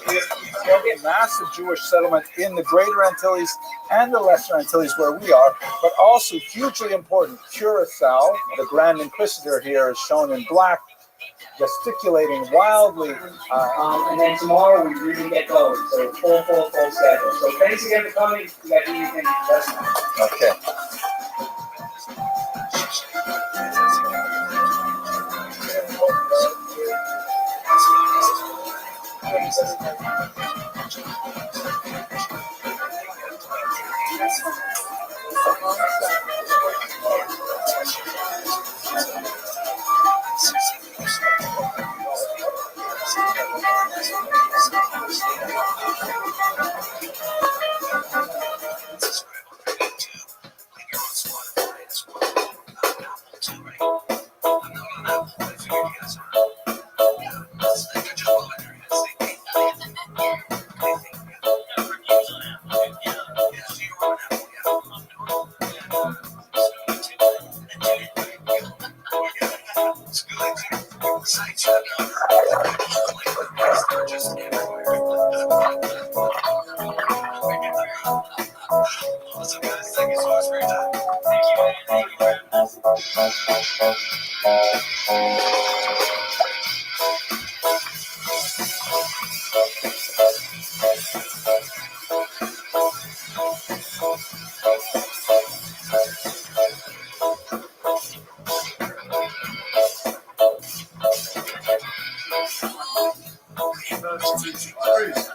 Ethiopia, massive Jewish settlement in the Greater Antilles and the Lesser Antilles where we are, but also hugely important, Curacao. The Grand Inquisitor here is shown in black, gesticulating wildly. And then tomorrow we really get going. So full schedule. So thanks again for coming. You got anything? Okay.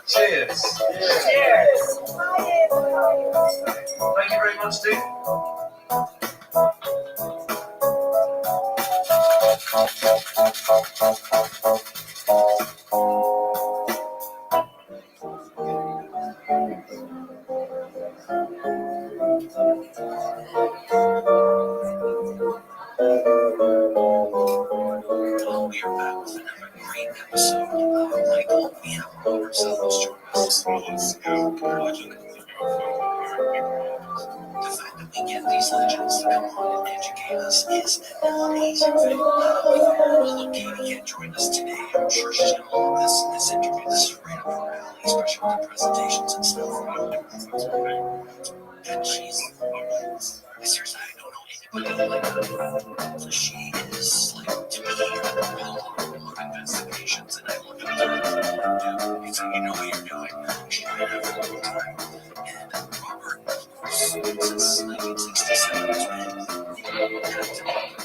Cheers. Cheers. Thank you very much, Steve. We are back with another great episode of Michael. We have Robert Sellers join us. The fact that we get these legends to come on and educate us is an amazing thing. Although Katie can't join us today, I'm sure she's going to love this interview. This is right up her alley, especially with the presentations and stuff. And she's seriously, I don't know anybody like her. So she is like to me a lot of investigations, and I look at her. It's like, you know what you're doing. She did it for a long time. And Robert, of course, since 1967 has been active and talking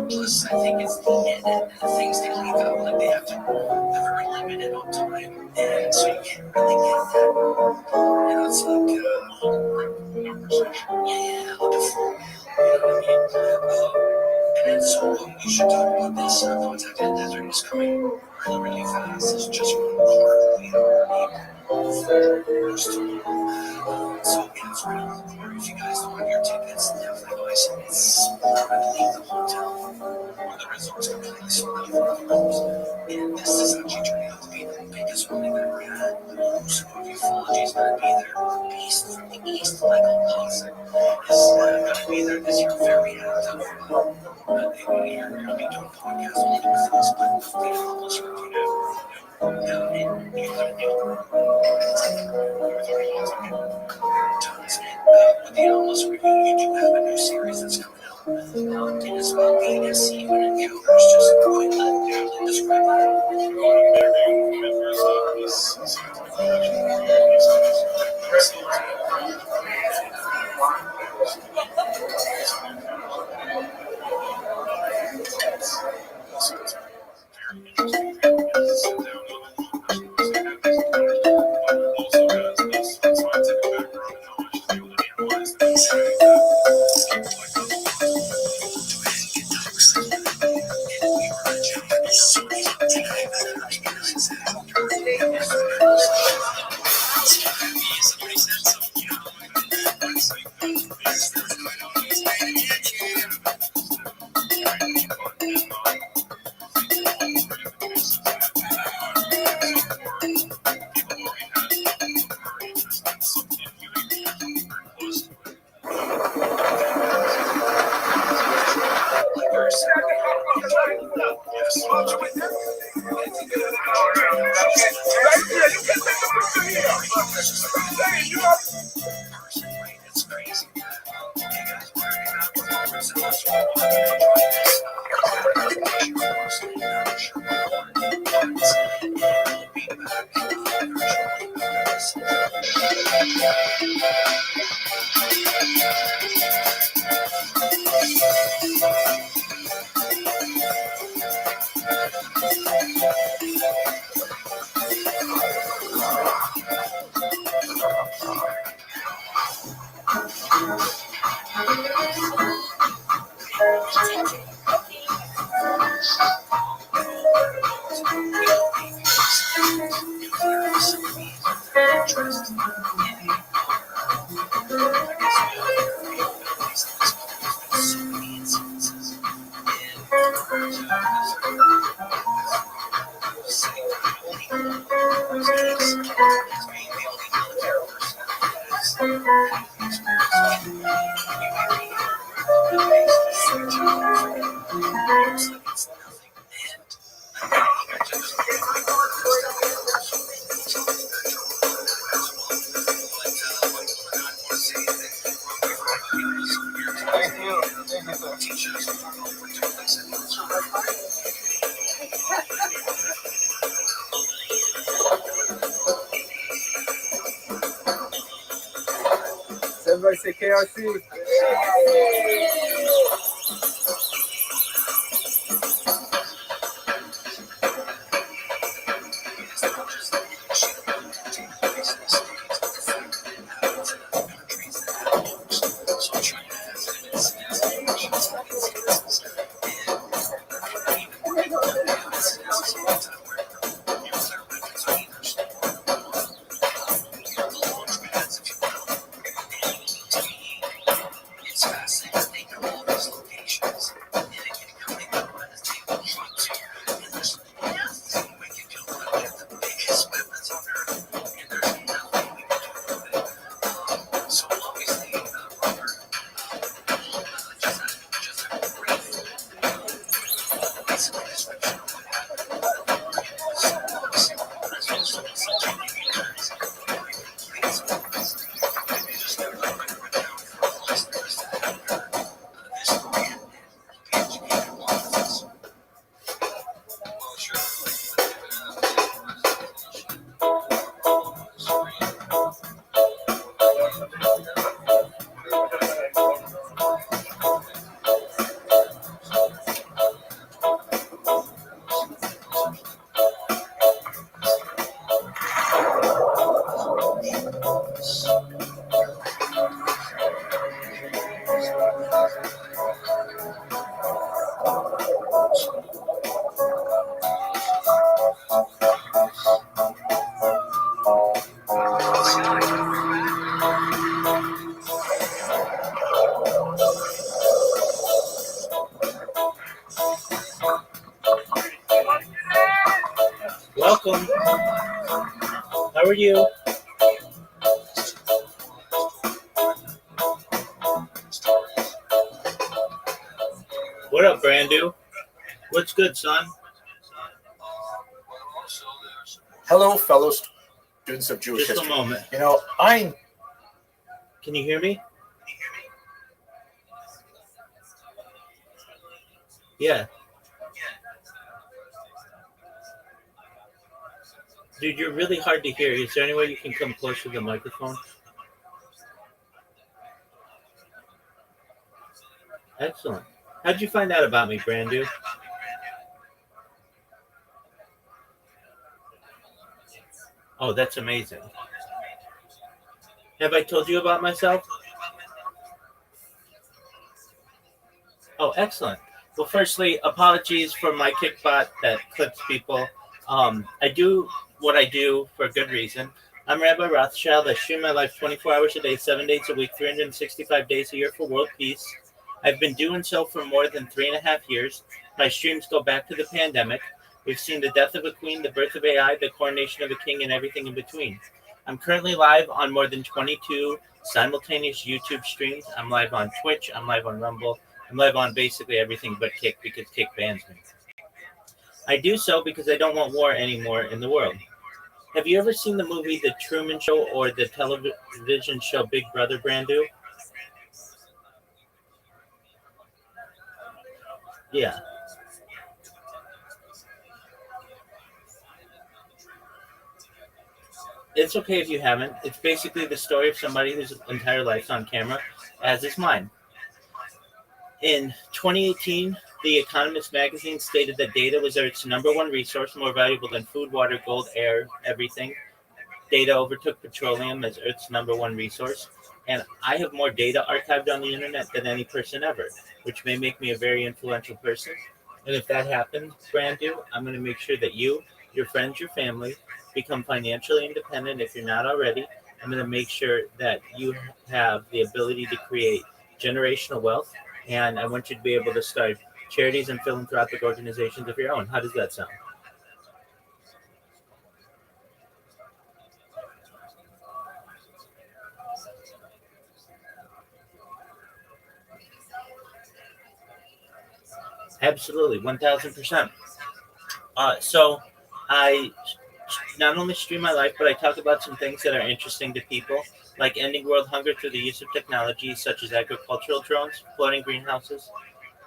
Plus, I think it's the things they leave out, like they have to, they're very limited on time, and so you can't really get that. You know, it's like, yeah, like a full meal, you know what I mean? And then so you should talk about this. Contact and Desert is coming really fast. It's just one part, you know what I mean? First, so yeah, it's right on the corner. If you guys don't have your tickets, definitely buy some. It's I believe the hotel or the resort's completely sold out for the rooms. And this is actually turning out to be the biggest one they've ever had. So if ufology's gonna be there, Beast from the East, Michael Dawson, is gonna be there this year, very active. You're gonna be doing podcasts all over things, but they help us review it. And you gotta do tons. With the Almost Review, you do have a new series that's coming out. And it's about ASC and encounters. Just go ahead and describe It's crazy. You guys worried about performance and us Everybody say KRC. Welcome. How are you? What up, Brandu? What's good, son? Hello, fellow students of Jewish Just history. a moment. You know, Can you hear me? Yeah. Dude, you're really hard to hear. Is there any way you can come closer to the microphone? Excellent. How'd you find out about me, Brandu? Oh, that's amazing. Have I told you about myself? Oh, excellent. Well, firstly, apologies for my kickbot that clips people. I do what I do for a good reason. I'm Rabbi Rothschild. I stream my life 24 hours a day, 7 days a week, 365 days a year for world peace. I've been doing so for more than 3.5 years. My streams go back to the pandemic. We've seen the death of a queen, the birth of AI, the coronation of a king, and everything in between. I'm currently live on more than 22 simultaneous YouTube streams. I'm live on Twitch. I'm live on Rumble. I'm live on basically everything but Kick because Kick bans me. I do so because I don't want war anymore in the world. Have you ever seen the movie The Truman Show or the television show Big Brother, Brandu? Yeah. It's okay if you haven't. It's basically the story of somebody whose entire life's on camera, as is mine. In 2018, The Economist magazine stated that data was Earth's number one resource, more valuable than food, water, gold, air, everything. Data overtook petroleum as Earth's number one resource. And I have more data archived on the internet than any person ever, which may make me a very influential person. And if that happens, brand new, I'm going to make sure that you, your friends, your family become financially independent if you're not already. I'm going to make sure that you have the ability to create generational wealth. And I want you to be able to start charities and philanthropic organizations of your own. How does that sound? Absolutely, 1000%. So I not only stream my life, but I talk about some things that are interesting to people, like ending world hunger through the use of technologies such as agricultural drones, floating greenhouses,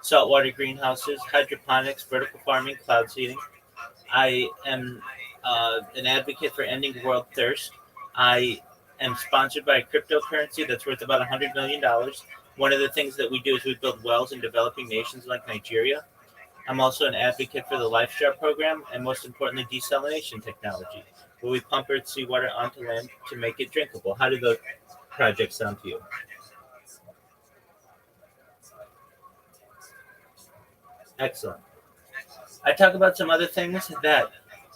saltwater greenhouses, hydroponics, vertical farming, cloud seeding. I am an advocate for ending world thirst. I am sponsored by a cryptocurrency that's worth about $100 million. One of the things that we do is we build wells in developing nations like Nigeria. I'm also an advocate for the LifeStar program and, most importantly, desalination technology, where we pump Earth seawater onto land to make it drinkable. How do those projects sound to you? Excellent. I talk about some other things that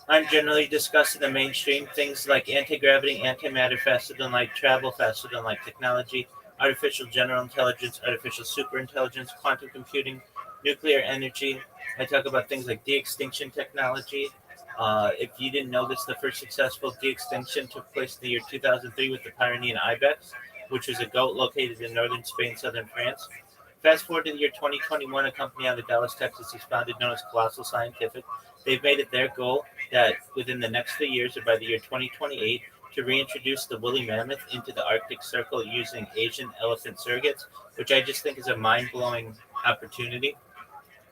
aren't generally discussed in the mainstream, things like anti-gravity, antimatter, faster than light, travel, faster than light technology, artificial general intelligence, artificial superintelligence, quantum computing, nuclear energy. I talk about things like de-extinction technology. If you didn't know this, the first successful de-extinction took place in the year 2003 with the Pyrenean ibex, which was a goat located in northern Spain, southern France. Fast forward to the year 2021, a company out of Dallas, Texas is founded known as Colossal Scientific. They've made it their goal that within the next 3 years, or by the year 2028, to reintroduce the woolly mammoth into the Arctic Circle using Asian elephant surrogates, which I just think is a mind blowing opportunity.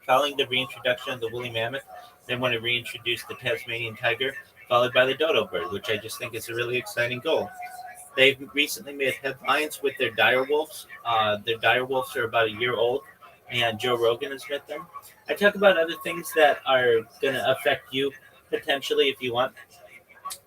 Following the reintroduction of the woolly mammoth, they want to reintroduce the Tasmanian tiger, followed by the dodo bird, which I just think is a really exciting goal. They've recently made headlines with their dire wolves. Their dire wolves are about a year old, and Joe Rogan has met them. I talk about other things that are going to affect you potentially if you want.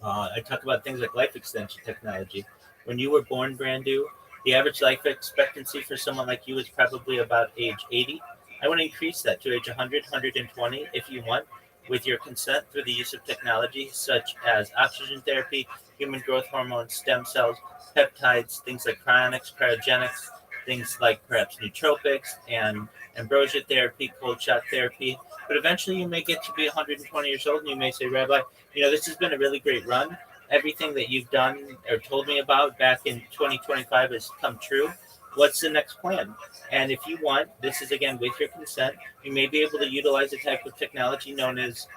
I talk about things like life extension technology. When you were born brand new, the average life expectancy for someone like you is probably about age 80. I want to increase that to age 100, 120 if you want, with your consent through the use of technology such as oxygen therapy, human growth hormones, stem cells, peptides, things like cryonics, cryogenics, things like perhaps nootropics and ambrosia therapy, cold shot therapy. But eventually you may get to be 120 years old and you may say, Rabbi, this has been a really great run. Everything that you've done or told me about back in 2025 has come true. What's the next plan? And if you want, this is again with your consent, you may be able to utilize a type of technology known as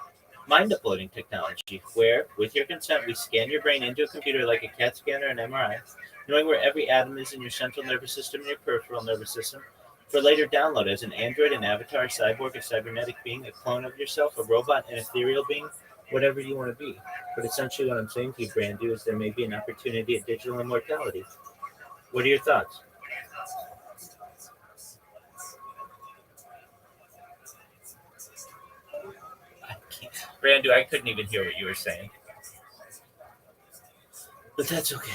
mind uploading technology, where, with your consent, we scan your brain into a computer like a CAT scan or an MRI, knowing where every atom is in your central nervous system and your peripheral nervous system, for later download as an android, an avatar, a cyborg, a cybernetic being, a clone of yourself, a robot, an ethereal being, whatever you want to be. But essentially, what I'm saying to you, Brandu, is there may be an opportunity at digital immortality. What are your thoughts? I can't. Brandu, I couldn't even hear what you were saying. But that's okay.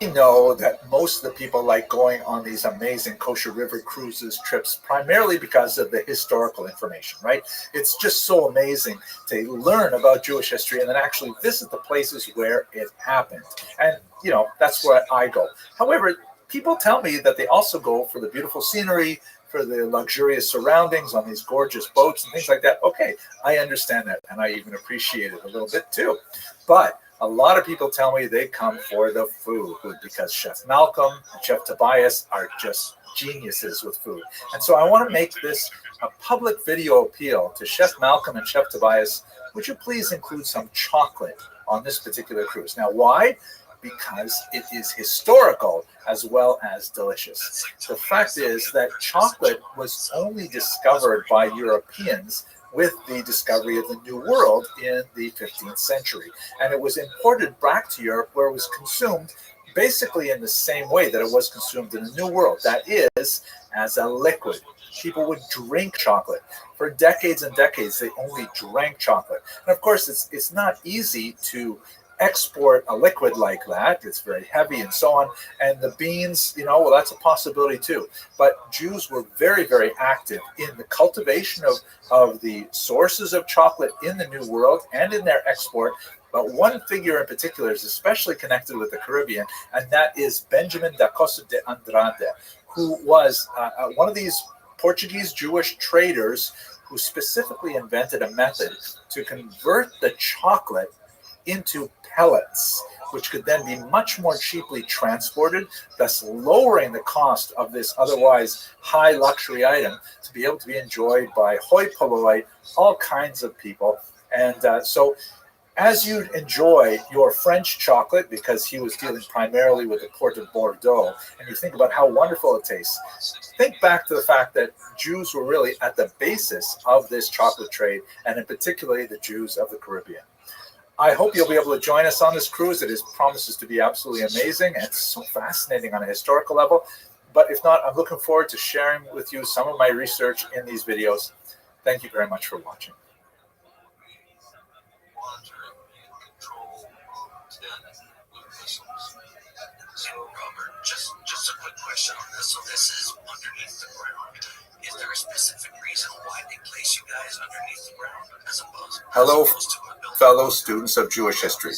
know that most of the people like going on these amazing kosher river cruises trips primarily because of the historical information, right? It's just so amazing to learn about Jewish history and then actually visit the places where it happened. And, you know, that's where I go. However, people tell me that they also go for the beautiful scenery, for the luxurious surroundings on these gorgeous boats and things like that. Okay, I understand that, and I even appreciate it a little bit too. But a lot of people tell me they come for the food because Chef Malcolm and Chef Tobias are just geniuses with food. And so I want to make this a public video appeal to Chef Malcolm and Chef Tobias. Would you please include some chocolate on this particular cruise? Now, why? Because it is historical as well as delicious. The fact is that chocolate was only discovered by Europeans with the discovery of the New World in the 15th century. And it was imported back to Europe where it was consumed basically in the same way that it was consumed in the New World. That is, as a liquid. People would drink chocolate. For decades and decades, they only drank chocolate. And of course, it's not easy to export a liquid like that. It's very heavy and so on. And the beans, you know, well, that's a possibility too. But Jews were very, very active in the cultivation of the sources of chocolate in the New World and in their export. But one figure in particular is especially connected with the Caribbean, and that is Benjamin da Costa de Andrade, who was one of these Portuguese Jewish traders who specifically invented a method to convert the chocolate into pellets, which could then be much more cheaply transported, thus lowering the cost of this otherwise high luxury item to be able to be enjoyed by hoi polloi, all kinds of people. And so as you enjoy your French chocolate, because he was dealing primarily with the court of Bordeaux, and you think about how wonderful it tastes, think back to the fact that Jews were really at the basis of this chocolate trade, and in particularly the Jews of the Caribbean. I hope you'll be able to join us on this cruise. It promises to be absolutely amazing and so fascinating on a historical level. But if not, I'm looking forward to sharing with you some of my research in these videos. Thank you very much for watching. So, Robert, just a quick question on this. So this is underneath the ground. Is there a specific reason why they place you guys underneath the ground as opposed to Fellow students of Jewish history.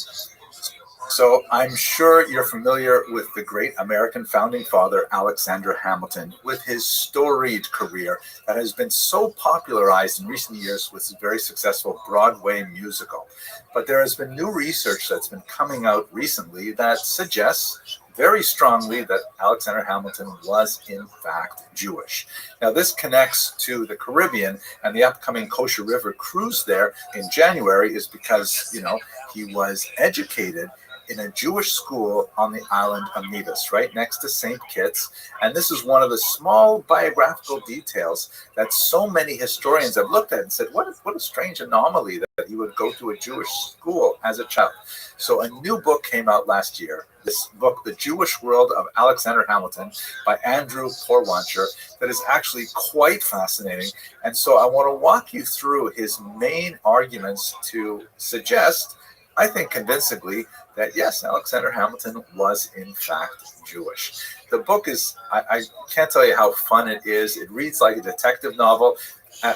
So I'm sure you're familiar with the great American founding father, Alexander Hamilton, with his storied career that has been so popularized in recent years with his very successful Broadway musical. But there has been new research that's been coming out recently that suggests very strongly that Alexander Hamilton was in fact Jewish. Now this connects to the Caribbean, and the upcoming Kosher River cruise there in January is because, you know, he was educated in a Jewish school on the island of Nevis, right next to St. Kitts. And this is one of the small biographical details that so many historians have looked at and said, what a strange anomaly that he would go to a Jewish school as a child. So a new book came out last year, this book, The Jewish World of Alexander Hamilton by Andrew Porwancher, that is actually quite fascinating. And so I want to walk you through his main arguments to suggest, I think convincingly, that yes, Alexander Hamilton was in fact Jewish. The book is, I can't tell you how fun it is. It reads like a detective novel.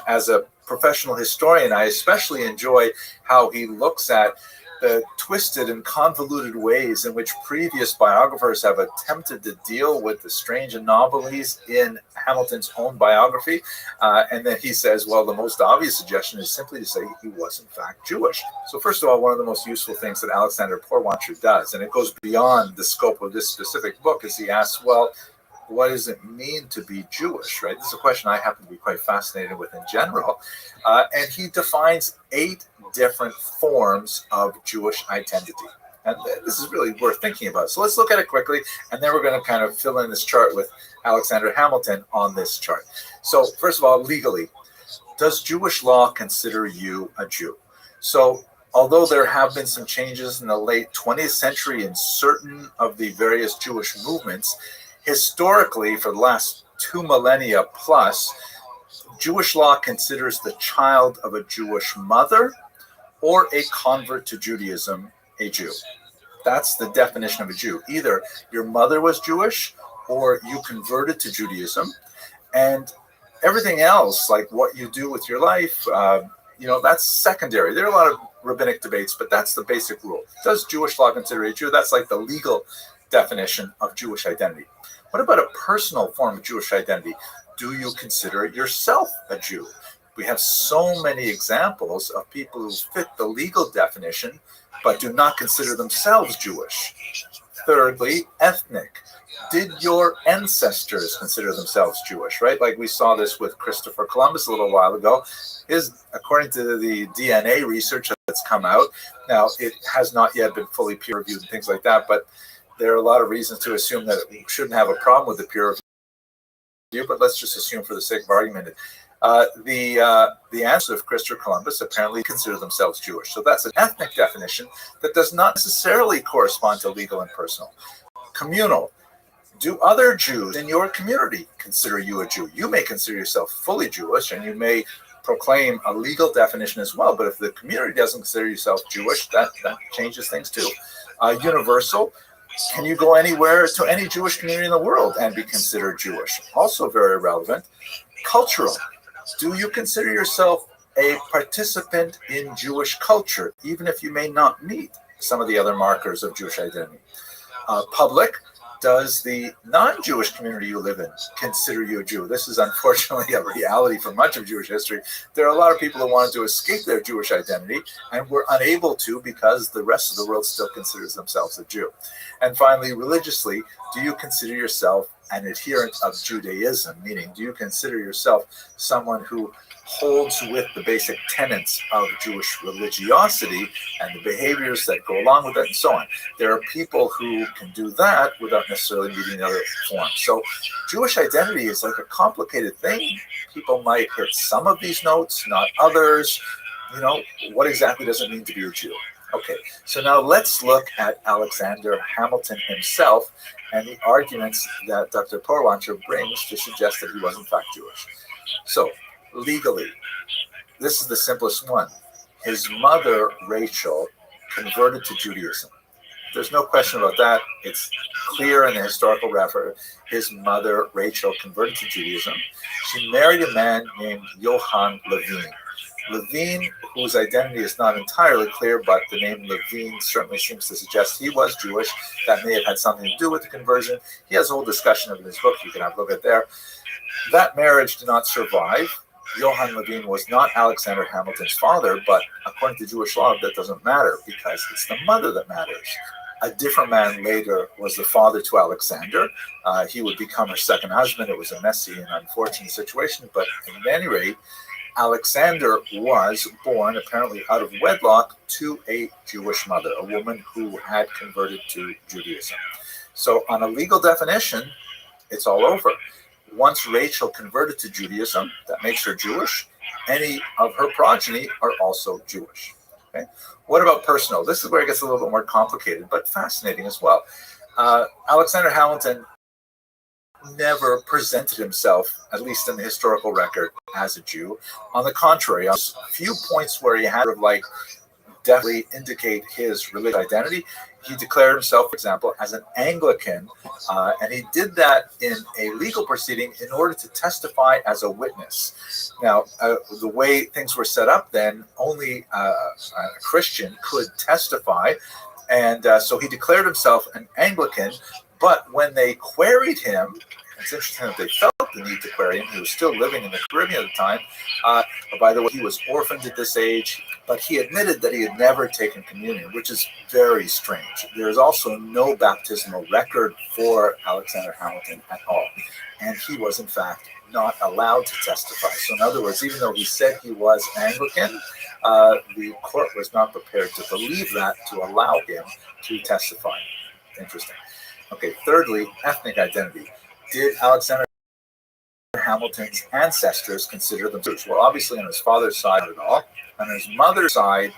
As a professional historian, I especially enjoy how he looks at the twisted and convoluted ways in which previous biographers have attempted to deal with the strange anomalies in Hamilton's own biography. And then he says, well, the most obvious suggestion is simply to say he was in fact Jewish. So first of all, one of the most useful things that Alexander Porwancher does, and it goes beyond the scope of this specific book, is he asks, well, what does it mean to be Jewish, right? This is a question I happen to be quite fascinated with in general. And he defines 8 different forms of Jewish identity. And this is really worth thinking about. So let's look at it quickly, and then we're going to kind of fill in this chart with Alexander Hamilton on this chart. So first of all, legally, does Jewish law consider you a Jew? So although there have been some changes in the late 20th century in certain of the various Jewish movements, historically, for the last 2 millennia plus, Jewish law considers the child of a Jewish mother or a convert to Judaism a Jew. That's the definition of a Jew. Either your mother was Jewish or you converted to Judaism, and everything else, like what you do with your life, that's secondary. There are a lot of rabbinic debates, but that's the basic rule. Does Jewish law consider a Jew? That's like the legal definition of Jewish identity. What about a personal form of Jewish identity? Do you consider yourself a Jew? We have so many examples of people who fit the legal definition, but do not consider themselves Jewish. Thirdly, ethnic. Did your ancestors consider themselves Jewish, right? Like we saw this with Christopher Columbus a little while ago. According to the DNA research that's come out, now it has not yet been fully peer-reviewed and things like that, but there are a lot of reasons to assume that it shouldn't have a problem with the peer review, but let's just assume for the sake of argument. The ancestors of Christopher Columbus apparently consider themselves Jewish. So that's an ethnic definition that does not necessarily correspond to legal and personal. Communal. Do other Jews in your community consider you a Jew? You may consider yourself fully Jewish, and you may proclaim a legal definition as well. But if the community doesn't consider yourself Jewish, that changes things too. Universal. Can you go anywhere to any Jewish community in the world and be considered Jewish? Also very relevant. Cultural. Do you consider yourself a participant in Jewish culture, even if you may not meet some of the other markers of Jewish identity? Public. Does the non-Jewish community you live in consider you a Jew? This is unfortunately a reality for much of Jewish history. There are a lot of people who wanted to escape their Jewish identity and were unable to because the rest of the world still considers themselves a Jew. And finally, religiously, do you consider yourself an adherent of Judaism? Meaning, do you consider yourself someone who holds with the basic tenets of Jewish religiosity and the behaviors that go along with it and so on? There are people who can do that without necessarily meeting the other forms. So Jewish identity is like a complicated thing. People might hit some of these notes, not others. What exactly does it mean to be a Jew? Okay, so now let's look at Alexander Hamilton himself and the arguments that Dr. Porwancher brings to suggest that he was in fact Jewish. So legally, this is the simplest one. His mother, Rachel, converted to Judaism. There's no question about that. It's clear in the historical record. His mother, Rachel, converted to Judaism. She married a man named Johann Levine. Levine, whose identity is not entirely clear, but the name Levine certainly seems to suggest he was Jewish. That may have had something to do with the conversion. He has a whole discussion of it in his book. You can have a look at there. That marriage did not survive. Johann Levine was not Alexander Hamilton's father, but according to Jewish law, that doesn't matter because it's the mother that matters. A different man later was the father to Alexander. He would become her second husband. It was a messy and unfortunate situation, but at any rate, Alexander was born apparently out of wedlock to a Jewish mother, a woman who had converted to Judaism. So on a legal definition, it's all over. Once Rachel converted to Judaism, that makes her Jewish. Any of her progeny are also Jewish. Okay? What about personal? This is where it gets a little bit more complicated, but fascinating as well. Alexander Hamilton never presented himself, at least in the historical record, as a Jew. On the contrary, on a few points where he had definitely indicate his religious identity, he declared himself, for example, as an Anglican, and he did that in a legal proceeding in order to testify as a witness. Now, the way things were set up then, only a Christian could testify, and so he declared himself an Anglican, but when they queried him, it's interesting that they felt the need to query him. He was still living in the Caribbean at the time. By the way, he was orphaned at this age, but he admitted that he had never taken communion, which is very strange. There is also no baptismal record for Alexander Hamilton at all. And he was, in fact, not allowed to testify. So in other words, even though he said he was Anglican, the court was not prepared to believe that to allow him to testify. Interesting. Okay, thirdly, ethnic identity. Did Alexander Hamilton's ancestors consider them Jews? Well, obviously on his father's side, not at all. On his mother's side,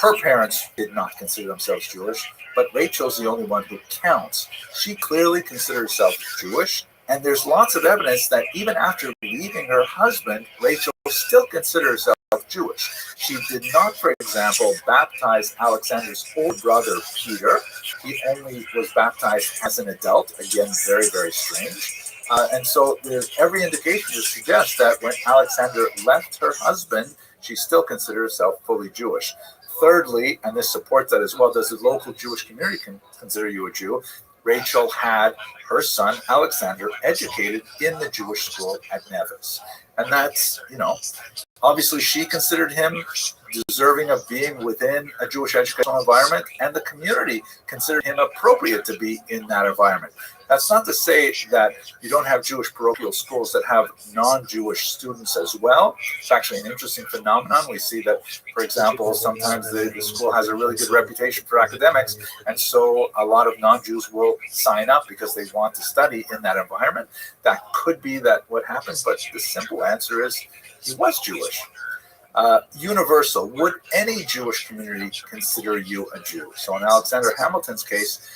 her parents did not consider themselves Jewish, but Rachel's the only one who counts. She clearly considered herself Jewish, and there's lots of evidence that even after leaving her husband, Rachel still considered herself Jewish. She did not, for example, baptize Alexander's older brother, Peter. He only was baptized as an adult. Again, very, very strange. And so there's every indication to suggest that when Alexander left her husband, she still considered herself fully Jewish. Thirdly, and this supports that as well, does the local Jewish community consider you a Jew? Rachel had her son, Alexander, educated in the Jewish school at Nevis. And that's, obviously she considered him deserving of being within a Jewish educational environment, and the community considered him appropriate to be in that environment. That's not to say that you don't have Jewish parochial schools that have non-Jewish students as well. It's actually an interesting phenomenon. We see that, for example, sometimes the school has a really good reputation for academics, and so a lot of non-Jews will sign up because they want to study in that environment. That could be that what happens, but the simple answer is he was Jewish. Universal. Would any Jewish community consider you a Jew? So in Alexander Hamilton's case,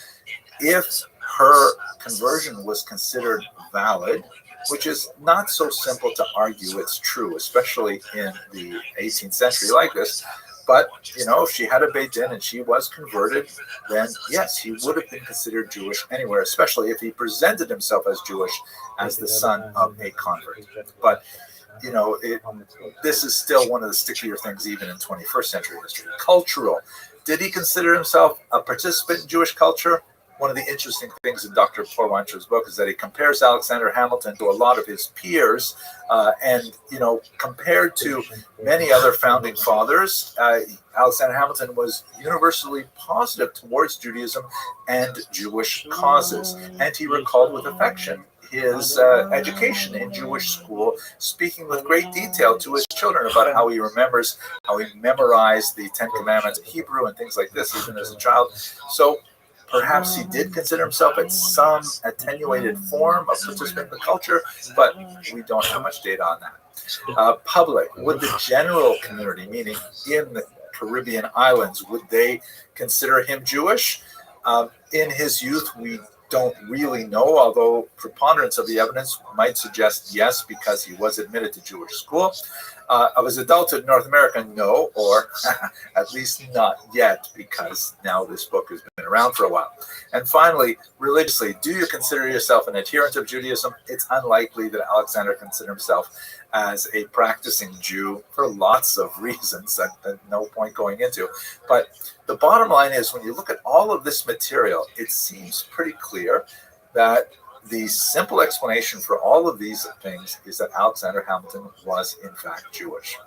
if her conversion was considered valid, which is not so simple to argue it's true, especially in the 18th century like this, but, if she had a Beit Din and she was converted, then yes, he would have been considered Jewish anywhere, especially if he presented himself as Jewish as the son of a convert. But this is still one of the stickier things even in 21st century history. Cultural. Did he consider himself a participant in Jewish culture? One of the interesting things in Dr. Porwancher's book is that he compares Alexander Hamilton to a lot of his peers, and compared to many other founding fathers, Alexander Hamilton was universally positive towards Judaism and Jewish causes, and he recalled with affection his education in Jewish school, speaking with great detail to his children about how he memorized the Ten Commandments in Hebrew and things like this, even as a child. So perhaps he did consider himself in some attenuated form of participant in the culture, but we don't have much data on that. Public. Would the general community, meaning in the Caribbean islands, would they consider him Jewish? In his youth, we don't really know, although preponderance of the evidence might suggest yes, because he was admitted to Jewish school. Of his adulthood in North America, no, or at least not yet, because now this book has been around for a while. And finally, religiously, do you consider yourself an adherent of Judaism? It's unlikely that Alexander considered himself as a practicing Jew for lots of reasons that no point going into. But the bottom line is, when you look at all of this material, it seems pretty clear that the simple explanation for all of these things is that Alexander Hamilton was, in fact, Jewish.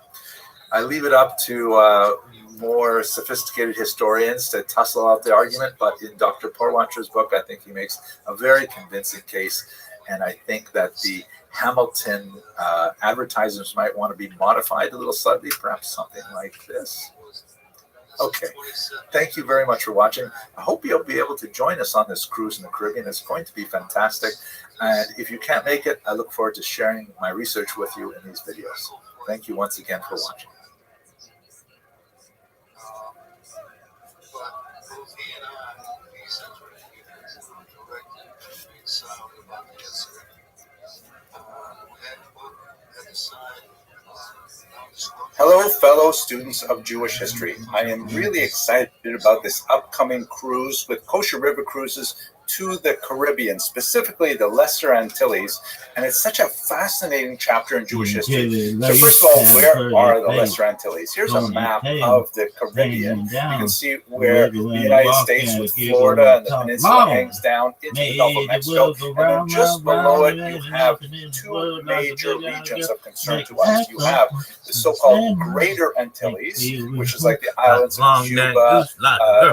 I leave it up to more sophisticated historians to tussle out the argument, but in Dr. Porwancher's book, I think he makes a very convincing case, and I think that the Hamilton advertisements might want to be modified a little slightly, perhaps something like this. Okay, thank you very much for watching. I hope you'll be able to join us on this cruise in the Caribbean. It's going to be fantastic. And if you can't make it, I look forward to sharing my research with you in these videos. Thank you once again for watching. Hello, fellow students of Jewish history. I am really excited about this upcoming cruise with Kosher River Cruises to the Caribbean, specifically the Lesser Antilles, and it's such a fascinating chapter in Jewish history. So first of all, where are the Lesser Antilles? Here's a map of the Caribbean. You can see where the United States with Florida and the peninsula hangs down into the Gulf of Mexico, and then just below it you have two major regions of concern to us. You have the so-called Greater Antilles, which is like the islands of Cuba,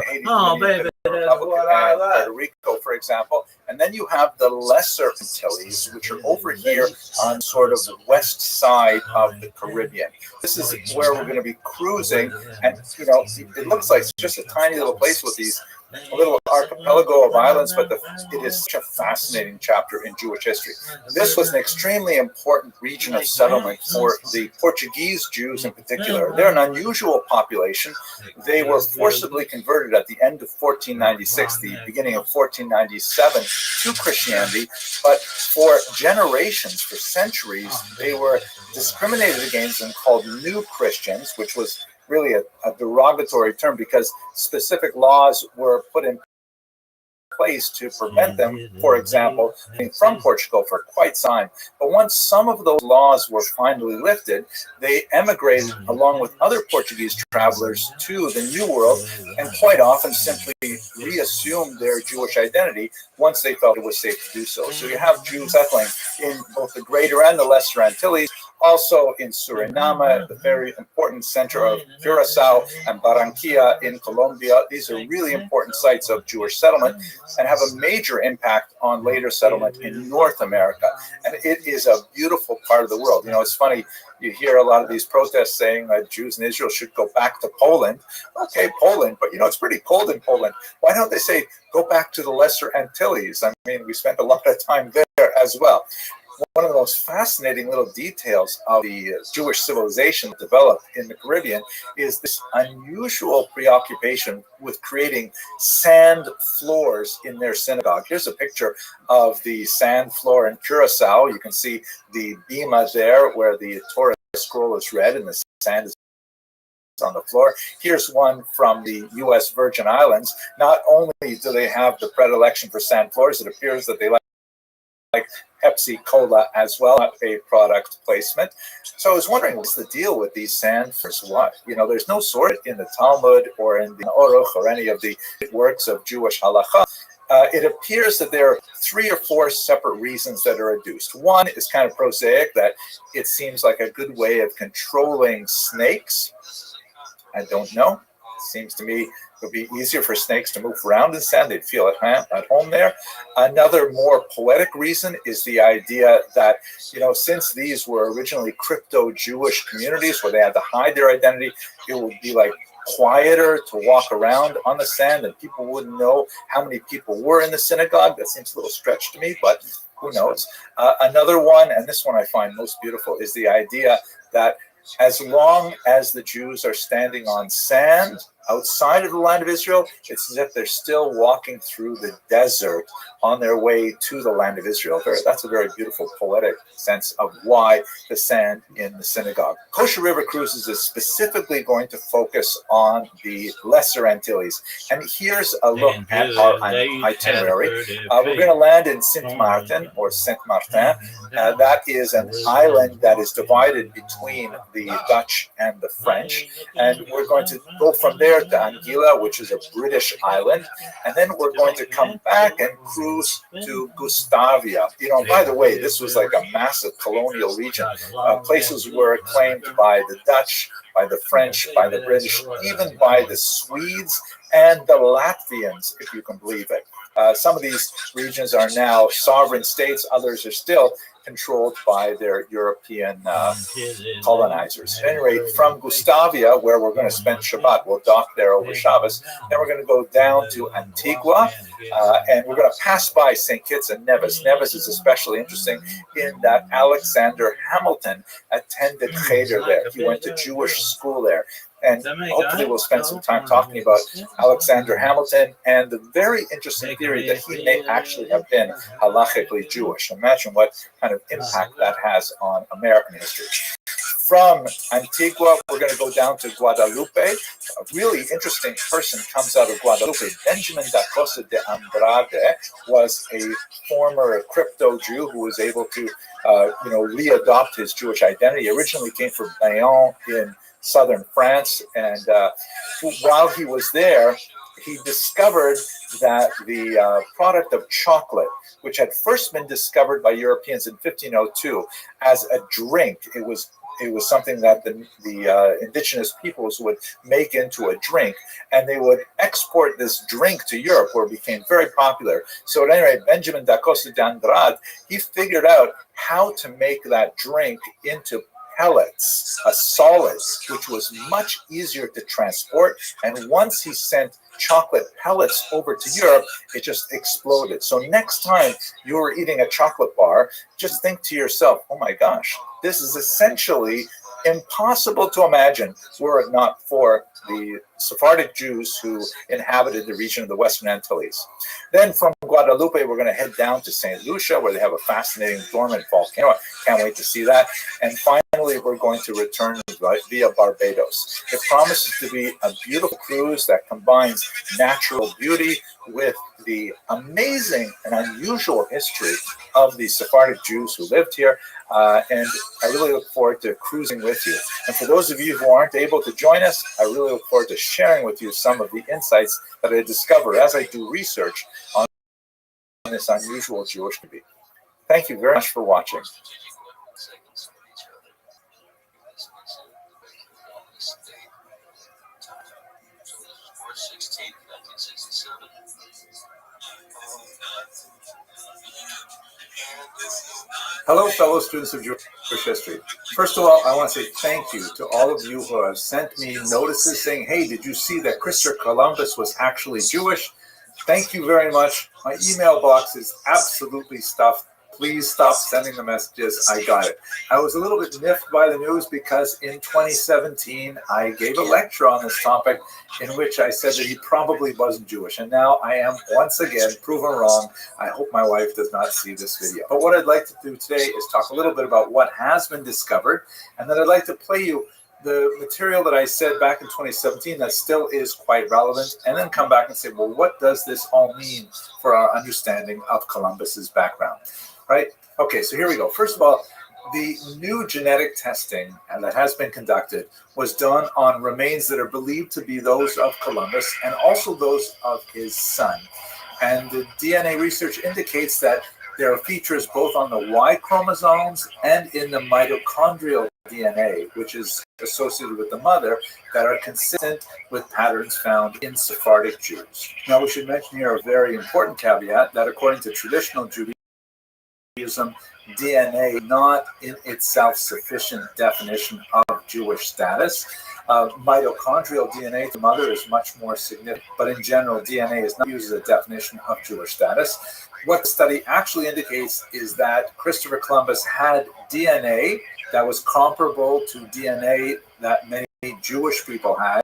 Haiti, Republic, and Puerto Rico, for example. And then you have the Lesser Antilles, which are over here on sort of the west side of the Caribbean. This is where we're going to be cruising, and it looks like it's just a tiny little place with these a little archipelago of islands, but it is such a fascinating chapter in Jewish history. This was an extremely important region of settlement for the Portuguese Jews in particular. They're an unusual population. They were forcibly converted at the end of 1496, the beginning of 1497, to Christianity, but for generations, for centuries, they were discriminated against and called New Christians, which was really a derogatory term because specific laws were put in place to prevent them, for example, from Portugal for quite some time. But once some of those laws were finally lifted, they emigrated along with other Portuguese travelers to the New World and quite often simply reassumed their Jewish identity once they felt it was safe to do so. So you have Jews settling in both the Greater and the Lesser Antilles, also in Suriname, the very important center of Curacao, and Barranquilla in Colombia. These are really important sites of Jewish settlement and have a major impact on later settlement in North America. And it is a beautiful part of the world. You know, it's funny, you hear a lot of these protests saying that Jews in Israel should go back to Poland. Okay, Poland, but you know, it's pretty cold in Poland. Why don't they say, go back to the Lesser Antilles? I mean, we spent a lot of time there as well. One of the most fascinating little details of the Jewish civilization developed in the Caribbean is this unusual preoccupation with creating sand floors in their synagogue. Here's a picture of the sand floor in Curacao. You can see the bima there where the Torah scroll is read and the sand is on the floor. Here's one from the U.S. Virgin Islands. Not only do they have the predilection for sand floors, it appears that they like Pepsi Cola as well, not a product placement. So I was wondering, what's the deal with these sand floors? What? You know, there's no sort in the Talmud or in the Oruch or any of the works of Jewish halacha. It appears that there are 3 or 4 separate reasons that are adduced. One is kind of prosaic, that it seems like a good way of controlling snakes. I don't know. It seems to me it would be easier for snakes to move around in sand. They'd feel at home there. Another more poetic reason is the idea that, you know, since these were originally crypto-Jewish communities where they had to hide their identity, it would be like quieter to walk around on the sand and people wouldn't know how many people were in the synagogue. That seems a little stretched to me, but who knows? Another one, and this one I find most beautiful, is the idea that as long as the Jews are standing on sand outside of the land of Israel, it's as if they're still walking through the desert on their way to the land of Israel. That's a very beautiful poetic sense of why the sand in the synagogue. Kosher River Cruises is specifically going to focus on the Lesser Antilles. And here's a look at our itinerary. We're going to land in Saint Martin, or Saint Martin. That is an island that is divided between the Dutch and the French. And we're going to go from there to Anguilla, which is a British island, and then we're going to come back and cruise to Gustavia. You know, by the way, this was like a massive colonial region. Places were claimed by the Dutch, by the French, by the British, even by the Swedes and the Latvians, if you can believe it. Some of these regions are now sovereign states, others are still controlled by their European colonizers. At any rate, from Gustavia, where we're going to spend Shabbat, we'll dock there over Shabbos, then we're going to go down to Antigua, and we're going to pass by St. Kitts and Nevis. Nevis is especially interesting in that Alexander Hamilton attended Cheder there. He went to Jewish school there. And hopefully we'll spend some time talking about Alexander Hamilton and the very interesting theory that he may actually have been halachically Jewish. Imagine what kind of impact that has on American history. From Antigua, we're going to go down to Guadalupe. A really interesting person comes out of Guadalupe. Benjamin da Costa de Andrade was a former crypto Jew who was able to, readopt his Jewish identity. He originally came from Bayonne in southern France, and while he was there, he discovered that the product of chocolate, which had first been discovered by Europeans in 1502 as a drink, it was something that the indigenous peoples would make into a drink, and they would export this drink to Europe, where it became very popular. So at any rate, Benjamin da Costa de Andrade, he figured out how to make that drink into pellets, a solid, which was much easier to transport. And once he sent chocolate pellets over to Europe, it just exploded. So next time you're eating a chocolate bar, just think to yourself, oh my gosh, this is essentially impossible to imagine were it not for the Sephardic Jews who inhabited the region of the Western Antilles. Then from Guadalupe, we're going to head down to St. Lucia, where they have a fascinating dormant volcano. Can't wait to see that. And finally, we're going to return via Barbados. It promises to be a beautiful cruise that combines natural beauty with the amazing and unusual history of the Sephardic Jews who lived here. And I really look forward to cruising with you. And for those of you who aren't able to join us, I really look forward to sharing with you some of the insights that I discover as I do research on this unusual Jewish community. Thank you very much for watching. Hello, fellow students of Jewish history. First of all, I want to say thank you to all of you who have sent me notices saying, hey, did you see that Christopher Columbus was actually Jewish? Thank you very much. My email box is absolutely stuffed. Please stop sending the messages. I got it. I was a little bit miffed by the news because in 2017, I gave a lecture on this topic in which I said that he probably wasn't Jewish. And now I am once again proven wrong. I hope my wife does not see this video. But what I'd like to do today is talk a little bit about what has been discovered. And then I'd like to play you the material that I said back in 2017 that still is quite relevant, and then come back and say, well, what does this all mean for our understanding of Columbus's background? Right? Okay, so here we go. First of all, the new genetic testing that has been conducted was done on remains that are believed to be those of Columbus and also those of his son. And the DNA research indicates that there are features both on the Y chromosomes and in the mitochondrial DNA, which is associated with the mother, that are consistent with patterns found in Sephardic Jews. Now, we should mention here a very important caveat that according to traditional Judaism, DNA not in itself sufficient definition of Jewish status. Mitochondrial DNA to mother is much more significant, but in general, DNA is not used as a definition of Jewish status. What the study actually indicates is that Christopher Columbus had DNA that was comparable to DNA that many Jewish people had,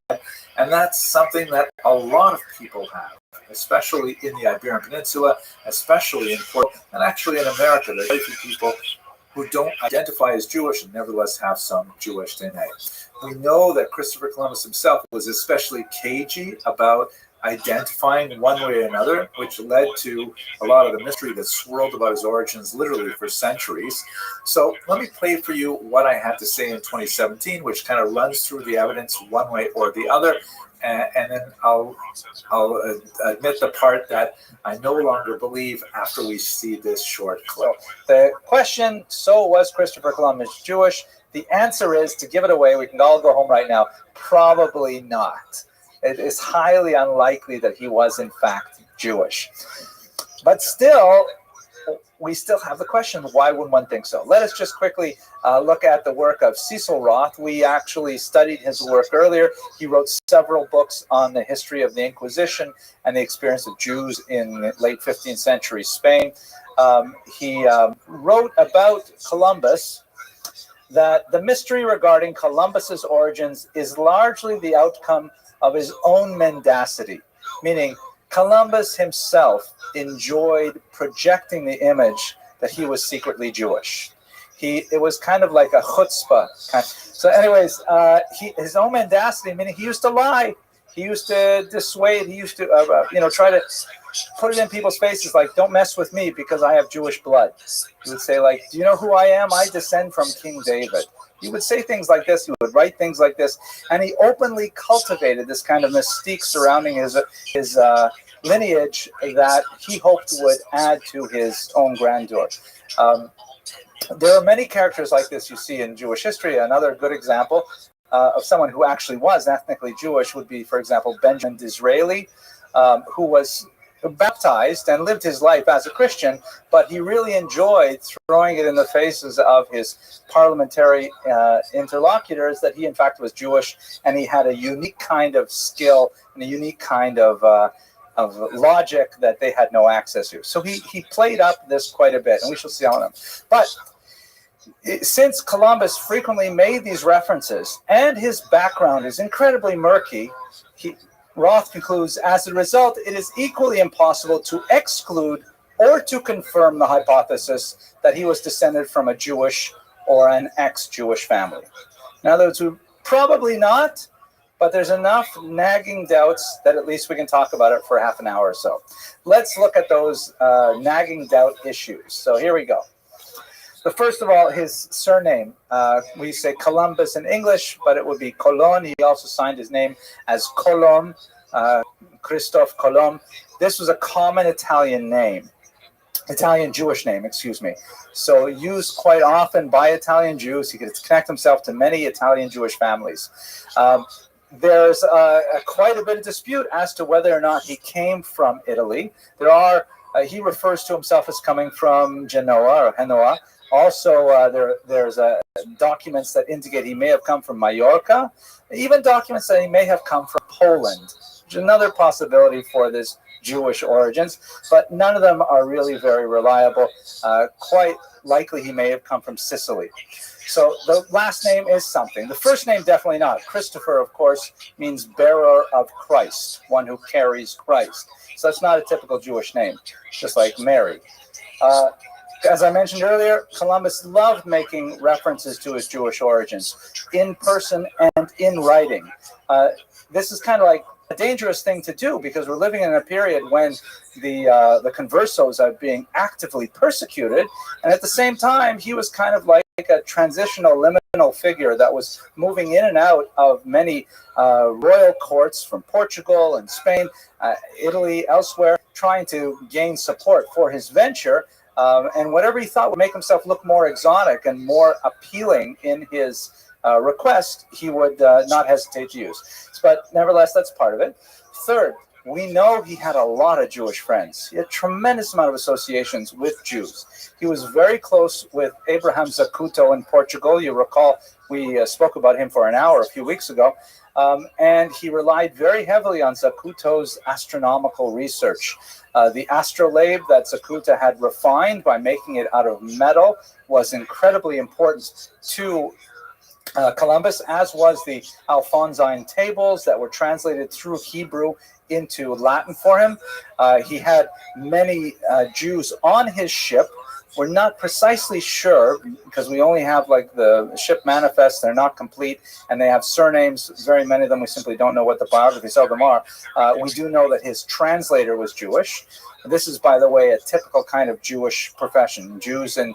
and that's something that a lot of people have, especially in the Iberian Peninsula, especially in Portugal, and actually in America. There are very few people who don't identify as Jewish and nevertheless have some Jewish DNA. We know that Christopher Columbus himself was especially cagey about identifying one way or another, which led to a lot of the mystery that swirled about his origins literally for centuries. So let me play for you what I had to say in 2017, which kind of runs through the evidence one way or the other, and then I'll admit the part that I no longer believe after we see this short clip. The question, so was Christopher Columbus Jewish? The answer is, to give it away, we can all go home right now, probably not. It is highly unlikely that he was, in fact, Jewish. But still, we still have the question, why would one think so? Let us just quickly look at the work of Cecil Roth. We actually studied his work earlier. He wrote several books on the history of the Inquisition and the experience of Jews in late 15th century Spain. He wrote about Columbus that the mystery regarding Columbus's origins is largely the outcome of his own mendacity, meaning Columbus himself enjoyed projecting the image that he was secretly Jewish. It was kind of like a chutzpah. So anyways, his own mendacity, meaning he used to lie. He used to dissuade. He used to, try to put it in people's faces like, don't mess with me because I have Jewish blood. He would say like, do you know who I am? I descend from King David. He would say things like this. He would write things like this. And he openly cultivated this kind of mystique surrounding his lineage that he hoped would add to his own grandeur. There are many characters like this you see in Jewish history. Another good example of someone who actually was ethnically Jewish would be, for example, Benjamin Disraeli, who was baptized and lived his life as a Christian, but he really enjoyed throwing it in the faces of his parliamentary interlocutors that he in fact was Jewish, and he had a unique kind of skill and a unique kind of logic that they had no access to. So he played up this quite a bit, and we shall see how. But since Columbus frequently made these references and his background is incredibly murky, Roth concludes, as a result, it is equally impossible to exclude or to confirm the hypothesis that he was descended from a Jewish or an ex-Jewish family. In other words, probably not, but there's enough nagging doubts that at least we can talk about it for half an hour or so. Let's look at those nagging doubt issues. So here we go. The first of all, his surname. We say Columbus in English, but it would be Colon. He also signed his name as Colom, Christophe Colomb. This was a common Italian name, Italian Jewish name, excuse me. So used quite often by Italian Jews. He could connect himself to many Italian Jewish families. There's quite a bit of dispute as to whether or not he came from Italy. He refers to himself as coming from Genoa or Genoa. Also, there's documents that indicate he may have come from Majorca, even documents that he may have come from Poland, which is another possibility for this Jewish origins, but none of them are really very reliable. Quite likely he may have come from Sicily. So the last name is something. The first name, definitely not. Christopher, of course, means bearer of Christ, one who carries Christ. So that's not a typical Jewish name, just like Mary. As I mentioned earlier, Columbus loved making references to his Jewish origins in person and in writing. This is kind of like a dangerous thing to do because we're living in a period when the conversos are being actively persecuted, and at the same time, he was kind of like a transitional liminal figure that was moving in and out of many royal courts from Portugal and Spain, Italy, elsewhere, trying to gain support for his venture. And whatever he thought would make himself look more exotic and more appealing in his request, he would not hesitate to use. But nevertheless, that's part of it. Third, we know he had a lot of Jewish friends. He had a tremendous amount of associations with Jews. He was very close with Abraham Zacuto in Portugal. You recall we spoke about him for an hour a few weeks ago. And he relied very heavily on Zacuto's astronomical research. The astrolabe that Zacuto had refined by making it out of metal was incredibly important to Columbus, as was the Alphonsine tables that were translated through Hebrew into Latin for him. He had many Jews on his ship. We're not precisely sure because we only have like the ship manifests. They're not complete, and they have surnames. Very many of them we simply don't know what the biographies of them are. We do know that his translator was Jewish. This is, by the way, a typical kind of Jewish profession. Jews in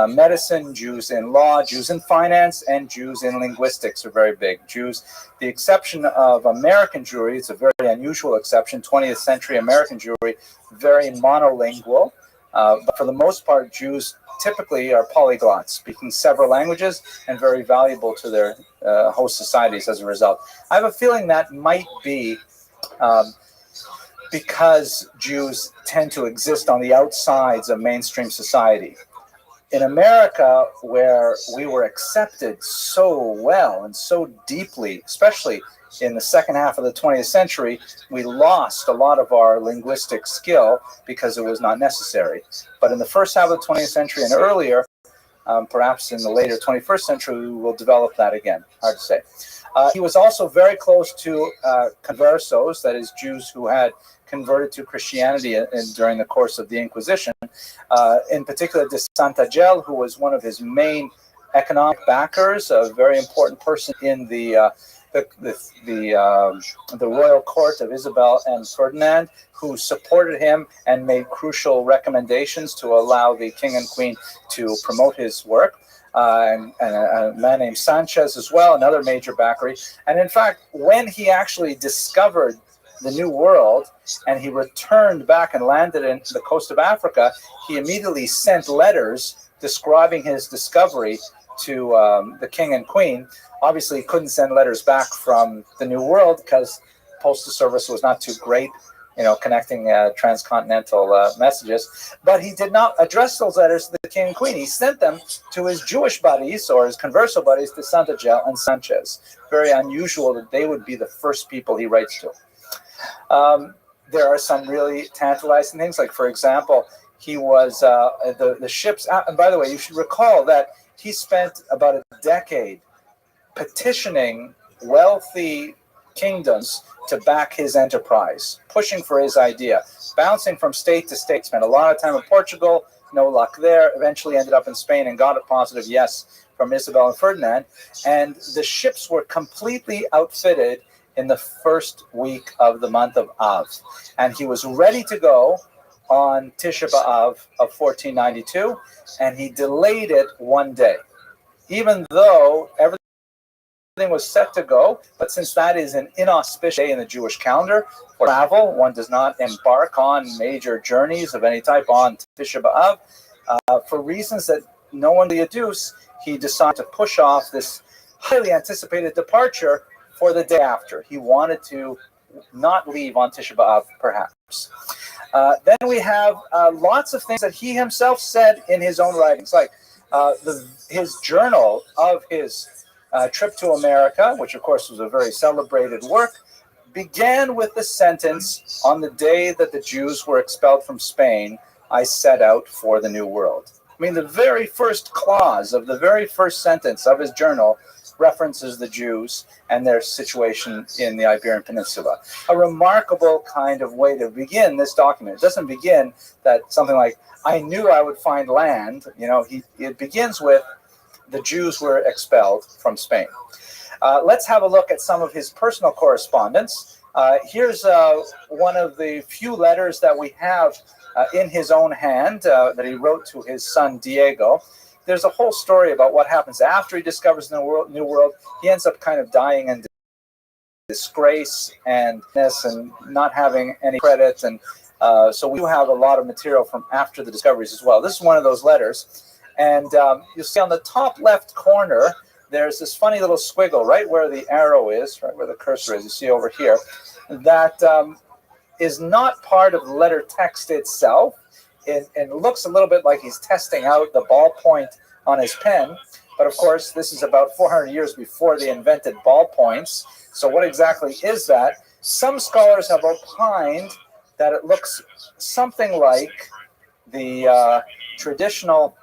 medicine, Jews in law, Jews in finance, and Jews in linguistics are very big. Jews, the exception of American Jewry, it's a very unusual exception, 20th century American Jewry, very monolingual. But for the most part, Jews typically are polyglots, speaking several languages and very valuable to their host societies as a result. I have a feeling that might be because Jews tend to exist on the outsides of mainstream society. In America, where we were accepted so well and so deeply, especially in the second half of the 20th century, we lost a lot of our linguistic skill because it was not necessary. But in the first half of the 20th century and earlier, perhaps in the later 21st century, we will develop that again. Hard to say. He was also very close to conversos, that is, Jews who had converted to Christianity during the course of the Inquisition. In particular, de Santagel, who was one of his main economic backers, a very important person in the royal court of Isabel and Ferdinand, who supported him and made crucial recommendations to allow the king and queen to promote his work. And a man named Sanchez as well, another major backer. And in fact, when he actually discovered the New World and he returned back and landed in the coast of Africa, he immediately sent letters describing his discovery to the king and queen. Obviously, he couldn't send letters back from the New World because postal service was not too great connecting transcontinental messages. But he did not address those letters to the king and queen. He sent them to his Jewish buddies or his converso buddies, to Santagel and Sanchez. Very unusual that they would be the first people he writes to. There are some really tantalizing things, like, for example, he was the ships. And by the way, you should recall that he spent about a decade petitioning wealthy kingdoms to back his enterprise, pushing for his idea, bouncing from state to state. Spent a lot of time in Portugal, no luck there. Eventually ended up in Spain and got a positive yes from Isabel and Ferdinand. And the ships were completely outfitted in the first week of the month of Av. And he was ready to go on Tisha B'Av of 1492, and he delayed it one day, even though everything was set to go. But since that is an inauspicious day in the Jewish calendar for travel, one does not embark on major journeys of any type on Tisha B'Av. For reasons that no one will deduce, he decided to push off this highly anticipated departure for the day after. He wanted to not leave on Tisha B'Av, perhaps. Then we have lots of things that he himself said in his own writings, like his journal of his trip to America, which of course was a very celebrated work, began with the sentence, "On the day that the Jews were expelled from Spain, I set out for the New World." I mean, the very first clause of the very first sentence of his journal references the Jews and their situation in the Iberian Peninsula. A remarkable kind of way to begin this document. It doesn't begin that something like, "I knew I would find land." It begins with, the Jews were expelled from Spain. Let's have a look at some of his personal correspondence. Here's one of the few letters that we have in his own hand that he wrote to his son Diego. There's a whole story about what happens after he discovers the New World. He ends up kind of dying in disgrace and not having any credit. And so we do have a lot of material from after the discoveries as well. This is one of those letters. And you'll see on the top left corner, there's this funny little squiggle right where the arrow is, right where the cursor is, you see over here, that is not part of the letter text itself. It looks a little bit like he's testing out the ballpoint on his pen. But of course, this is about 400 years before they invented ballpoints. So what exactly is that? Some scholars have opined that it looks something like the traditional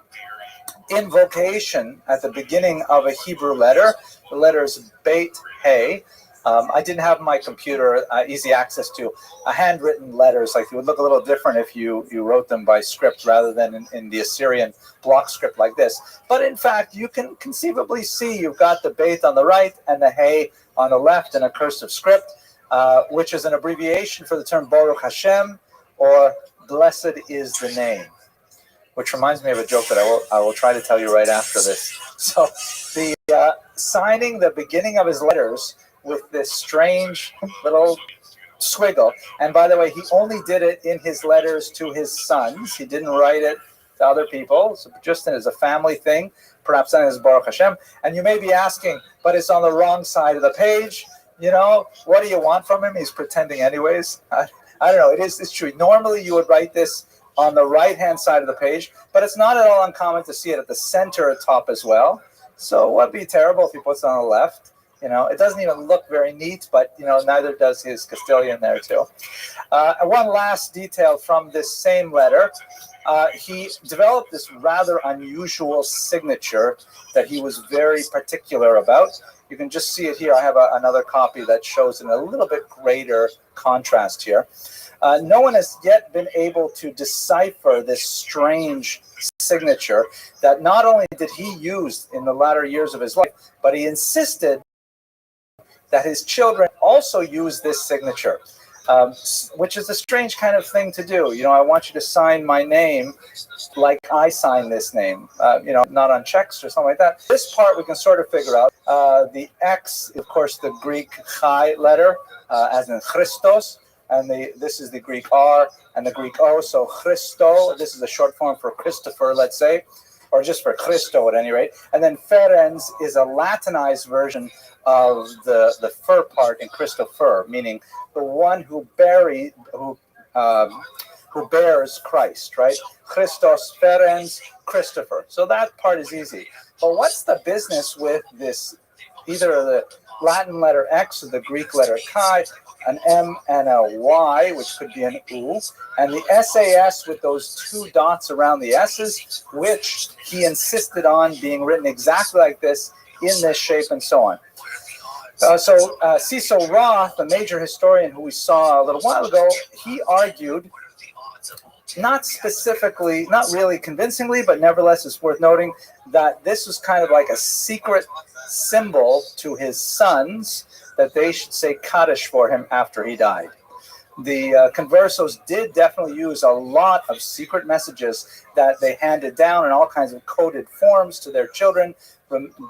invocation at the beginning of a Hebrew letter. The letter is Beit Hey. I didn't have my computer easy access to handwritten letters. Like, it would look a little different if you wrote them by script rather than in the Assyrian block script like this. But in fact, you can conceivably see you've got the Beit on the right and the Hey on the left in a cursive script, which is an abbreviation for the term Baruch Hashem, or blessed is the name. Which reminds me of a joke that I will try to tell you right after this. So the signing the beginning of his letters with this strange little squiggle. And by the way, he only did it in his letters to his sons. He didn't write it to other people, so just as a family thing, perhaps that is Baruch Hashem. And you may be asking, but it's on the wrong side of the page. What do you want from him? He's pretending anyways. I don't know. It's true. Normally you would write this on the right-hand side of the page, but it's not at all uncommon to see it at the center at top as well. So what would be terrible if he puts it on the left? It doesn't even look very neat, but neither does his Castilian there too. One last detail from this same letter. He developed this rather unusual signature that he was very particular about. You can just see it here. I have another copy that shows in a little bit greater contrast here. No one has yet been able to decipher this strange signature that not only did he use in the latter years of his life, but he insisted that his children also use this signature, which is a strange kind of thing to do. I want you to sign my name like I sign this name, not on checks or something like that. This part we can sort of figure out. The X, of course, the Greek chi letter, as in Christos. And this is the Greek R and the Greek O. So Christo, this is a short form for Christopher, let's say. or just for Christo at any rate. And then Ferenc is a Latinized version of the fur part in Christo fur, meaning the one who bears Christ, right? Christos, Ferenc, Christopher. So that part is easy. But what's the business with this, either the Latin letter X or the Greek letter chi, an M and a Y, which could be an U, and the SAS with those two dots around the S's, which he insisted on being written exactly like this, in this shape, and so on. Cecil Roth, a major historian who we saw a little while ago, he argued, not specifically, not really convincingly, but nevertheless it's worth noting that this was kind of like a secret symbol to his sons, that they should say Kaddish for him after he died. The conversos did definitely use a lot of secret messages that they handed down in all kinds of coded forms to their children.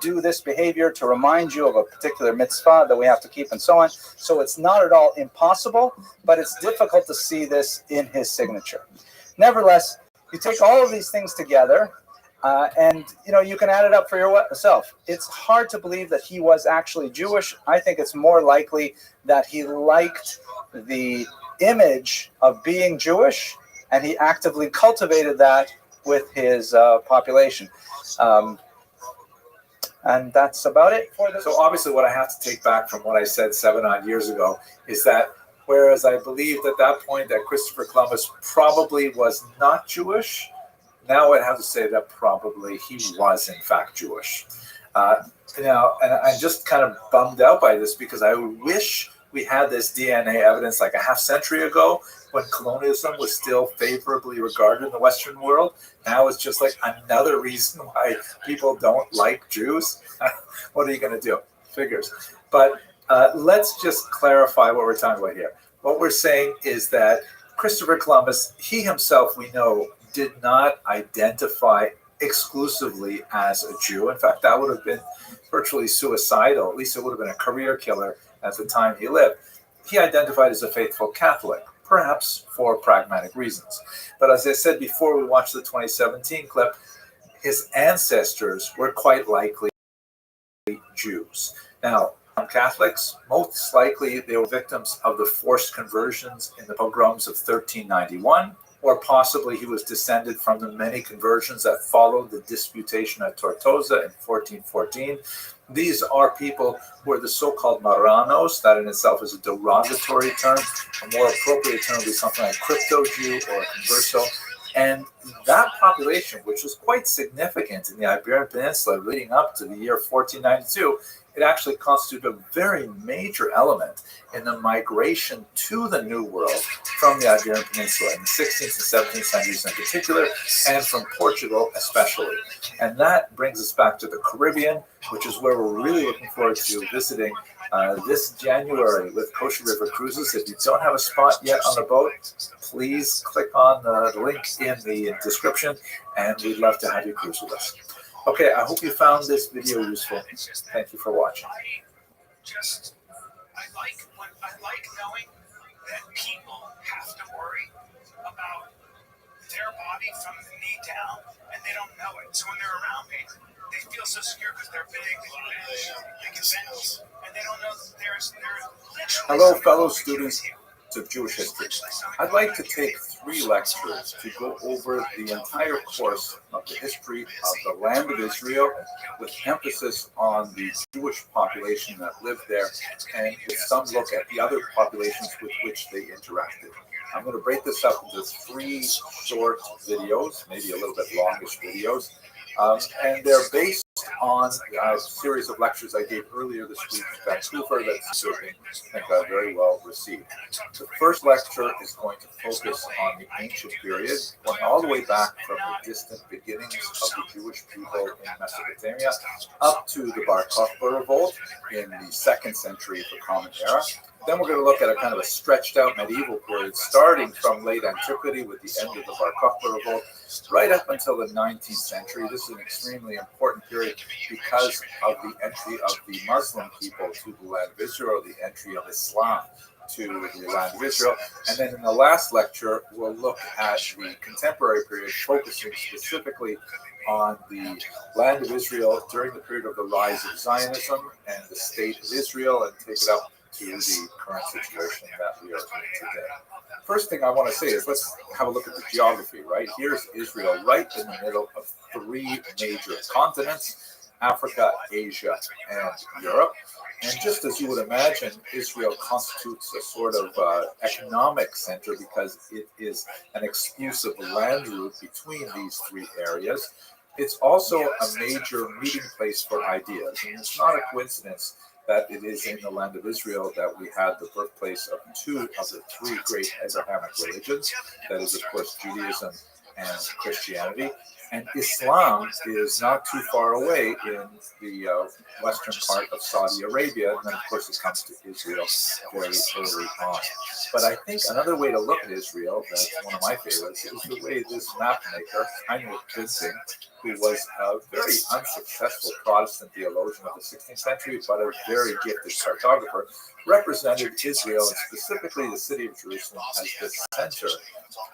Do this behavior to remind you of a particular mitzvah that we have to keep, and so on. So it's not at all impossible, but it's difficult to see this in his signature. Nevertheless, you take all of these things together, and you can add it up for yourself. It's hard to believe that he was actually Jewish. I think it's more likely that he liked the image of being Jewish, and he actively cultivated that with his population. And that's about it for this. So obviously what I have to take back from what I said 7 odd years ago is that whereas I believed at that point that Christopher Columbus probably was not Jewish, now I'd have to say that probably he was in fact Jewish. And I'm just kind of bummed out by this, because I wish we had this DNA evidence like a half century ago, when colonialism was still favorably regarded in the Western world. Now it's just like another reason why people don't like Jews. What are you going to do? Figures. But let's just clarify what we're talking about here. What we're saying is that Christopher Columbus, he himself, we know, did not identify exclusively as a Jew. In fact, that would have been virtually suicidal. At least it would have been a career killer at the time he lived. He identified as a faithful Catholic, perhaps for pragmatic reasons. But as I said before we watched the 2017 clip, his ancestors were quite likely Jews. Now, Catholics, most likely they were victims of the forced conversions in the pogroms of 1391, or possibly he was descended from the many conversions that followed the disputation at Tortosa in 1414. These are people who are the so-called Marranos. That in itself is a derogatory term. A more appropriate term would be something like crypto-Jew or a converso. And that population, which was quite significant in the Iberian Peninsula leading up to the year 1492, it actually constituted a very major element in the migration to the New World from the Iberian Peninsula in the 16th and 17th centuries in particular, and from Portugal especially. And that brings us back to the Caribbean, which is where we're really looking forward to visiting this January with Kosher River Cruises. If you don't have a spot yet on a boat, please click on the link in the description, and we'd love to have you cruise with us. Okay, I hope you found this video useful. Thank you for watching. I like knowing that people have to worry about their body from the knee down, and they don't know it. So when they're around me, they feel so secure because they're big, they can bend, and they don't know that they're literally. Hello, fellow students of Jewish history. I'd like to take 3 lectures to go over the entire course of the history of the land of Israel, with emphasis on the Jewish population that lived there, and with some look at the other populations with which they interacted. I'm going to break this up into 3 short videos, maybe a little bit longish videos, and they're based on a series of lectures I gave earlier this week in Vancouver that's I think very well received. The first lecture is going to focus on the ancient period, going all the way back from the distant beginnings of the Jewish people in Mesopotamia up to the Bar Kokhba revolt in the 2nd century of the Common Era. Then we're going to look at a kind of a stretched out medieval period, starting from late antiquity with the end of the Bar Kokhba revolt, right up until the 19th century. This is an extremely important period because of the entry of the Muslim people to the land of Israel, the entry of Islam. to the land of Israel. And then in the last lecture, we'll look at the contemporary period, focusing specifically on the land of Israel during the period of the rise of Zionism and the state of Israel, and take it up to the current situation that we are in today. First thing I want to say is let's have a look at the geography, right? Here's Israel right in the middle of three major continents: Africa, Asia, and Europe. And just as you would imagine, Israel constitutes a sort of economic center because it is an exclusive land route between these three areas. It's also a major meeting place for ideas, and it's not a coincidence that it is in the land of Israel that we had the birthplace of two of the three great Abrahamic religions, that is, of course, Judaism and Christianity. And Islam is not too far away in the western part of Saudi Arabia, and then, of course, it comes to Israel very early on. But I think another way to look at Israel, that's one of my favorites, is the way this map maker, Heinrich Binzing, who was a very unsuccessful Protestant theologian of the 16th century, but a very gifted cartographer, represented Israel, and specifically the city of Jerusalem, as the center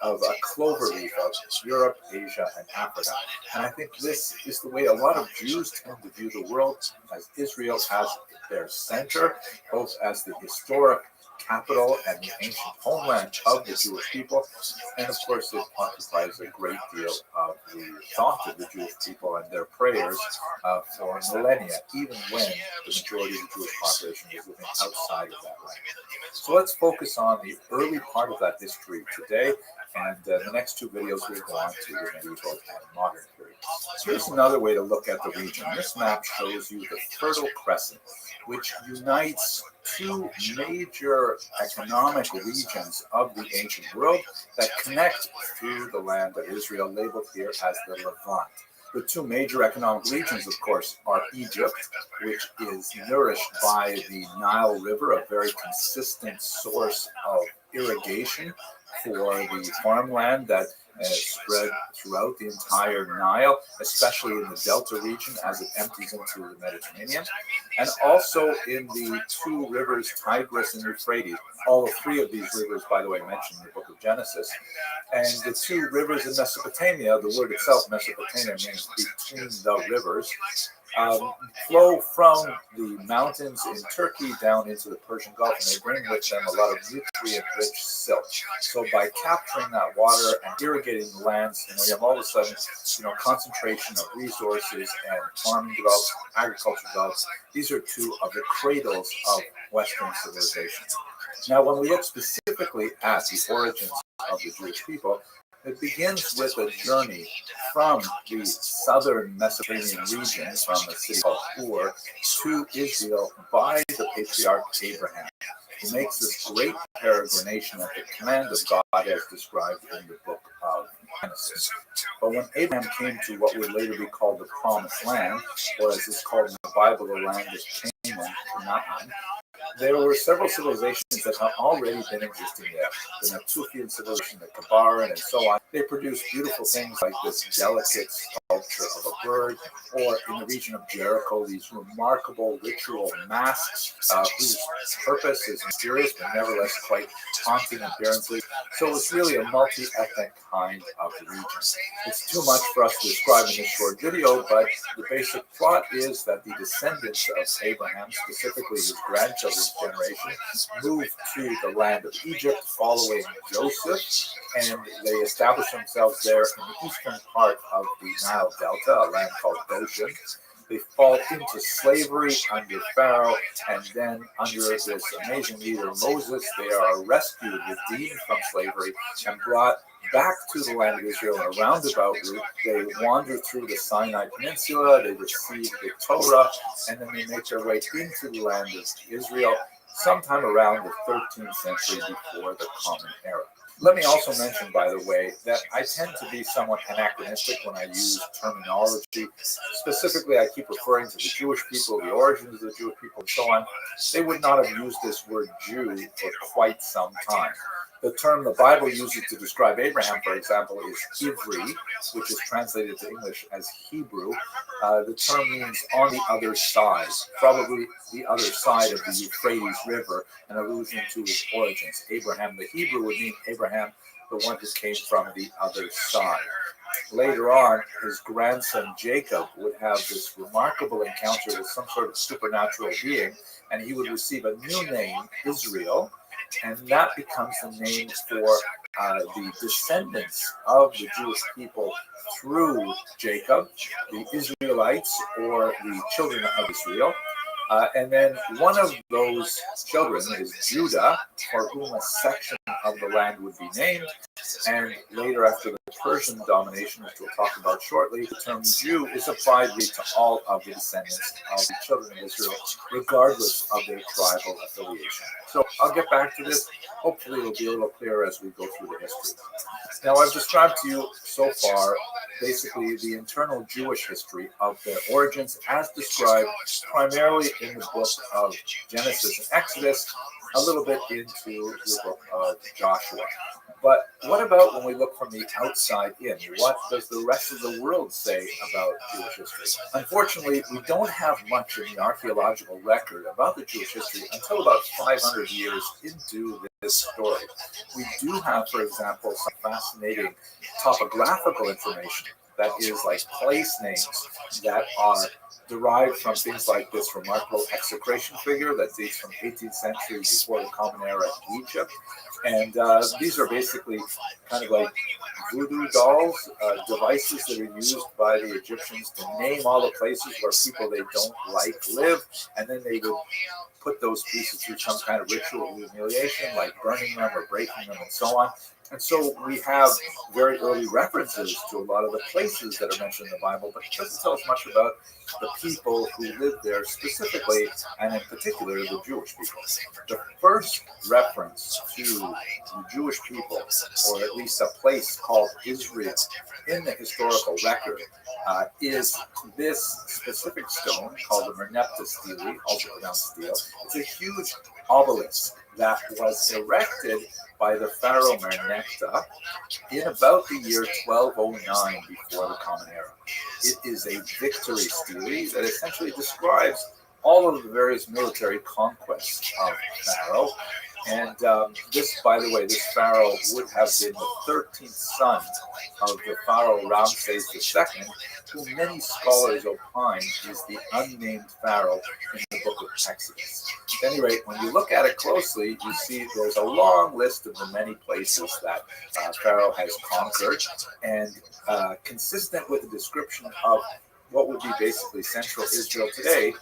of a cloverleaf of Europe, Asia, and Africa. And I think this is the way a lot of Jews tend to view the world, as Israel as their center, both as the historic capital and the ancient homeland of the Jewish people. And of course, it occupies a great deal of the thought of the Jewish people and their prayers for millennia, even when the majority of the Jewish population is living outside of that land. So let's focus on the early part of that history today, and the next two videos will go on to the medieval and modern period. Here's another way to look at the region. This map shows you the Fertile Crescent, which unites two major economic regions of the ancient world that connect through the land of Israel, labeled here as the Levant. The two major economic regions, of course, are Egypt, which is nourished by the Nile River, a very consistent source of irrigation for the farmland that spread throughout the entire Nile, especially in the Delta region as it empties into the Mediterranean, and also in the two rivers, Tigris and Euphrates. All three of these rivers, by the way, mentioned in the book of Genesis. And the two rivers in Mesopotamia, the word itself, Mesopotamia, means between the rivers, flow from the mountains in Turkey down into the Persian Gulf, and they bring with them a lot of nutrient-rich silt. So by capturing that water and irrigating the lands, you have all of a sudden, concentration of resources, and farming develops, agriculture develops. These are two of the cradles of Western civilization. Now, when we look specifically at the origins of the Jewish people, it begins with a journey from the southern Mesopotamian region, from a city called Ur, to Israel by the patriarch Abraham, who makes this great peregrination at the command of God as described in the book of Genesis. But when Abraham came to what would later be called the Promised Land, or as it's called in the Bible, the land of Canaan, there were several civilizations that had already been existing there. The Natufian civilization, the Kabaran, and so on. They produced beautiful things like this delicate sculpture of a bird, or in the region of Jericho, these remarkable ritual masks whose purpose is mysterious, but nevertheless quite haunting appearances. So it's really a multi-ethnic kind of region. It's too much for us to describe in this short video, but the basic plot is that the descendants of Abraham, specifically his grandchildren's generation, moved to the land of Egypt following Joseph, and they established themselves there in the eastern part of the Nile Delta, a land called Goshen. They fall into slavery under Pharaoh, and then under this amazing leader Moses, they are rescued, redeemed from slavery, and brought back to the land of Israel in a roundabout route. They wander through the Sinai Peninsula, they receive the Torah, and then they make their way into the land of Israel sometime around the 13th century before the Common Era. Let me also mention, by the way, that I tend to be somewhat anachronistic when I use terminology. Specifically, I keep referring to the Jewish people, the origins of the Jewish people, and so on. They would not have used this word Jew for quite some time. The term the Bible uses to describe Abraham, for example, is Ivri, which is translated to English as Hebrew. The term means on the other side, probably the other side of the Euphrates River, an allusion to his origins. Abraham, the Hebrew, would mean Abraham, the one who came from the other side. Later on, his grandson Jacob would have this remarkable encounter with some sort of supernatural being, and he would receive a new name, Israel, and that becomes the name for the descendants of the Jewish people through Jacob, the Israelites, or the children of Israel. And then one of those children is Judah, for whom a section of the land would be named. And later, after the Persian domination, which we'll talk about shortly, the term Jew is applied to all of the descendants of the children of Israel, regardless of their tribal affiliation. So I'll get back to this. Hopefully it'll be a little clearer as we go through the history. Now, I've described to you so far basically the internal Jewish history of their origins as described primarily in the book of Genesis and Exodus, a little bit into the book of Joshua. But what about when we look from the outside in? What does the rest of the world say about Jewish history? Unfortunately, we don't have much in the archaeological record about the Jewish history until about 500 years into this story. We do have, for example, some fascinating topographical information that is like place names that are derived from things like this remarkable execration figure that dates from 18th century before the Common Era in Egypt. And these are basically kind of like voodoo dolls, devices that are used by the Egyptians to name all the places where people they don't like live, and then they would put those pieces through some kind of ritual humiliation, like burning them or breaking them and so on. And so we have very early references to a lot of the places that are mentioned in the Bible, but it doesn't tell us much about the people who lived there specifically, and in particular, the Jewish people. The first reference to the Jewish people, or at least a place called Israel in the historical record, is this specific stone called the Merneptah stele, also pronounced stele. It's a huge obelisk that was erected by the pharaoh Merneptah in about the year 1209 before the Common Era. It is a victory stele that essentially describes all of the various military conquests of Pharaoh. And this, by the way, this pharaoh would have been the 13th son of the pharaoh Ramses II, who many scholars opine is the unnamed pharaoh in the book of Exodus. At any rate, when you look at it closely, you see there's a long list of the many places that Pharaoh has conquered, and consistent with the description of what would be basically central Israel today,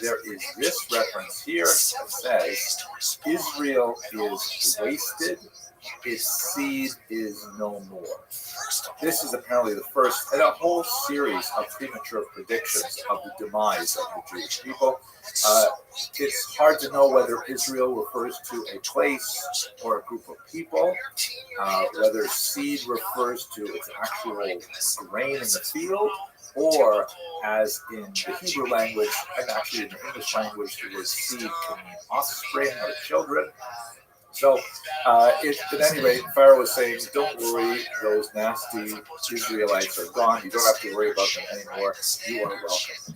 there is this reference here that says, Israel is wasted, its seed is no more. This is apparently the first in a whole series of premature predictions of the demise of the Jewish people. It's hard to know whether Israel refers to a place or a group of people, whether seed refers to its actual grain in the field, or as in the Hebrew language, and actually in the English language, the word seed can mean offspring or children. So, at any rate, Pharaoh was saying, don't worry, those nasty Israelites are gone. You don't have to worry about them anymore. You are welcome.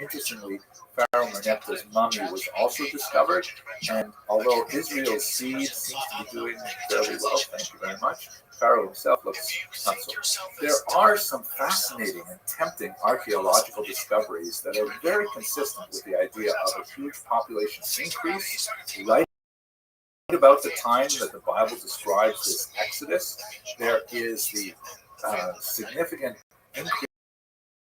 Interestingly, Pharaoh Merneptah's mummy was also discovered, and although Israel's seed seems to be doing fairly well, thank you very much, Pharaoh himself looks not so. There are some fascinating and tempting archaeological discoveries that are very consistent with the idea of a huge population increase right about the time that the Bible describes this Exodus. There is the significant increase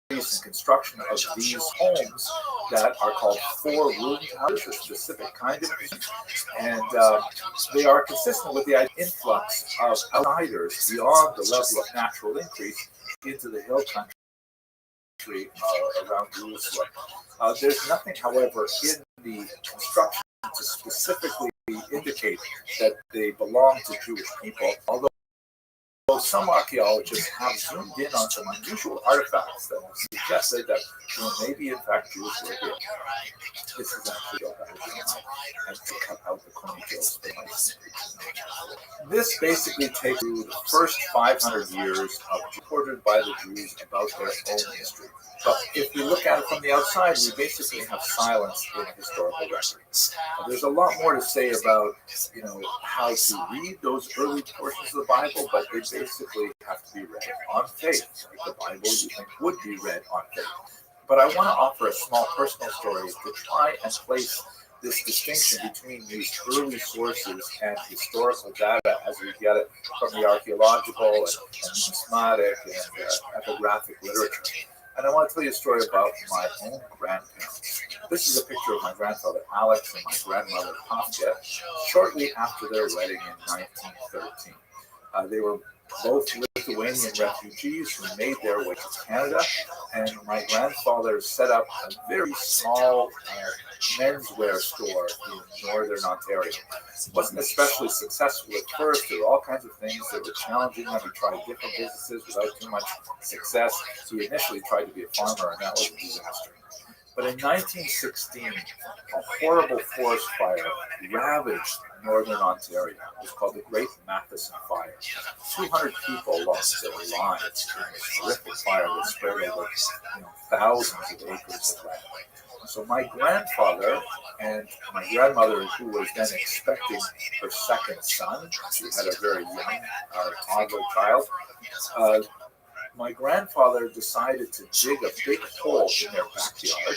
in construction of these homes that are called four-roomed houses, a specific kind of home, and they are consistent with the influx of outsiders beyond the level of natural increase into the hill country around Jerusalem. There's nothing, however, in the construction to specifically indicate that they belong to Jewish people, although some archaeologists have zoomed in on some unusual artifacts that have suggested that maybe in fact Jews were here. This is actually and to cut out the corny jokes. This basically takes you the first 500 years of reported by the Jews about their own history. But if we look at it from the outside, we basically have silence in historical record. There's a lot more to say about, how to read those early portions of the Bible, but they basically have to be read on faith. Like the Bible, you think, would be read on faith. But I want to offer a small personal story to try and place this distinction between these early sources and historical data as we get it from the archaeological and numismatic and epigraphic literature. And I want to tell you a story about my own grandparents. This is a picture of my grandfather Alex and my grandmother Kafka shortly after their wedding in 1913. They were both Lithuanian refugees who made their way to Canada, and my grandfather set up a very small menswear store in northern Ontario. It wasn't especially successful at first. There were all kinds of things that were challenging him. He tried different businesses without too much success. He initially tried to be a farmer, and that was a disaster. But in 1916, a horrible forest fire ravaged northern Ontario. It was called the Great Matheson Fire. 200 people lost their lives in this horrific fire that spread over thousands of acres of land. So my grandfather and my grandmother, who was then expecting her second son, she had a very young toddler child, my grandfather decided to dig a big hole in their backyard,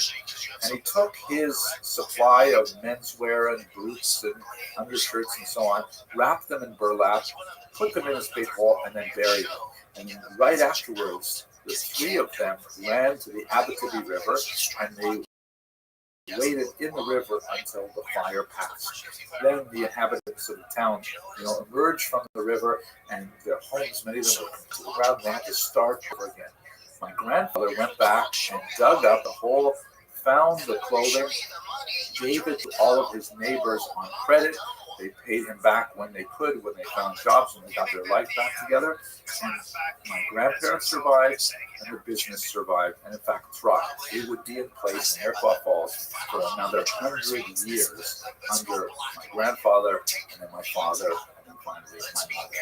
and he took his supply of menswear and boots and undershirts and so on, wrapped them in burlap, put them in this big hole, and then buried them. And right afterwards, the three of them ran to the Abitibi River, and they waited in the river until the fire passed. Then the inhabitants of the town, emerged from the river, and their homes, many of them were to the ground. They had to start over again. My grandfather went back and dug up the hole, found the clothing, gave it to all of his neighbors on credit. They paid him back when they could, when they found jobs, when they got their life back together. And my grandparents survived, and the business survived, and in fact thrived. It would be in place in Iroquois Falls for another 100 years under my grandfather, and then my father, and then finally my mother.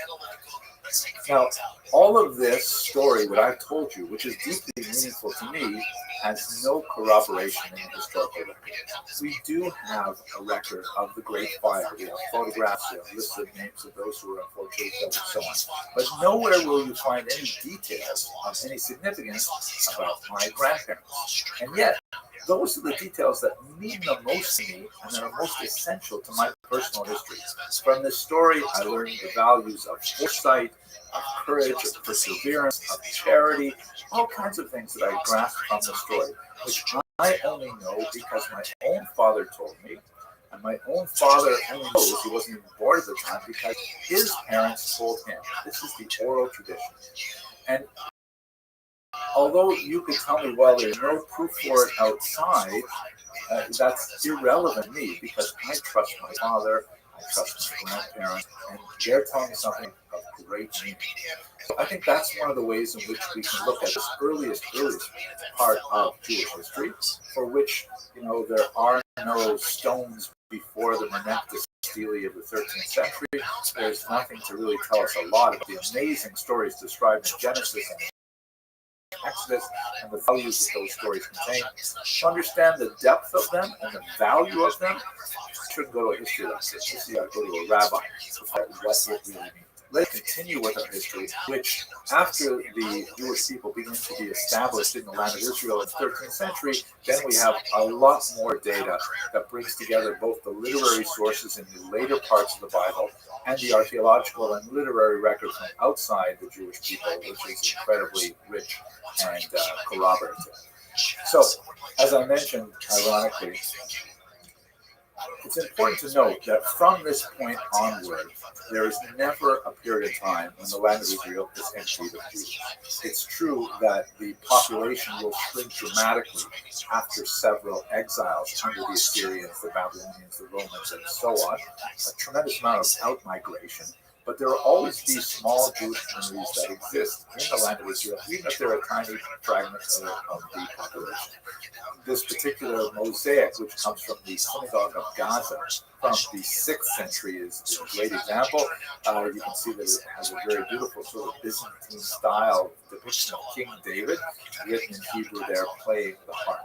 Now, all of this story that I've told you, which is deeply meaningful to me, has no corroboration in the historical record. We do have a record of the Great Fire. We have photographs, we have lists of names of those who were unfortunately killed and so on. But nowhere will you find any details of any significance about my grandparents. And yet, those are the details that mean the most to me and that are most essential to my personal history. From this story, I learned the values of foresight, of courage, of perseverance, of charity, all kinds of things that I grasped from the story, which I only know because my own father told me, and my own father only knows, he wasn't even born at the time, because his parents told him. This is the oral tradition. And although you could tell me, well, there's no proof for it outside, that's irrelevant to me because I trust my father, I trust my grandparents, and they're telling me something of great meaning. So I think that's one of the ways in which we can look at this earliest part of Jewish history, for which, there are no stones before the Meneptah stele of the 13th century. There's nothing to really tell us a lot about the amazing stories described in Genesis and Exodus and the values that those stories contain. To understand the depth of them and the value of them, you shouldn't go to a history lesson. You got to go to a rabbi to find out what it really means. Let's continue with our history, which after the Jewish people begin to be established in the land of Israel in the 13th century, then we have a lot more data that brings together both the literary sources in the later parts of the Bible and the archaeological and literary record from outside the Jewish people, which is incredibly rich and corroborative. So, as I mentioned, ironically, it's important to note that from this point onward, there is never a period of time when the land of Israel is emptied of Jews. It's true that the population will shrink dramatically after several exiles under the Assyrians, the Babylonians, the Romans, and so on. A tremendous amount of out-migration. But there will always be small Jewish communities that exist in the land of Israel, even if they're a tiny fragment of the population. This particular mosaic, which comes from the synagogue of Gaza from the 6th century, is a great example. You can see that it has a very beautiful sort of Byzantine style depiction of King David, written in Hebrew there, playing the harp.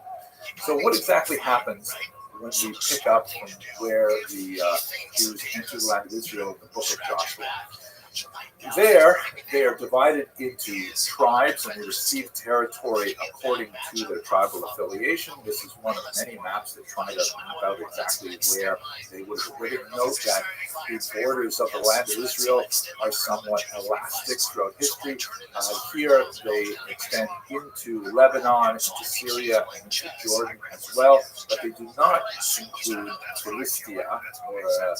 So what exactly happens when we pick up from where the Jews entered the land of Israel in the book of Joshua? There, they are divided into tribes and they receive territory according to their tribal affiliation. This is one of many maps that try to map out exactly where they would have lived. Note that the borders of the land of Israel are somewhat elastic throughout history. Here, they extend into Lebanon, into Syria, and into Jordan as well, but they do not include Philistia or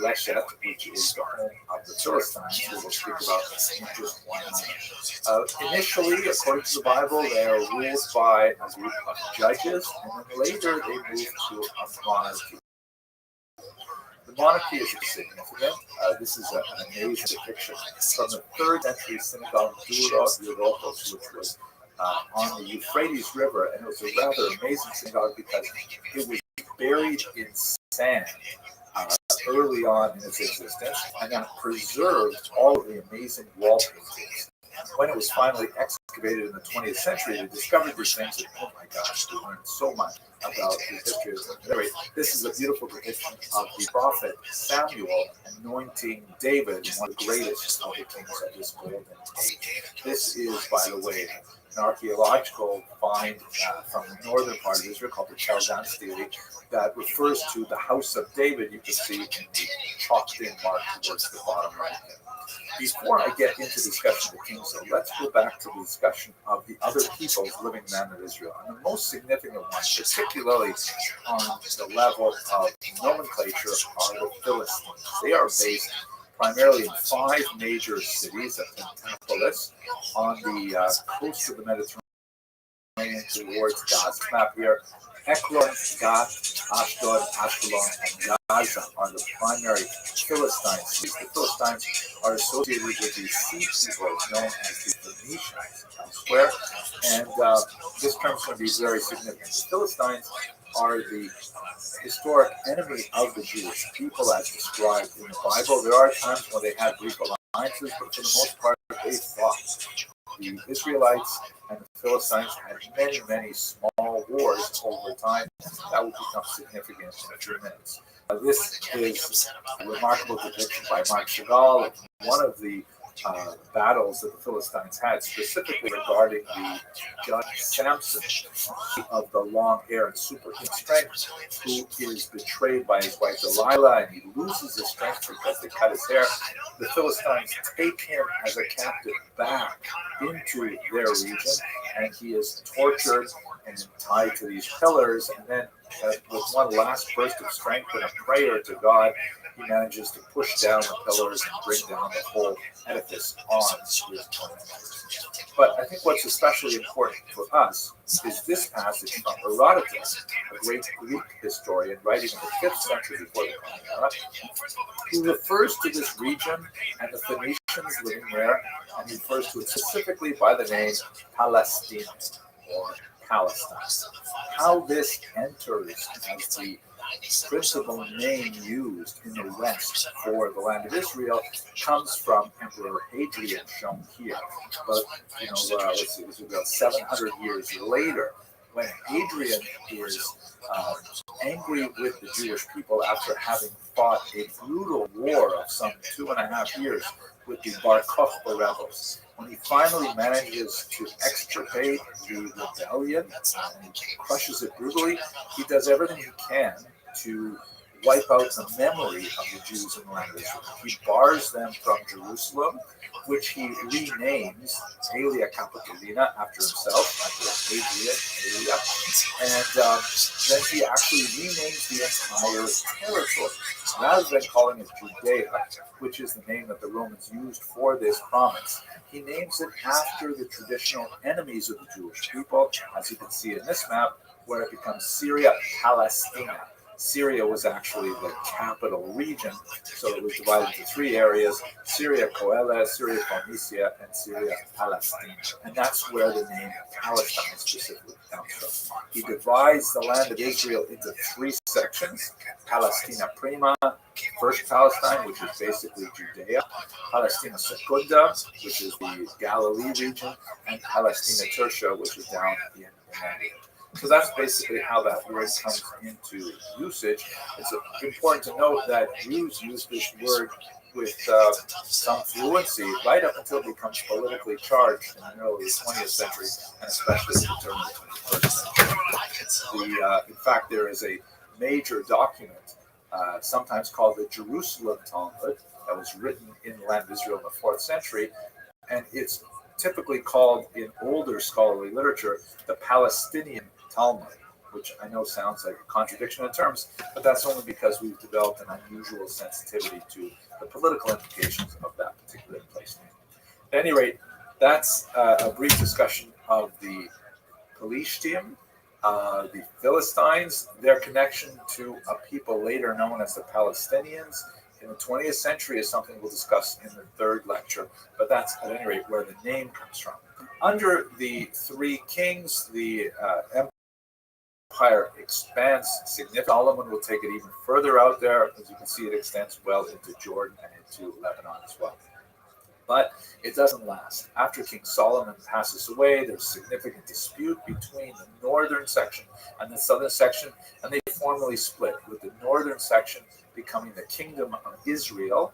Leshet, which is the home of the Philistines, who we'll speak about in just one moment. Initially, according to the Bible, they are ruled by a group of judges, and then later they move to a monarchy. The monarchy is significant. This is an amazing depiction from the 3rd century synagogue Rothschild, which was on the Euphrates River, and it was a rather amazing synagogue because it was buried in sand early on in its existence, and then preserved all of the amazing wall paintings. When it was finally excavated in the 20th century, they discovered these things, and oh my gosh, we learned so much about the history of it. Anyway, this is a beautiful depiction of the prophet Samuel anointing David, one of the greatest of the kings of this golden age. This is, by the way, an archaeological find from the northern part of Israel called the Chaldan Stele that refers to the house of David. You can see in the chalked-in mark towards the bottom right. Before I get into discussion of the kings, though, let's go back to the discussion of the other peoples living in the land of Israel. And the most significant ones, particularly on the level of nomenclature, are the Philistines. They are based primarily in 5 major cities of Pentapolis on the coast of the Mediterranean towards Gaza. Map here. Ekron, Gath, Ashdod, Ashkelon, and Gaza are the primary Philistine cities. The Philistines are associated with the sea people known as the Phoenicians elsewhere, and this term is going to be very significant. The Philistines are the historic enemy of the Jewish people as described in the Bible. There are times when they had Greek alliances, but for the most part, they fought. The Israelites and the Philistines had many, many small wars over time that would become significant in a few minutes. This is a remarkable depiction by Mark Chagall of one of the battles that the Philistines had, specifically regarding the judge Samson of the long hair and superhuman strength, who is betrayed by his wife Delilah, and he loses his strength because they cut his hair. The Philistines take him as a captive back into their region, and he is tortured and tied to these pillars, and then with one last burst of strength and a prayer to God, he manages to push down the pillars and bring down the whole edifice on his tormentors. But I think what's especially important for us is this passage from Herodotus, a great Greek historian writing in the 5th century before the Common Era, who refers to this region and the Phoenicians living there, and he refers to it specifically by the name Palestine, or Palestine. How this enters as the principal name used in the West for the land of Israel comes from Emperor Hadrian, shown here. But, let's see, it was about 700 years later, when Hadrian is angry with the Jewish people after having fought a brutal war of some 2.5 years with the Bar Kokhba rebels. When he finally manages to extirpate the rebellion and crushes it brutally, he does everything he can to wipe out the memory of the Jews in the land of Israel. He bars them from Jerusalem, which he renames Aelia Capitolina after himself, after Hadrian, Aelia, and then he actually renames the entire territory. Rather than calling it Judea, which is the name that the Romans used for this province, he names it after the traditional enemies of the Jewish people, as you can see in this map, where it becomes Syria Palestina. Syria was actually the capital region, so it was divided into three areas: Syria Coele, Syria Phoenicia, and Syria Palestine. And that's where the name Palestine specifically comes from. He divides the land of Israel into three sections: Palestina Prima, first Palestine, which is basically Judea; Palestina Secunda, which is the Galilee region; and Palestina Tertia, which is down in Emmanuel. So that's basically how that word comes into usage. It's important to note that Jews use this word with some fluency right up until it becomes politically charged in the early 20th century, and especially in the turn of the 21st century. In fact, there is a major document, sometimes called the Jerusalem Talmud, that was written in the land of Israel in the 4th century, and it's typically called in older scholarly literature the Palestinian Talmud, which I know sounds like a contradiction in terms, but that's only because we've developed an unusual sensitivity to the political implications of that particular place name. At any rate, that's a brief discussion of the Pelishtim, the Philistines, their connection to a people later known as the Palestinians in the 20th century is something we'll discuss in the third lecture, but that's at any rate where the name comes from. Under the three kings, the empire expands significantly. Solomon will take it even further out there. As you can see, it extends well into Jordan and into Lebanon as well. But it doesn't last. After King Solomon passes away, there's significant dispute between the northern section and the southern section, and they formally split, with the northern section becoming the kingdom of Israel,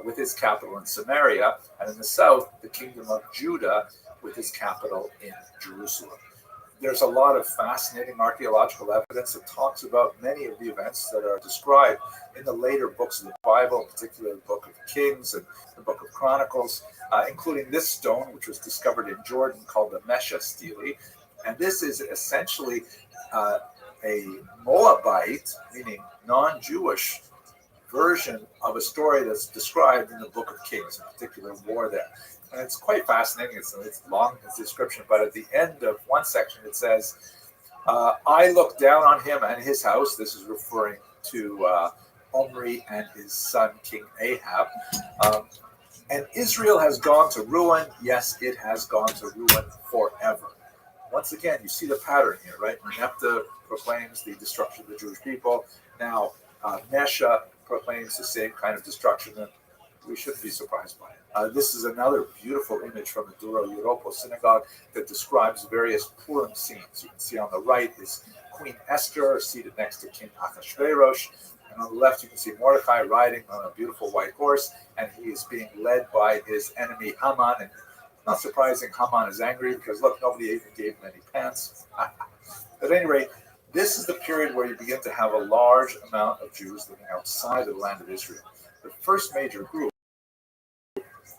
with its capital in Samaria, and in the south, the kingdom of Judah, with its capital in Jerusalem. There's a lot of fascinating archaeological evidence that talks about many of the events that are described in the later books of the Bible, particularly the book of Kings and the book of Chronicles, including this stone, which was discovered in Jordan, called the Mesha Stele. And this is essentially a Moabite, meaning non-Jewish, version of a story that's described in the book of Kings, in particular war there. And it's quite fascinating. It's long, its description, but at the end of one section it says, I looked down on him and his house. This is referring to Omri and his son, King Ahab. And Israel has gone to ruin. Yes, it has gone to ruin forever. Once again, you see the pattern here, right? Merneptah proclaims the destruction of the Jewish people. Now, Mesha proclaims the same kind of destruction, and we shouldn't be surprised by it. This is another beautiful image from the Duro Europa synagogue that describes various Purim scenes. You can see on the right is Queen Esther seated next to King Achashverosh, and on the left you can see Mordecai riding on a beautiful white horse, and he is being led by his enemy Haman. And not surprising, Haman is angry because look, nobody even gave him any pants. At any rate, this is the period where you begin to have a large amount of Jews living outside of the land of Israel. The first major group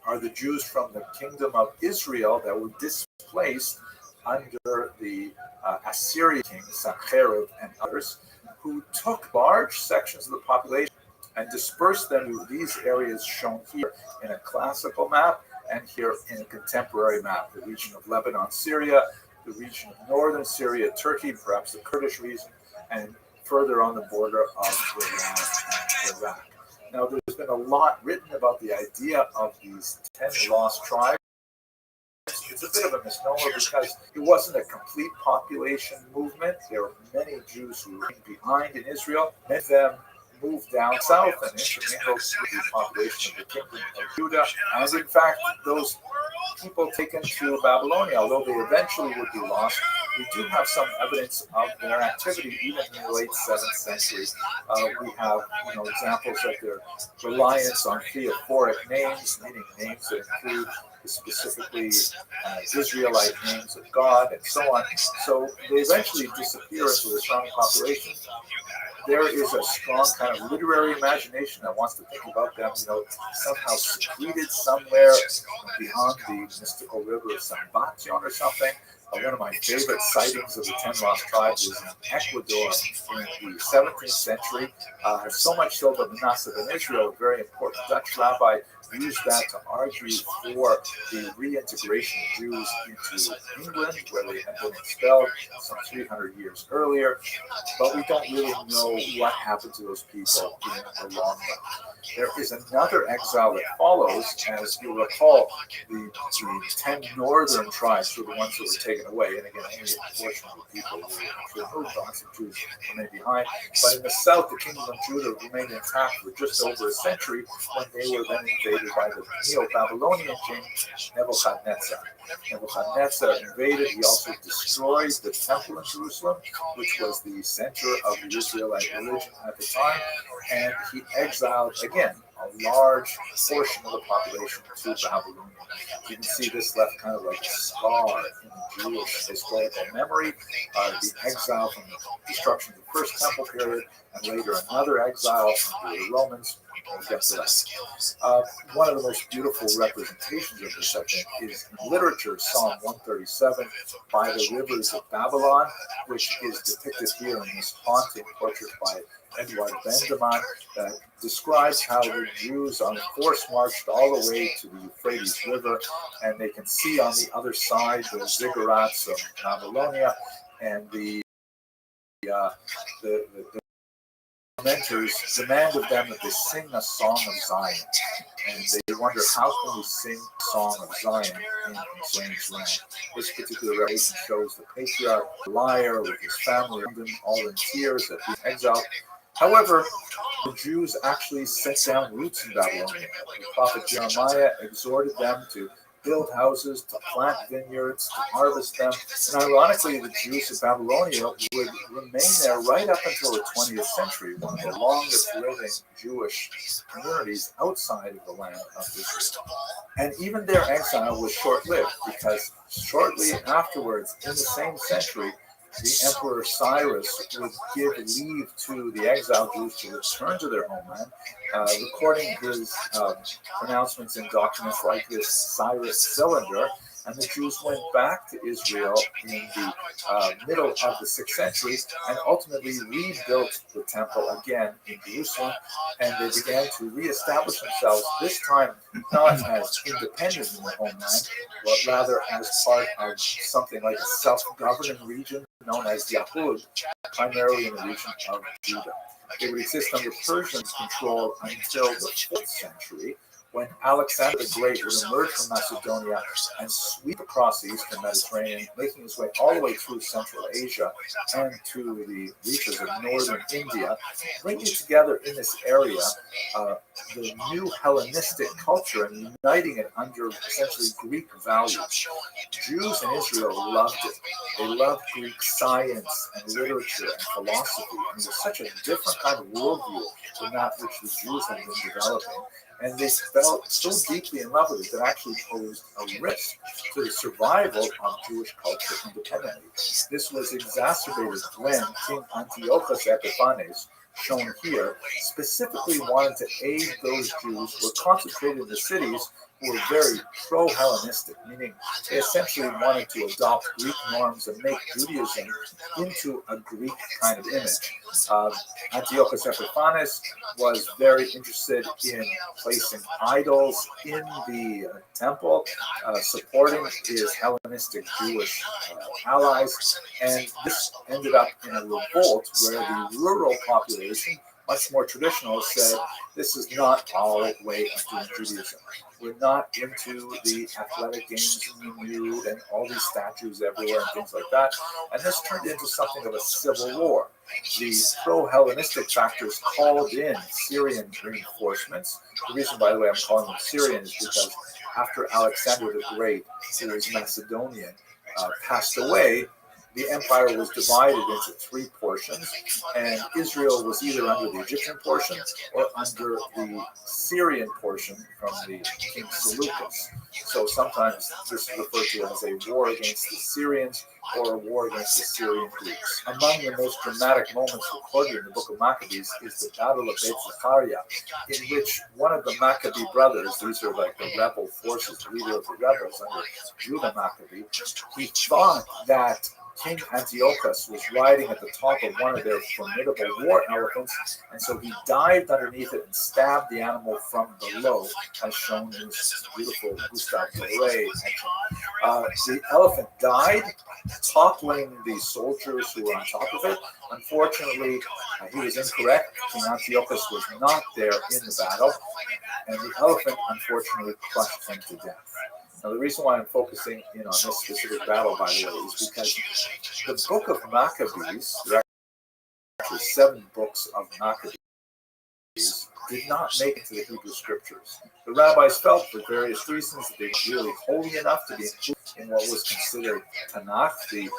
are the Jews from the kingdom of Israel that were displaced under the Assyrian king, Sennacherib and others, who took large sections of the population and dispersed them to these areas shown here in a classical map and here in a contemporary map: the region of Lebanon, Syria, the region of northern Syria, Turkey, perhaps the Kurdish region, and further on the border of Iran and Iraq. Now, there's been a lot written about the idea of these 10 lost tribes. It's a bit of a misnomer because it wasn't a complete population movement. There were many Jews who were behind in Israel. Many of them moved down south and intermingled with the population of the kingdom of Judah. And in fact, those people taken to Babylonia, although they eventually would be lost, we do have some evidence of their activity even in the late 7th century. We have examples of their reliance on theophoric names, meaning names that include the specifically Israelite names of God and so on. So they eventually disappear into the surrounding population. There is a strong kind of literary imagination that wants to think about them, somehow secreted somewhere beyond the mystical river of Sambatyon or something. One of my favorite sightings of the 10 lost tribes is in Ecuador in the 17th century. So much so that Manasseh ben Israel, a very important Dutch rabbi, used that to argue for the reintegration of Jews into England, where they had been expelled some 300 years earlier. But we don't really know what happened to those people in the long run. There is another exile that follows. As you recall, the 10 northern tribes were the ones that were taken away, and again, only a portion of the people were removed. Lots of Jews remained behind. But in the south, the kingdom of Judah remained intact for just over a century when they were then invaded by the Neo-Babylonian king Nebuchadnezzar. Nebuchadnezzar invaded. He also destroyed the temple in Jerusalem, which was the center of the Israelite religion at the time, and he exiled again a large portion of the population to Babylon. You can see this left kind of like a scar in the Jewish historical memory. The exile from the destruction of the first temple period, and later another exile from the Romans. We'll get to that. One of the most beautiful representations of this, I think, is in literature, Psalm 137, by the rivers of Babylon, which is depicted here in this haunting portrait by Edward Benjamin, that describes how the Jews on a force marched all the way to the Euphrates River, and they can see on the other side the ziggurats of Babylonia, and the mentors demand of them that they sing a song of Zion. And they wonder, how can we sing a song of Zion in strange land? This particular revelation shows the patriarch Lyre with his family around him, all in tears at being exiled. However, the Jews actually set down roots in Babylonia. The prophet Jeremiah exhorted them to build houses, to plant vineyards, to harvest them. And ironically, the Jews of Babylonia would remain there right up until the 20th century, one of the longest living Jewish communities outside of the land of Israel. And even their exile was short-lived, because shortly afterwards, in the same century, the Emperor Cyrus would give leave to the exiled Jews to return to their homeland, recording his pronouncements in documents like this Cyrus Cylinder, and the Jews went back to Israel in the middle of the 6th century and ultimately rebuilt the temple again in Jerusalem, and they began to reestablish themselves, this time not as independent in their homeland, but rather as part of something like a self-governing region known as Yahud, primarily in the region of Judah. They would exist under Persian control until the 4th century, when Alexander the Great would emerge from Macedonia and sweep across the eastern Mediterranean, making his way all the way through Central Asia and to the reaches of northern India, bringing together in this area the new Hellenistic culture and uniting it under essentially Greek values. Jews in Israel loved it. They loved Greek science and literature and philosophy, and it was such a different kind of worldview than that which the Jews had been developing. And they felt so deeply in love with it that actually posed a risk to the survival of Jewish culture independently. This was exacerbated when King Antiochus Epiphanes, shown here, specifically wanted to aid those Jews who were concentrated in the cities who were very pro-Hellenistic, meaning they essentially wanted to adopt Greek norms and make Judaism into a Greek kind of image. Antiochus Epiphanes was very interested in placing idols in the temple, supporting his Hellenistic Jewish allies, and this ended up in a revolt where the rural population, much more traditional, said, this is not our way of doing Judaism. We're not into the athletic games in the nude and all these statues everywhere and things like that. And this turned into something of a civil war. The pro-Hellenistic factors called in Syrian reinforcements. The reason, by the way, I'm calling them Syrian is because after Alexander the Great, who was Macedonian, passed away, the empire was divided into three portions, and Israel was either under the Egyptian portion or under the Syrian portion from the King Seleucus. So sometimes this is referred to as a war against the Syrians or a war against the Syrian Greeks. Among the most dramatic moments recorded in the book of Maccabees is the Battle of Beit Zechariah, in which one of the Maccabee brothers, these are like the rebel forces, the leader of the rebels under Judah Maccabee, he thought that King Antiochus was riding at the top of one of their formidable war elephants, and so he dived underneath it and stabbed the animal from below, as shown in this beautiful Gustave Doré etching. The elephant died, toppling the soldiers who were on top of it. Unfortunately, he was incorrect. King Antiochus was not there in the battle, and the elephant unfortunately crushed him to death. Now, the reason why I'm focusing in on this specific battle, by the way, is because the book of Maccabees, there are actually 7 books of Maccabees, did not make it to the Hebrew scriptures. The rabbis felt, for various reasons, that they were really holy enough to be included in what was considered Tanakh, the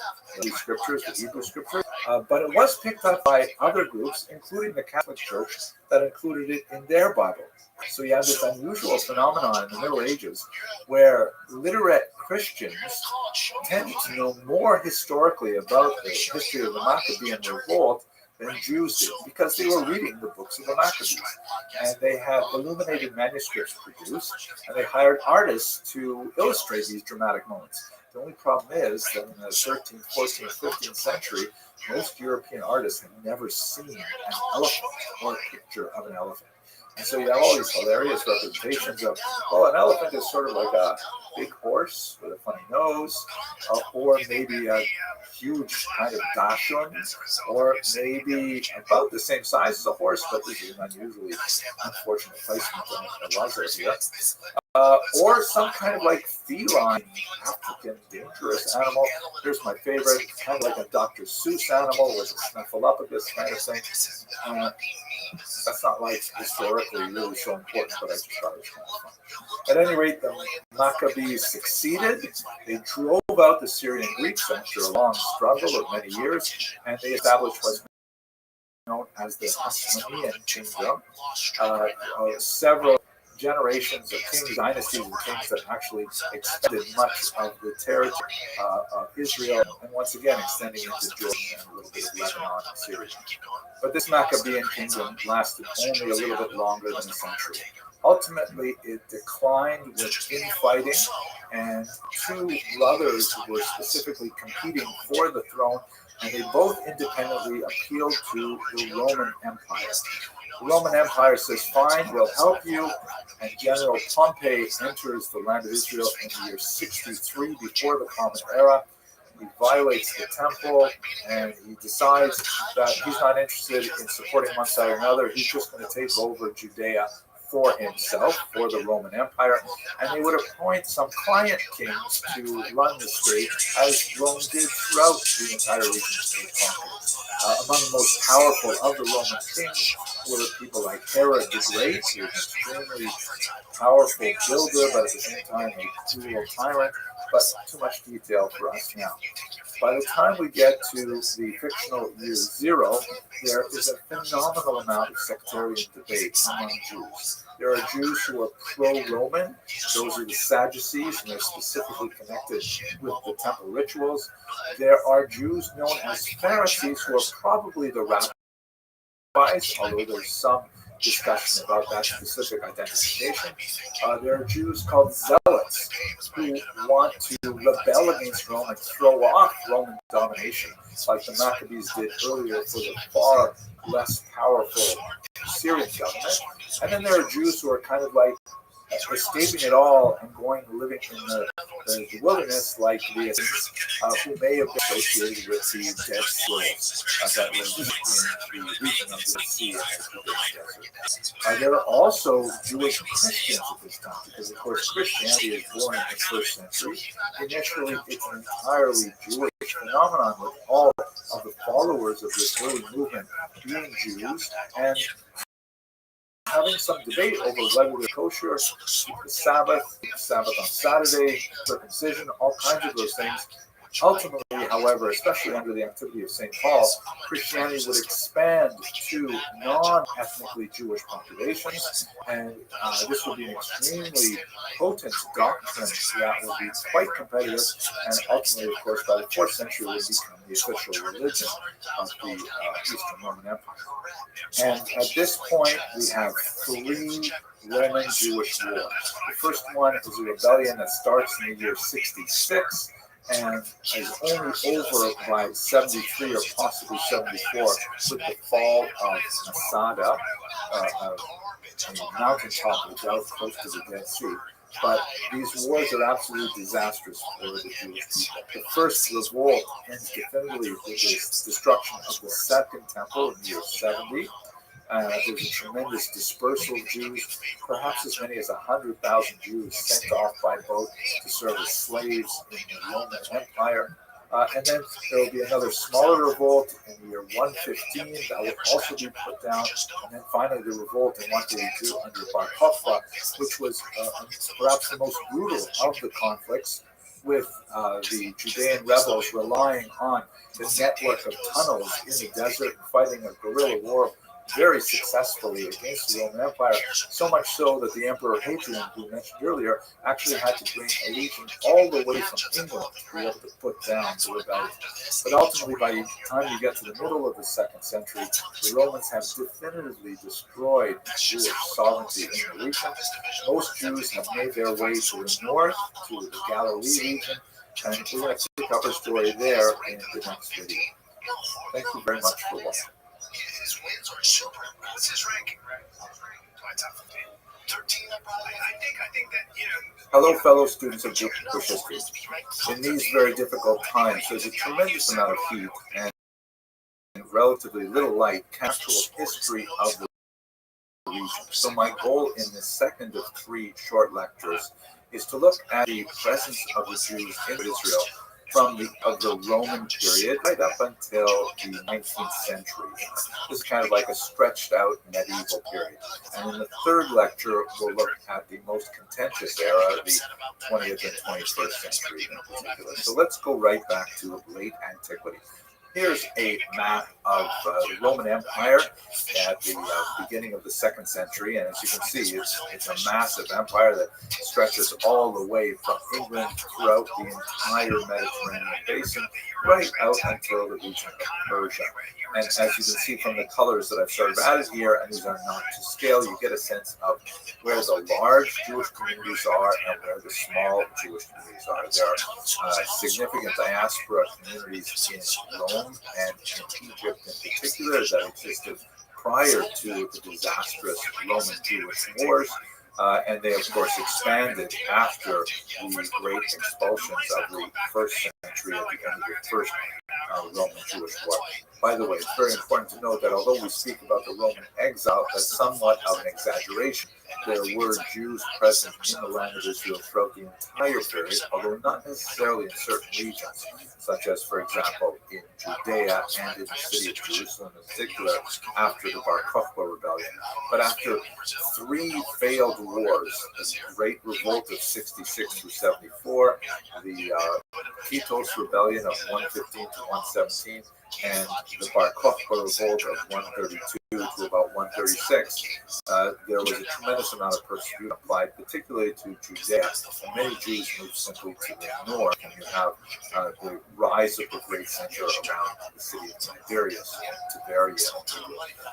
scriptures, the Hebrew scriptures, but it was picked up by other groups, including the Catholic Church, that included it in their Bible. So you have this unusual phenomenon in the Middle Ages where literate Christians tended to know more historically about the history of the Maccabean revolt than Jews did, because they were reading the books of the Maccabees. And they had illuminated manuscripts produced, and they hired artists to illustrate these dramatic moments. The only problem is that in the 13th, 14th, 15th century, most European artists had never seen an elephant or a picture of an elephant. And so you have all these hilarious representations of, well, an elephant is sort of like a big horse with a funny nose, or maybe a huge kind of dachshund, or maybe about the same size as a horse, but this is an unusually unfortunate placement of Rothschild here. Or some kind of like feline, African, dangerous animal. Here's my favorite, kind of like a Dr. Seuss animal with a snuffleupagus kind of thing. That's not like historically really so important, but I just thought it was kind of fun. At any rate, the Maccabees succeeded. They drove out the Syrian Greeks after a long struggle of many years, and they established what's known as the Hasmonean kingdom. Several generations of kings, dynasties of kings that actually expanded much of the territory of Israel, and once again extending into Jordan and a little bit of Lebanon and Syria. But this Maccabean kingdom lasted only a little bit longer than a century. Ultimately, it declined with infighting, and 2 brothers who were specifically competing for the throne, and they both independently appealed to the Roman Empire. The Roman Empire says, fine, we'll help you, and General Pompey enters the land of Israel in the year 63 before the Common Era. He violates the temple, and he decides that he's not interested in supporting one side or another. He's just going to take over Judea for himself, for the Roman Empire, and they would appoint some client kings to run the state, as Rome did throughout the entire region they conquered. Among the most powerful of the Roman kings were people like Herod the Great, who was an extremely powerful builder, but at the same time a cruel tyrant, but too much detail for us now. By the time we get to the fictional year 0, there is a phenomenal amount of sectarian debate among Jews. There are Jews who are pro-Roman. Those are the Sadducees, and they're specifically connected with the temple rituals. There are Jews known as Pharisees, who are probably the rabbis, although there's some discussion about that specific identification. There are Jews called zealots who want to rebel against Rome and throw off Roman domination, like the Maccabees did earlier for the far less powerful Syrian government. And then there are Jews who are kind of like escaping it all and going living in the wilderness, like the who may have been associated with the Dead Scrolls that lived in the region of the sea and the desert. There are also Jewish Christians at this time, because of course Christianity is born in the 1st century. Initially, it's an entirely Jewish phenomenon, with all of the followers of this early movement being Jews, and having some debate over whether they're kosher, Sabbath on Saturday, circumcision, all kinds of those things. Ultimately, however, especially under the activity of St. Paul, Christianity would expand to non-ethnically Jewish populations, and this would be an extremely potent doctrine that would be quite competitive, and ultimately, of course, by the 4th century would become the official religion of the Eastern Roman Empire. And at this point, we have 3 Roman Jewish wars. The first one is a rebellion that starts in the year 66 and is only over by 73 or possibly 74 with the fall of Masada, a mountaintop redoubt close to the Dead Sea. But these wars are absolutely disastrous for the Jewish people. The first revolt ends definitively with the destruction of the Second Temple in the year 70. There's a tremendous dispersal of Jews, perhaps as many as 100,000 Jews sent off by boat to serve as slaves in the Roman Empire. And then there will be another smaller revolt in the year 115 that will also be put down. And then finally the revolt in 132 under Bar Kokhba, which was perhaps the most brutal of the conflicts, with the Judean rebels relying on the network of tunnels in the desert and fighting a guerrilla war very successfully against the Roman Empire, so much so that the Emperor Hadrian, who we mentioned earlier, actually had to bring a legion all the way from England to be able to put down the rebellion. But ultimately, by the time you get to the middle of the 2nd century, the Romans have definitively destroyed Jewish sovereignty in the region. Most Jews have made their way to the north, to the Galilee region, and we're going to pick up our story there in the next video. Thank you very much for watching. His wins are super. What's his ranking? My top 15. 13, I think that, Hello, fellow students of Jewish history. In these very difficult times, there's a tremendous amount of heat and relatively little light cast to the history of the region. So my goal in this second of 3 short lectures is to look at the presence of the Jews in Israel from the Roman period right up until the 19th century. This is kind of like a stretched out medieval period. And in the third lecture, we'll look at the most contentious era, the 20th and 21st century in particular. So let's go right back to late antiquity. Here's a map of the Roman Empire at the beginning of the 2nd century, and as you can see, it's a massive empire that stretches all the way from England throughout the entire Mediterranean basin, right out until the region of Persia. And as you can see from the colors that I've sort of added here, and these are not to scale, you get a sense of where the large Jewish communities are and where the small Jewish communities are. There are significant diaspora communities in Rome and in Egypt in particular that existed prior to the disastrous Roman Jewish wars. And they, of course, expanded after the great expulsions of the 1st century at the end of the first Roman Jewish war. By the way, it's very important to note that although we speak about the Roman exile as somewhat of an exaggeration, there were Jews present in the land of Israel throughout the entire period, although not necessarily in certain regions, such as, for example, in Judea and in the city of Jerusalem in particular after the Bar Kokhba rebellion. But after 3 failed wars, the Great Revolt of 66 through 74, the Kitos rebellion of 115 to 117, and the Bar Kokhba revolt of 132 to about 136, there was a tremendous amount of persecution applied, particularly to Judea, and many Jews moved simply to the north, and you have the rise of the great center around the city of Tiberias and Tiberias.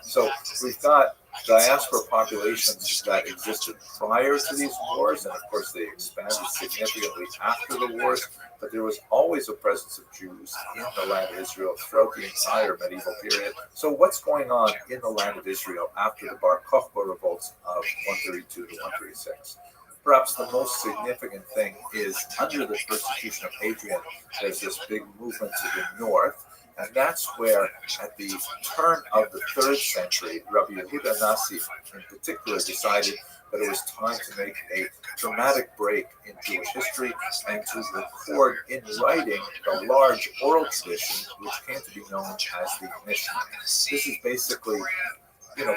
So we've got diaspora populations that existed prior to these wars, and of course they expanded significantly after the wars, but there was always a presence of Jews in the land of Israel throughout the entire medieval period. So what's going on in the land of Israel after the Bar Kokhba revolts of 132 to 136? Perhaps the most significant thing is under the persecution of Hadrian, there's this big movement to the north. And that's where, at the turn of the 3rd century, Rabbi Yehuda Nasi in particular decided that it was time to make a dramatic break in Jewish history and to record in writing the large oral tradition which came to be known as the Mishnah. This is basically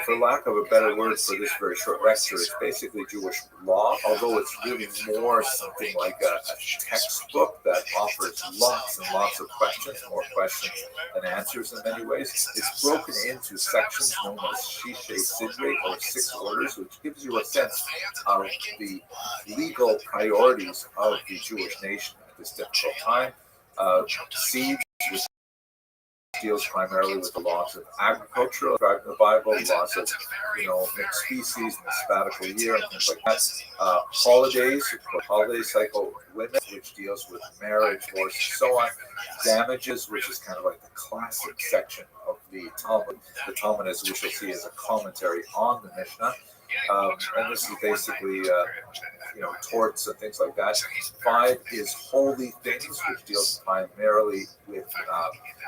for lack of a better word for this very short lecture, it's basically Jewish law, although it's really more something like a textbook that offers lots and lots of questions, more questions than answers in many ways. It's broken into sections known as Shishe Sidre, or 6 orders, which gives you a sense of the legal priorities of the Jewish nation at this difficult time. Seeds, which deals primarily with the laws of agriculture described in the Bible, laws of mixed species and the sabbatical year and things like that. Holidays, the holiday cycle, women, which deals with marriage, divorce, and so on. Damages, which is kind of like the classic section of the Talmud. The Talmud, as we shall see, is a commentary on the Mishnah. And this is basically, torts and things like that. 5 is holy things, which deals primarily with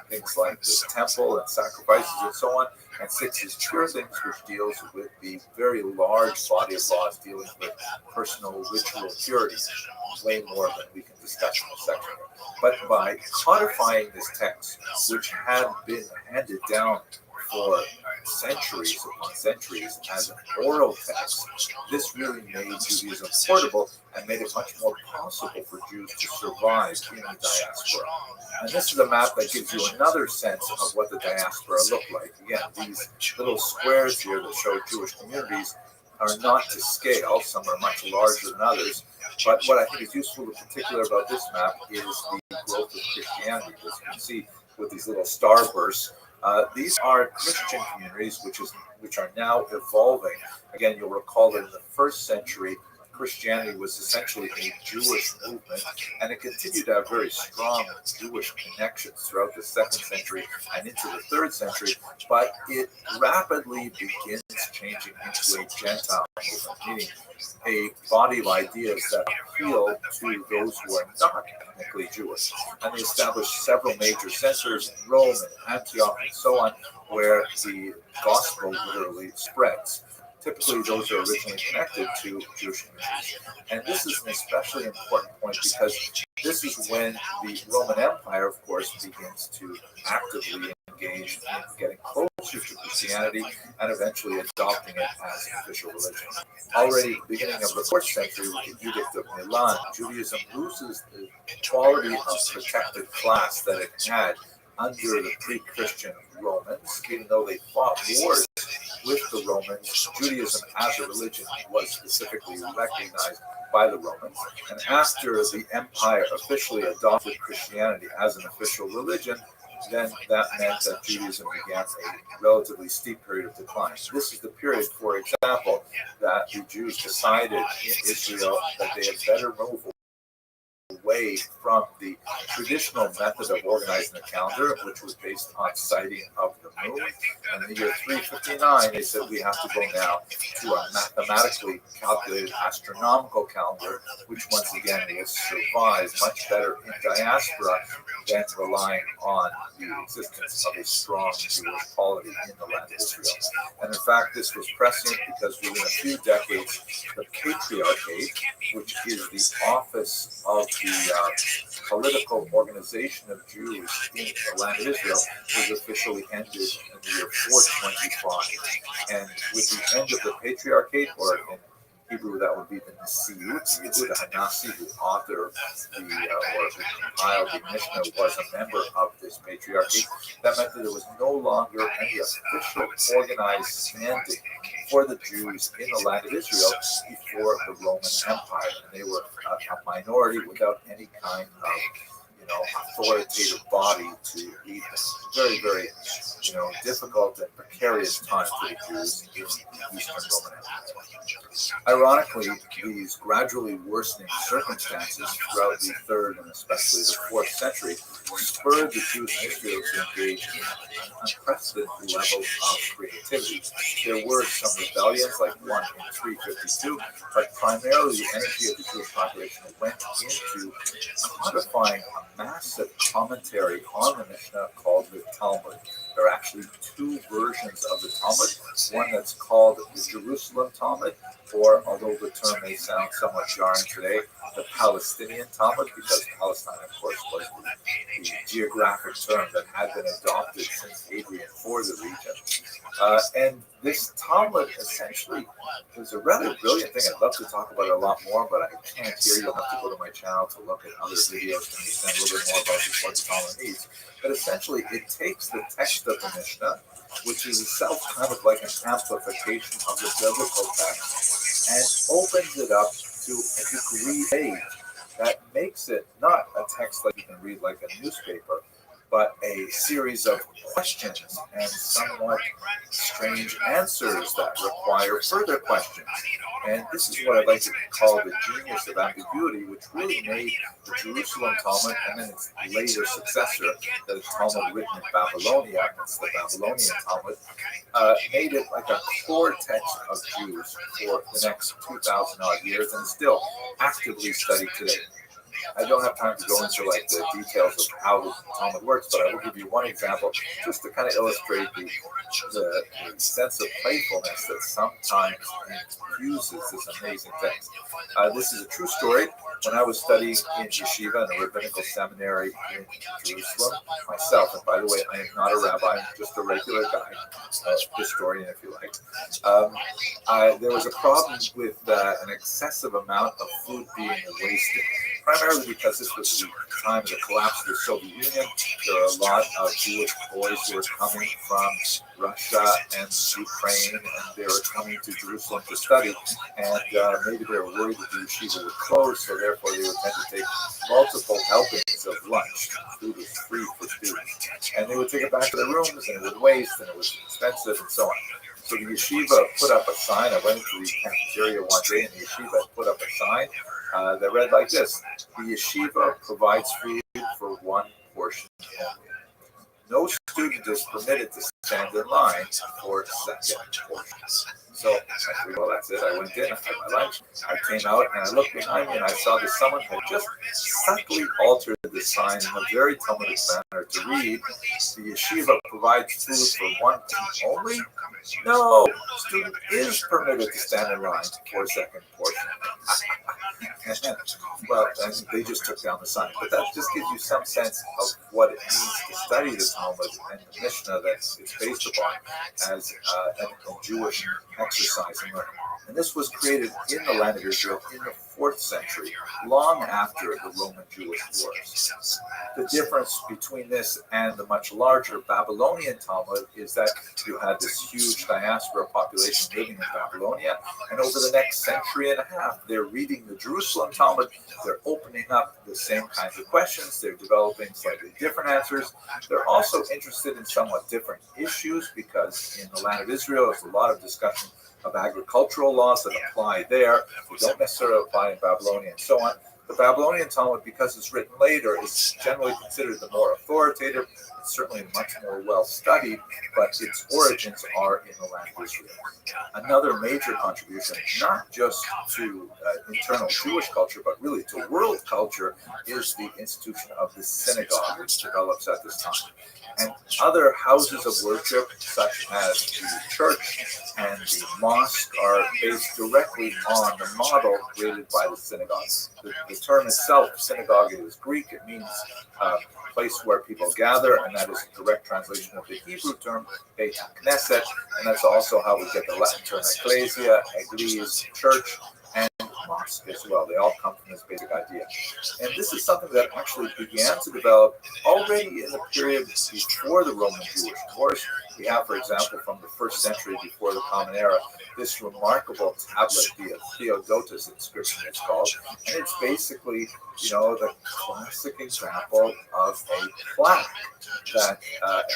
things like the temple and sacrifices and so on. And 6 is pure things, which deals with the very large body of laws dealing with personal ritual purity, way more than we can discuss in this section. But by codifying this text, which had been handed down for centuries upon centuries as an oral text, this really made Judaism portable and made it much more possible for Jews to survive in the diaspora. And this is a map that gives you another sense of what the diaspora looked like. Again, these little squares here that show Jewish communities are not to scale. Some are much larger than others. But what I think is useful in particular about this map is the growth of Christianity. As you can see with these little starbursts, these are Christian communities which are now evolving. Again, you'll recall that in the 1st century, Christianity was essentially a Jewish movement, and it continued to have very strong Jewish connections throughout the 2nd century and into the 3rd century, but it rapidly begins changing into a Gentile movement, meaning a body of ideas that appeal to those who are not ethnically Jewish. And they established several major centers in Rome and Antioch and so on, where the gospel literally spreads. Typically, those are originally connected to Jewish communities. And this is an especially important point because this is when the Roman Empire, of course, begins to actively engage in getting closer to Christianity and eventually adopting it as an official religion. Already at the beginning of the 4th century, with the Edict of Milan, Judaism loses the quality of protected class that it had under the pre-Christian Romans. Even though they fought wars with the Romans, Judaism as a religion was specifically recognized by the Romans. And after the empire officially adopted Christianity as an official religion, then that meant that Judaism began a relatively steep period of decline. This is the period, for example, that the Jews decided in Israel that they had better move away from the traditional method of organizing the calendar, which was based on sighting of the moon. And in the year 359, they said we have to go now to a mathematically calculated astronomical calendar, which once again will survive much better in diaspora than relying on the existence of a strong Jewish polity in the land of Israel. And in fact, this was prescient because within a few decades, the Patriarchate, which is the office of the political organization of Jews in the land of Israel, was officially ended in the year 425. And with the end of the Patriarchate, or in Hebrew that would be the Nasiut, the Hanasi, who authored or who compiled the Mishnah, was a member of this Patriarchate. That meant that there was no longer any official organized standing for the Jews in the land of Israel before the Roman Empire. And they were a minority without any kind of authoritative body to lead them. Very, very, difficult and precarious time for the Jews in the Eastern Roman Empire. Ironically, these gradually worsening circumstances throughout the 3rd and especially the 4th century spurred the Jews in Israel to engage in an unprecedented level of creativity. There were some rebellions, like one in 352, but primarily the energy of the Jewish population went into codifying a massive commentary on the Mishnah called the Talmud. There are actually 2 versions of the Talmud, one that's called the Jerusalem Talmud, or, although the term may sound somewhat jarring today, the Palestinian Talmud, because Palestine, of course, was the geographic term that had been adopted since Hadrian for the region. And this Talmud essentially was a rather brilliant thing. I'd love to talk about it a lot more, but I can't here. You'll have to go to my channel to look at other videos to understand a little bit more about what the Talmud means. But essentially, it takes the text of the Mishnah, which is itself kind of like an amplification of the biblical text, and opens it up to a degree that makes it not a text like you can read like a newspaper, but a series of questions and somewhat strange answers that require further questions. And this is what I'd like to call the genius of ambiguity, which really made the Jerusalem Talmud and then its later successor, the Talmud written in Babylonia, it's the Babylonian Talmud, made it like a core text of Jews for the next 2,000 odd years and still actively studied today. I don't have time to go into like the details of how the Talmud works, but I will give you one example just to kind of illustrate the sense of playfulness that sometimes infuses this amazing text. This is a true story. When I was studying in yeshiva in a rabbinical seminary in Jerusalem myself, and by the way, I am not a rabbi, I'm just a regular guy, historian if you like. There was a problem with an excessive amount of food being wasted. Primarily because this was the time of the collapse of the Soviet Union. There are a lot of Jewish boys who were coming from Russia and Ukraine, and they were coming to Jerusalem to study. And maybe they were worried that the yeshiva would close, so therefore they would tend to take multiple helpings of lunch. Food was free for students. And they would take it back to their rooms, and it would waste, and it was expensive, and so on. So the yeshiva put up a sign. I went into the cafeteria one day, and the yeshiva put up a sign that read like this: the yeshiva provides food for one portion only. No student is permitted to stand in line for second portions. So I figured, well, that's it. I went in, I had my lunch, I came out, and I looked behind me, and I saw that someone had just subtly altered the sign in a very Talmudic manner to read, the yeshiva provides food for one person only. No, student is permitted to stand in line for a second portion. Well, and they just took down the sign. But that just gives you some sense of what it means to study the Talmud and the Mishnah that it's based upon as a Jewish exercise in learning. And this was created in the land of Israel in the 4th century, long after the Roman-Jewish wars. The difference between this and the much larger Babylonian Talmud is that you had this huge diaspora population living in Babylonia, and over the next century and a half, they're reading the Jerusalem Talmud, they're opening up the same kinds of questions, they're developing slightly different answers. They're also interested in somewhat different issues because in the land of Israel, there's a lot of discussion of agricultural laws that apply there, they don't necessarily apply in Babylonia, and so on. The Babylonian Talmud, because it's written later, is generally considered the more authoritative. It's certainly much more well-studied, but its origins are in the land of Israel. Another major contribution, not just to internal Jewish culture, but really to world culture, is the institution of the synagogue, which develops at this time. And other houses of worship, such as the church and the mosque, are based directly on the model created by the synagogue. The term itself, synagogue, is Greek. It means place where people gather, and that is a direct translation of the Hebrew term Beit Knesset, and that's also how we get the Latin term ecclesia, eglise, church, and mosque as well. They all come from this basic idea. And this is something that actually began to develop already in the period before the Roman Jewish wars. We have, for example, from the 1st century before the Common Era, this remarkable tablet, the Theodotus inscription it's called, and it's basically, the classic example of a plaque that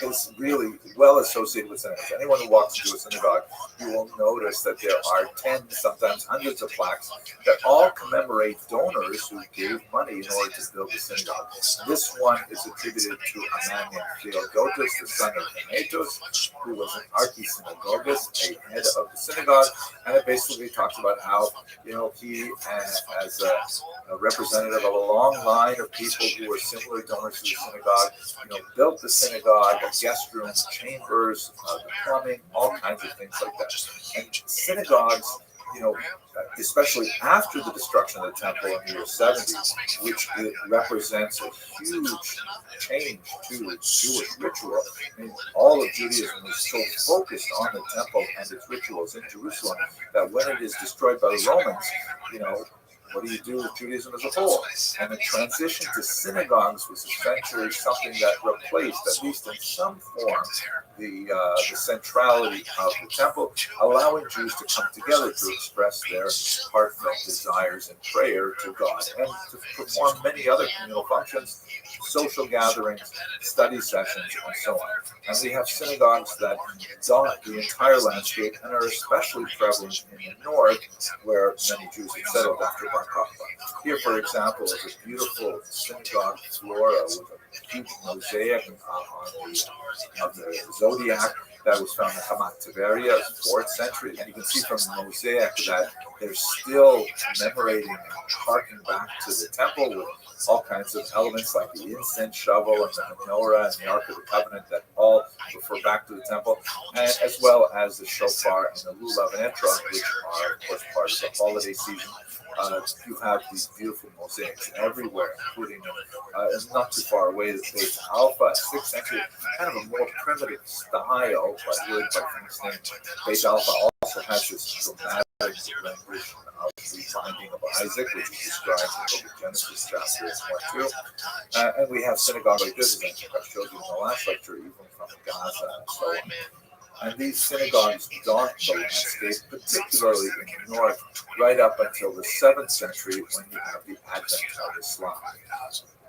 is really well associated with synagogues. Anyone who walks into a synagogue, you will notice that there are tens, sometimes hundreds of plaques that all commemorate donors who gave money in order to build the synagogue. This one is attributed to a man named Theodotus, the son of Demetrius, who was an archisynagogus, a head of the synagogue, and it basically talks about how, he, as a representative of a long line of people who were similar donors to the synagogue, built the synagogue, guest rooms, chambers, the plumbing, all kinds of things like that. And synagogues especially after the destruction of the temple in the year 70, which it represents a huge change to Jewish ritual. I mean, all of Judaism was so focused on the temple and its rituals in Jerusalem that when it is destroyed by the Romans, what do you do with Judaism as a whole? And the transition to synagogues was essentially something that replaced, at least in some form, the centrality of the temple, allowing Jews to come together to express their heartfelt desires and prayer to God, and to perform many other communal functions, social gatherings, study sessions, and so on. And we have synagogues that dot the entire landscape and are especially prevalent in the north, where many Jews have settled after Bar Kokhba. Here, for example, is a beautiful synagogue flora with a huge mosaic of the zodiac that was found in Hamat Tiberia, 4th century. And you can see from the mosaic that they're still commemorating and harking back to the temple with all kinds of elements like the incense shovel and the menorah and the Ark of the Covenant that all refer back to the temple, and as well as the shofar and the lulav and etrog, which are, of course, part of the holiday season. You have these beautiful mosaics everywhere, including not too far away, the Beit Alpha, 6th century, kind of a more primitive style, but really quite famous name. Beit Alpha also has this dramatic language of the finding of Isaac, which is described in the book of Genesis, chapter 1 2. And we have synagogues like this, I think I showed you in the last lecture, even from Gaza and so on. And these synagogues dot the landscape, particularly in the north, right up until the 7th century when you have the advent of Islam.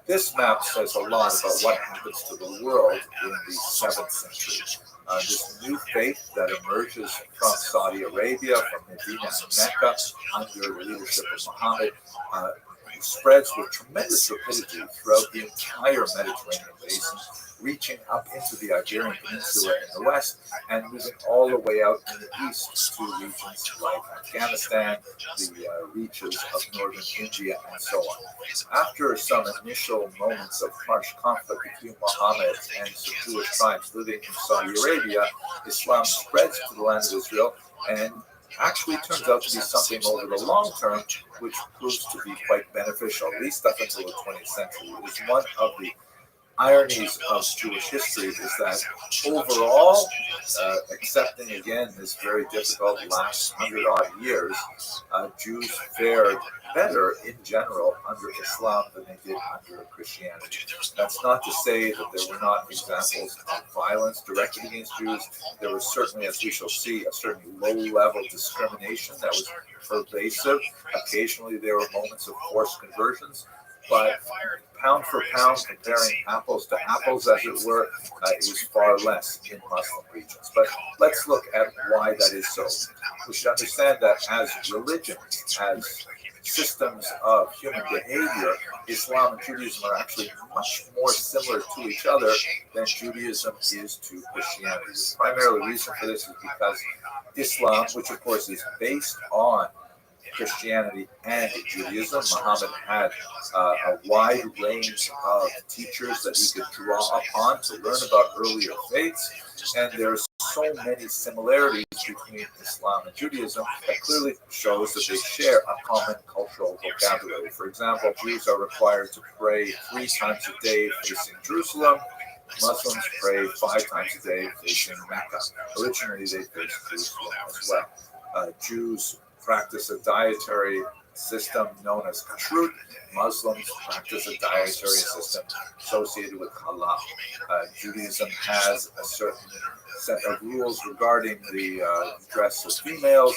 This map says a lot about what happens to the world in the 7th century. This new faith that emerges from Saudi Arabia, from Medina and Mecca, under the leadership of Muhammad, spreads with tremendous rapidity throughout the entire Mediterranean basin, reaching up into the Iberian Peninsula in the west and moving all the way out in the east to regions like Afghanistan, the reaches of northern India, and so on. After some initial moments of harsh conflict between Muhammad and some Jewish tribes living in Saudi Arabia, Islam spreads to the land of Israel and actually turns out to be something over the long term, which proves to be quite beneficial, at least up until the 20th century. It is one of the ironies of Jewish history is that overall, accepting again this very difficult last 100-odd years, Jews fared better in general under Islam than they did under Christianity. That's not to say that there were not examples of violence directed against Jews. There was certainly, as we shall see, a certain low-level discrimination that was pervasive. Occasionally there were moments of forced conversions, but pound for pound, comparing apples to apples, as it were, it was far less in Muslim regions. But let's look at why that is so. We should understand that as religions, as systems of human behavior, Islam and Judaism are actually much more similar to each other than Judaism is to Christianity. The primary reason for this is because Islam, which of course is based on Christianity and Judaism, Muhammad had a wide range of teachers that he could draw upon to learn about earlier faiths, and there's so many similarities between Islam and Judaism that clearly shows that they share a common cultural vocabulary. For example, Jews are required to pray 3 times a day facing Jerusalem. Muslims pray 5 times a day facing Mecca. Originally, they faced Jerusalem as well. Jews practice a dietary system known as kashrut. Muslims practice a dietary system associated with halal. Judaism has a certain set of rules regarding the dress of females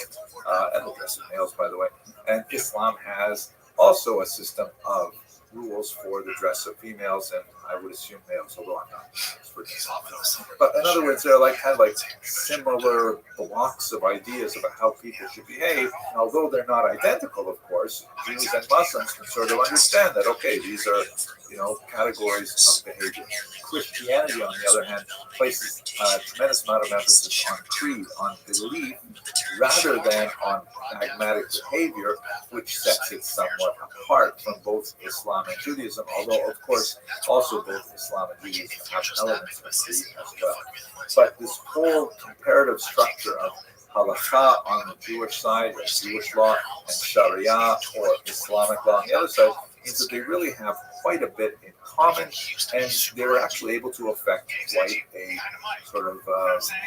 and the dress of males, by the way. And Islam has also a system of rules for the dress of females, and I would assume males, although I'm not expert in this. But in other words, they're kind of similar blocks of ideas about how people should behave. And although they're not identical, of course, Jews and Muslims can sort of understand that, okay, these are, categories of behavior. Christianity, on the other hand, places a tremendous amount of emphasis on creed, on belief, rather than on pragmatic behavior, which sets it somewhat apart from both Islam and Judaism, although, of course, also both Islam and Judaism have elements of creed as well. But this whole comparative structure of Halakha on the Jewish side, or Jewish law, and Sharia, or Islamic law on the other side, means that they really have quite a bit in common, and they were actually able to affect quite a sort of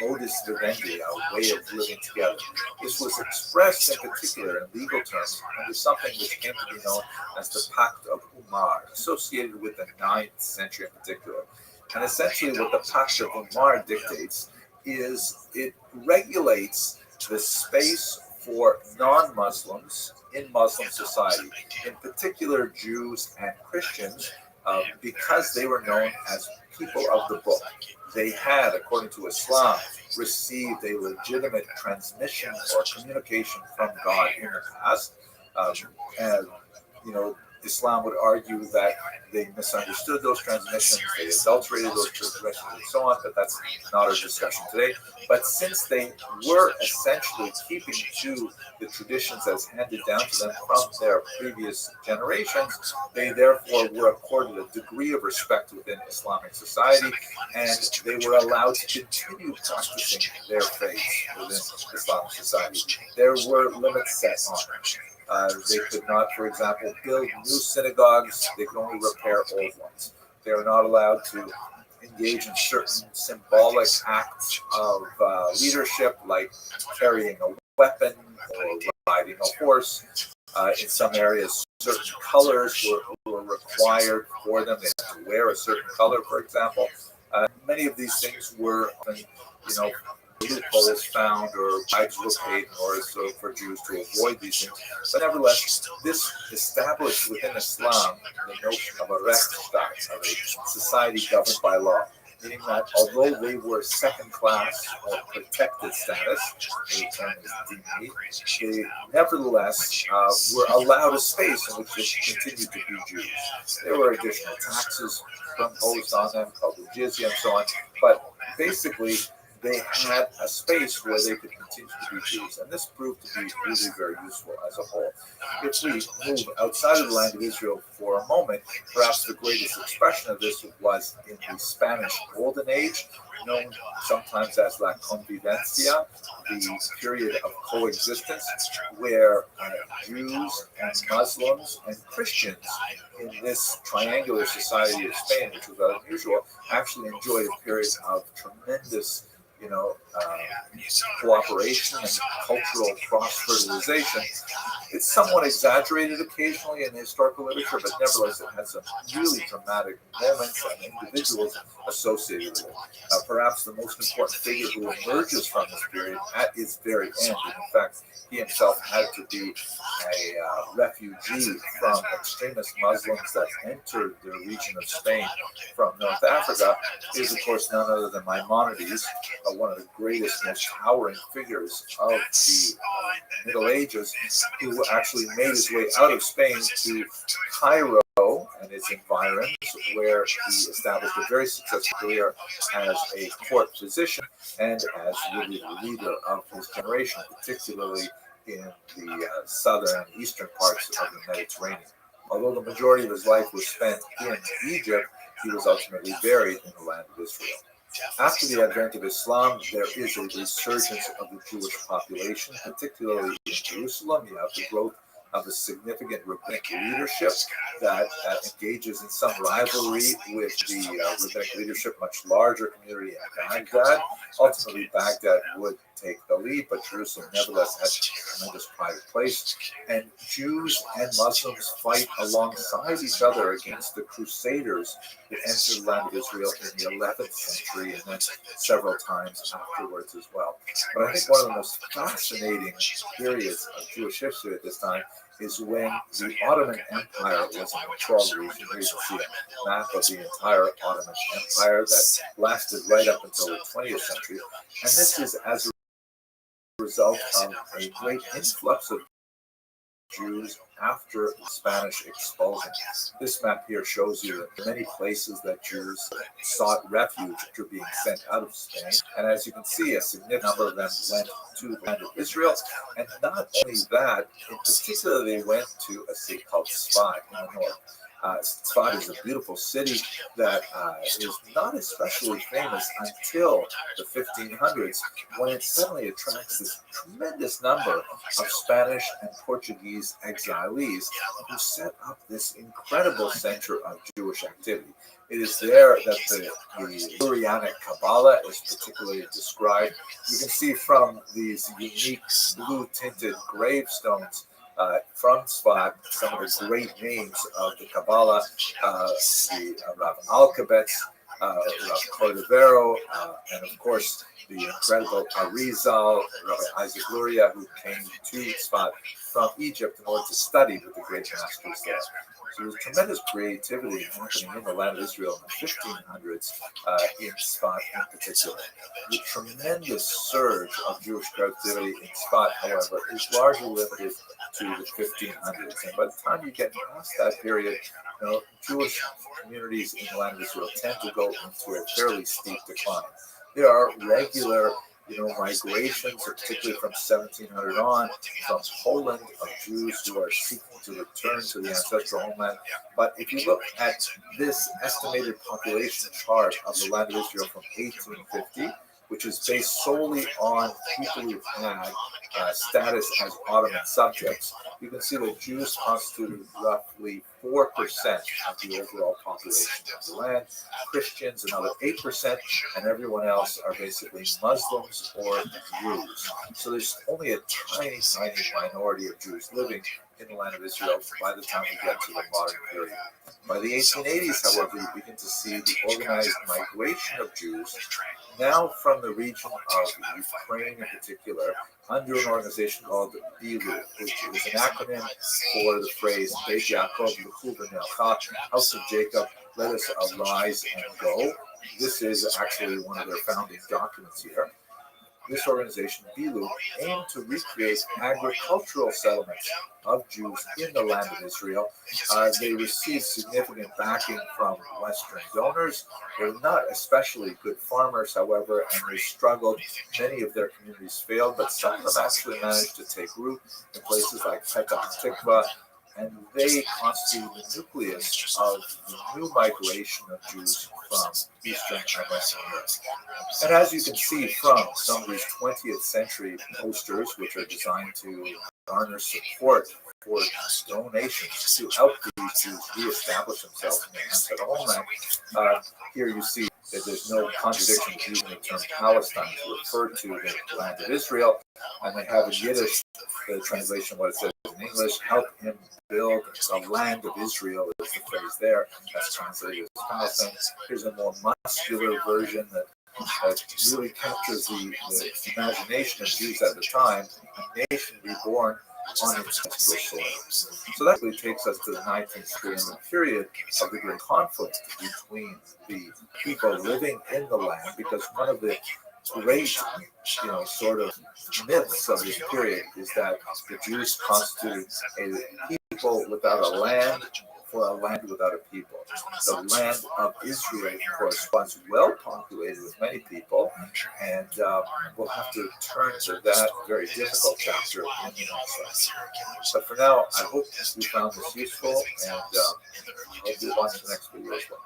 modus vivendi, a way of living together. This was expressed in particular in legal terms under something which came to be known as the Pact of Umar, associated with the 9th century in particular. And essentially what the Pact of Umar dictates is it regulates the space for non-Muslims in Muslim society, in particular Jews and Christians, because they were known as people of the book. They had, according to Islam, received a legitimate transmission or communication from God in the past. And, you know, Islam would argue that they misunderstood those transmissions, they adulterated those transmissions, and so on, but that's not our discussion today. But since they were essentially keeping to the traditions as handed down to them from their previous generations, they therefore were accorded a degree of respect within Islamic society, and they were allowed to continue practicing their faith within Islamic society. There were limits set on it. They could not, for example, build new synagogues. They could only repair old ones. They are not allowed to engage in certain symbolic acts of leadership, like carrying a weapon or riding a horse. In some areas, certain colors were required for them. They had to wear a certain color, for example. Many of these things were, loopholes found or bribes were paid in order for Jews to avoid these things. But nevertheless, this established within Islam the notion of a Rechtsstaat, of a society governed by law, meaning that although they were second class or protected status, the term is dhimmi, they nevertheless were allowed a space in which they continued to be Jews. There were additional taxes imposed on them, called the jizya and so on, but basically they had a space where they could continue to be Jews, and this proved to be really very useful as a whole. If we move outside of the land of Israel for a moment, perhaps the greatest expression of this was in the Spanish Golden Age, known sometimes as La Convivencia, the period of coexistence, where Jews and Muslims and Christians in this triangular society of Spain, which was unusual, actually enjoyed a period of tremendous cooperation and cultural cross-fertilization. It's somewhat exaggerated occasionally in historical literature, but nevertheless it had some really dramatic moments and individuals associated with it. Perhaps the most important figure who emerges from this period at its very end, and in fact, he himself had to be a refugee from extremist Muslims that entered the region of Spain from North Africa, is of course none other than Maimonides, one of the greatest, most towering figures of the Middle Ages, who actually made his way out of Spain to Cairo and its environs, where he established a very successful career as a court physician and as really the leader of his generation, particularly in the southern and eastern parts of the Mediterranean. Although the majority of his life was spent in Egypt, he was ultimately buried in the land of Israel. After the advent of Islam, there is a resurgence of the Jewish population, particularly in Jerusalem. You have the growth of a significant rabbinic leadership that engages in some rivalry with the rabbinic leadership, much larger community in Baghdad. Ultimately, Baghdad would take the lead, but Jerusalem nevertheless has a tremendous pride place. And Jews and Muslims fight alongside each other against the Crusaders that entered the land of Israel in the 11th century and then several times afterwards as well. But I think one of the most fascinating periods of Jewish history at this time is when the Ottoman Empire was in control region. Here you can see a map of the entire Ottoman Empire that lasted right up until the 20th century. And this is as a result of a great influx of Jews after the Spanish expulsion. This map here shows you that many places that Jews sought refuge after being sent out of Spain. And as you can see, a significant number of them went to the land of Israel. And not only that, in particular, they went to a city called Sfa in the north. Tzfat is a beautiful city that is not especially famous until the 1500s, when it suddenly attracts this tremendous number of Spanish and Portuguese exilees who set up this incredible center of Jewish activity. It is there that the Urianic Kabbalah is particularly described. You can see from these unique blue-tinted gravestones from Tzfat some of the great names of the Kabbalah, the Rav Alkabetz, Rav Cordovero, and of course the incredible Arizal, Rabbi Isaac Luria, who came to Tzfat from Egypt in order to study with the great masters there. So there's tremendous creativity happening in the land of Israel in the 1500s, in Tzfat in particular. The tremendous surge of Jewish creativity in Tzfat, however, is largely limited to the 1500s. And by the time you get past that period, Jewish communities in the land of Israel tend to go into a fairly steep decline. There are regular migrations, particularly from 1700 on, from Poland, of Jews who are seeking to return to the ancestral homeland. But if you look at this estimated population chart of the land of Israel from 1850, which is based solely on people who've had status as Ottoman subjects, you can see that Jews constituted roughly 4% of the overall population of the land, Christians another 8%, and everyone else are basically Muslims or Druze. So there's only a tiny, tiny minority of Jews living in the land of Israel by the time we get to the modern period. By the 1880s, however, you begin to see the organized migration of Jews, now from the region of Ukraine in particular, under an organization called BILU, which is an acronym for the phrase Beit Yaakov L'chu V'Nelcha, House of Jacob, let us arise and go. This is actually one of their founding documents here. This organization, BILU, aimed to recreate agricultural settlements of Jews in the land of Israel. They received significant backing from Western donors. They were not especially good farmers, however, and they struggled. Many of their communities failed, but some of them actually managed to take root in places like Petah Tikva, and they constitute the nucleus of the new migration of Jews from Eastern and Western Europe. And as you can see from some of these 20th century posters, which are designed to garner support for donations to help these Jews reestablish themselves in their ancestral homeland, here you see that there's no contradiction with using the term Palestine to refer to the land of Israel, and they have in Yiddish the translation of what it says in English, help him build the land of Israel is the phrase there. That's translated as Palestine. Here's a more muscular version that really captures the imagination of Jews at the time, a nation reborn on its ancestral soil. So that really takes us to the 19th century and the period of the great conflict between the people living in the land, because one of the great, sort of myths of this period is that the Jews constituted a people without a land for a land without a people. The land of Israel, of course, was well populated with many people, and we'll have to turn to that very difficult chapter in the next lesson. But for now, I hope you found this useful, and hope you watch the next video as well.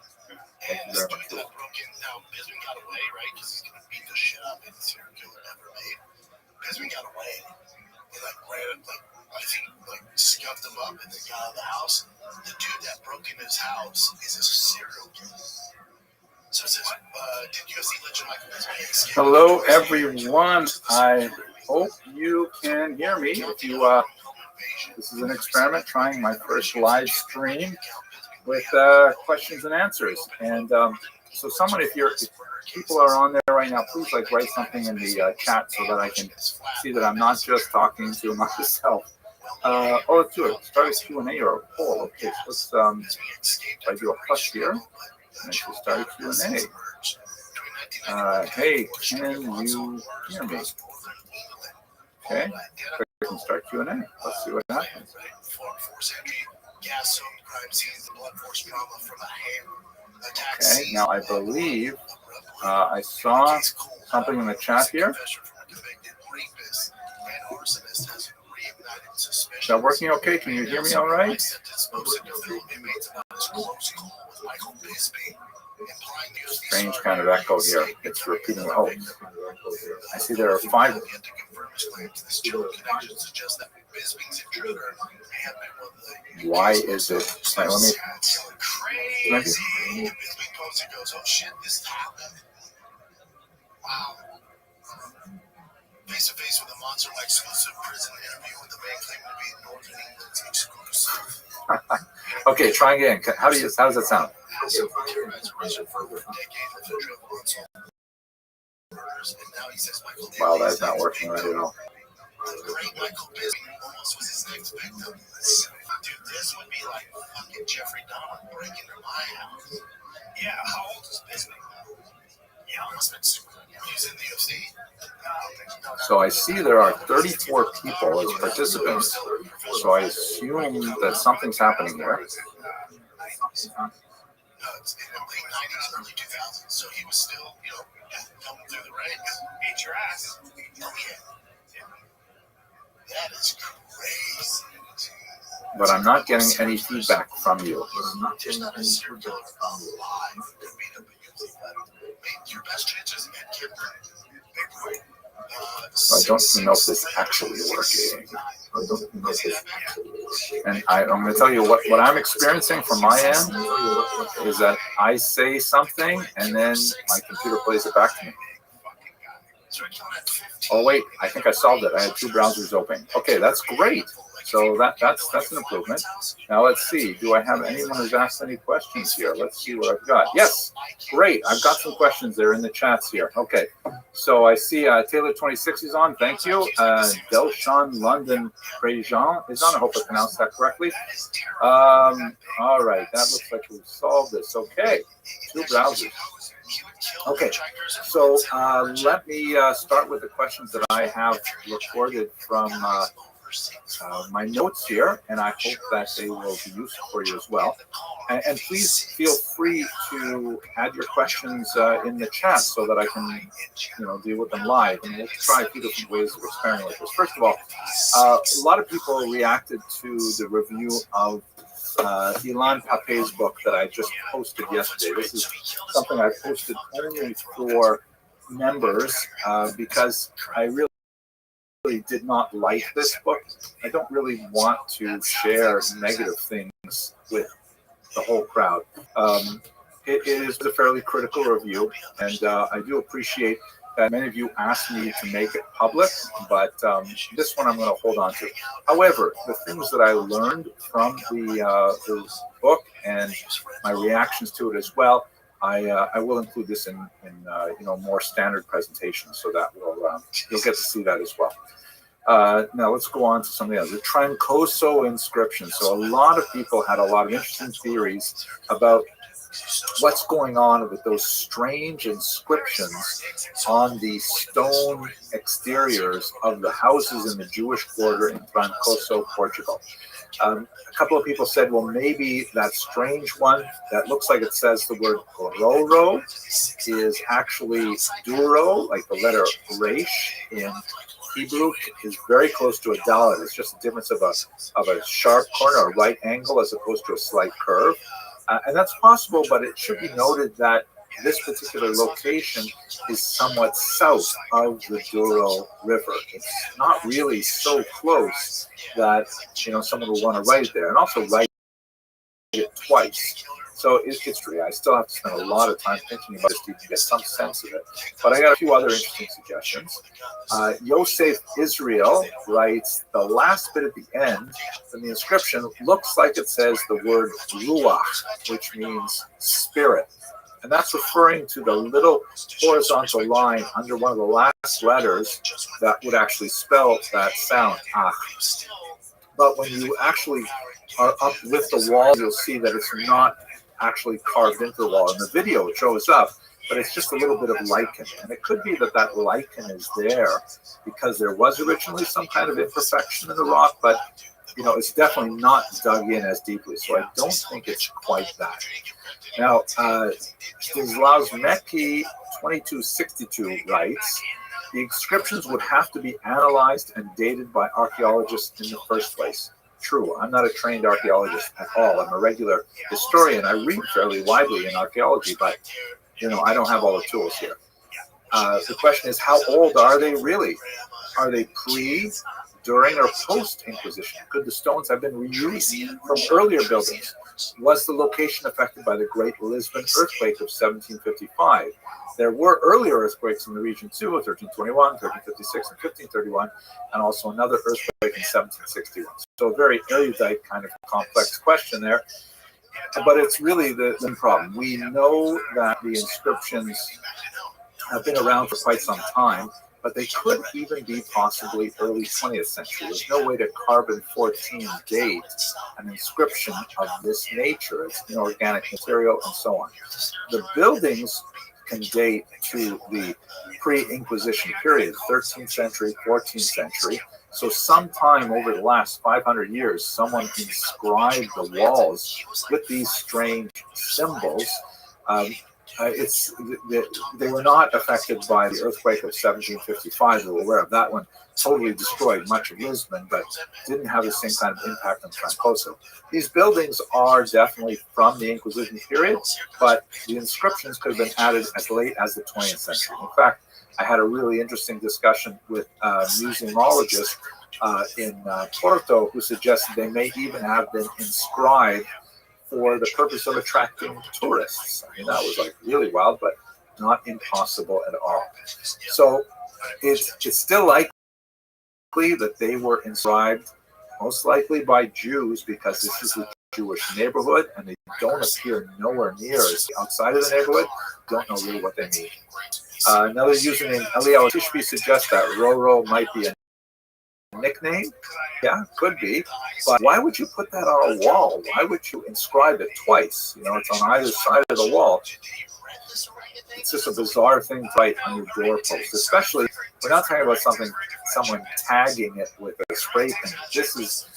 Thank you very much. Now, Bisman got away, right? Because he's going to beat the shit out of any serial killer ever made. Bisman got away. He, I think, scuffed him up and then got out of the house. The dude that broke into his house is a serial killer. So it says, did you see Legend Michael Bisman? Hello, everyone. I hope you can hear me. If you, this is an experiment, trying my first live stream with questions and answers. And so someone, if people are on there right now, please write something in the chat so that I can see that I'm not just talking to myself. Let's do it. Start a Q&A or a poll. Okay, so let's I do a plus here. And I should start a Q&A. Hey, can you hear me? Okay, I can start Q&A. Let's see what happens. Okay, now I believe I saw something in the chat here. Is that working okay? Can you hear me all right? Strange kind of echo here. It's repeating the whole. I see there are 5. Why is it? Let me. Maybe. Wow. Face to face with a monster like exclusive prison interview with the man claiming to be Northern England's exclusive. Okay, try again. How does that sound? Wow, that's not working right at all. The great Michael Bisping almost was his next victim. Dude, this would be like fucking Jeffrey Dahmer breaking into my house. Yeah, how old is Bisping? Yeah, almost been super. He's in the UFC. So I see there are 34 people as participants. So I assume that something's happening here. It's in the late 90s, early 2000s, so he was still, coming through the ranks. Beat your ass. Oh, yeah. That is crazy. But I'm not getting any feedback from you. There's not a serial killer alive that beat up a UFC fighter. Your best chances at Kipper. So I don't know if this is actually working. And I'm going to tell you what I'm experiencing from my end is that I say something and then my computer plays it back to me. Oh wait, I think I solved it. I had 2 browsers open. Okay, that's great. So that's an improvement. Now let's see. Do I have anyone who's asked any questions here? Let's see what I've got. Yes, great. I've got some questions there in the chats here. Okay, so I see Taylor26 is on. Thank you. Delshon London Prejean is on. I hope I pronounced that correctly. All right, that looks like we've solved this. Okay, 2 browsers. Okay, so let me start with the questions that I have recorded from my notes here, and I hope that they will be useful for you as well. And please feel free to add your questions in the chat so that I can, deal with them live. And we'll try a few different ways of experimenting with this. First of all, a lot of people reacted to the review of Ilan Pape's book that I just posted yesterday. This is something I posted only for members because I really did not like this book. I don't really want to share negative things with the whole crowd. It is a fairly critical review, and I do appreciate that many of you asked me to make it public, but this one I'm going to hold on to. However, the things that I learned from the book and my reactions to it as well, I will include this in more standard presentations, so that you'll get to see that as well. Now let's go on to something else. The Trancoso inscription. So a lot of people had a lot of interesting theories about what's going on with those strange inscriptions on the stone exteriors of the houses in the Jewish quarter in Trancoso, Portugal. A couple of people said, well, maybe that strange one that looks like it says the word Roro is actually Duro, like the letter Resh in Hebrew, is very close to a Dalet. It's just a difference of a sharp corner, a right angle, as opposed to a slight curve. And that's possible, but it should be noted that this particular location is somewhat south of the Douro River. It's not really so close that someone will want to write it there, and also write it twice. So it's true. I still have to spend a lot of time thinking about this to get some sense of it. But I got a few other interesting suggestions. Yosef Israel writes, the last bit at the end in the inscription looks like it says the word ruach, which means spirit. And that's referring to the little horizontal line under one of the last letters that would actually spell that sound, ach. But when you actually are up with the wall, you'll see that it's not actually carved into the wall. In the video, it shows up, but it's just a little bit of lichen. And it could be that lichen is there because there was originally some kind of imperfection in the rock, but it's definitely not dug in as deeply. So I don't think it's quite that. Now, Stislav Meki 2262 writes, the inscriptions would have to be analyzed and dated by archaeologists in the first place. true. I'm not a trained archaeologist at all. I'm a regular historian. I read fairly widely in archaeology, but I don't have all the tools here. The question is, how old are they really? Are they pre, during, or post-Inquisition? Could the stones have been reused from earlier buildings? Was the location affected by the Great Lisbon earthquake of 1755? There were earlier earthquakes in the region too, 1321, 1356, and 1531, and also another earthquake in 1761. So a very erudite kind of complex question there. But it's really the problem. We know that the inscriptions have been around for quite some time, but they could even be possibly early 20th century. There's no way to carbon-14 date an inscription of this nature. It's inorganic material and so on. The buildings can date to the pre-Inquisition period, 13th century, 14th century. So sometime over the last 500 years, someone inscribed the walls with these strange symbols. They were not affected by the earthquake of 1755. We were aware of that one. Totally destroyed much of Lisbon, but didn't have the same kind of impact on Trancoso. These buildings are definitely from the Inquisition period, but the inscriptions could have been added as late as the 20th century. In fact, I had a really interesting discussion with a museumologist in Porto who suggested they may even have been inscribed for the purpose of attracting tourists. I mean, that was like really wild, but not impossible at all. So it's still likely that they were inscribed, most likely by Jews, because this is a Jewish neighborhood and they don't appear nowhere near as outside of the neighborhood. Don't know really what they mean. Another username, Eliyahu Tishby, suggests that Roro might be a nickname. Yeah, could be. But why would you put that on a wall? Why would you inscribe it twice? It's on either side of the wall. It's just a bizarre thing to write on your doorpost, especially we're not talking about someone tagging it with a spray paint. This is,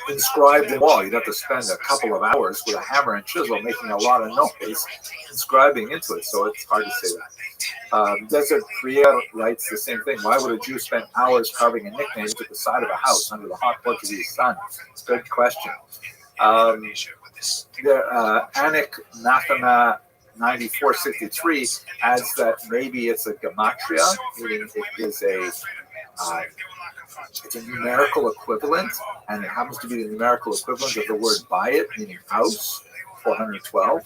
inscribed in the wall. You'd have to spend a couple of hours with a hammer and chisel making a lot of noise inscribing into it, so it's hard to say that. Desert Prier writes the same thing. Why would a Jew spend hours carving a nickname to the side of a house under the hot Portuguese sun? Good question. Anik Nathana 9463 adds that maybe it's a gematria, meaning it is it's a numerical equivalent, and it happens to be the numerical equivalent of the word bayit, meaning house, 412.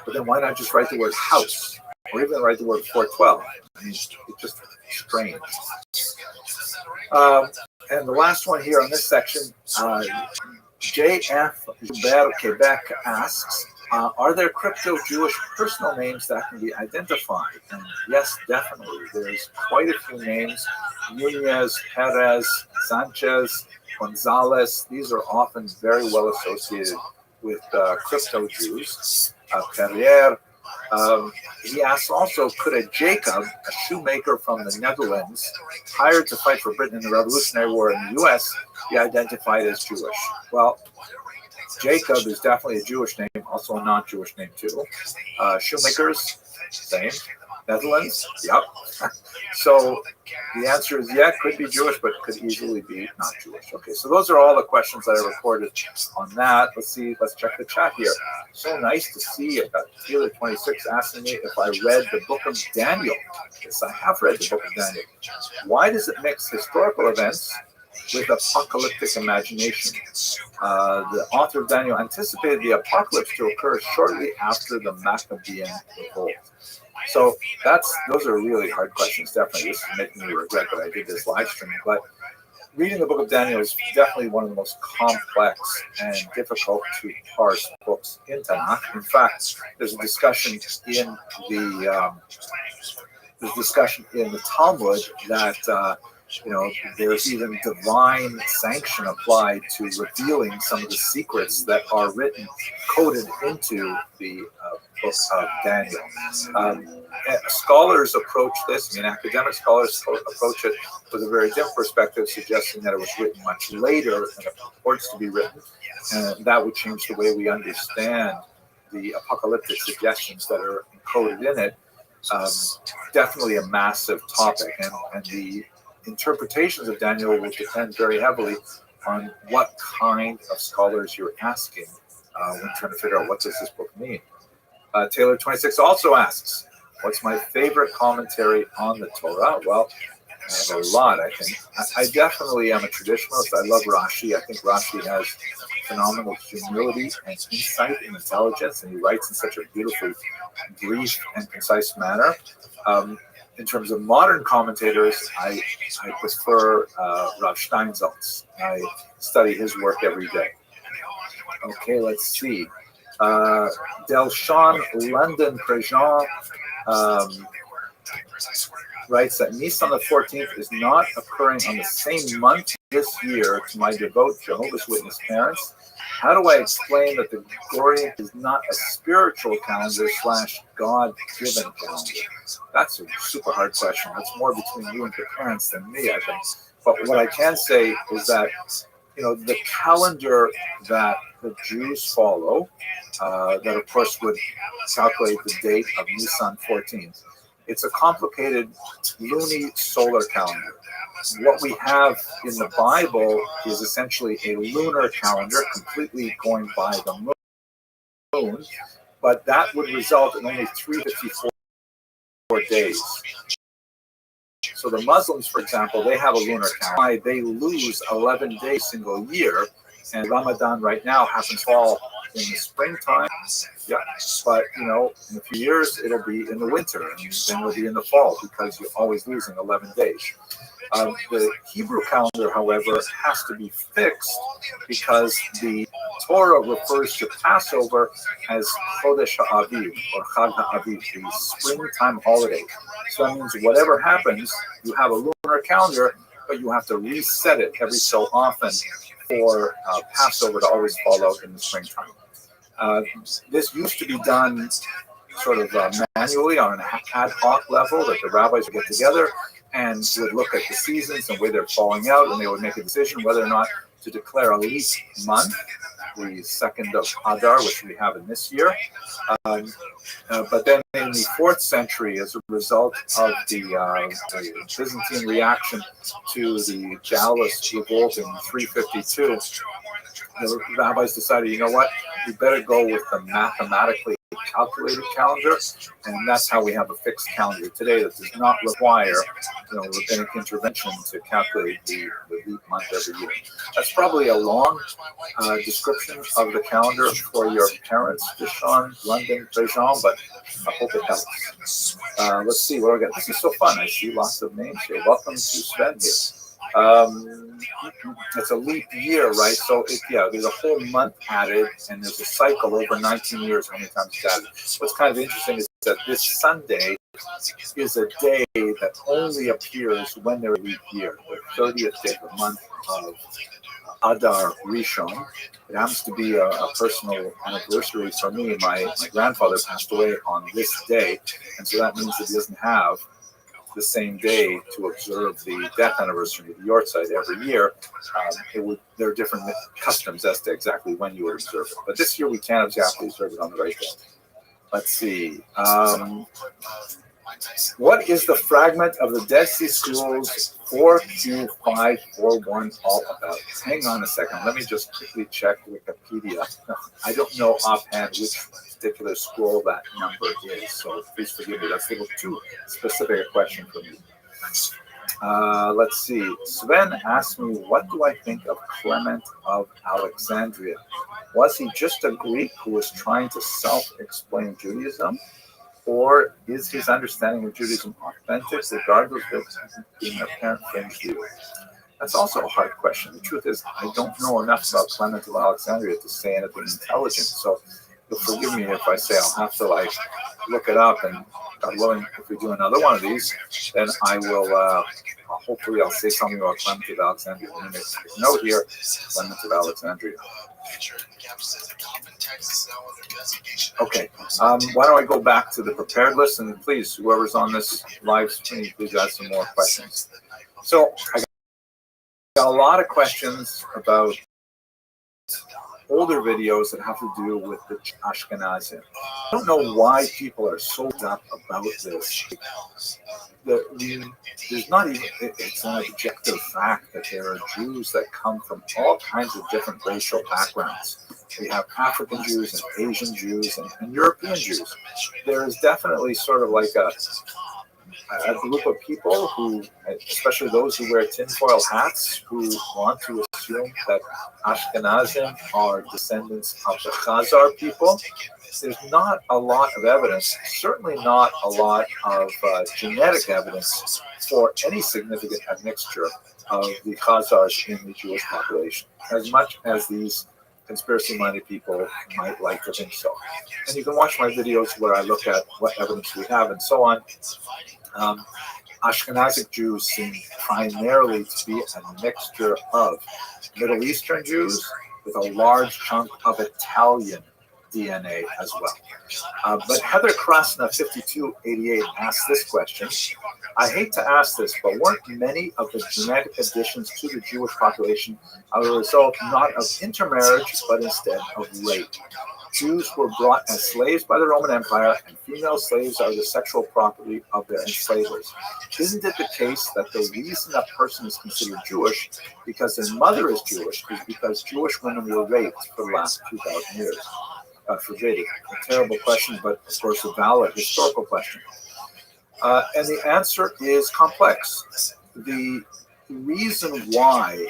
But then why not just write the word house, or even write the word 412? I mean, it's just strange. And the last one here on this section, J.F. Joubert Quebec asks, are there crypto-Jewish personal names that can be identified? And yes, definitely. There's quite a few names. Nunez, Perez, Sanchez, Gonzalez. These are often very well associated with crypto-Jews. Perrier. He asks also, could a Jacob, a shoemaker from the Netherlands, hired to fight for Britain in the Revolutionary War in the U.S., be identified as Jewish? Well, Jacob is definitely a Jewish name, also a non-Jewish name too. Shoemakers, same. Netherlands, yep. So the answer is yeah, could be Jewish, but could easily be not Jewish. Okay, so those are all the questions that I recorded on that. Let's check the chat here. So nice to see it. Got Taylor 26 asking me if I read the book of Daniel. Yes, I have read the book of Daniel. Why does it mix historical events with apocalyptic imagination? The author of Daniel anticipated the apocalypse to occur shortly after the Maccabean revolt. So those are really hard questions. Definitely, this is making me regret that I did this live streaming. But reading the book of Daniel is definitely one of the most complex and difficult to parse books in Tanakh. In fact, there's a discussion in the Talmud that there's even divine sanction applied to revealing some of the secrets that are coded into the book of Daniel. Scholars approach this, academic scholars approach it with a very different perspective, suggesting that it was written much later than it purports to be written, and that would change the way we understand the apocalyptic suggestions that are encoded in it. Definitely a massive topic, and the interpretations of Daniel will depend very heavily on what kind of scholars you're asking when trying to figure out what does this book mean. Taylor 26 also asks, what's my favorite commentary on the Torah? Well, I have a lot, I think. I definitely am a traditionalist. I love Rashi. I think Rashi has phenomenal humility and insight and intelligence, and he writes in such a beautifully brief and concise manner. In terms of modern commentators, I prefer Rav Steinsaltz. I study his work every day. Okay, let's see. Delshon London Prejean writes that Nisan the 14th is not occurring on the same month this year to my devout Jehovah's Witness parents. How do I explain that the Gregorian is not a spiritual calendar / God-given calendar? That's a super hard question. That's more between you and your parents than me, I think. But what I can say is that, the calendar that the Jews follow, that of course would calculate the date of Nisan 14th, it's a complicated luni-solar calendar. What we have in the Bible is essentially a lunar calendar, completely going by the moon, but that would result in only 354 days. So the Muslims, for example, they have a lunar calendar. They lose 11 days single year, and Ramadan right now happens to fall in the springtime. Yeah, but in a few years it'll be in the winter, and then it'll be in the fall because you're always losing 11 days. The Hebrew calendar, however, has to be fixed because the Torah refers to Passover as Chodesh HaAviv or Chag HaAviv, the springtime holiday. So that means whatever happens, you have a lunar calendar, but you have to reset it every so often for Passover to always fall out in the springtime. This used to be done sort of manually on an ad hoc level, that the rabbis would get together and would look at the seasons and where they're falling out, and they would make a decision whether or not to declare a leap month, the 2nd of Adar, which we have in this year. But then in the 4th century, as a result of the Byzantine reaction to the Gallus revolt in 352, the rabbis decided, we better go with the mathematically calculated calendar, and that's how we have a fixed calendar today that does not require rabbinic intervention to calculate the leap month every year. That's probably a long description of the calendar for your parents, Deshaun, London, Prejean, but I hope it helps. Let's see what we got. This is so fun. I see lots of names here. Welcome to Sven here. It's a leap year, right? So there's a whole month added, and there's a cycle over 19 years how many times it's added. What's kind of interesting is that this Sunday is a day that only appears when there is a leap year, the 30th day of the month of Adar Rishon. It happens to be a personal anniversary for me. My grandfather passed away on this day, and so that means that he doesn't have the same day to observe the death anniversary of the Yortzeit every year. There are different customs as to exactly when you would observe it. But this year we can't exactly observe it on the right day. Let's see. What is the fragment of the Dead Sea Scrolls 4Q541 all about? Hang on a second. Let me just quickly check Wikipedia. I don't know offhand which particular scroll that number is, so please forgive me. That's a little too specific a question for me. Let's see. Sven asked me, what do I think of Clement of Alexandria? Was he just a Greek who was trying to self-explain Judaism? Or is his understanding of Judaism authentic, regardless of being a parent fringe view? That's also a hard question. The truth is, I don't know enough about Clement of Alexandria to say anything intelligent. So you'll forgive me if I say I'll have to look it up, and God willing, if we do another one of these, then I will, hopefully I'll say something about Clement of Alexandria. I'm going to make a note here, Clement of Alexandria. Okay, why don't I go back to the prepared list, and please, whoever's on this live stream, please ask some more questions. So I got a lot of questions about older videos that have to do with the Ashkenazim. I don't know why people are so up about this. There's not even, it's an objective fact that there are Jews that come from all kinds of different racial backgrounds. We have African Jews and Asian Jews and European Jews. There is definitely sort of like a group of people who, especially those who wear tinfoil hats, who want to assume that Ashkenazim are descendants of the Khazar people. There's not a lot of evidence, certainly not a lot of genetic evidence for any significant admixture of the Khazars in the Jewish population, as much as these conspiracy-minded people might like to think so. And you can watch my videos where I look at what evidence we have and so on. Ashkenazic Jews seem primarily to be a mixture of Middle Eastern Jews with a large chunk of Italian DNA as well. But Heather Krasna 5288 asked this question. I hate to ask this, but weren't many of the genetic additions to the Jewish population a result not of intermarriage, but instead of rape? Jews were brought as slaves by the Roman Empire, and female slaves are the sexual property of their enslavers. Isn't it the case that the reason a person is considered Jewish because their mother is Jewish is because Jewish women were raped for the last 2,000 years? Forbid it. A terrible question, but of course a valid historical question. And the answer is complex. The reason why,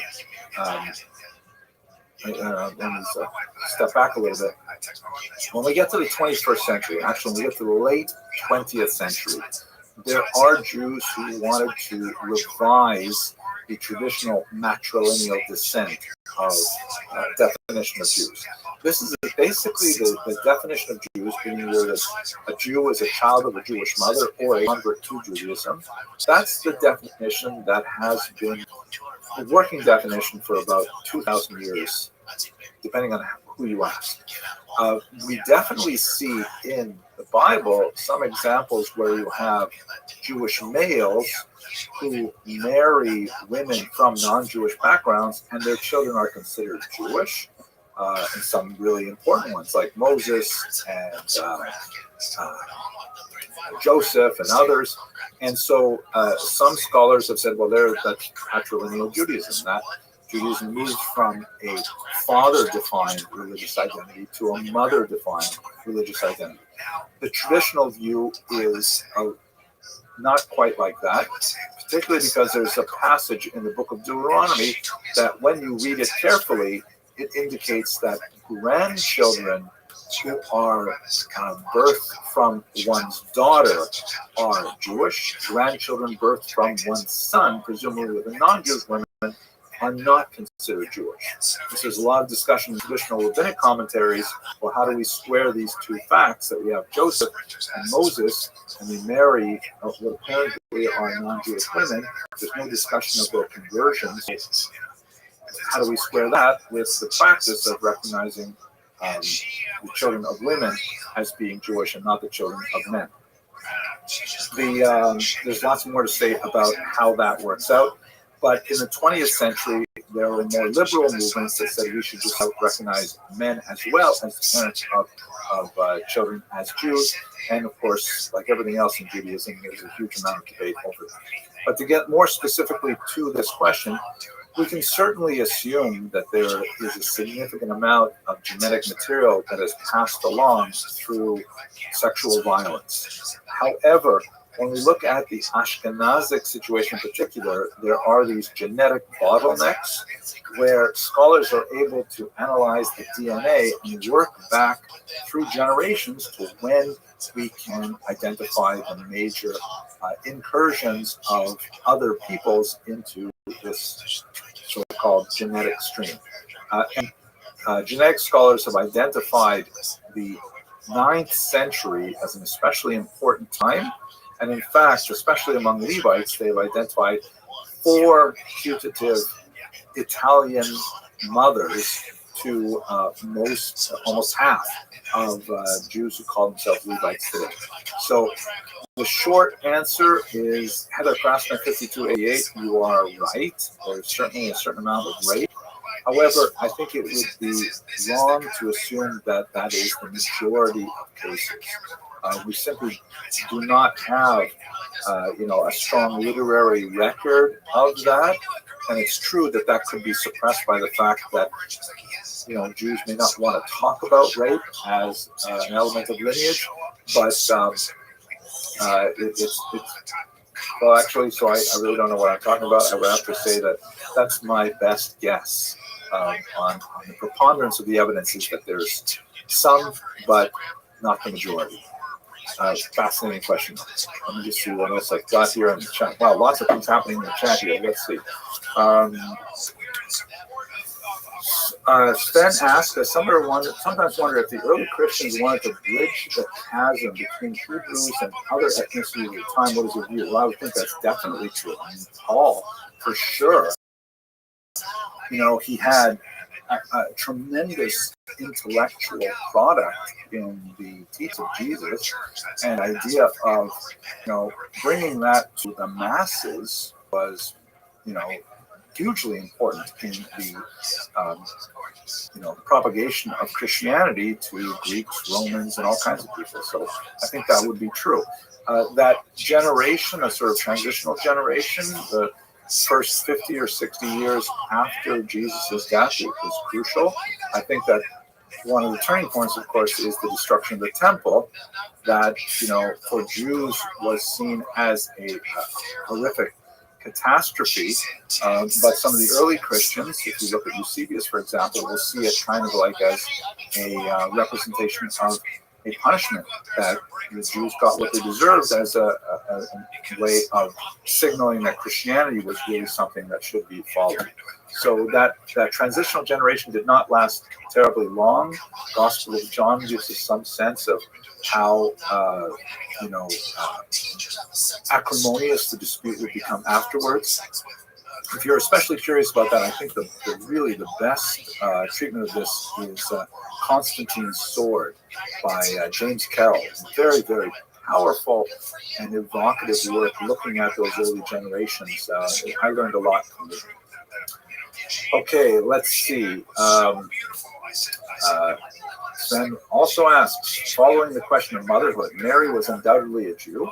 let me step back a little bit. When we get to the 21st century, actually when we get to the late 20th century, there are Jews who wanted to revise the traditional matrilineal descent of definition of Jews. This is basically the definition of Jews, meaning that a Jew is a child of a Jewish mother or a convert to Judaism. That's the definition that has been the working definition for about 2,000 years, depending on who you ask. We definitely see in the Bible some examples where you have Jewish males who marry women from non-Jewish backgrounds and their children are considered Jewish, and some really important ones like Moses and Joseph and others. And so some scholars have said, well, that's patrilineal Judaism. That Judaism moved from a father-defined religious identity to a mother-defined religious identity. The traditional view is not quite like that, particularly because there's a passage in the book of Deuteronomy that when you read it carefully, it indicates that grandchildren who are birthed from one's daughter are Jewish. Grandchildren birthed from one's son, presumably with a non-Jewish woman, are not considered Jewish. There's a lot of discussion in traditional rabbinic commentaries. Well, how do we square these two facts that we have Joseph and Moses, and we marry what apparently are non-Jewish women? There's no discussion of their conversions. How do we square that with the practice of recognizing the children of women as being Jewish and not the children of men? There's lots more to say about how that works out. But in the 20th century, there were more liberal movements that said we should just recognize men as well as parents of children as Jews. And of course, like everything else in Judaism, there's a huge amount of debate over that. But to get more specifically to this question, we can certainly assume that there is a significant amount of genetic material that is passed along through sexual violence. However, when we look at the Ashkenazic situation in particular, there are these genetic bottlenecks where scholars are able to analyze the DNA and work back through generations to when we can identify the major incursions of other peoples into this so-called genetic stream. Genetic scholars have identified the 9th century as an especially important time. And in fact, especially among Levites, they've identified 4 putative Italian mothers to almost half of Jews who call themselves Levites today. So the short answer is Heather Craftsman 5288, you are right. There's certainly a certain amount of rape. However, I think it would be wrong to assume that that is the majority of cases. We simply do not have, a strong literary record of that, and it's true that that could be suppressed by the fact that, Jews may not want to talk about rape as an element of lineage, but it's well, actually, so I really don't know what I'm talking about. I would have to say that that's my best guess on the preponderance of the evidence is that there's some, but not the majority. Fascinating question. Let me just see what else I've got here in the chat. Wow, lots of things happening in the chat here. Let's see. Sven asked, I sometimes wonder if the early Christians wanted to bridge the chasm between Hebrews and other ethnicities at the time. What is your view? Well, I would think that's definitely true. I mean, Paul, for sure, he had a tremendous intellectual product in the teaching of Jesus, and the idea of, bringing that to the masses was, hugely important in the propagation of Christianity to Greeks, Romans, and all kinds of people. So I think that would be true. That generation, a sort of transitional generation, the first 50 or 60 years after Jesus' death is crucial. I think that one of the turning points, of course, is the destruction of the temple, that, for Jews was seen as a horrific catastrophe, but some of the early Christians, if you look at Eusebius, for example, will see it kind of like as a representation of a punishment, that the Jews got what they deserved as a way of signaling that Christianity was really something that should be followed. So that transitional generation did not last terribly long. Gospel of John gives us some sense of how acrimonious the dispute would become afterwards. If you're especially curious about that, I think the best treatment of this is Constantine's Sword by James Carroll. Very, very powerful and evocative work looking at those early generations. I learned a lot from it. Okay, let's see. Sven also asks, following the question of motherhood, Mary was undoubtedly a Jew,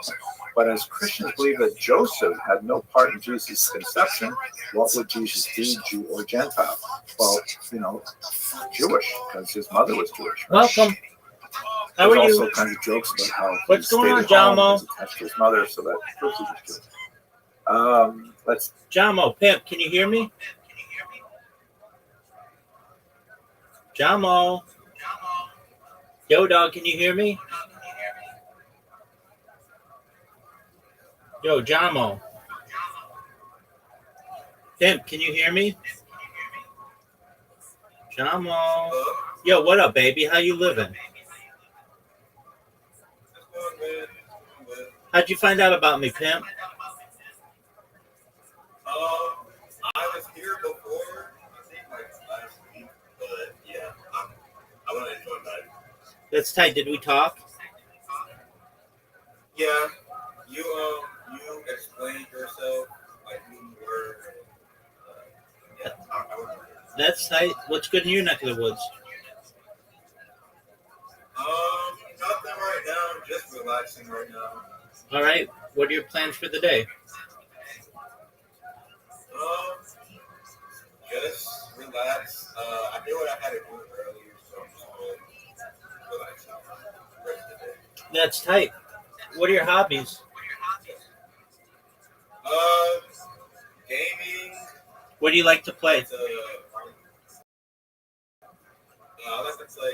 but as Christians believe that Joseph had no part in Jesus' conception, what would Jesus be, Jew or Gentile? Well, Jewish, because his mother was Jewish. Right? Welcome. How are you? There's also kinds of jokes about how what's he going on, stayed at home, Jamo? was attached to his mother, so that proves he was Jewish. Let's. Jamo, Pimp, can you hear me? Jamo. Yo, dog, can you hear me? Yo, Jamo. Pimp, can you hear me? Jamo. Yo, what up, baby? How you living? How'd you find out about me, Pimp? I was here before, I think last week, but yeah, I want to enjoy that. That's tight. Did we talk? Yeah, you explained yourself, like who you were. I remember. That's tight. What's good in your neck of the woods? Nothing right now, just relaxing right now. All right. What are your plans for the day? Just relax. I did what I had to do earlier, so I'm just going to relax out the rest of the day. That's tight. What are your hobbies? Gaming. What do you like to play? I like to play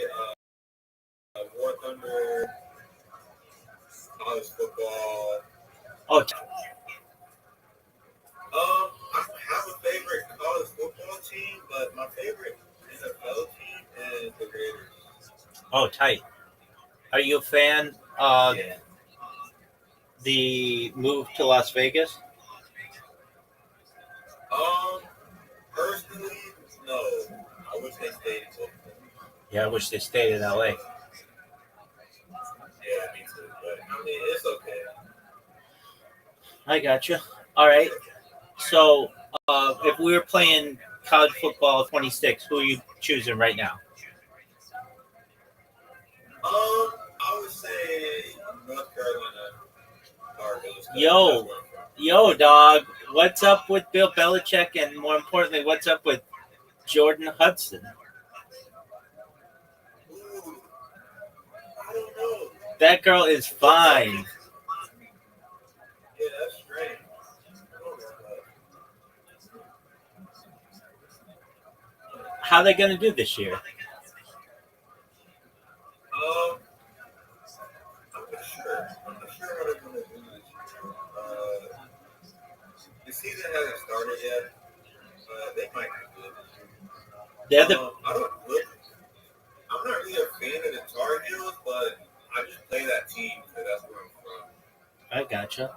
War Thunder, college football. Oh, I have a favorite college football team, but my favorite NFL team is the Raiders. tight. Are you a fan of the move to Las Vegas? Personally, no. I wish they stayed in Oakland. Yeah, I wish they stayed in LA. Yeah, me too. But I mean, it's okay. I got you. All right. So, if we were playing college football 26, who are you choosing right now? I would say North Carolina Tar Heels. Yo. Yo, dog, what's up with Bill Belichick, and more importantly, what's up with Jordan Hudson? Ooh, I don't know. That girl is fine. Yeah, that's strange. I don't know How they gonna do this year? I'm not sure. I'm not sure how they're gonna do this. The season hasn't started yet. They might do good. They're the I don't look. I'm not really a fan of the Tar Heels, but I just play that team because that's where I'm from. I gotcha.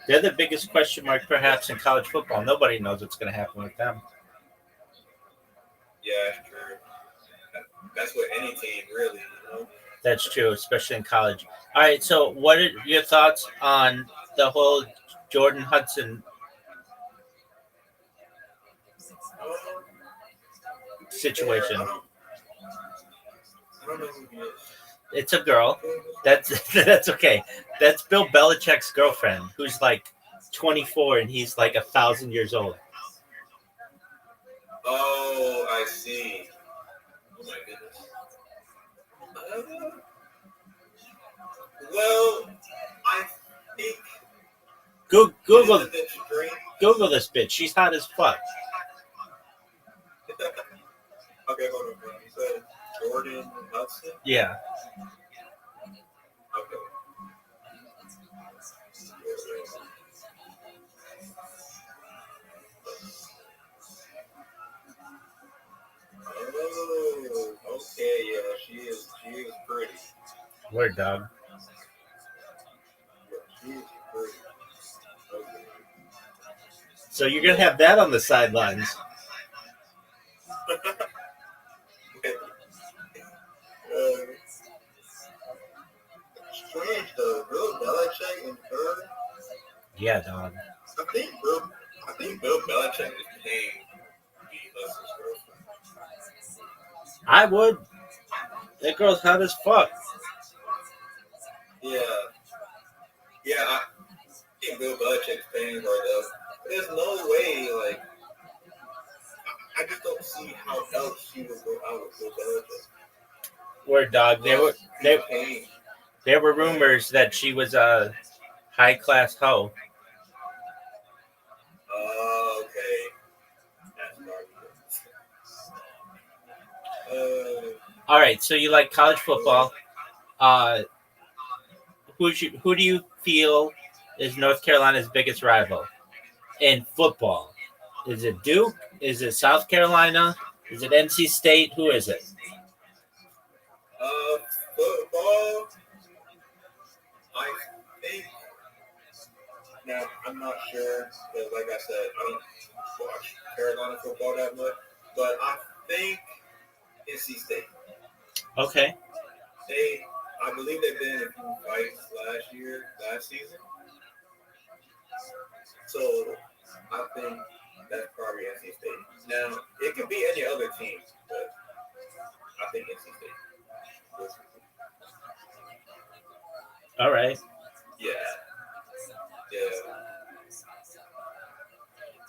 They're the biggest question mark perhaps in college football. Nobody knows what's gonna happen with them. Yeah, that's true. That's what any team really, you know. That's true, especially in college. All right, so what are your thoughts on the whole Jordan Hudson Um, situation? I don't know who he is. It's a girl. That's that's okay. That's Bill Belichick's girlfriend, who's like 24 and he's like 1,000 years old. Oh, I see. Oh my goodness. Well, I think Google it's a bit strange. Google this bitch. She's hot as fuck. Okay, hold on. You said Jordan Hudson? Yeah. Okay. Oh, okay, yeah, she is pretty. Word, dog. Yeah, she is pretty. Okay. So you're gonna have that on the sidelines. Strange though, Bill Belichick and her. Yeah, dog. I think Bill Belichick is paying the Hudson's girlfriend. I would. That girl's hot as fuck. Yeah, I think Bill Belichick's paying her though. There's no way, like, I just don't see how else she would go out with Bill Belichick. Word, dog. There were rumors that she was a high class hoe. Okay. That's All right, so you like college football. Who do you feel is North Carolina's biggest rival in football? Is it Duke? Is it South Carolina? Is it NC State? Who is it? Football. I think. Now I'm not sure because, like I said, I don't watch Carolina football that much. But I think NC State. Okay. I believe they've been in a few fights last season. So I think that's probably NC State. Now it could be any other team, but I think NC State. All right. Yeah.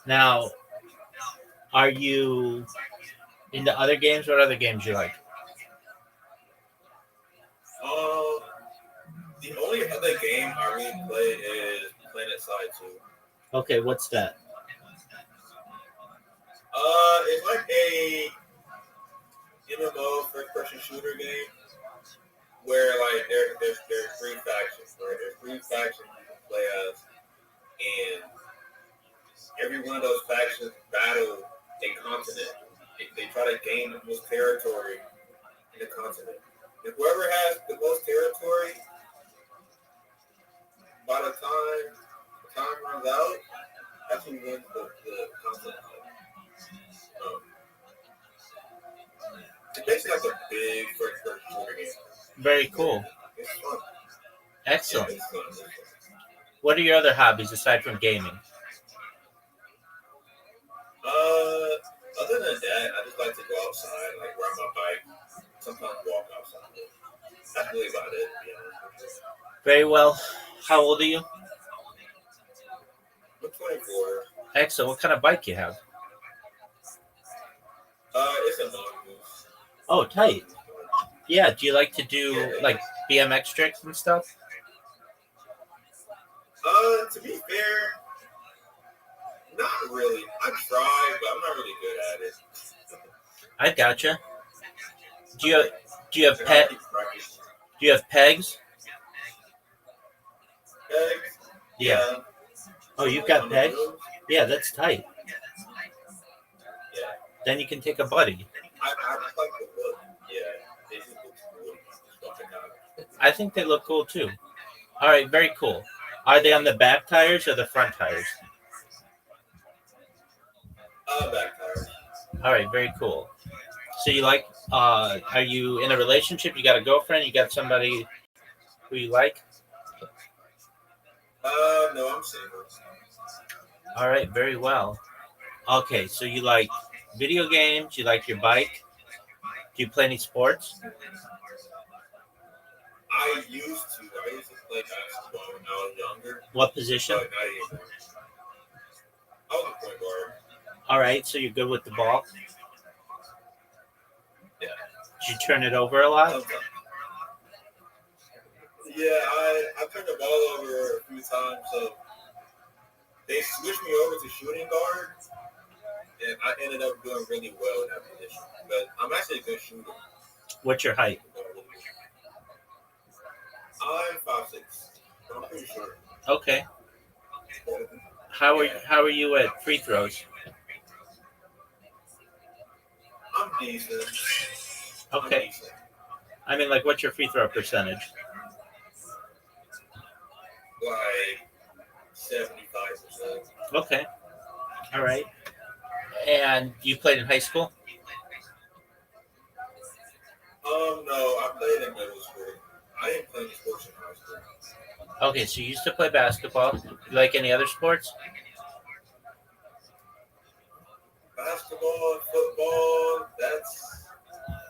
Now, are you into other games? What other games you like? The only other game I really play is Planet Side 2. Okay, what's that? It's like a MMO first-person shooter game where like there's three factions, right? There's three factions you can play as, and every one of those factions battle a continent. They try to gain the most territory in the continent. And whoever has the most territory, by the time runs out, that's who wins the continent. It's basically like a big first-person shooter game. Very cool. It's fun. Excellent. Yeah, it's fun. What are your other hobbies aside from gaming? Other than that, I just like to go outside, like ride my bike, sometimes walk outside. That's really about it, to be honest with Very well. How old are you? you. I'm 24. Excellent. What kind of bike you have? It's a mongoose. Oh, tight. Yeah. Do you like to do Yeah. like BMX tricks and stuff? To be fair, not really. I try, but I'm not really good at it. I gotcha. Do you do you have And I pet? keep practicing. Do you have pegs? Eggs? Yeah. Oh, you've got On the pegs? wheels? Yeah, that's tight. Yeah. Then you can take a buddy. I just like the look. Yeah. They just look cool. Stuff like that. I think they look cool too. All right, very cool. Are they on the back tires or the front tires? Back tires. All right, very cool. So you like? Are you in a relationship? You got a girlfriend? You got somebody who you like? No, I'm single. All right, very well. Okay, so you like video games? You like your bike? Do you play any sports? I used to play basketball when I was younger, What position? but not anymore. I was a point guard. All right, so you're good with the ball. Yeah. Did you turn it over a lot? Sometimes. Yeah, I turned the ball over a few times, so they switched me over to shooting guard, and I ended up doing really well in that position. But I'm actually a good shooter. What's your height? I'm 5'6", but I'm pretty sure. Okay. How are you at free throws? I'm decent. Okay. I'm decent. I mean, like, what's your free throw percentage? Like 75%. Okay. All right. And you played in high school? No, I played in middle school. I didn't play any sports in high school. Okay, so you used to play basketball. You like any other sports? Basketball, football, that's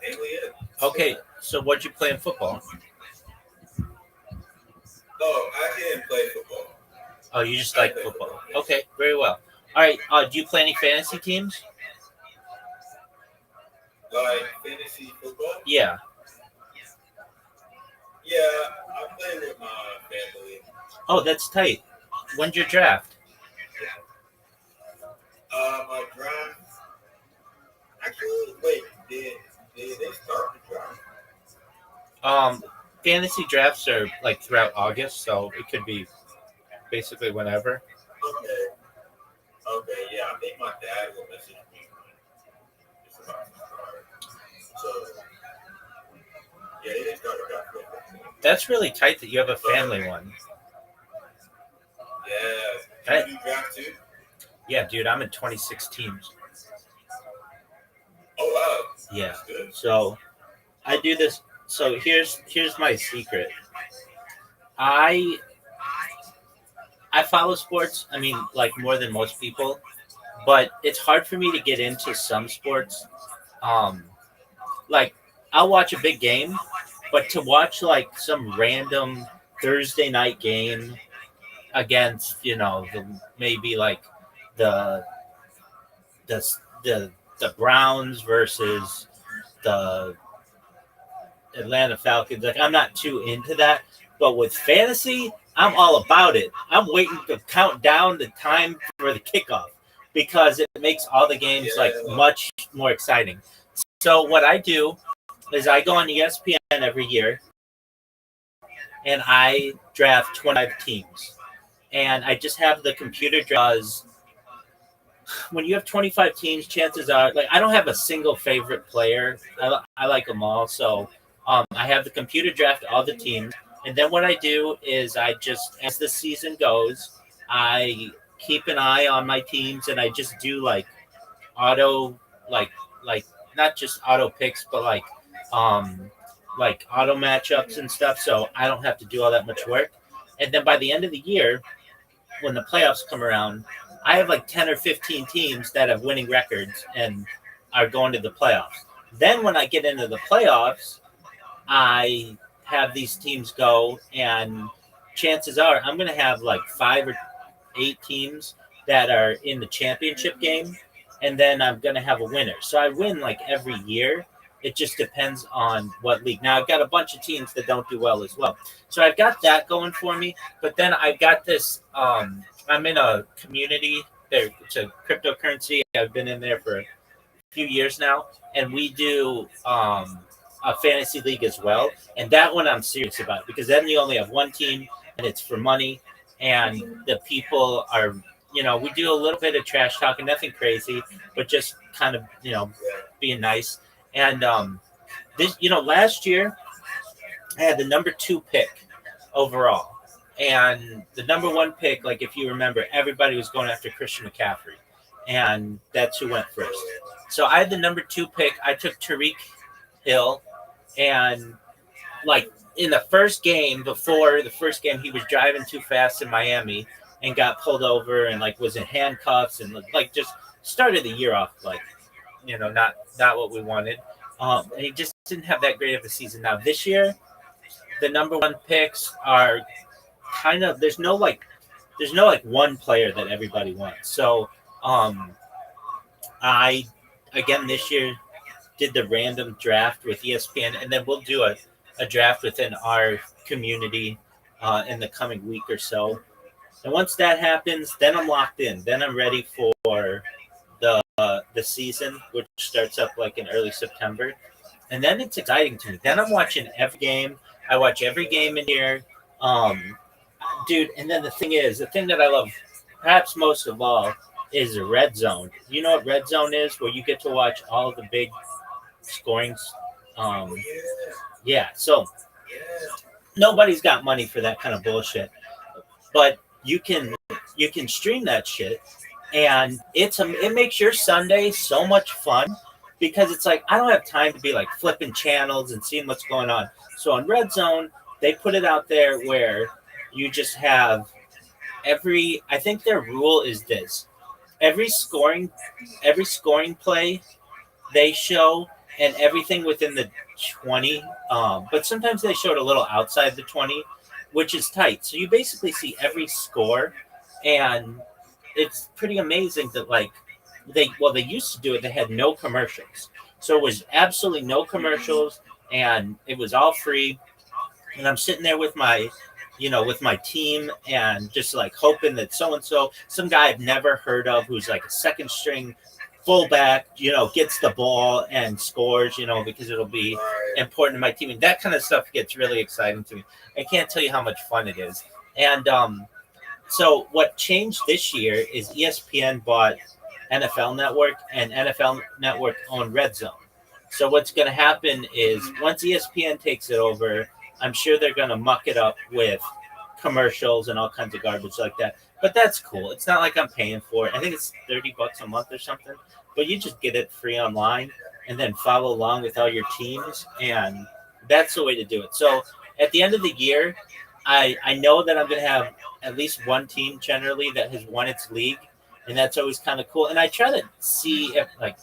mainly it. Okay, so what'd you play in football? Oh, I didn't play football. Oh, you just I like play football. yes. Okay, very well. All right, do you play any fantasy teams? Like fantasy football? Yeah. Yeah, I play with my family. Oh, that's tight. When's your draft? My draft. Actually, wait, did they start the draft? Fantasy drafts are like throughout August, so it could be basically whenever. Okay, yeah, I think my dad will message me when it's about to start. So, yeah, they didn't start the draft. That's really tight that you have a family one. Yeah, do you draft too? Yeah, dude, I'm in 26 teams. Oh wow. Yeah. That's good. So I do this. So here's my secret. I follow sports. I mean, like more than most people, but it's hard for me to get into some sports. Like I'll watch a big game, but to watch like some random Thursday night game against maybe like the the the Browns versus the Atlanta Falcons. Like I'm not too into that, but with fantasy, I'm all about it. I'm waiting to count down the time for the kickoff because it makes all the games like much more exciting. So what I do is I go on ESPN every year and I draft 25 teams. And I just have the computer draws. When you have 25 teams, chances are, like, I don't have a single favorite player. I like them all. So I have the computer draft all the teams. And then what I do is I just, as the season goes, I keep an eye on my teams and I just do like auto, like not just auto picks, but like auto matchups and stuff. So I don't have to do all that much work. And then by the end of the year, when the playoffs come around, I have like 10 or 15 teams that have winning records and are going to the playoffs. Then when I get into the playoffs, I have these teams go, and chances are I'm going to have like 5 or 8 teams that are in the championship game, and then I'm going to have a winner. So I win like every year. It just depends on what league. Now I've got a bunch of teams that don't do well as well. So I've got that going for me. But then I've got this. I'm in a community. There, it's a cryptocurrency. I've been in there for a few years now, and we do a fantasy league as well. And that one I'm serious about, because then you only have one team, and it's for money, and the people are, we do a little bit of trash talking, nothing crazy, but just kind of, being nice. And this, last year I had the number 2 pick overall. And the number 1 pick, like if you remember, everybody was going after Christian McCaffrey. And that's who went first. So I had the number 2 pick. I took Tariq Hill. And like in the first game, before the first game, he was driving too fast in Miami and got pulled over and like was in handcuffs and like just started the year off like, not what we wanted. And he just didn't have that great of a season. Now this year, the number 1 picks are kind of there's no one player that everybody wants. So I again this year did the random draft with ESPN, and then we'll do a draft within our community in the coming week or so. And once that happens, then I'm locked in. Then I'm ready for the season, which starts up like in early September. And then it's exciting to me. Then I'm watching every game. I watch every game in here. Dude, and then the thing that I love perhaps most of all is the red zone. You know what red zone is? Where you get to watch all of the big scoring. Yeah, so nobody's got money for that kind of bullshit. But you can stream that shit, and it makes your Sunday so much fun, because it's like I don't have time to be like flipping channels and seeing what's going on. So on Red Zone, they put it out there where you just have I think their rule is this. Every scoring play they show, and everything within the 20, but sometimes they show it a little outside the 20, which is tight. So you basically see every score, and it's pretty amazing that like they used to do it. They had no commercials, so it was absolutely no commercials, and it was all free. And I'm sitting there with my team, and just like hoping that so-and-so, some guy I've never heard of, who's like a second string fullback, gets the ball and scores, because it'll be important to my team. And that kind of stuff gets really exciting to me. I can't tell you how much fun it is. And so what changed this year is ESPN bought NFL Network, and NFL Network owned Red Zone. So what's going to happen is once ESPN takes it over, I'm sure they're going to muck it up with commercials and all kinds of garbage like that. But that's cool. It's not like I'm paying for it. I think it's $30 a month or something. But you just get it free online and then follow along with all your teams. And that's the way to do it. So at the end of the year, I know that I'm going to have at least one team generally that has won its league. And that's always kind of cool. And I try to see if I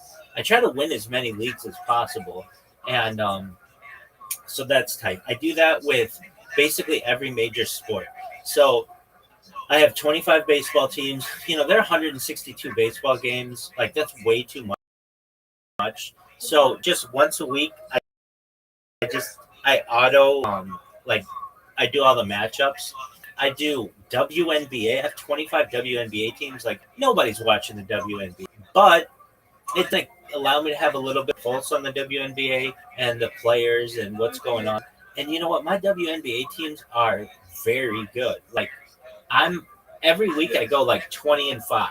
try to win as many leagues as possible. And so that's tight. I do that with basically every major sport. So I have 25 baseball teams. There are 162 baseball games. Like, that's way too much. So just once a week, I auto, I do all the matchups. I do WNBA. I have 25 WNBA teams. Like, nobody's watching the WNBA. But it's like allow me to have a little bit of pulse on the WNBA and the players and what's going on. And you know what? My WNBA teams are very good. Like, every week I go like 20-5,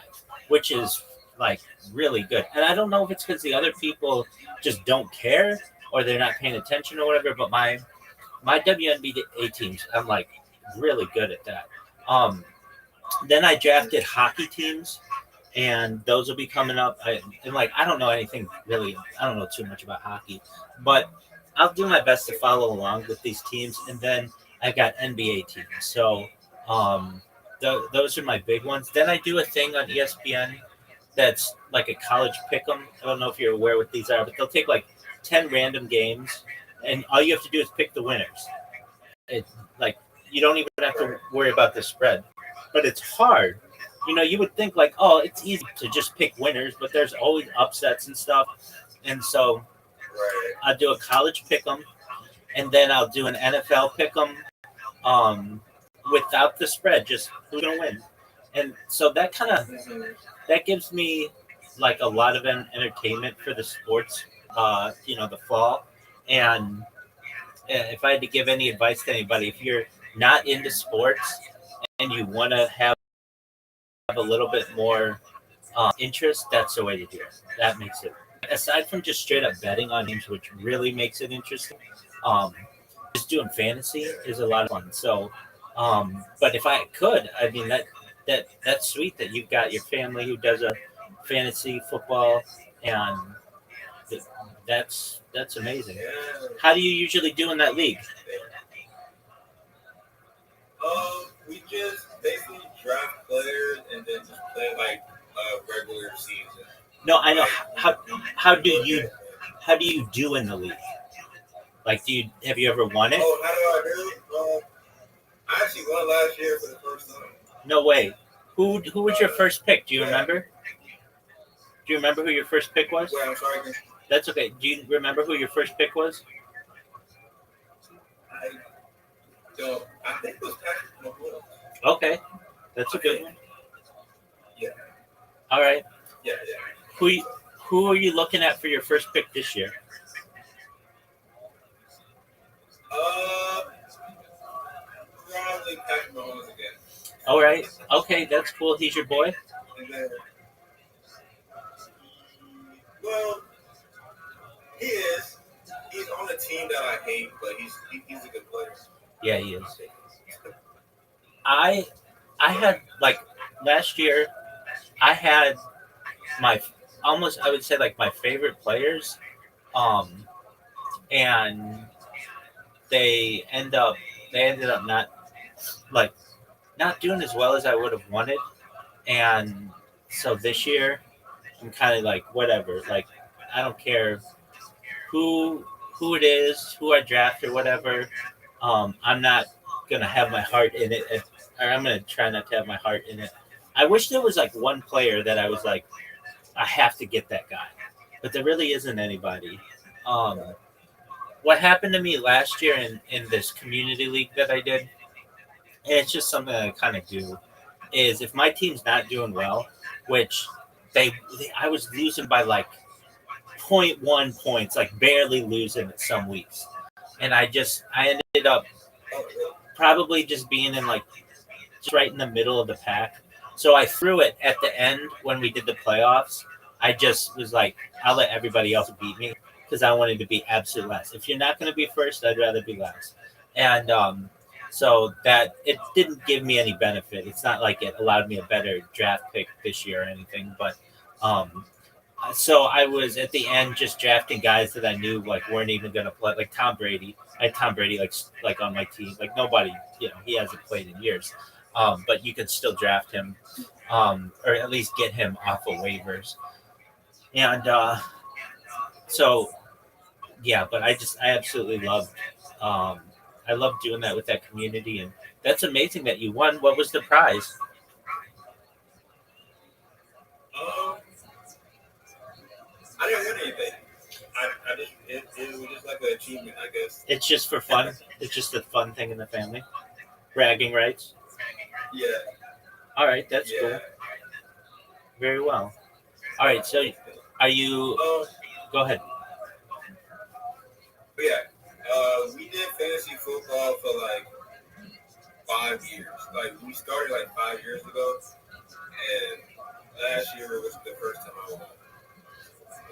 which is like really good. And I don't know if it's because the other people just don't care or they're not paying attention or whatever, but my WNBA teams, I'm like really good at that. Then I drafted hockey teams, and those will be coming up. I don't know anything really. I don't know too much about hockey, but I'll do my best to follow along with these teams. And then I got NBA teams. So those are my big ones. Then I do a thing on ESPN that's like a college pick'em. I don't know if you're aware what these are, but they'll take like 10 random games, and all you have to do is pick the winners. It like you don't even have to worry about the spread, but it's hard. You would think like, oh, it's easy to just pick winners, but there's always upsets and stuff. And so Right. I'll do a college pick'em, and then I'll do an NFL pick'em, without the spread, just who's gonna win. And so that gives me like a lot of entertainment for the sports, the fall. And if I had to give any advice to anybody, if you're not into sports and you want to have a little bit more interest, that's the way to do it. That makes it. Aside from just straight up betting on games, which really makes it interesting, um, just doing fantasy is a lot of fun. So, but if I could, I mean that's sweet that you've got your family who does a fantasy football, and that's amazing. Yeah. How do you usually do in that league? We just basically draft players and then just play like a regular season. No, I know. Like, How do you do in the league? Like, have you ever won it? oh, how do I do? I actually won last year for the first time. No way. Who was your first pick? Do you remember? Do you remember who your first pick was? Wait, I'm sorry. That's okay. Do you remember who your first pick was? I don't. I think it was Patrick Mahomes. Okay, that's a good one. Yeah. All right. Yeah. Who are you looking at for your first pick this year? Probably Patrick Mahomes again. All right. Okay, that's cool. He's your boy. And then, well, he is. He's on a team that I hate, but he's a good player. Yeah, he is. I had like last year. I had my almost I would say like my favorite players, and they ended up not doing as well as I would have wanted, and so this year I'm kind of like whatever. Like I don't care who it is, who I draft or whatever. I'm not gonna have my heart in it, or I'm gonna try not to have my heart in it. I wish there was like one player that I was like, I have to get that guy, but there really isn't anybody. What happened to me last year in this community league that I did, and it's just something that I kind of do, is if my team's not doing well, which I was losing by like 0.1 points, like barely losing it some weeks. And I ended up probably just being in like just right in the middle of the pack. So I threw it at the end when we did the playoffs. I just was like, I'll let everybody else beat me because I wanted to be absolute last. If you're not going to be first, I'd rather be last. And so that it didn't give me any benefit. It's not like it allowed me a better draft pick this year or anything, but so I was at the end just drafting guys that I knew like weren't even going to play, like Tom Brady. I had Tom Brady like on my team. Like nobody, he hasn't played in years, but you could still draft him, or at least get him off of waivers. And so yeah, but I absolutely loved. I love doing that with that community, and that's amazing that you won. What was the prize? I didn't win anything. I just it was just like an achievement, I guess. It's just for fun. It's just a fun thing in the family. Bragging rights. Yeah. All right, that's Yeah. cool. Very well. All right, so are you? Go ahead. But yeah, we did fantasy football for like 5 years. Like we started like 5 years ago, and last year was the first time I won.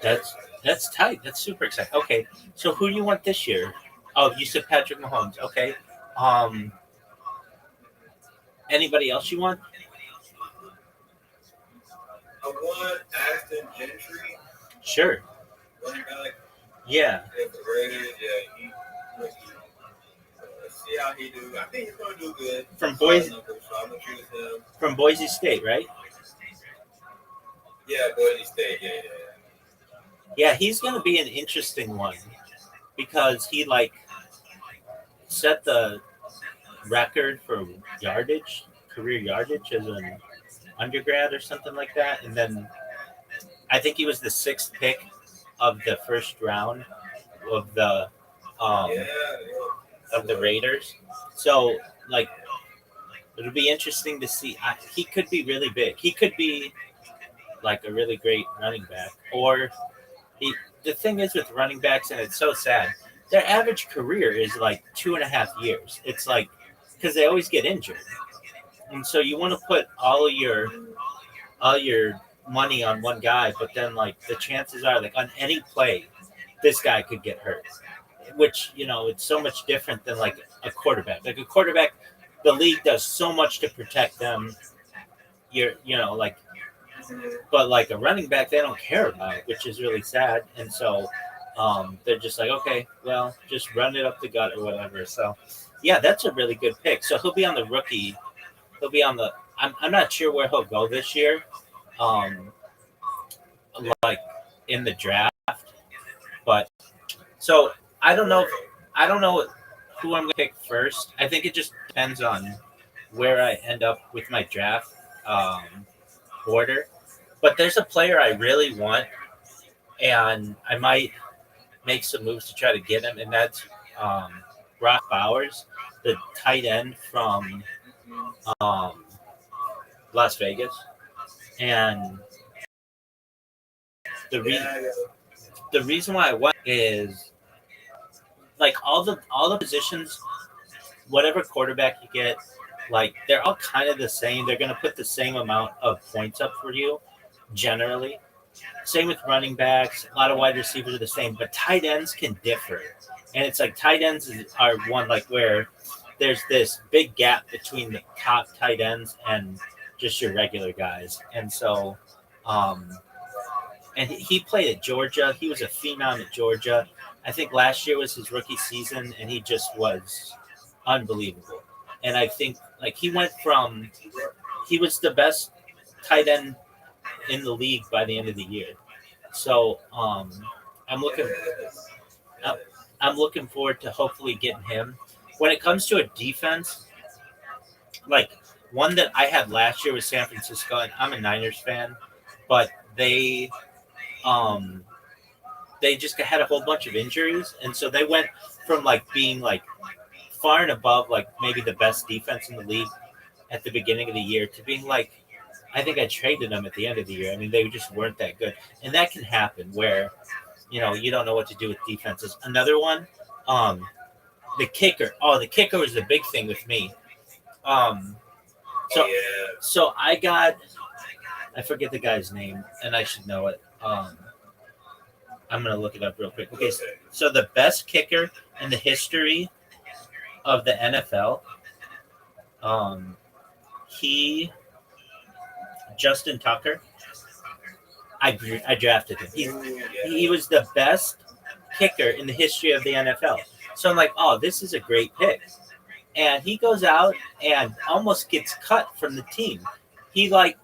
That's tight. That's super exciting. Okay, so who do you want this year? Oh, you said Patrick Mahomes. Okay. Anybody else you want? I want Aston Gentry, Sure. running back. Yeah. Yeah, the Raiders. Yeah, let's see. see how he do. I think he's gonna do good. From Boise, So I'm gonna choose him. from Boise State, right? Yeah, Boise State. Yeah. Yeah, he's going to be an interesting one because he like set the record for yardage, career yardage as an undergrad or something like that, and then I think he was the 6th pick of the first round of the um, Yeah. of the Raiders. So like it'll be interesting to see. He could be really big. He could be like a really great running back, or he. The thing is with running backs, and it's so sad. Their average career is like 2.5 years. It's like because they always get injured, and so you want to put all your money on one guy, but then like the chances are like on any play, this guy could get hurt. Which it's so much different than like a quarterback. Like a quarterback, the league does so much to protect them. Like, but like a running back, they don't care about it, which is really sad. And so they're just like, okay, well, just run it up the gut or whatever. So yeah, that's a really good pick. So he'll be on the rookie. He'll be on the. I'm not sure where he'll go this year. Like in the draft, but so I don't know. I don't know who I'm going to pick first. I think it just depends on where I end up with my draft order. But there's a player I really want, and I might make some moves to try to get him, and that's Brock Bowers, the tight end from Las Vegas. And the reason why I want is like all the positions, whatever quarterback you get, like they're all kind of the same. They're going to put the same amount of points up for you generally. Same with running backs. A lot of wide receivers are the same, but tight ends can differ. And it's like tight ends are one like where there's this big gap between the top tight ends and just your regular guys. And so, and he played at Georgia. He was a phenom at Georgia. I think last year was his rookie season, and he just was unbelievable. And I think like he was the best tight end in the league by the end of the year. So I'm looking forward to hopefully getting him. When it comes to a defense, like one that I had last year was San Francisco, and I'm a Niners fan, but they just had a whole bunch of injuries, and so they went from like being like far and above like maybe the best defense in the league at the beginning of the year to being like I think I traded them at the end of the year. I mean, they just weren't that good, and that can happen where you don't know what to do with defenses. Another one, the kicker. Oh, the kicker was the big thing with me. So I forget the guy's name, and I should know it. I'm gonna look it up real quick. Okay, so the best kicker in the history of the NFL, Justin Tucker. I drafted him. He was the best kicker in the history of the NFL. So I'm like, oh, this is a great pick. And he goes out and almost gets cut from the team. He had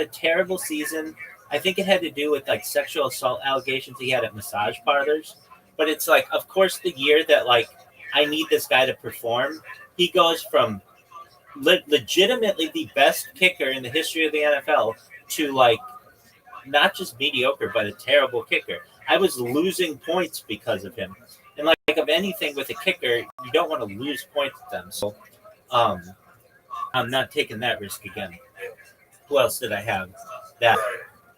a terrible season. I think it had to do with like sexual assault allegations he had at massage parlors. But it's like, of course, the year that like I need this guy to perform, he goes from legitimately the best kicker in the history of the NFL to like not just mediocre, but a terrible kicker. I was losing points because of him. And like of anything with a kicker, you don't want to lose points with them. So I'm not taking that risk again. Who else did I have? That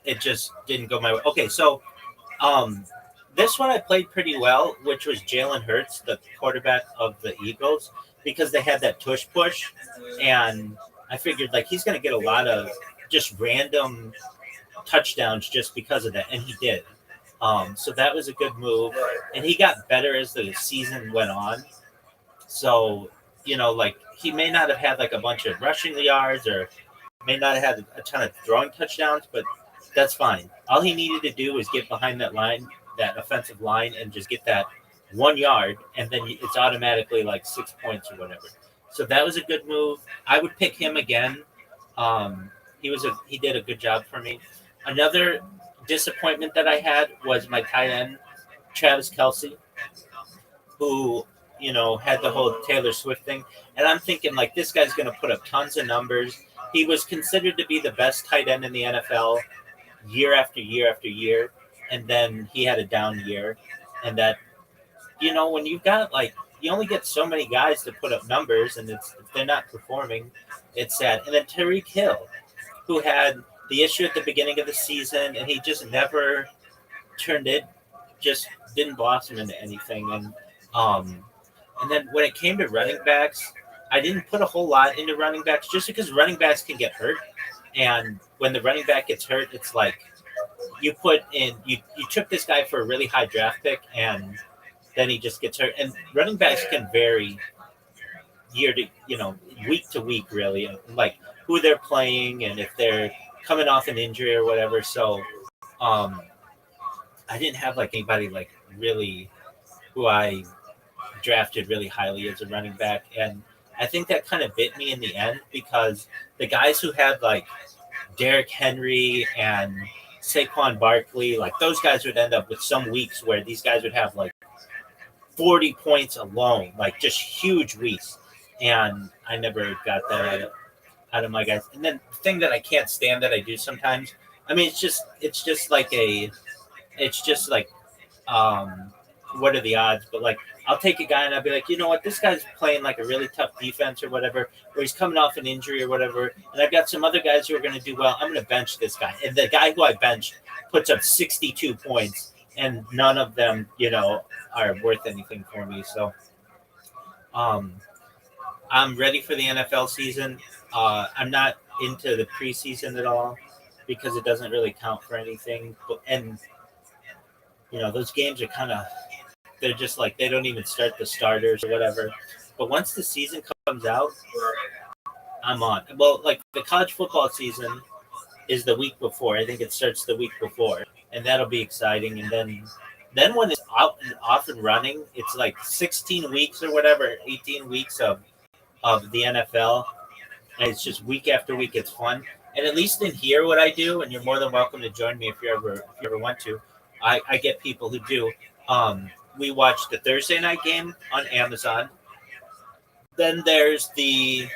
it just didn't go my way. Okay, so this one I played pretty well, which was Jalen Hurts, the quarterback of the Eagles, because they had that tush push, and I figured like he's going to get a lot of just random touchdowns just because of that, and he did. So that was a good move, and he got better as the season went on. So like he may not have had like a bunch of rushing yards or may not have had a ton of throwing touchdowns, but that's fine. All he needed to do was get behind that line, that offensive line, and just get that 1 yard, and then it's automatically like 6 points or whatever. So that was a good move. I would pick him again. He did a good job for me. Another disappointment that I had was my tight end, Travis Kelce, who had the whole Taylor Swift thing, and I'm thinking like this guy's going to put up tons of numbers. He was considered to be the best tight end in the NFL year after year after year, and then he had a down year, and that when you've got like you only get so many guys to put up numbers, and if they're not performing, it's sad. And then Tyreek Hill, who had the issue at the beginning of the season, and he just never turned it, just didn't blossom into anything. And then when it came to running backs, I didn't put a whole lot into running backs just because running backs can get hurt. And when the running back gets hurt, it's like you took this guy for a really high draft pick, and then he just gets hurt. And running backs can vary week to week, really, like who they're playing and if they're coming off an injury or whatever. So I didn't have like anybody like really who I drafted really highly as a running back, and I think that kind of bit me in the end because the guys who had like Derrick Henry and Saquon Barkley, like those guys would end up with some weeks where these guys would have like 40 points alone, like just huge weeks, and I never got that out of my guys. And then the thing that I can't stand that I do sometimes, I mean, it's just like what are the odds? But like, I'll take a guy and I'll be like, you know what, this guy's playing like a really tough defense or whatever, or he's coming off an injury or whatever, and I've got some other guys who are going to do well. I'm going to bench this guy, and the guy who I benched puts up 62 points, and none of them, are worth anything for me. So, I'm ready for the NFL season. I'm not into the preseason at all because it doesn't really count for anything. And those games are they're just like they don't even start the starters or whatever. But once the season comes out, I'm on. Well, like the college football season is the week before. I think it starts the week before, and that'll be exciting. And then when it's out and off and running, it's like 16 weeks or whatever, 18 weeks of the NFL, and it's just week after week. It's fun. And at least in here, what I do, and you're more than welcome to join me if you ever want to. I get people who do. We watch the Thursday night game on Amazon. Then there's the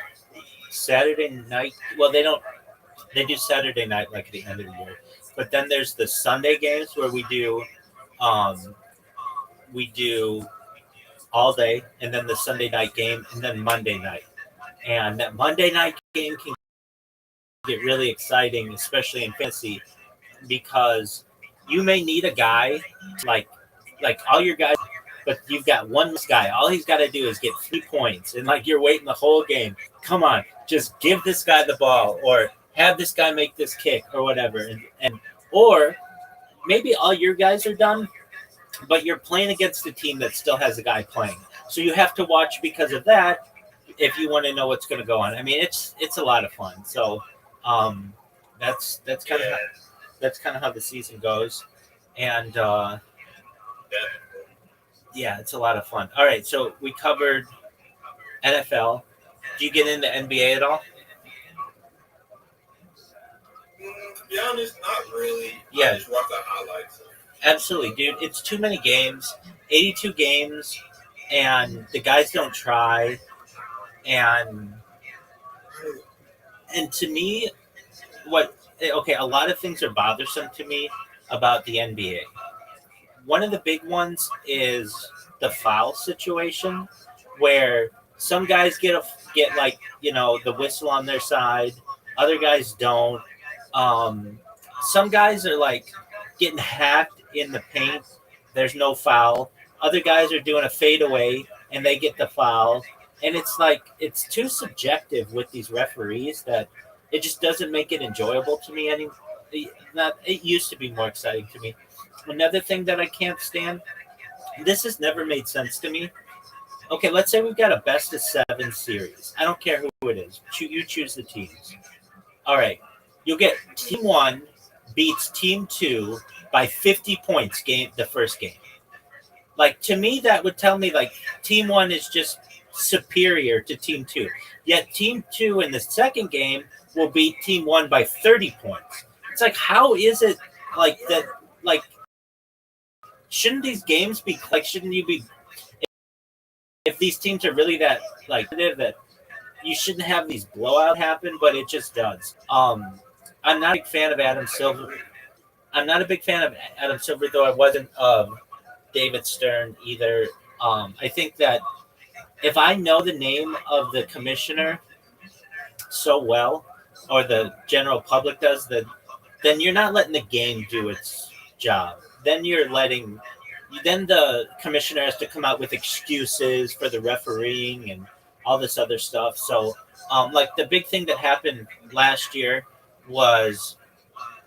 Saturday night. Well, they do Saturday night like at the end of the year. But then there's the Sunday games where we do all day, and then the Sunday night game, and then Monday night. And that Monday night game can get really exciting, especially in fantasy, because you may need a guy like all your guys, but you've got one guy. All he's got to do is get 3 points, and like you're waiting the whole game. Come on, just give this guy the ball, or have this guy make this kick, or whatever. And or maybe all your guys are done, but you're playing against a team that still has a guy playing. So you have to watch because of that if you want to know what's going to go on. I mean, it's a lot of fun. So that's kind of how the season goes, and yeah, it's a lot of fun. All right, so we covered NFL. Do you get into NBA at all? To be honest, not really. Yeah. I just watch the highlights. Absolutely, dude. It's too many games, 82 games, and the guys don't try. And to me, a lot of things are bothersome to me about the NBA. One of the big ones is the foul situation, where some guys get like the whistle on their side, other guys don't. Some guys are like getting hacked in the paint. There's no foul. Other guys are doing a fadeaway and they get the foul. And it's like it's too subjective with these referees that it just doesn't make it enjoyable to me anymore. It used to be more exciting to me. Another thing that I can't stand, this has never made sense to me. Okay, let's say we've got a best of 7 series. I don't care who it is. You choose the teams. All right, you'll get team 1 beats team 2 by 50 points the first game. Like, to me, that would tell me like team one is just superior to team two. Yet team two in the second game will beat team one by 30 points. It's like, how is it like that? Like, shouldn't these games be like? Shouldn't you be? If these teams are really that like that, you shouldn't have these blowout happen, but it just does. I'm not a big fan of Adam Silver. I'm not a big fan of Adam Silver, though I wasn't David Stern either. I think that if I know the name of the commissioner so well, or the general public does, then you're not letting the game do its job. Then you're letting, then the commissioner has to come out with excuses for the refereeing and all this other stuff. So, like the big thing that happened last year was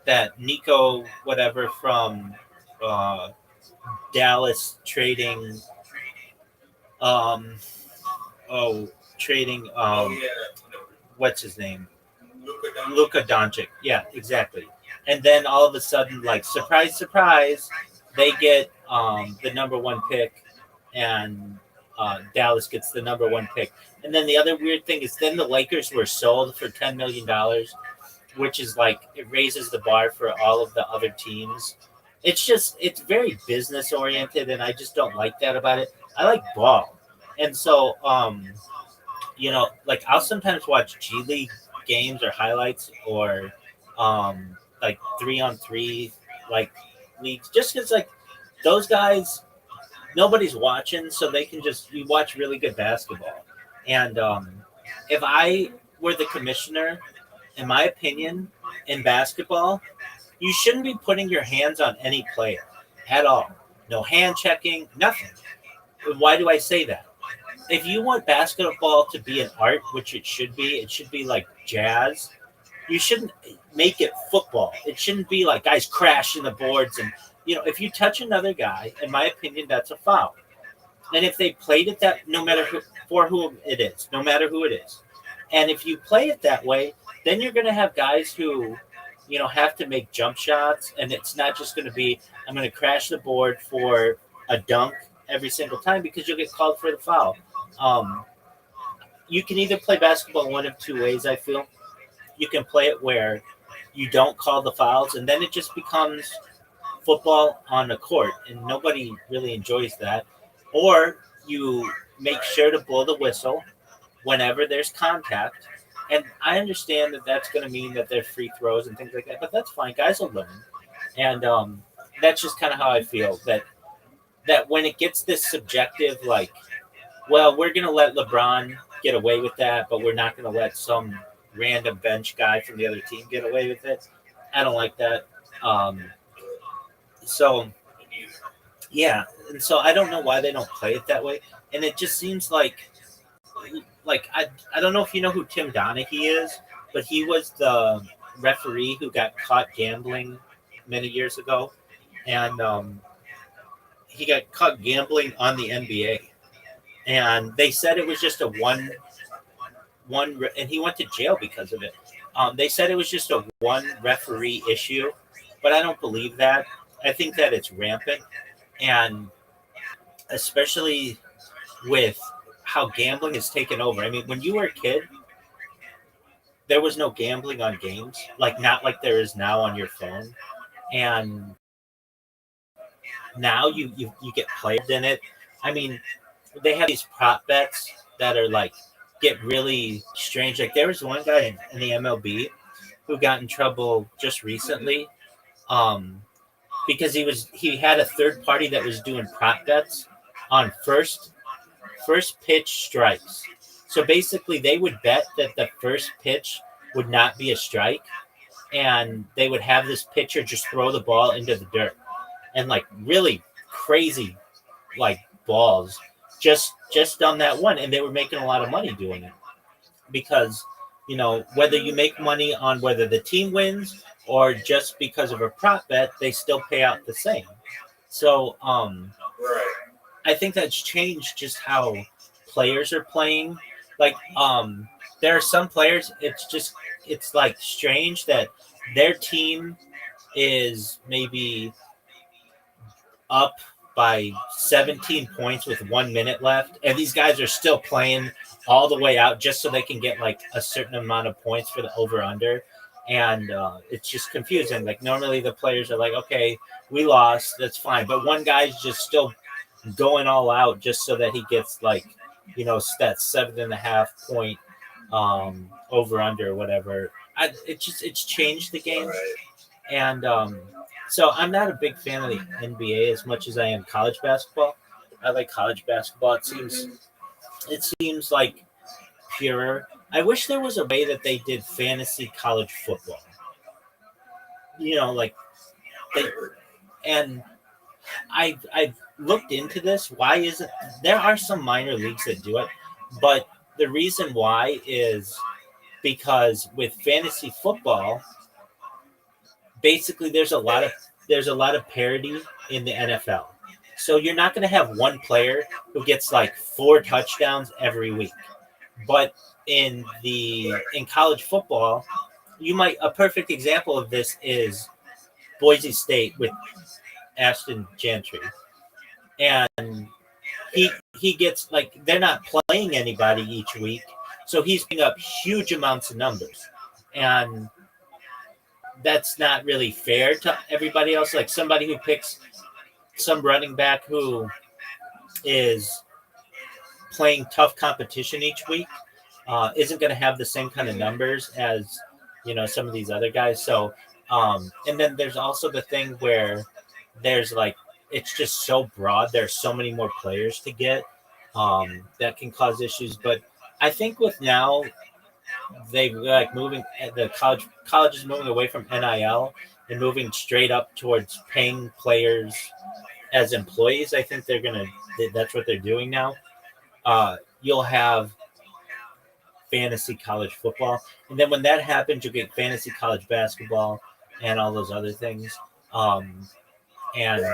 that Nico, whatever from uh, Dallas trading, um, trading, Yeah. what's his name? Luka Doncic. Luka Doncic. Yeah, exactly. And then all of a sudden, like, surprise, surprise, they get the number one pick, and Dallas gets the number one pick. And then the other weird thing is then the Lakers were sold for $10 million, which is like, it raises the bar for all of the other teams. It's very business oriented, and I just don't like that about it. I like ball. And so, like, I'll sometimes watch G League games or highlights, or like 3-on-3 like leagues, just because like those guys, nobody's watching, so they can just, you watch really good basketball. And if I were the commissioner, in my opinion, in basketball, you shouldn't be putting your hands on any player at all. No hand checking, nothing. Why do I say that? If you want basketball to be an art, which it should be like jazz. You shouldn't make it football. It shouldn't be like guys crashing the boards. And, if you touch another guy, in my opinion, that's a foul. And if they played it that, no matter who it is. And if you play it that way, then you're going to have guys who, have to make jump shots. And it's not just going to be, I'm going to crash the board for a dunk every single time, because you'll get called for the foul. You can either play basketball one of two ways, I feel. You can play it where you don't call the fouls, and then it just becomes football on the court, and nobody really enjoys that. Or you make sure to blow the whistle whenever there's contact. And I understand that that's going to mean that there's free throws and things like that, but that's fine. Guys will learn. And that's just kind of how I feel, that when it gets this subjective, like, well, we're going to let LeBron get away with that, but we're not going to let some random bench guy from the other team get away with it. I don't like that. So, yeah. And so I don't know why they don't play it that way. And it just seems like I don't know if you know who Tim Donaghy is, but he was the referee who got caught gambling many years ago. And he got caught gambling on the NBA. And they said it was just a one, and he went to jail because of it. They said it was just a one referee issue, but I don't believe that. I think that it's rampant, and especially with how gambling has taken over. I mean, when you were a kid, there was no gambling on games, like not like there is now on your phone, and now you get played in it. I mean, they have these prop bets that are like get really strange. Like there was one guy in the MLB who got in trouble just recently because he had a third party that was doing prop bets on first pitch strikes. So basically they would bet that the first pitch would not be a strike, and they would have this pitcher just throw the ball into the dirt, and like really crazy like balls just on that one, and they were making a lot of money doing it because whether you make money on whether the team wins or just because of a prop bet, they still pay out the same. So I think that's changed just how players are playing. Like there are some players, it's like strange that their team is maybe up by 17 points with 1 minute left, and these guys are still playing all the way out just so they can get like a certain amount of points for the over under. And it's just confusing. Like normally the players are like, okay, we lost, that's fine, but one guy's just still going all out just so that he gets like, that 7.5 point over under or whatever. It's changed the game. Right. And so I'm not a big fan of the NBA as much as I am college basketball. I like college basketball. It seems like purer. I wish there was a way that they did fantasy college football. Like they, and I've looked into this. Why isn't there are some minor leagues that do it, but the reason why is because with fantasy football, basically there's a lot of parity in the NFL. So you're not going to have one player who gets like 4 touchdowns every week. But in college football, a perfect example of this is Boise State with Ashton Gentry. And he gets like they're not playing anybody each week, so he's picking up huge amounts of numbers. And that's not really fair to everybody else. Like somebody who picks some running back who is playing tough competition each week isn't going to have the same kind of numbers as some of these other guys. So and then there's also the thing where there's like it's just so broad. There's so many more players to get that can cause issues. But I think with now they like moving the college is moving away from NIL and moving straight up towards paying players as employees. I think that's what they're doing now. You'll have fantasy college football, and then when that happens, you'll get fantasy college basketball and all those other things. And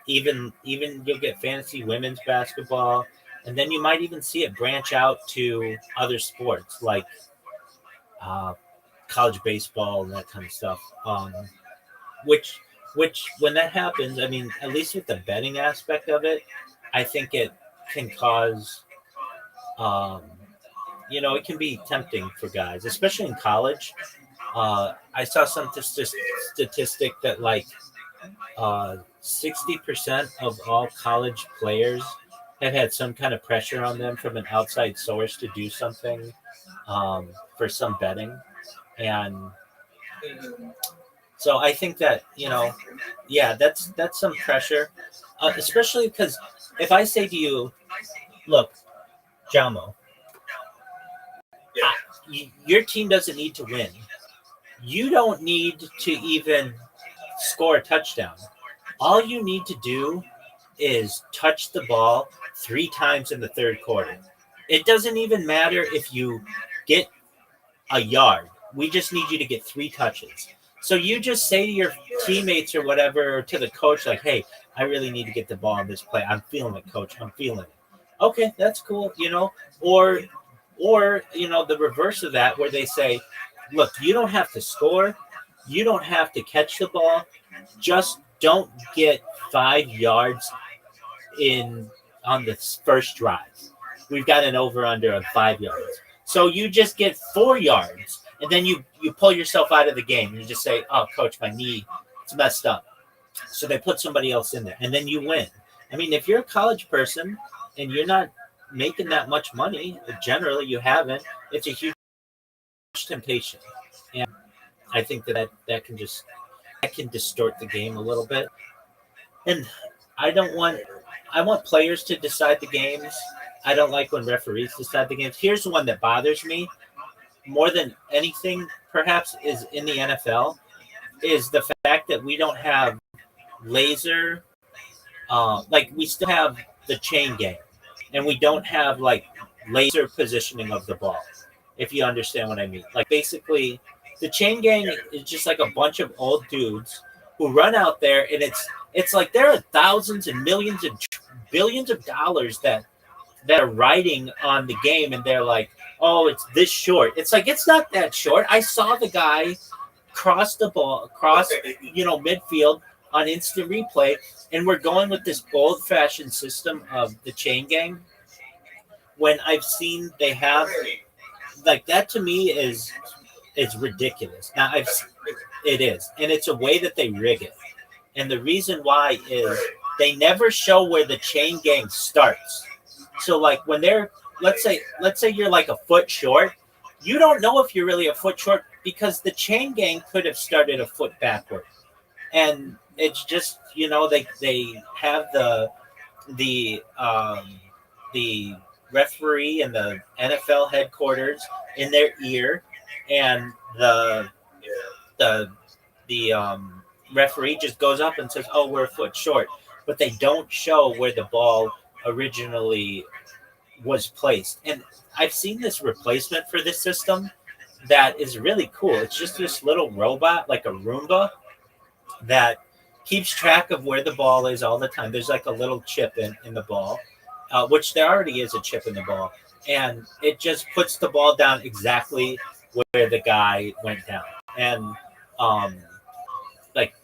even you'll get fantasy women's basketball, and then you might even see it branch out to other sports like college baseball and that kind of stuff. Which when that happens, I mean, at least with the betting aspect of it, I think it can cause, it can be tempting for guys, especially in college. I saw some statistic that like 60% of all college players have had some kind of pressure on them from an outside source to do something for some betting. And so I think that, that's some pressure, especially because if I say to you, look, Jamo, your team doesn't need to win. You don't need to even score a touchdown. All you need to do is touch the ball 3 times in the third quarter. It doesn't even matter if you get a yard. We just need you to get 3 touches. So you just say to your teammates or whatever, or to the coach, like, hey, I really need to get the ball in this play. I'm feeling it, coach. I'm feeling it. Okay, that's cool, Or the reverse of that, where they say, look, you don't have to score. You don't have to catch the ball. Just don't get 5 yards on the first drive. We've got an over-under of 5 yards. So you just get 4 yards, and then you pull yourself out of the game. You just say, oh, coach, my knee, it's messed up. So they put somebody else in there, and then you win. I mean, if you're a college person and you're not making that much money, generally you haven't, it's a huge temptation. And I think that can distort the game a little bit. And I want players to decide the games. I don't like when referees decide the games. Here's the one that bothers me more than anything, perhaps, is in the NFL, is the fact that we don't have laser, we still have the chain game, and we don't have laser positioning of the ball, if you understand what I mean. Like basically the chain gang is just like a bunch of old dudes who run out there, and it's like there are thousands and millions and billions of dollars that are riding on the game, and they're like, oh, it's this short. It's like, it's not that short. I saw the guy cross the ball, midfield on instant replay, and we're going with this old-fashioned system of the chain gang. When I've seen they have like that, to me is ridiculous. Now it is, and it's a way that they rig it, and the reason why is they never show where the chain gang starts. So like when they're let's say you're like a foot short, you don't know if you're really a foot short because the chain gang could have started a foot backward, and it's just they have the referee and the NFL headquarters in their ear, and the referee just goes up and says, "Oh, we're a foot short," but they don't show where the ball originally was placed. And I've seen this replacement for this system that is really cool. It's just this little robot, like a Roomba, that keeps track of where the ball is all the time. There's like a little chip in the ball, which there already is a chip in the ball, and it just puts the ball down exactly where the guy went down. And like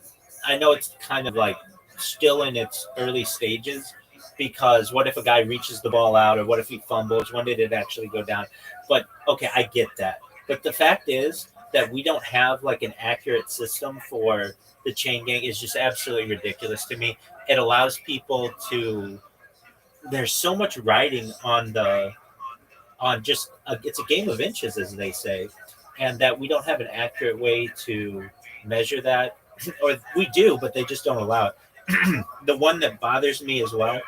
I know it's kind of like still in its early stages, because what if a guy reaches the ball out, or what if he fumbles? When did it actually go down? But okay, I get that. But the fact is that we don't have like an accurate system for the chain gang is just absolutely ridiculous to me. It allows people to. There's so much riding on it's a game of inches, as they say, and that we don't have an accurate way to measure that, or we do, but they just don't allow it. The one that bothers me as well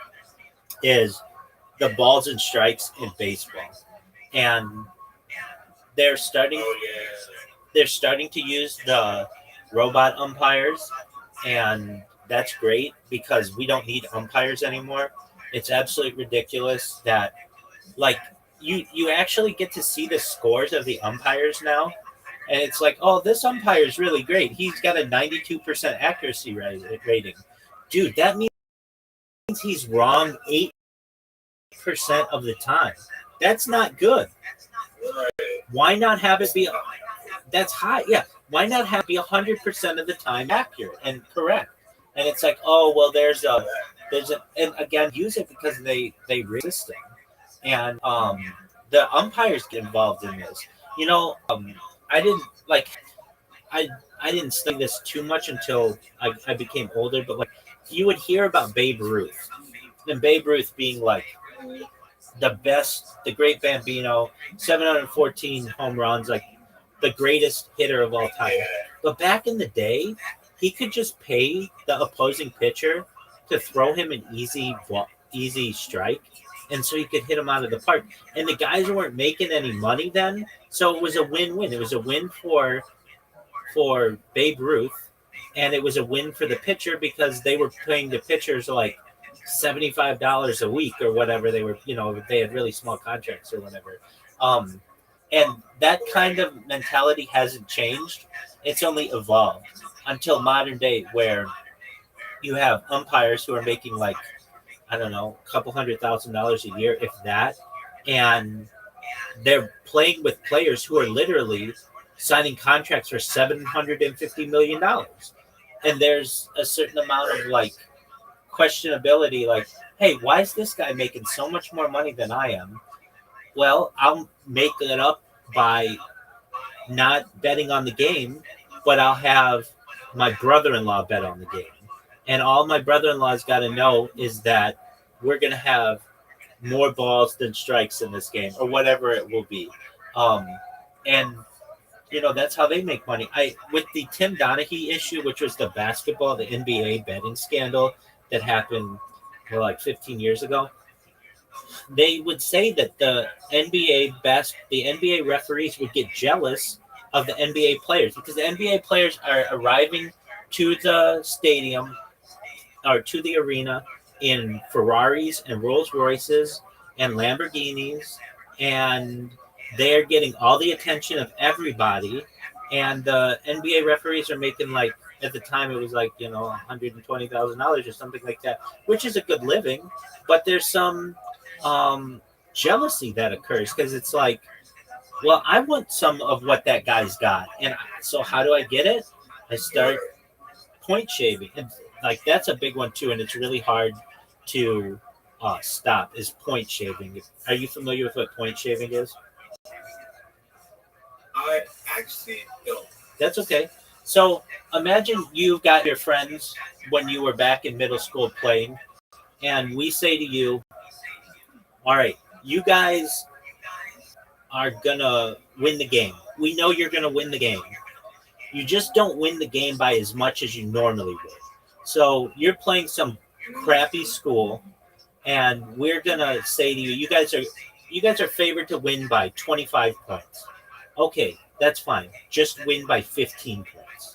is the balls and strikes in baseball, and they're starting to use the robot umpires, and that's great because we don't need umpires anymore. It's absolutely ridiculous that like you actually get to see the scores of the umpires now, and it's like, oh, this umpire is really great. He's got a 92% accuracy rating. Dude, that means he's wrong 8% of the time. That's not good. Why not have it be? That's high. Yeah. Why not have it be 100% of the time accurate and correct? And it's like, oh well, and again, use it because they rig the system, and the umpires get involved in this. I didn't like I didn't study this too much until I became older, but like you would hear about Babe Ruth, and Babe Ruth being like the best, the great Bambino, 714 home runs, like the greatest hitter of all time. But back in the day, he could just pay the opposing pitcher to throw him an easy strike, and so he could hit him out of the park. And the guys weren't making any money then, so it was a win-win. It was a win for Babe Ruth, and it was a win for the pitcher because they were paying the pitchers like $75 a week or whatever. They were, they had really small contracts or whatever. And that kind of mentality hasn't changed. It's only evolved until modern day, where you have umpires who are making like, I don't know, a couple $100,000 a year, if that, and they're playing with players who are literally signing contracts for $750 million. And there's a certain amount of like questionability, like, hey, why is this guy making so much more money than I am? Well, I'll make it up by not betting on the game, but I'll have my brother-in-law bet on the game. And all my brother-in-law's got to know is that we're going to have more balls than strikes in this game, or whatever it will be. And that's how they make money. With the Tim Donaghy issue, which was the basketball, the NBA betting scandal that happened like 15 years ago, they would say that the NBA referees would get jealous of the NBA players, because the NBA players are arriving to the stadium or to the arena in Ferraris and Rolls Royces and Lamborghinis, and they're getting all the attention of everybody. And the NBA referees are making like, at the time it was like, $120,000 or something like that, which is a good living. But there's some jealousy that occurs, because it's like, well, I want some of what that guy's got. And so how do I get it? I start point shaving. And like that's a big one too, and it's really hard to stop. Is point shaving? Are you familiar with what point shaving is? I actually don't. That's okay. So imagine you've got your friends when you were back in middle school playing, and we say to you, "All right, you guys are gonna win the game. We know you're gonna win the game. You just don't win the game by as much as you normally would. So you're playing some crappy school, and we're gonna say to you, you guys are favored to win by 25 points. Okay, that's fine. Just win by 15 points.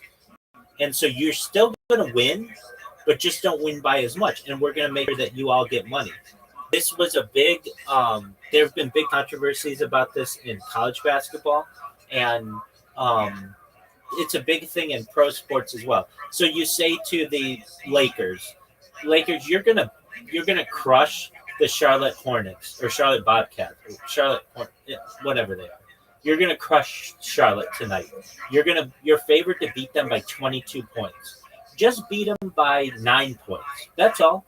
And so you're still gonna win, but just don't win by as much. And we're gonna make sure that you all get money. This was a big. There have been big controversies about this in college basketball, and um, it's a big thing in pro sports as well. So you say to the Lakers, you're gonna crush the Charlotte Hornets or Charlotte Bobcats, or whatever they are. You're gonna crush Charlotte tonight. You're favored to beat them by 22 points. Just beat them by 9 points. That's all,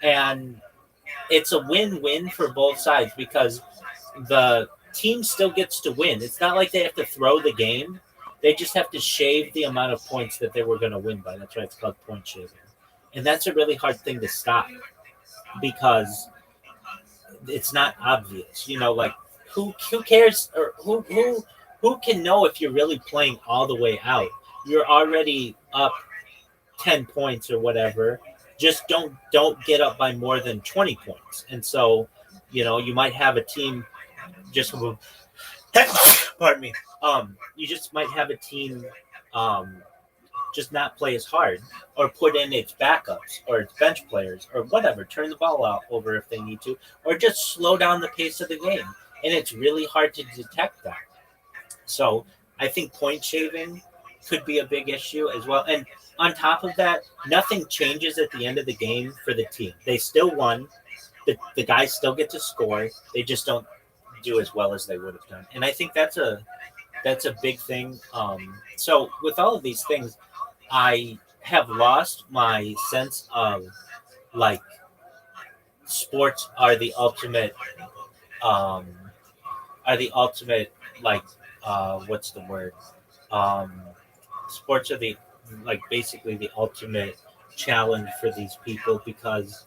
and it's a win-win for both sides because the team still gets to win. It's not like they have to throw the game. They just have to shave the amount of points that they were going to win by. That's why it's called point shaving. And that's a really hard thing to stop because it's not obvious. Like who cares or who can know if you're really playing all the way out? You're already up 10 points or whatever. Just don't get up by more than 20 points. And so, you might have a team just pardon me. You just might have a team just not play as hard or put in its backups or its bench players or whatever, turn the ball out over if they need to, or just slow down the pace of the game. And it's really hard to detect that. So I think point shaving could be a big issue as well. And on top of that, nothing changes at the end of the game for the team. They still won. The guys still get to score. They just don't do as well as they would have done. And I think that's a big thing. So with all of these things, I have lost my sense of like sports are the ultimate like what's the word? Sports are the like basically the ultimate challenge for these people because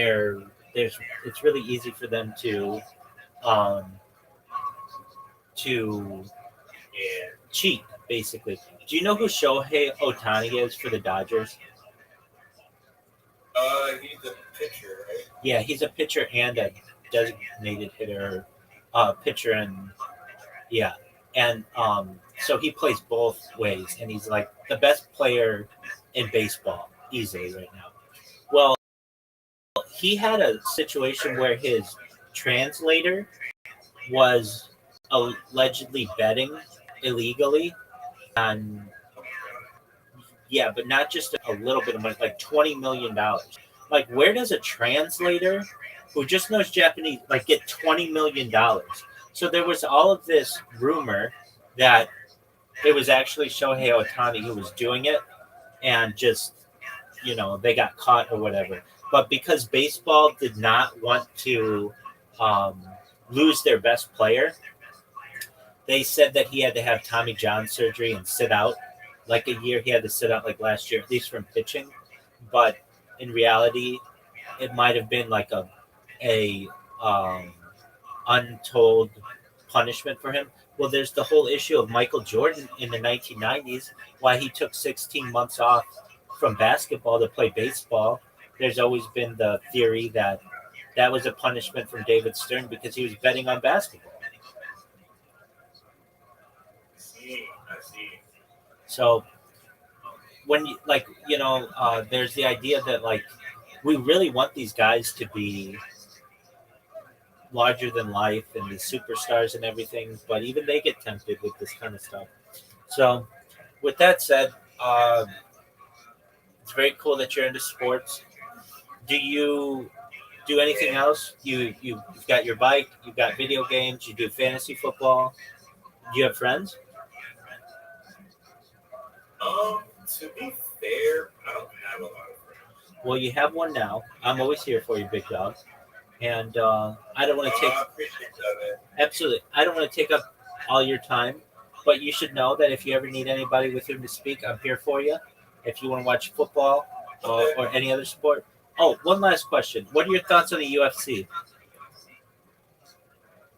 it's really easy for them to cheat basically. Do you know who Shohei Ohtani is for the Dodgers? He's a pitcher, right? Yeah, he's a pitcher and a designated hitter, pitcher and yeah, and so he plays both ways, and he's like the best player in baseball easily right now. Well, he had a situation where his translator was allegedly betting illegally, and yeah, but not just a little bit of money, like $20 million. Like, where does a translator who just knows Japanese like get $20 million? So there was all of this rumor that it was actually Shohei Ohtani who was doing it, and just they got caught or whatever. But because baseball did not want to lose their best player, they said that he had to have Tommy John surgery and sit out like a year. He had to sit out like last year, at least from pitching. But in reality, it might have been like a untold punishment for him. Well, there's the whole issue of Michael Jordan in the 1990s, why he took 16 months off from basketball to play baseball. There's always been the theory that was a punishment from David Stern because he was betting on basketball. I see. So when there's the idea that like we really want these guys to be larger than life and these superstars and everything, but even they get tempted with this kind of stuff. So with that said, it's very cool that you're into sports. Do you do anything else? You've got your bike, you've got video games, you do fantasy football. Do you have friends? To be there, I don't have a lot of friends. Well, you have one now. I'm always here for you, big dog. And I don't want to take I appreciate that, man. absolutely. I don't want to take up all your time, but you should know that if you ever need anybody with whom to speak, I'm here for you. If you want to watch football or any other sport. Oh, one last question. What are your thoughts on the UFC?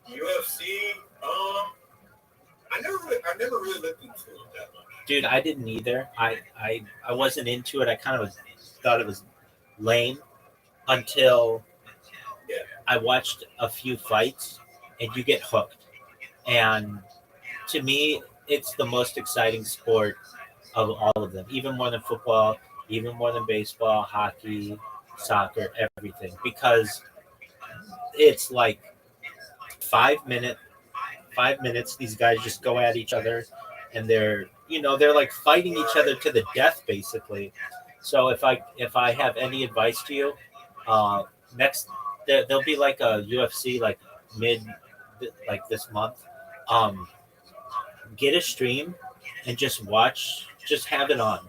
UFC, I never really looked into it that much. Dude, I didn't either. I wasn't into it. I kind of thought it was lame until Yeah. I watched a few fights, and you get hooked. And to me, it's the most exciting sport of all of them, even more than football, even more than baseball, hockey, soccer, everything, because it's like 5 minute 5 minutes. These guys just go at each other, and they're like fighting each other to the death, basically. So if I have any advice to you, next there'll be like a UFC like mid like this month. Um, get a stream and just watch, just have it on,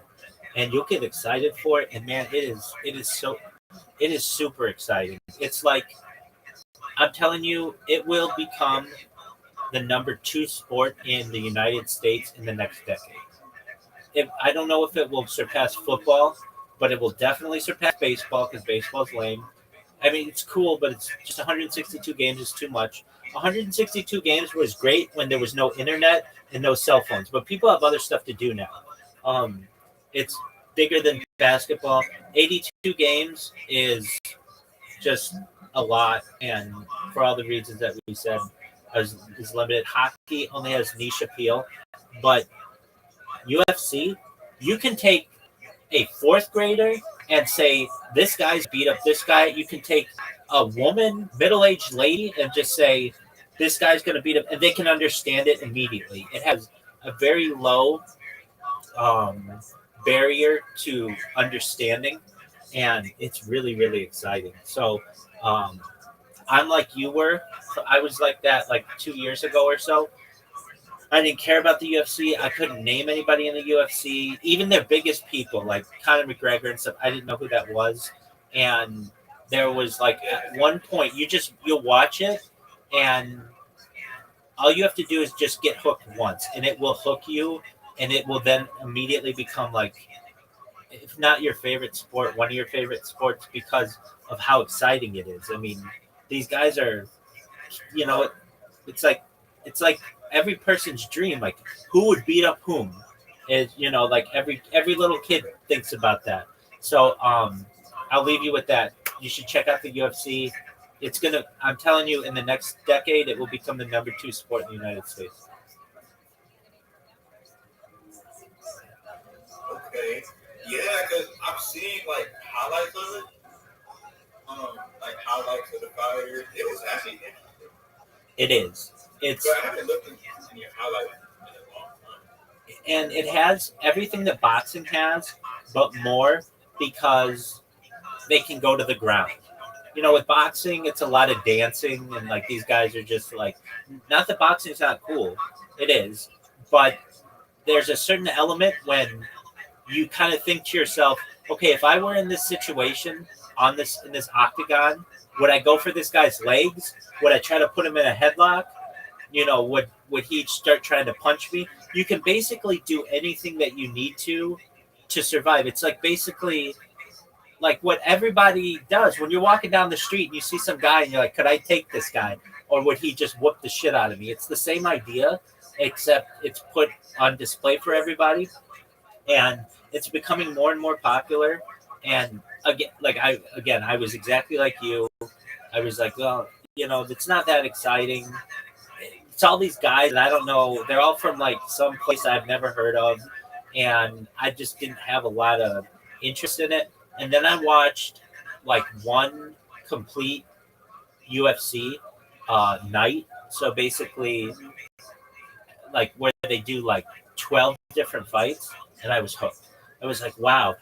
and you'll get excited for it. And man, it is super exciting. It's like I'm telling you, it will become the number two sport in the United States in the next decade. I don't know if it will surpass football, but it will definitely surpass baseball because baseball's lame. I mean, it's cool, but it's just 162 games is too much. 162 games was great when there was no internet and no cell phones, but people have other stuff to do now. It's bigger than basketball. 82 games is just a lot, and for all the reasons that we said, is limited. Hockey only has niche appeal, but UFC, you can take a fourth grader and say this guy's beat up this guy. You can take a woman, middle-aged lady, and just say this guy's going to beat up, and they can understand it immediately. It has a very low barrier to understanding, and it's really, really exciting. So I'm like you were. I was like that like 2 years ago or so. I didn't care about the UFC. I couldn't name anybody in the UFC, even their biggest people like Conor McGregor and stuff. I didn't know who that was. And there was like at one point you'll watch it, and all you have to do is just get hooked once, and it will hook you, and it will then immediately become like, if not your favorite sport, one of your favorite sports because of how exciting it is. I mean, these guys are, you know, it's like every person's dream. Like, who would beat up whom? Is, you know, like every little kid thinks about that. So I'll leave you with that. You should check out the UFC. I'm telling you, in the next decade, it will become the number two sport in the United States. Okay. Yeah, because I've seen like highlights of it. Like highlights of the fighters. It was actually interesting. It is. It's But I haven't looked into your highlights in a long time. and it has everything that boxing has, but more because they can go to the ground. You know, with boxing, it's a lot of dancing, and like these guys are just like, not that boxing's not cool, it is, but there's a certain element when you kind of think to yourself, okay, if I were in this situation in this octagon, would I go for this guy's legs? Would I try to put him in a headlock? You know, would he start trying to punch me? You can basically do anything that you need to survive. It's like basically like what everybody does when you're walking down the street and you see some guy and you're like, could I take this guy? Or would he just whoop the shit out of me? It's the same idea, except it's put on display for everybody. And it's becoming more and more popular. And again, I was exactly like you. I was like, well, you know, it's not that exciting. It's all these guys that I don't know. They're all from like some place I've never heard of. And I just didn't have a lot of interest in it. And then I watched like one complete UFC night. So basically, like where they do like 12 different fights, and I was hooked. I was like, wow.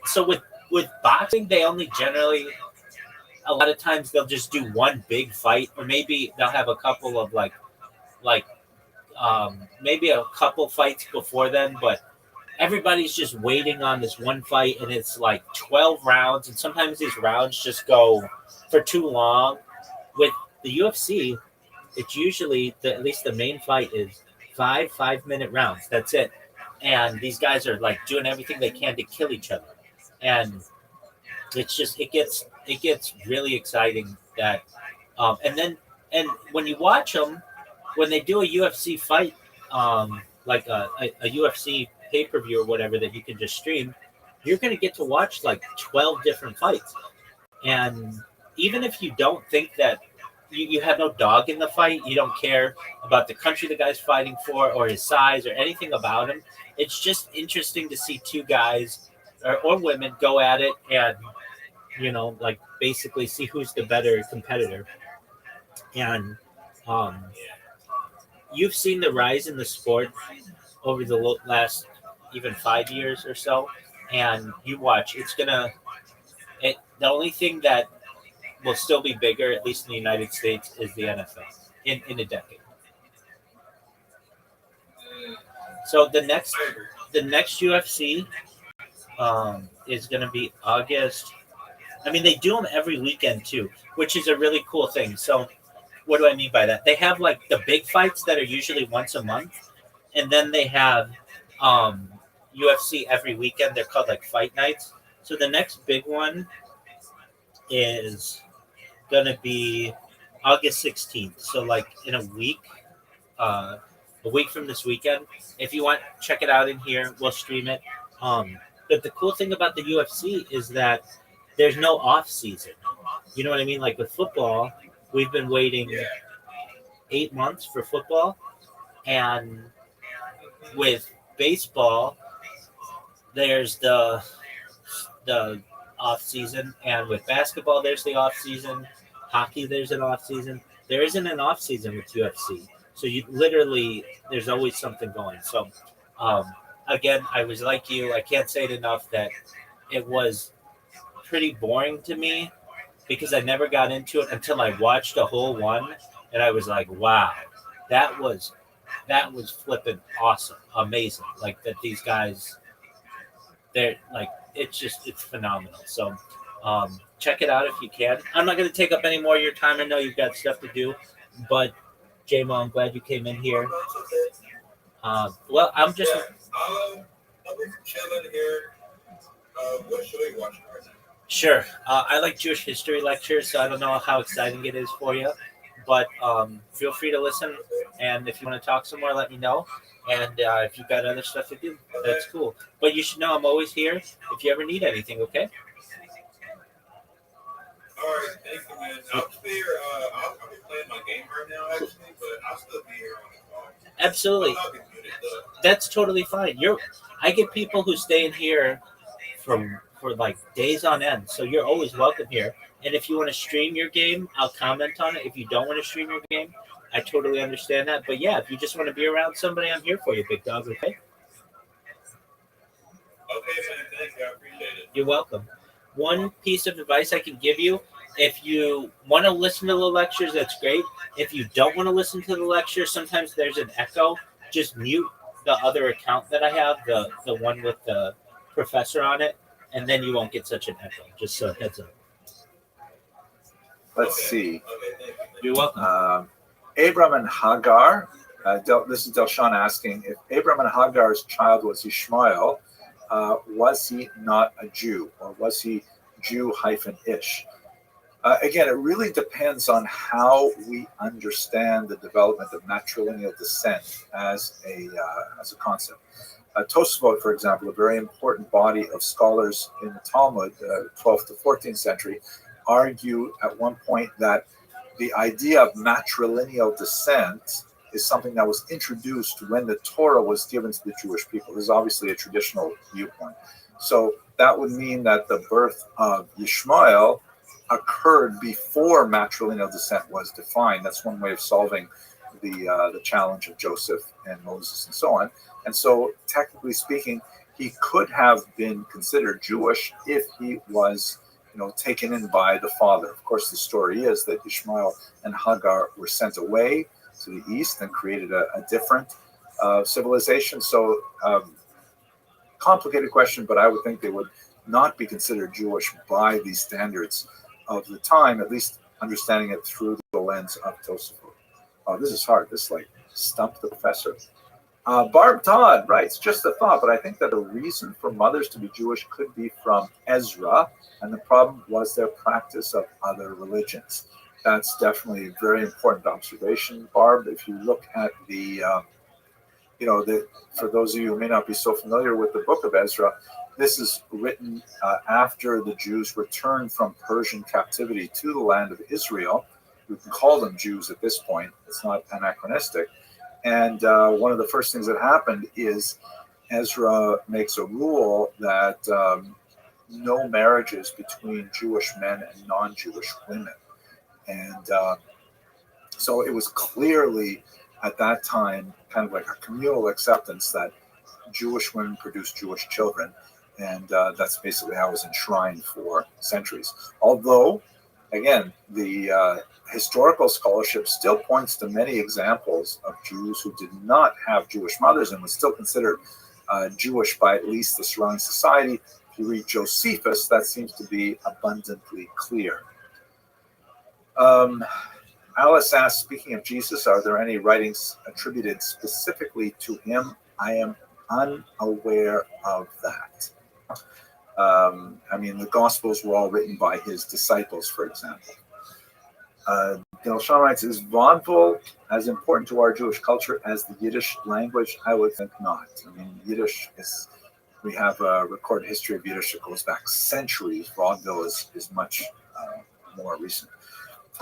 So with boxing, they only generally, a lot of times they'll just do one big fight, or maybe they'll have a couple of maybe a couple fights before then, but everybody's just waiting on this one fight, and it's like 12 rounds, and sometimes these rounds just go for too long. With the UFC, it's usually at least the main fight is 5 minute rounds. That's it. And these guys are like doing everything they can to kill each other. And it's just it gets really exciting that and when you watch them, when they do a UFC fight, like a UFC pay-per-view or whatever that you can just stream, you're going to get to watch like 12 different fights. And even if you don't think that you have no dog in the fight, you don't care about the country the guy's fighting for or his size or anything about him, it's just interesting to see two guys or women go at it and, like basically see who's the better competitor. And um, you've seen the rise in the sport over the last even 5 years or so, and you watch, the only thing that will still be bigger, at least in the United States, is the NFL in a decade. So the next UFC is going to be August. I mean, they do them every weekend too, which is a really cool thing. So what do I mean by that? They have like the big fights that are usually once a month, and then they have um, UFC every weekend. They're called like fight nights. So the next big one is gonna be August 16th. So like in a week from this weekend. If you want, check it out in here. We'll stream it. But the cool thing about the UFC is that there's no off season. You know what I mean? Like with football, we've been waiting 8 months for football, and with baseball, there's the off season, and with basketball, there's the off season. Hockey, there's an off season. There isn't an off season with UFC, so you literally there's always something going. So, again, I was like you. I can't say it enough that it was pretty boring to me because I never got into it until I watched a whole one, and I was like, wow, that was flipping awesome, amazing. Like that these guys, they're like it's phenomenal. So check it out if you can. I'm not going to take up any more of your time. I know you've got stuff to do, but J-Mo, I'm glad you came in here. Well, I'm just I'll be chilling here. What show are you watching right now? sure. I like Jewish history lectures, so I don't know how exciting it is for you, but feel free to listen. And if you want to talk some more, let me know. And if you've got other stuff to do, that's cool. But you should know I'm always here if you ever need anything. Okay. All right, thank you, man. I'll be here. I'll be playing my game right now, actually, but I'll still be here on the call. Absolutely. I'll be muted, though. That's totally fine. I get people who stay in here for like days on end, so you're always welcome here. And if you want to stream your game, I'll comment on it. If you don't want to stream your game, I totally understand that. But yeah, if you just want to be around somebody, I'm here for you, big dog. Okay. Okay, man. Thank you. I appreciate it. You're welcome. One piece of advice I can give you: if you want to listen to the lectures, that's great. If you don't want to listen to the lecture, sometimes there's an echo. Just mute the other account that I have, the one with the professor on it, and then you won't get such an echo. Just so heads up. Let's see. Okay, thank you. You're welcome. Abram and Hagar. This is Delshawn asking if Abram and Hagar's child was Ishmael, was he not a Jew, or was he Jew-ish? Again, it really depends on how we understand the development of matrilineal descent as a concept. Tosafot, for example, a very important body of scholars in the Talmud, 12th to 14th century, argue at one point that the idea of matrilineal descent is something that was introduced when the Torah was given to the Jewish people. This is obviously a traditional viewpoint. So that would mean that the birth of Ishmael occurred before matrilineal descent was defined. That's one way of solving the challenge of Joseph and Moses and so on. And so, technically speaking, he could have been considered Jewish if he was, taken in by the father. Of course, the story is that Ishmael and Hagar were sent away to the east and created a different civilization. So complicated question, but I would think they would not be considered Jewish by the standards of the time, at least understanding it through the lens of Tosafot. Oh, this is hard. This like stumped the professor. Barb Todd writes, just a thought, but I think that the reason for mothers to be Jewish could be from Ezra, and the problem was their practice of other religions. That's definitely a very important observation, Barb. If you look at the, for those of you who may not be so familiar with the book of Ezra, this is written after the Jews returned from Persian captivity to the land of Israel. We can call them Jews at this point. It's not anachronistic. And one of the first things that happened is Ezra makes a rule that no marriages between Jewish men and non-Jewish women. And so it was clearly at that time kind of like a communal acceptance that Jewish women produce Jewish children. And that's basically how it was enshrined for centuries. Although, again, the historical scholarship still points to many examples of Jews who did not have Jewish mothers and was still considered Jewish by at least the surrounding society. If you read Josephus, that seems to be abundantly clear. Alice asks, speaking of Jesus, are there any writings attributed specifically to him? I am unaware of that. The Gospels were all written by his disciples, for example. Delshon writes, is vaudeville as important to our Jewish culture as the Yiddish language? I would think not. Yiddish is, we have a recorded history of Yiddish that goes back centuries. Vaudeville is much more recent.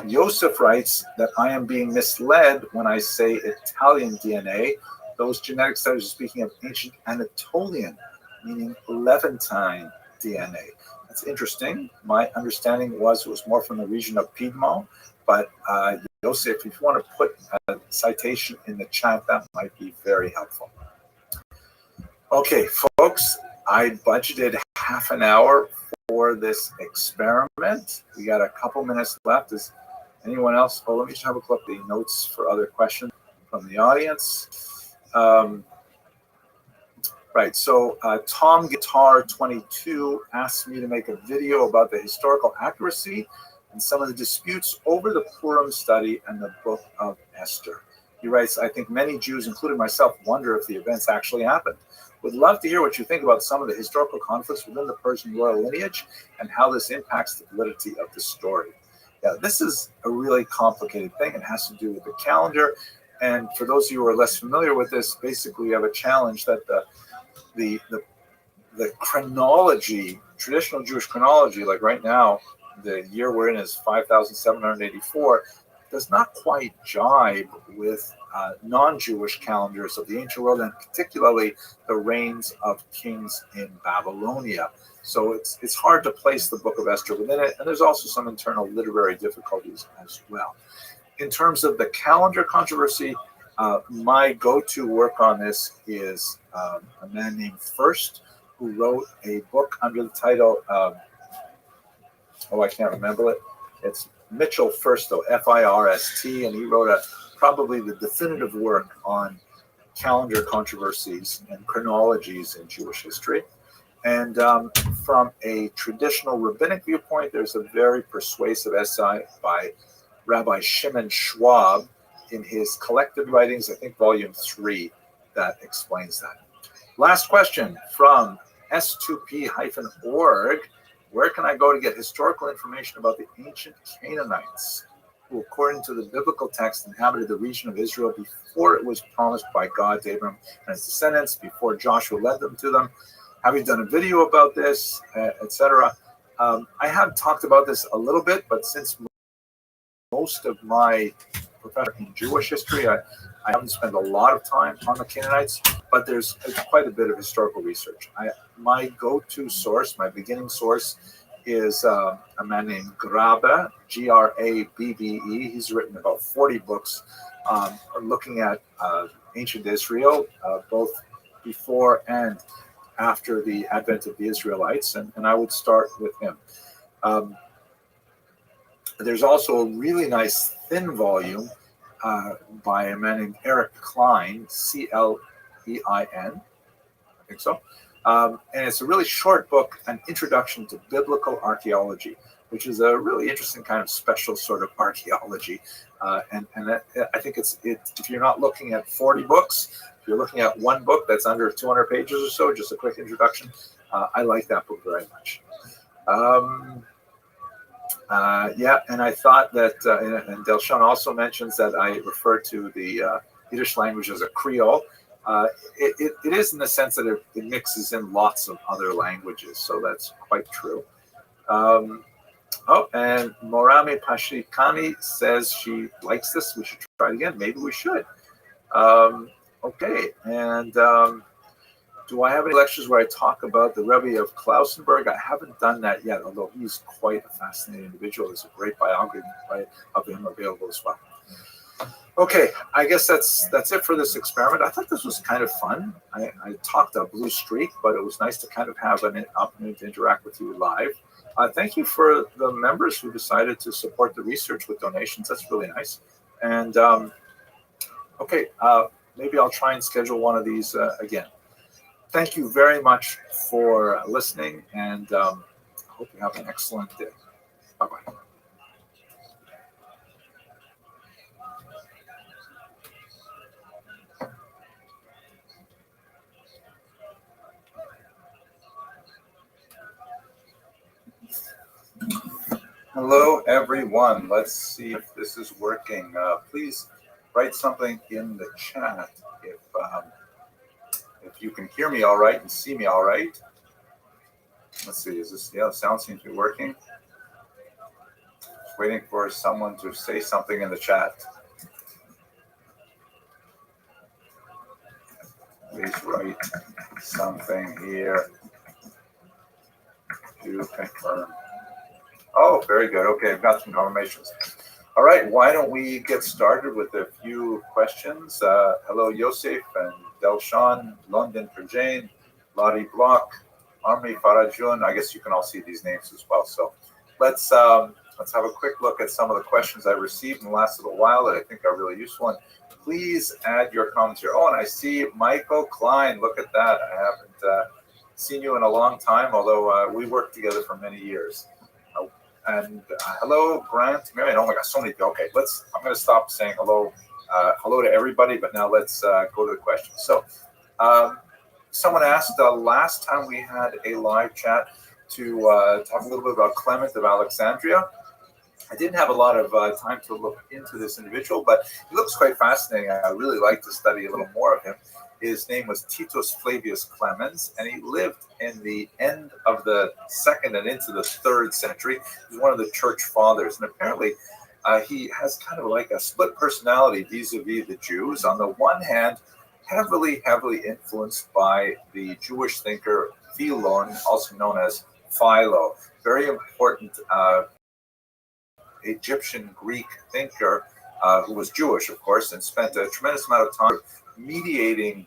Yosef writes that I am being misled when I say Italian DNA. Those genetic studies are speaking of ancient Anatolian, meaning Levantine DNA. That's interesting. My understanding was it was more from the region of Piedmont, but Yosef, if you want to put a citation in the chat, that might be very helpful. Okay, folks, I budgeted half an hour for this experiment. We got a couple minutes left. Is anyone else? Oh, let me just have a look at the notes for other questions from the audience. Right, so Tom Guitar 22 asked me to make a video about the historical accuracy and some of the disputes over the Purim study and the book of Esther. He writes, I think many Jews, including myself, wonder if the events actually happened. Would love to hear what you think about some of the historical conflicts within the Persian royal lineage and how this impacts the validity of the story. Yeah, this is a really complicated thing. It has to do with the calendar. And for those of you who are less familiar with this, basically we have a challenge that the chronology, traditional Jewish chronology, like right now, the year we're in is 5,784, does not quite jibe with non-Jewish calendars of the ancient world, and particularly the reigns of kings in Babylonia. So it's hard to place the Book of Esther within it, and there's also some internal literary difficulties as well. In terms of the calendar controversy, my go-to work on this is a man named First, who wrote a book under the title, I can't remember it. It's Mitchell First, F-I-R-S-T, and he wrote probably the definitive work on calendar controversies and chronologies in Jewish history. And from a traditional rabbinic viewpoint, there's a very persuasive essay by Rabbi Shimon Schwab in his collected writings, I think volume 3, that explains that. Last question from S2P-org. Where can I go to get historical information about the ancient Canaanites, who, according to the biblical text, inhabited the region of Israel before it was promised by God to Abram and his descendants, before Joshua led them to them? Have you done a video about this, etc.? I have talked about this a little bit, but since most of my profession in Jewish history, I haven't spent a lot of time on the Canaanites, but there's quite a bit of historical research. My go-to source, my beginning source, is a man named Rabbi, G-R-A-B-B-E. He's written about 40 books looking at ancient Israel, both before and after the advent of the Israelites, and I would start with him. There's also a really nice thin volume by a man named Eric Klein, C-L-E-I-N, I think so, And it's a really short book, An Introduction to Biblical Archaeology, which is a really interesting kind of special sort of archaeology. And I think it's if you're not looking at 40 books, if you're looking at one book that's under 200 pages or so, just a quick introduction, I like that book very much. Yeah, and I thought that, and Delshon also mentions that I refer to the Yiddish language as a Creole. It is in the sense that it mixes in lots of other languages, so that's quite true. Oh, and Morami Pashikani says she likes this. We should try it again. Maybe we should. Okay, and do I have any lectures where I talk about the Rabbi of Klausenberg? I haven't done that yet, although he's quite a fascinating individual. There's a great biography of him available as well. Okay, I guess that's it for this experiment. I thought this was kind of fun. I talked a blue streak, but it was nice to kind of have an opportunity to interact with you live. Thank you for the members who decided to support the research with donations. That's really nice. And okay, maybe I'll try and schedule one of these again. Thank you very much for listening, and I hope you have an excellent day. Bye-bye. Hello, everyone. Let's see if this is working. Please write something in the chat if you can hear me all right and see me all right. Let's see. Is this? Yeah, the sound seems to be working. Just waiting for someone to say something in the chat. Please write something here to confirm. Oh, very good. Okay, I've got some confirmations. All right, why don't we get started with a few questions? Hello, Yosef and Delshon, London for Jane, Lottie Block, Army Farajun. I guess you can all see these names as well. So let's have a quick look at some of the questions I received in the last little while that I think are really useful. And please add your comments here. Oh, and I see Michael Klein. Look at that. I haven't seen you in a long time, although we worked together for many years. And hello, Grant, Marion. Oh my gosh, so many. Okay, I'm going to stop saying hello to everybody, but now let's go to the questions. So someone asked last time we had a live chat to talk a little bit about Clement of Alexandria. I didn't have a lot of time to look into this individual, but he looks quite fascinating. I really like to study a little more of him. His name was Titus Flavius Clemens, and he lived in the end of the 2nd and into the 3rd century. He was one of the church fathers, and apparently he has kind of like a split personality vis-a-vis the Jews. On the one hand, heavily influenced by the Jewish thinker Philon, also known as Philo, very important Egyptian Greek thinker who was Jewish, of course, and spent a tremendous amount of time mediating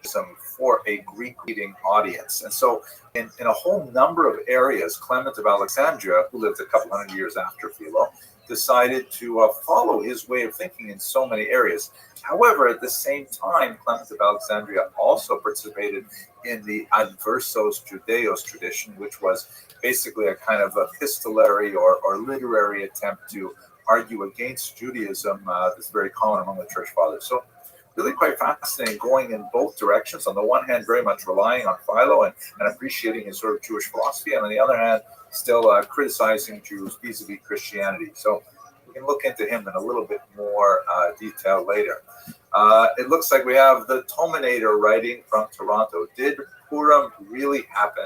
for a Greek-reading audience. And so in a whole number of areas, Clement of Alexandria, who lived a couple hundred years after Philo, decided to follow his way of thinking in so many areas. However, at the same time, Clement of Alexandria also participated in the Adversos Judaeos tradition, which was basically a kind of epistolary or literary attempt to argue against Judaism that's very common among the church fathers. So really quite fascinating, going in both directions. On the one hand, very much relying on Philo and appreciating his sort of Jewish philosophy, and on the other hand, still criticizing Jews vis-a-vis Christianity. So we can look into him in a little bit more detail later. It looks like we have the Tominator writing from Toronto. Did Purim really happen?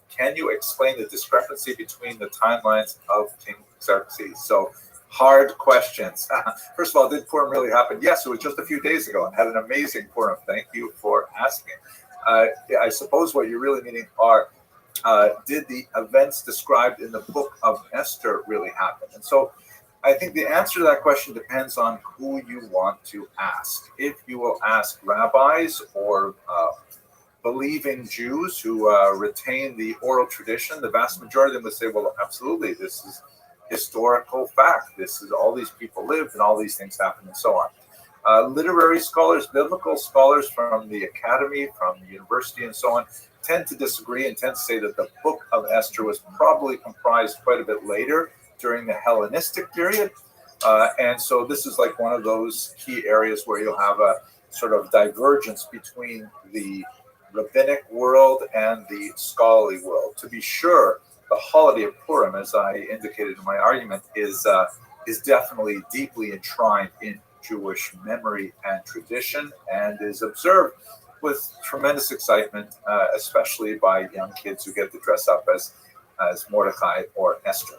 Can you explain the discrepancy between the timelines of King Xerxes? So hard questions. First of all, did Purim really happen? Yes, it was just a few days ago. I had an amazing Purim. Thank you for asking. I suppose what you're really meaning are, did the events described in the book of Esther really happen? And so I think the answer to that question depends on who you want to ask. If you will ask rabbis or believing Jews who retain the oral tradition, the vast majority of them would say, well, absolutely, this is historical fact. This is all these people lived and all these things happened and so on. Literary scholars, biblical scholars from the academy, from the university, and so on, tend to disagree and tend to say that the book of Esther was probably comprised quite a bit later during the Hellenistic period. And so this is like one of those key areas where you'll have a sort of divergence between the rabbinic world and the scholarly world. To be sure, the holiday of Purim, as I indicated in my argument, is definitely deeply enshrined in Jewish memory and tradition, and is observed with tremendous excitement, especially by young kids who get to dress up as Mordecai or Esther.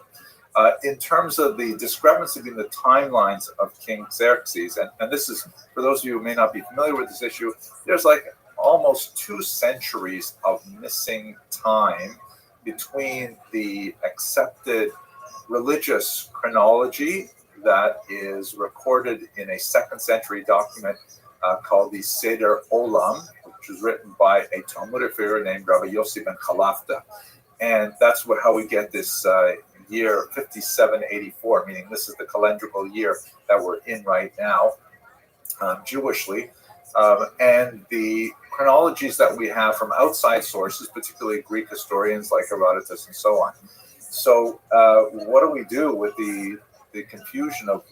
In terms of the discrepancy between the timelines of King Xerxes, and this is, for those of you who may not be familiar with this issue, there's like almost 2 centuries of missing time between the accepted religious chronology that is recorded in a 2nd century document called the Seder Olam, which was written by a Talmudic figure named Rabbi Yossi ben Chalafta. And that's how we get this year 5784, meaning this is the calendrical year that we're in right now, Jewishly. And the chronologies that we have from outside sources, particularly Greek historians like Herodotus and so on. So what do we do with the confusion of,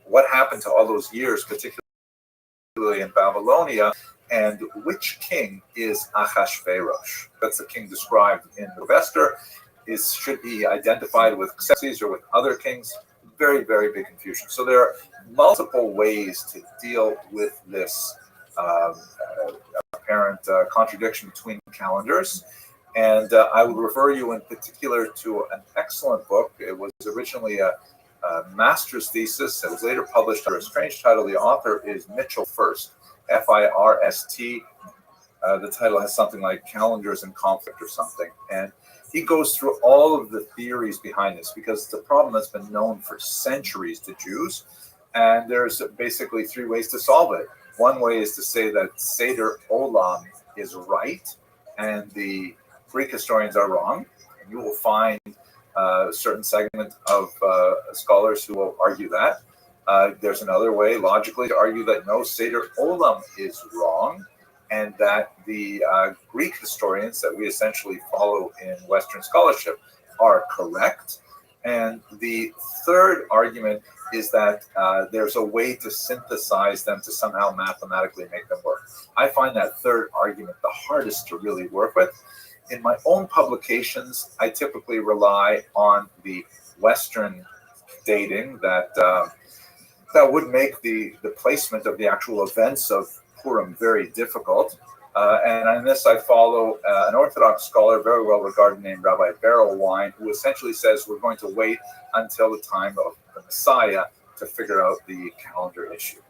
what happened to all those years, particularly in Babylonia, and which king is Achashverosh? That's the king described in the Esther. Should be identified with Xerxes or with other kings? Very, very big confusion. So there are multiple ways to deal with this apparent contradiction between calendars. And I would refer you in particular to an excellent book. It was originally a master's thesis. It was later published under a strange title. The author is Mitchell First, F-I-R-S-T. The title has something like Calendars in Conflict or something. And he goes through all of the theories behind this, because it's a problem that's been known for centuries to Jews. And there's basically 3 ways to solve it. One way is to say that Seder Olam is right and the Greek historians are wrong. And you will find a certain segment of scholars who will argue that. There's another way, logically, to argue that no, Seder Olam is wrong, and that the Greek historians that we essentially follow in Western scholarship are correct. And the third argument is that there's a way to synthesize them to somehow mathematically make them work. I find that third argument the hardest to really work with. In my own publications, I typically rely on the Western dating that would make the placement of the actual events of Purim very difficult. And in this, I follow an Orthodox scholar, very well regarded, named Rabbi Berelwein, who essentially says we're going to wait until the time of the Messiah to figure out the calendar issue.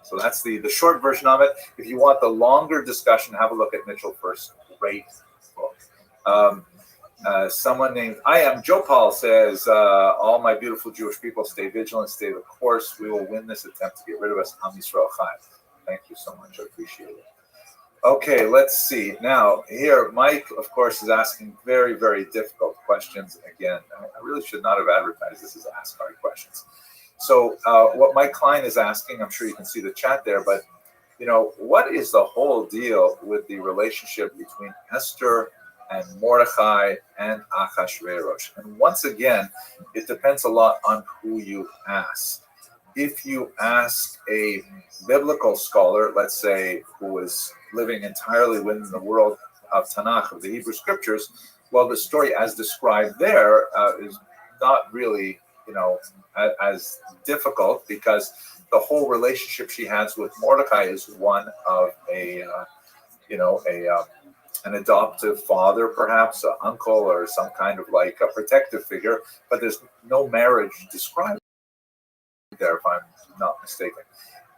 So that's the short version of it. If you want the longer discussion, have a look at Mitchell First's great book. Someone named I Am Joe Paul says, all my beautiful Jewish people, stay vigilant, stay the course. We will win this attempt to get rid of us. Am Yisrael Chai. Thank you so much. I appreciate it. Okay, let's see. Now, here, Mike, of course, is asking very, very difficult questions. Again, I really should not have advertised this as Ask Hard Questions. So what Mike Klein is asking, I'm sure you can see the chat there, but, what is the whole deal with the relationship between Esther and Mordecai and Achashverosh? And once again, it depends a lot on who you ask. If you ask a biblical scholar, let's say, who is living entirely within the world of Tanakh, of the Hebrew Scriptures, well, the story as described there is not really, as difficult, because the whole relationship she has with Mordecai is one of an adoptive father, perhaps an uncle, or some kind of like a protective figure, but there's no marriage described there, if I'm not mistaken.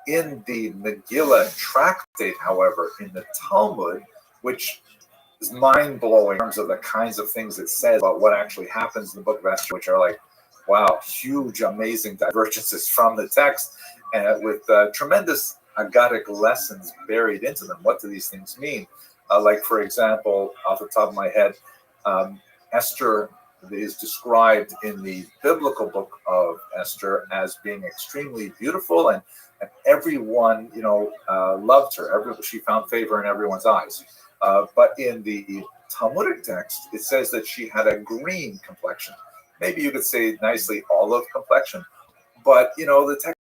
In the Megillah tractate, however, in the Talmud, which is mind-blowing in terms of the kinds of things it says about what actually happens in the book of Esther, which are like, wow, huge, amazing divergences from the text, and with tremendous Aggadic lessons buried into them. What do these things mean? Like, for example, off the top of my head, Esther is described in the biblical book of Esther as being extremely beautiful, and everyone, loved her. She found favor in everyone's eyes. But in the Talmudic text, it says that she had a green complexion. Maybe you could say nicely olive complexion, but the text,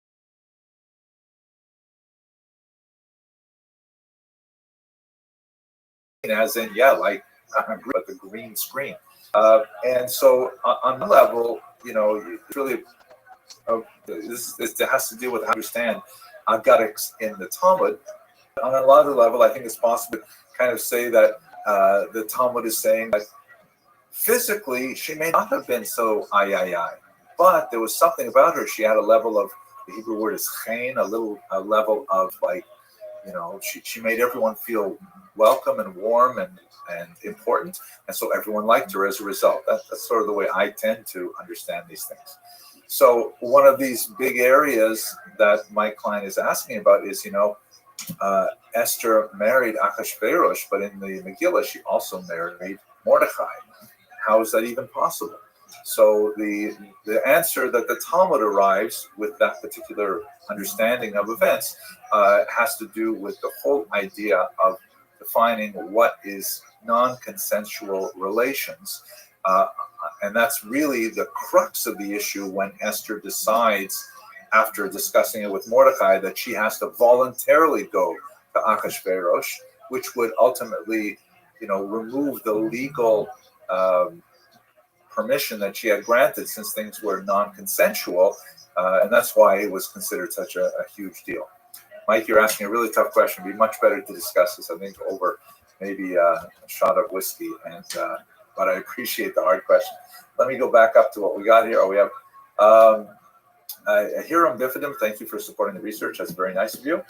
as in, but the green screen. And so on one level, it's really, this has to do with how you understand agadics in the Talmud. On another level, I think it's possible to kind of say that the Talmud is saying that physically she may not have been so but there was something about her. She had a level of, the Hebrew word is chen, a level of she made everyone feel welcome and warm and important, and so everyone liked her as a result. That's sort of the way I tend to understand these things. So one of these big areas that my client is asking about is, Esther married Achashverosh, but in the Megillah she also married Mordechai. How is that even possible? So the answer that the Talmud arrives with that particular understanding of events has to do with the whole idea of defining what is non-consensual relations. And that's really the crux of the issue when Esther decides, after discussing it with Mordechai, that she has to voluntarily go to Achashverosh, which would ultimately, remove the legal permission that she had granted, since things were non-consensual, and that's why it was considered such a huge deal. Mike, you're asking a really tough question. It'd be much better to discuss this, I think, over maybe a shot of whiskey, but I appreciate the hard question. Let me go back up to what we got here. We have Hiram Bifidum. Thank you for supporting the research. That's very nice of you.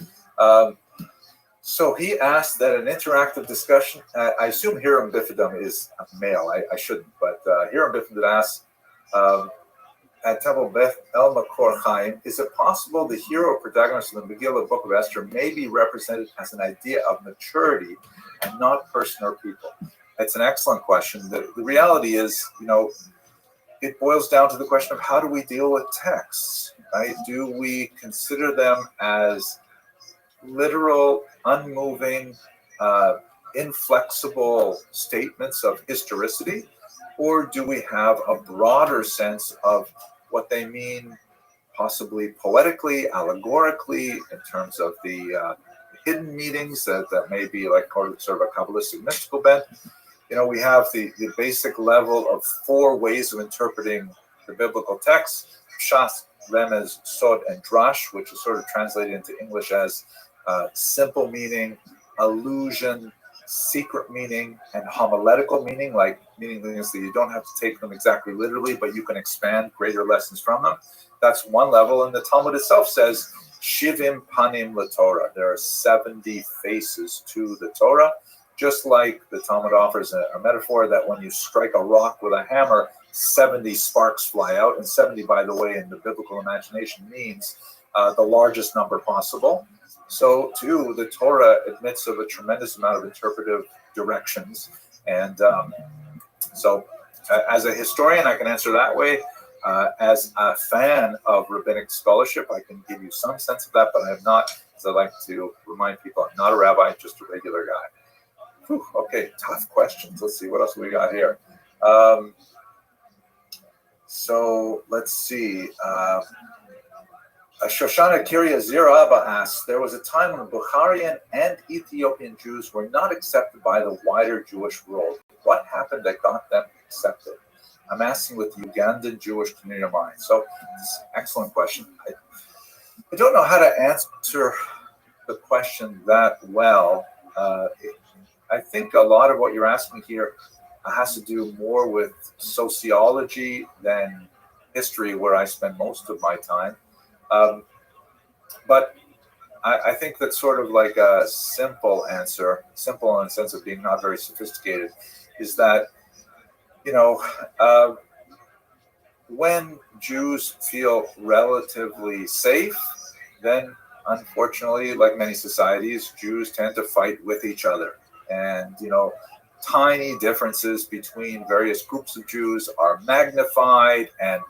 So he asked that an interactive discussion, I assume Hiram Bifidum is a male, I shouldn't, but Hiram Bifidum asks, at Temple Beth El Makor Chaim, is it possible the hero protagonist of the Megillah Book of Esther may be represented as an idea of maturity and not person or people? It's an excellent question. The reality is, it boils down to the question of how do we deal with texts, right? Do we consider them as literal, unmoving, inflexible statements of historicity, or do we have a broader sense of what they mean, possibly poetically, allegorically, in terms of the hidden meanings that may be like sort of a Kabbalistic mystical bent? We have the basic level of 4 ways of interpreting the biblical text: Pshat, Remez, Sod, and Drash, which is sort of translated into English as simple meaning, allusion, secret meaning, and homiletical meaning, meaning things that you don't have to take them exactly literally, but you can expand greater lessons from them. That's one level. And the Talmud itself says, Shivim Panim LaTorah. There are 70 faces to the Torah. Just like the Talmud offers a metaphor that when you strike a rock with a hammer, 70 sparks fly out. And 70, by the way, in the biblical imagination means the largest number possible. So, too, the Torah admits of a tremendous amount of interpretive directions. And so, as a historian, I can answer that way. As a fan of rabbinic scholarship, I can give you some sense of that, but I am not, as I like to remind people, I'm not a rabbi, just a regular guy. Whew, okay, tough questions. Let's see, what else we got here? So, let's see. Shoshana Kiria Ziraba asks, there was a time when Bukharian and Ethiopian Jews were not accepted by the wider Jewish world. What happened that got them accepted? I'm asking with the Ugandan Jewish community of mine. So, it's an excellent question. I don't know how to answer the question that well. I think a lot of what you're asking here has to do more with sociology than history, where I spend most of my time. But I think that's sort of like a simple answer, simple in the sense of being not very sophisticated, is that, when Jews feel relatively safe, then unfortunately, like many societies, Jews tend to fight with each other. And, tiny differences between various groups of Jews are magnified, and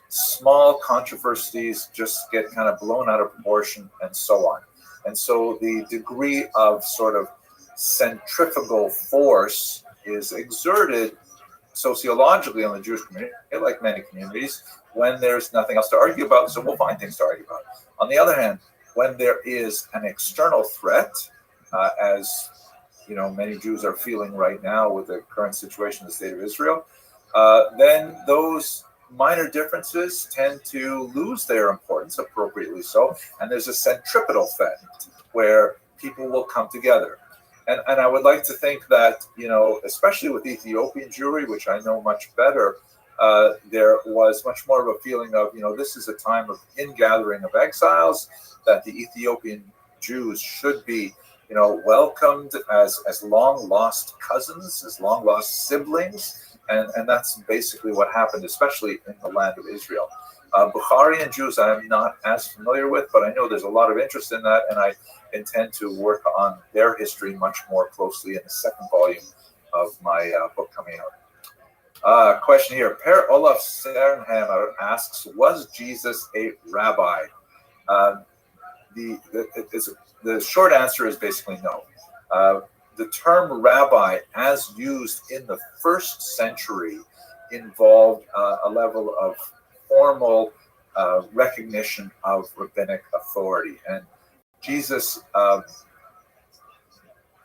small controversies just get kind of blown out of proportion, and so on. And so the degree of sort of centrifugal force is exerted sociologically on the Jewish community, like many communities, when there's nothing else to argue about, so we'll find things to argue about. On the other hand, when there is an external threat, as many Jews are feeling right now with the current situation in the state of Israel, then those minor differences tend to lose their importance, appropriately so, and there's a centripetal effect where people will come together. And I would like to think that, especially with Ethiopian Jewry, which I know much better, there was much more of a feeling of, this is a time of ingathering of exiles, that the Ethiopian Jews should be, welcomed as long lost cousins, as long lost siblings. And that's basically what happened, especially in the land of Israel. Bukharian Jews I'm not as familiar with, but I know there's a lot of interest in that, and I intend to work on their history much more closely in the second volume of my book coming out. Question here. Per Olaf Sternhammer asks, was Jesus a rabbi? The short answer is basically no. The term rabbi, as used in the first century, involved a level of formal recognition of rabbinic authority. And Jesus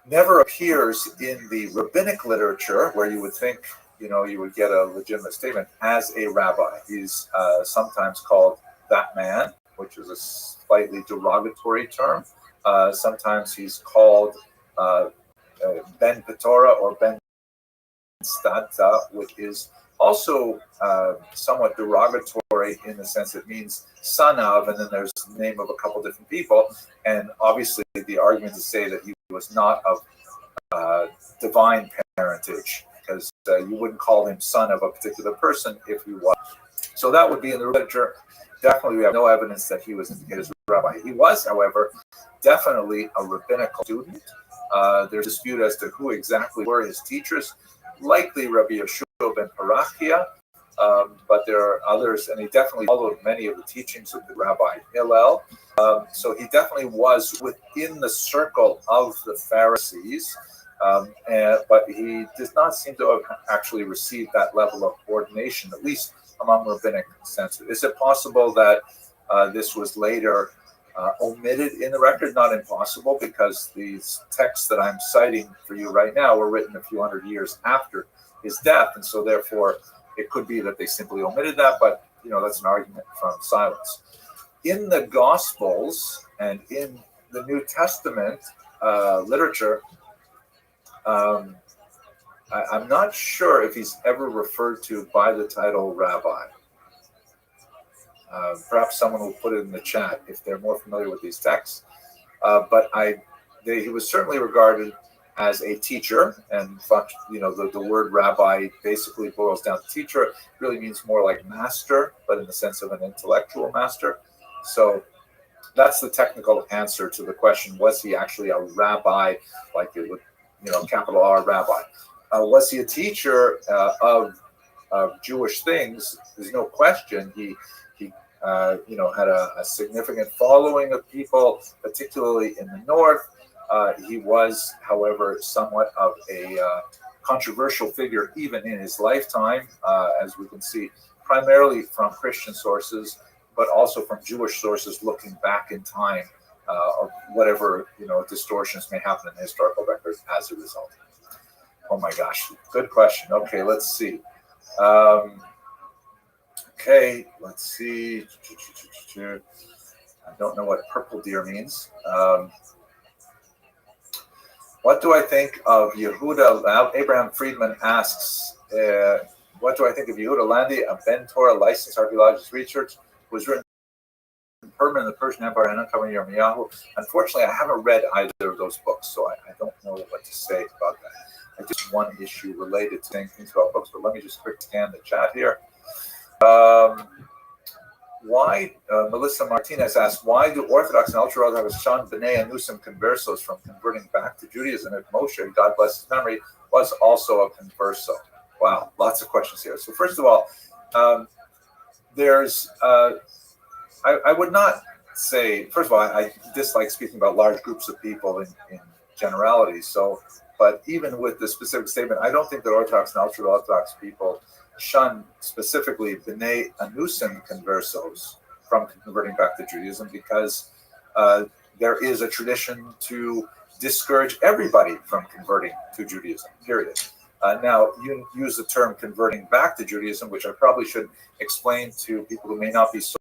never appears in the rabbinic literature, where you would think, you would get a legitimate statement, as a rabbi. He's sometimes called that man, which is a slightly derogatory term. Sometimes he's called Ben Petora or Ben Stadta, which is also somewhat derogatory in the sense it means son of, and then there's the name of a couple different people. And obviously the argument to say that he was not of divine parentage, because you wouldn't call him son of a particular person if he was. So that would be in the literature. Definitely we have no evidence that he was indicated as a rabbi. He was, however, definitely a rabbinical student. There's a dispute as to who exactly were his teachers. Likely Rabbi Yeshua ben Parachia, but there are others, and he definitely followed many of the teachings of the Rabbi Hillel. So he definitely was within the circle of the Pharisees, but he does not seem to have actually received that level of ordination, at least among rabbinic senses. Is it possible that this was later omitted in the record? Not impossible, because these texts that I'm citing for you right now were written a few hundred years after his death, and so therefore it could be that they simply omitted that, but that's an argument from silence. In the Gospels and in the New Testament literature, I'm not sure if he's ever referred to by the title rabbi. Perhaps someone will put it in the chat if they're more familiar with these texts. But he was certainly regarded as a teacher, and the word rabbi basically boils down to teacher. It really means more like master, but in the sense of an intellectual master. So that's the technical answer to the question: was he actually a rabbi, like it would, capital R rabbi? Was he a teacher of Jewish things? There's no question. He had a significant following of people, particularly in the north. He was, however, somewhat of a controversial figure even in his lifetime, as we can see, primarily from Christian sources, but also from Jewish sources looking back in time, of whatever distortions may happen in the historical record as a result. Oh my gosh, good question. Okay, let's see. Let's see. I don't know what purple deer means. What do I think of Yehuda? Abraham Friedman asks, what do I think of Yehuda Landi, a Ben Torah licensed archaeologist research, who was written Permanent in the Persian Empire and Uncovering Yirmiyahu? Unfortunately, I haven't read either of those books, so I don't know what to say about that. I just one issue related to saying things about books, but let me just quick scan the chat here. why, Melissa Martinez asked, why do Orthodox and ultra-Orthodox shun B'nai Anusim conversos from converting back to Judaism if Moshe, God bless his memory, was also a converso? Wow, lots of questions here. So first of all, I would not say, first of all, I dislike speaking about large groups of people in generalities. So, but even with the specific statement, I don't think that Orthodox and ultra-Orthodox people shun specifically B'nai Anusim conversos from converting back to Judaism, because there is a tradition to discourage everybody from converting to Judaism, period. Now, you use the term converting back to Judaism, which I probably should explain to people who may not be so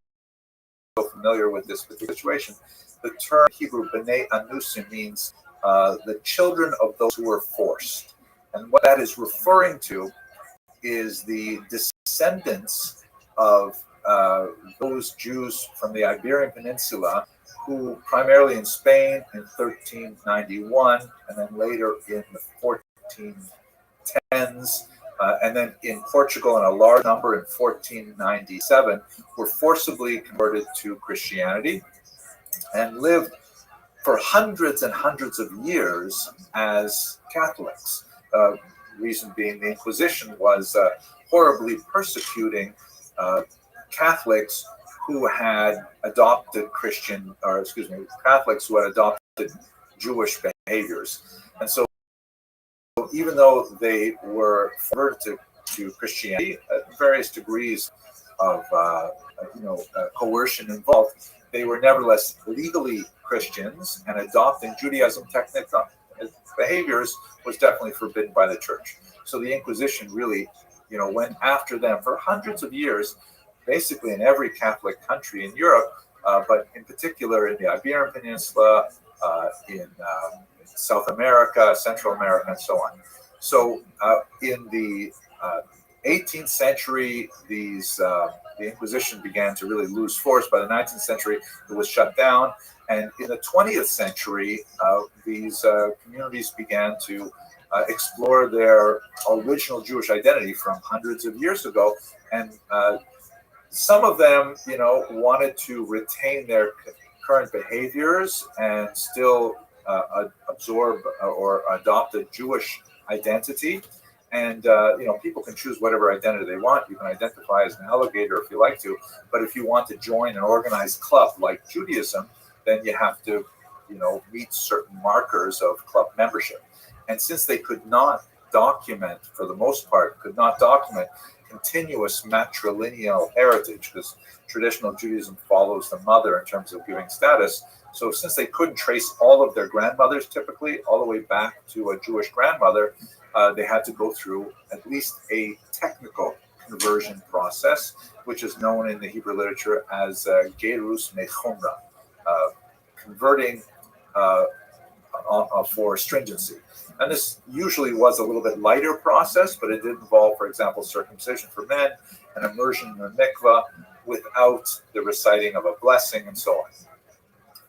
familiar with this particular situation. The term Hebrew B'nai Anusim means the children of those who were forced. And what that is referring to is the descendants of those Jews from the Iberian Peninsula who primarily in Spain in 1391 and then later in the 1410s and then in Portugal in a large number in 1497 were forcibly converted to Christianity and lived for hundreds and hundreds of years as Catholics. Reason being, the Inquisition was horribly persecuting Catholics who had adopted Catholics who had adopted Jewish behaviors. And so even though they were converted to Christianity, various degrees of coercion involved, they were nevertheless legally Christians, and adopting Judaism technical behaviors was definitely forbidden by the church. So the Inquisition really, went after them for hundreds of years, basically in every Catholic country in Europe, but in particular in the Iberian Peninsula, in South America, Central America, and so on. So in the 18th century, the Inquisition began to really lose force. By the 19th century, it was shut down. And in the 20th century, these communities began to explore their original Jewish identity from hundreds of years ago. And some of them, wanted to retain their current behaviors and still absorb or adopt a Jewish identity. And, people can choose whatever identity they want. You can identify as an alligator if you like to. But if you want to join an organized club like Judaism, then you have to, meet certain markers of club membership. And since they could not document, for the most part, continuous matrilineal heritage, because traditional Judaism follows the mother in terms of giving status. So since they couldn't trace all of their grandmothers typically all the way back to a Jewish grandmother, they had to go through at least a technical conversion process, which is known in the Hebrew literature as gerus mechumra, converting for stringency. And this usually was a little bit lighter process, but it did involve, for example, circumcision for men and immersion in the mikvah without the reciting of a blessing and so on.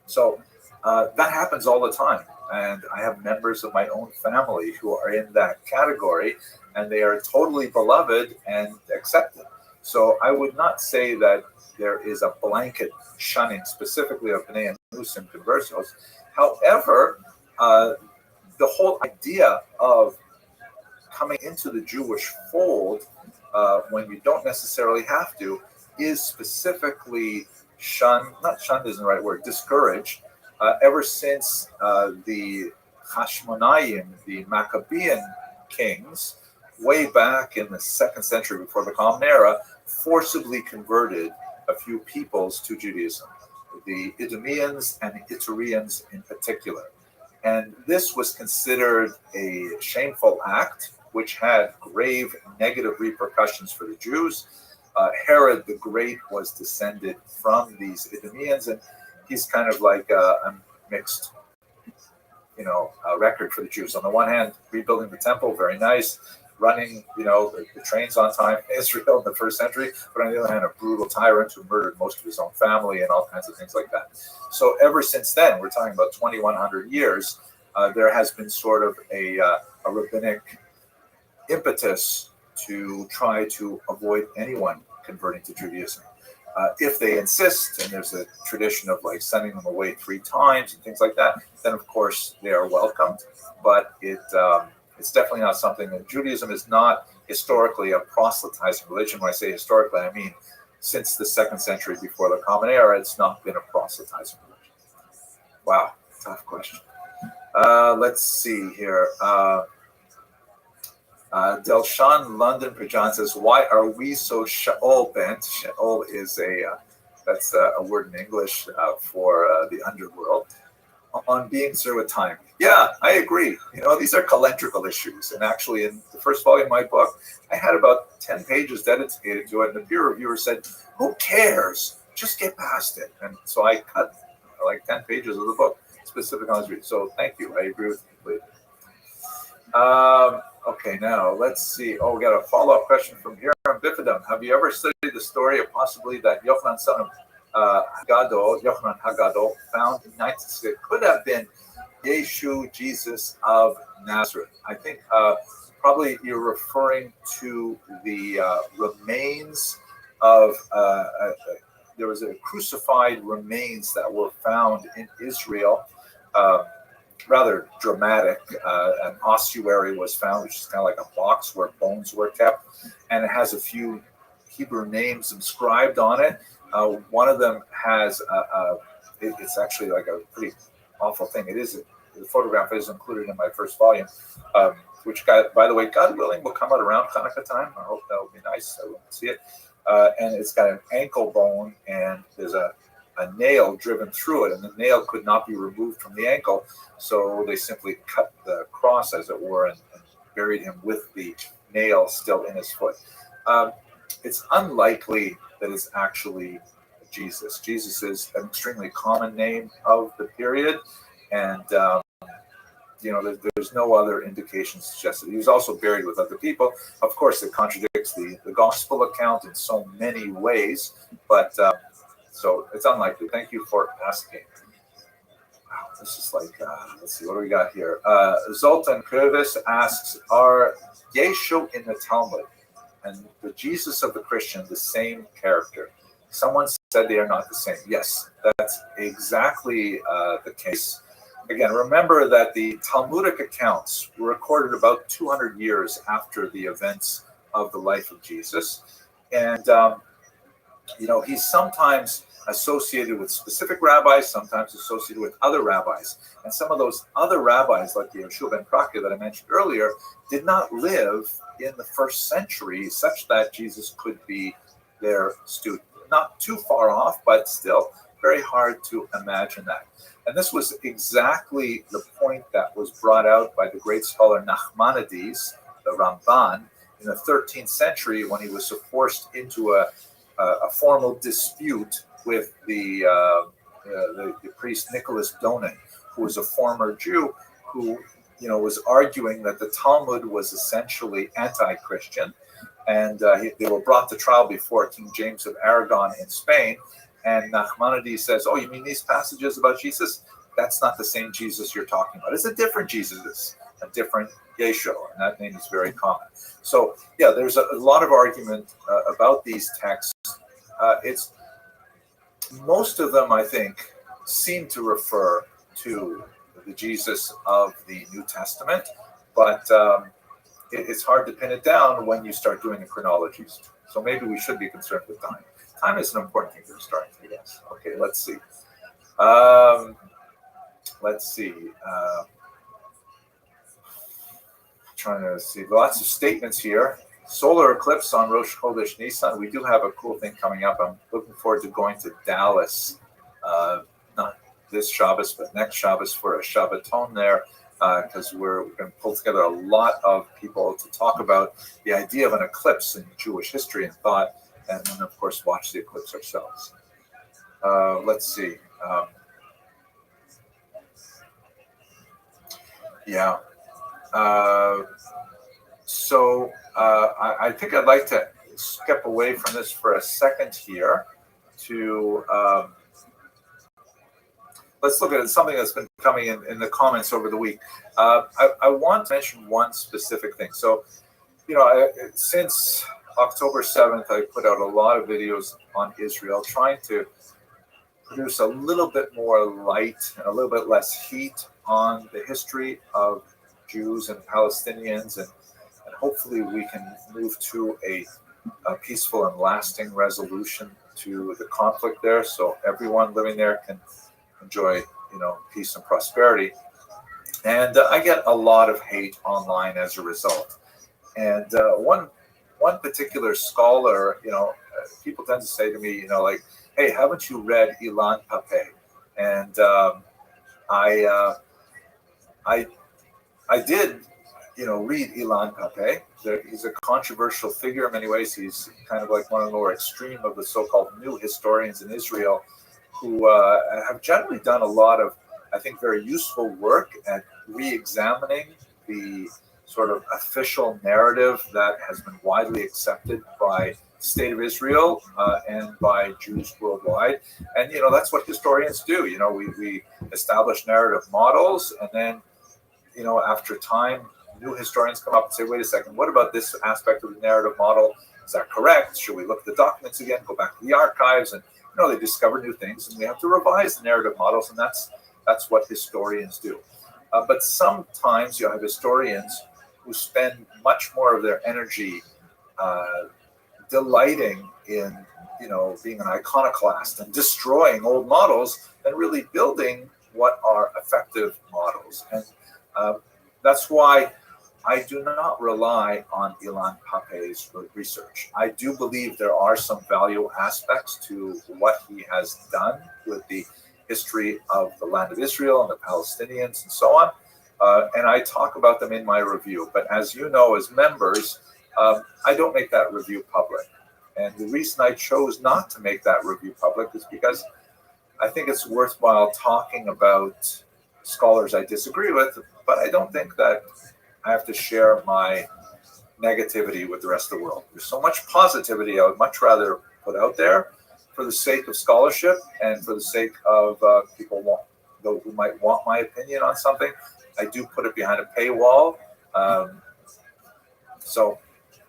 So that happens all the time. And I have members of my own family who are in that category, and they are totally beloved and accepted. So I would not say that there is a blanket shunning specifically of B'nai Anusim conversos. However, the whole idea of coming into the Jewish fold when you don't necessarily have to is specifically shunned, not shunned isn't the right word, discouraged, ever since the Hashmonaim, the Maccabean kings, way back in the 2nd century before the Common Era, forcibly converted a few peoples to Judaism, the Idumeans and the Itureans in particular. And this was considered a shameful act, which had grave negative repercussions for the Jews. Herod the Great was descended from these Idumeans, and he's kind of like a mixed, record for the Jews. On the one hand, rebuilding the temple, very nice, running, the trains on time in Israel in the 1st century, but on the other hand, a brutal tyrant who murdered most of his own family and all kinds of things like that. So ever since then, we're talking about 2,100 years, there has been sort of a rabbinic impetus to try to avoid anyone converting to Judaism. If they insist, and there's a tradition of like sending them away 3 times and things like that, then of course they are welcomed. But it's definitely not something that Judaism is not historically a proselytizing religion. When I say historically, I mean since the 2nd century before the Common Era, it's not been a proselytizing religion. Wow, tough question. Let's see here. Delshan London Prajan says, "Why are we so Sheol bent?" Sheol is that's a word in English for the underworld. On being through a time. Yeah, I agree. These are calendrical issues. And actually, in the first volume of my book, I had about 10 pages dedicated to it. And the peer reviewer said, "Who cares? Just get past it." And so I cut like 10 pages of the book specific on this. So thank you. I agree with you completely. Okay, now let's see. Oh, we got a follow-up question from here on Bifidum. Have you ever studied the story of possibly that Yochanan, son of Yochanan Hagadol, found in 1960 could have been Yeshu, Jesus of Nazareth? I think probably you're referring to the remains of there was a crucified remains that were found in Israel. Rather dramatic. An ossuary was found, which is kind of like a box where bones were kept, and it has a few Hebrew names inscribed on it. One of them has it's actually like a pretty awful thing. The photograph is included in my first volume, which, by the way, God willing, will come out around Hanukkah time. I hope that will be nice. I will see it. And it's got an ankle bone, and there's a nail driven through it, and the nail could not be removed from the ankle, so they simply cut the cross, as it were, and buried him with the nail still in his foot. It's unlikely that it's actually Jesus. Jesus is an extremely common name of the period, and there's no other indication suggested. He was also buried with other people. Of course, it contradicts the gospel account in so many ways, but so it's unlikely. Thank you for asking. Wow, this is like, let's see, what do we got here? Zoltan Kurvis asks, are Yeshu in the Talmud and the Jesus of the Christian the same character? Someone said they are not the same. Yes, that's exactly the case. Again, remember that the Talmudic accounts were recorded about 200 years after the events of the life of Jesus. And, he's sometimes associated with specific rabbis, sometimes associated with other rabbis. And some of those other rabbis, like the Yeshua ben Prakya that I mentioned earlier, did not live in the 1st century such that Jesus could be their student. Not too far off, but still very hard to imagine that. And this was exactly the point that was brought out by the great scholar Nachmanides, the Ramban, in the 13th century when he was forced into a formal dispute with the priest Nicholas Donin, who was a former Jew who was arguing that the Talmud was essentially anti-Christian. And they were brought to trial before King James of Aragon in Spain. And Nachmanides says, "Oh, you mean these passages about Jesus? That's not the same Jesus you're talking about. It's a different Jesus, a different Yeshua." And that name is very common. So, yeah, there's a lot of argument about these texts. It's most of them, I think, seem to refer to the Jesus of the New Testament, but it's hard to pin it down when you start doing the chronologies. So maybe we should be concerned with time. Time is an important thing to start, I guess. Okay, let's see. Trying to see lots of statements here. Solar eclipse on Rosh Chodesh Nisan. We do have a cool thing coming up. I'm looking forward to going to Dallas, not this Shabbos, but next Shabbos for a Shabbaton there, because we're going to pull together a lot of people to talk about the idea of an eclipse in Jewish history and thought, and then, of course, watch the eclipse ourselves. Let's see. I think I'd like to step away from this for a second here to let's look at something that's been coming in the comments over the week. I want to mention one specific thing. So, since October 7th, I put out a lot of videos on Israel, trying to produce a little bit more light and a little bit less heat on the history of Jews and Palestinians, and hopefully we can move to a peaceful and lasting resolution to the conflict there, so everyone living there can enjoy, peace and prosperity. And I get a lot of hate online as a result. And one particular scholar, people tend to say to me, like, "Hey, haven't you read Ilan Pappé?" And I did, read Ilan Pappé. He's a controversial figure in many ways. He's kind of like one of the more extreme of the so-called new historians in Israel, who have generally done a lot of, I think, very useful work at re-examining the sort of official narrative that has been widely accepted by the State of Israel and by Jews worldwide. And, that's what historians do. We establish narrative models, and then, after time, new historians come up and say, wait a second, what about this aspect of the narrative model? Is that correct? Should we look at the documents again, go back to the archives? And, they discover new things, and we have to revise the narrative models, and that's what historians do. But sometimes you have historians who spend much more of their energy delighting in, being an iconoclast and destroying old models than really building what are effective models. And that's why I do not rely on Ilan Pappé's research. I do believe there are some value aspects to what he has done with the history of the land of Israel and the Palestinians and so on. And I talk about them in my review. But as you know, as members, I don't make that review public. And the reason I chose not to make that review public is because I think it's worthwhile talking about scholars I disagree with, but I don't think that I have to share my negativity with the rest of the world. There's so much positivity I would much rather put out there for the sake of scholarship and for the sake of people who might want my opinion on something. I do put it behind a paywall. So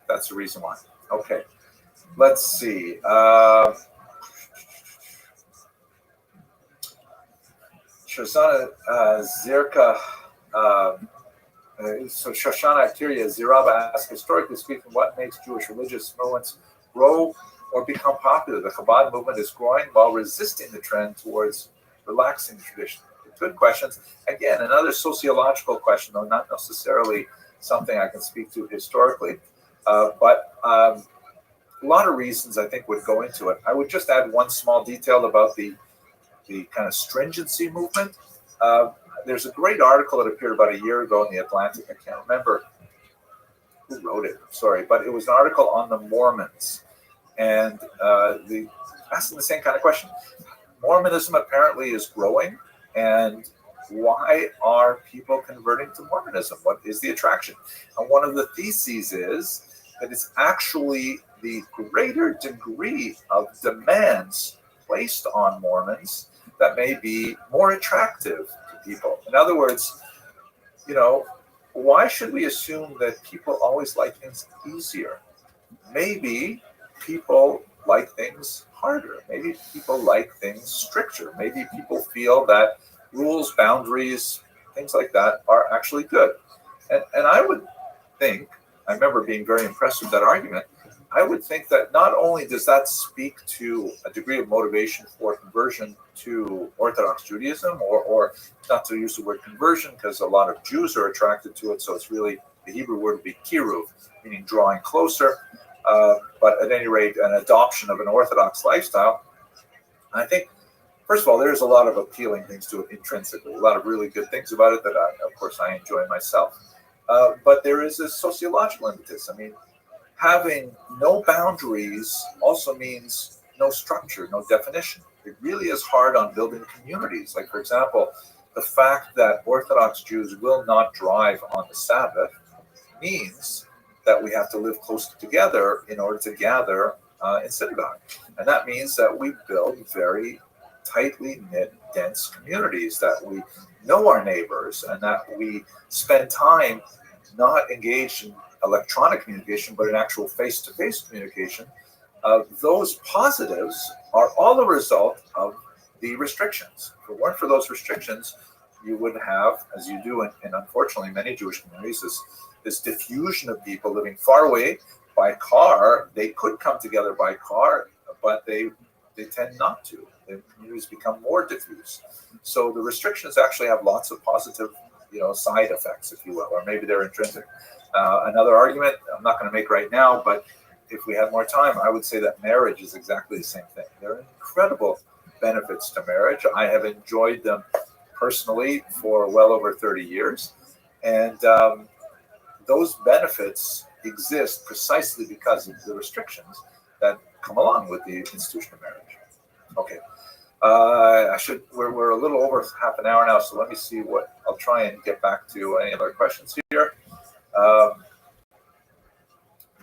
that's the reason why. Okay, let's see. Shoshana Zirka. So Shoshana Aktiria Ziraba asks, historically speaking, what makes Jewish religious movements grow or become popular? The Chabad movement is growing while resisting the trend towards relaxing the tradition. Good questions. Again, another sociological question, though not necessarily something I can speak to historically. But a lot of reasons I think would go into it. I would just add one small detail about the kind of stringency movement. There's a great article that appeared about a year ago in the Atlantic. I can't remember who wrote it. I'm sorry, but it was an article on the Mormons, and asking the same kind of question. Mormonism apparently is growing, and why are people converting to Mormonism? What is the attraction? And one of the theses is that it's actually the greater degree of demands placed on Mormons that may be more attractive to people. In other words, why should we assume that people always like things easier? Maybe people like things harder. Maybe people like things stricter. Maybe people feel that rules, boundaries, things like that are actually good. And I would think, I remember being very impressed with that argument, I would think that not only does that speak to a degree of motivation for conversion to Orthodox Judaism, or not to use the word conversion because a lot of Jews are attracted to it, so it's really, the Hebrew word would be kiruv, meaning drawing closer, but at any rate, an adoption of an Orthodox lifestyle. I think, first of all, there's a lot of appealing things to it intrinsically, a lot of really good things about it that, of course, I enjoy myself. But there is a sociological impetus. I mean, having no boundaries also means no structure, no definition. It really is hard on building communities. Like, for example, the fact that Orthodox Jews will not drive on the Sabbath means that we have to live close together in order to gather in synagogue. And that means that we build very tightly knit, dense communities, that we know our neighbors, and that we spend time not engaged in electronic communication, but in actual face-to-face communication. Those positives are all the result of the restrictions. If it weren't for those restrictions, you would have, as you do in unfortunately many Jewish communities, this diffusion of people living far away by car. They could come together by car, but they tend not to. The communities become more diffuse. So the restrictions actually have lots of positive, side effects, if you will, or maybe they're intrinsic. Another argument I'm not going to make right now, but if we had more time, I would say that marriage is exactly the same thing. There are incredible benefits to marriage. I have enjoyed them personally for well over 30 years. And those benefits exist precisely because of the restrictions that come along with the institution of marriage. Okay. We're a little over half an hour now, so let me see I'll try and get back to any other questions here.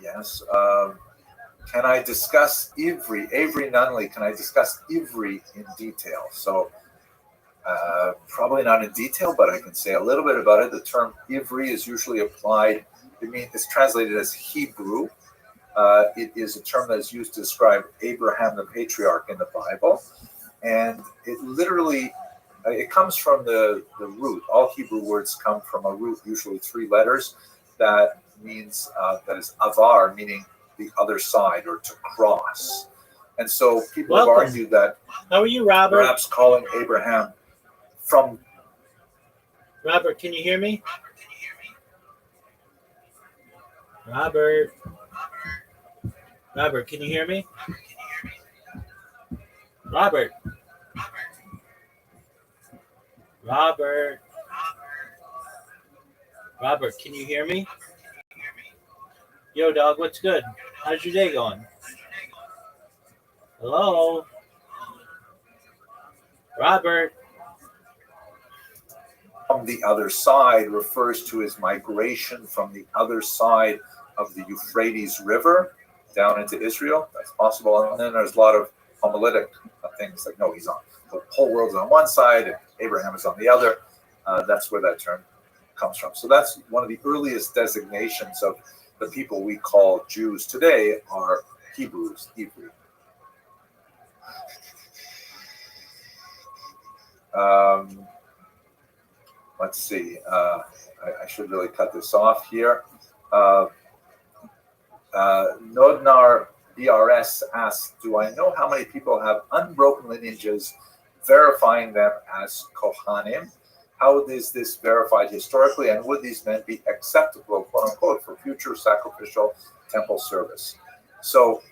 Yes. Can I discuss Ivri? Avery Nunley, can I discuss Ivri in detail? So probably not in detail, but I can say a little bit about it. The term Ivri is usually applied, it's translated as Hebrew. It is a term that is used to describe Abraham, the patriarch in the Bible. And it literally, it comes from the root. All Hebrew words come from a root, usually 3 letters, that means, that is avar, meaning the other side or to cross. And so people have argued that, how are you, Robert? Perhaps calling Abraham from... Robert, can you hear me? Robert, can you hear me? Robert, can you hear me? Yo, dog, what's good? How's your day going? Hello? Robert? From the other side refers to his migration from the other side of the Euphrates River down into Israel. That's possible. And then there's a lot of homiletic things like, no, the whole world's on one side and Abraham is on the other. That's where that term comes from. So that's one of the earliest designations of the people we call Jews today are Hebrews, Hebrew. Let's see. I should really cut this off here. Nodnar BRS asks, do I know how many people have unbroken lineages verifying them as Kohanim? How is this verified historically, and would these men be acceptable, quote unquote, for future sacrificial temple service? So,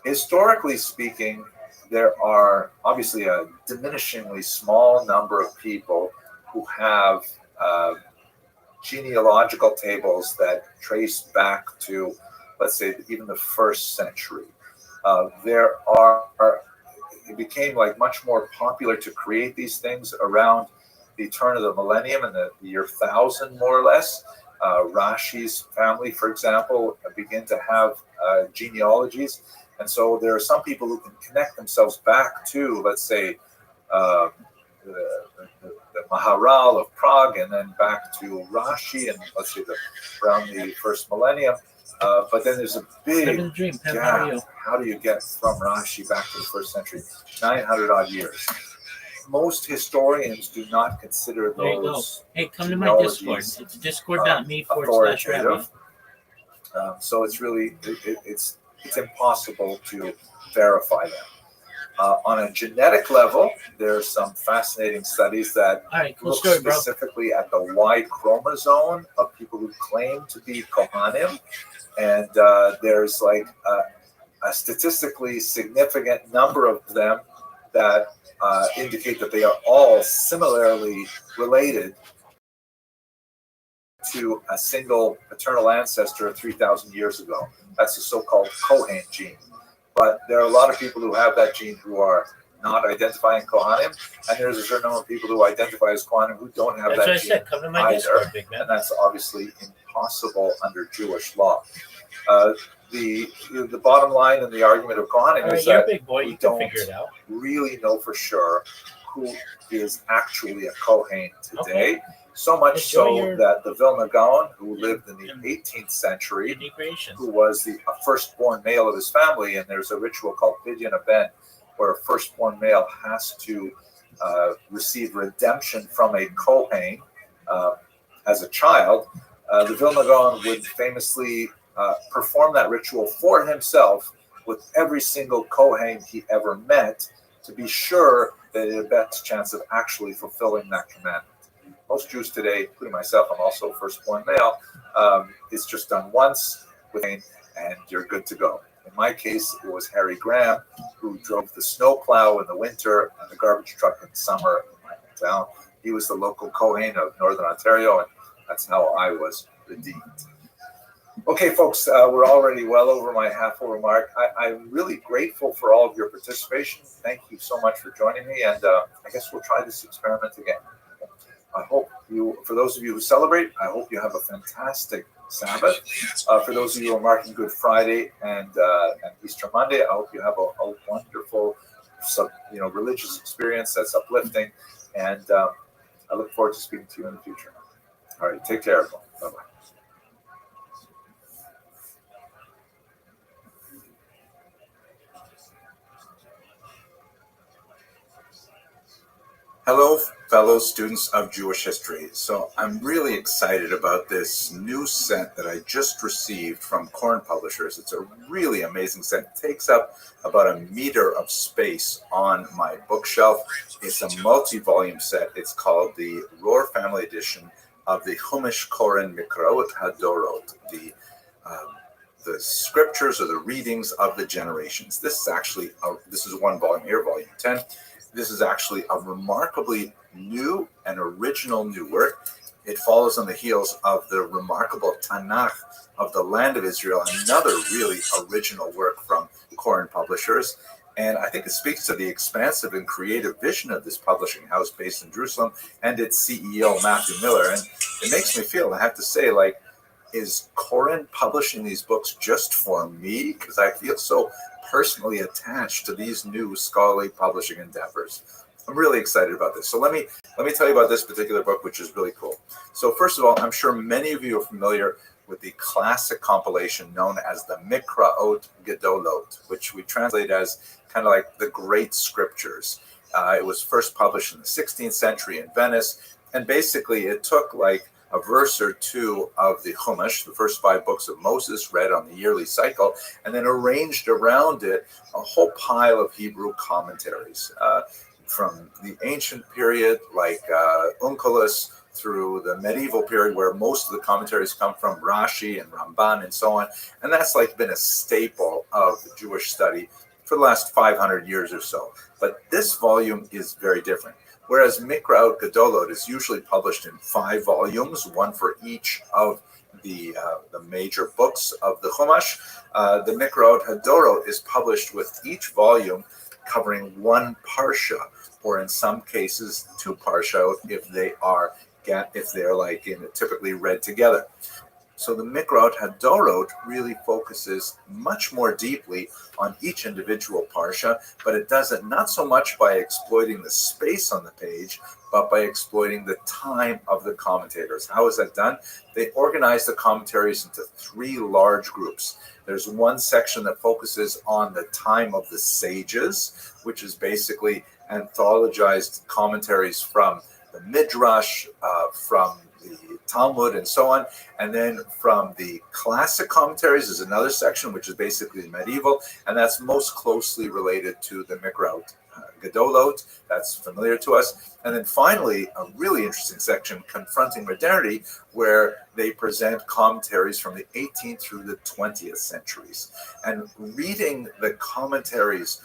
historically speaking, there are obviously a diminishingly small number of people who have genealogical tables that trace back to, let's say, even the 1st century. It became like much more popular to create these things around the turn of the millennium in the year 1000, more or less. Rashi's family, for example, begin to have genealogies. And so there are some people who can connect themselves back to, let's say, the Maharal of Prague, and then back to Rashi, and let's say around the 1st millennium. But then there's a big gap. How do you get from Rashi back to the 1st century? 900 odd years. Most historians do not consider those. Hey, come to my Discord. It's discord.me/Rabbi. So it's really, it's impossible to verify them. On a genetic level, there's some fascinating studies that look specifically at the Y chromosome of people who claim to be Kohanim. And there's like a statistically significant number of them that indicate that they are all similarly related to a single paternal ancestor 3,000 years ago. That's the so-called Kohen gene. But there are a lot of people who have that gene who are not identifying Kohanim, and there's a certain number of people who identify as Kohanim who don't have that gene Come to my Discord, big man. And that's obviously impossible under Jewish law. The bottom line in the argument of Kohanim is that we don't really know for sure who is actually a Kohen today. So much Enjoy so your that the Vilna Gaon, who lived in the 18th century, integration. who was the firstborn male of his family, and there's a ritual called Pidyon Ben, where a firstborn male has to receive redemption from a Kohen as a child. The Vilna Gaon would famously perform that ritual for himself with every single Kohen he ever met to be sure that he had the best chance of actually fulfilling that commandment. Most Jews today, including myself, I'm also firstborn male, it's just done once with and you're good to go. In my case, it was Harry Graham who drove the snowplow in the winter and the garbage truck in the summer in my hometown. He was the local Kohen of Northern Ontario, and that's how I was redeemed. Okay, folks, we're already well over my half-hour mark. I'm really grateful for all of your participation. Thank you so much for joining me, and I guess we'll try this experiment again. I hope you, for those of you who celebrate, I hope you have a fantastic Sabbath. For those of you who are marking Good Friday and Easter Monday, I hope you have a wonderful, religious experience that's uplifting, and I look forward to speaking to you in the future. All right, take care, everyone. Bye-bye. Hello, fellow students of Jewish history. So I'm really excited about this new set that I just received from Korn Publishers. It's a really amazing set. It takes up about a meter of space on my bookshelf. It's a multi-volume set. It's called the Rohr Family Edition of the Chumash Koren Mikraot Hadorot, the scriptures or the readings of the generations. This is actually, this is one volume here, volume 10. This is actually a remarkably new and original new work. It follows on the heels of the remarkable Tanakh of the Land of Israel, another really original work from Korn Publishers. And I think it speaks to the expansive and creative vision of this publishing house based in Jerusalem and its CEO, Matthew Miller. And it makes me feel, I have to say, like, is Korn publishing these books just for me? Because I feel so personally attached to these new scholarly publishing endeavors. I'm really excited about this. So let me tell you about this particular book, which is really cool. So first of all, I'm sure many of you are familiar with the classic compilation known as the Mikraot Gedolot, which we translate as kind of like the Great Scriptures. It was first published in the 16th century in Venice, and basically it took like a verse or two of the Chumash, the first 5 books of Moses, read on the yearly cycle, and then arranged around it a whole pile of Hebrew commentaries from the ancient period, like Onkelos, through the medieval period, where most of the commentaries come from, Rashi and Ramban and so on. And that's like been a staple of Jewish study for the last 500 years or so. But this volume is very different. Whereas Mikraot Gedolot is usually published in 5 volumes, one for each of the major books of the Chumash, the Mikraot Hadorot is published with each volume covering 1 parsha, or in some cases 2 parsha if they're like typically read together. So the Mikraot Hadorot really focuses much more deeply on each individual parsha, but it does it not so much by exploiting the space on the page, but by exploiting the time of the commentators. How is that done? They organize the commentaries into 3 large groups. There's one section that focuses on the time of the sages, which is basically anthologized commentaries from the Midrash, from the Talmud and so on. And then from the classic commentaries is another section, which is basically medieval, and that's most closely related to the Mikraot Gedolot. That's familiar to us. And then finally, a really interesting section, Confronting Modernity, where they present commentaries from the 18th through the 20th centuries. And reading the commentaries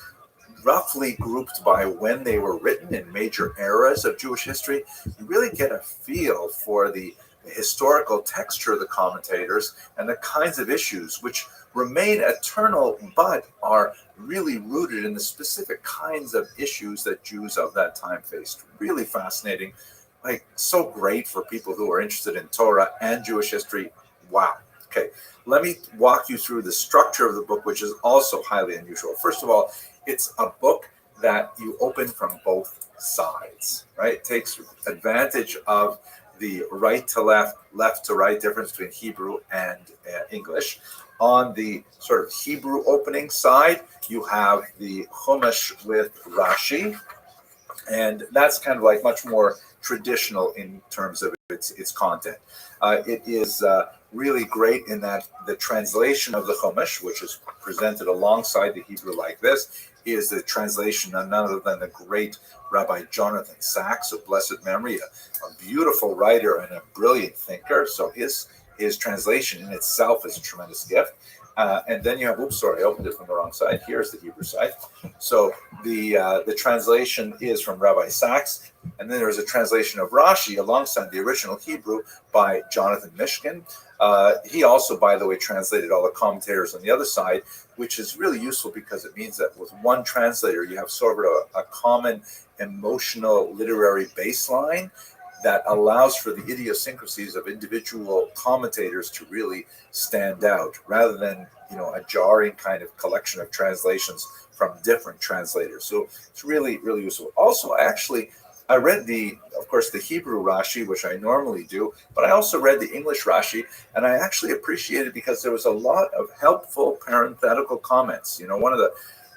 roughly grouped by when they were written in major eras of Jewish history, you really get a feel for the historical texture of the commentators and the kinds of issues which remain eternal but are really rooted in the specific kinds of issues that Jews of that time faced. Really fascinating, like so great for people who are interested in Torah and Jewish history. Wow. Okay, let me walk you through the structure of the book, which is also highly unusual. First of all, it's a book that you open from both sides, right? It takes advantage of the right to left, left to right difference between Hebrew and English. On the sort of Hebrew opening side, you have the Chumash with Rashi, and that's kind of like much more traditional in terms of its content. It is really great in that the translation of the Chumash, which is presented alongside the Hebrew like this, is the translation of none other than the great Rabbi Jonathan Sacks of blessed memory, a beautiful writer and a brilliant thinker. So his translation in itself is a tremendous gift. And then you have, oops, sorry, I opened it from the wrong side. Here's the Hebrew side. So the translation is from Rabbi Sacks, and then there's a translation of Rashi alongside the original Hebrew by Jonathan Mishkin. He also, by the way, translated all the commentators on the other side, which is really useful because it means that with one translator, you have sort of a common emotional literary baseline that allows for the idiosyncrasies of individual commentators to really stand out, rather than a jarring kind of collection of translations from different translators. So it's really, really useful. Also, I read of course, the Hebrew Rashi, which I normally do, but I also read the English Rashi, and I actually appreciated it because there was a lot of helpful parenthetical comments. One of the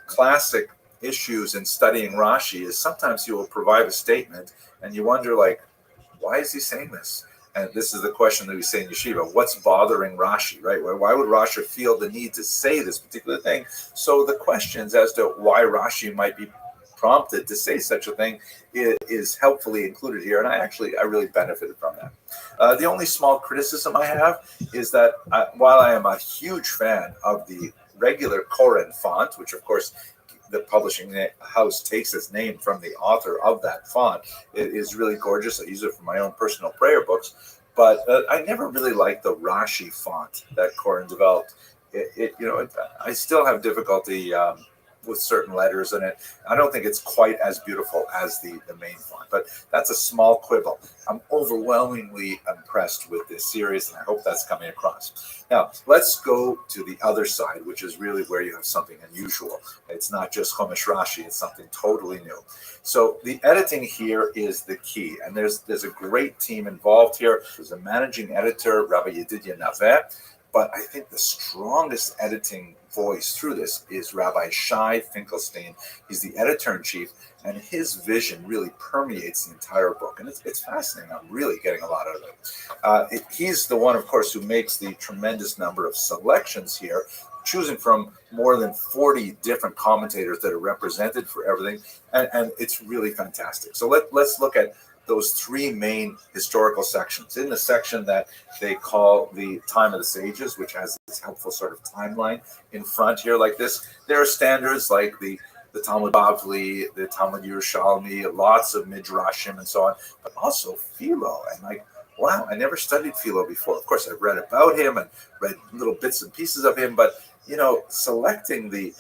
classic issues in studying Rashi is sometimes you will provide a statement and you wonder, like, why is he saying this? And this is the question that we say in yeshiva: what's bothering Rashi, right? Why would Rashi feel the need to say this particular thing? So the questions as to why Rashi might be prompted to say such a thing is helpfully included here, and I really benefited from that. The only small criticism I have is that while I am a huge fan of the regular Koren font, which of course the publishing house takes its name from the author of that font. It is really gorgeous. I use it for my own personal prayer books, but I never really liked the Rashi font that Koren developed. I still have difficulty with certain letters in it. I don't think it's quite as beautiful as the main font, but that's a small quibble. I'm overwhelmingly impressed with this series, and I hope that's coming across. Now, let's go to the other side, which is really where you have something unusual. It's not just Chumash Rashi, it's something totally new. So the editing here is the key, and there's a great team involved here. There's a managing editor, Rabbi Yedidya Naveh, but I think the strongest editing voice through this is Rabbi Shai Finkelstein. He's the editor-in-chief, and his vision really permeates the entire book, and it's fascinating. I'm really getting a lot out of it. He's the one, of course, who makes the tremendous number of selections here, choosing from more than 40 different commentators that are represented for everything, and it's really fantastic. So let's look at those three main historical sections. In the section that they call the Time of the Sages, which has this helpful sort of timeline in front here like this, there are standards like the Talmud Bavli, the Talmud Yerushalmi, lots of Midrashim and so on, but also Philo. And wow, I never studied Philo before. Of course, I've read about him and read little bits and pieces of him, but selecting the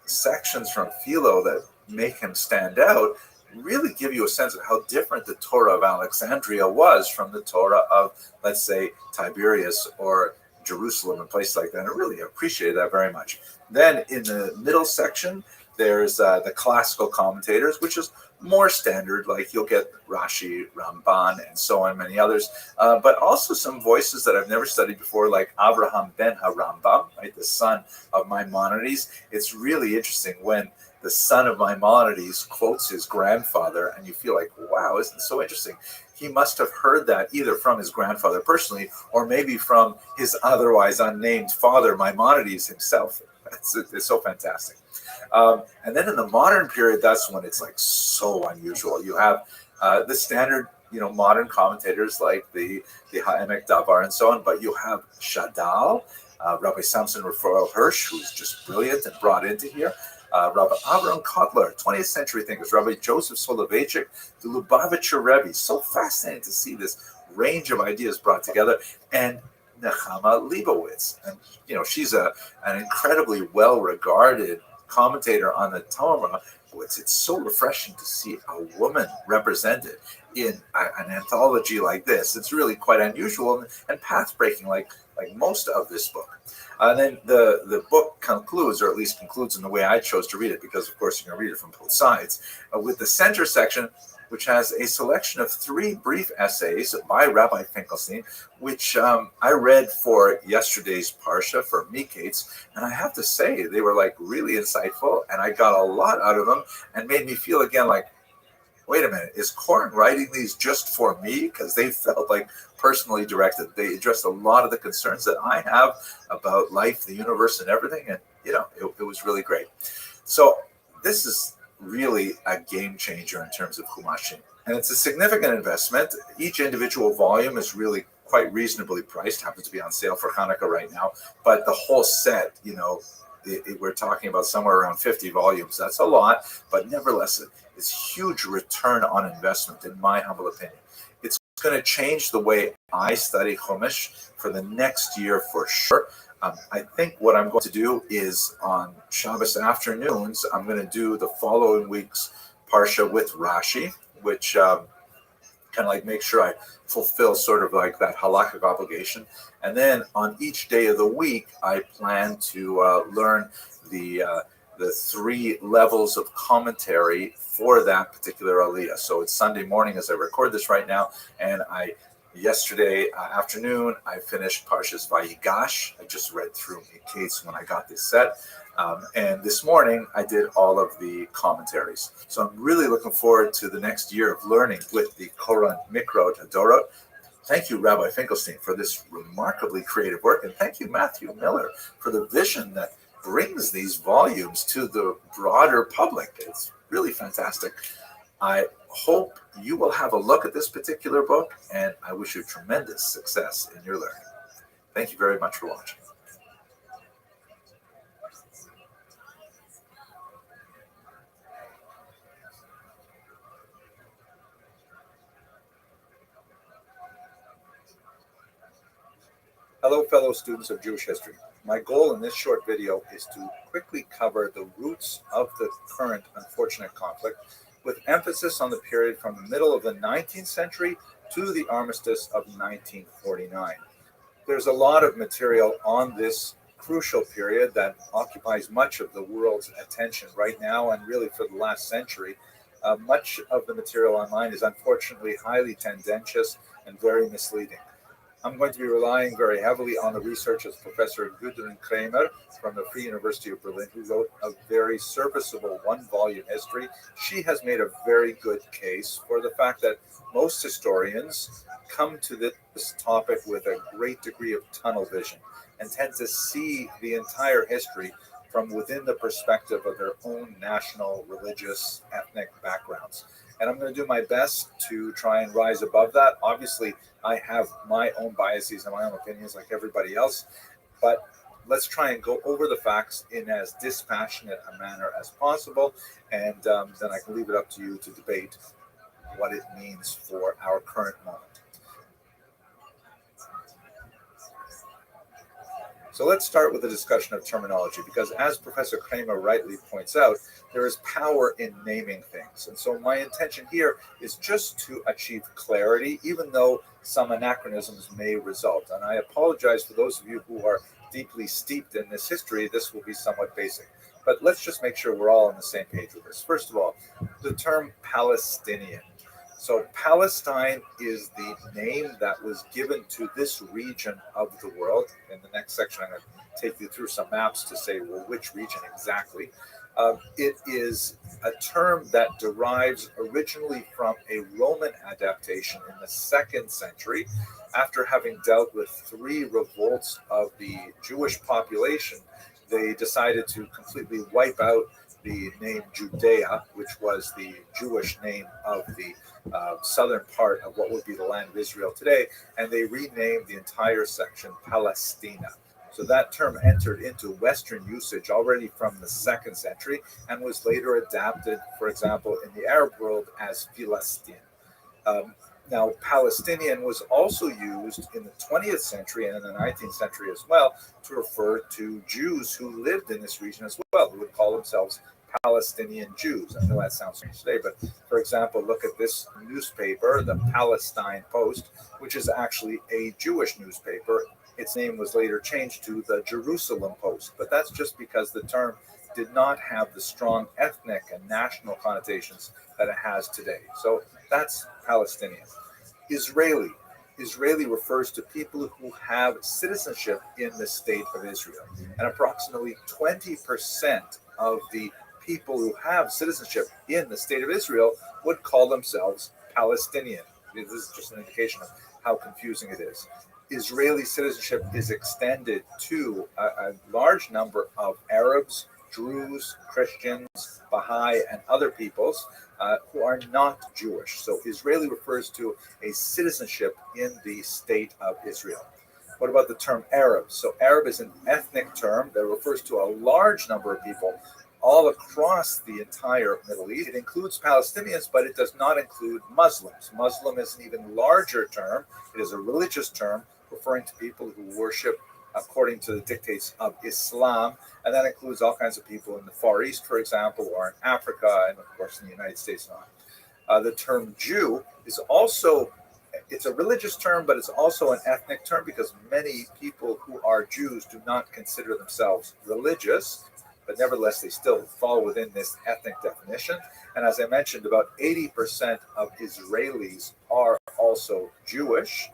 sections from Philo that make him stand out really give you a sense of how different the Torah of Alexandria was from the Torah of, let's say, Tiberias or Jerusalem and places like that. I really appreciated that very much. Then in the middle section, there's the classical commentators, which is more standard, like you'll get Rashi, Ramban, and so on, many others, but also some voices that I've never studied before, like Avraham ben HaRambam, right, the son of Maimonides. It's really interesting when the son of Maimonides quotes his grandfather, and you feel like, wow, isn't it so interesting? He must have heard that either from his grandfather personally, or maybe from his otherwise unnamed father, Maimonides himself. It's so fantastic. And then in the modern period, that's when it's like so unusual. You have the standard, modern commentators like the Ha'emek Davar and so on, but you have Shadal, Rabbi Samson Raphael Hirsch, who's just brilliant and brought into here. Rabbi Avram Kotler, 20th century thinkers, Rabbi Joseph Soloveitchik, the Lubavitcher Rebbe. So fascinating to see this range of ideas brought together. And Nechama Leibowitz. And, she's an incredibly well-regarded commentator on the Torah. It's so refreshing to see a woman represented in an anthology like this. It's really quite unusual and path-breaking, like most of this book. And then the book concludes, or at least concludes in the way I chose to read it, because, of course, you can read it from both sides, with the center section which has a selection of 3 brief essays by Rabbi Finkelstein, which I read for yesterday's Parsha for Miketz, and I have to say they were like really insightful, and I got a lot out of them, and made me feel again like, wait a minute, is Koren writing these just for me? Because they felt like personally directed. They addressed a lot of the concerns that I have about life, the universe, and everything, and it was really great. So this is really a game changer in terms of Humashim. And it's a significant investment. Each individual volume is really quite reasonably priced, happens to be on sale for Hanukkah right now. But the whole set, we're talking about somewhere around 50 volumes. That's a lot, but nevertheless, it's huge return on investment, in my humble opinion. It's going to change the way I study Chumash for the next year for sure. I think what I'm going to do is on Shabbos afternoons, I'm going to do the following week's Parsha with Rashi, which kind of like make sure I fulfill sort of like that halakhic obligation. And then on each day of the week, I plan to learn the 3 levels of commentary for that particular aliyah. So it's Sunday morning as I record this right now, and yesterday afternoon, I finished Parshas Vayigash. I just read through Miketz when I got this set. And this morning, I did all of the commentaries. So I'm really looking forward to the next year of learning with the Koran Mikrot Hadorot. Thank you, Rabbi Finkelstein, for this remarkably creative work. And thank you, Matthew Miller, for the vision that brings these volumes to the broader public. It's really fantastic. I hope you will have a look at this particular book, and I wish you tremendous success in your learning. Thank you very much for watching. Hello, fellow students of Jewish history. My goal in this short video is to quickly cover the roots of the current unfortunate conflict, with emphasis on the period from the middle of the 19th century to the armistice of 1949. There's a lot of material on this crucial period that occupies much of the world's attention right now and really for the last century. Much of the material online is unfortunately highly tendentious and very misleading. I'm going to be relying very heavily on the research of Professor Gudrun Kramer from the Free University of Berlin, who wrote a very serviceable 1-volume history. She has made a very good case for the fact that most historians come to this topic with a great degree of tunnel vision and tend to see the entire history from within the perspective of their own national, religious, ethnic backgrounds. And I'm going to do my best to try and rise above that. Obviously, I have my own biases and my own opinions like everybody else, but let's try and go over the facts in as dispassionate a manner as possible, and then I can leave it up to you to debate what it means for our current moment. So let's start with a discussion of terminology, because as Professor Kramer rightly points out, there is power in naming things. And so my intention here is just to achieve clarity, even though some anachronisms may result. And I apologize for those of you who are deeply steeped in this history. This will be somewhat basic. But let's just make sure we're all on the same page with this. First of all, the term Palestinian. So Palestine is the name that was given to this region of the world. In the next section, I'm going to take you through some maps to say, well, which region exactly. It is a term that derives originally from a Roman adaptation in the 2nd century. After having dealt with 3 revolts of the Jewish population, they decided to completely wipe out the name Judea, which was the Jewish name of the southern part of what would be the land of Israel today, and they renamed the entire section Palestina. So that term entered into Western usage already from the 2nd century and was later adapted, for example, in the Arab world as Filistin. Now, Palestinian was also used in the 20th century and in the 19th century as well to refer to Jews who lived in this region as well, who would call themselves Palestinian Jews. I know that sounds strange today, but for example, look at this newspaper, the Palestine Post, which is actually a Jewish newspaper. Its name was later changed to the Jerusalem Post, but that's just because the term did not have the strong ethnic and national connotations that it has today. So That's Palestinian. Israeli. Israeli refers to people who have citizenship in the state of Israel. And approximately 20% of the people who have citizenship in the state of Israel would call themselves Palestinian. This is just an indication of how confusing it is. Israeli citizenship is extended to a large number of Arabs, Druze, Christians, Baha'i, and other peoples who are not Jewish. So Israeli refers to a citizenship in the state of Israel. What about the term Arab? So Arab is an ethnic term that refers to a large number of people all across the entire Middle East. It includes Palestinians, but it does not include Muslims. Muslim is an even larger term. It is a religious term referring to people who worship according to the dictates of Islam, and that includes all kinds of people in the Far East, for example, or in Africa, and of course in the United States and on. The term Jew is also, it's a religious term, but it's also an ethnic term because many people who are Jews do not consider themselves religious, but nevertheless they still fall within this ethnic definition. And as I mentioned, about 80% of Israelis are also Jewish,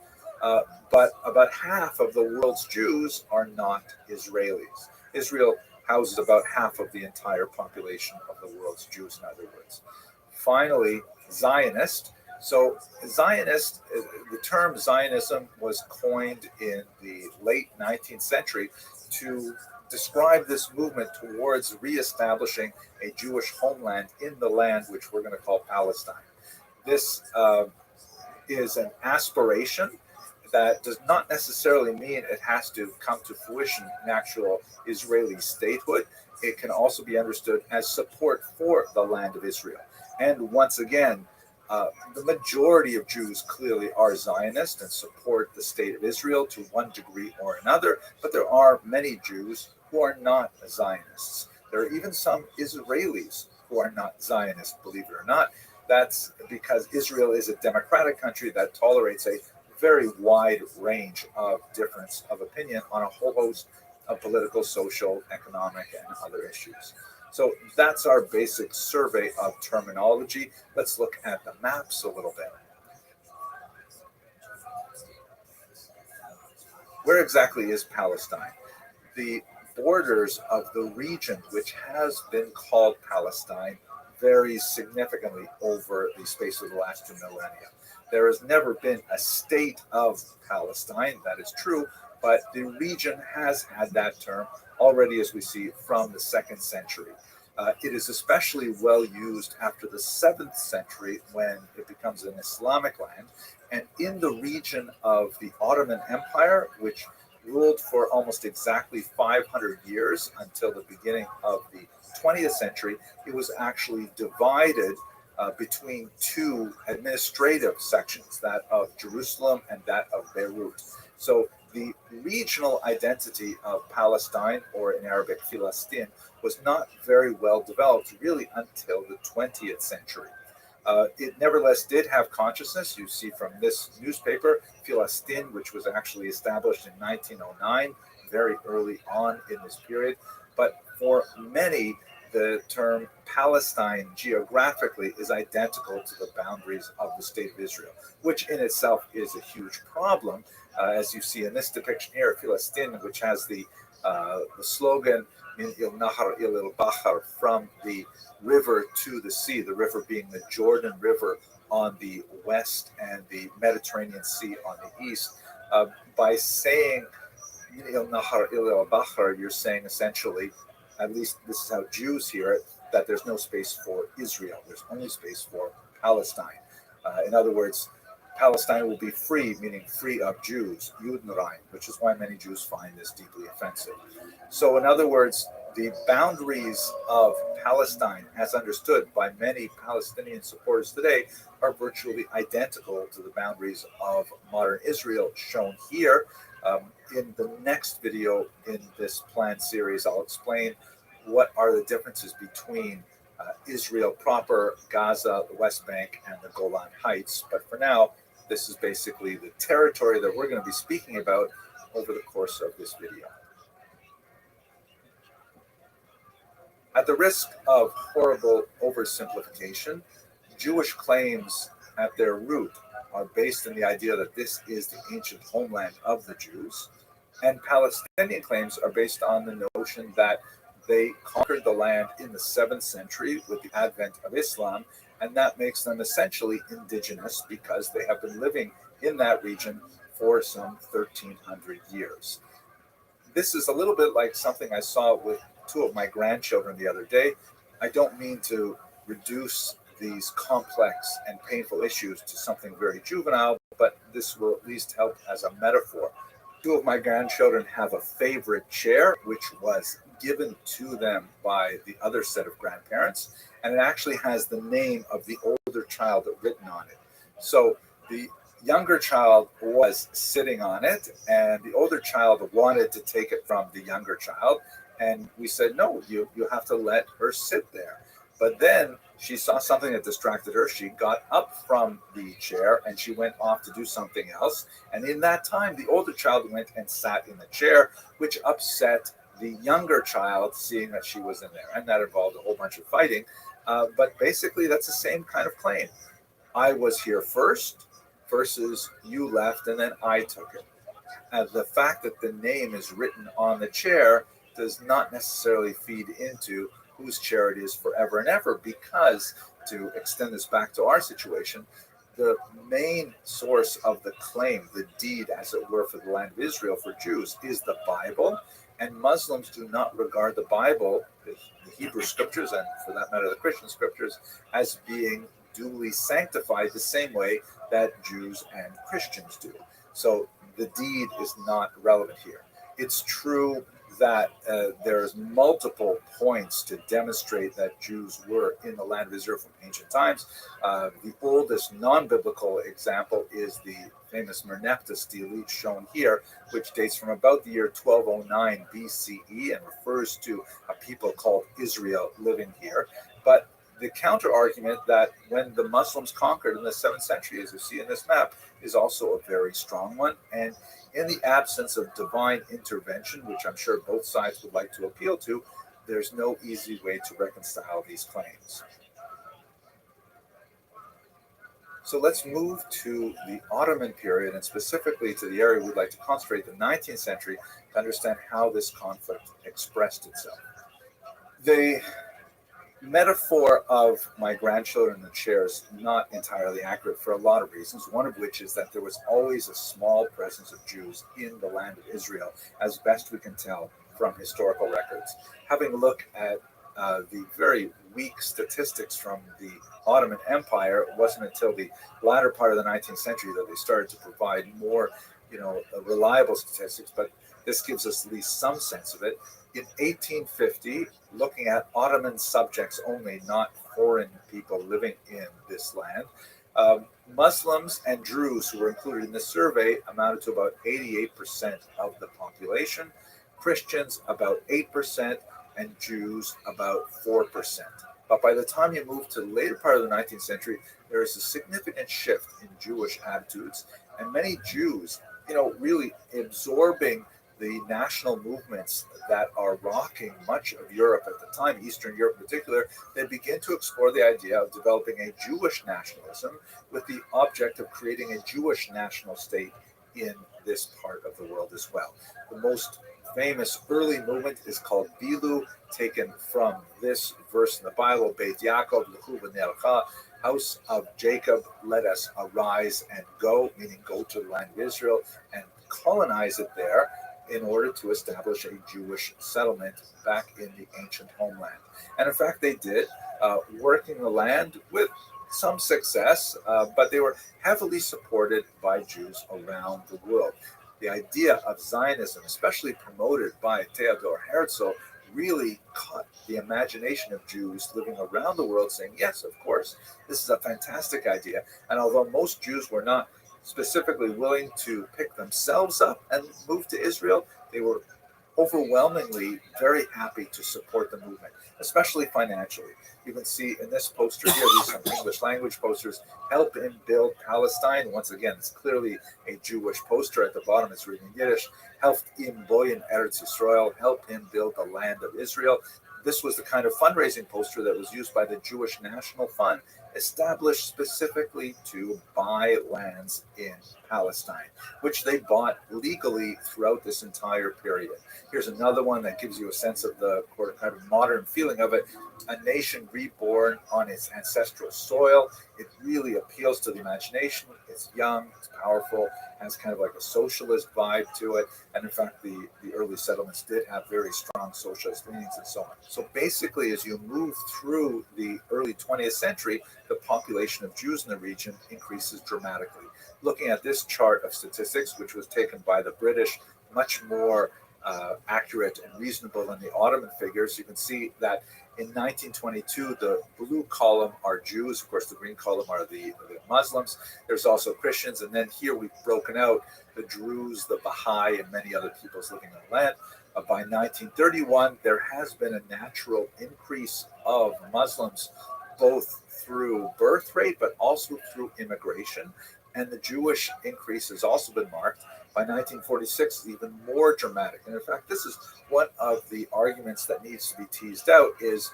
but about half of the world's Jews are not Israelis. Israel houses about half of the entire population of the world's Jews, in other words. Finally, Zionist. So Zionist, the term Zionism was coined in the late 19th century to describe this movement towards reestablishing a Jewish homeland in the land which we're going to call Palestine. This is an aspiration that does not necessarily mean it has to come to fruition in actual Israeli statehood. It can also be understood as support for the land of Israel. And once again, the majority of Jews clearly are Zionist and support the state of Israel to one degree or another, but there are many Jews who are not Zionists. There are even some Israelis who are not Zionists, believe it or not. That's because Israel is a democratic country that tolerates a very wide range of difference of opinion on a whole host of political, social, economic, and other issues. So that's our basic survey of terminology. Let's look at the maps a little bit. Where exactly is Palestine? The borders of the region which has been called Palestine varies significantly over the space of the last 2 millennia. There has never been a state of Palestine, that is true, but the region has had that term already, as we see, from the 2nd century. It is especially well used after the 7th century when it becomes an Islamic land. And in the region of the Ottoman Empire, which ruled for almost exactly 500 years until the beginning of the 20th century, it was actually divided between two administrative sections, that of Jerusalem and that of Beirut. So the regional identity of Palestine, or in Arabic, Filastin, was not very well developed really until the 20th century. It nevertheless did have consciousness. You see from this newspaper, Filastin, which was actually established in 1909, very early on in this period. But for many, the term Palestine geographically is identical to the boundaries of the state of Israel, which in itself is a huge problem. As you see in this depiction here, Filastin, which has the slogan, Min il Nahar il il Bahar, from the river to the sea, the river being the Jordan River on the west and the Mediterranean Sea on the east. By saying Min il Nahar il il Bahar, you're saying essentially, at least this is how Jews hear it, that there's no space for Israel. There's only space for Palestine. In other words, Palestine will be free, meaning free of Jews, Judenrein, which is why many Jews find this deeply offensive. So in other words, the boundaries of Palestine, as understood by many Palestinian supporters today, are virtually identical to the boundaries of modern Israel, shown here. In the next video in this planned series, I'll explain what are the differences between Israel proper, Gaza, the West Bank, and the Golan Heights. But for now, this is basically the territory that we're going to be speaking about over the course of this video. At the risk of horrible oversimplification, Jewish claims at their root are based in the idea that this is the ancient homeland of the Jews, and Palestinian claims are based on the notion that they conquered the land in the 7th century with the advent of Islam, and that makes them essentially indigenous because they have been living in that region for some 1,300 years. This is a little bit like something I saw with 2 of my grandchildren the other day. I don't mean to reduce these complex and painful issues to something very juvenile, but this will at least help as a metaphor. 2 of my grandchildren have a favorite chair, which was given to them by the other set of grandparents, and it actually has the name of the older child written on it. So the younger child was sitting on it, and the older child wanted to take it from the younger child, and we said, no, you have to let her sit there. But then she saw something that distracted her. She got up from the chair and she went off to do something else. And in that time, the older child went and sat in the chair, which upset the younger child, seeing that she was in there. And that involved a whole bunch of fighting. But basically, that's the same kind of claim. I was here first versus you left and then I took it. The fact that the name is written on the chair does not necessarily feed into whose chair it is forever and ever, because, to extend this back to our situation, the main source of the claim, the deed, as it were, for the land of Israel for Jews is the Bible, and Muslims do not regard the Bible, the Hebrew scriptures, and for that matter, the Christian scriptures, as being duly sanctified the same way that Jews and Christians do. So the deed is not relevant here. It's true that there's multiple points to demonstrate that Jews were in the land of Israel from ancient times. The oldest non-biblical example is the famous Merneptah stele shown here, which dates from about the year 1209 BCE and refers to a people called Israel living here. But the counter argument that when the Muslims conquered in the 7th century, as you see in this map, is also a very strong one. And in the absence of divine intervention, which I'm sure both sides would like to appeal to, there's no easy way to reconcile these claims. So let's move to the Ottoman period, and specifically to the area we'd like to concentrate, the 19th century, to understand how this conflict expressed itself. The metaphor of my grandchildren in the chair is not entirely accurate for a lot of reasons, one of which is that there was always a small presence of Jews in the land of Israel, as best we can tell from historical records. Having a look at the very weak statistics from the Ottoman Empire, it wasn't until the latter part of the 19th century that they started to provide more, reliable statistics, but this gives us at least some sense of it. In 1850, looking at Ottoman subjects only, not foreign people living in this land, Muslims and Druze who were included in this survey amounted to about 88% of the population, Christians about 8%, and Jews about 4%. But by the time you move to the later part of the 19th century, there is a significant shift in Jewish attitudes, and many Jews, really absorbing the national movements that are rocking much of Europe at the time, Eastern Europe in particular, they begin to explore the idea of developing a Jewish nationalism with the object of creating a Jewish national state in this part of the world as well. The most famous early movement is called Bilu, taken from this verse in the Bible, Beit Yaakov L'chu v'nelcha, house of Jacob, let us arise and go, meaning go to the land of Israel and colonize it there, in order to establish a Jewish settlement back in the ancient homeland. And in fact, they did, working the land with some success, but they were heavily supported by Jews around the world. The idea of Zionism, especially promoted by Theodor Herzl, really caught the imagination of Jews living around the world, saying, yes, of course, this is a fantastic idea. And although most Jews were not specifically willing to pick themselves up and move to Israel, they were overwhelmingly very happy to support the movement, especially financially. You can see in this poster here, these are English language posters, help him build Palestine. Once again, it's clearly a Jewish poster. At the bottom, it's written in Yiddish, help him boyen Eretz Yisrael, help him build the land of Israel. This was the kind of fundraising poster that was used by the Jewish National Fund established specifically to buy lands in Palestine, which they bought legally throughout this entire period. Here's another one that gives you a sense of the kind of modern feeling of it. A nation reborn on its ancestral soil. It really appeals to the imagination. It's young, it's powerful, has kind of like a socialist vibe to it. And in fact, the early settlements did have very strong socialist leanings and so on. So basically, as you move through the early 20th century, the population of Jews in the region increases dramatically. Looking at this chart of statistics, which was taken by the British, much more accurate and reasonable than the Ottoman figures, you can see that in 1922, the blue column are Jews. Of course, the green column are the Muslims. There's also Christians. And then here we've broken out the Druze, the Baha'i, and many other peoples living on the land. By 1931, there has been a natural increase of Muslims, both through birth rate, but also through immigration. And the Jewish increase has also been marked. By 1946, it's even more dramatic. And in fact, this is one of the arguments that needs to be teased out is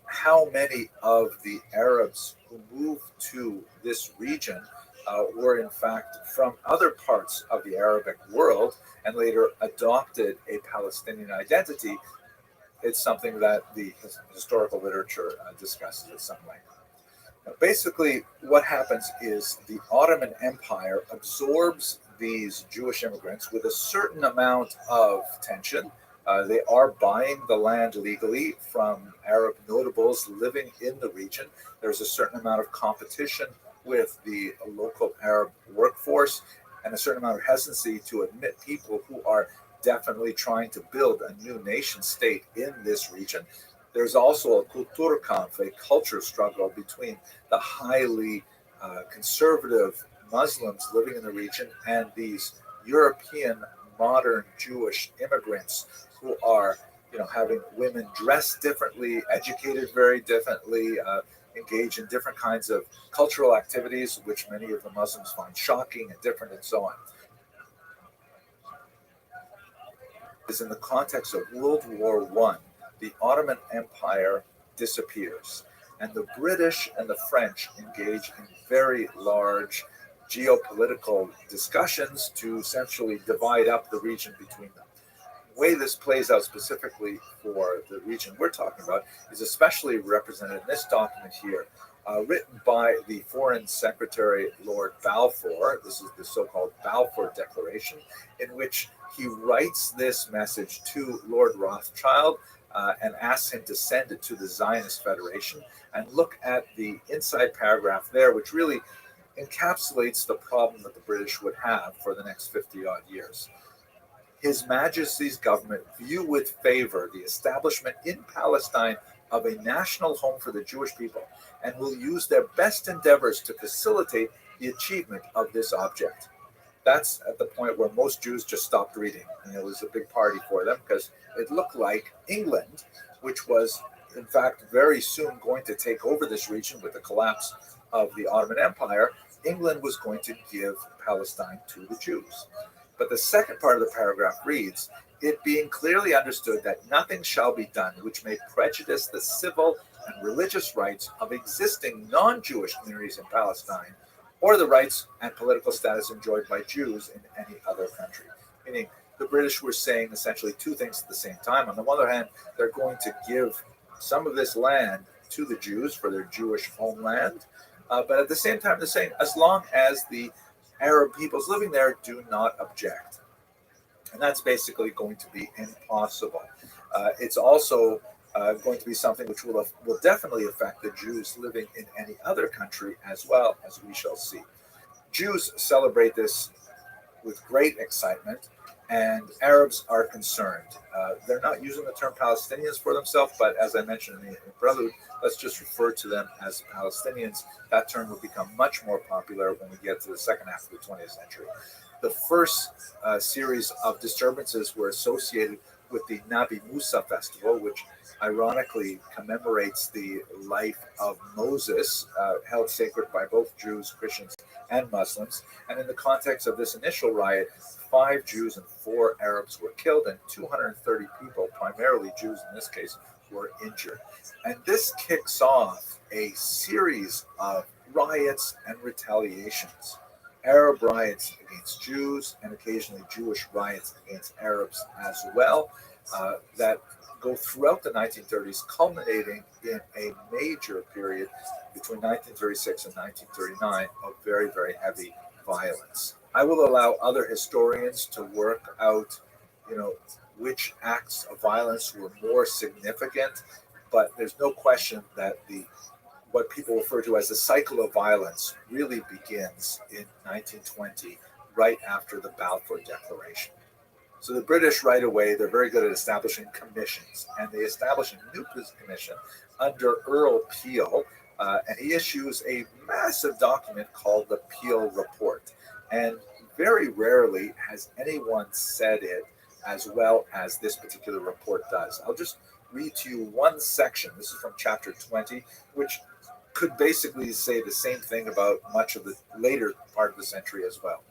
how many of the Arabs who moved to this region were in fact from other parts of the Arabic world and later adopted a Palestinian identity. It's something that the historical literature discusses at some length. Now, basically, what happens is the Ottoman Empire absorbs these Jewish immigrants with a certain amount of tension. They are buying the land legally from Arab notables living in the region. There's a certain amount of competition with the local Arab workforce and a certain amount of hesitancy to admit people who are definitely trying to build a new nation state in this region. There's also a Kulturkampf, a culture struggle between the highly conservative Muslims living in the region and these European modern Jewish immigrants who are, having women dressed differently, educated very differently, engage in different kinds of cultural activities, which many of the Muslims find shocking and different and so on. Is in the context of World War I, the Ottoman Empire disappears, and the British and the French engage in very large geopolitical discussions to essentially divide up the region between them. The way this plays out specifically for the region we're talking about is especially represented in this document here, written by the Foreign Secretary Lord Balfour. This is the so-called Balfour Declaration, in which he writes this message to Lord Rothschild and asks him to send it to the Zionist Federation. And look at the inside paragraph there, which really encapsulates the problem that the British would have for the next 50-odd years. His Majesty's government view with favor the establishment in Palestine of a national home for the Jewish people and will use their best endeavors to facilitate the achievement of this object. That's at the point where most Jews just stopped reading, and it was a big party for them because it looked like England, which was in fact very soon going to take over this region with the collapse of the Ottoman Empire. England was going to give Palestine to the Jews. But the second part of the paragraph reads, it being clearly understood that nothing shall be done which may prejudice the civil and religious rights of existing non-Jewish communities in Palestine, or the rights and political status enjoyed by Jews in any other country. Meaning the British were saying essentially two things at the same time. On the one hand, they're going to give some of this land to the Jews for their Jewish homeland, but at the same time, they're saying as long as the Arab peoples living there do not object. And that's basically going to be impossible. It's also going to be something which will definitely affect the Jews living in any other country as well, as we shall see. Jews celebrate this with great excitement, and Arabs are concerned. They're not using the term Palestinians for themselves, but as I mentioned in the prelude, let's just refer to them as Palestinians. That term will become much more popular when we get to the second half of the 20th century. The first series of disturbances were associated with the Nabi Musa festival, which ironically commemorates the life of Moses, held sacred by both Jews, Christians, and Muslims. And in the context of this initial riot, 5 Jews and 4 Arabs were killed, and 230 people, primarily Jews in this case, were injured. And this kicks off a series of riots and retaliations. Arab riots against Jews, and occasionally Jewish riots against Arabs as well, that go throughout the 1930s, culminating in a major period between 1936 and 1939 of very, very heavy violence. I will allow other historians to work out, which acts of violence were more significant, but there's no question that what people refer to as the cycle of violence really begins in 1920, right after the Balfour Declaration. So the British right away, they're very good at establishing commissions, and they establish a new commission under Earl Peel, and he issues a massive document called the Peel Report. And very rarely has anyone said it as well as this particular report does. I'll just read to you one section. This is from chapter 20, which could basically say the same thing about much of the later part of the century as well.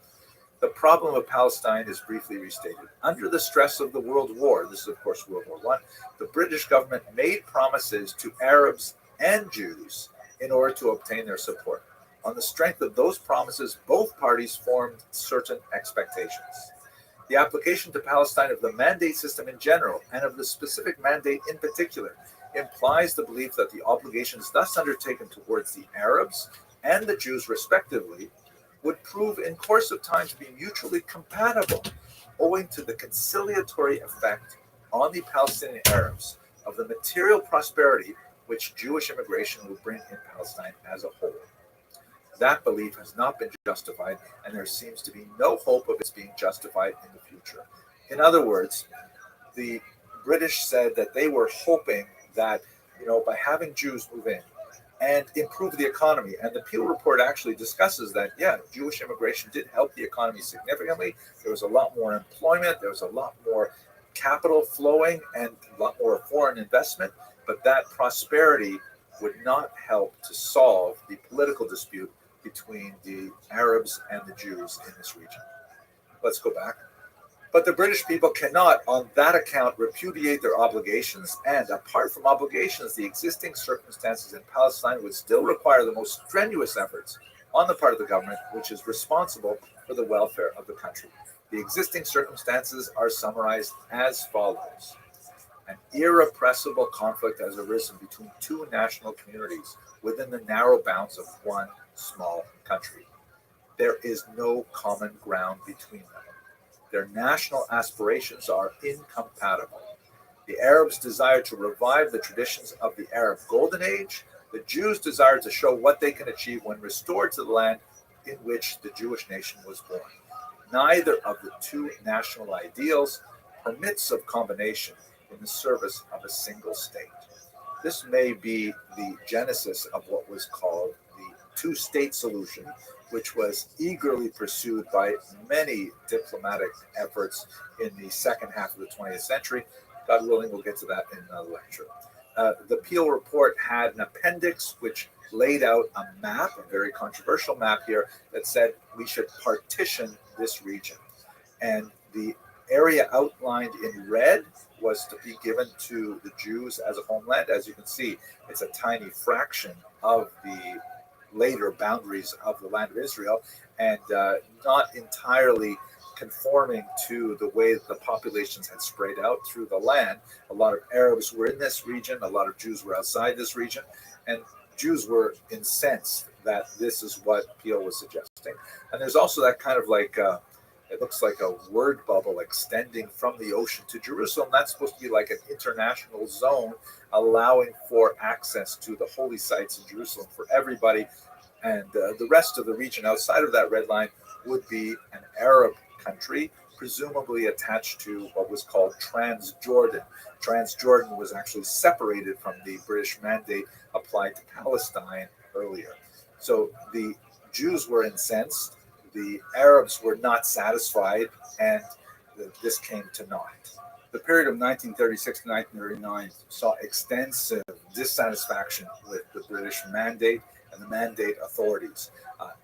The problem of Palestine is briefly restated. Under the stress of the World War, this is of course World War I, the British government made promises to Arabs and Jews in order to obtain their support. On the strength of those promises, both parties formed certain expectations. The application to Palestine of the mandate system in general, and of the specific mandate in particular, implies the belief that the obligations thus undertaken towards the Arabs and the Jews respectively would prove in course of time to be mutually compatible, owing to the conciliatory effect on the Palestinian Arabs of the material prosperity which Jewish immigration would bring in Palestine as a whole. That belief has not been justified, and there seems to be no hope of its being justified in the future. In other words, the British said that they were hoping that, by having Jews move in and improve the economy, and the Peel Report actually discusses that, Jewish immigration did help the economy significantly. There was a lot more employment, there was a lot more capital flowing, and a lot more foreign investment, but that prosperity would not help to solve the political dispute between the Arabs and the Jews in this region. Let's go back. But the British people cannot, on that account, repudiate their obligations, and apart from obligations, the existing circumstances in Palestine would still require the most strenuous efforts on the part of the government, which is responsible for the welfare of the country. The existing circumstances are summarized as follows. An irrepressible conflict has arisen between two national communities within the narrow bounds of one small country. There is no common ground between them. Their national aspirations are incompatible. The Arabs desire to revive the traditions of the Arab Golden Age. The Jews desire to show what they can achieve when restored to the land in which the Jewish nation was born. Neither of the two national ideals permits of combination in the service of a single state. This may be the genesis of what was called the two-state solution, which was eagerly pursued by many diplomatic efforts in the second half of the 20th century. God willing, we'll get to that in another lecture. The Peel Report had an appendix which laid out a map, a very controversial map here, that said we should partition this region. And the area outlined in red was to be given to the Jews as a homeland. As you can see, it's a tiny fraction of the later boundaries of the land of Israel, and not entirely conforming to the way that the populations had spread out through the land. A lot of Arabs were in this region, a lot of Jews were outside this region, and Jews were incensed that this is what Peel was suggesting. And there's also that kind of it looks like a word bubble extending from the ocean to Jerusalem. That's supposed to be like an international zone, allowing for access to the holy sites in Jerusalem for everybody. And the rest of the region outside of that red line would be an Arab country, presumably attached to what was called Transjordan. Transjordan was actually separated from the British mandate applied to Palestine earlier. So the Jews were incensed, the Arabs were not satisfied, and this came to naught. The period of 1936 to 1939 saw extensive dissatisfaction with the British mandate, and the Mandate authorities.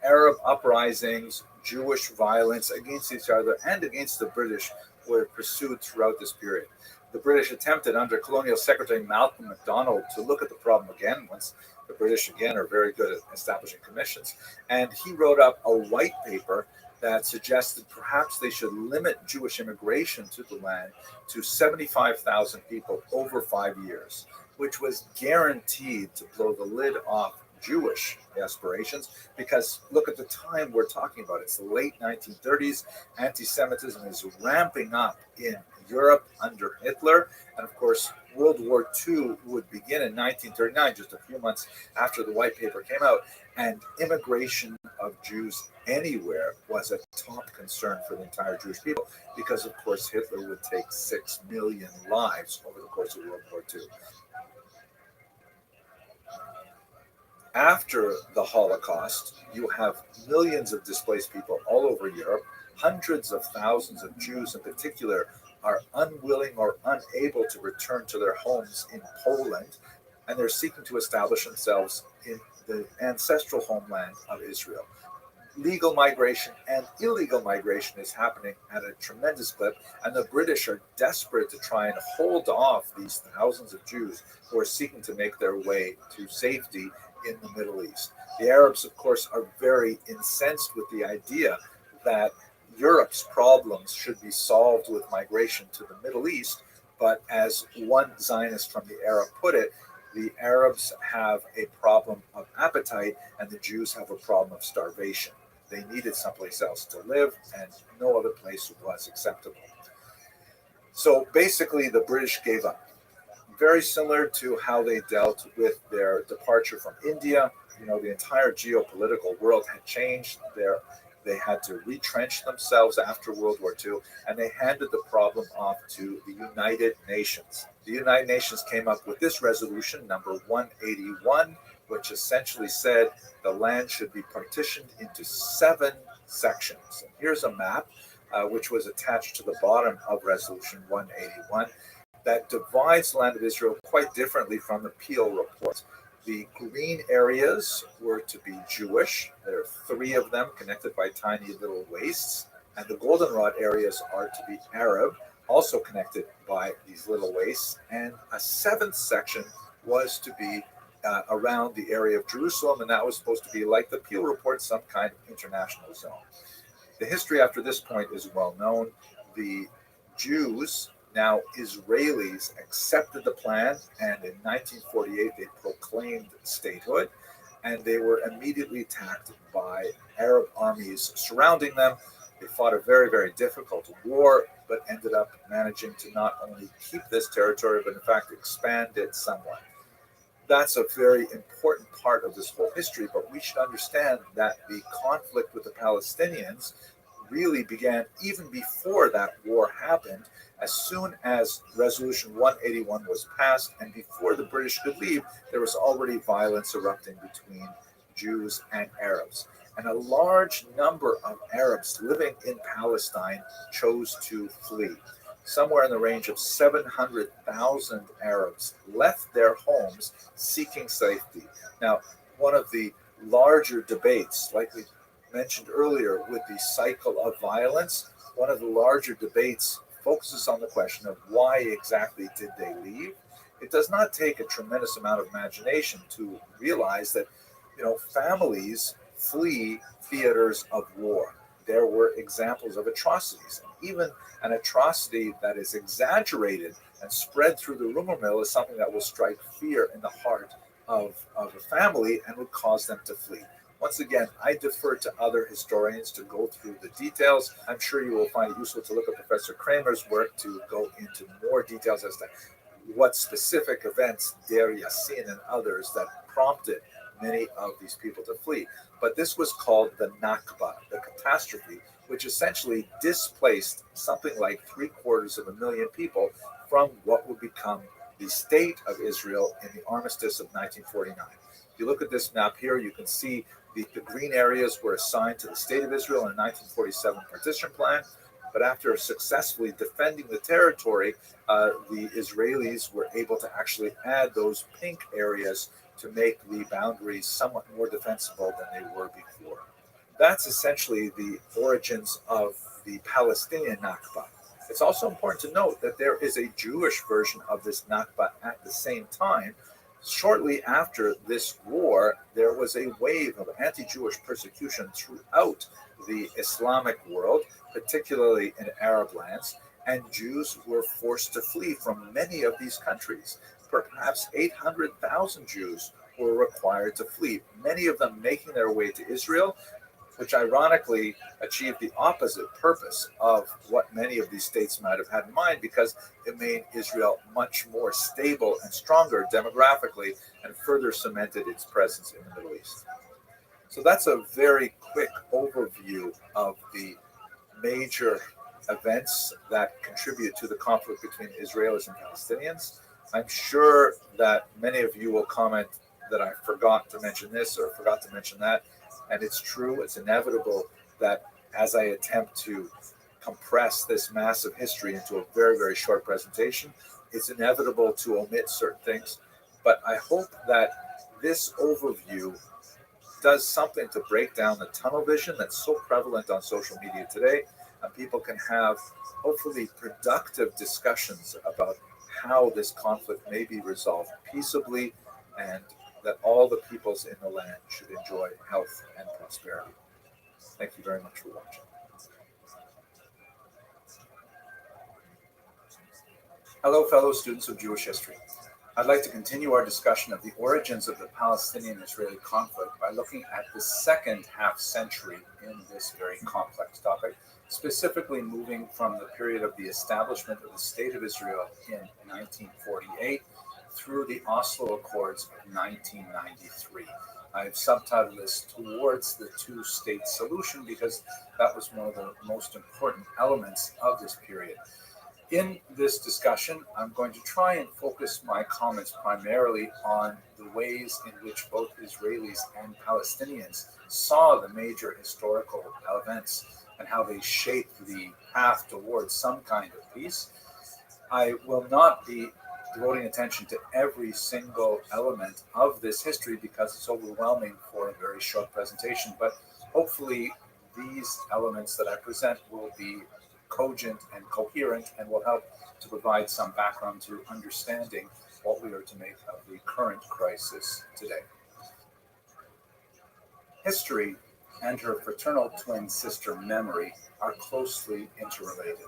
Arab uprisings, Jewish violence against each other and against the British were pursued throughout this period. The British attempted under Colonial Secretary Malcolm MacDonald to look at the problem again, once the British again are very good at establishing commissions, and he wrote up a white paper that suggested perhaps they should limit Jewish immigration to the land to 75,000 people over 5 years, which was guaranteed to blow the lid off Jewish aspirations, because look at the time we're talking about. It's the late 1930s. Anti-Semitism is ramping up in Europe under Hitler. And of course, World War II would begin in 1939, just a few months after the white paper came out. And immigration of Jews anywhere was a top concern for the entire Jewish people, because of course Hitler would take 6 million lives over the course of World War II. After the Holocaust, you have millions of displaced people all over Europe. Hundreds of thousands of Jews in particular are unwilling or unable to return to their homes in Poland, and they're seeking to establish themselves in the ancestral homeland of Israel. Legal migration and illegal migration is happening at a tremendous clip, and the British are desperate to try and hold off these thousands of Jews who are seeking to make their way to safety in the Middle East. The Arabs, of course, are very incensed with the idea that Europe's problems should be solved with migration to the Middle East, but as one Zionist from the Arab put it, the Arabs have a problem of appetite and the Jews have a problem of starvation. They needed someplace else to live, and no other place was acceptable. So basically, the British gave up. Very similar to how they dealt with their departure from India. You know, the entire geopolitical world had changed. They had to retrench themselves after World War II, and they handed the problem off to the United Nations. The United Nations came up with this resolution, number 181, which essentially said the land should be partitioned into 7 sections. And here's a map, which was attached to the bottom of Resolution 181, that divides the land of Israel quite differently from the Peel report. The green areas were to be Jewish. There are 3 of them connected by tiny little wastes. And the goldenrod areas are to be Arab, also connected by these little wastes. And a 7th section was to be around the area of Jerusalem, and that was supposed to be, like the Peel report, some kind of international zone. The history after this point is well known. The Jews, now Israelis, accepted the plan, and in 1948 they proclaimed statehood, and they were immediately attacked by Arab armies surrounding them. They fought a very, very difficult war, but ended up managing to not only keep this territory, but in fact expand it somewhat. That's a very important part of this whole history, but we should understand that the conflict with the Palestinians really began even before that war happened. As soon as Resolution 181 was passed and before the British could leave, there was already violence erupting between Jews and Arabs. And a large number of Arabs living in Palestine chose to flee. Somewhere in the range of 700,000 Arabs left their homes seeking safety. Now, one of the larger debates, like we mentioned earlier with the cycle of violence, one of the larger debates focuses on the question of why exactly did they leave. It does not take a tremendous amount of imagination to realize that, families flee theaters of war. There were examples of atrocities. Even an atrocity that is exaggerated and spread through the rumor mill is something that will strike fear in the heart of a family and would cause them to flee. Once again, I defer to other historians to go through the details. I'm sure you will find it useful to look at Professor Kramer's work to go into more details as to what specific events, Der Yassin and others, that prompted many of these people to flee. But this was called the Nakba, the catastrophe, which essentially displaced something like 750,000 people from what would become the state of Israel in the armistice of 1949. If you look at this map here, you can see the green areas were assigned to the state of Israel in the 1947 partition plan. But after successfully defending the territory, the Israelis were able to actually add those pink areas to make the boundaries somewhat more defensible than they were before. That's essentially the origins of the Palestinian Nakba. It's also important to note that there is a Jewish version of this Nakba at the same time. Shortly after this war, there was a wave of anti-Jewish persecution throughout the Islamic world, particularly in Arab lands, and Jews were forced to flee from many of these countries. Perhaps 800,000 Jews were required to flee, many of them making their way to Israel, which ironically achieved the opposite purpose of what many of these states might have had in mind, because it made Israel much more stable and stronger demographically and further cemented its presence in the Middle East. So that's a very quick overview of the major events that contribute to the conflict between Israelis and Palestinians. I'm sure that many of you will comment that I forgot to mention this or forgot to mention that. And it's true, it's inevitable that as I attempt to compress this massive history into a very, very short presentation, it's inevitable to omit certain things. But I hope that this overview does something to break down the tunnel vision that's so prevalent on social media today, and people can have hopefully productive discussions about how this conflict may be resolved peaceably, and that all the peoples in the land should enjoy health and prosperity. Thank you very much for watching. Hello, fellow students of Jewish history. I'd like to continue our discussion of the origins of the Palestinian-Israeli conflict by looking at the second half century in this very complex topic, specifically moving from the period of the establishment of the State of Israel in 1948 through the Oslo Accords of 1993. I've subtitled this Towards the Two-State Solution because that was one of the most important elements of this period. In this discussion, I'm going to try and focus my comments primarily on the ways in which both Israelis and Palestinians saw the major historical events and how they shaped the path towards some kind of peace. I will not be devoting attention to every single element of this history because it's overwhelming for a very short presentation, but hopefully these elements that I present will be cogent and coherent and will help to provide some background to understanding what we are to make of the current crisis today. History and her fraternal twin sister memory are closely interrelated.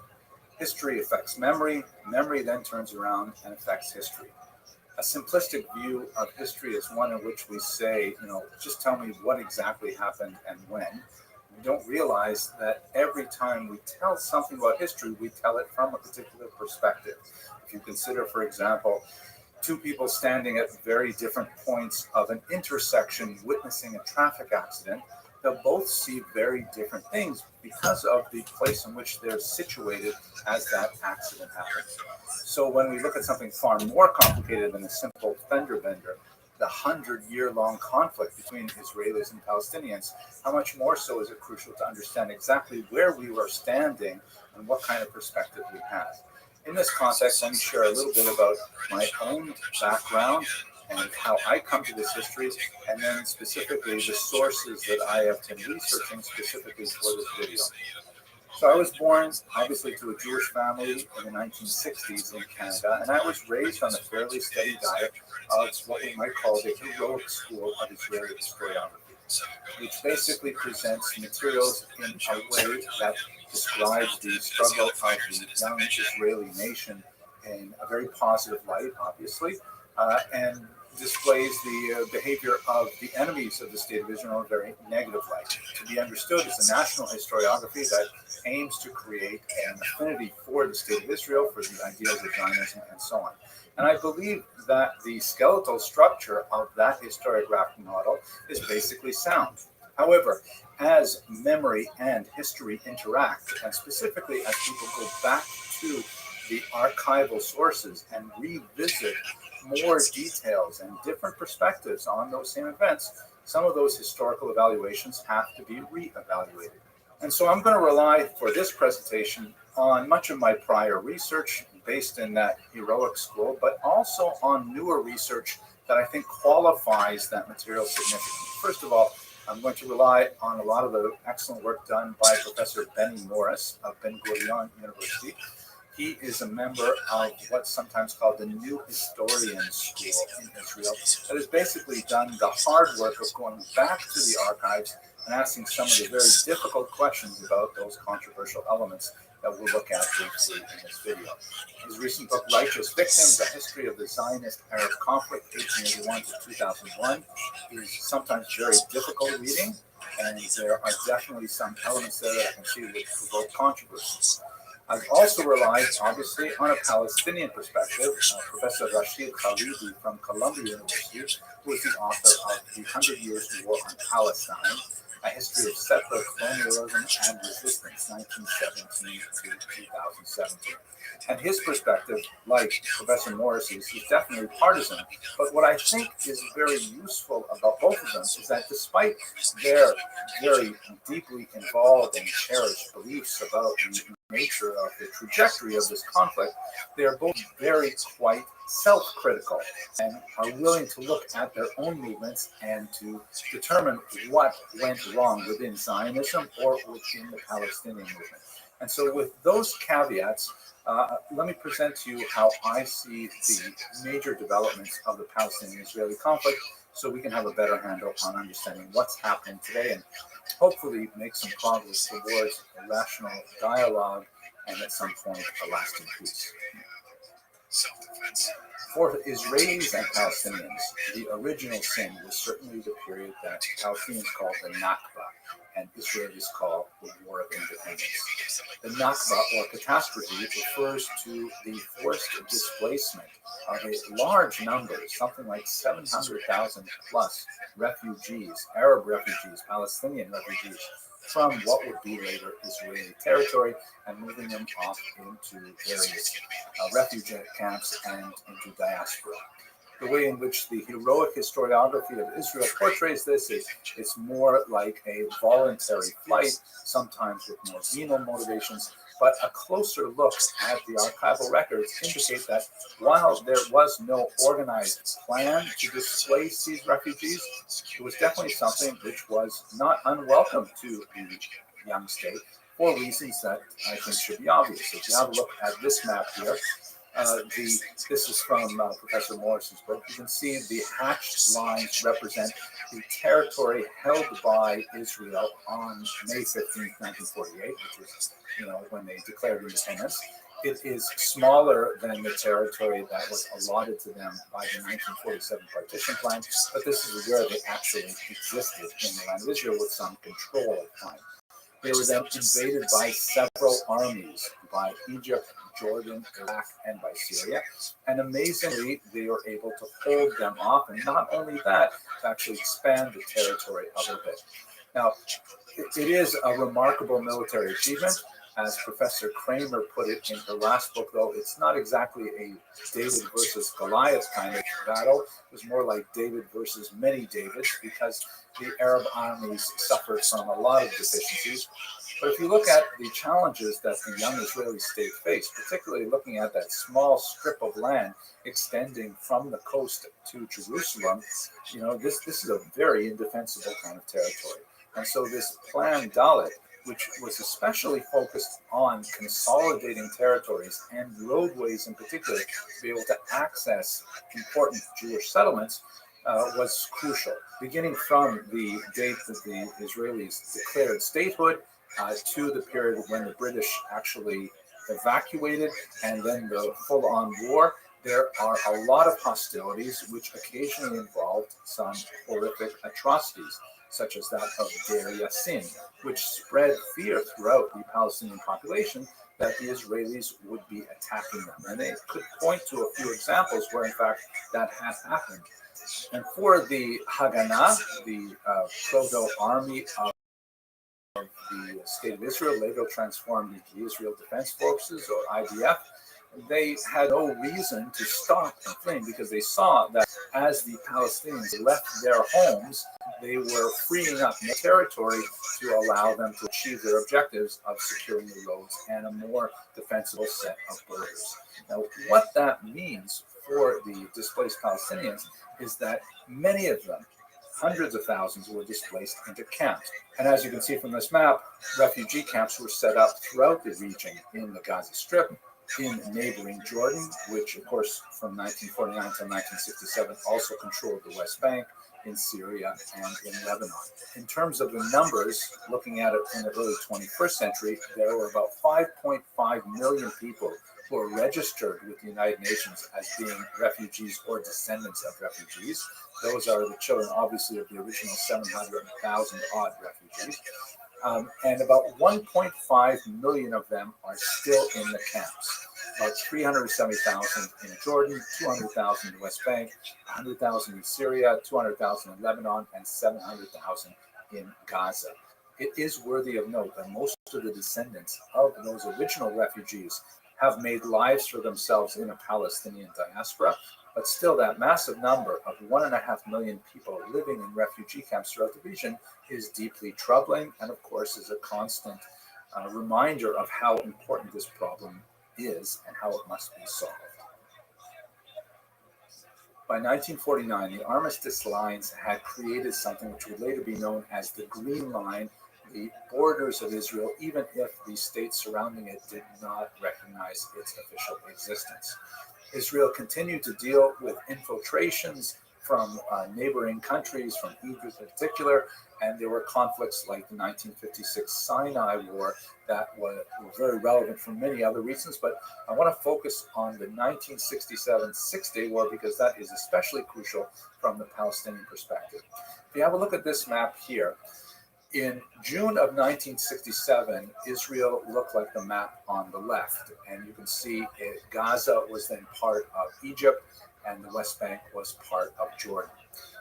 History affects memory, memory then turns around and affects history. A simplistic view of history is one in which we say, just tell me what exactly happened and when. We don't realize that every time we tell something about history, we tell it from a particular perspective. If you consider, for example, two people standing at very different points of an intersection witnessing a traffic accident, they'll both see very different things because of the place in which they're situated as that accident happens. So when we look at something far more complicated than a simple fender bender, the 100-year-long conflict between Israelis and Palestinians, how much more so is it crucial to understand exactly where we were standing and what kind of perspective we have. In this context, let me share a little bit about my own background and how I come to this history, and then specifically the sources that I have been researching specifically for this video. So I was born, obviously, to a Jewish family in the 1960s in Canada, and I was raised on a fairly steady diet of what we might call the heroic school of Israeli historiography, which basically presents materials in a way that describes the struggle of the young Israeli nation in a very positive light, obviously, and displays the behavior of the enemies of the State of Israel in a very negative light. To be understood as a national historiography that aims to create an affinity for the State of Israel, for the ideals of Zionism, and so on. And I believe that the skeletal structure of that historiographic model is basically sound. However, as memory and history interact, and specifically as people go back to the archival sources and revisit more details and different perspectives on those same events, some of those historical evaluations have to be re-evaluated. And so I'm going to rely for this presentation on much of my prior research, based in that heroic school, but also on newer research that I think qualifies that material significantly. First of all, I'm going to rely on a lot of the excellent work done by Professor Benny Morris of Ben Gurion University. He is a member of what's sometimes called the New Historian School in Israel that has basically done the hard work of going back to the archives and asking some of the very difficult questions about those controversial elements that we'll look at briefly in this video. His recent book, Righteous Victims, A History of the Zionist-Arab Conflict, 1881 to 2001, is sometimes very difficult reading, and there are definitely some elements there that I can see would provoke controversy. I've also relied, obviously, on a Palestinian perspective. Professor Rashid Khalidi from Columbia University, who is the author of The 100 Years War on Palestine, A History of Settler Colonialism and Resistance, 1917 to 2017. And his perspective, like Professor Morris's, is definitely partisan. But what I think is very useful about both of them is that despite their very deeply involved and cherished beliefs about the nature of the trajectory of this conflict, they are both very quite self-critical and are willing to look at their own movements and to determine what went wrong within Zionism or within the Palestinian movement. And so with those caveats, let me present to you how I see the major developments of the Palestinian-Israeli conflict so we can have a better handle on understanding what's happening today and hopefully make some progress towards a rational dialogue and at some point a lasting peace. For Israelis and Palestinians, the original sin was certainly the period that Palestinians call the Nakba and Israelis call the War of Independence. The Nakba, or catastrophe, refers to the forced displacement of a large number, something like 700,000 plus refugees, Arab refugees, Palestinian refugees, from what would be later Israeli territory and moving them off into various refugee camps and into diaspora. The way in which the heroic historiography of Israel portrays this is it's more like a voluntary flight, sometimes with more venal motivations, but a closer look at the archival records indicate that while there was no organized plan to displace these refugees, it was definitely something which was not unwelcome to the young state for reasons that I think should be obvious. If you have a look at this map here, this is from Professor Morris's book. You can see the hatched lines represent the territory held by Israel on May 15, 1948, which is, when they declared independence. It is smaller than the territory that was allotted to them by the 1947 partition plan, but this is where they actually existed in the land of Israel with some control at the time. They were then invaded by several armies, by Egypt, Jordan, Iraq, and by Syria. And amazingly, they were able to hold them off, and not only that, to actually expand the territory a little bit. Now, it is a remarkable military achievement. As Professor Kramer put it in her last book, though, it's not exactly a David versus Goliath kind of battle. It was more like David versus many Davids, because the Arab armies suffered from a lot of deficiencies. But if you look at the challenges that the young Israeli state faced, particularly looking at that small strip of land extending from the coast to Jerusalem, this is a very indefensible kind of territory. And so this Plan Dalet, which was especially focused on consolidating territories and roadways in particular to be able to access important Jewish settlements, was crucial. Beginning from the date that the Israelis declared statehood to the period when the British actually evacuated and then the full-on war, there are a lot of hostilities which occasionally involved some horrific atrocities, such as that of Deir Yassin, which spread fear throughout the Palestinian population that the Israelis would be attacking them. And they could point to a few examples where, in fact, that had happened. And for the Haganah, the proto-army of the State of Israel, later transformed into the Israel Defense Forces, or IDF, they had no reason to stop and fleeing because they saw that as the Palestinians left their homes, they were freeing up more territory to allow them to achieve their objectives of securing the roads and a more defensible set of borders. Now, what that means for the displaced Palestinians is that many of them, hundreds of thousands, were displaced into camps. And as you can see from this map, refugee camps were set up throughout the region in the Gaza Strip, in neighboring Jordan, which of course from 1949 to 1967 also controlled the West Bank, in Syria and in Lebanon. In terms of the numbers, looking at it in the early 21st century, there were about 5.5 million people who are registered with the United Nations as being refugees or descendants of refugees. Those are the children, obviously, of the original 700,000 odd refugees. And about 1.5 million of them are still in the camps. About 370,000 in Jordan, 200,000 in the West Bank, 100,000 in Syria, 200,000 in Lebanon, and 700,000 in Gaza. It is worthy of note that most of the descendants of those original refugees have made lives for themselves in a Palestinian diaspora, but still that massive number of 1.5 million people living in refugee camps throughout the region is deeply troubling and, of course, is a constant reminder of how important this problem is and how it must be solved. By 1949, the armistice lines had created something which would later be known as the Green Line, the borders of Israel, even if the states surrounding it did not recognize its official existence. Israel continued to deal with infiltrations from neighboring countries, from Egypt in particular, and there were conflicts like the 1956 Sinai War that were very relevant for many other reasons, but I want to focus on the 1967 Six-Day War because that is especially crucial from the Palestinian perspective. If you have a look at this map here, in June of 1967, Israel looked like the map on the left, and you can see Gaza was then part of Egypt, and the West Bank was part of Jordan.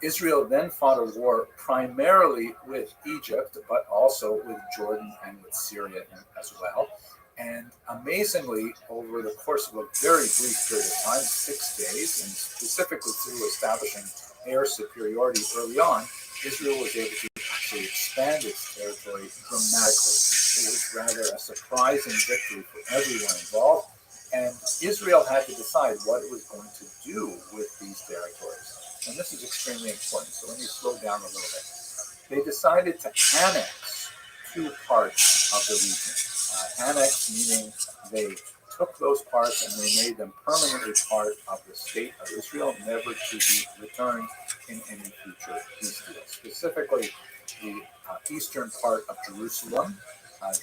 Israel then fought a war primarily with Egypt, but also with Jordan and with Syria as well. And amazingly, over the course of a very brief period of time, 6 days, and specifically through establishing air superiority early on, Israel was able to actually expand its territory dramatically. It was rather a surprising victory for everyone involved, and Israel had to decide what it was going to do with these territories. And this is extremely important, so let me slow down a little bit. They decided to annex 2 parts of the region. Annex meaning they took those parts and they made them permanently part of the state of Israel, never to be returned in any future peace deal. Specifically, the eastern part of Jerusalem.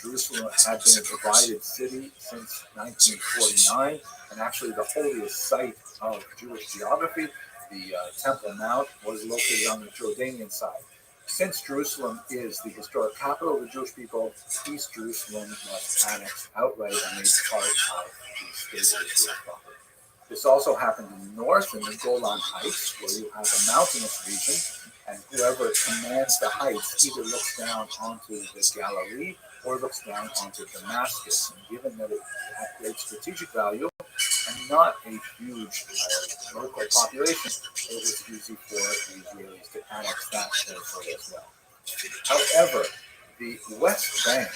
Jerusalem had been a divided city since 1949, and actually the holiest site of Jewish geography, the Temple Mount, was located on the Jordanian side. Since Jerusalem is the historic capital of the Jewish people, East Jerusalem was annexed outright and made part of the state of Israel proper. This also happened in the north, in the Golan Heights, where you have a mountainous region, and whoever commands the heights either looks down onto the Galilee or looks down onto Damascus. And given that it had great strategic value and not a huge local population, it was easy for the Israelis to annex that territory as well. However, the West Bank,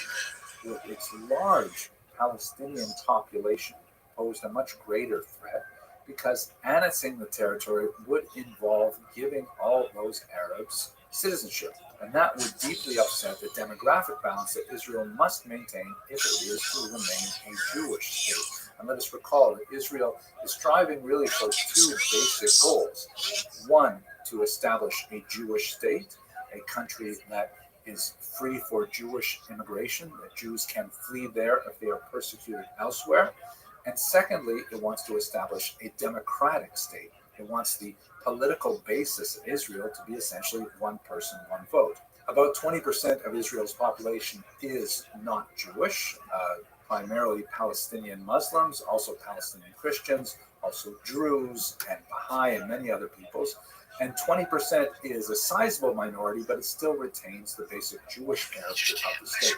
with its large Palestinian population, posed a much greater threat because annexing the territory would involve giving all those Arabs citizenship. And that would deeply upset the demographic balance that Israel must maintain if it is to remain a Jewish state. And let us recall that Israel is striving really for 2 basic goals. One, to establish a Jewish state, a country that is free for Jewish immigration, that Jews can flee there if they are persecuted elsewhere. And secondly, it wants to establish a democratic state. It wants the political basis of Israel to be essentially one person, one vote. About 20% of Israel's population is not Jewish, primarily Palestinian Muslims, also Palestinian Christians, also Druze and Baha'i and many other peoples. And 20% is a sizable minority, but it still retains the basic Jewish character of the state.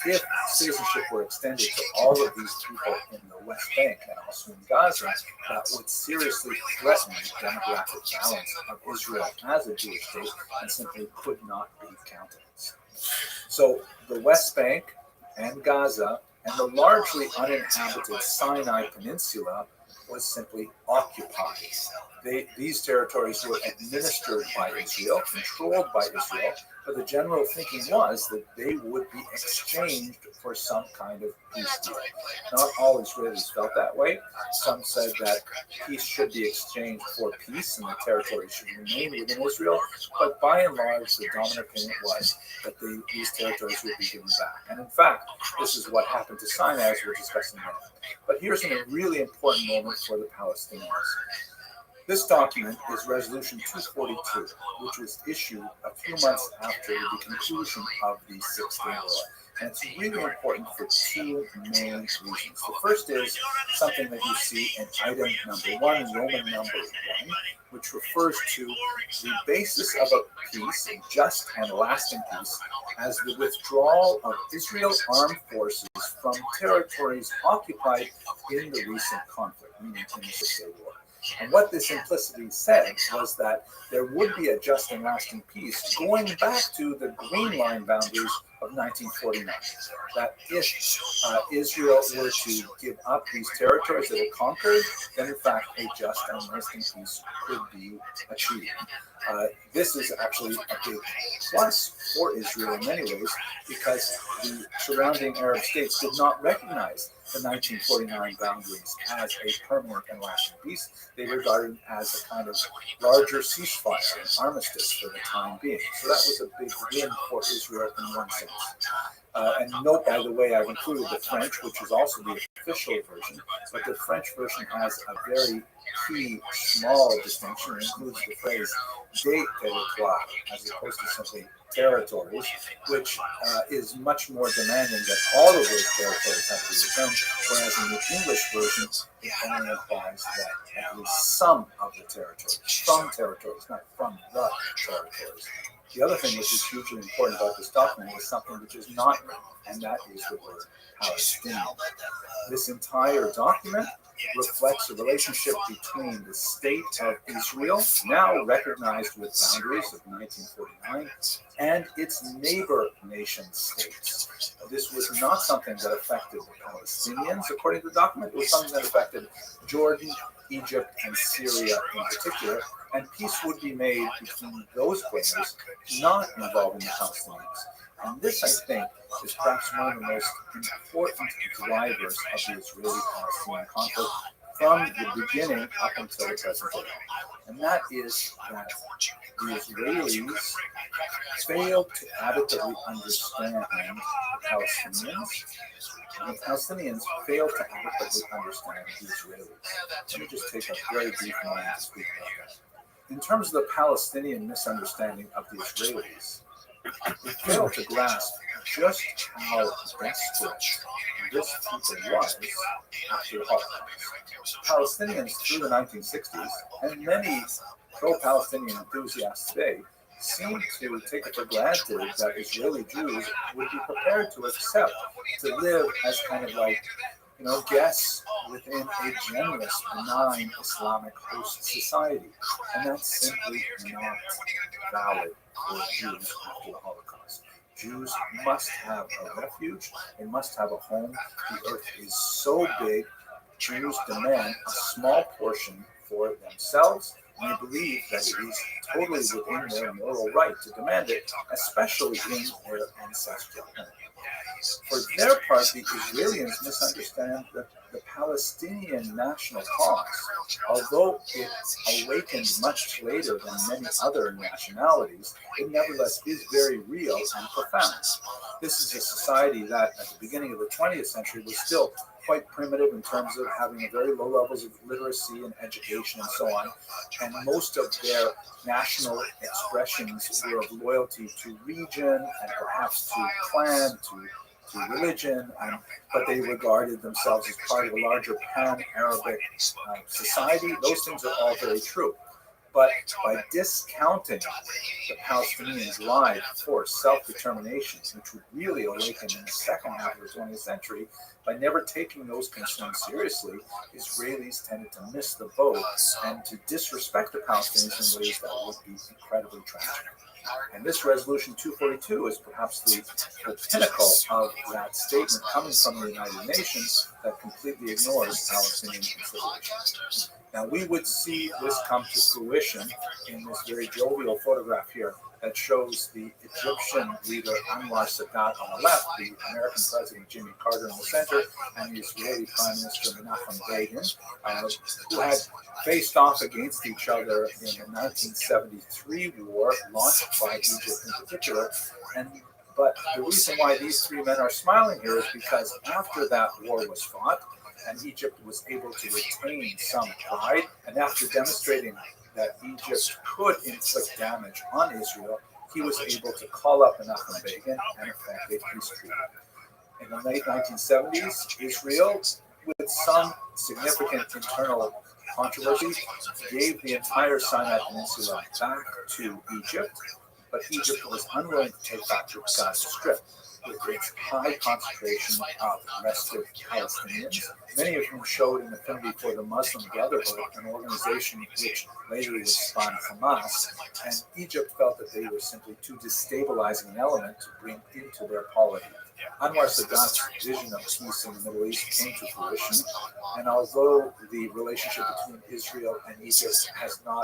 If citizenship were extended to all of these people in the West Bank and also in Gaza, that would seriously threaten the demographic balance of Israel as a Jewish state and simply could not be countenanced. So the West Bank and Gaza and the largely uninhabited Sinai Peninsula was simply occupied. These territories were administered by Israel, controlled by Israel, but the general thinking was that they would be exchanged for some kind of peace deal. Not all Israelis felt that way. Some said that peace should be exchanged for peace and the territory should remain within Israel, but by and large, the dominant opinion was that these territories would be given back. And in fact, this is what happened to Sinai, as we're discussing now. But here's a really important moment for the Palestinians. This document is Resolution 242, which was issued a few months after the conclusion of the Six-Day War. And it's really important for two main reasons. The first is something that you see in item number 1, Roman number 1, which refers to the basis of a peace, a just and lasting peace, as the withdrawal of Israel's armed forces from territories occupied in the recent conflict, meaning in the Six-Day War. And what this implicitly said was that there would be a just and lasting peace going back to the Green Line boundaries of 1949. That if Israel were to give up these territories that it conquered, then in fact a just and lasting peace could be achieved. This is actually a big plus for Israel in many ways because the surrounding Arab states did not recognize the 1949 boundaries as a permanent and lasting peace. They regarded it as a kind of larger ceasefire, an armistice for the time being. So that was a big win for Israel in one sense. And note, by the way, I've included the French, which is also the official version, but the French version has a very key small distinction. It includes the phrase des territoires, as opposed to simply territories, which is much more demanding that all of those territories have to be returned, whereas in the English version, it only implies that at least some of the territories, from territories, not from the territories. The other thing which is hugely important about this document is something which is not written, and that is the word Palestinian. This entire document reflects a relationship between the state of Israel, now recognized with boundaries of 1949, and its neighbor nation states. This was not something that affected the Palestinians, according to the document. It was something that affected Jordan, Egypt, and Syria in particular, and peace would be made between those players, not involving the Palestinians. And this, I think, is perhaps one of the most important drivers of the Israeli-Palestinian conflict from the beginning up until the present day. And that is that the Israelis failed to adequately understand the Palestinians, and the Palestinians failed to adequately understand the Israelis. Let me just take a very brief moment to speak about that. In terms of the Palestinian misunderstanding of the Israelis, they failed to grasp just how desperate this people was after the Holocaust. Palestinians through the 1960s, and many pro-Palestinian enthusiasts today, seem to take it for granted that Israeli Jews would be prepared to accept to live as kind of like, guests within a generous, benign Islamic host society. And that's simply not valid for Jews after the Holocaust. Jews must have a refuge, they must have a home. The earth is so big, Jews demand a small portion for themselves, and they believe that it is totally within their moral right to demand it, especially in their ancestral home. For their part, the Israelis misunderstand the Palestinian national cause, although it awakened much later than many other nationalities. It nevertheless is very real and profound. This is a society that, at the beginning of the 20th century, was still quite primitive in terms of having very low levels of literacy and education and so on. And most of their national expressions were of loyalty to region and perhaps to clan, to religion, but they regarded themselves as part of a larger pan-Arabic society. Those things are all very true. But by discounting the Palestinians' live for self-determination, which would really awaken in the second half of the 20th century, by never taking those concerns seriously, Israelis tended to miss the boat and to disrespect the Palestinians in ways that would be incredibly tragic. And this resolution 242 is perhaps the pinnacle of that statement coming from the United Nations that completely ignores Palestinian considerations. Now, we would see this come to fruition in this very jovial photograph here that shows the Egyptian leader Anwar Sadat on the left, the American President Jimmy Carter in the center, and the Israeli Prime Minister Menachem Begin, who had faced off against each other in the 1973 war launched by Egypt in particular. But the reason why these three men are smiling here is because after that war was fought, and Egypt was able to retain some pride, and after demonstrating that Egypt could inflict damage on Israel, he was able to call up Menachem Begin and effect a peace treaty. In the late 1970s, Israel, with some significant internal controversy, gave the entire Sinai Peninsula back to Egypt, but Egypt was unwilling to take back the Gaza Strip, with its high concentration of restive Palestinians, many of whom showed an affinity for the Muslim Brotherhood, an organization which later was spawned Hamas, and Egypt felt that they were simply too destabilizing an element to bring into their polity. Anwar Sadat's vision of peace in the Middle East came to fruition, and although the relationship between Israel and Egypt has not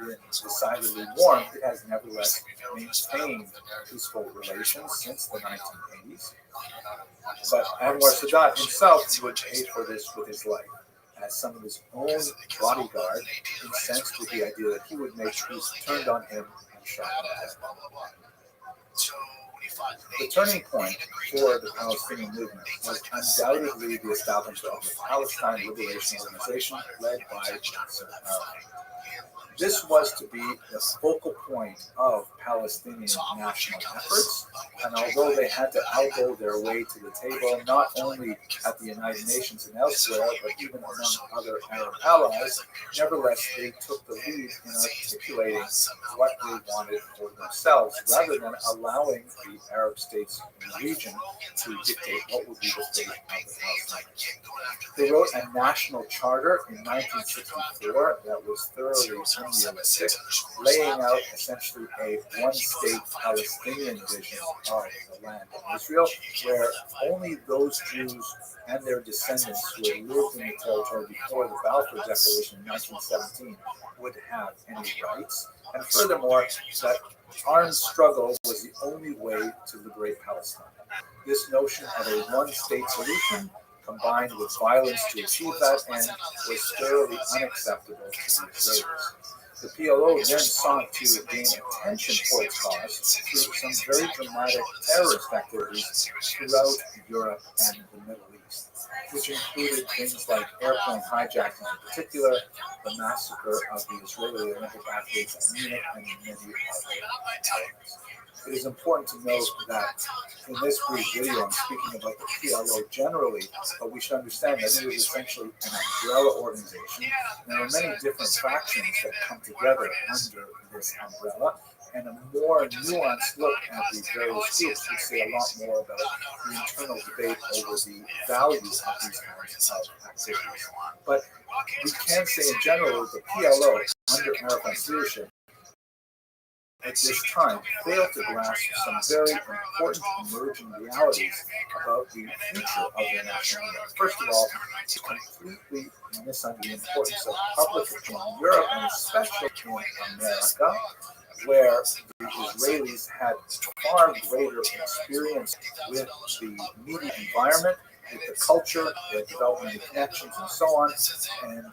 been decidedly warm, it has nevertheless maintained peaceful relations since the 1980s. But Anwar Sadat himself would pay for this with his life, as some of his own bodyguard, incensed with the idea that he would make peace, turned on him and shot him dead. The turning point for the Palestinian movement was undoubtedly the establishment of the Palestine Liberation Organization led by Yasser Arafat. This was to be the focal point of Palestinian national efforts, and although they had to elbow their way to the table, not only at the United Nations and elsewhere, but even among other Arab allies, nevertheless they took the lead in articulating what they wanted for themselves, rather than allowing the Arab states in the region to dictate what would be the fate of the Palestinians. They wrote a national charter in 1964 that was thoroughly unrealistic, laying out essentially a one-state Palestinian vision of the land of Israel, where only those Jews and their descendants who had lived in the territory before the Balfour Declaration in 1917 would have any rights, and furthermore, that armed struggle was the only way to liberate Palestine. This notion of a one-state solution, combined with violence to achieve that end, was thoroughly unacceptable to the Israelis. The PLO then sought to gain attention for its cause through some very dramatic terrorist activities throughout Europe and the Middle East, which included things like airplane hijacking in particular, the massacre of the Israeli Olympic athletes at Munich, and many others. It is important to note that in this brief video, I'm speaking about the PLO generally, but we should understand that it is essentially an umbrella organization. There are many different fractions that come together under this umbrella, and a more nuanced look at the various groups would say a lot more about the internal debate over the values of these kinds of activities. But we can say in general that the PLO, under Arafat's leadership, at this time failed to grasp some very important emerging realities about the future of their national movement. First of all, to completely misunderstand the importance of public opinion in Europe, and especially in America, where the Israelis had far greater experience with the media environment, with the culture, the development of connections, and so on. And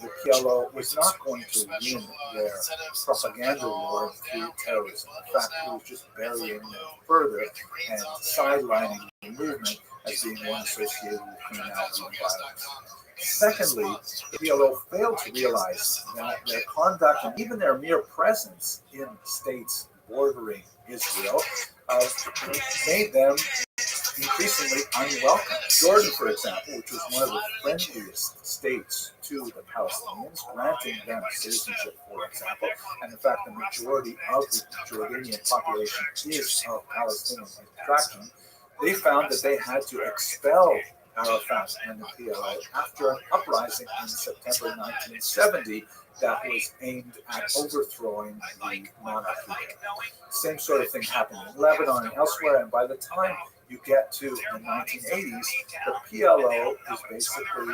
the PLO was not going to win their propaganda war through terrorism. In fact, it was just burying them further and sidelining the movement as being one associated with criminality and violence. Secondly, the PLO failed to realize that their conduct and even their mere presence in states bordering Israel made them increasingly unwelcome. Jordan, for example, which was one of the friendliest states to the Palestinians, granting them citizenship, for example, and in fact the majority of the Jordanian population is of Palestinian extraction, they found that they had to expel Arafat and the PLO after an uprising in September 1970 that was aimed at overthrowing the monarchy. Same sort of thing happened in Lebanon and elsewhere, and by the time you get to the 1980s, the PLO is basically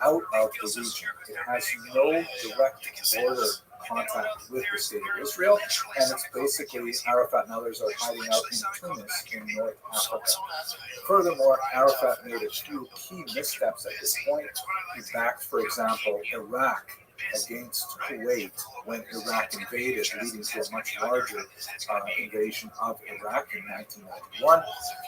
out of the region. It has no direct border contact with the state of Israel, and it's basically Arafat and others are hiding out in Tunis in North Africa. Furthermore, Arafat made a few key missteps at this point. He backed, for example, Iraq against Kuwait when Iraq invaded, leading to a much larger invasion of Iraq in 1991.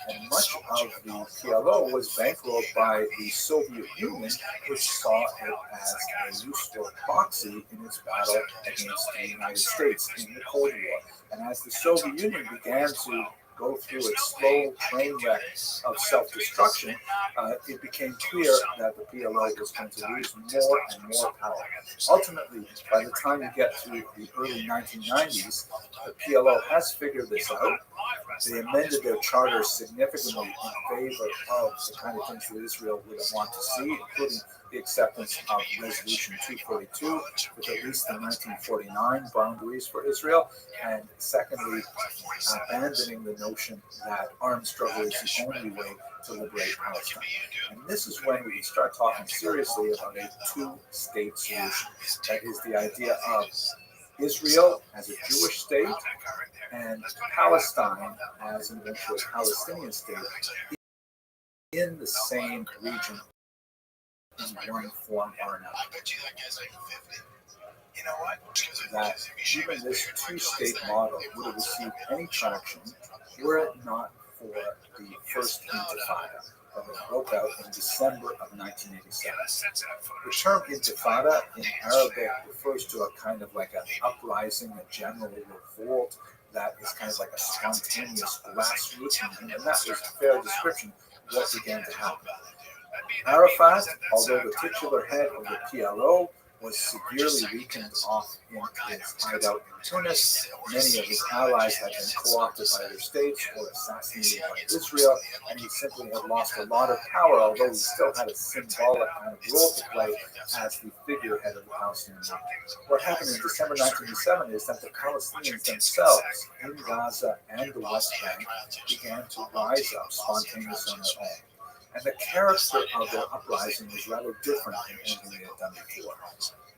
And much of the PLO was bankrolled by the Soviet Union, which saw it as a useful proxy in its battle against the United States in the Cold War. And as the Soviet Union began to go through its slow train wreck of self-destruction, it became clear that the PLO was going to lose more and more power. Ultimately, by the time you get to the early 1990s, the PLO has figured this out. They amended their charter significantly in favor of the kind of things that Israel would have wanted to see, including the acceptance of Resolution 242 with at least the 1949 boundaries for Israel, and secondly, abandoning the notion that armed struggle is the only way to liberate Palestine. And this is when we start talking seriously about a two-state solution. That is the idea of Israel as a Jewish state and Palestine as an eventual Palestinian state in the same region in one form or another. That even this two-state model would have received any traction were it not for the first intifada that broke out in December of 1987. The term intifada in Arabic refers to a kind of like an uprising, a general revolt that is kind of like a spontaneous grassroots movement, and that was a fair description of what began to happen. Arafat, although the titular head of the PLO, was severely weakened off in his hideout in Tunis. Many of his allies had been co-opted by other states or assassinated by Israel, and he simply had lost a lot of power, although he still had a symbolic kind of role to play as the figurehead of the Palestinian movement. What happened in December 1987 is that the Palestinians themselves in Gaza and the West Bank began to rise up spontaneously on their own. And the character of their uprising was rather different than anything they had done before.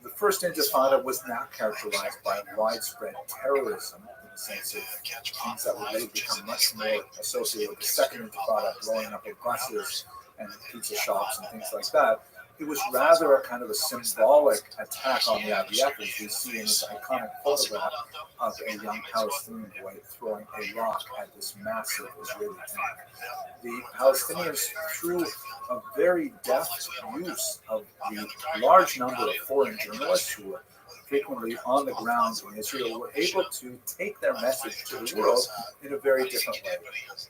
The first intifada was not characterized by widespread terrorism in the sense of things that would later become much more associated with the second intifada, blowing up of buses and pizza shops and things like that. It was rather a kind of a symbolic attack on the IDF, as we see in this iconic photograph of a young Palestinian boy throwing a rock at this massive Israeli tank. The Palestinians, through a very deft use of the large number of foreign journalists who were frequently on the ground in Israel, were able to take their message to the world in a very different way,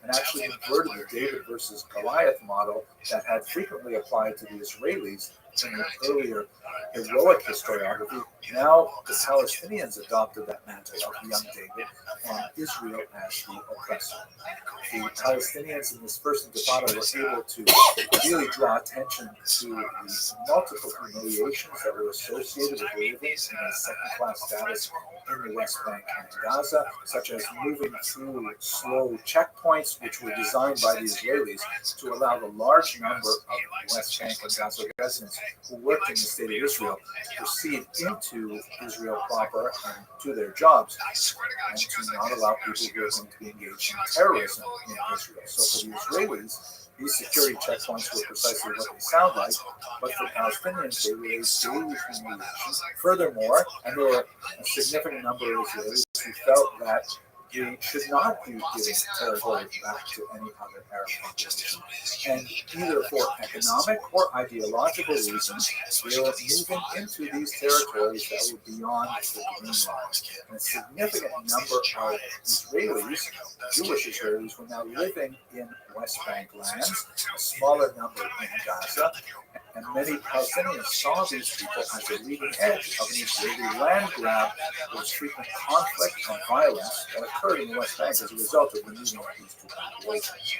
and actually inverted the David versus Goliath model that had frequently applied to the Israelis in the earlier heroic historiography. Now the Palestinians adopted that mantle of young David and Israel as the oppressor. The Palestinians in this first intifada were able to really draw attention to the multiple humiliations that were associated with living in a second-class status in the West Bank and Gaza, such as moving through slow checkpoints, which were designed by the Israelis to allow the large number of West Bank and Gaza residents who worked in the state of Israel to proceed into Israel proper and to their jobs, and to not allow people who are going to be engaged in terrorism in Israel. So for the Israelis, these security checkpoints were precisely what they sound like, but for Palestinians, they raised daily humiliation. Furthermore, and there were a significant number of Israelis who felt that we should not be giving territory back to any other Arab population. And either for economic or ideological reasons, we are moving into these territories that were beyond the Green Line. And a significant number of Israelis, Jewish Israelis, were now living in West Bank lands, a smaller number in Gaza, and many Palestinians saw these people as the leading edge of an Israeli land grab with frequent conflict and violence that occurred in the West Bank as a result of the meeting of these two populations.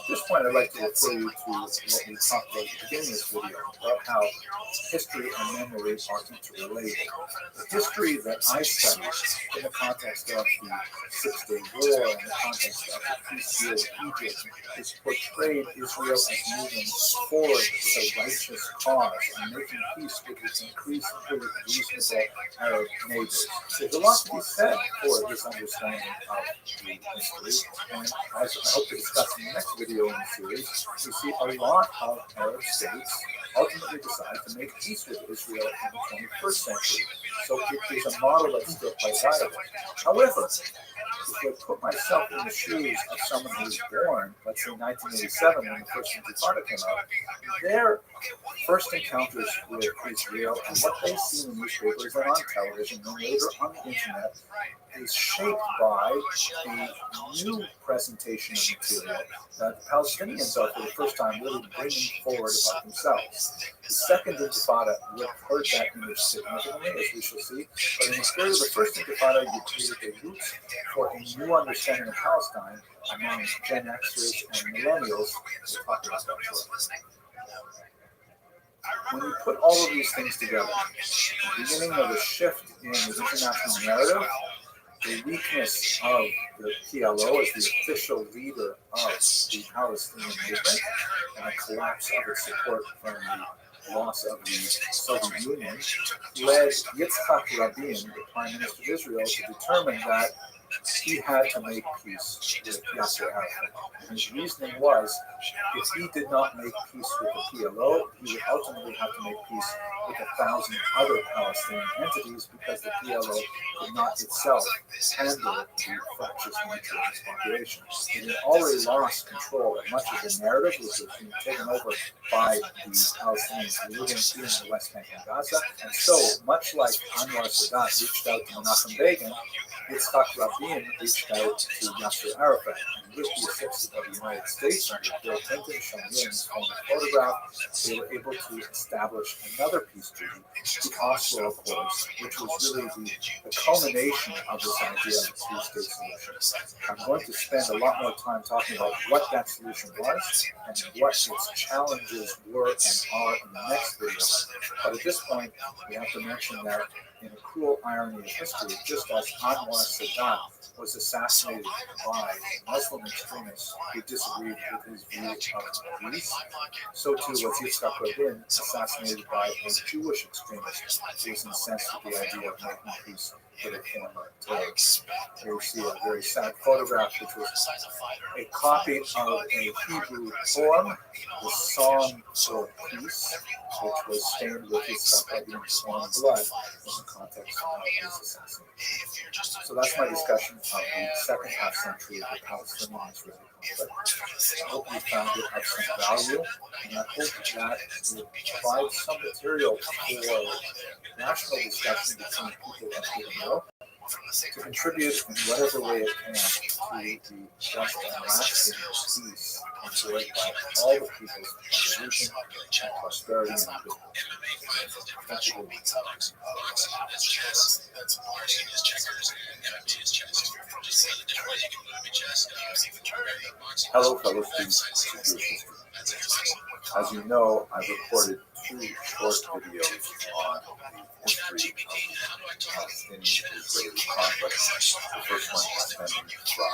At this point, I'd like to refer you to what we talked about at the beginning of this video about how history and memory are interrelated. The history that I studied in the context of the Six-Day War, in the context of the peace deal with Egypt, is portrayed Israel as moving forward with a righteous cause and making peace with its increasingly reasonable Arab neighbors. There's a lot to be said for this understanding of the history, and as I hope to discuss in the next video in the series, we see a lot of Arab states ultimately decide to make peace with Israel in the 21st century. So it is a model that's still quite viable. However, if I put myself in the shoes of someone who was born, let's say 1987, when the first Intifada came out, their first encounters with Israel and what they see in newspapers and on television and later on the internet is shaped by the new presentation of material that the Palestinians are for the first time really bringing forward about themselves. The second Intifada would hurt that image significantly, as we shall see, but in the spirit of the first Intifada, you created the roots for a new understanding of Palestine among Gen Xers and millennials. We'll talk about that shortly. When you put all of these things together, the beginning of a shift in the international narrative, the weakness of the PLO as the official leader of the Palestinian movement, and the collapse of its support from the loss of the Soviet Union, led Yitzhak Rabin, the Prime Minister of Israel, to determine that he had to make peace with Yasser Arafat. And his reasoning was, if he did not make peace with the PLO, he would ultimately have to make peace with 1,000 other Palestinian entities because the PLO could not itself handle the fractious nature of its population. It had already lost control of much of the narrative, which was being taken over by the Palestinians living in the West Bank and Gaza. And so, much like Anwar Sadat reached out to Menachem Begin, Yitzhak Rabin reached out to Yasser Arafat. And with the assistance of the United States under Bill Clinton, shown here in this photograph, they were able to establish another peace treaty, the Oslo Accords, which was really the culmination of this idea of a two-state solution. I'm going to spend a lot more time talking about what that solution was and what its challenges were and are in the next video. But at this point, we have to mention that in a cruel irony of history, just as Anwar Sadat was assassinated by Muslim extremists who disagreed with his view of peace, so too was Yitzhak Rabin assassinated by a Jewish extremist who was incensed with the idea of making peace for the former terrorists. Here you see a very sad photograph, which was a copy of a Hebrew poem, the Song for Peace, which was stained with Yitzhak Rabin's own blood in the context of his assassination. So that's my discussion of the second half century of the Palestinian-Israeli conflict. I hope you found it of some value, and I hope that it provides some material for national discussion between people of the world to contribute in whatever way it can to the just and lasting peace enjoyed by all the peoples of the region and prosperity and Hello, fellow students of Jewish history. As you know, I've recorded 2 short videos on the history of the Palestinian-Israeli conflict. The first one is stemming from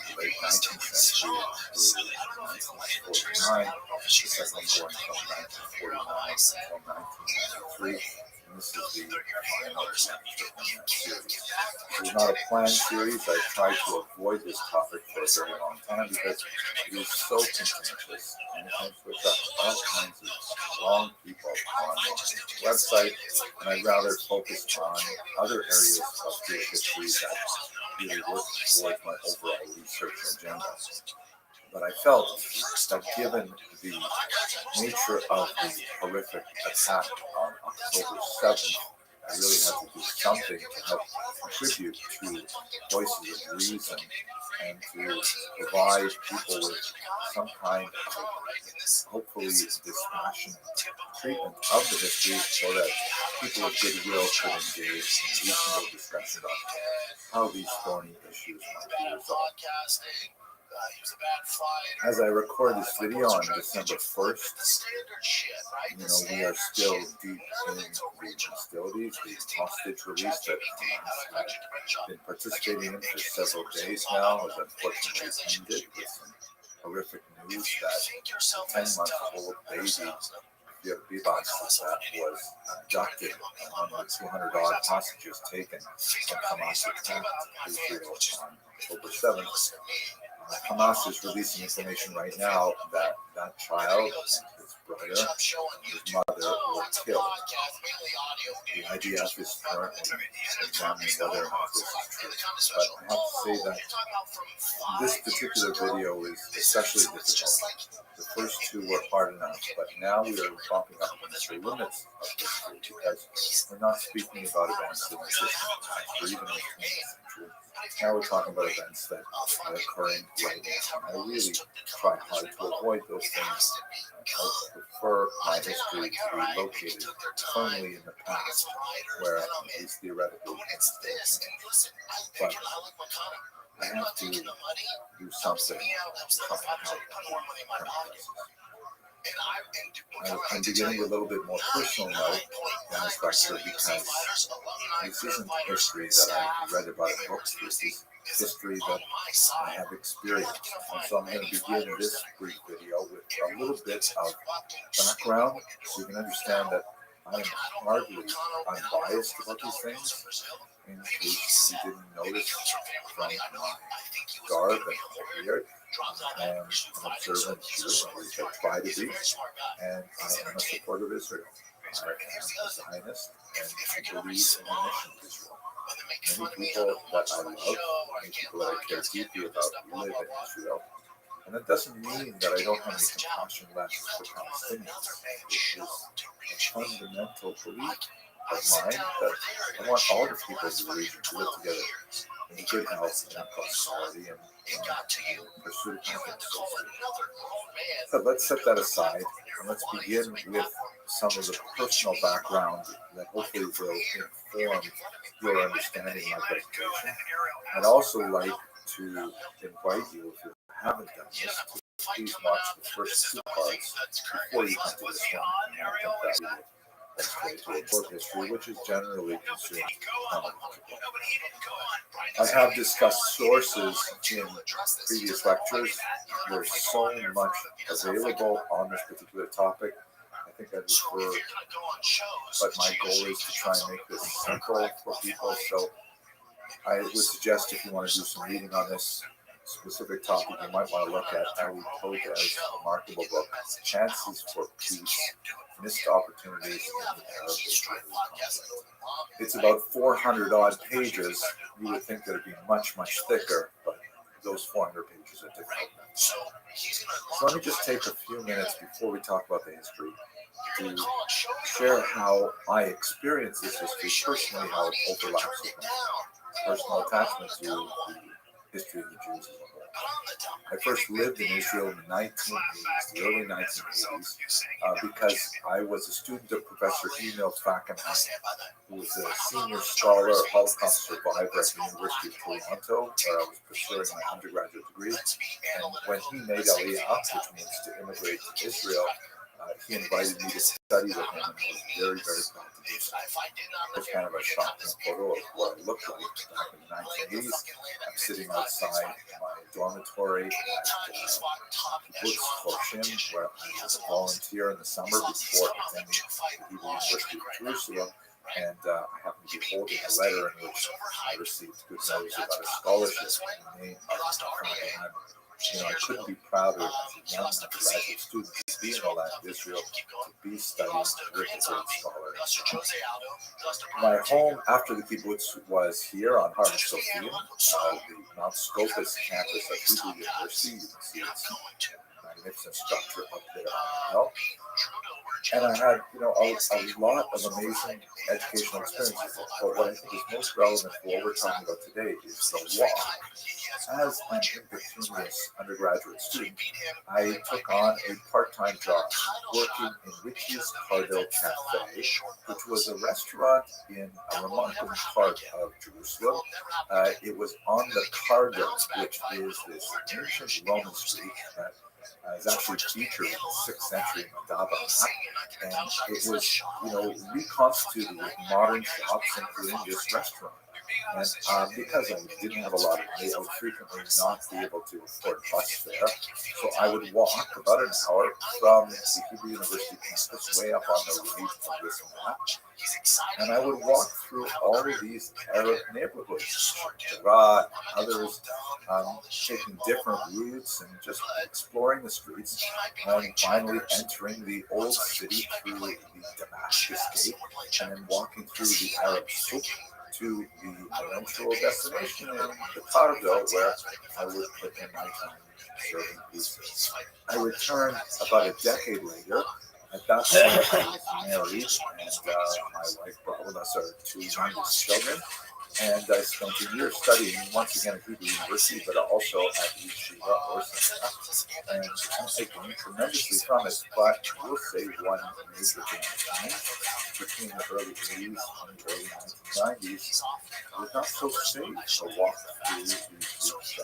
the late 19th century through 1949, the second one going from 1949 until 1993. And this is the final chapter in that series. It is not a planned series. I tried to avoid this topic for a very long time because it is so contentious and it has put up all kinds of wrong people on the website, and I'd rather focus on other areas of Jewish history that really work towards my overall research agenda. But I felt that given the nature of the horrific attack on October 7th, I really had to do something to help contribute to voices of reason and to provide people with some kind of, hopefully, dispassionate treatment of the history so that people of goodwill could engage in reasonable discussion about how these thorny issues might be resolved. As I record this video on December 1st, we are still deep in the hostilities, the hostage release that Hamas had been participating in for several days now has unfortunately ended with some horrific news that a 10-month-old baby, Bibas, that was abducted among the 200-odd hostages taken when Hamas attacked Israel on October 7th. Hamas is releasing information right now that that child and his brother and his mother were killed. The IDF is currently examining whether or not this is true. But I have to say that this particular video is especially difficult. The first two were hard enough, but now we are bumping up against the limits of history because we're not speaking about events in the 16th or even in the 20th century. Now we're talking about events that are occurring right now. And I really try hard to avoid those things. I prefer my history to be located firmly in the past, where at least theoretically it's still. But I have to do something to try and help current crisis. I'm beginning with a little bit more personal note in this lecture because this isn't history that I read about in books. This is history that I have experienced. And so I'm going to begin this brief video with a little bit of background so you can understand that I am hardly unbiased about these things. In case you didn't notice from my garb and beard, I am an observant Jew, at least I try to be, and I am a supporter of Israel. I am a Zionist, and I believe in the mission of Israel. Many people that I love, many people that I care deeply about, live in Israel. And that doesn't mean that I don't have any compassion left for Palestinians. It is a fundamental belief of mine that I want all the people of the region to live together in good health and prosperity and pursue happiness. So let's set that aside and let's begin with some of the personal background that hopefully will inform your understanding of my presentation. I'd also like to invite you, if you haven't done this, to please watch the first two parts before you come to this one. And I think that will to a book history, which is generally consumed chronologically. I have discussed sources in previous lectures. There's so much available on this particular topic. I think I'd refer, but my goal is to try and make this simple for people. So I would suggest if you want to do some reading on this specific topic, you might want to look at Ali Toga's remarkable book, Chances for Peace, Missed Opportunities in the Arab-Israeli Conflict. It's about 400 odd pages. You would think that it'd be much, much thicker, but those 400 pages are difficult. So let me just take a few minutes before we talk about the history to share how I experience this history personally, how it overlaps with my personal attachment to the history of the Jews as a whole. I first lived in Israel in the 1980s, the early 1980s, because I was a student of Professor Emil Fackenheim, who was a senior scholar, a Holocaust survivor at the University of Toronto, where I was pursuing my undergraduate degree. And when he made Aliyah, which means to immigrate to Israel, he invited me to study with him, and I was very, very proud to do so. It was kind of a shocking photo of what I looked like back in the 1980s. I'm sitting outside my dormitory at Woods Hoshim, where I was a volunteer in the summer before attending the Hebrew University of Jerusalem. And I happened to be holding a letter in which I received good news about a scholarship in the name of Rabbi. I couldn't be prouder as a young undergraduate student to be in the land of Israel, to be studying with a great scholar. My home after the kibbutz was here on Har Sophia, the Mount Scopus campus of Hebrew University. You can see its magnificent structure up there on the hill. And I had, a lot of amazing educational experiences. But what I think is most relevant for what we're talking about today is the walk. As an impecunious undergraduate student, I took on a part-time job working in Richie's Carville Cafe, which was a restaurant in a remarkable part of Jerusalem. It was on the Carville, which is this ancient Roman street that is actually featured in the 6th century Madaba map, and it was, reconstituted with modern shops, including this restaurant. And because I didn't have a lot of money, I would frequently not be able to afford bus fare, so I would walk about an hour from the Hebrew University campus, way up on the right of this map, and I would walk through all of these Arab neighborhoods, Shara, others, taking different routes and just exploring the streets, and finally entering the old city through the Damascus Gate, and then walking through the Arab Souk to the eventual destination in the Carville, where I would put in my time serving pizza. I returned about a decade later. At that point, I was married, and my wife brought with us our 2 youngest children. And I spent a year studying, once again at Hebrew University, but also at Yeshiva or Seminary. And I gained tremendously from it, but I will say one major thing between the early 80s and the early 1990s, it was not so safe to walk through these groups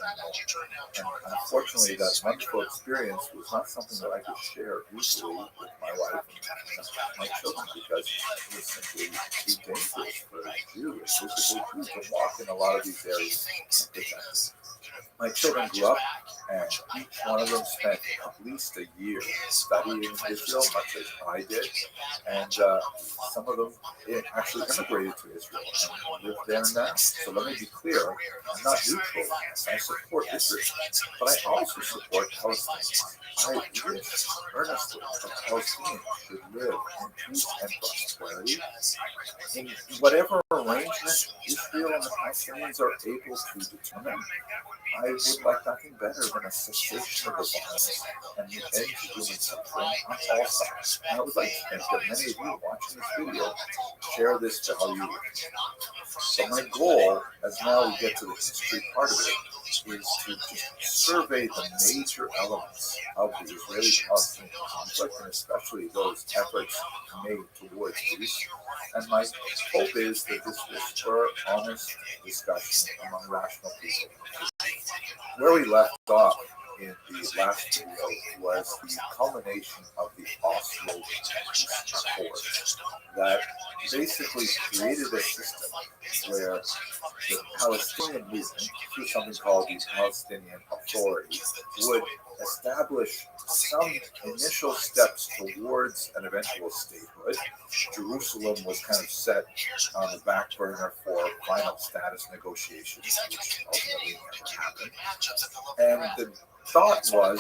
anymore. And unfortunately, that wonderful experience was not something that I could share easily with my wife and my children, because it was simply too dangerous for a Jew, a physical Jew, to walk in a lot of these areas. My children grew up, and each one of them spent at least a year studying Israel, much as I did. And some of them actually immigrated to Israel and live there now. So let me be clear, I'm not neutral. I support Israel, but I also support Palestinians. I wish earnestly that Palestinians should live in peace and prosperity in whatever arrangement Israel and the Palestinians are able to determine. I would like nothing better than a cessation of the violence and the end to human suffering on all sides. And I would like to think that many of you watching this video share this value with me. So my goal, as now we get to the history part of it, is to just survey the major elements of the Israeli-Palestinian conflict, and especially those efforts made towards peace. And my hope is that this will spur honest discussion among rational people. Where we left off in the last video was the culmination of the Oslo Peace Accord that basically created a system where the Palestinian movement, through something called the Palestinian Authority, would establish some initial steps towards an eventual statehood. Jerusalem was kind of set on the back burner for final status negotiations, which ultimately never happened. And the thought was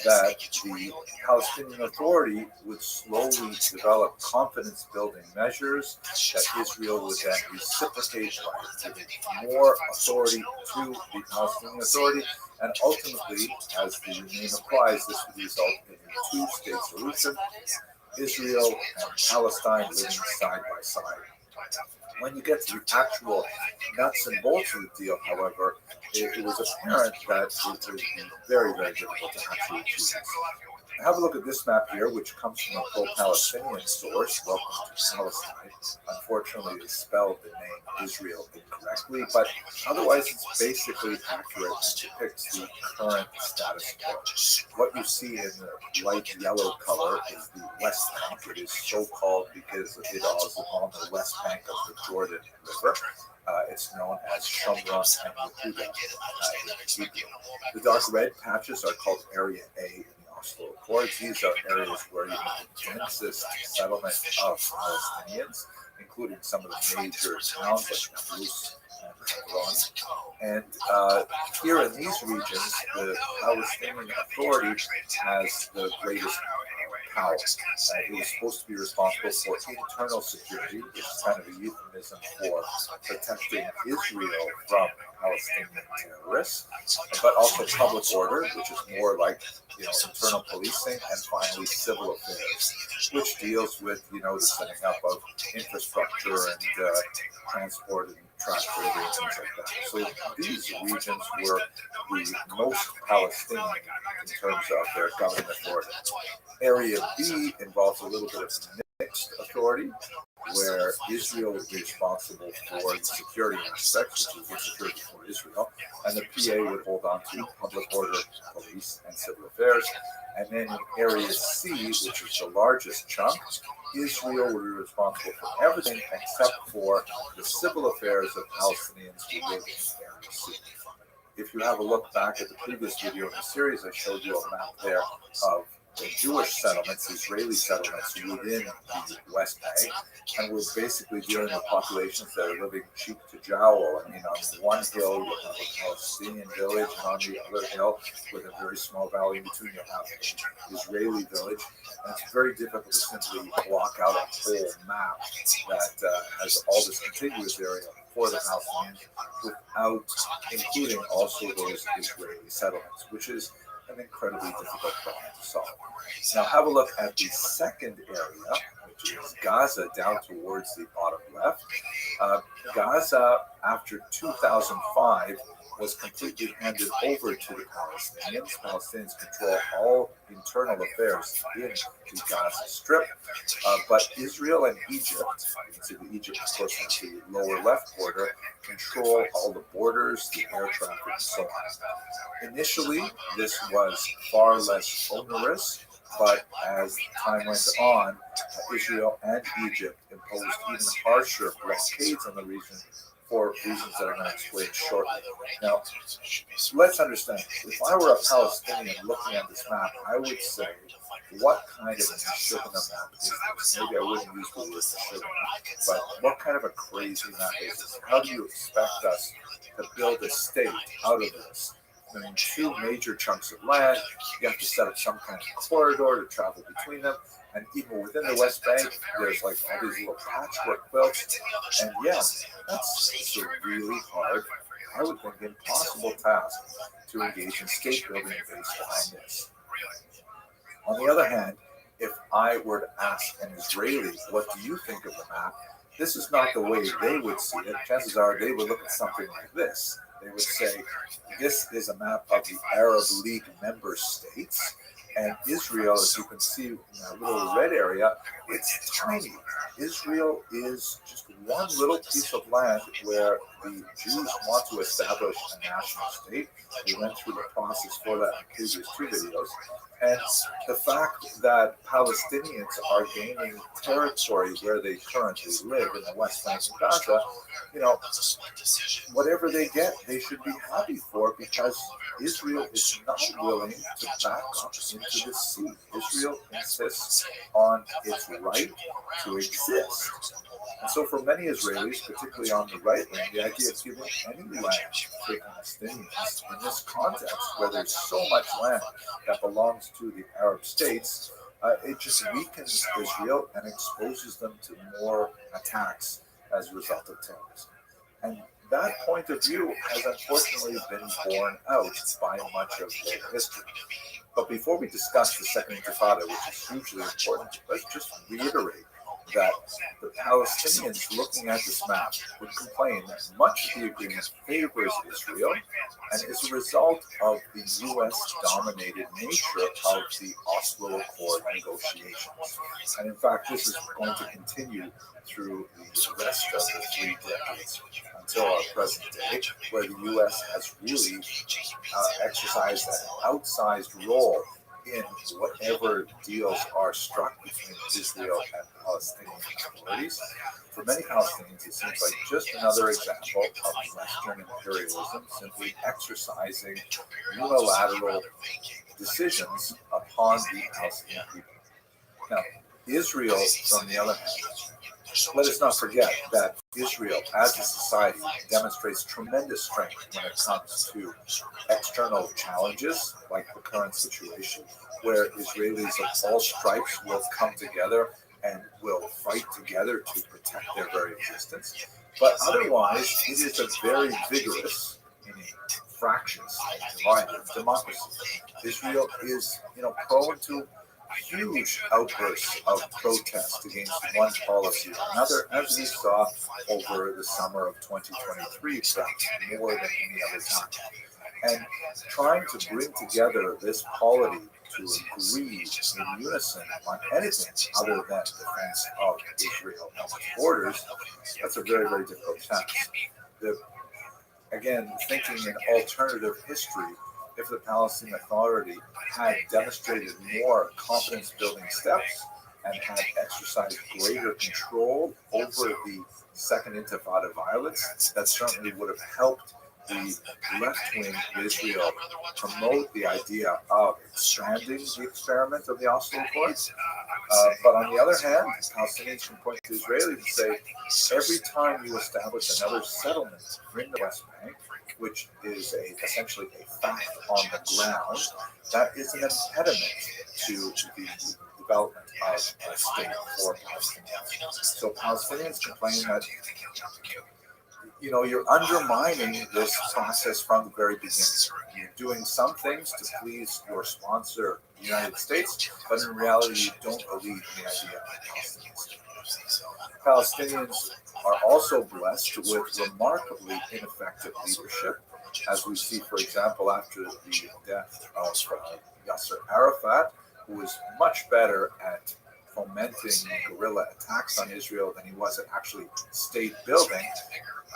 that the Palestinian Authority would slowly develop confidence-building measures that Israel would then reciprocate by giving more authority to the Palestinian Authority, and ultimately, as the name implies, this would result in a two-state solution, Israel and Palestine living side by side. When you get to the actual nuts and bolts of the deal, however, it was apparent that it would be very, very difficult to actually achieve this. Have a look at this map here, which comes from a pro-Palestinian source, Welcome to Palestine. Unfortunately, they spelled the name Israel incorrectly, but otherwise it's basically accurate and depicts the current status quo. What you see in the light yellow color is the West Bank. It is so called because it is on the west bank of the Jordan River. It's known as Shomron and Yehuda in Hebrew. The dark red patches are called Area A in the Oslo Accords. These are areas where you have the densest settlement of Palestinians, including some of the major towns like Nablus and Hebron. And here in these regions, the Palestinian Authority has the greatest power. It was supposed to be responsible for internal security, which is kind of a euphemism for protecting Israel from Palestinian terrorists, but also public order, which is more like internal policing, and finally civil affairs, which deals with the setting up of infrastructure and transport and traffic and things like that. So these regions were the most Palestinian in terms of their government authority. Area B involves a little bit of mixed authority, where Israel would be responsible for the security aspects, which is the security for Israel, and the PA would hold on to public order, police, and civil affairs. And then in Area C, which is the largest chunk, Israel would be responsible for everything except for the civil affairs of Palestinians who live in Area C. If you have a look back at the previous video in the series, I showed you a map there of the Jewish settlements, Israeli settlements within the West Bank, and we're basically dealing with populations that are living cheek to jowl. I mean, on one hill you have a Palestinian village, and on the other hill, with a very small valley in between, you have an Israeli village. And it's very difficult to simply block out a whole map that has all this contiguous area for the Palestinians without including also those Israeli settlements, which is an incredibly difficult problem to solve. Now have a look at the second area, which is Gaza, down towards the bottom left. Gaza, after 2005, was completely handed over to the Palestinians. Palestinians control all internal affairs in the Gaza Strip, but Israel and Egypt, you can see the Egypt, of course, on the lower left border, control all the borders, the air traffic, and so on. Initially, this was far less onerous, but as time went on, Israel and Egypt imposed even harsher blockades on the region for reasons that I'm going to explain shortly. Now, let's understand, if I were a Palestinian looking at this map, I would say, what kind of a Meshuggah map is this? Maybe I wouldn't use the word Meshuggah, but what kind of a crazy map is this? How do you expect us to build a state out of this? I mean, two major chunks of land, you have to set up some kind of corridor to travel between them. And even within the West Bank, there's like all these little patchwork quilts. And yeah, that's a really hard, I would think, impossible task to engage in state building based on this. On the other hand, if I were to ask an Israeli, what do you think of the map? This is not the way they would see it. Chances are they would look at something like this. They would say, this is a map of the Arab League member states. And Israel, as you can see in that little red area, it's tiny. Israel is just one little piece of land where the Jews want to establish a national state. We went through the process for that in the previous two videos. And the fact that Palestinians are gaining territory where they currently live in the West Bank and Gaza, whatever they get, they should be happy for, because Israel is not willing to back up into the sea. Israel insists on its right to exist. And so for many Israelis, particularly on the right wing, the idea of giving any land to Palestinians in this context, where there's so much land that belongs to the Arab states, it just weakens Israel and exposes them to more attacks as a result of terrorism. And that point of view has unfortunately been borne out by much of their history. But before we discuss the Second Intifada, which is hugely important, let's just reiterate that the Palestinians looking at this map would complain that much of the agreement favors Israel, and is a result of the U.S.-dominated nature of the Oslo Accord negotiations. And in fact, this is going to continue through the rest of the 3 decades until our present day, where the U.S. has really exercised an outsized role in whatever deals are struck between Israel and Palestinian authorities. For many Palestinians, it seems like just another example of Western imperialism simply exercising unilateral decisions upon the Palestinian people. Now, Israel, on the other hand, let us not forget that Israel, as a society, demonstrates tremendous strength when it comes to external challenges, like the current situation, where Israelis of all stripes will come together and will fight together to protect their very existence. But otherwise, it is a very vigorous, meaning fractious, divided democracy. Israel is, prone to huge outbursts of protest against one policy or another, as we saw over the summer of 2023, perhaps more than any other time. And trying to bring together this polity to agree in unison on anything other than defense of Israel and its borders, that's a very, very difficult task. Again, thinking in alternative history, if the Palestinian Authority had demonstrated more confidence-building steps and had exercised greater control over the Second Intifada violence, that certainly would have helped the left wing of Israel promote the idea of expanding the experiment of the Oslo Accords. But on the other hand, Palestinians can point to Israelis and say, every time you establish another settlement in the West Bank, which is essentially a fact on the ground, that is an impediment to the development of a state for Palestinians. So Palestinians complain that you're undermining this process from the very beginning. You're doing some things to please your sponsor, the United States, but in reality, you don't believe in the idea of Palestinians. Palestinians are also blessed with remarkably ineffective leadership, as we see, for example, after the death of Yasser Arafat, who was much better at fomenting guerrilla attacks on Israel than he was at actually state building.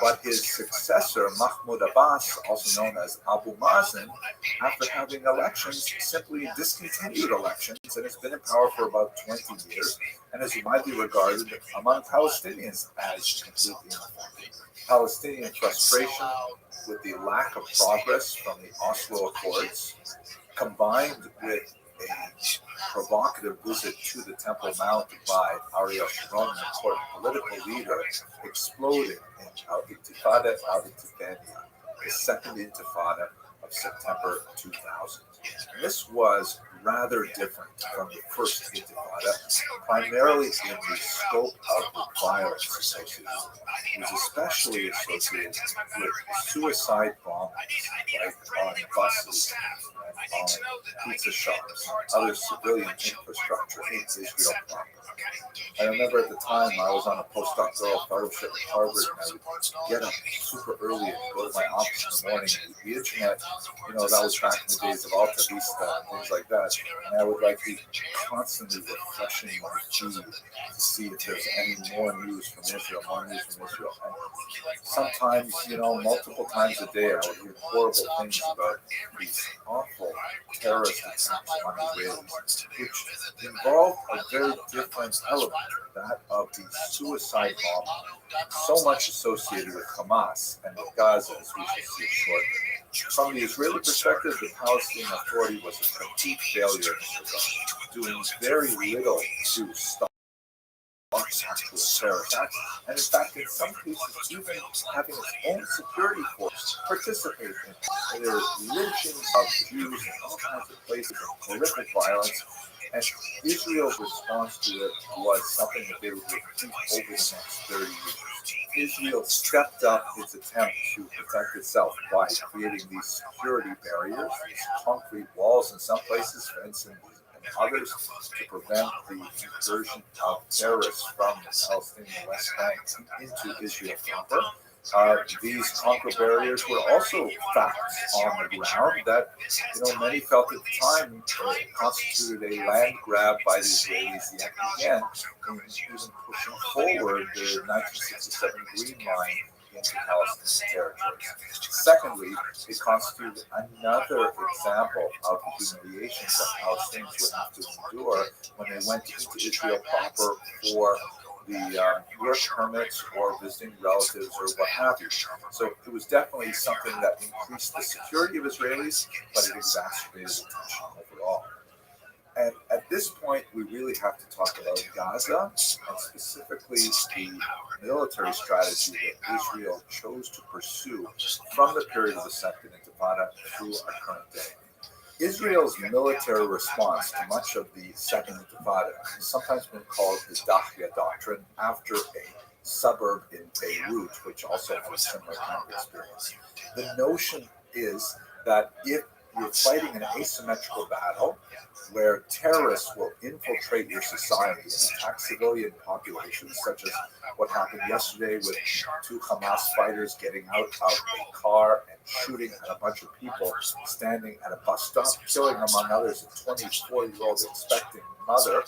But his successor, Mahmoud Abbas, also known as Abu Mazen, after having elections, simply discontinued elections and has been in power for about 20 years and is widely regarded among Palestinians as completely ineffective. Palestinian frustration with the lack of progress from the Oslo Accords, combined with a provocative visit to the Temple Mount by Ariel Sharon, an important political leader, exploded in Al-Intifada al-Intifada, the second Intifada of September 2000. And this was rather different from the first Intifada, primarily in the scope of the violence associated with it. It was especially associated with suicide bombings, like on buses and on pizza shops and other civilian infrastructure in Israel proper. I remember at the time I was on a postdoctoral fellowship at Harvard, and I would get up super early and go to my office in the morning. And the internet, that was back in the days of Alta Vista and things like that. And I would be constantly refreshing my feed to see if there's any more news from Israel, And sometimes, multiple times a day, I would hear horrible things about these awful terrorist attacks on Israelis, which involve a very different element, that of the suicide bomb, so much associated with Hamas and with Gaza, as we shall see shortly. From the Israeli perspective, the Palestinian Authority was a complete failure in this regard, doing very little to stop actual terror attacks, and in fact, in some cases, even having its own security force participate in their lynchings of Jews in all kinds of places and horrific violence. And Israel's response to it was something that they would repeat over the next 30 years. Israel stepped up its attempt to protect itself by creating these security barriers, these concrete walls in some places, fencing and others, to prevent the incursion of terrorists from the Palestinian West Bank into Israel proper. These concrete barriers were also facts on the ground that many felt at the time constituted a land grab by the Israelis yet again, even pushing forward the 1967 Green Line into Palestinian territories. Secondly, it constituted another example of the humiliations that Palestinians would have to endure when they went into Israel proper for the work permits or visiting relatives or what have you. So it was definitely something that increased the security of Israelis, but it exacerbated the tension overall. And at this point, we really have to talk about Gaza and specifically the military strategy that Israel chose to pursue from the period of the Second Intifada through our current day. Israel's military response to much of the Second Intifada has sometimes been called the Dahya Doctrine, after a suburb in Beirut, which also had a similar kind of experience. The notion is that if you're fighting an asymmetrical battle where terrorists will infiltrate your society and attack civilian populations, such as what happened yesterday with two Hamas fighters getting out of a car and shooting at a bunch of people standing at a bus stop, killing, among others, a 24-year-old expecting mother,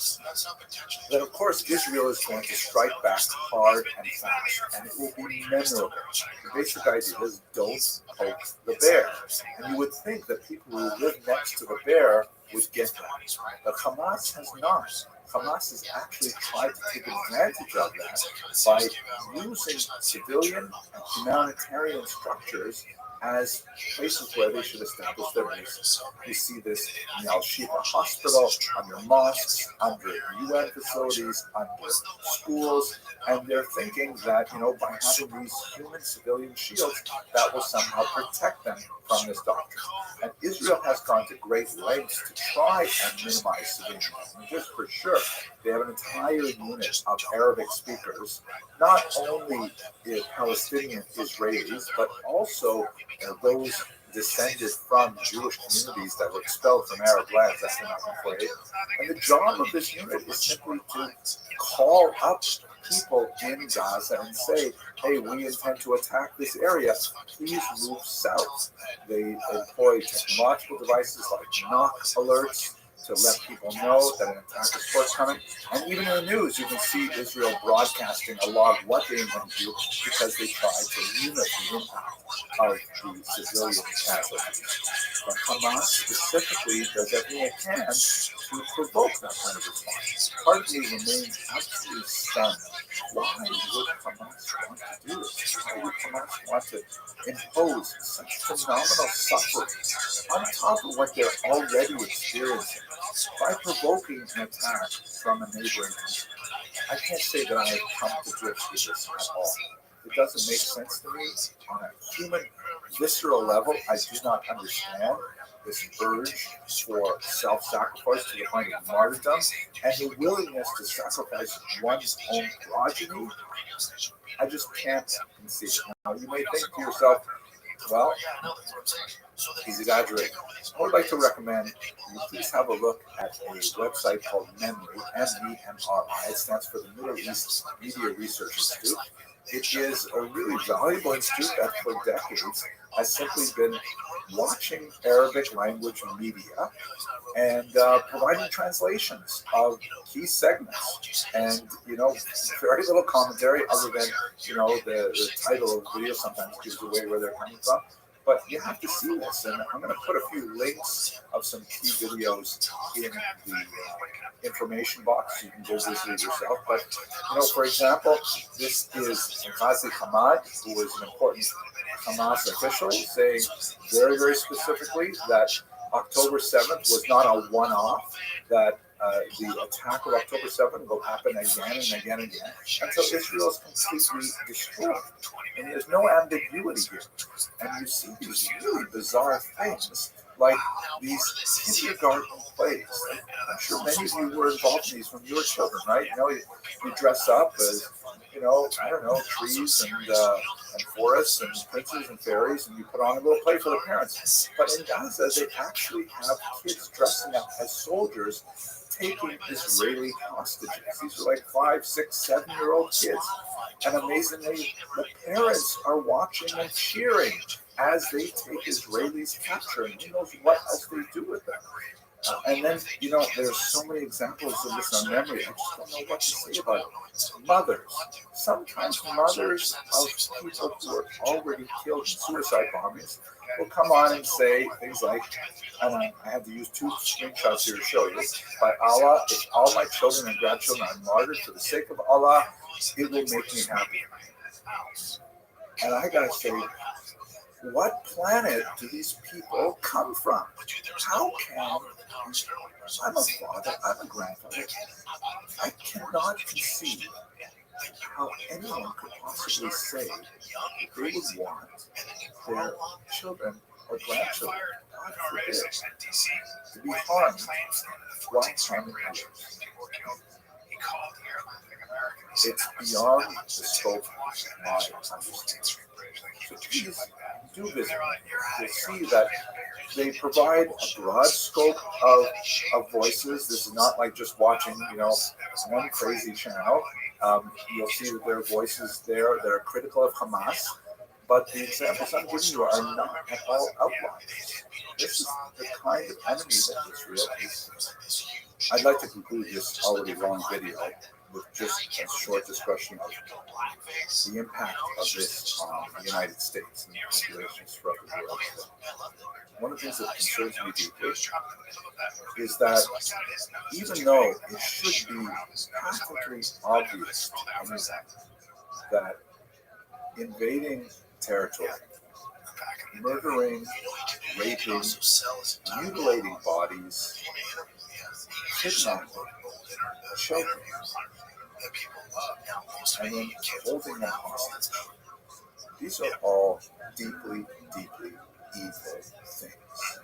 then of course Israel is going to strike back hard and fast, and it will be memorable. The basic idea is don't poke the bear. And you would think that people who live next to the bear would get that. But Hamas has not. Hamas has actually tried to take advantage of that by using civilian and humanitarian structures as places where they should establish their bases. You see this in the Al-Shifa hospital, under mosques, under UN facilities, under schools, and they're thinking that, by having these human civilian shields, that will somehow protect them from this doctrine. And Israel has gone to great lengths to try and minimize civilian deaths. And just for sure, they have an entire unit of Arabic speakers, not only Palestinian Israelis, but also those descended from Jewish communities that were expelled from Arab lands. That's the Nahum. And the job of this unit is simply to call up people in Gaza and say, hey, we intend to attack this area. Please move south. They employ technological devices like knock alerts to let people know that an attack is forthcoming. And even in the news, you can see Israel broadcasting a lot of what they intend to do, because they try to limit the impact of the civilian casualties. But Hamas specifically does everything it can to provoke that kind of response. Part of me remains absolutely stunned. Why would Hamas want to do this? Why would Hamas want to impose such phenomenal suffering on top of what they're already experiencing by provoking an attack from a neighboring country? I can't say that I have come to grips with this at all. It doesn't make sense to me on a human, visceral level. I do not understand this urge for self-sacrifice to the point of martyrdom and the willingness to sacrifice one's own progeny. I just can't conceive it. Now, you may think to yourself, well, he's exaggerating. I would like to recommend you please have a look at a website called MEMRI, MEMRI. It stands for the Middle East Media Research Institute. It is a really valuable institute that for decades has simply been watching Arabic language media and providing translations of key segments. And, very little commentary other than, the title of the video sometimes gives away where they're coming from. But you have to see this, and I'm going to put a few links of some key videos in the information box. You can go visit it yourself. But, for example, this is Ghazi Hamad, who was an important Hamas official, saying very, very specifically that October 7th was not a one-off, that the attack of October 7th will happen again and again and again until Israel is completely destroyed. And there's no ambiguity here. And you see these really bizarre things, like these kindergarten plays. I'm sure many of you were involved in these when you were children, right? You dress up as, trees and forests and princes and fairies, and you put on a little play for the parents. But in Gaza, they actually have kids dressing up as soldiers taking Israeli hostages. These are like 5, 6, 7-year-old kids. And amazingly, the parents are watching and cheering as they take Israelis captured. And who knows what else they do with them. And then, there's so many examples of this on memory. I just don't know what to say about it. Mothers. Sometimes mothers of people who are already killed in suicide bombings will come on and say things like, and I have to use 2 screenshots here to show you. By Allah, if all my children and grandchildren are martyred for the sake of Allah, it will make me happy. And I gotta say, what planet do these people come from? How can I'm a father, I'm a grandfather. I cannot conceive how anyone could possibly say that they would want their children or grandchildren, God forbid, to be harmed while harming others. It's beyond the scope of my understanding. So please do visit them. You'll see that they provide a broad scope of voices. This is not like just watching, one crazy channel. You'll see that there are voices there that are critical of Hamas, but the examples I'm giving you are not at all outliers. This is the kind of enemy that Israel is. I'd like to conclude this already long video with just a short discussion of the impact of this on the United States and the populations throughout the world. One of the things that concerns me deeply is that even though it should be practically obvious to everyone that invading territory, murdering, raping, mutilating bodies, kidnapping children, and then holding them hostage. These are all deeply, deeply evil things.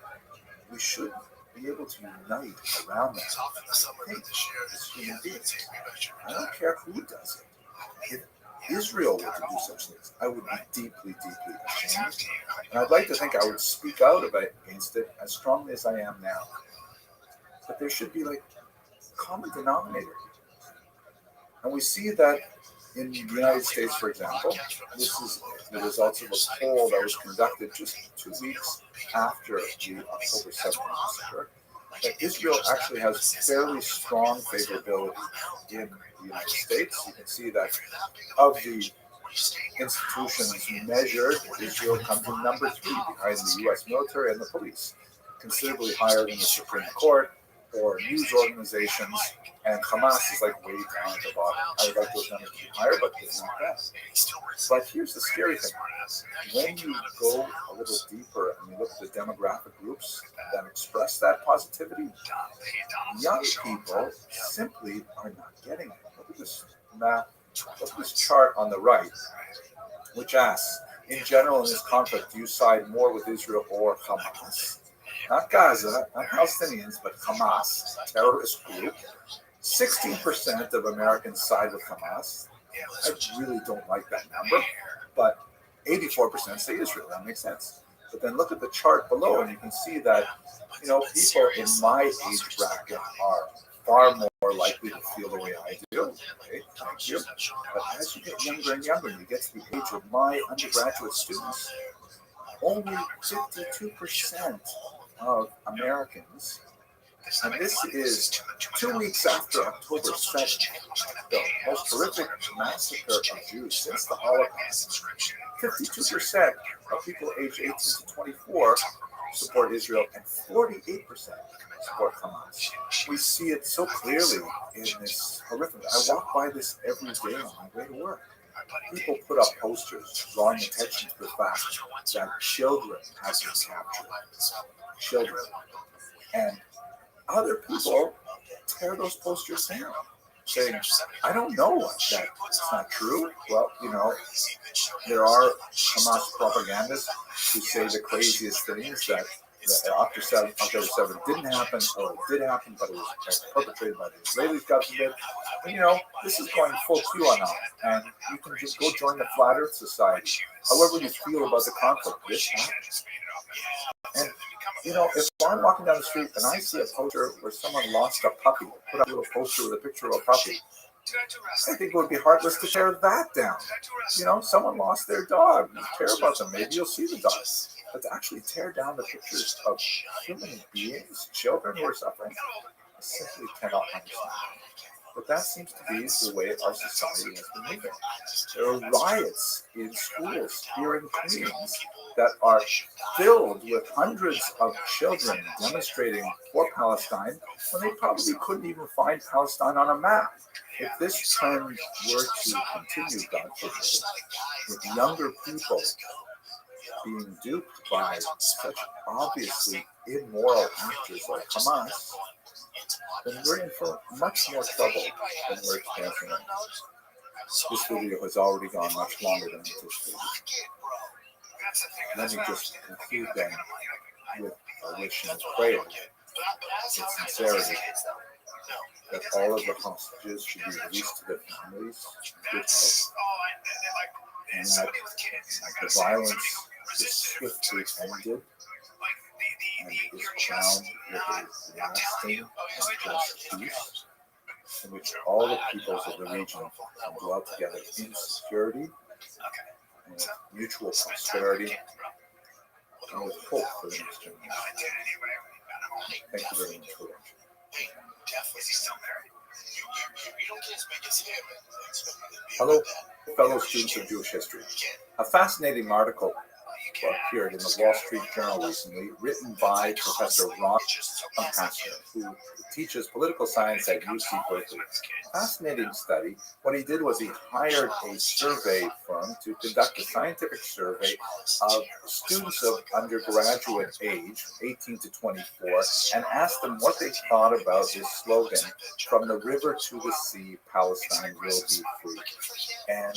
We should be able to unite around that. I think as human beings, I don't care who does it. If Israel were to do such things, I would be deeply, deeply ashamed. And I'd like to think I would speak out against it as strongly as I am now. But there should be like a common denominator. And we see that in the United States, for example, this is the results of a poll that was conducted just 2 weeks after the October 7th massacre, that Israel actually has fairly strong favorability in the United States. You can see that of the institutions measured, Israel comes in number 3 behind the U.S. military and the police, considerably higher than the Supreme Court or news organizations, and Hamas is like way down at the bottom. I would like those numbers to be higher, but they're not that. But here's the scary thing. When you go a little deeper and you look at the demographic groups that express that positivity, young people simply are not getting it. Look at this map, look at this chart on the right, which asks, in general in this conflict, do you side more with Israel or Hamas? Not Gaza, not Palestinians, but Hamas, a terrorist group. 16% of Americans side with Hamas. I really don't like that number, but 84% say Israel. That makes sense. But then look at the chart below, and you can see that people in my age bracket are far more likely to feel the way I do. Okay, thank you. But as you get younger and younger, and you get to the age of my undergraduate students, only 52% of Americans, and this is 2 weeks after October 7th, the most horrific massacre of Jews since the Holocaust. 52% of people aged 18 to 24 support Israel, and 48% support Hamas. We see it so clearly in this horrific. I walk by this every day on my way to work. People put up posters drawing attention to the fact that children have been captured. Children. And other people tear those posters down, saying, I don't know that's not true. Well, there are Hamas propagandists who say the craziest things, that October 7th didn't happen, or it did happen, but it was perpetrated by the Israelis, God forbid. And, this is going full QAnon, and you can just go join the Flat Earth Society. However you feel about the conflict, this happens. And, if I'm walking down the street and I see a poster where someone lost a puppy, put up a little poster with a picture of a puppy, I think it would be heartless to tear that down. Someone lost their dog. You care about them. Maybe you'll see the dog. But to actually tear down the pictures of human beings, children who are suffering, I simply cannot understand. But that seems to be the way our society has been moving. There are riots in schools here in Queens that are filled with hundreds of children demonstrating for Palestine when they probably couldn't even find Palestine on a map. If this trend were to continue, God forbid, with younger people being duped by such obviously immoral actors like Hamas, then we're in for much more trouble than we're experiencing right now. This video has already gone much longer than anticipated. Let me just conclude then with a wish and a prayer, with sincerity, that all of the hostages should be released to their families in good health, and that the violence is swiftly ended and is crowned with a lasting and just peace, in which all the peoples of the region can dwell together in security and with mutual prosperity and with hope for the next generation. Thank you very much for watching. Hello, fellow students of Jewish history. A fascinating article appeared in the Wall Street Journal recently, written by Professor Rothschild, who teaches political science at UC Berkeley. Fascinating study. What he did was he hired a survey firm to conduct a scientific survey of students of undergraduate age, 18 to 24, and asked them what they thought about this slogan, "From the river to the sea, Palestine will be free." And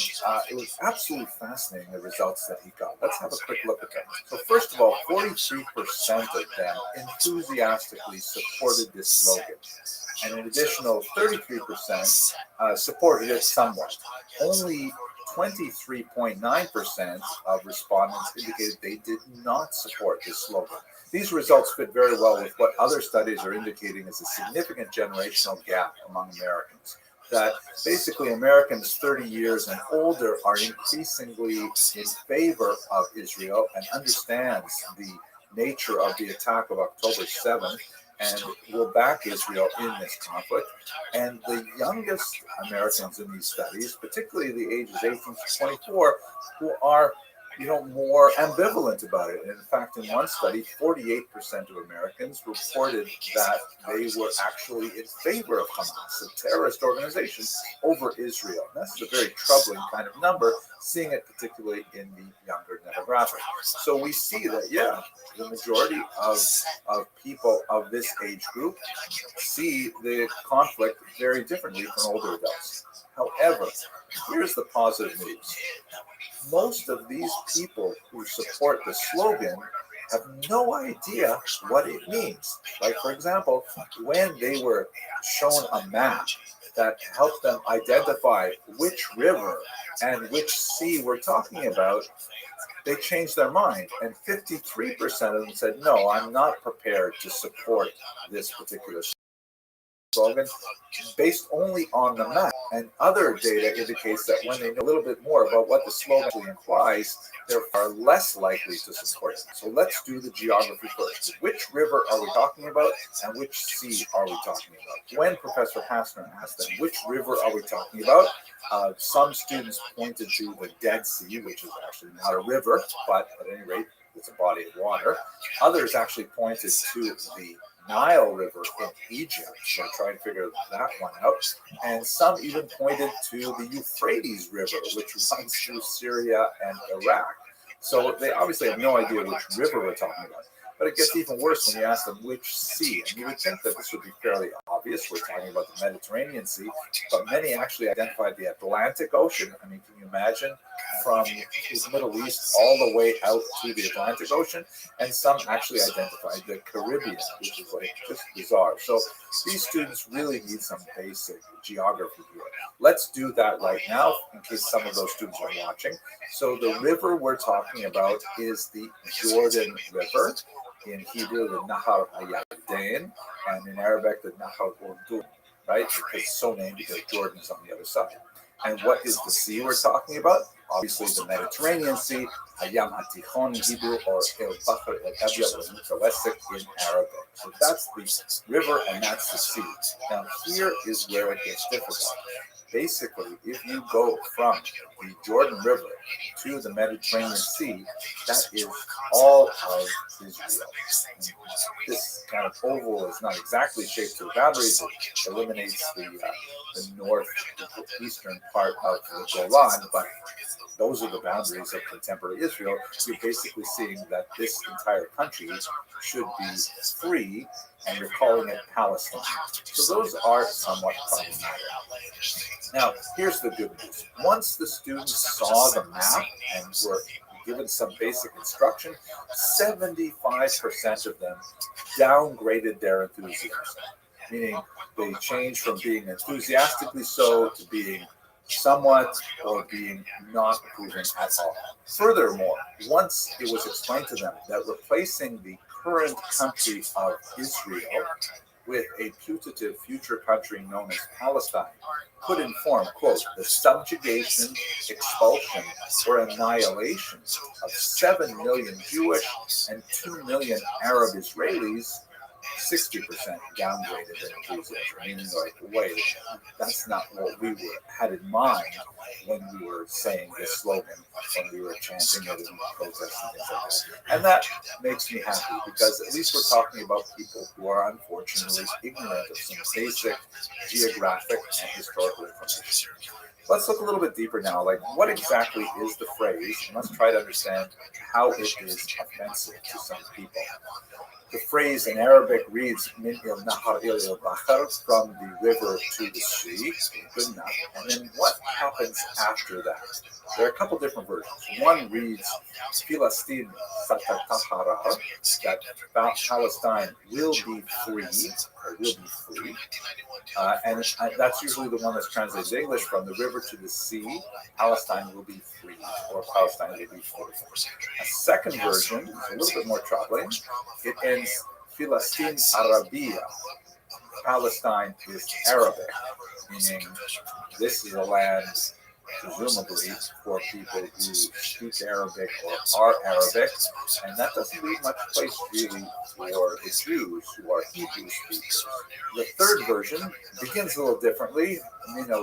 it was absolutely fascinating, the results that he got. Let's have a quick look at them. So first of all, 43% of them enthusiastically supported this slogan. And an additional 33% supported it somewhat. Only 23.9% of respondents indicated they did not support this slogan. These results fit very well with what other studies are indicating as a significant generational gap among Americans. That basically Americans 30 years and older are increasingly in favor of Israel and understands the nature of the attack of October 7th and will back Israel in this conflict. And the youngest Americans in these studies, particularly the ages 18 to 24, who are more ambivalent about it. And in fact, in one study, 48% of Americans reported that they were actually in favor of Hamas, a terrorist organization, over Israel. And that's a very troubling kind of number, seeing it particularly in the younger demographic. So we see that, the majority of people of this age group see the conflict very differently from older adults. However, here's the positive news. Most of these people who support the slogan have no idea what it means. Like, for example, when they were shown a map that helped them identify which river and which sea we're talking about, they changed their mind. And 53% of them said, no, I'm not prepared to support this particular slogan, based only on the map. And other data indicates that when they know a little bit more about what the slogan actually implies, they are less likely to support it. So let's do the geography first. Which river are we talking about, and which sea are we talking about? When Professor Hassner asked them, which river are we talking about, some students pointed to the Dead Sea, which is actually not a river, but at any rate, it's a body of water. Others actually pointed to the Nile River in Egypt, so try and figure that one out. And some even pointed to the Euphrates River, which runs through Syria and Iraq. So they obviously have no idea which river we're talking about. But it gets even worse when you ask them which sea. And you would think that this would be fairly obvious. We're talking about the Mediterranean Sea, but many actually identified the Atlantic Ocean. I mean, can you imagine, from the Middle East all the way out to the Atlantic Ocean? And some actually identified the Caribbean, which is like just bizarre. So these students really need some basic geography here. Let's do that right now, in case some of those students are watching. So the river we're talking about is the Jordan River. In Hebrew, the Nahar HaYarden, and in Arabic, the Nahar Urdun, right? It's so named because Jordan is on the other side. And what is the sea we're talking about? Obviously, the Mediterranean Sea, Hayam HaTichon in Hebrew, or El Bahr El Abyad or Mutawassit in Arabic. So that's the river, and that's the sea. Now, here is where it gets difficult. Basically, if you go from the Jordan River to the Mediterranean Sea, that is all of Israel. And this kind of oval is not exactly shaped to the boundaries. It eliminates the northeastern part of the Golan, but those are the boundaries of contemporary Israel. You're basically seeing that this entire country should be free, and you're calling it Palestine. So those are somewhat problematic. Now, here's the good news. Once the students saw the map and were given some basic instruction, 75% of them downgraded their enthusiasm, meaning they changed from being enthusiastically so to being somewhat or being not approving at all. Furthermore, once it was explained to them that replacing the current country of Israel with a putative future country known as Palestine could inform, quote, the subjugation, expulsion, or annihilation of 7 million Jewish and 2 million Arab Israelis, 60% downgraded their enthusiasm, meaning like, wait, that's not what we had in mind when we were saying this slogan, when we were chanting it and protesting things like that. And that makes me happy because at least we're talking about people who are unfortunately ignorant of some basic geographic and historical information. Let's look a little bit deeper now. Like, what exactly is the phrase? And let's try to understand how it is offensive to some people. The phrase in Arabic reads "Min il nahar il bahar," from the river to the sea. Good enough. And then what happens after that? There are a couple different versions. One reads "Filastin satatahara," that Palestine will be free, or will be free. And that's usually the one that's translated in English, from the river to the sea, Palestine will be free, or Palestine will be free. A second version is a little bit more troubling. It ends Filastin Arabia. Palestine is Arabic, meaning this is a land presumably for people who speak Arabic or are Arabic, and that doesn't leave much place really for the Jews who are Hebrew speakers. The third version begins a little differently,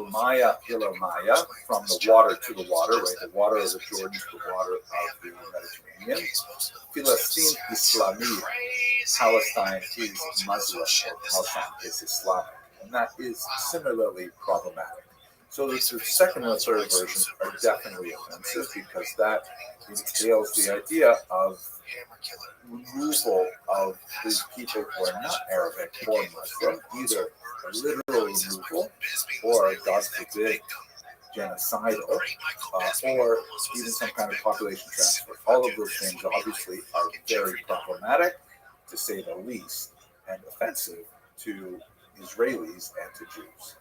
Maya Ila Maya, from the water to the water, right? The water of the Jordan to the water of the Mediterranean. Filastin Islamia, Palestine is Muslim, or Palestine is Islamic, and that is similarly problematic. So the second and third versions are definitely offensive because that entails the idea of removal of these people who are not Arabic or Muslim, either a literal removal or, God forbid, genocidal, or even some kind of population transfer. All of those things obviously are very problematic, to say the least, and offensive to Israelis and to Jews.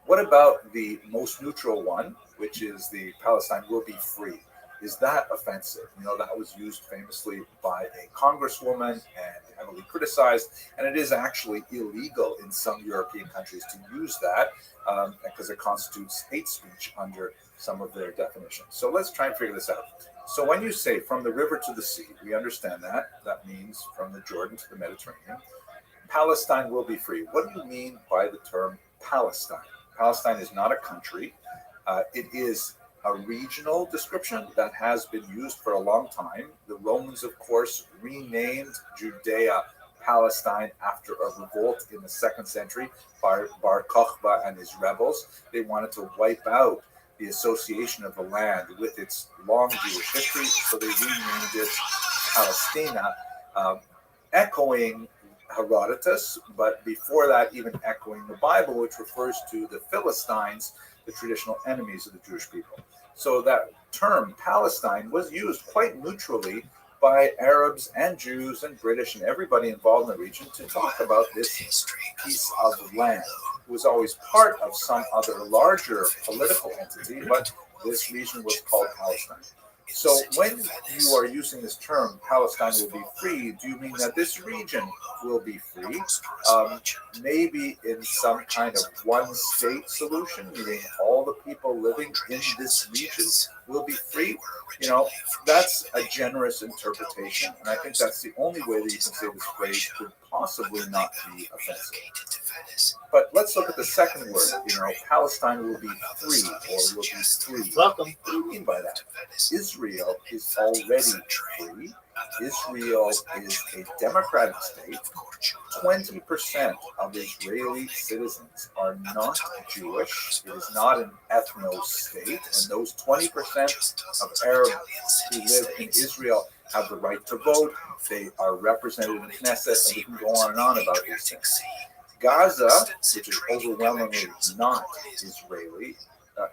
What about the most neutral one, which is the Palestine will be free? Is that offensive? That was used famously by a congresswoman and heavily criticized, and it is actually illegal in some European countries to use that because it constitutes hate speech under some of their definitions. So let's try and figure this out. So when you say from the river to the sea, we understand that. That means from the Jordan to the Mediterranean. Palestine will be free. What do you mean by the term Palestine? Palestine is not a country. It is a regional description that has been used for a long time. The Romans, of course, renamed Judea Palestine after a revolt in the 2nd century by Bar Kokhba and his rebels. They wanted to wipe out the association of the land with its long Jewish history, so they renamed it Palestina, echoing Herodotus, but before that, even echoing the Bible, which refers to the Philistines, the traditional enemies of the Jewish people. So that term Palestine was used quite neutrally by Arabs and Jews and British and everybody involved in the region to talk about this piece of land. It was always part of some other larger political entity, but this region was called Palestine. So when you are using this term, Palestine will be free, do you mean that this region will be free? Maybe in some kind of one-state solution, meaning all the people living in this region will be free? That's a generous interpretation, and I think that's the only way that you can say this phrase could possibly not be offensive. But let's look at the second word. Palestine will be free, or will be free. Welcome. What do you mean by that? Israel is already free. Israel is a democratic state. 20% of Israeli citizens are not Jewish. It is not an ethno state, and those 20% of Arabs who live in Israel have the right to vote. They are represented in Knesset, and we can go on and on about these things. Gaza, which is overwhelmingly not Israeli,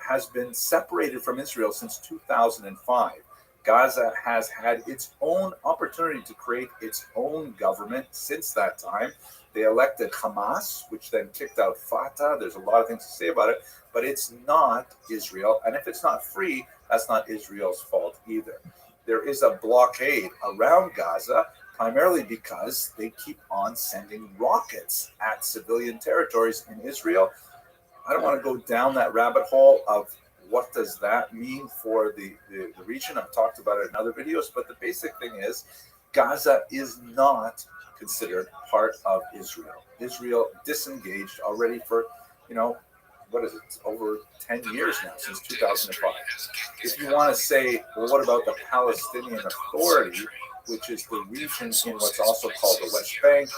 has been separated from Israel since 2005. Gaza has had its own opportunity to create its own government since that time. They elected Hamas, which then kicked out Fatah. There's a lot of things to say about it, but it's not Israel. And if it's not free, that's not Israel's fault either. There is a blockade around Gaza, primarily because they keep on sending rockets at civilian territories in Israel. I don't want to go down that rabbit hole of what does that mean for the region. I've talked about it in other videos, but the basic thing is Gaza is not considered part of Israel. Israel disengaged already for, what is it, over 10 years now, since 2005. If you want to say, well, what about the Palestinian Authority, which is the region in what's also called the West Bank,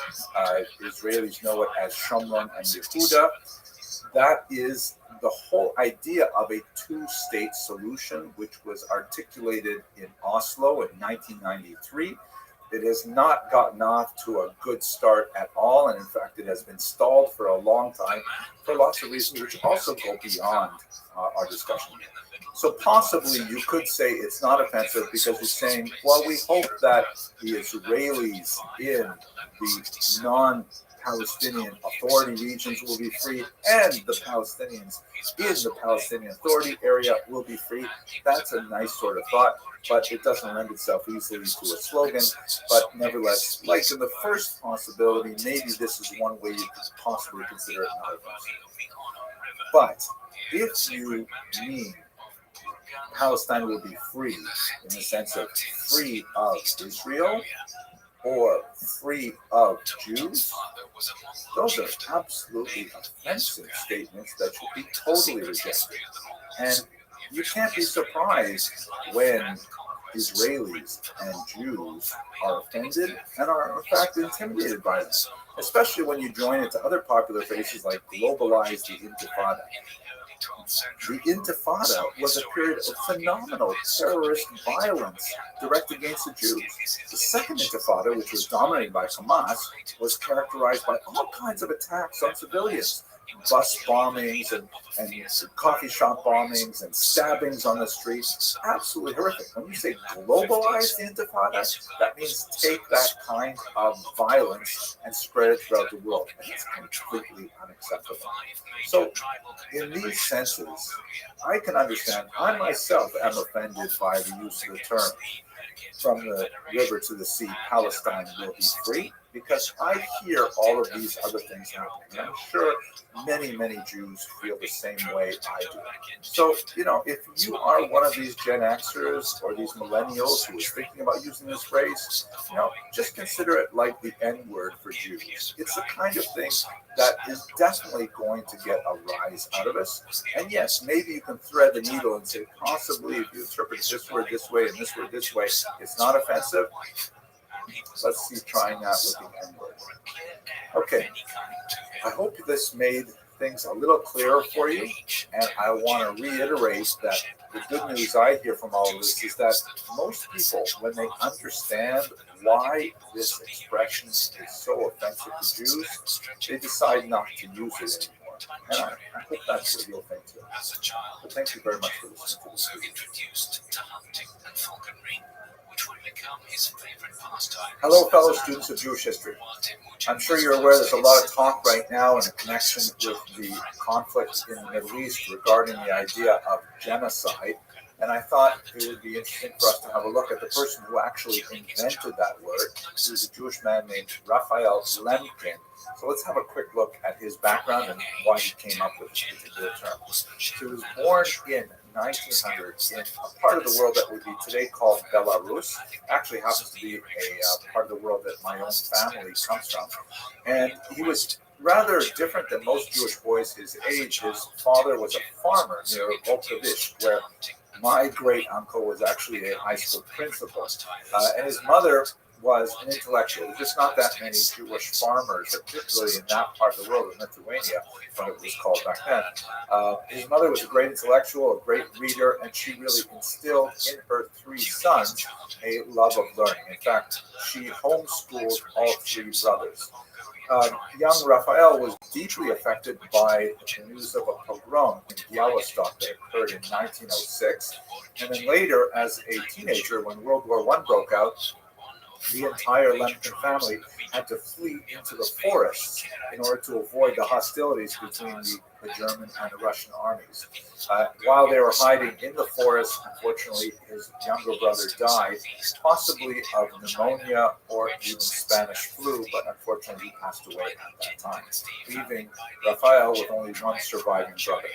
Israelis know it as Shomron and Yehuda. That is the whole idea of a two-state solution, which was articulated in Oslo in 1993. It has not gotten off to a good start at all, and in fact, it has been stalled for a long time for lots of reasons, which also go beyond our discussion. So possibly you could say it's not offensive because you're saying, well, we hope that the Israelis in the non-Palestinian Authority regions will be free, and the Palestinians in the Palestinian Authority area will be free. That's a nice sort of thought, but it doesn't lend itself easily to a slogan. But nevertheless, like in the first possibility, maybe this is one way you could possibly consider it not offensive. But if you mean Palestine will be free in the sense of free of Israel or free of Jews, those are absolutely offensive statements that should be totally rejected. And you can't be surprised when Israelis and Jews are offended and are in fact intimidated by them, especially when you join it to other popular phrases like globalize the Intifada. The Intifada was a period of phenomenal terrorist violence directed against the Jews. The second Intifada, which was dominated by Hamas, was characterized by all kinds of attacks on civilians. Bus bombings and coffee shop bombings and stabbings on the streets. Absolutely horrific. When you say globalize the Intifada, that means take that kind of violence and spread it throughout the world. And it's completely unacceptable. So, in these senses, I can understand. I myself am offended by the use of the term from the river to the sea, Palestine will be free, because I hear all of these other things happening. And I'm sure many, many Jews feel the same way I do. So, if you are one of these Gen Xers or these millennials who is thinking about using this phrase, just consider it like the N-word for Jews. It's the kind of thing that is definitely going to get a rise out of us. And yes, maybe you can thread the needle and say, possibly if you interpret this word this way and this word this way, it's not offensive. Let's see trying that with the N-word. Okay, I hope this made things a little clearer for you, and I want to reiterate that the good news I hear from all of this is that most people, when they understand why this expression is so offensive to Jews, they decide not to use it anymore. And I hope that's what you'll think too. But thank you very much for listening to this video. Hello, fellow students of Jewish history. I'm sure you're aware there's a lot of talk right now in connection with the conflict in the Middle East regarding the idea of genocide. And I thought it would be interesting for us to have a look at the person who actually invented that word. He was a Jewish man named Raphael Lemkin. So let's have a quick look at his background and why he came up with this particular term. He was born in 1900 in a part of the world that would be today called Belarus. Actually happens to be a part of the world that my own family comes from. And he was rather different than most Jewish boys his age. His father was a farmer near Volkovich, where My great uncle was actually a high school principal, and his mother was an intellectual. There's just not that many Jewish farmers, particularly in that part of the world, in Lithuania, what it was called back then. His mother was a great intellectual, a great reader, and she really instilled in her three sons a love of learning. In fact, she homeschooled all three brothers. Young Raphael was deeply affected by the news of a pogrom in Białystok that occurred in 1906. And then later, as a teenager, when World War I broke out, the entire Lemkin family had to flee into the forests in order to avoid the hostilities between the German and the Russian armies. While they were hiding in the forest, unfortunately, his younger brother died, possibly of pneumonia or even Spanish flu, but unfortunately he passed away at that time, leaving Raphael with only one surviving brother.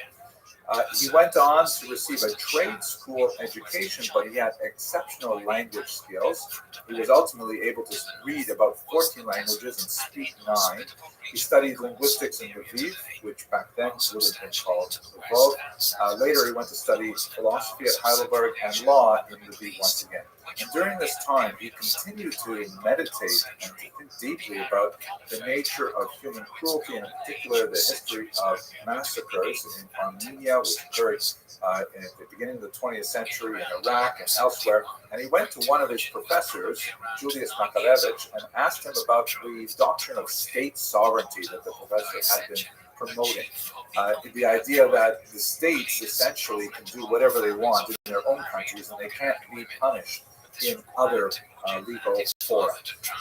He went on to receive a trade school education, but he had exceptional language skills. He was ultimately able to read about 14 languages and speak 9. He studied linguistics in Lviv, which back then would have been called Lvov. Later, he went to study philosophy at Heidelberg and law in Lviv once again. And during this time, he continued to meditate and to think deeply about the nature of human cruelty, and in particular the history of massacres in Armenia, which occurred in the beginning of the 20th century in Iraq and elsewhere. And he went to one of his professors, Julius Makarevich, and asked him about the doctrine of state sovereignty that the professor had been promoting. The idea that the states essentially can do whatever they want in their own countries and they can't be punished in other legal fora.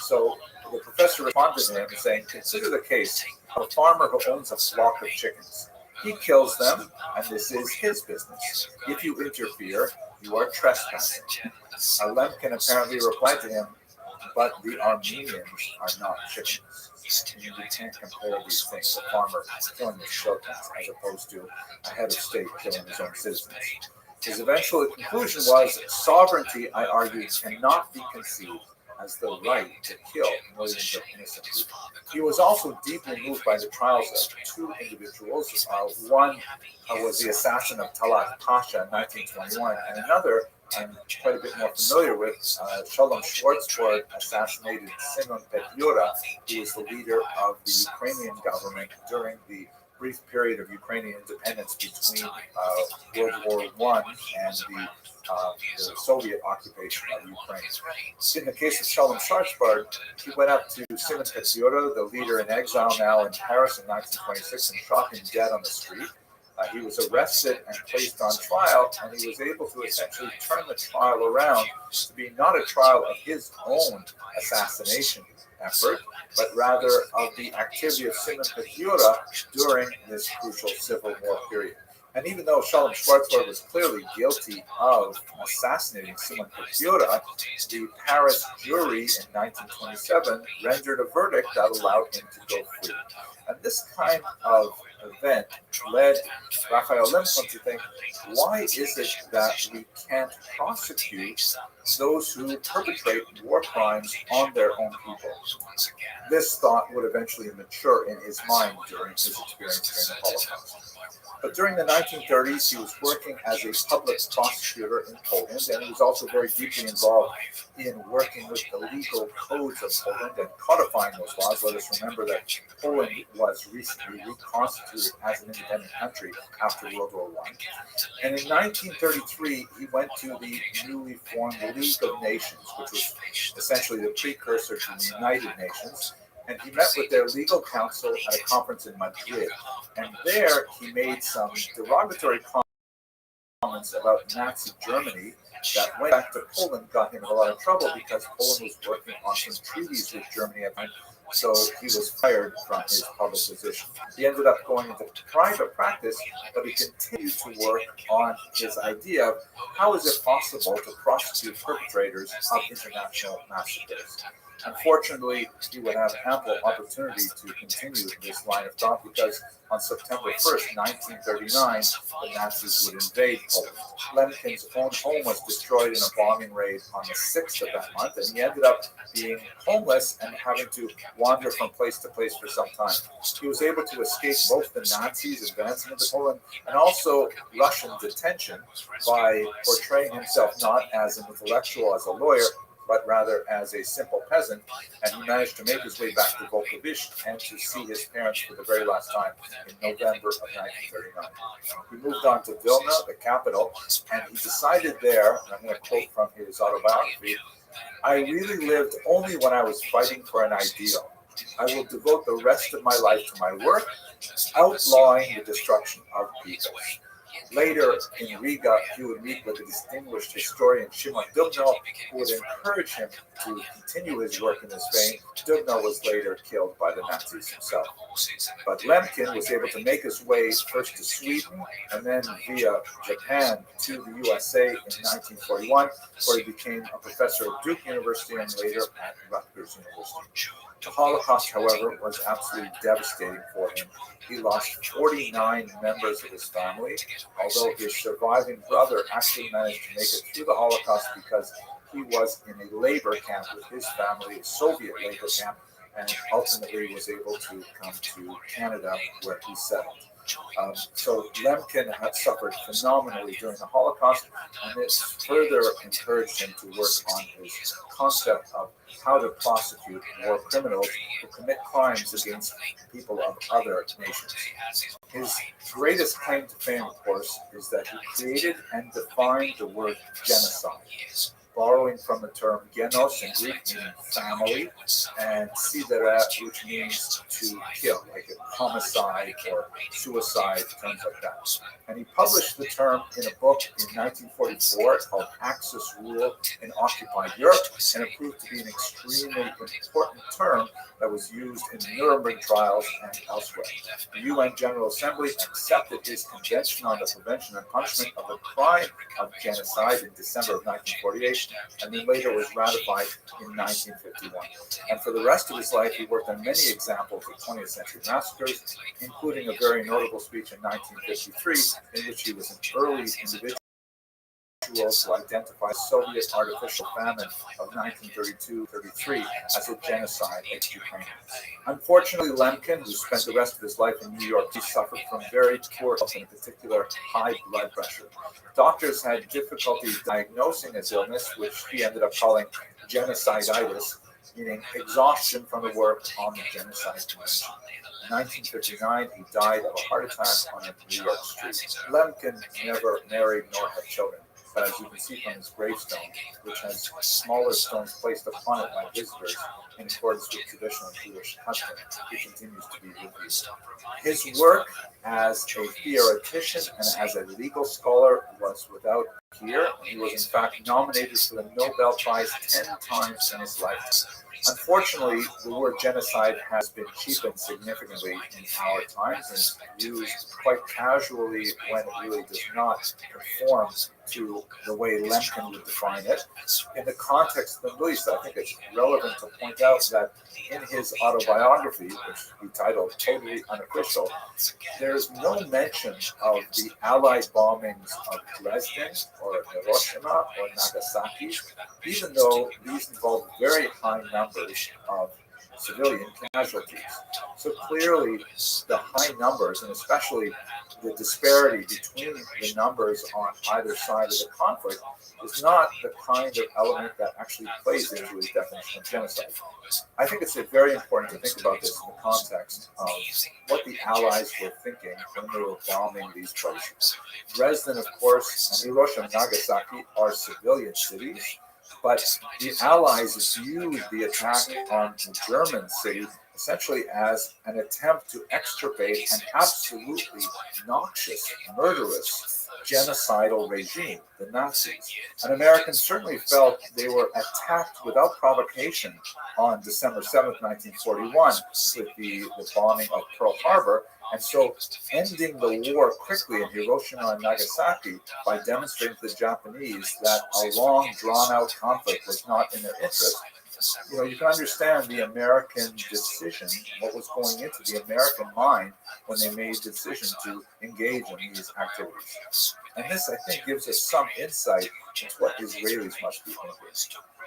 So the professor responded to him saying, consider the case of a farmer who owns a flock of chickens. He kills them, and this is his business. If you interfere, you are trespassing. Lemkin apparently replied to him, but the Armenians are not chickens. You can't compare these things. A farmer killing his children as opposed to a head of state killing his own citizens. His eventual conclusion was, sovereignty, I argued, cannot be conceived as the right to kill millions of innocent people. He was also deeply moved by the trials of two individuals. One was the assassin of Talat Pasha in 1921, and another I'm quite a bit more familiar with, Shalom Schwarzkopf assassinated Simon Petlura, who was the leader of the Ukrainian government during the brief period of Ukrainian independence between World War I and the Soviet occupation of Ukraine. In the case of Shalom Schwarzkopf, he went up to Simon Petlura, the leader in exile now in Paris in 1926, and shot him dead on the street. He was arrested and placed on trial, and he was able to essentially turn the trial around to be not a trial of his own assassination effort, but rather of the activity of Simon Petlura during this crucial Civil War period. And even though Shalom Schwarzkopf was clearly guilty of assassinating Simon Petlura, the Paris jury in 1927 rendered a verdict that allowed him to go free. And this kind of event led Raphael Lemkin to think, why is it that we can't prosecute those who perpetrate war crimes on their own people? This thought would eventually mature in his mind during his experience during the Holocaust. But during the 1930s, he was working as a public prosecutor in Poland, and he was also very deeply involved in working with the legal codes of Poland and codifying those laws. Let us remember that Poland was recently reconstituted as an independent country after World War I. And in 1933, he went to the newly formed League of Nations, which was essentially the precursor to the United Nations. And he met with their legal counsel at a conference in Madrid. And there he made some derogatory comments about Nazi Germany that went back to Poland, got him in a lot of trouble because Poland was working on some treaties with Germany at the time. So he was fired from his public position. He ended up going into private practice, but he continued to work on his idea of how is it possible to prosecute perpetrators of international massacres. Unfortunately, he would have ample opportunity to continue this line of thought because on September 1st, 1939, the Nazis would invade Poland. Lemkin's own home was destroyed in a bombing raid on the 6th of that month, and he ended up being homeless and having to wander from place to place for some time. He was able to escape both the Nazis advancing into Poland and also Russian detention by portraying himself not as an intellectual, as a lawyer, but rather as a simple peasant, and he managed to make his way back to Volkovich and to see his parents for the very last time in November of 1939. He moved on to Vilna, the capital, and he decided there, and I'm going to quote from his autobiography, "I really lived only when I was fighting for an ideal. I will devote the rest of my life to my work, outlawing the destruction of people." Later in Riga, he would meet with the distinguished historian Shimon Dubno, who would encourage him to continue his work in this vein. Dubno was later killed by the Nazis himself. But Lemkin was able to make his way first to Sweden and then via Japan to the USA in 1941, where he became a professor at Duke University and later at Rutgers University. The Holocaust, however, was absolutely devastating for him. He lost 49 members of his family, although his surviving brother actually managed to make it through the Holocaust because he was in a labor camp with his family, a Soviet labor camp, and ultimately was able to come to Canada, where he settled. So Lemkin had suffered phenomenally during the Holocaust, and this further encouraged him to work on his concept of how to prosecute war criminals who commit crimes against people of other nations. His greatest claim to fame, of course, is that he created and defined the word genocide, borrowing from the term genos in Greek, meaning family, and sidera, which means to kill, like a homicide or suicide, terms like that. And he published the term in a book in 1944 called Axis Rule in Occupied Europe, and it proved to be an extremely important term that was used in the Nuremberg trials and elsewhere. The UN General Assembly accepted his Convention on the Prevention and Punishment of the Crime of Genocide in December of 1948, and then later was ratified in 1951. And for the rest of his life, he worked on many examples of 20th century massacres, including a very notable speech in 1953, in which he was an early individual to identify Soviet artificial famine of 1932-33 as a genocide against Ukraine. Unfortunately, Lemkin, who spent the rest of his life in New York, he suffered from very poor health, in particular high blood pressure. Doctors had difficulty diagnosing his illness, which he ended up calling genociditis, meaning exhaustion from the work on the Genocide Convention. In 1959, he died of a heart attack on a New York street. Lemkin never married nor had children. But as you can see from his gravestone, which has smaller stones placed upon it by visitors in accordance with traditional Jewish custom, he continues to be revered. His work as a theoretician and as a legal scholar was without peer. He was in fact nominated for the Nobel Prize 10 times in his lifetime. Unfortunately, the word genocide has been cheapened significantly in our times and used quite casually when it really does not conform to the way Lemkin would define it. In the context of the Middle East, I think it's relevant to point out that in his autobiography, which he titled Totally Unofficial, there's no mention of the Allied bombings of Dresden or Hiroshima or Nagasaki, even though these involved very high numbers of civilian casualties. So clearly, the high numbers, and especially the disparity between the numbers on either side of the conflict, is not the kind of element that actually plays into his definition of genocide. I think it's very important to think about this in the context of what the Allies were thinking when they were bombing these places. Dresden, of course, and Hiroshima and Nagasaki are civilian cities, but the Allies viewed the attack on the German city essentially as an attempt to extirpate an absolutely noxious, murderous, genocidal regime, the Nazis. And Americans certainly felt they were attacked without provocation on December 7th, 1941, with the bombing of Pearl Harbor. And so ending the war quickly in Hiroshima and Nagasaki by demonstrating to the Japanese that a long, drawn-out conflict was not in their interest, you can understand the American decision, what was going into the American mind when they made the decision to engage in these activities. And this, I think, gives us some insight into what Israelis must be thinking.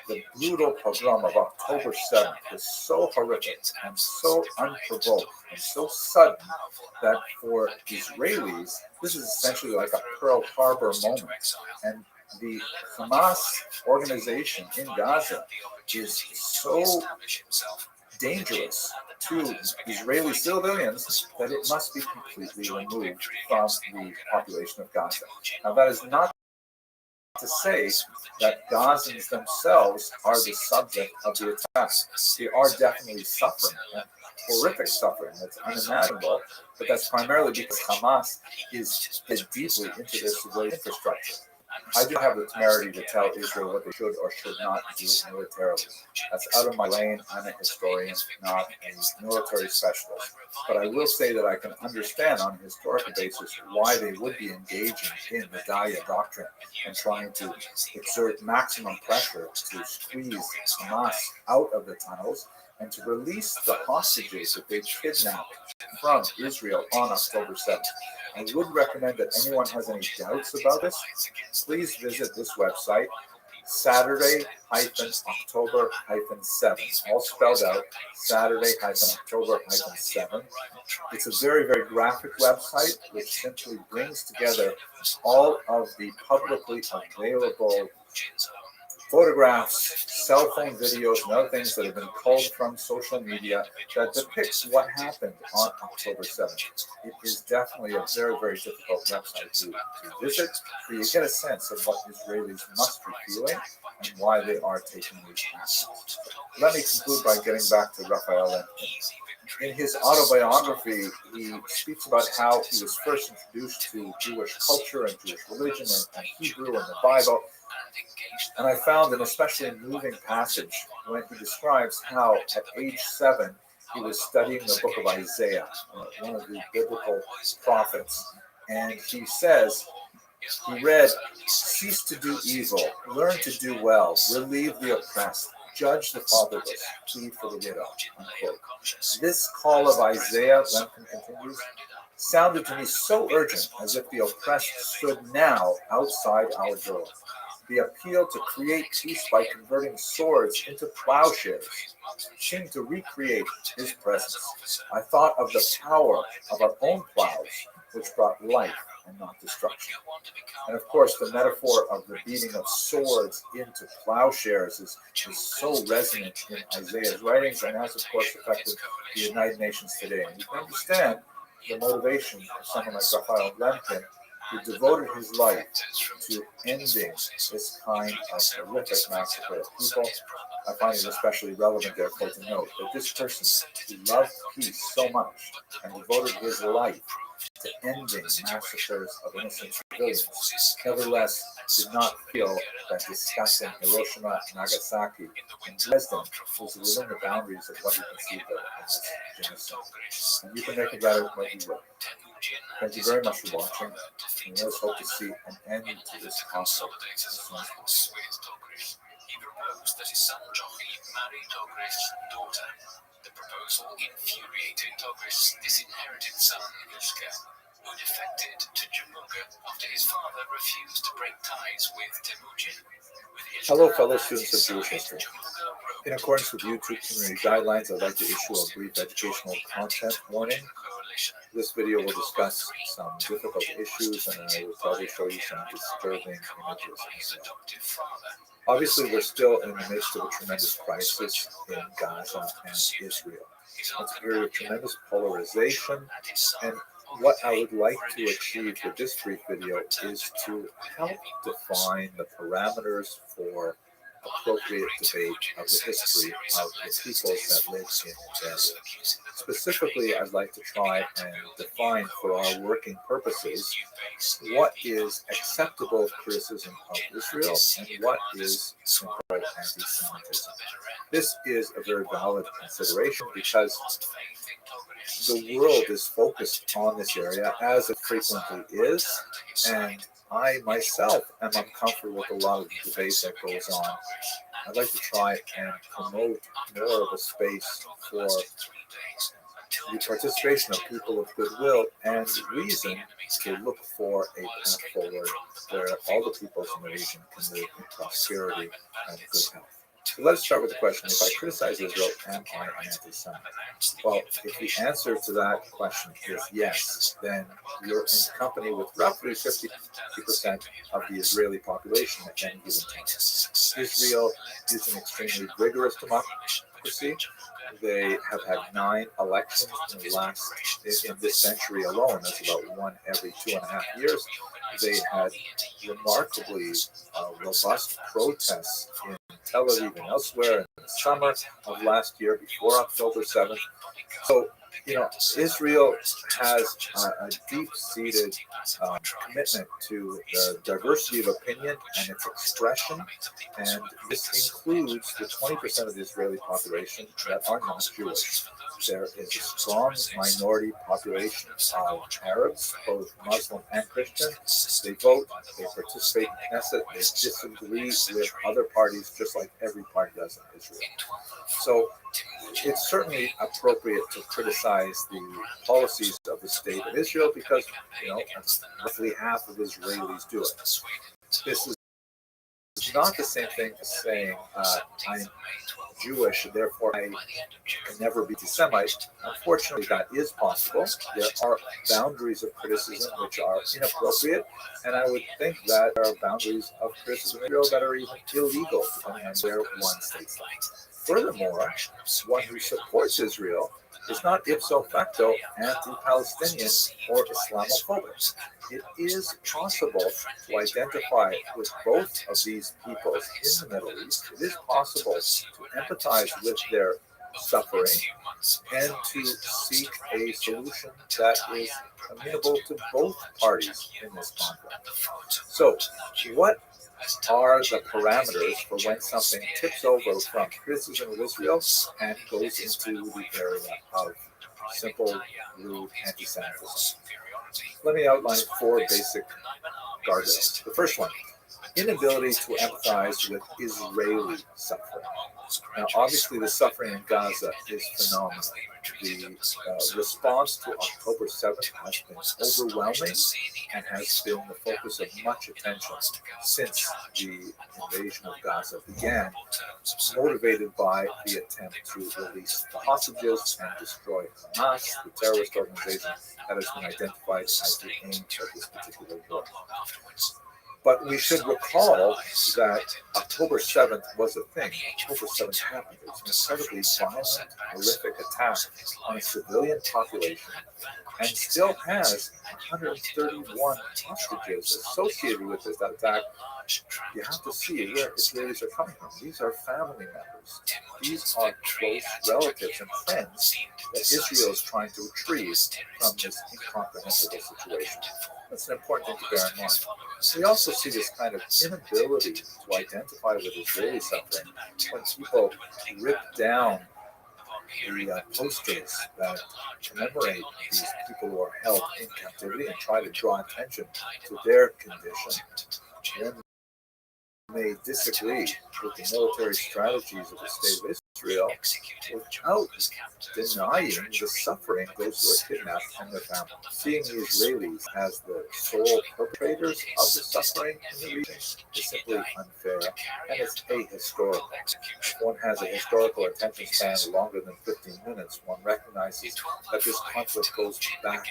The brutal pogrom of October 7th was so horrific and so unprovoked and so sudden that for Israelis, this is essentially like a Pearl Harbor moment. And the Hamas organization in Gaza is so dangerous to Israeli civilians that it must be completely removed from the population of Gaza. Now, that is not to say that Gazans themselves are the subject of the attack. They are definitely suffering, horrific suffering that's unimaginable, but that's primarily because Hamas is deeply into their civilian infrastructure. I do have the temerity to tell Israel what they should or should not do militarily. That's out of my lane. I'm a historian, not a military specialist. But I will say that I can understand on a historical basis why they would be engaging in the Daya doctrine and trying to exert maximum pressure to squeeze Hamas out of the tunnels and to release the hostages that they kidnapped from Israel on October 7th. I would recommend that anyone has any doubts about this, please visit this website, Saturday-October-7, all spelled out, Saturday-October-7. It's a very, very graphic website which simply brings together all of the publicly available photographs, cell phone videos, and other things that have been culled from social media that depicts what happened on October 7th. It is definitely a very, very difficult website to visit, but you get a sense of what Israelis must be feeling and why they are taking these actions. Let me conclude by getting back to Raphael Lemkin. In his autobiography, he speaks about how he was first introduced to Jewish culture and Jewish religion and Hebrew and the Bible. And I found an especially moving passage when he describes how at age 7 he was studying the book of Isaiah, one of the biblical prophets. And he says, he read, "Cease to do evil, learn to do well, relieve the oppressed, judge the fatherless, plead for the widow." Unquote. This call of Isaiah, Lemkin continues, sounded to me so urgent, as if the oppressed stood now outside our door. The appeal to create peace by converting swords into plowshares seemed to recreate his presence. I thought of the power of our own plows, which brought life and not destruction. And of course, the metaphor of the beating of swords into plowshares is so resonant in Isaiah's writings and has, of course, affected the United Nations today. And you can understand the motivation of someone like Raphael Lemkin, who devoted his life to ending this kind of horrific massacre of people. I find it especially relevant, therefore, to note that this person who loved peace so much and devoted his life to ending massacres of innocent civilians, nevertheless did not feel that discussing Hiroshima, Nagasaki, and Dresden was within the boundaries of what he conceived of as genocide. And you can make of that what you will. Thank you very much for watching, and let us hope to see an end to this conflict as soon as possible. He proposed that his son Joachim marry Togrich's daughter. The proposal infuriated Togrich's disinherited son Ilshka, who defected to Jamuga after his father refused to break ties with Temujin. Hello, fellow students of Jewish history. In accordance with YouTube community guidelines, I'd like to issue a brief educational content warning. This video will discuss some difficult issues, and I will probably show you some disturbing images. Obviously, we're still in the midst of a tremendous crisis in Gaza and Israel. It's a period of tremendous polarization, and what I would like to achieve with this brief video is to help define the parameters for appropriate debate of the history of the peoples that live in Gaza. Specifically, I'd like to try and define for our working purposes what is acceptable criticism of Israel and what is simple anti-Semitism. This is a very valid consideration because the world is focused on this area, as it frequently is, and I myself am uncomfortable with a lot of the debate that goes on. I'd like to try and promote more of a space for the participation of people of goodwill and reason to look for a path forward where all the peoples in the region can live in prosperity and good health. So let's start with the question, if I criticize Israel, am I an anti-Semite? Well, if the answer to that question is yes, then you're in company with roughly 50% of the Israeli population at any given time. Israel is an extremely rigorous democracy. They have had 9 elections in this century alone. That's about one every 2.5 years. They had remarkably robust protests in Tel Aviv and elsewhere in the summer of last year before October 7th. So, Israel has a deep-seated commitment to the diversity of opinion and its expression, and this includes the 20% of the Israeli population that are not Jewish. There is a strong minority population of Arabs, both Muslim and Christian. They vote, they participate in Knesset, they disagree with other parties just like every party does in Israel. So it's certainly appropriate to criticize the policies of the state of Israel because, roughly half of Israelis do it. This is not the same thing as saying I'm Jewish, therefore I can never be anti-Semite. Unfortunately, that is possible. There are boundaries of criticism which are inappropriate, and I would think that there are boundaries of criticism in Israel that are even illegal, depending on where one states them. Furthermore, one who supports Israel is not ipso facto anti-Palestinian or Islamophobic. It is possible to identify with both of these peoples in the Middle East. It is possible to empathize with their suffering and to seek a solution that is amenable to both parties in this conflict. So, what are the parameters for when something tips over from criticism of Israel and goes into the area of simple, rude anti-Semitism? Let me outline 4 basic guardrails. The first one, inability to empathize with Israeli suffering. Now, obviously, the suffering in Gaza is phenomenal. The response to October 7th has been overwhelming and has been the focus of much attention since the invasion of Gaza began, motivated by the attempt to release the hostages and destroy Hamas, the terrorist organization that has been identified as the aim of this particular war. But we should recall that October 7th was a thing. October 7th happened. It was an incredibly violent, horrific attack on a civilian population and still has 131 hostages associated with this attack. You have to see where Israelis are coming from. These are family members. These are close relatives and friends that Israel is trying to retrieve from this incomprehensible situation. That's an important thing to bear in mind. We also see this kind of inability to identify with Israeli suffering when people rip down the posters that commemorate these people who are held in captivity and try to draw attention to their condition. When they disagree with the military strategies of the state of Israel without denying the suffering of those who are kidnapped and their families. Seeing the Israelis as the sole perpetrators of the suffering in the region is simply unfair and it's ahistorical. If one has a historical attention span longer than 15 minutes, one recognizes that this conflict goes back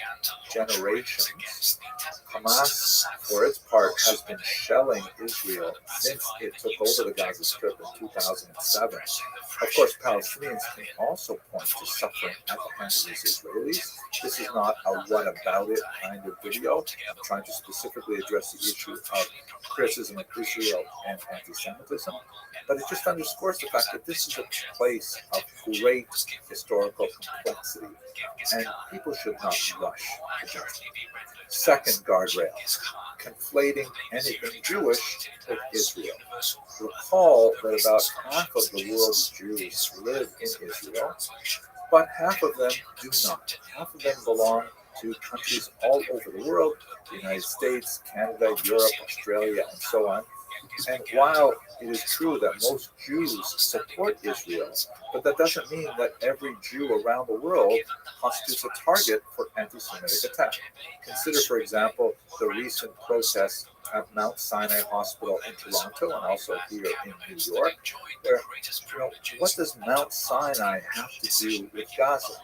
generations. Hamas, for its part, has been shelling Israel since it took over the Gaza Strip in 2007. Of course, Palestinians can also point to suffering at the hands of these Israelis. This is not a what about it kind of video. I'm trying to specifically address the issue of criticism of Israel and anti-Semitism. But it just underscores the fact that this is a place of great historical complexity, and people should not rush to judgment. Second guardrail, conflating anything Jewish with Israel. Recall that about half of the world's Jews live in Israel, but half of them do not. Half of them belong to countries all over the world, the United States, Canada, Europe, Australia, and so on. And while it is true that most Jews support Israel, but that doesn't mean that every Jew around the world constitutes a target for anti-Semitic attack. Consider, for example, the recent protests at Mount Sinai Hospital in Toronto and also here in New York, where, what does Mount Sinai have to do with Gaza?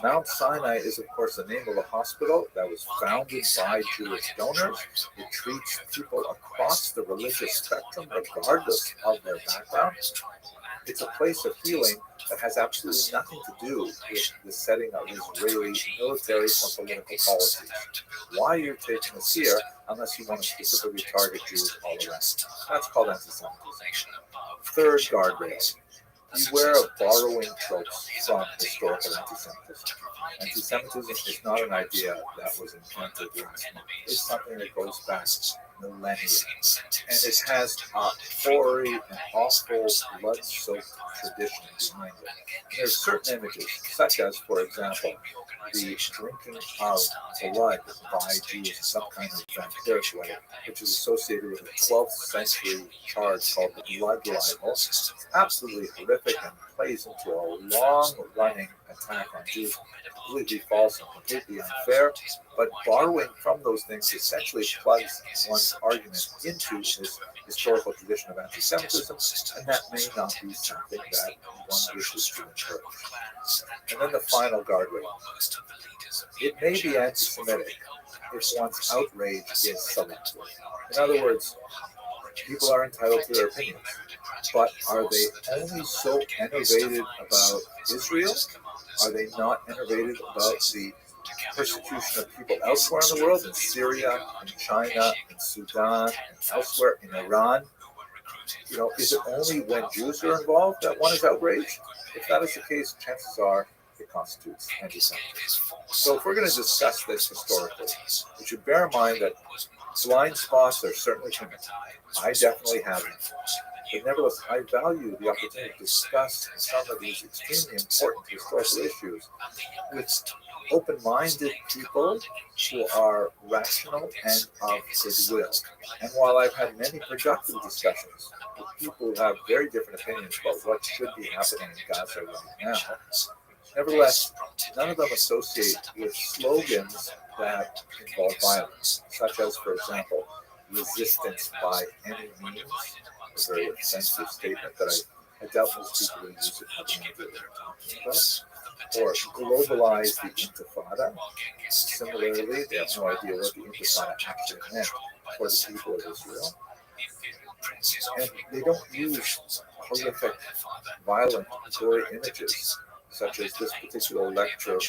Mount Sinai is, of course, the name of a hospital that was founded by Jewish donors. It treats people across the religious spectrum, regardless of their background. It's a place of healing that has absolutely nothing to do with the setting of Israeli military or political policies. Why you're taking us here unless you want to specifically target Jews all around? That's called anti-Semitism. Third guardrail. Beware of borrowing tropes from historical anti-Semitism. Anti-Semitism is not an idea that was invented last month. It's something that goes back millennia. And it has a hoary and awful blood-soaked tradition behind it. There's certain images, such as, for example, the drinking of blood by Jews in some kind of vampiric way, which is associated with a 12th century charge called the blood libel. It's absolutely horrific and plays into a long-running attack on Jews. Completely false and completely unfair, but borrowing from those things essentially plugs one's argument into this historical tradition of anti-Semitism, and that may not be something that one wishes to encourage. And then the final guardrail. It may be anti-Semitic if one's outrage is selective. In other words, people are entitled to their opinions, but are they only so enervated about Israel? Are they not enervated about the persecution of people elsewhere in the world, in Syria, in China, in Sudan, and elsewhere, in Iran? Is it only when Jews are involved that one is outraged? If that is the case, chances are it constitutes anti-Semitism. So if we're going to discuss this historically, we should bear in mind that blind spots are certainly human. I definitely have them. But nevertheless, I value the opportunity to discuss some of these extremely important historical issues with open-minded people who are rational and of goodwill. And while I've had many productive discussions with people who have very different opinions about what should be happening in Gaza right now, nevertheless, none of them associate with slogans that involve violence, such as, for example, resistance by any means, a very offensive statement that I doubt most people who use it have any idea what they're talking about. Or globalize the Intifada. Similarly, they have no idea what the Intifada actually meant for the people of Israel. And they don't use horrific, violent, gory images, such as this particular lecture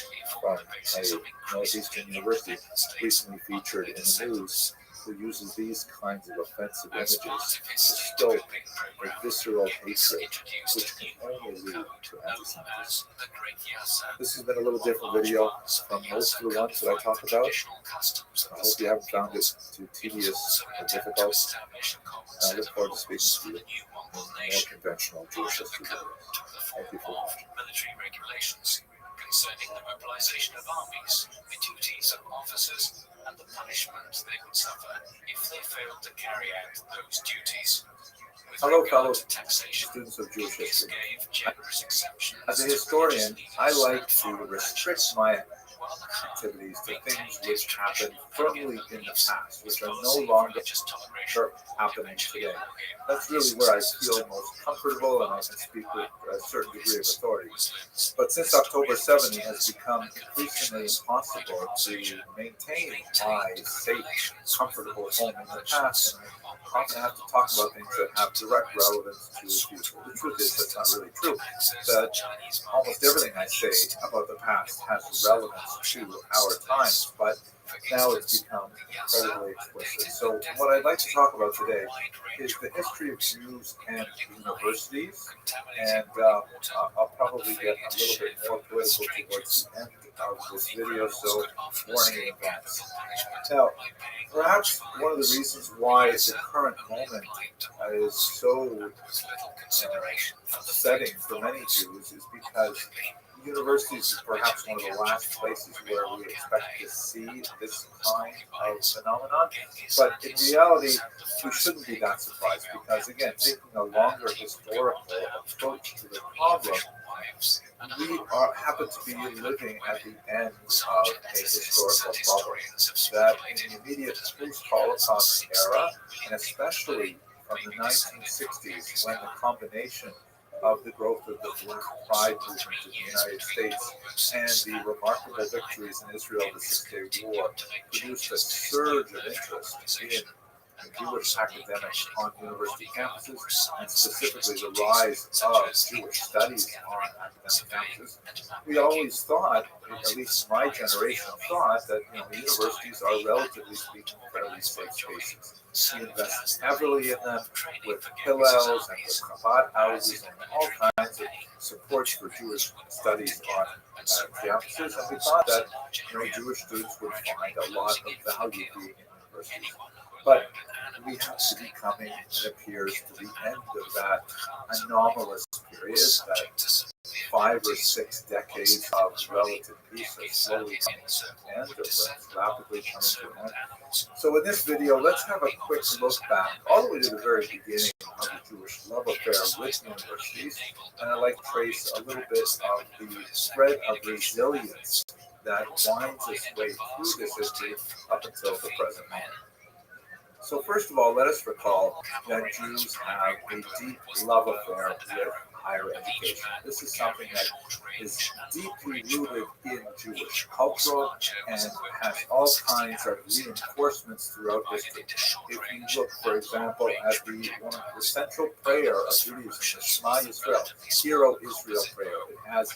from a Northeastern University recently featured in the news, who uses these kinds of offensive images to stoke a visceral hatred, which can only lead to anti-Semitism. This has been a little different video from most of the ones that I talk about. I hope you haven't found it too tedious or difficult. And I look forward to speaking to you in more conventional Jewish history videos. Thank you for watching. Military regulations concerning the mobilization of armies, the duties of officers, and the punishment they would suffer if they failed to carry out those duties. Hello, fellow students of Jewish history. As a historian, I like to restrict my activities to things which happened firmly in the past, which are no longer happening today. That's really where I feel most comfortable and I can speak with a certain degree of authority. But since October 7, it has become increasingly impossible to maintain my safe, comfortable home in the past, and I often have to talk about things that have direct relevance to the future. The truth is that's not really true. That almost everything I say about the past has relevance to our times, but now it's become incredibly explicit. So what I'd like to talk about today is the history of Jews and universities, and I'll probably get a little bit more political towards the end of this video, so warning in advance. Now, perhaps one of the reasons why the current moment is so upsetting for many Jews is because Universities is perhaps one of the last places where we expect to see this kind of phenomenon. But in reality, we shouldn't be that surprised because, again, taking a longer historical approach to the problem, we happen to be living at the end of a historical problem that in the immediate post-Holocaust era, and especially from the 1960s, when the combination of the growth of the Black Pride movement in the United States and the remarkable victories in Israel, the Six-Day War, produced a surge of interest in Jewish academics on university campuses, and specifically the rise of Jewish studies on academic campuses. We always thought, at least my generation thought, that universities are relatively speaking fairly safe spaces. We invest heavily in them with Hillels and with Chabad houses and all kinds of supports for Jewish studies on campuses, and we thought that Jewish students would find a lot of value being in universities. But we have to be coming, it appears, to the end of that anomalous period, that 5 or 6 decades of relative peace are slowly coming to an end, or perhaps rapidly coming to an end. So in this video, let's have a quick look back all the way to the very beginning of the Jewish love affair with universities, and I'd like to trace a little bit of the thread of resilience that winds its way through this history up until the present moment. So first of all, let us recall that Jews have a deep love affair with higher education. This is something that is deeply rooted in Jewish culture and has all kinds of reinforcements throughout history. If you look, for example, at one of the central prayer of Judaism, the Shema Yisrael, Hear O Israel prayer, it has a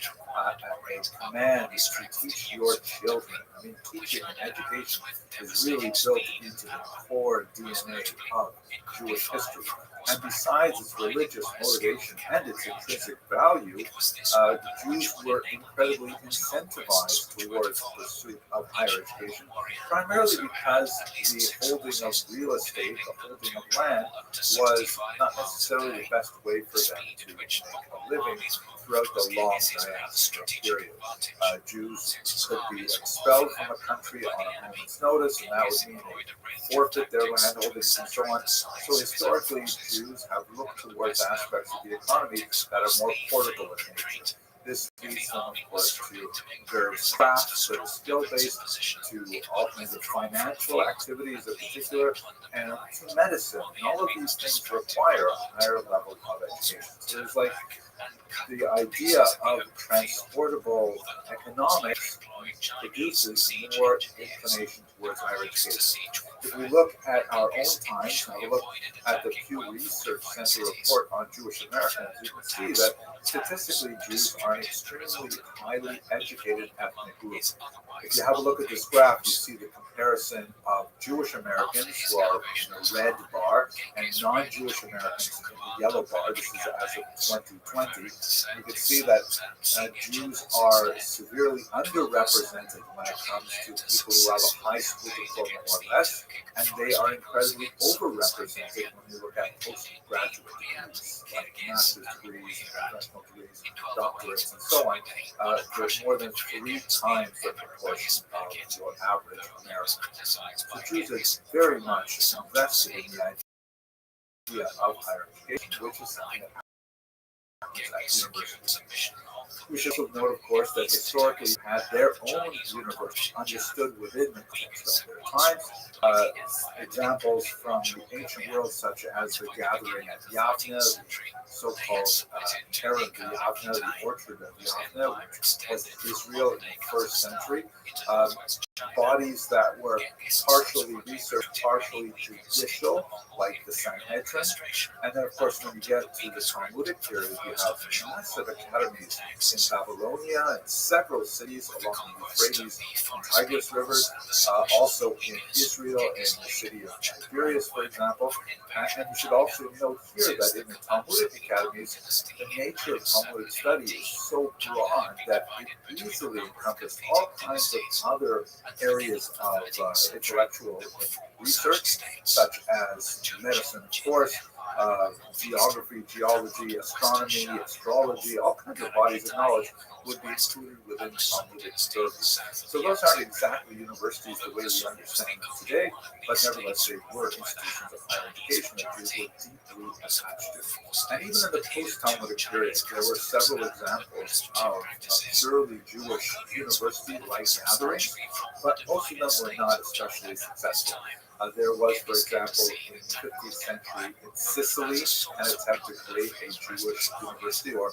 command to teach your children. I mean, teaching and education is really built into the core DNA of Jewish history. And besides its religious motivation and its intrinsic value, the Jews were incredibly incentivized towards the pursuit of higher education, primarily because the holding of real estate, the holding of land, was not necessarily the best way for them to make a living throughout the long diaspora period. Jews could be expelled from a country on a moment's notice, and that would mean they forfeit their land holdings and so on. So historically, Jews have looked towards aspects of the economy that are more portable in nature. This leads them, of course, to various crafts that are skill-based, to all kinds of financial activities in particular, and to medicine. And all of these things require a higher level of education. So there's like the idea of transportable economics produces more inclination towards higher education. If we look at our own times, and we look at the Pew Research Center report on Jewish Americans, you can see that statistically Jews are an extremely highly educated ethnic group. If you have a look at this graph, you see the comparison of Jewish Americans, who are in the red bar, and non-Jewish Americans in the yellow bar. This is as of 2020. You can see that Jews are severely underrepresented when it comes to people who have a high school diploma or less, and they are incredibly overrepresented when you look at postgraduate degrees, like master's degrees, professional degrees, doctorates, and so on. There's more than 3 times the proportion of your average American. So Jews are very much invested in the idea of higher education, which is something that happens at universities. We should also note, of course, that historically had their own university understood within the context of their times. Examples from the ancient world, such as the gathering at Yavne, the so-called Terra of Yavne, the orchard of Yavne, which was Israel in the first century. Bodies that were partially research, partially judicial, like the Sanhedrin. And then, of course, when you get to the Talmudic period, you have massive academies in Babylonia and several cities along the Euphrates and Tigris rivers, also in Israel, in the city of Tiberias, for example. And you should also note here that in the Talmudic academies, the nature of Talmudic study is so broad that it easily encompassed all kinds of other areas of intellectual research, such as medicine, of course, geography, geology, astronomy, astrology, all kinds of bodies of knowledge would be included within Talmudic studies. So those aren't exactly universities the way we understand them today, but nevertheless they were institutions of higher education that Jews were deeply attached to. And even in the post-Talmudic period, there were several examples of purely Jewish university-like gatherings, but most of them were not especially successful. There was, for example, in the 15th century in Sicily, an attempt to create a Jewish university, or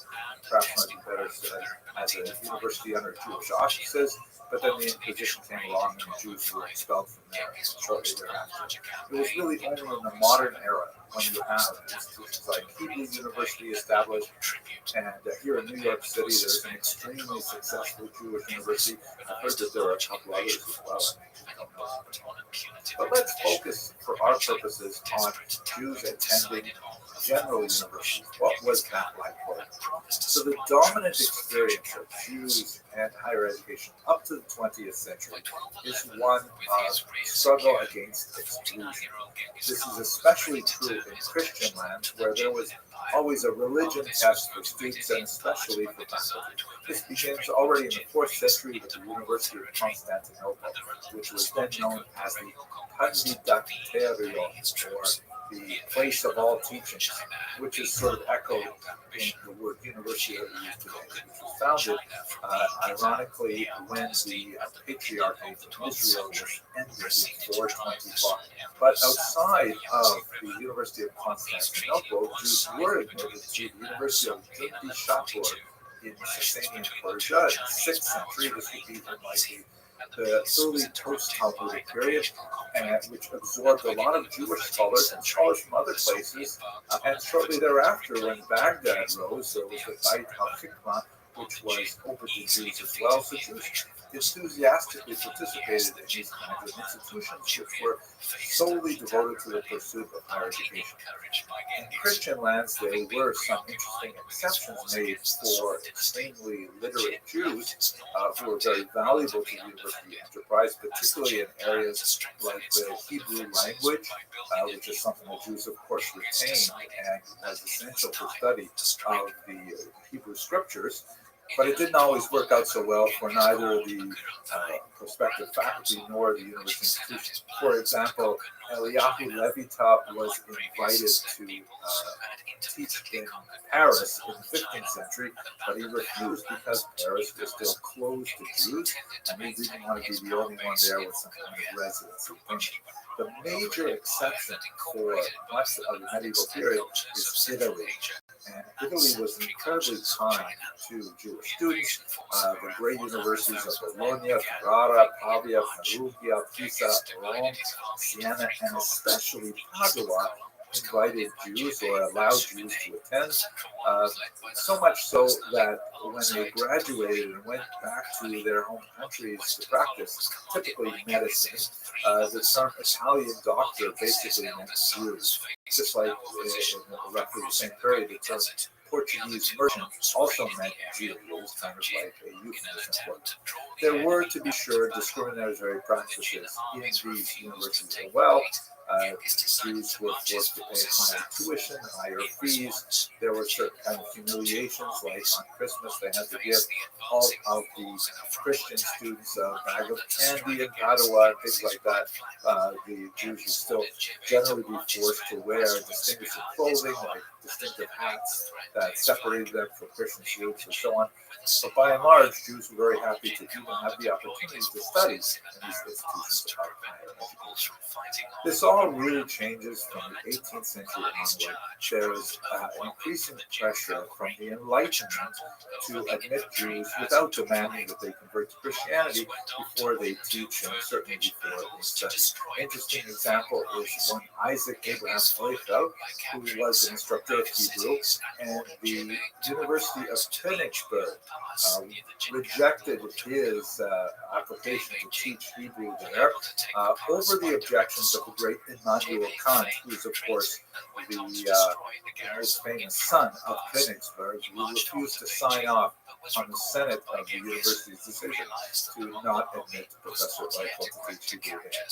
perhaps might be better said, as a university under Jewish auspices, but then the Inquisition came along and the Jews were expelled from there shortly thereafter. It was really only in the modern era when you have institutions like Hebrew University established, and here in New York City there's an extremely successful Jewish university. I've heard that there are a couple others as well. But let's focus for our purposes on Jews attending general universities. What was that like for them? So the dominant experience of Jews and higher education up to the 20th century is one of struggle against exclusion. This is especially true in Christian lands, where there was always a religion test for students and especially for faculty. This begins already in the 4th century with the University of Constantinople, which was then known as the Candidaterion, or the place of all teachings, which is sort of echoed in the word university that we use today, which was founded, ironically, when the Patriarchate of Israel was ended in 425. But outside of the University of Constantinople, Jews were admitted to the University of Dindi in Sasanian Persia in the 6th century. This would be in like the early post-Talmudic period, which absorbed a lot of Jewish scholars and scholars from other places. And shortly thereafter, when Baghdad rose, there was the Beit al-Hikmah, which was open to Jews as well. So Jews enthusiastically participated in these kinds of institutions, which were solely devoted to the pursuit of higher education. In Christian lands, there were some interesting exceptions made for extremely literate Jews who were very valuable to the university enterprise, particularly in areas like the Hebrew language, which is something the Jews, of course, retained and was essential for study of the Hebrew scriptures. But it didn't always work out so well for neither the prospective faculty nor the university institution. For example, Eliyahu Levita was invited to teach in Paris in the 15th century, but he refused because Paris was still closed to Jews, and he didn't want to be the only one there with some kind of residency permit. The major exception for much of the medieval period is Italy. And Italy was incredibly kind to Jewish students. The great universities of Bologna, Ferrara, Pavia, Perugia, Pisa, Rome, Siena, and especially Padua invited Jews or allowed Jews to attend. So much so that when they graduated and went back to their home countries to practice, typically medicine, the term Italian doctor basically meant Jews. Just like in roughly the same period, the term Portuguese merchant also meant Jew. It was kind of like a euphemism for it. There were, to be sure, discriminatory practices in these universities as well. Jews were forced to pay higher tuition, higher fees. There were certain kind of humiliations, like on Christmas they had to give all of the Christian students a bag of candy in Padua and things like that. The Jews would still generally be forced to wear distinguishing clothing, like distinctive hats that separated them from Christian students and so on. But by and large, Jews were very happy to even have the opportunity to study in these institutions of higher education. This all really changes from the 18th century onward. There is increasing pressure from the Enlightenment to admit Jews without demanding that they convert to Christianity before they teach and certainly before they study. Interesting example is one Isaac Abraham Neufeld, who was an instructor of Hebrew, and the University of Königsberg rejected his application to teach Hebrew there over the objections of the great Immanuel Kant, who is, of course, the most famous son of Königsberg, who refused to sign off on the Senate of the university's decision to not admit Professor Rothschild to teach Hebrew again.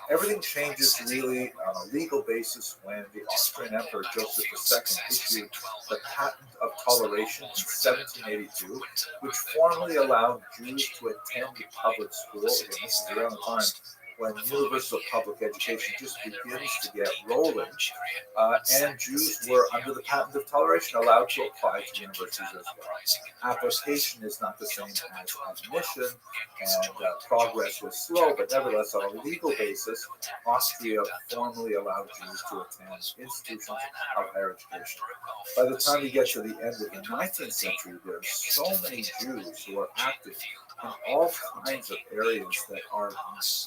Everything changes really on a legal basis when the Austrian Emperor Joseph II issued the Patent of Toleration in 1782, which formally allowed Jews to attend public school. Again, this is around the time when universal public education just begins to get rolling, and Jews were, under the Patent of Toleration, allowed to apply to universities as well. Application is not the same as admission, and progress was slow, but nevertheless, on a legal basis, Austria formally allowed Jews to attend institutions of higher education. By the time you get to the end of the 19th century, there are so many Jews who are active in all kinds of areas that are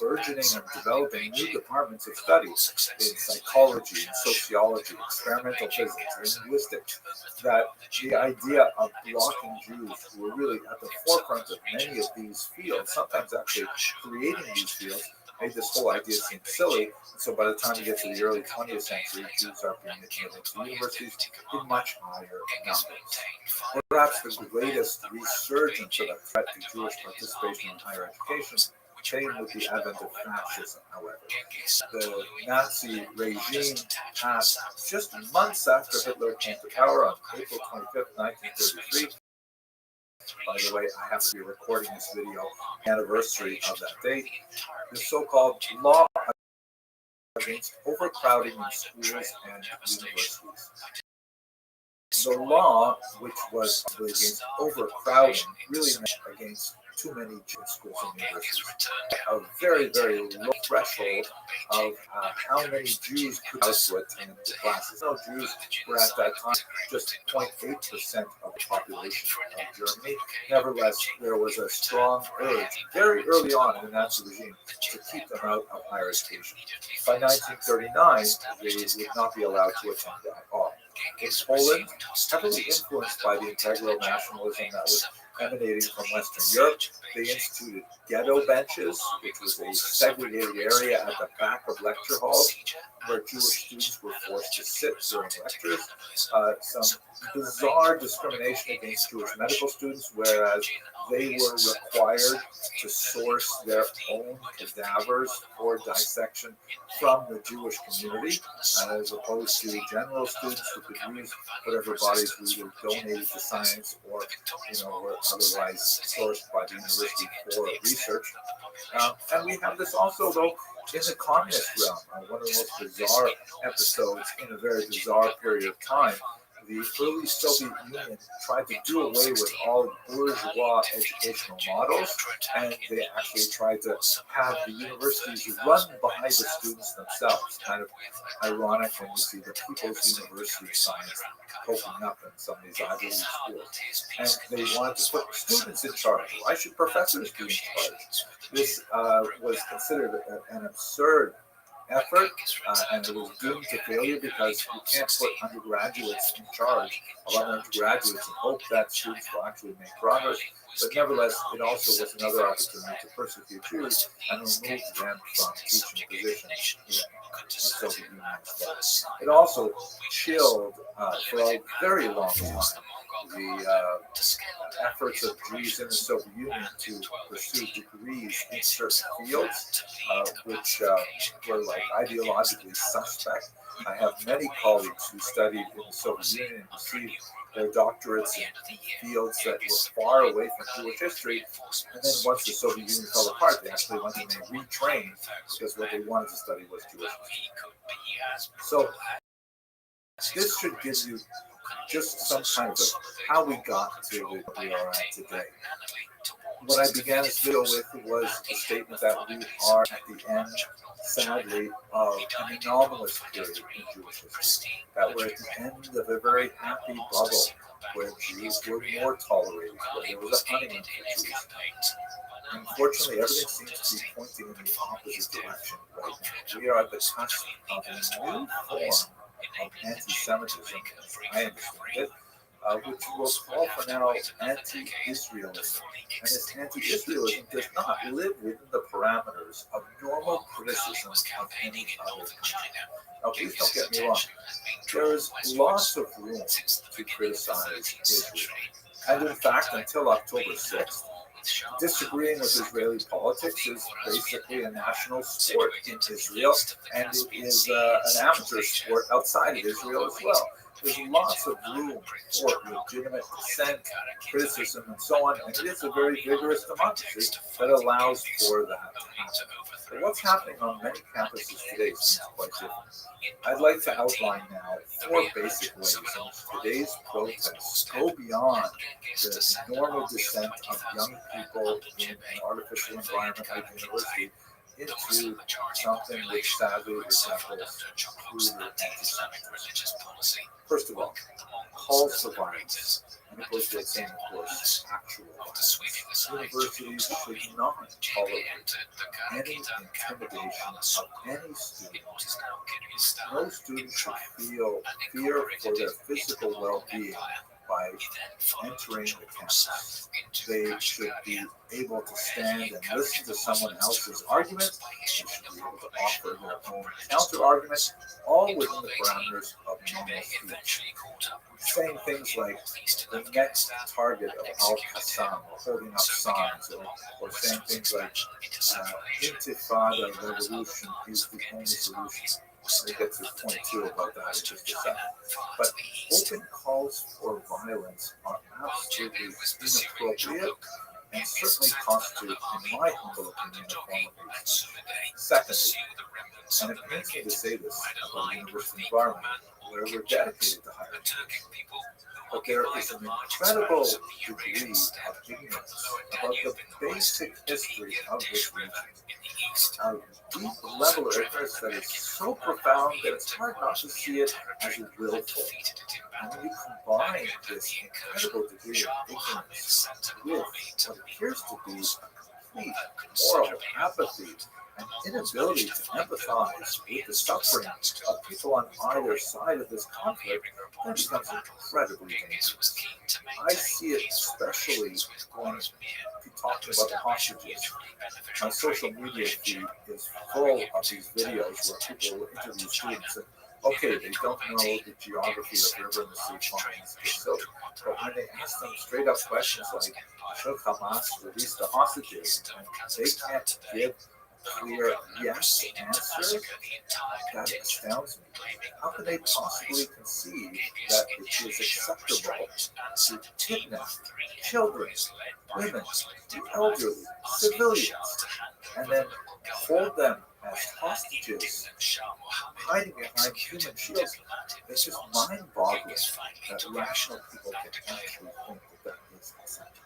burgeoning and developing new departments of study in psychology, in sociology, experimental physics, linguistics, that the idea of blocking Jews who were really at the forefront of many of these fields, sometimes actually creating these fields, made this whole idea seem silly. And so by the time you get to the early 20th century, Jews are being admitted to universities in much higher numbers. Perhaps the greatest resurgence of a threat to Jewish participation in higher education came with the advent of fascism, however. The Nazi regime passed just months after Hitler came to power on April 25th, 1933. By the way, I have to be recording this video anniversary of that date. The so-called law against overcrowding in schools and universities. The law, which was against overcrowding, really meant against too many schools and universities. A very, very low threshold of how many Jews could also attend the classes. No, Jews were at that time just 0.8% of the population of Germany. Nevertheless, there was a strong urge very early on in the Nazi regime to keep them out of higher education. By 1939, they would not be allowed to attend at all. In Poland, heavily influenced by the integral nationalism that was emanating from Western Europe, they instituted ghetto benches, which was a segregated area at the back of lecture halls where Jewish students were forced to sit during lectures. Some bizarre discrimination against Jewish medical students, whereas they were required to source their own cadavers for dissection from the Jewish community, as opposed to general students who could use whatever bodies we were donated to science or, were otherwise sourced by the university for research. And we have this also, though, in the communist realm. One of the most bizarre episodes in a very bizarre period of time. The early Soviet Union tried to do away with all bourgeois educational models, and they actually tried to have the universities run by the students themselves. Kind of ironic when you see the People's University of Science poking up in some of these Ivy League schools. And they wanted to put students in charge. Why should professors be in charge? This was considered an absurd effort, and it was doomed to failure because you can't put undergraduates in charge of undergraduates and hope that students will actually make progress. But nevertheless, it also was another opportunity to persecute Jews and remove them from teaching positions in the Soviet Union as well. It also chilled, for a very long time, the efforts of Jews in the Soviet Union to pursue degrees in certain fields, which were like ideologically suspect. I have many colleagues who studied in the Soviet Union and received their doctorates in fields that were far away from Jewish history. And then once the Soviet Union fell apart, they actually went and they retrained because what they wanted to study was Jewish history. So this should give you just some kind of how we got to where we are at today. What I began this video with was a statement that we are at the end, sadly, of an anomalous period in Jewish history. That we're at the end of a very happy bubble where Jews were more tolerated, where there was a honeymoon for Jews. Unfortunately, everything seems to be pointing in the opposite direction right now. We are at the cusp of a new form of anti-Semitism, as I understand it, which will call for now anti-Israelism. And this anti-Israelism does not live within the parameters of normal criticism of any other country. Now, please don't get me wrong. There is lots of room to criticize Israel. And in fact, until October 6th, disagreeing with Israeli politics is basically a national sport in Israel, and it is an amateur sport outside of Israel as well. There's lots of room for legitimate dissent, criticism, and so on, and it is a very vigorous democracy that allows for that to happen. But what's happening on many campuses today seems quite different. I'd like to outline now 4 basic ways in which today's protests go beyond the normal dissent of young people in an artificial environment like university into something which sadly resembles cruder anti-Semitism. First of all, calls for violence. And it goes without saying, of course, actual violence. Universities should not tolerate any intimidation of any student. No student should feel fear for their physical well-being by entering the campus. They should be able to stand and listen to someone else's argument. They should be able to offer their own counter-argument, all within the parameters of normal speech. Saying things like the next target of Al-Qassam, or holding up signs, or saying things like Intifada revolution is the only solution. We'll get to point 2 about that in just a second. But open calls for violence are absolutely inappropriate and certainly constitute, in my humble opinion, a form of reason. Secondly, and it pains me to say this about the university environment, where we're dedicated to higher education, but there is an incredible degree of ignorance about the basic history of this region. A deep level of ignorance that is so profound that it's hard not to see it as willful. And when you combine this incredible degree of ignorance with what appears to be a complete moral apathy and inability to empathize with the suffering of people on either side of this conflict, that becomes incredibly dangerous. I see it especially when talking about the hostages. My social media feed is full of these videos where people will interview students and, okay, they don't know the geography of River and the Sea Plains, so, but when they ask them straight up questions like, should Hamas release the hostages, and they can't give clear yes answer, that astounds me. How can they possibly conceive that it is acceptable to kidnap children, women, the elderly, civilians, and then hold them as hostages, hiding behind human shields? It's just mind-boggling that rational people can actually think that that is acceptable.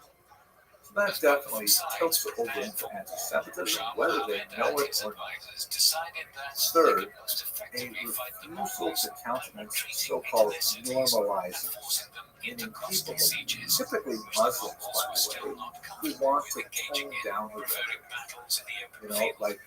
So that definitely tilts over into anti-Semitism, whether they know it or not. Third, a refusal to countenance so-called normalizers, meaning people, typically Muslims, by the way, who want to tone down the rhetoric. You know, like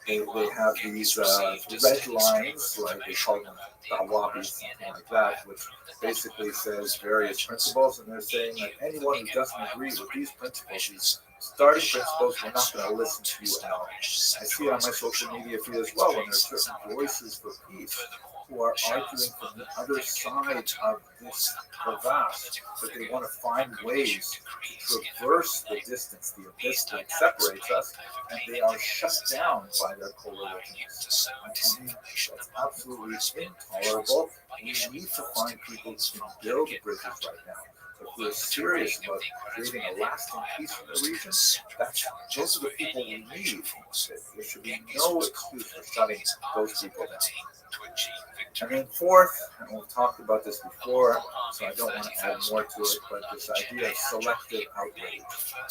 they have these red lines, like they call them Dawabi, something like that, which basically says various principles, and they're saying that anyone who doesn't agree with these principles, these starting principles, we're not going to listen to you at all. I see it on my social media feed as well, when there's certain voices for peace who are arguing from the other side of this crevasse, that they want to find ways to traverse the distance, the abyss that separates us, and they are shut down by their co-religionists. I mean, that's absolutely intolerable. We need to find people who can build bridges right now. If we're serious about creating a lasting peace in the region, those are the people we need. There should be no excuse for shutting those people down. And then fourth, and we've talked about this before, so I don't want to add more to it, but this idea of selective outrage,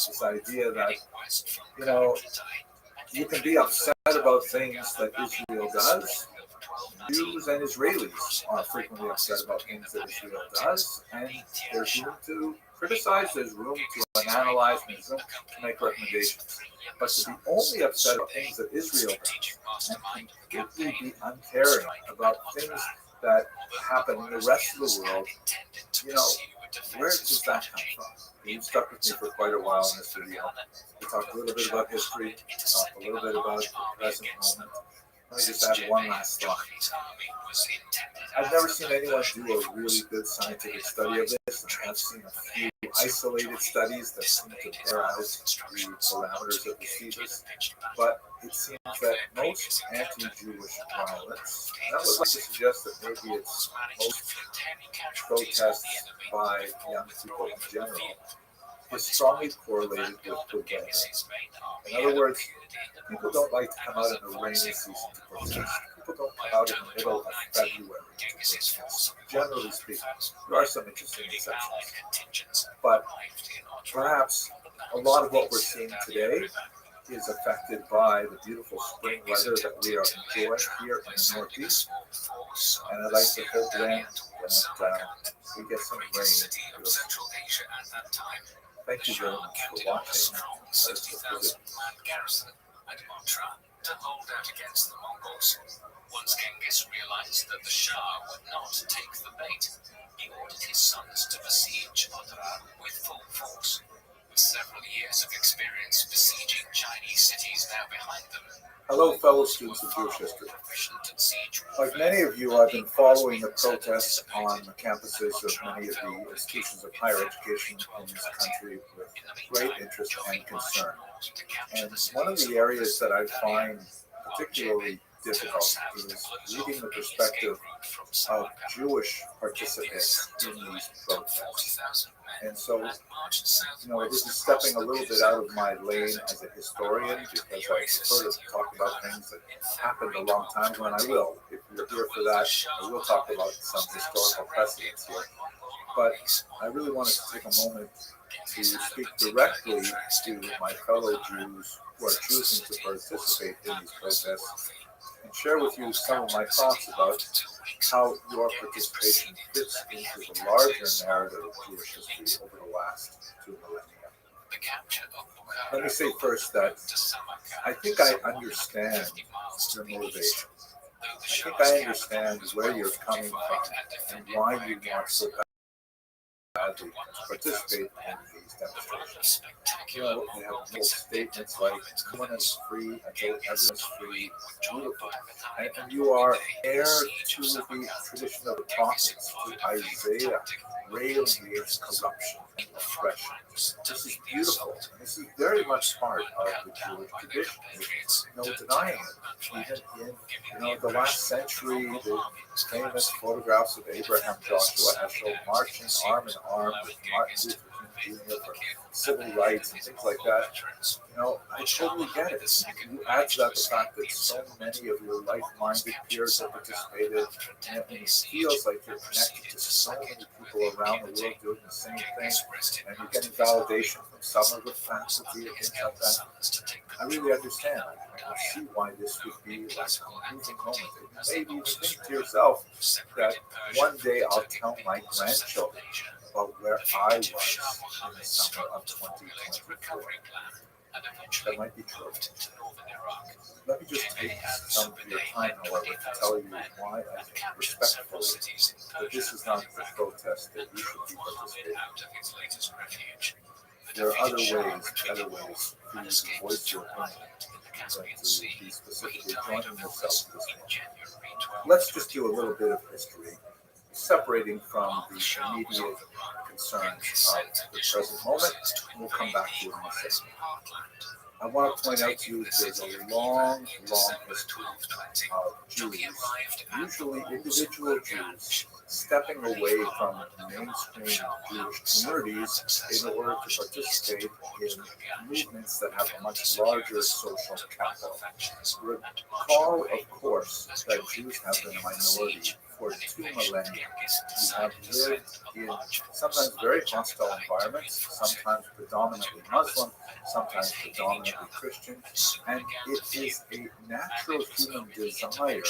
this idea that, you know, you can be upset about things that Israel does. Jews and Israelis are frequently upset about things that Israel does, and there's room to criticize, there's room to analyze, and there's room to make recommendations. But to be only upset about things that Israel does and completely be uncaring about things that happen in the rest of the world, you know, where does that come from? You've stuck with me for quite a while in this video. We talked a little bit about history, we talked a little bit about the present moment. Let me just add one last thought. I've never seen anyone do a really good scientific study of this, and I've seen a few isolated studies that seem to bear out the parameters of diseases, but it seems that most anti-Jewish violence, and I would like to suggest that maybe it's most protests by young people in general, is strongly correlated with the weather. In other words, people don't like to come out in the rainy season to protest. People don't come out in the middle of February to protest. Generally speaking, there are some interesting exceptions. But perhaps a lot of what we're seeing today is affected by the beautiful spring weather that we are enjoying here in the Northeast. And I'd like to hope then that we get some rain. Thank you very much for watching. To hold out against the Mongols. Once Genghis realized that the Shah would not take the bait, he ordered his sons to besiege Odra with full force. With several years of experience besieging Chinese cities now behind them. Hello, fellow students of Jewish history. Like many of you, I've been following the protests on the campuses of many of the institutions of higher education in this country with great interest and concern. And one of the areas that I find particularly difficult is reading the perspective of Jewish participants in these protests. And so, this is stepping a little bit out of my lane as a historian, because I prefer to talk about things that happened a long time ago, and I will. If you're here for that, I will talk about some historical precedents here. But I really wanted to take a moment to speak directly to my fellow Jews who are choosing to participate in these protests and share with you some of my thoughts about how your participation fits into the larger narrative of Jewish history over the last 2 millennia. Let me say first that I think I understand your motivation. I think I understand where you're coming from and why you want so badly to participate in these demonstrations. They have little statements like "everyone is free until everyone is free," beautiful, and you are heir to the tradition of the prophets, to Isaiah, railing against corruption and oppression. This is beautiful. This is very much part of the Jewish tradition. There's no denying it. Even in the last century, the famous photographs of Abraham Joshua Heschel marching arm in arm with Martin Luther King Jr. for civil rights and things like that. I totally get it. You add to that the fact that so many of your like-minded peers have participated, and it feels like you're connected to so many people around the world doing the same thing, and you're getting validation from some of the faculty and things like that. I really understand. I can see why this would be like a moving moment. Maybe you think to yourself that one day I'll tell my grandchildren about where I was in the summer of 2024. That might be true. Let me just take some of your time, however, to tell you why I think respectfully that this is not the protest that you should be participating in. There are other ways, better ways for you to voice your opinion than to be specifically joining yourself in this one. Let's just do a little bit of history, separating from the immediate concerns of the present moment, and we'll come back to it in a second. I want to point out to you that there's a long, long history of Jews, usually individual Jews, stepping away from mainstream Jewish communities in order to participate in movements that have a much larger social capital. Recall, of course, that Jews have been a minority for 2 millennia. We have lived in sometimes very hostile environments, sometimes predominantly Muslim, sometimes predominantly Christian, and it is a natural human desire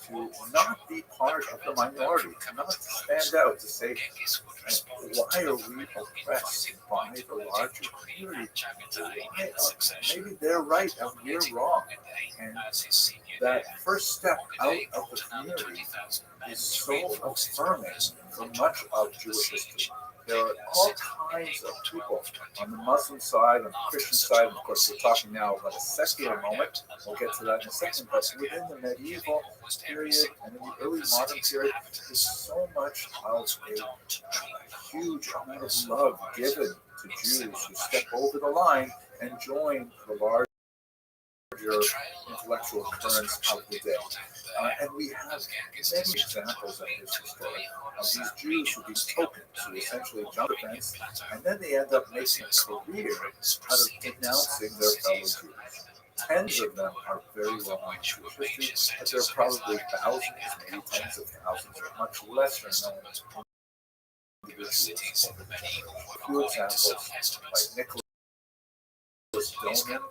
to not be part of the minority, not to stand out, to say, why are we oppressed by the larger community? Maybe they're right and we're wrong. And that first step out of the community is so affirming for much of Jewish history. there are all kinds of people on the Muslim side, on the Christian side. And of course, we're talking now about a secular moment. We'll get to that in a second. But within the medieval period and in the early modern period, there's so much of a huge amount of love given to Jews who step over the line and join the larger intellectual currents of the day. And we have many examples in this story of these Jews who be tokens, who essentially jump the fence, and then they end up making a career out of denouncing their fellow Jews. Tens of them are very well known in Jewish history, but there are probably thousands, maybe tens of thousands, or much lesser known individuals. A few examples, like Nicholas Doman,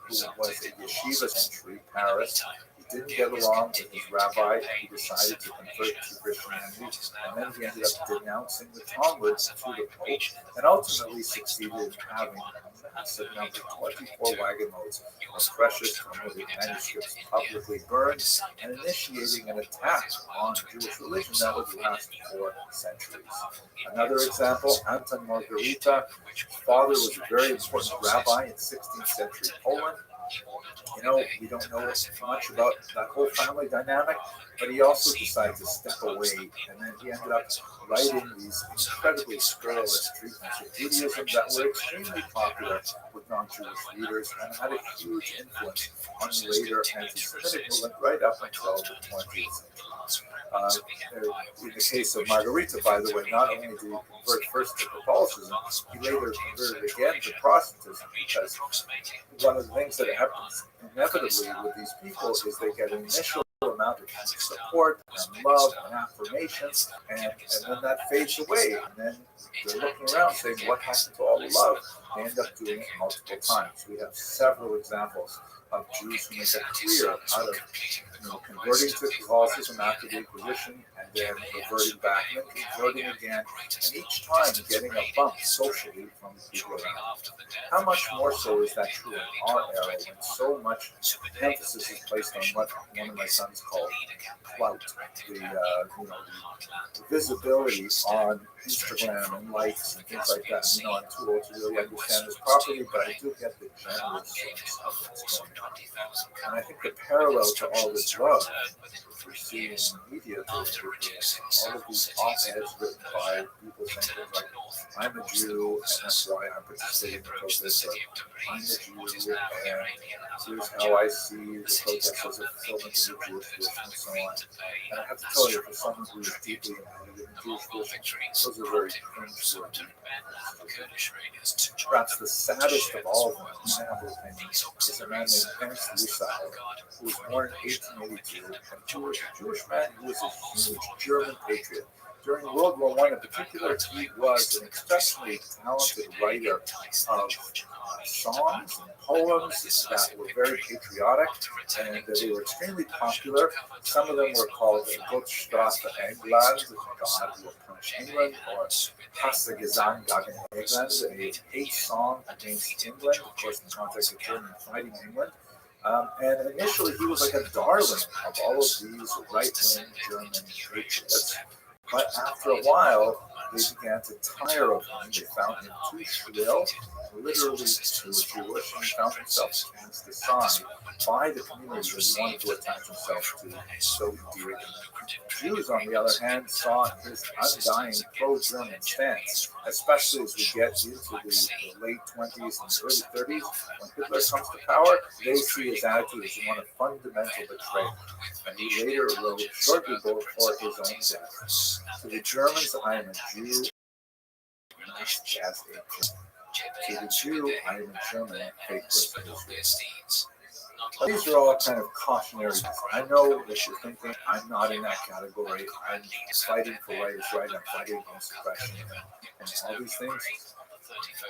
who was a yeshiva century, Paris. He didn't get along with his rabbi, and he decided to convert to Christianity, and then he ended up denouncing the Talmud to the Pope, and ultimately succeeded in having a massive number, 24 wagon loads of precious Talmudic manuscripts publicly burned, and initiating an attack on Jewish religion that would last for centuries. Another example, Anton Margarita. His father was a very important rabbi in 16th century Poland. You know, we don't know much about that whole family dynamic, but he also decided to step away, and then he ended up writing these incredibly scurrilous treatments of Judaism that were extremely popular with non-Jewish readers and had a huge influence on the later anti-Semitic movement right up until the 20th century. In the case of Margarita, by the way, not only did he convert first to Catholicism, he later converted again to Protestantism, because one of the things that happens inevitably with these people is they get an initial amount of support and love and affirmation, and then that fades away, and then they're looking around saying, what happened to all the love? They end up doing it multiple times. We have several examples of Jews who make a career out of converting to Catholicism after the Inquisition, and then reverting back, and then converting again, and each time getting a bump socially from the people around. How much more so is that true in our era, when so much emphasis is placed on what one of my sons called clout, the visibility on Instagram and likes and things like that. I'm too old to really understand this properly, but I do get the general sense of what's going on. And I think the parallel to all this love, which we see in the media, all of these op-eds written by people saying things like, I'm a Jew, and that's why I'm participating in the protest, or I'm a Jew, and here's how I see the protest as a fulfillment of the Jewish wish, and so on. And I have to tell you, for someone who is deeply embedded in the Jewish wish, those are very cringe-worthy. Perhaps the saddest of all of them, in my humble opinion, is a man named Ernst Rothschild, who was born in 1882, and a Jewish man who was a huge German patriot. During World War I in particular, he was an exceptionally talented writer of songs and poems that were very patriotic, and they were extremely popular. Some of them were called Gott strafe England, God will punish England, or Hasse Gesang gegen England, a hate song against England, of course in the context of Germany fighting England. And initially he was like a darling of all of these right-wing German patriots. But after a while, they began to tire of him. They found him too shrill, literally too Jewish, and he found himself cast aside by the community that he wanted to attach himself to so dearly. Jews, on the other hand, saw his undying pro-German stance, especially as we get into the late 20s and early 30s. When Hitler comes to power, they see his attitude as one of fundamental betrayal. And he later wrote, shortly before his own death, to the Germans, I am a Jew, not just a German. To the Jew, I am a German, faithless to Israel. These are all kind of cautionary. I know what you're thinking. I'm not in that category. I'm fighting for right is right. I'm fighting against oppression and all these things.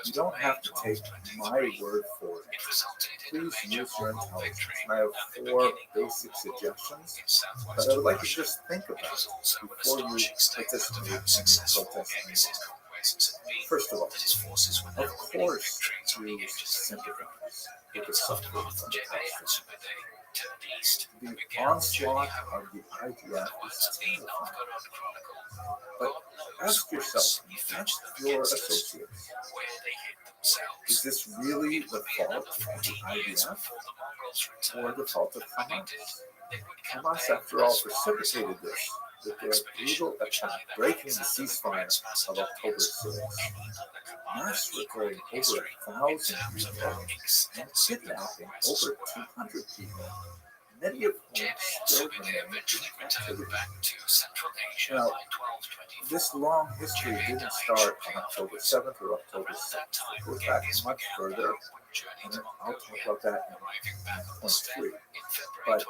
You don't have to take my word for it. Please use your intelligence. I have 4 basic suggestions that I would like you to just think about before you participate in the protest. First of all, of course, Jews sympathize with the suffering of Palestine. The onslaught of the IDF is terrifying. But ask yourself, ask your associates, is this really the fault of the IDF or the fault of Hamas? Hamas, after all, precipitated this with their brutal attack, breaking the ceasefire of October 6th, massacring over 1,000 people, and kidnapping over 200 people, many of whom still remain in captivity. Now, this long history didn't start on October 7th or October 6th. It goes back much further, and I'll talk about that in point 3. But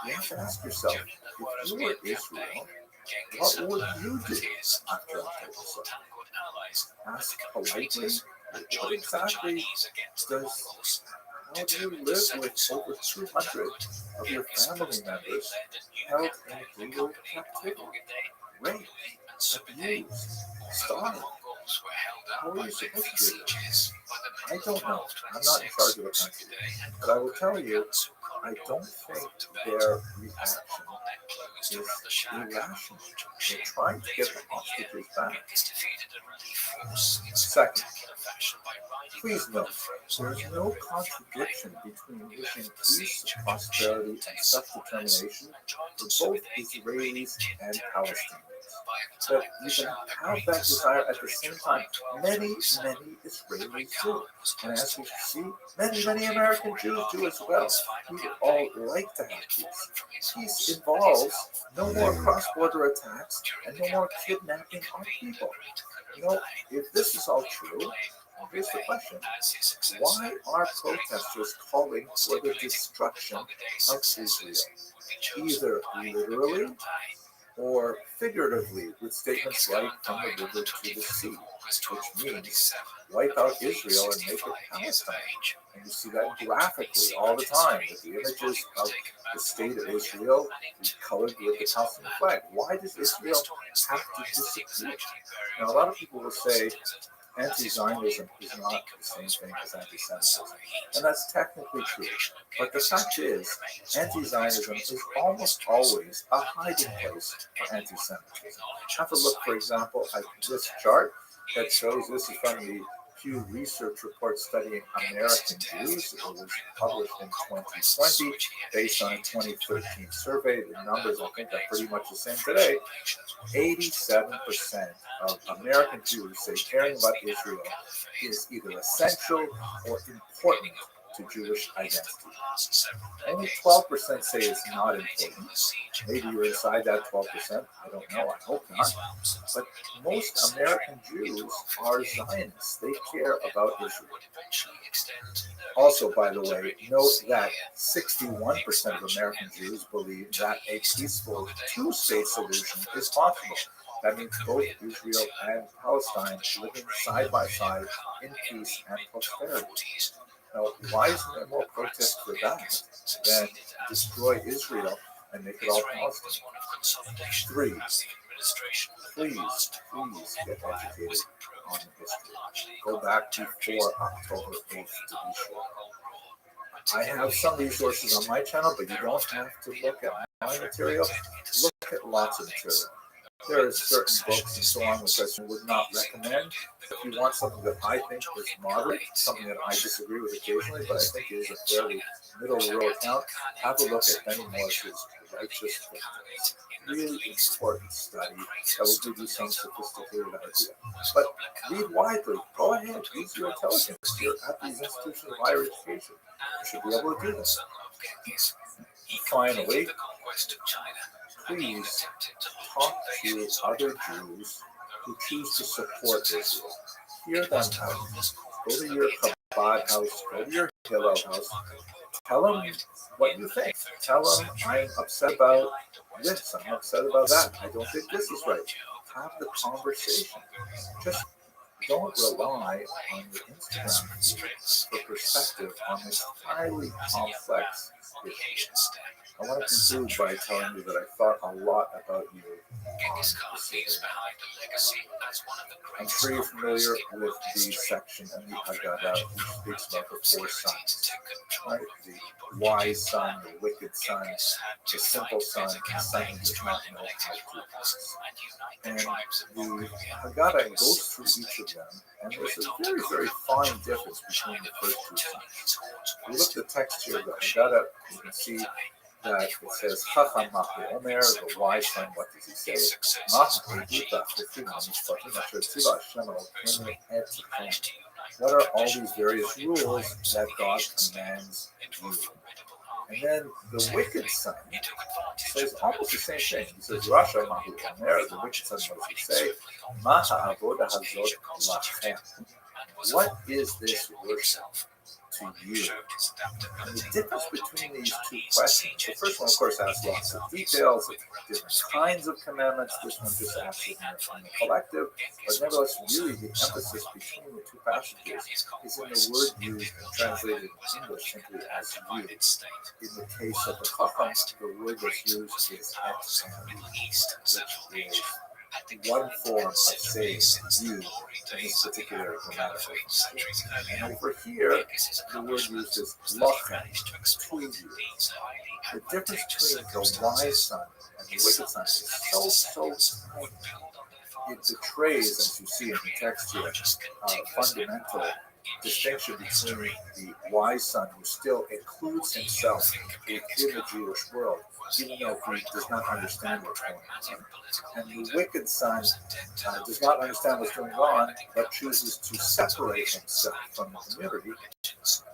you have to ask yourself, if you were Israel, what would you do after October 7th? Ask politely, what exactly does, how do you live with over 200 of your family members held in brutal captivity, raped, abused, starved? How are you supposed to do this? I don't know. I'm not in charge of the country. But I will tell you, I don't think their reaction is irrational. They're trying to get the hostages back. Second, please note, there is no contradiction between wishing peace, prosperity, and self-determination for both Israelis and Palestinians. But you can have that desire at the same time. Many Israelis do. And as we see, many American Jews do as well. We all like to have peace. Peace involves no more cross-border attacks and no more kidnapping of people. You know, if this is all true, here's the question. Why are protesters calling for the destruction of Israel? Either literally or figuratively, with statements like from the river to the sea, which means wipe out Israel and make it Palestine. And you see that graphically all the time with the images of the state of Israel colored with the Palestinian flag. Why does Israel have to disappear? Now, a lot of people will say anti-Zionism is not the same thing as anti-Semitism. And that's technically true. But the fact is, anti-Zionism is almost always a hiding place for anti-Semitism. Have a look, for example, at this chart that shows this is from the Pew Research Report studying American Jews. It was published in 2020 based on a 2013 survey. The numbers, I think, are pretty much the same today. 87% of American Jews say caring about Israel is either essential or important to Jewish identity. Only 12% say it's not important. Maybe you're inside that 12%. I don't know. I hope not. But most American Jews are Zionists. They care about Israel. Also, by the way, note that 61% of American Jews believe that a peaceful two-state solution is possible. That means both Israel and Palestine living side by side in peace and prosperity. Now, why isn't there more protest for that than destroy Israel and make it all Palestine? 3, please get educated on the history. Go back before October 8th to be sure. I have some resources on my channel, but you don't have to look at my material. Look at lots of material. There are certain books and so on which I would not recommend. If you want something that I think is moderate, something that I disagree with occasionally, but I think is a fairly middle-of-the-road account, have a look at Benny Morris's Righteous Victims. Really important study that will give you some sophisticated idea. But read widely. Go ahead. Use your intelligence. You're at these institutions of higher education. You should be able to do this. Finally, please talk to other Jews who choose to support Israel. Hear them out. Go to your Chabad house, go to your Hillel house. Tell them what you think. Tell them, I'm upset about this, I'm upset about that. I don't think this is right. Have the conversation. Just don't rely on your Instagram feed for perspective on this highly complex issue. I want to conclude by telling you that I thought a lot about you. Genghis Khan leaves behind a legacy as one of the I'm greatest sure you're conquerors familiar in with world the history. section in the After Haggadah imagining which how speaks the about the four obscurity to sons, take control right? of The people wise son, the wicked son, Genghis had the to simple fight son, bitter the son who campaigns does to not know eliminate how his to rivals act. and unite the And tribes of the Mongolia Haggadah into a goes single through each of state. them, and He there's went a on to very, very conquer fine much of difference old between China the first before two turning sons. his hordes If you look west at the text and here of the vanquishing Haggadah, you can see Kublai that it says, Chacham Omer, the wise son, what does he say? His successes Mah were achieved Eduta because of Chufim three Asher factors. Tzila Hashem Firstly, Elokeinu et he Tzechem. managed to unite What the are all these traditionally various divided rules tribes that of the God Asian steppe commands into a you? formidable army. And then the wicked Secondly, son he took advantage says of the almost the military same thing. machine He says, that Rasha Mongolian Mahu cavalry Omer, the wicked son, archers what does he riding say? swiftly on Maha horseback Avoda across Hazot Asia constituted Lachem. and was a What is formidable this general worship himself, to one who you? showed his And adaptability, the difference adopting between these two Chinese questions, siege the first one, of engines, course, has leading lots his of armies details, with relative different speed. kinds of commandments. This one just asks Thirdly it and in the finally, collective, but Genghis was nevertheless, also really the emphasis somewhat lucky. between the two When he began passages his is in the conquests, word used Imperial and China translated in was in a English weak simply and as you. divided state. In the case While of the to the Chacham, west, the the word that's great used Muslim is powers of the Etzem, Middle East and Central which Asia is had one declined form of considerably saying since the you glory in this days of the particular Arab grammatical Caliphate system. centuries And earlier. over here, Genghis's the word accomplishment used is was that he Lachem, managed to to exploit you. these highly The difference advantageous between the wise circumstances. son and the His wicked son sons is and so, his so descendants tiny. would build on their It father's betrays, conquests as you see in to the create text the here, largest a contiguous fundamental empire in distinction human between history. the wise son who still includes What do you himself think of within Genghis the Khan? Jewish world, Was even he a though he great does not conqueror understand and what's going pragmatic on. political And the leader? wicked son Was addicted does to not build understand what's an going empire on, that but encompassed chooses to dozens of separate nations himself and from the multiple community. religions?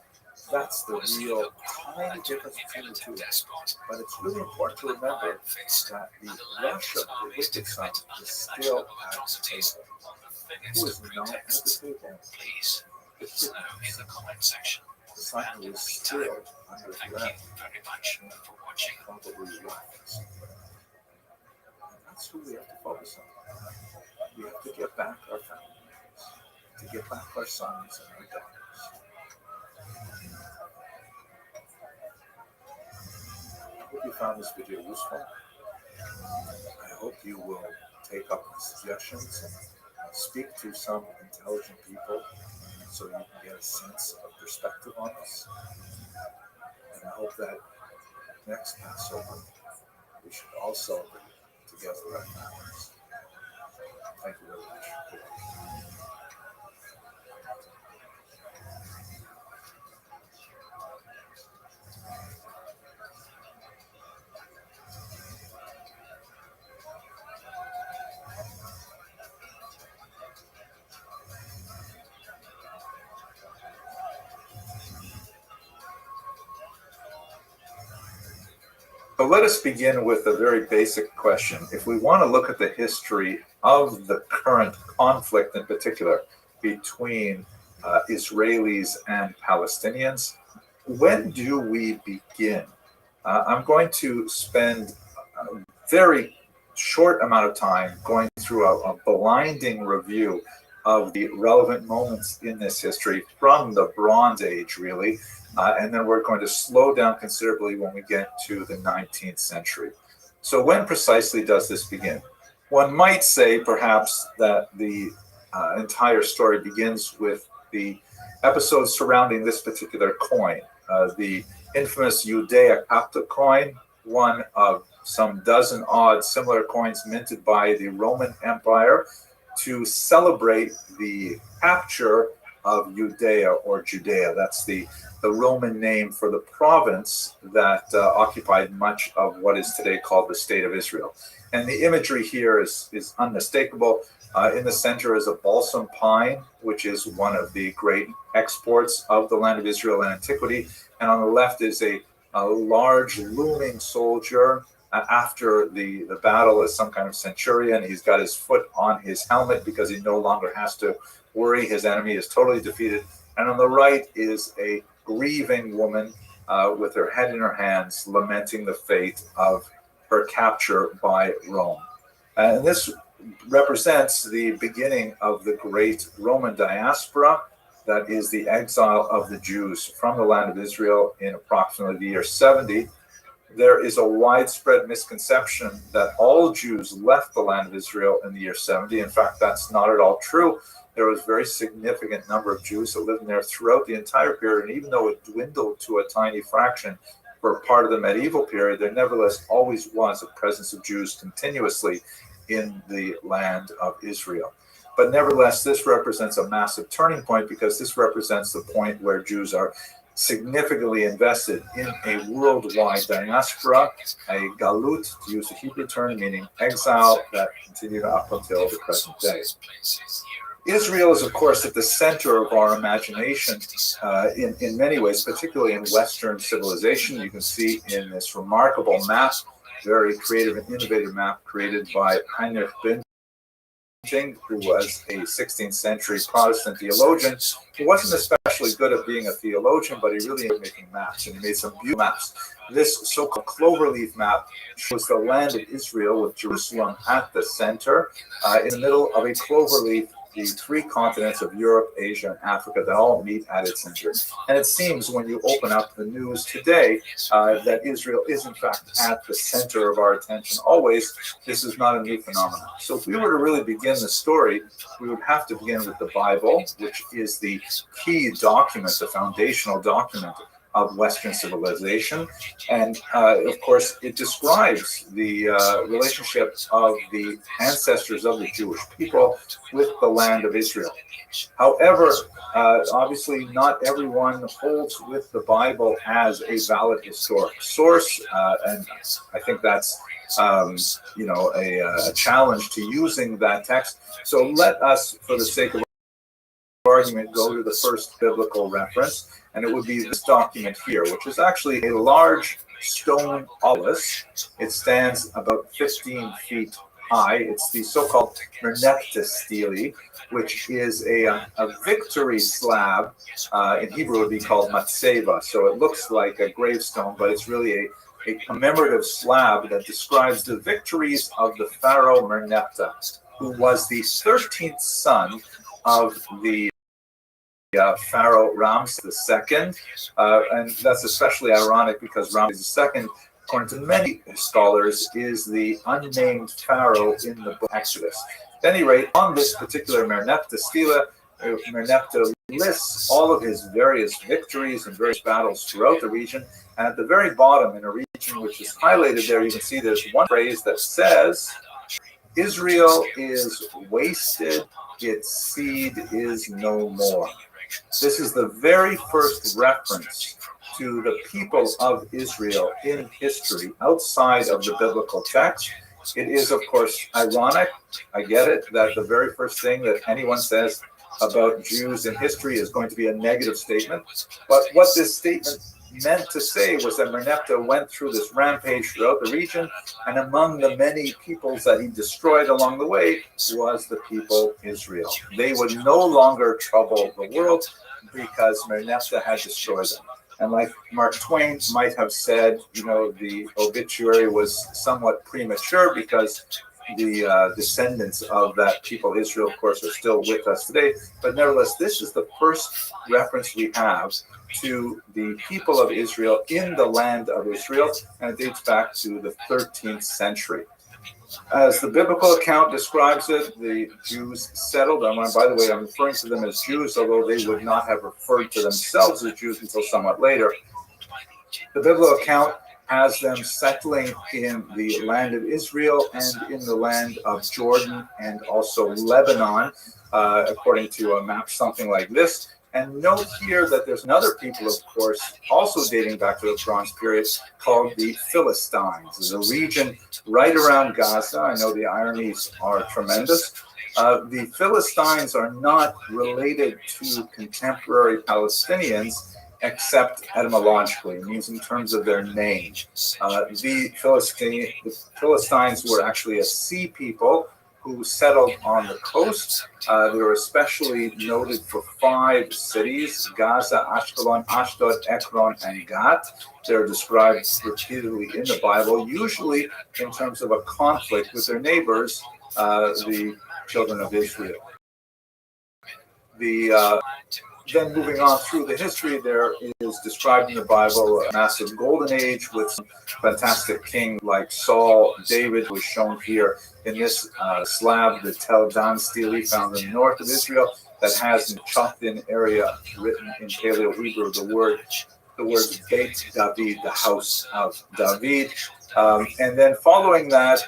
That's the Was he real a cruel tiny and difference between the two. manipulative despot But it's really important to with an remember iron fist that the and allowed Russia, his the armies to wicked son, commit is still unimaginable at the atrocities table. on the Who thinnest is of not at the pretexts? table? Please The let us know in the comment section. The son And who in is the still meantime, under thank you threat, very much for watching. probably left somewhere. And that's who we have to focus on. We have to get back our family members, to get back our sons and our daughters. I hope you found this video useful. I hope you will take up my suggestions and speak to some intelligent people so you can get a sense of perspective on this. And I hope that next Passover we should all celebrate together our families. Thank you very much. So let us begin with a very basic question. If we want to look at the history of the current conflict in particular between Israelis and Palestinians, when do we begin? I'm going to spend a very short amount of time going through a blinding review of the relevant moments in this history from the Bronze Age, really, and then we're going to slow down considerably when we get to the 19th century. So when precisely does this begin? One might say perhaps that the entire story begins with the episodes surrounding this particular coin, the infamous Judaic Apta coin, one of some dozen odd similar coins minted by the Roman Empire to celebrate the capture of Judea. That's the Roman name for the province that occupied much of what is today called the State of Israel. And the imagery here is unmistakable. In the center is a balsam pine, which is one of the great exports of the land of Israel in antiquity. And on the left is a large looming soldier after the battle as some kind of centurion. He's got his foot on his helmet because he no longer has to worry. His enemy is totally defeated. And on the right is a grieving woman with her head in her hands, lamenting the fate of her capture by Rome. And this represents the beginning of the great Roman diaspora, that is the exile of the Jews from the land of Israel in approximately the year 70. There is a widespread misconception that all Jews left the land of Israel in the year 70. In fact, that's not at all true. There was a very significant number of Jews that lived there throughout the entire period, and even though it dwindled to a tiny fraction for part of the medieval period, there nevertheless always was a presence of Jews continuously in the land of Israel. But nevertheless, this represents a massive turning point, because this represents the point where Jews are significantly invested in a worldwide diaspora, a galut, to use a Hebrew term meaning exile, that continued up until the present day. Israel is, of course, at the center of our imagination in many ways, particularly in Western civilization. You can see in this remarkable map, very creative and innovative map created by Heinrich Bünting, who was a 16th century Protestant theologian, who wasn't especially good at being a theologian, but he really enjoyed making maps, and he made some beautiful maps. This so-called cloverleaf map shows the land of Israel with Jerusalem at the center, in the middle of a cloverleaf, the three continents of Europe, Asia, and Africa that all meet at its center. And it seems when you open up the news today that Israel is in fact at the center of our attention always. This is not a new phenomenon. So if we were to really begin the story, we would have to begin with the Bible, which is the key document, the foundational document of Western civilization. And of course, it describes the relationship of the ancestors of the Jewish people with the land of Israel. However, obviously not everyone holds with the Bible as a valid historic source, and I think that's a challenge to using that text. So let us, for the sake of argument, go to the first biblical reference, and it would be this document here, which is actually a large stone obelisk. It stands about 15 feet high. It's the so-called Merneptah stele, which is a victory slab. In Hebrew, it would be called matseva. So it looks like a gravestone, but it's really a commemorative slab that describes the victories of the pharaoh Merneptah, who was the 13th son of the Pharaoh Ramses II, and that's especially ironic because Ramses II, according to many scholars, is the unnamed pharaoh in the book Exodus. At any rate, on this particular Merneptah stele, Merneptah lists all of his various victories and various battles throughout the region, and at the very bottom, in a region which is highlighted there, you can see there's one phrase that says, "Israel is wasted, its seed is no more." This is the very first reference to the people of Israel in history outside of the biblical text. It is, of course, ironic, I get it, that the very first thing that anyone says about Jews in history is going to be a negative statement. But what this statement meant to say was that Merneptah went through this rampage throughout the region, and among the many peoples that he destroyed along the way was the people Israel. They would no longer trouble the world because Merneptah had destroyed them. And like Mark Twain might have said, the obituary was somewhat premature because the descendants of that people Israel, of course, are still with us today. But nevertheless, this is the first reference we have to the people of Israel in the land of Israel, and it dates back to the 13th century. As the biblical account describes it, the Jews settled them. And by the way, I'm referring to them as Jews, although they would not have referred to themselves as Jews until somewhat later. The biblical account has them settling in the land of Israel and in the land of Jordan and also Lebanon, according to a map, something like this. And note here that there's another people, of course, also dating back to the Bronze period, called the Philistines. It's a region right around Gaza. I know the ironies are tremendous. The Philistines are not related to contemporary Palestinians, except etymologically. It means in terms of their name. The Philistines were actually a sea people who settled on the coast. They were especially noted for 5 cities: Gaza, Ashkelon, Ashdod, Ekron, and Gat. They're described repeatedly in the Bible, usually in terms of a conflict with their neighbors, the children of Israel. Then moving on through the history, there is described in the Bible a massive golden age with some fantastic kings like Saul. David was shown here in this slab, the Tel Dan stele found in the north of Israel, that has in the chopped-in area written in Paleo Hebrew the words Beit David, the house of David. And then following that,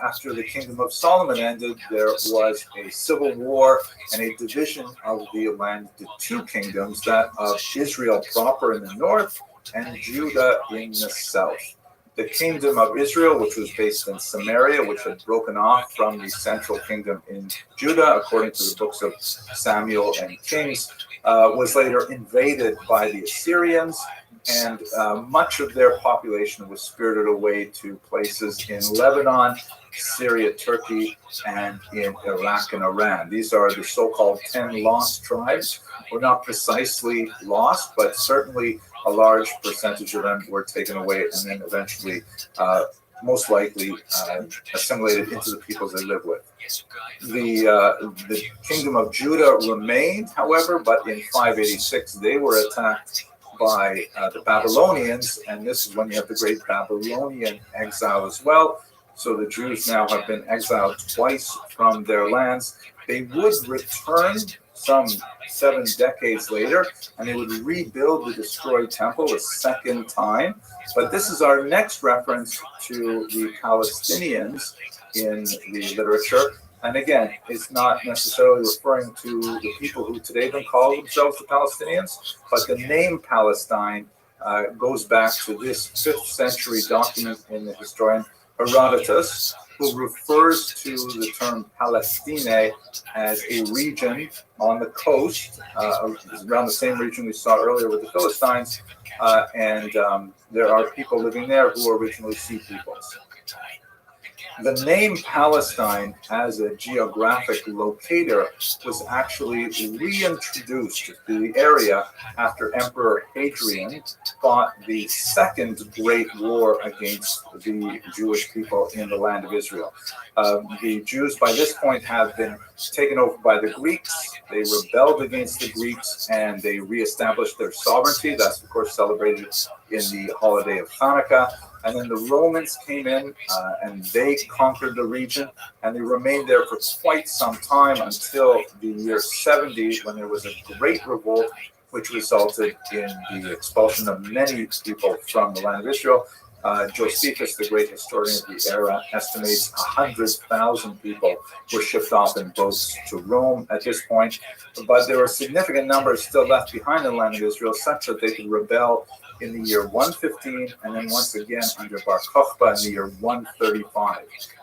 after the kingdom of Solomon ended, there was a civil war and a division of the land into two kingdoms, that of Israel proper in the north and Judah in the south. The kingdom of Israel, which was based in Samaria, which had broken off from the central kingdom in Judah, according to the books of Samuel and Kings, was later invaded by the Assyrians, and much of their population was spirited away to places in Lebanon, Syria, Turkey, and in Iraq and Iran. These are the so-called 10 lost tribes. We're not precisely lost, but certainly a large percentage of them were taken away and then eventually, most likely, assimilated into the peoples they live with. The kingdom of Judah remained, however, but in 586 they were attacked by the Babylonians, and this is when you have the great Babylonian exile as well. So the Jews now have been exiled twice from their lands. They would return some 7 decades later, and they would rebuild the destroyed temple a second time. But this is our next reference to the Palestinians in the literature. And again, it's not necessarily referring to the people who today don't call themselves the Palestinians, but the name Palestine goes back to this 5th century document in the historian Herodotus, who refers to the term Palestine as a region on the coast, around the same region we saw earlier with the Philistines, and there are people living there who are originally sea peoples. The name Palestine as a geographic locator was actually reintroduced to the area after Emperor Hadrian fought the second great war against the Jewish people in the land of Israel. The Jews by this point have been taken over by the Greeks. They rebelled against the Greeks and they reestablished their sovereignty. That's, of course, celebrated in the holiday of Hanukkah. And then the Romans came in and they conquered the region, and they remained there for quite some time until the year 70, when there was a great revolt, which resulted in the expulsion of many people from the land of Israel. Josephus, the great historian of the era, estimates 100,000 people were shipped off in boats to Rome at this point. But there were significant numbers still left behind in the land of Israel, such that they could rebel in the year 115, and then once again under Bar Kokhba in the year 135.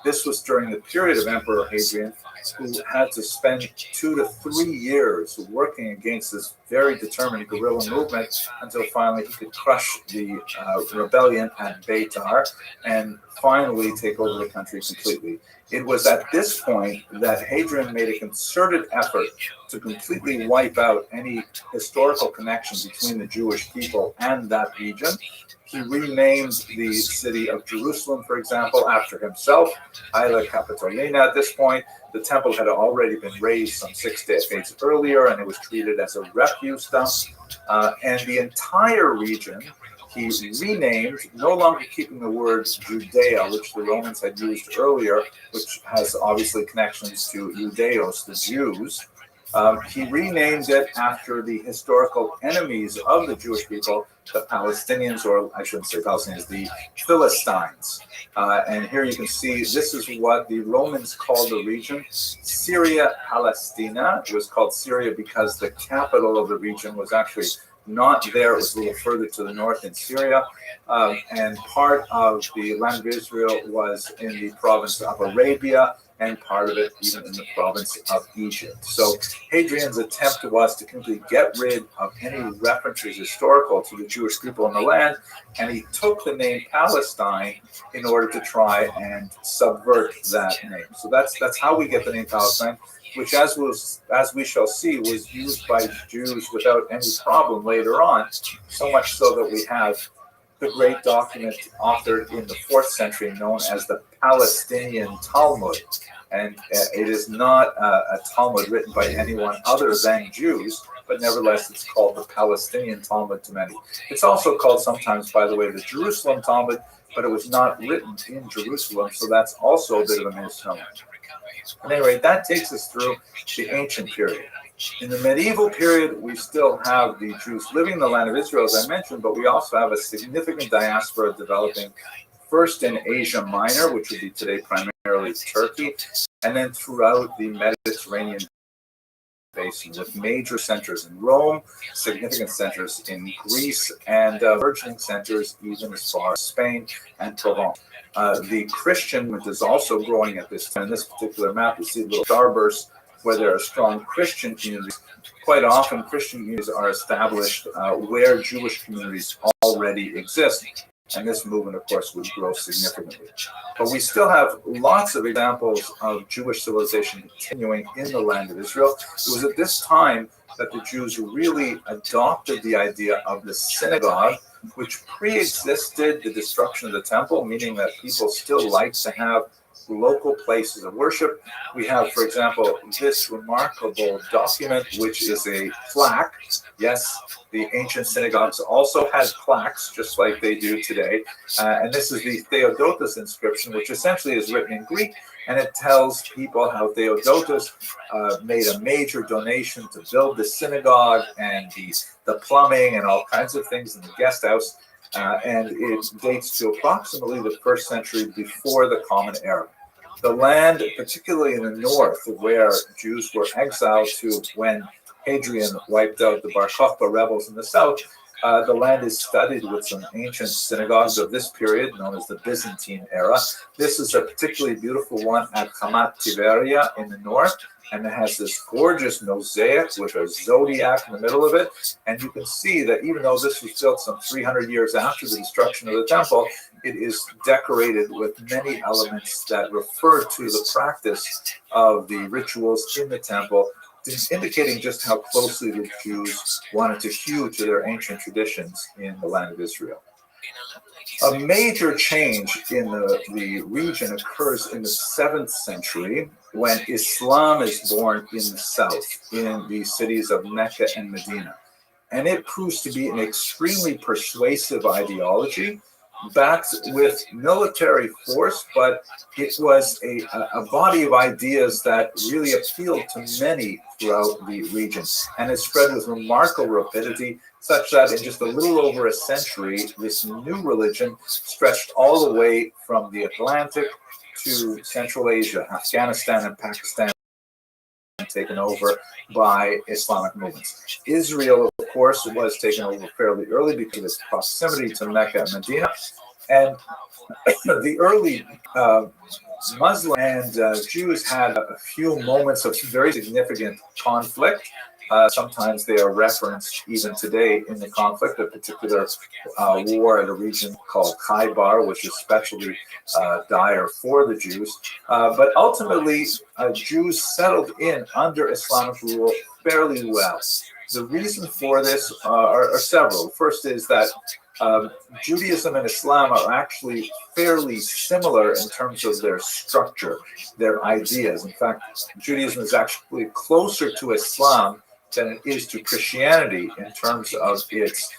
This was during the period of Emperor Hadrian, who had to spend 2 to 3 years working against this very determined guerrilla movement until finally he could crush the rebellion at Beitar and finally take over the country completely. It was at this point that Hadrian made a concerted effort to completely wipe out any historical connection between the Jewish people and that region. He renamed the city of Jerusalem, for example, after himself, Haile Capitolina. At this point, the temple had already been razed some 6 decades earlier, and it was treated as a refuse dump. And the entire region he renamed, no longer keeping the word Judea, which the Romans had used earlier, which has obviously connections to Judeos, the Jews. He renamed it after the historical enemies of the Jewish people, the Palestinians, or I shouldn't say Palestinians, the Philistines. And here you can see this is what the Romans called the region, Syria Palestina. It was called Syria because the capital of the region was actually not there. It was a little further to the north in Syria. And part of the land of Israel was in the province of Arabia, and part of it even in the province of Egypt. So Hadrian's attempt was to completely get rid of any references historical to the Jewish people in the land, and he took the name Palestine in order to try and subvert that name. So that's how we get the name Palestine, which as we shall see was used by Jews without any problem later on, so much so that we have the great document authored in the 4th century known as the Palestinian Talmud. And it is not a Talmud written by anyone other than Jews, but nevertheless it's called the Palestinian Talmud to many. It's also called sometimes, by the way, the Jerusalem Talmud, but it was not written in Jerusalem, so that's also a bit of a misnomer. At any rate, that takes us through the ancient period. In the medieval period, we still have the Jews living in the land of Israel, as I mentioned, but we also have a significant diaspora developing first in Asia Minor, which would be today primarily Turkey, and then throughout the Mediterranean basin, with major centers in Rome, significant centers in Greece, and burgeoning centers even as far as Spain and Provence. The Christian movement is also growing at this time. In this particular map, you see little starbursts where there are strong Christian communities. Quite often, Christian communities are established where Jewish communities already exist. And this movement, of course, would grow significantly. But we still have lots of examples of Jewish civilization continuing in the land of Israel. It was at this time that the Jews really adopted the idea of the synagogue, which pre-existed the destruction of the temple, meaning that people still like to have local places of worship. We have, for example, this remarkable document, which is a plaque. Yes, the ancient synagogues also had plaques, just like they do today. And this is the Theodotus inscription, which essentially is written in Greek, and it tells people how Theodotus made a major donation to build the synagogue and the plumbing and all kinds of things in the guest house. And it dates to approximately the 1st century before the Common Era. The land, particularly in the north, where Jews were exiled to when Hadrian wiped out the Bar Kokhba rebels in the south, the land is studded with some ancient synagogues of this period, known as the Byzantine era. This is a particularly beautiful one at Hamat Tiberia in the north, and it has this gorgeous mosaic with a zodiac in the middle of it. And you can see that even though this was built some 300 years after the destruction of the temple, it is decorated with many elements that refer to the practice of the rituals in the temple, indicating just how closely the Jews wanted to hew to their ancient traditions in the land of Israel. A major change in the region occurs in the 7th century when Islam is born in the south, in the cities of Mecca and Medina. And it proves to be an extremely persuasive ideology, backed with military force, but it was a body of ideas that really appealed to many throughout the region, and it spread with remarkable rapidity, such that in just a little over a century, this new religion stretched all the way from the Atlantic to Central Asia, Afghanistan and Pakistan, taken over by Islamic movements. Israel, of course, was taken over fairly early because of its proximity to Mecca and Medina. And the early Muslim and Jews had a few moments of very significant conflict. Sometimes they are referenced even today in the conflict, a particular war in a region called Khaybar, which is especially dire for the Jews. But ultimately, Jews settled in under Islamic rule fairly well. The reason for this are several. First is that Judaism and Islam are actually fairly similar in terms of their structure, their ideas. In fact, Judaism is actually closer to Islam than it is to Christianity in terms of its,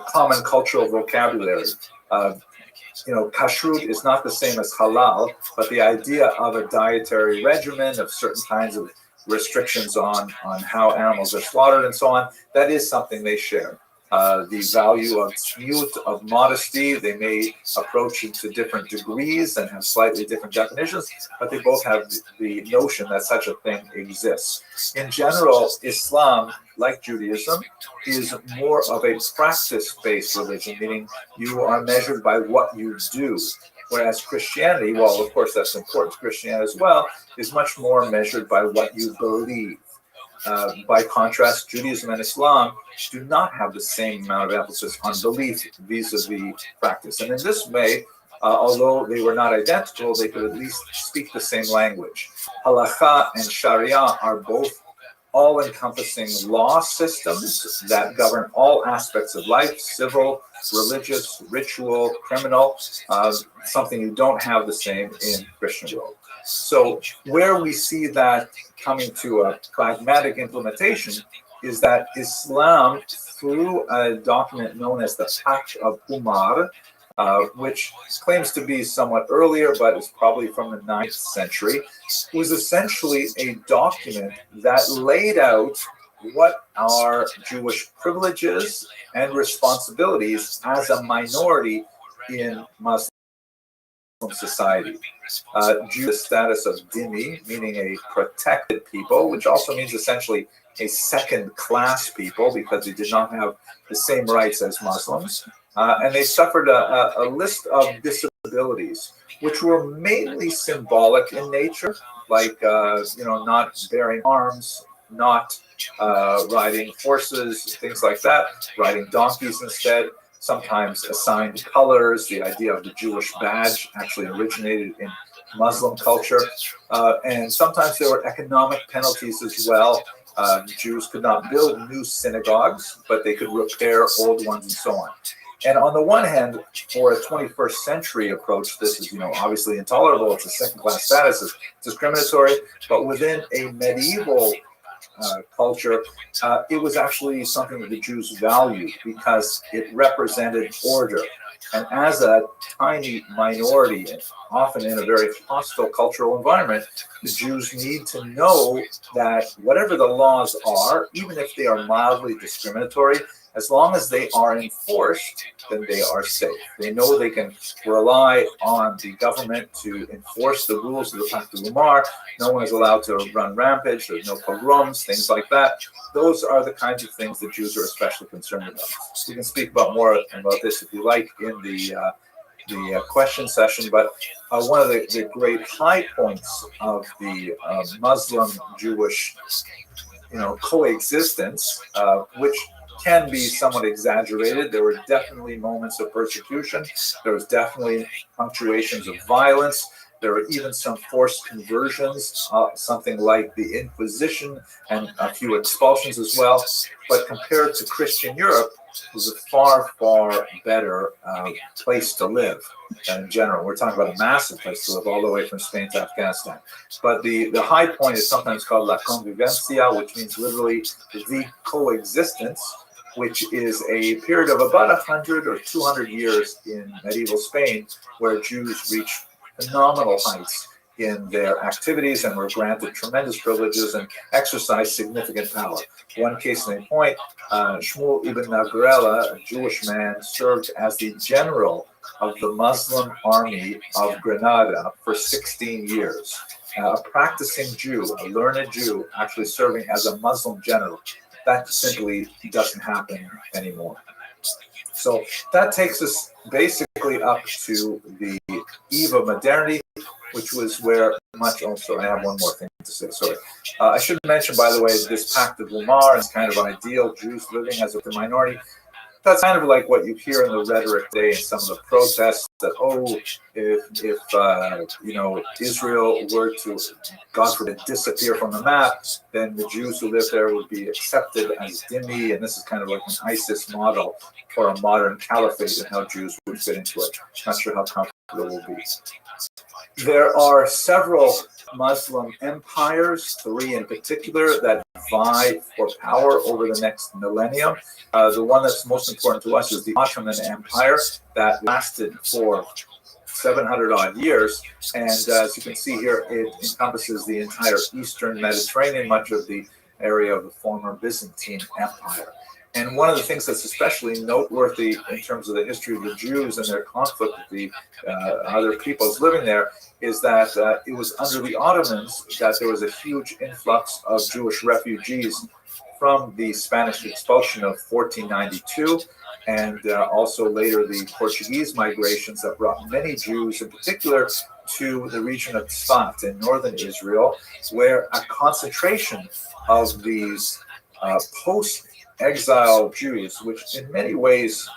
common cultural vocabulary. Kashrut is not the same as halal, but the idea of a dietary regimen, of certain kinds of restrictions on how animals are slaughtered and so on, that is something they share. The value of tzniut, of modesty, they may approach it to different degrees and have slightly different definitions, but they both have the notion that such a thing exists. In general, Islam, like Judaism, is more of a practice-based religion, meaning you are measured by what you do. Whereas Christianity, well, of course, that's important to Christianity as well, is much more measured by what you believe. By contrast, Judaism and Islam do not have the same amount of emphasis on belief vis-a-vis practice. And in this way, although they were not identical, they could at least speak the same language. Halakha and Sharia are both all-encompassing law systems that govern all aspects of life: civil, religious, ritual, criminal, something you don't have the same in Christian world. So where we see that coming to a pragmatic implementation is that Islam, through a document known as the Pact of Umar, which claims to be somewhat earlier, but is probably from the 9th century, was essentially a document that laid out what are Jewish privileges and responsibilities as a minority in Muslim society. Jew, the status of dhimmi, meaning a protected people, which also means essentially a second-class people because they did not have the same rights as Muslims. And they suffered a list of disabilities, which were mainly symbolic in nature, like not bearing arms, not riding horses, things like that, riding donkeys instead. Sometimes assigned colors. The idea of the Jewish badge actually originated in Muslim culture. And sometimes there were economic penalties as well. Jews could not build new synagogues, but they could repair old ones and so on. And on the one hand, for a 21st century approach, this is, obviously intolerable. It's a second-class status. It's discriminatory. But within a medieval culture, it was actually something that the Jews valued because it represented order. And as a tiny minority, and often in a very hostile cultural environment, the Jews need to know that whatever the laws are, even if they are mildly discriminatory, as long as they are enforced, then they are safe. They know they can rely on the government to enforce the rules of the Pact of Umar. No one is allowed to run rampage. There's no pogroms, things like that. Those are the kinds of things that Jews are especially concerned about. We can speak more about this if you like in the question session, but one of the great high points of the Muslim-Jewish coexistence, which can be somewhat exaggerated. There were definitely moments of persecution. There was definitely punctuations of violence. There were even some forced conversions, something like the Inquisition and a few expulsions as well. But compared to Christian Europe, it was a far, far better place to live in general. We're talking about a massive place to live all the way from Spain to Afghanistan. But the high point is sometimes called la convivencia, which means literally the coexistence, which is a period of about 100 or 200 years in medieval Spain, where Jews reached phenomenal heights in their activities and were granted tremendous privileges and exercised significant power. One case in point, Shmuel ibn Nagrela, a Jewish man, served as the general of the Muslim army of Granada for 16 years. A practicing Jew, a learned Jew, actually serving as a Muslim general. That simply doesn't happen anymore. So that takes us basically up to the eve of modernity, which was where much also, I have one more thing to say, sorry. I should mention, by the way, this Pact of Umar is kind of ideal, Jews living as a minority. That's kind of like what you hear in the rhetoric today in some of the protests that, if Israel were to, God forbid, disappear from the map, then the Jews who live there would be accepted as dhimmi, and this is kind of like an ISIS model for a modern caliphate and how Jews would fit into it. Not sure how comfortable it will be. There are several Muslim empires, 3 in particular, that vie for power over the next millennium. The one that's most important to us is the Ottoman Empire that lasted for 700 odd years. And as you can see here, it encompasses the entire Eastern Mediterranean, much of the area of the former Byzantine Empire. And one of the things that's especially noteworthy in terms of the history of the Jews and their conflict with the other peoples living there is that it was under the Ottomans that there was a huge influx of Jewish refugees from the Spanish expulsion of 1492 and also later the Portuguese migrations that brought many Jews in particular to the region of Tzfat in northern Israel, where a concentration of these post-exile Jews, which in many ways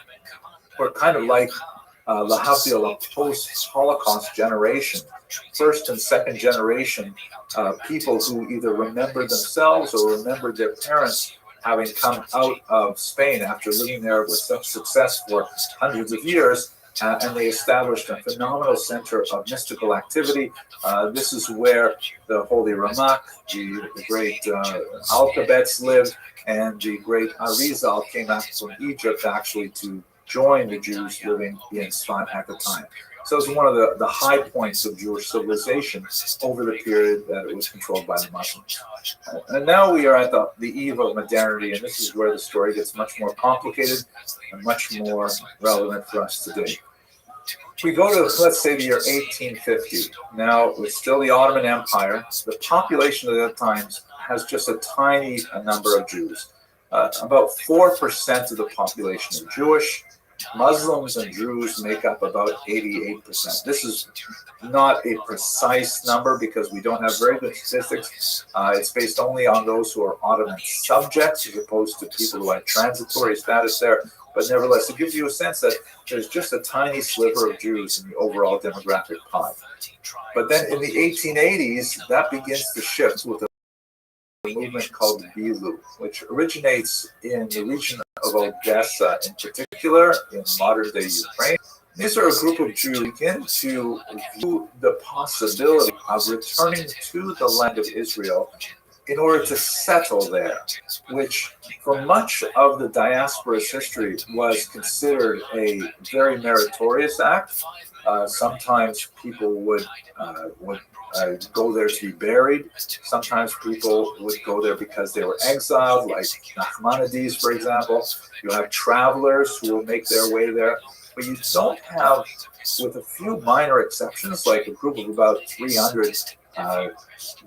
were kind of like Lahavdil, a post-Holocaust generation, first and second generation people who either remembered themselves or remembered their parents having come out of Spain after living there with such success for hundreds of years. and they established a phenomenal center of mystical activity. This is where the Holy Ramak, the great Alphabets lived, and the great Arizal came out from Egypt actually to join the Jews living in Sfat at the time. So it was one of the high points of Jewish civilization over the period that it was controlled by the Muslims. And now we are at the eve of modernity, and this is where the story gets much more complicated and much more relevant for us today. We go to, let's say, the year 1850. Now, it's still the Ottoman Empire. The population at that time has just a tiny number of Jews. About 4% of the population are Jewish. Muslims and Jews make up about 88%. This is not a precise number because we don't have very good statistics. It's based only on those who are Ottoman subjects as opposed to people who have transitory status there. But nevertheless, it gives you a sense that there's just a tiny sliver of Jews in the overall demographic pie. But then in the 1880s, that begins to shift with a movement called Bilu, which originates in the region of Odessa in particular, in modern-day Ukraine. These are a group of Jews who begin to view the possibility of returning to the land of Israel in order to settle there, which for much of the diaspora's history was considered a very meritorious act. Sometimes people would go there to be buried. Sometimes people would go there because they were exiled, like Nachmanides, for example. You have travelers who will make their way there. But you don't have, with a few minor exceptions, like a group of about 300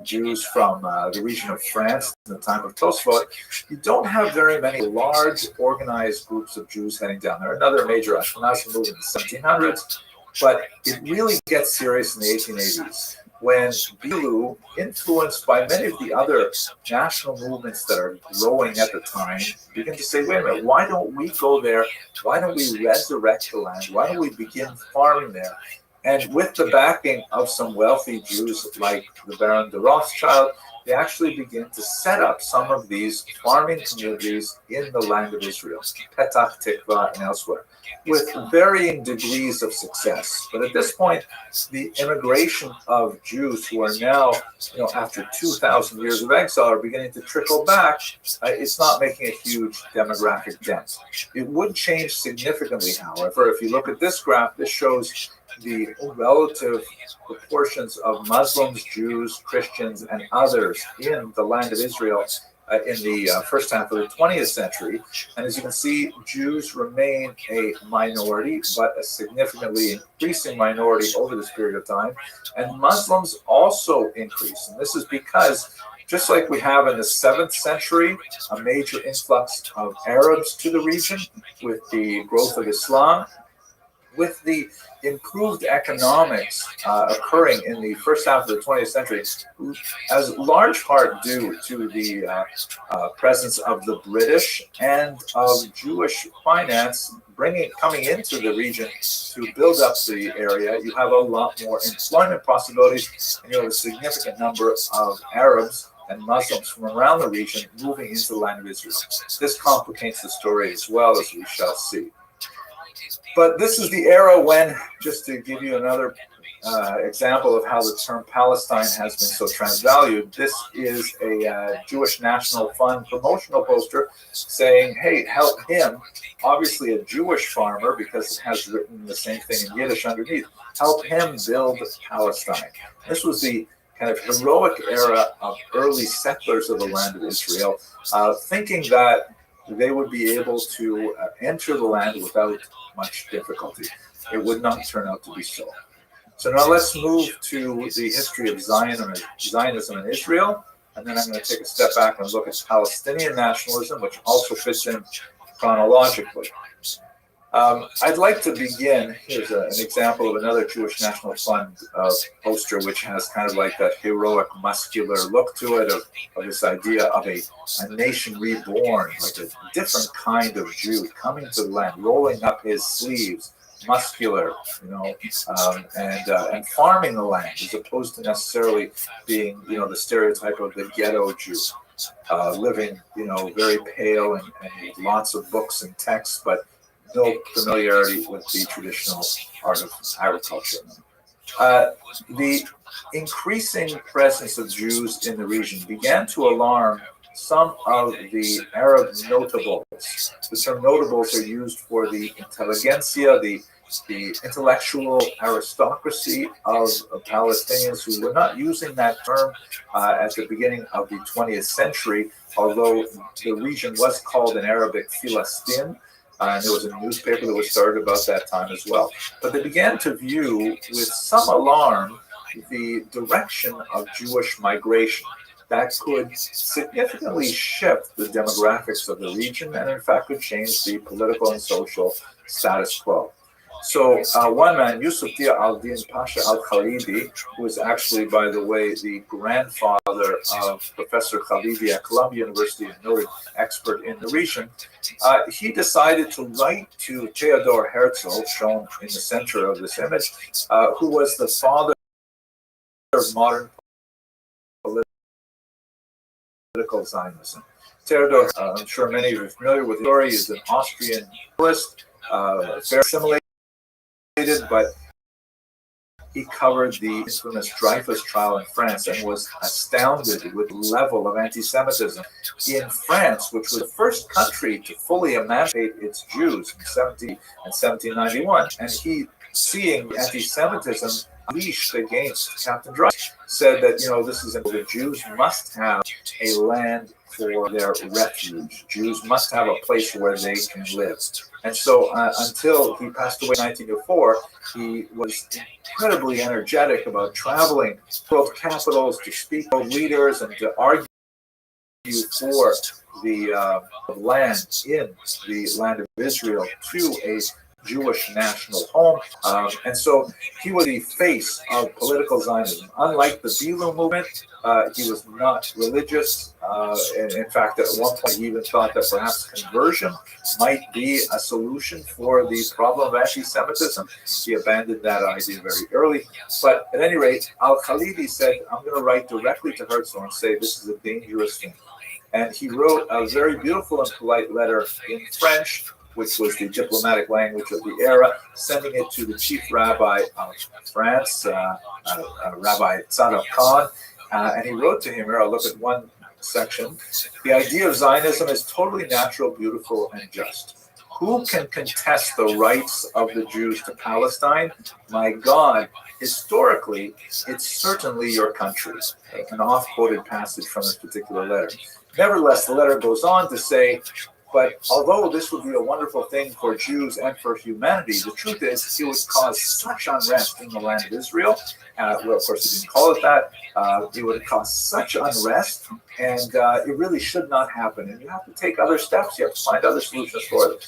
Jews from the region of France in the time of Tosfot, you don't have very many large organized groups of Jews heading down there. Another major Ashkenazi movement in the 1700s, but it really gets serious in the 1880s when Bilu, influenced by many of the other national movements that are growing at the time, begin to say, wait a minute, why don't we go there? Why don't we resurrect the land? Why don't we begin farming there? And with the backing of some wealthy Jews like the Baron de Rothschild, they actually begin to set up some of these farming communities in the land of Israel, Petach Tikva and elsewhere, with varying degrees of success. But at this point, the immigration of Jews who are now, after 2,000 years of exile, are beginning to trickle back. It's not making a huge demographic dent. It would change significantly, however. If you look at this graph, this shows the relative proportions of Muslims, Jews, Christians, and others in the land of Israel in the first half of the 20th century. And as you can see, Jews remain a minority, but a significantly increasing minority over this period of time. And Muslims also increase. And this is because, just like we have in the 7th century, a major influx of Arabs to the region with the growth of Islam, with the improved economics occurring in the first half of the 20th century, as large part due to the presence of the British and of Jewish finance coming into the region to build up the area, you have a lot more employment possibilities, and you have a significant number of Arabs and Muslims from around the region moving into the land of Israel. This complicates the story as well, as we shall see. But this is the era when, just to give you another example of how the term Palestine has been so transvalued, this is a Jewish National Fund promotional poster saying, hey, help him, obviously a Jewish farmer, because it has written the same thing in Yiddish underneath, help him build Palestine. This was the kind of heroic era of early settlers of the land of Israel, thinking that they would be able to enter the land without much difficulty. It would not turn out to be so. So now let's move to the history of Zionism in Israel, and then I'm going to take a step back and look at Palestinian nationalism, which also fits in chronologically. I'd like to begin, here's an example of another Jewish National Fund poster, which has kind of like that heroic, muscular look to it, of this idea of a nation reborn, like a different kind of Jew coming to the land, rolling up his sleeves, muscular, and farming the land, as opposed to necessarily being, the stereotype of the ghetto Jew, living, very pale and with lots of books and texts, but no familiarity with the traditional art of agriculture. The increasing presence of Jews in the region began to alarm some of the Arab notables. The term notables are used for the intelligentsia, the intellectual aristocracy of Palestinians who were not using that term at the beginning of the 20th century, although the region was called in Arabic Philistin. And there was a newspaper that was started about that time as well. But they began to view with some alarm the direction of Jewish migration that could significantly shift the demographics of the region and in fact could change the political and social status quo. So one man, Yusuf Dia al-Din Pasha al-Khalidi, who is actually, by the way, the grandfather of Professor Khalidi at Columbia University, a noted expert in the region, he decided to write to Theodor Herzl, shown in the center of this image, who was the father of modern political Zionism. Theodor, I'm sure many of you are familiar with the story, is an Austrian journalist, very assimilated, but he covered the infamous Dreyfus trial in France and was astounded with the level of anti-Semitism in France, which was the first country to fully emancipate its Jews in 1791. And he, seeing anti-Semitism unleashed against Captain Dreyfus, said that, this is the Jews must have a land for their refuge. Jews must have a place where they can live. And so until he passed away in 1904, he was incredibly energetic about traveling world capitals to speak to leaders and to argue for the land in the land of Israel to a Jewish national home. And so he was the face of political Zionism. Unlike the Bilu movement, he was not religious. And in fact, at one point, he even thought that perhaps conversion might be a solution for the problem of anti-Semitism. He abandoned that idea very early. But at any rate, al-Khalidi said, I'm going to write directly to Herzl and say this is a dangerous thing. And he wrote a very beautiful and polite letter in French, which was the diplomatic language of the era, sending it to the chief rabbi of France, Rabbi Tzadok Khan. And he wrote to him here, I'll look at one section. The idea of Zionism is totally natural, beautiful, and just. Who can contest the rights of the Jews to Palestine? My God, historically, it's certainly your country. An oft-quoted passage from this particular letter. Nevertheless, the letter goes on to say, but although this would be a wonderful thing for Jews and for humanity, the truth is it would cause such unrest in the land of Israel. Well, of course, he didn't call it that. It would cause such unrest, and it really should not happen. And you have to take other steps. You have to find other solutions for this.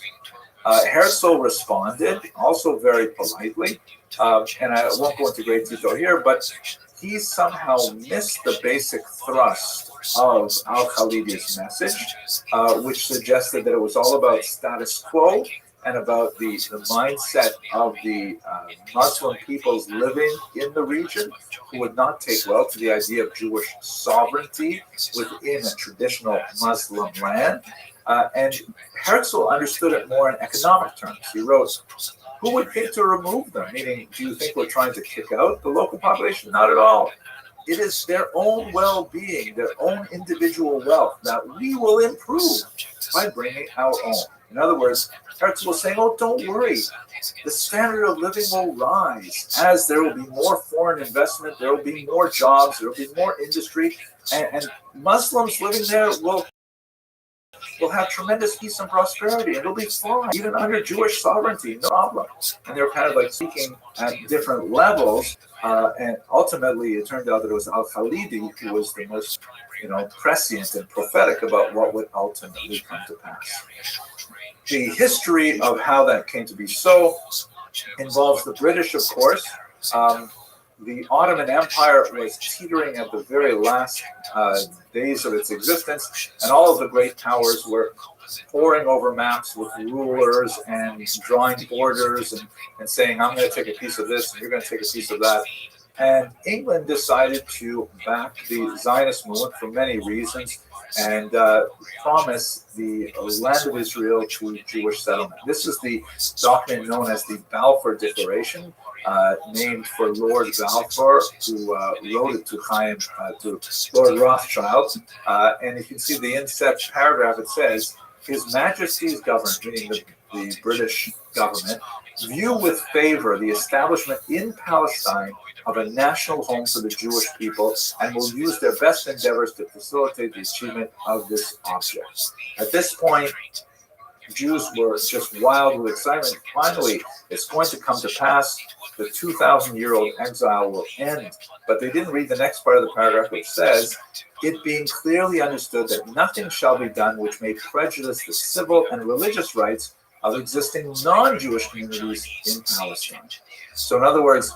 Herzl responded, also very politely, and I won't go into great detail here, but he somehow missed the basic thrust of al-Khalidi's message, which suggested that it was all about status quo and about the mindset of the Muslim peoples living in the region who would not take well to the idea of Jewish sovereignty within a traditional Muslim land. And Herzl understood it more in economic terms. He wrote, who would think to remove them? Meaning, do you think we're trying to kick out the local population? Not at all. It is their own well-being, their own individual wealth that we will improve by bringing our own. In other words, Herzl was saying, oh, don't worry. The standard of living will rise as there will be more foreign investment, there will be more jobs, there will be more industry, and Muslims living there will have tremendous peace and prosperity, and it'll be fine, even under Jewish sovereignty, no problem. And they're kind of like speaking at different levels, and ultimately it turned out that it was al-Khalidi who was the most, prescient and prophetic about what would ultimately come to pass. The history of how that came to be so involves the British, of course. The Ottoman Empire was teetering at the very last days of its existence, and all of the great powers were poring over maps with rulers and drawing borders and saying, I'm going to take a piece of this and you're going to take a piece of that. And England decided to back the Zionist movement for many reasons. and promise the land of Israel to Jewish settlement. This is the document known as the Balfour Declaration, named for Lord Balfour, who wrote it to to Lord Rothschild. And you can see the inset paragraph. It says, "His Majesty's government," meaning the British government, "view with favor the establishment in Palestine of a national home for the Jewish people, and will use their best endeavors to facilitate the achievement of this object." At this point, Jews were just wild with excitement. Finally, it's going to come to pass. The 2,000-year-old exile will end. But they didn't read the next part of the paragraph, which says, "It being clearly understood that nothing shall be done which may prejudice the civil and religious rights of existing non-Jewish communities in Palestine." So in other words,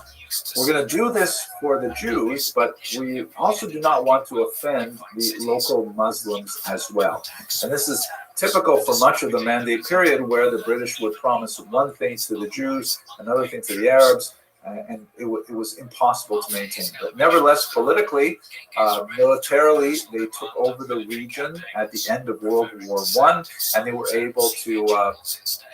we're going to do this for the Jews, but we also do not want to offend the local Muslims as well. And this is typical for much of the Mandate period, where the British would promise one thing to the Jews, another thing to the Arabs, and it was impossible to maintain. But nevertheless, politically, militarily, they took over the region at the end of World War I, and they were able to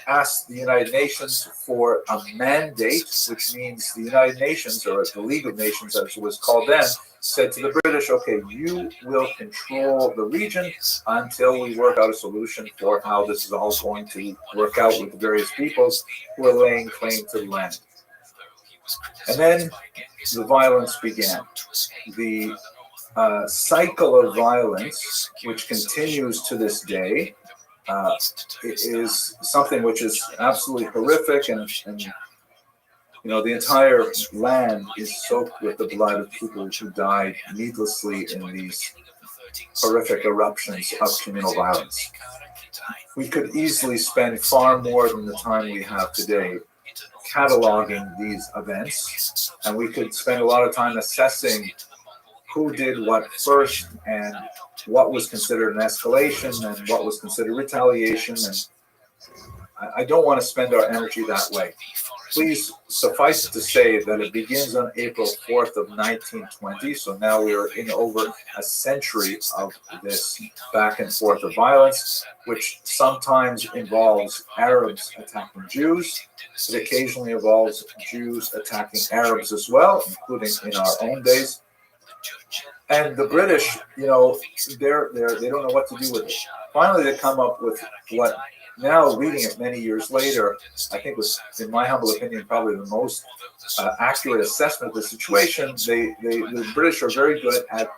ask the United Nations for a mandate, which means the United Nations, or the League of Nations as it was called then, said to the British, "Okay, you will control the region until we work out a solution for how this is all going to work out with the various peoples who are laying claim to the land." And then the violence began. The cycle of violence, which continues to this day, it is something which is absolutely horrific, and you know, the entire land is soaked with the blood of people who died needlessly in these horrific eruptions of communal violence. We could easily spend far more than the time we have today cataloging these events, and we could spend a lot of time assessing who did what first, and what was considered an escalation, and what was considered retaliation. And I don't want to spend our energy that way. Please suffice it to say that it begins on April 4th of 1920. So now we are in over a century of this back and forth of violence, which sometimes involves Arabs attacking Jews. It occasionally involves Jews attacking Arabs as well, including in our own days. And the British, you know, they don't know what to do with it. Finally, they come up with what, now reading it many years later, I think was, in my humble opinion, probably the most accurate assessment of the situation. The British are very good at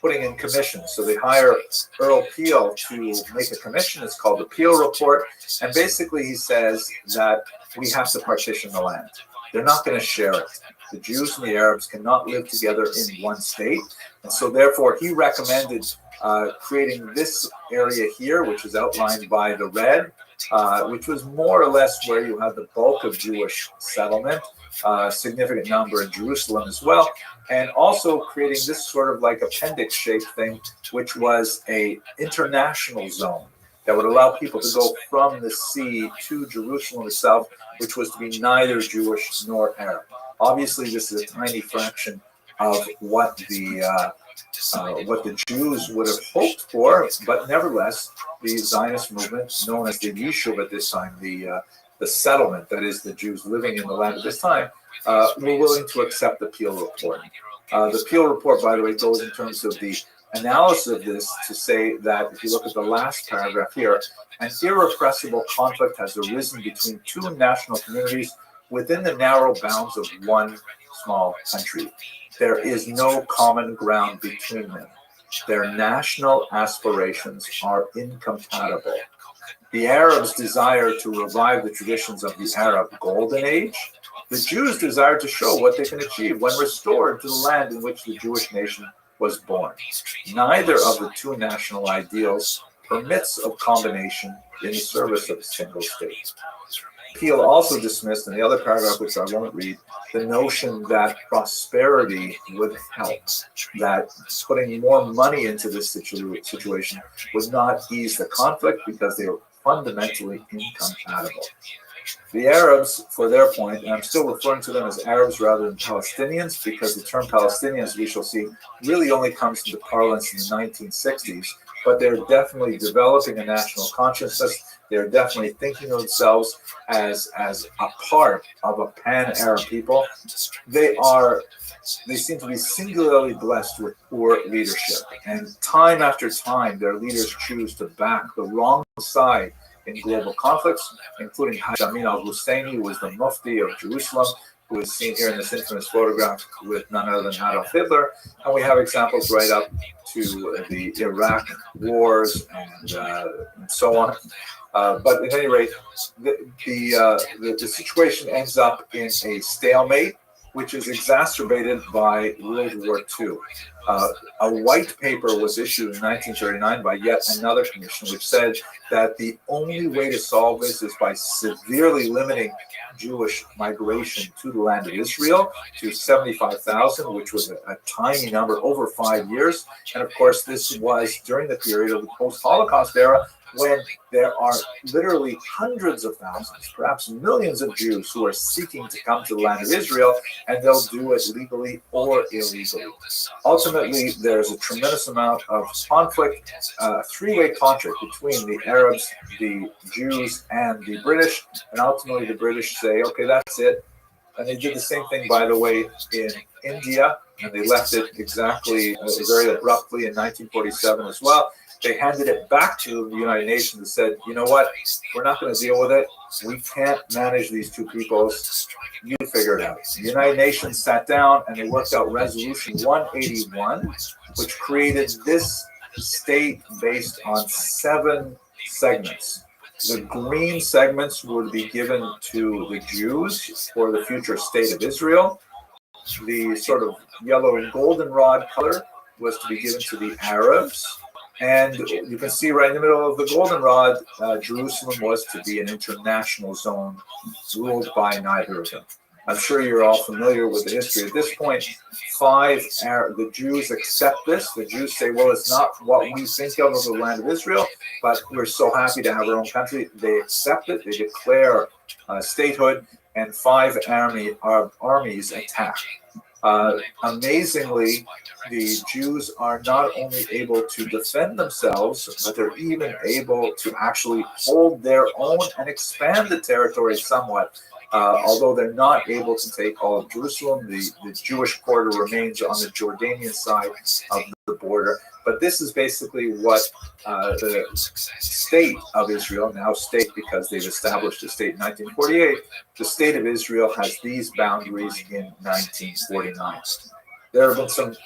putting in commissions. So they hire Earl Peel to make a commission. It's called the Peel Report. And basically he says that we have to partition the land. They're not going to share it. The Jews and the Arabs cannot live together in one state. And so therefore he recommended creating this area here, which is outlined by the red, which was more or less where you had the bulk of Jewish settlement, significant number in Jerusalem as well, and also creating this sort of like appendix-shaped thing, which was a international zone that would allow people to go from the sea to Jerusalem itself, which was to be neither Jewish nor Arab. Obviously, this is a tiny fraction of what the Jews would have hoped for, but nevertheless, the Zionist movement, known as the Yishuv at this time, the settlement, that is, the Jews living in the land at this time, were willing to accept the Peel Report. The Peel Report, by the way, goes in terms of the analysis of this to say that, if you look at the last paragraph here, an irrepressible conflict has arisen between two national communities within the narrow bounds of one small country. There is no common ground between them. Their national aspirations are incompatible. The Arabs desire to revive the traditions of the Arab Golden Age. The Jews desire to show what they can achieve when restored to the land in which the Jewish nation was born. Neither of the two national ideals permits of combination in the service of a single state. Peel also dismissed, in the other paragraph, which I won't read, the notion that prosperity would help, that putting more money into this situation would not ease the conflict because they were fundamentally incompatible. The Arabs, for their point, and I'm still referring to them as Arabs rather than Palestinians, because the term Palestinians, we shall see, really only comes into parlance in the 1960s. but they're definitely developing a national consciousness. They're definitely thinking of themselves as a part of a pan-Arab people. They seem to be singularly blessed with poor leadership, and time after time, their leaders choose to back the wrong side in global conflicts, including Hajj Amin al-Husseini, who was the Mufti of Jerusalem, who is seen here in this infamous photograph with none other than Adolf Hitler. And we have examples right up to the Iraq wars and so on. But at any rate, the situation ends up in a stalemate, which is exacerbated by World War II. A white paper was issued in 1939 by yet another commission, which said that the only way to solve this is by severely limiting Jewish migration to the land of Israel to 75,000, which was a tiny number over 5 years. And of course, this was during the period of the post-Holocaust era, when there are literally hundreds of thousands, perhaps millions of Jews who are seeking to come to the land of Israel, and they'll do it legally or illegally. Ultimately, there's a tremendous amount of conflict, three-way conflict between the Arabs, the Jews, and the British, and ultimately the British say, okay, that's it. And they did the same thing, by the way, in India, and they left it exactly very abruptly in 1947 as well. They handed it back to the United Nations and said, you know what, we're not going to deal with it. We can't manage these two peoples. You figure it out. The United Nations sat down and they worked out Resolution 181, which created this state based on 7 segments. The green segments would be given to the Jews for the future state of Israel. The sort of yellow and goldenrod color was to be given to the Arabs. And you can see right in the middle of the goldenrod, Jerusalem was to be an international zone ruled by neither of them. I'm sure you're all familiar with the history. At this point, the Jews accept this. The Jews say, well, it's not what we think of as the land of Israel, but we're so happy to have our own country. They accept it. They declare statehood, and 5 armies attack. Amazingly, the Jews are not only able to defend themselves, but they're even able to actually hold their own and expand the territory somewhat. Although they're not able to take all of Jerusalem, the Jewish quarter remains on the Jordanian side of the border. But this is basically what the state of Israel, now state because they've established a state in 1948, the state of Israel has these boundaries in 1949. There have been some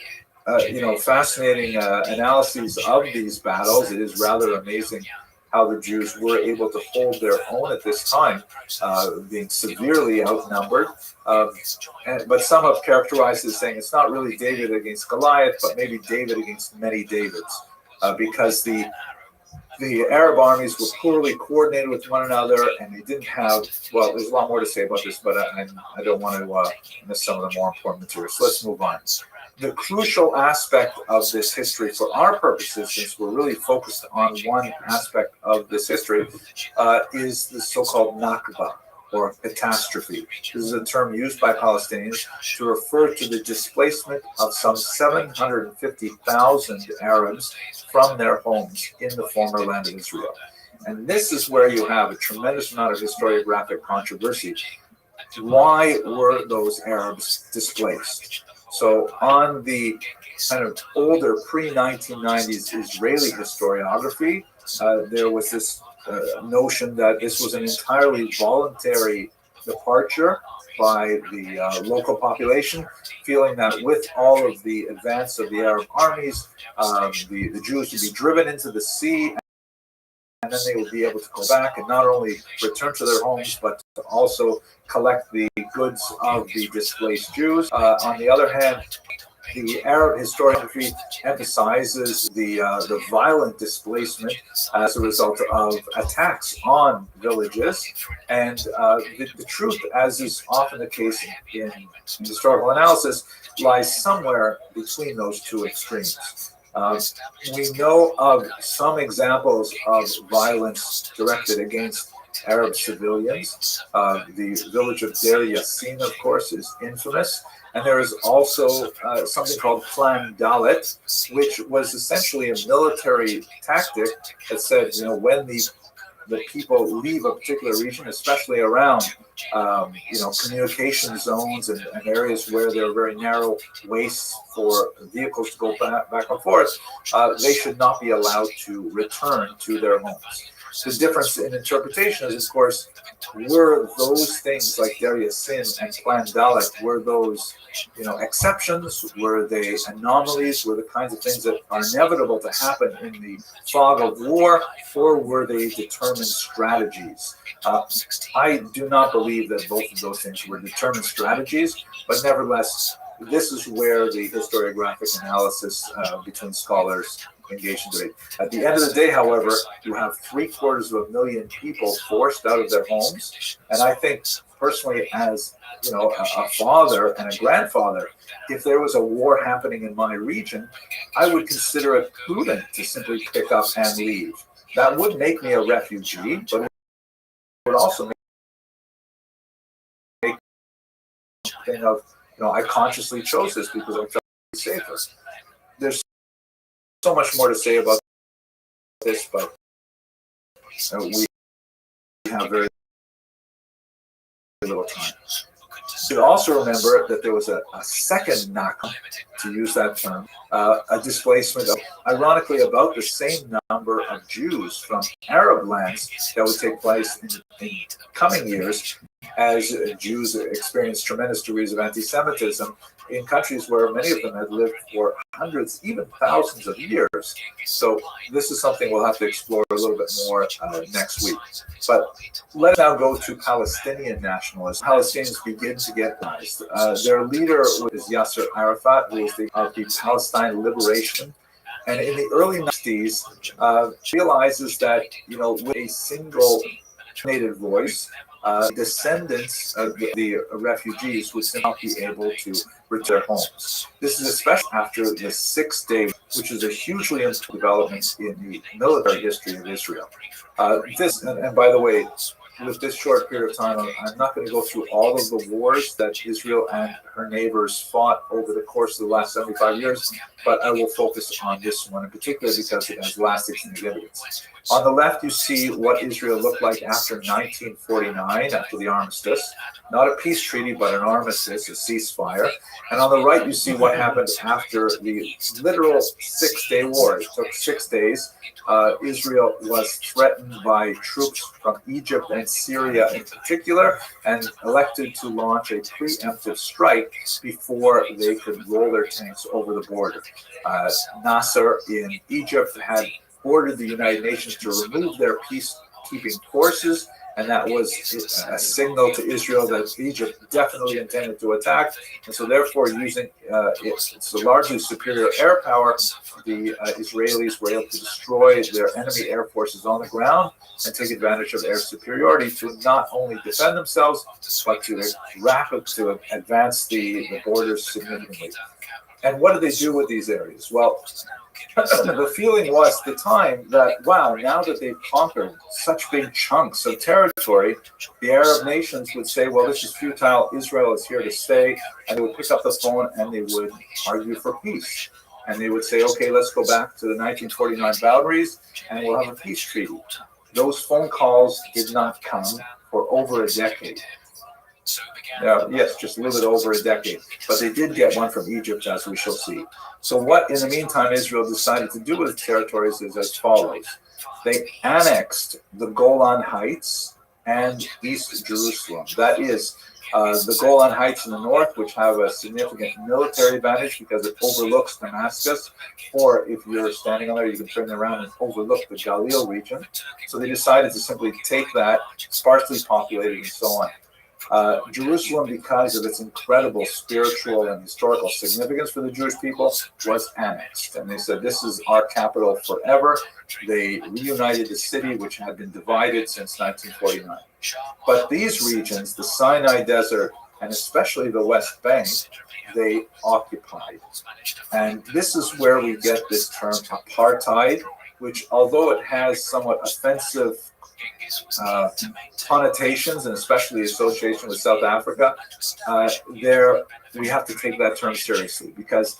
fascinating analyses of these battles. It is rather amazing how the Jews were able to hold their own at this time, being severely outnumbered. But some have characterized it as saying it's not really David against Goliath, but maybe David against many Davids, because the Arab armies were poorly coordinated with one another, and they didn't have, well, there's a lot more to say about this, but I don't want to miss some of the more important material. So let's move on. The crucial aspect of this history for our purposes, since we're really focused on one aspect of this history, is the so-called Nakba, or catastrophe. This is a term used by Palestinians to refer to the displacement of some 750,000 Arabs from their homes in the former land of Israel. And this is where you have a tremendous amount of historiographic controversy. Why were those Arabs displaced? So on the kind of older pre-1990s Israeli historiography, there was this notion that this was an entirely voluntary departure by the local population, feeling that with all of the advance of the Arab armies, the Jews would be driven into the sea, and then they would be able to go back and not only return to their homes, but to also collect the goods of the displaced Jews. On the other hand, the Arab historiography emphasizes the violent displacement as a result of attacks on villages. And the truth, as is often the case in historical analysis, lies somewhere between those two extremes. We know of some examples of violence directed against Arab civilians. The village of Deir Yassin, of course, is infamous. And there is also something called Plan Dalet, which was essentially a military tactic that said, when the people leave a particular region, especially around, communication zones and areas where there are very narrow wastes for vehicles to go back and forth, they should not be allowed to return to their homes. The difference in interpretation is, of course, were those things like Deir Yassin and Plan Dalet, were those exceptions? Were they anomalies? Were the kinds of things that are inevitable to happen in the fog of war, or were they determined strategies? I do not believe that both of those things were determined strategies, but nevertheless, this is where the historiographic analysis between scholars engage in debate. At the end of the day, however, you have 750,000 people forced out of their homes, and I think personally, as a father and a grandfather, if there was a war happening in my region, I would consider it prudent to simply pick up and leave. That would make me a refugee, but it would also make me think of, I consciously chose this because I felt safer. There's so much more to say about this, but we have very little time. You should also remember that there was a second nakam, to use that term, a displacement of, ironically, about the same number of Jews from Arab lands that would take place in coming years as Jews experienced tremendous degrees of anti-Semitism in countries where many of them had lived for hundreds, even thousands of years. So this is something we'll have to explore a little bit more next week. But let's now go to Palestinian nationalism. Palestinians begin to get organized. Their leader was Yasser Arafat, who was of the Palestine Liberation. And in the early 90s, realizes that, with a single native voice, descendants of the refugees would not be able to return homes. This is especially after the 6 Day, which is a hugely important development in the military history of Israel. And by the way, with this short period of time, I'm not going to go through all of the wars that Israel and her neighbors fought over the course of the last 75 years, but I will focus on this one in particular because it has lasting significance. On the left, you see what Israel looked like after 1949, after the armistice. Not a peace treaty, but an armistice, a ceasefire. And on the right, you see what happened after the literal 6 Day war. It took 6 days. Israel was threatened by troops from Egypt and Syria in particular, and elected to launch a preemptive strike before they could roll their tanks over the border. Nasser in Egypt had ordered the United Nations to remove their peacekeeping forces, and that was a signal to Israel that Egypt definitely intended to attack. And so therefore, using its largely superior air power, the Israelis were able to destroy their enemy air forces on the ground and take advantage of air superiority to not only defend themselves, but to advance the borders significantly. And what did they do with these areas? Well, the feeling was at the time that, wow, now that they've conquered such big chunks of territory, the Arab nations would say, well, this is futile. Israel is here to stay. And they would pick up the phone and they would argue for peace. And they would say, okay, let's go back to the 1949 boundaries and we'll have a peace treaty. Those phone calls did not come for over a decade. Yes, just a little bit over a decade. But they did get one from Egypt, as we shall see. So what, in the meantime, Israel decided to do with its territories is as follows. They annexed the Golan Heights and East Jerusalem. That is, the Golan Heights in the north, which have a significant military advantage because it overlooks Damascus, or if you're standing on there, you can turn around and overlook the Galil region. So they decided to simply take that, sparsely populated and so on. Jerusalem, because of its incredible spiritual and historical significance for the Jewish people, was annexed. And they said, this is our capital forever. They reunited the city, which had been divided since 1949. But these regions, the Sinai Desert, and especially the West Bank, they occupied. And this is where we get this term apartheid, which, although it has somewhat offensive connotations, and especially association with South Africa, there we have to take that term seriously, because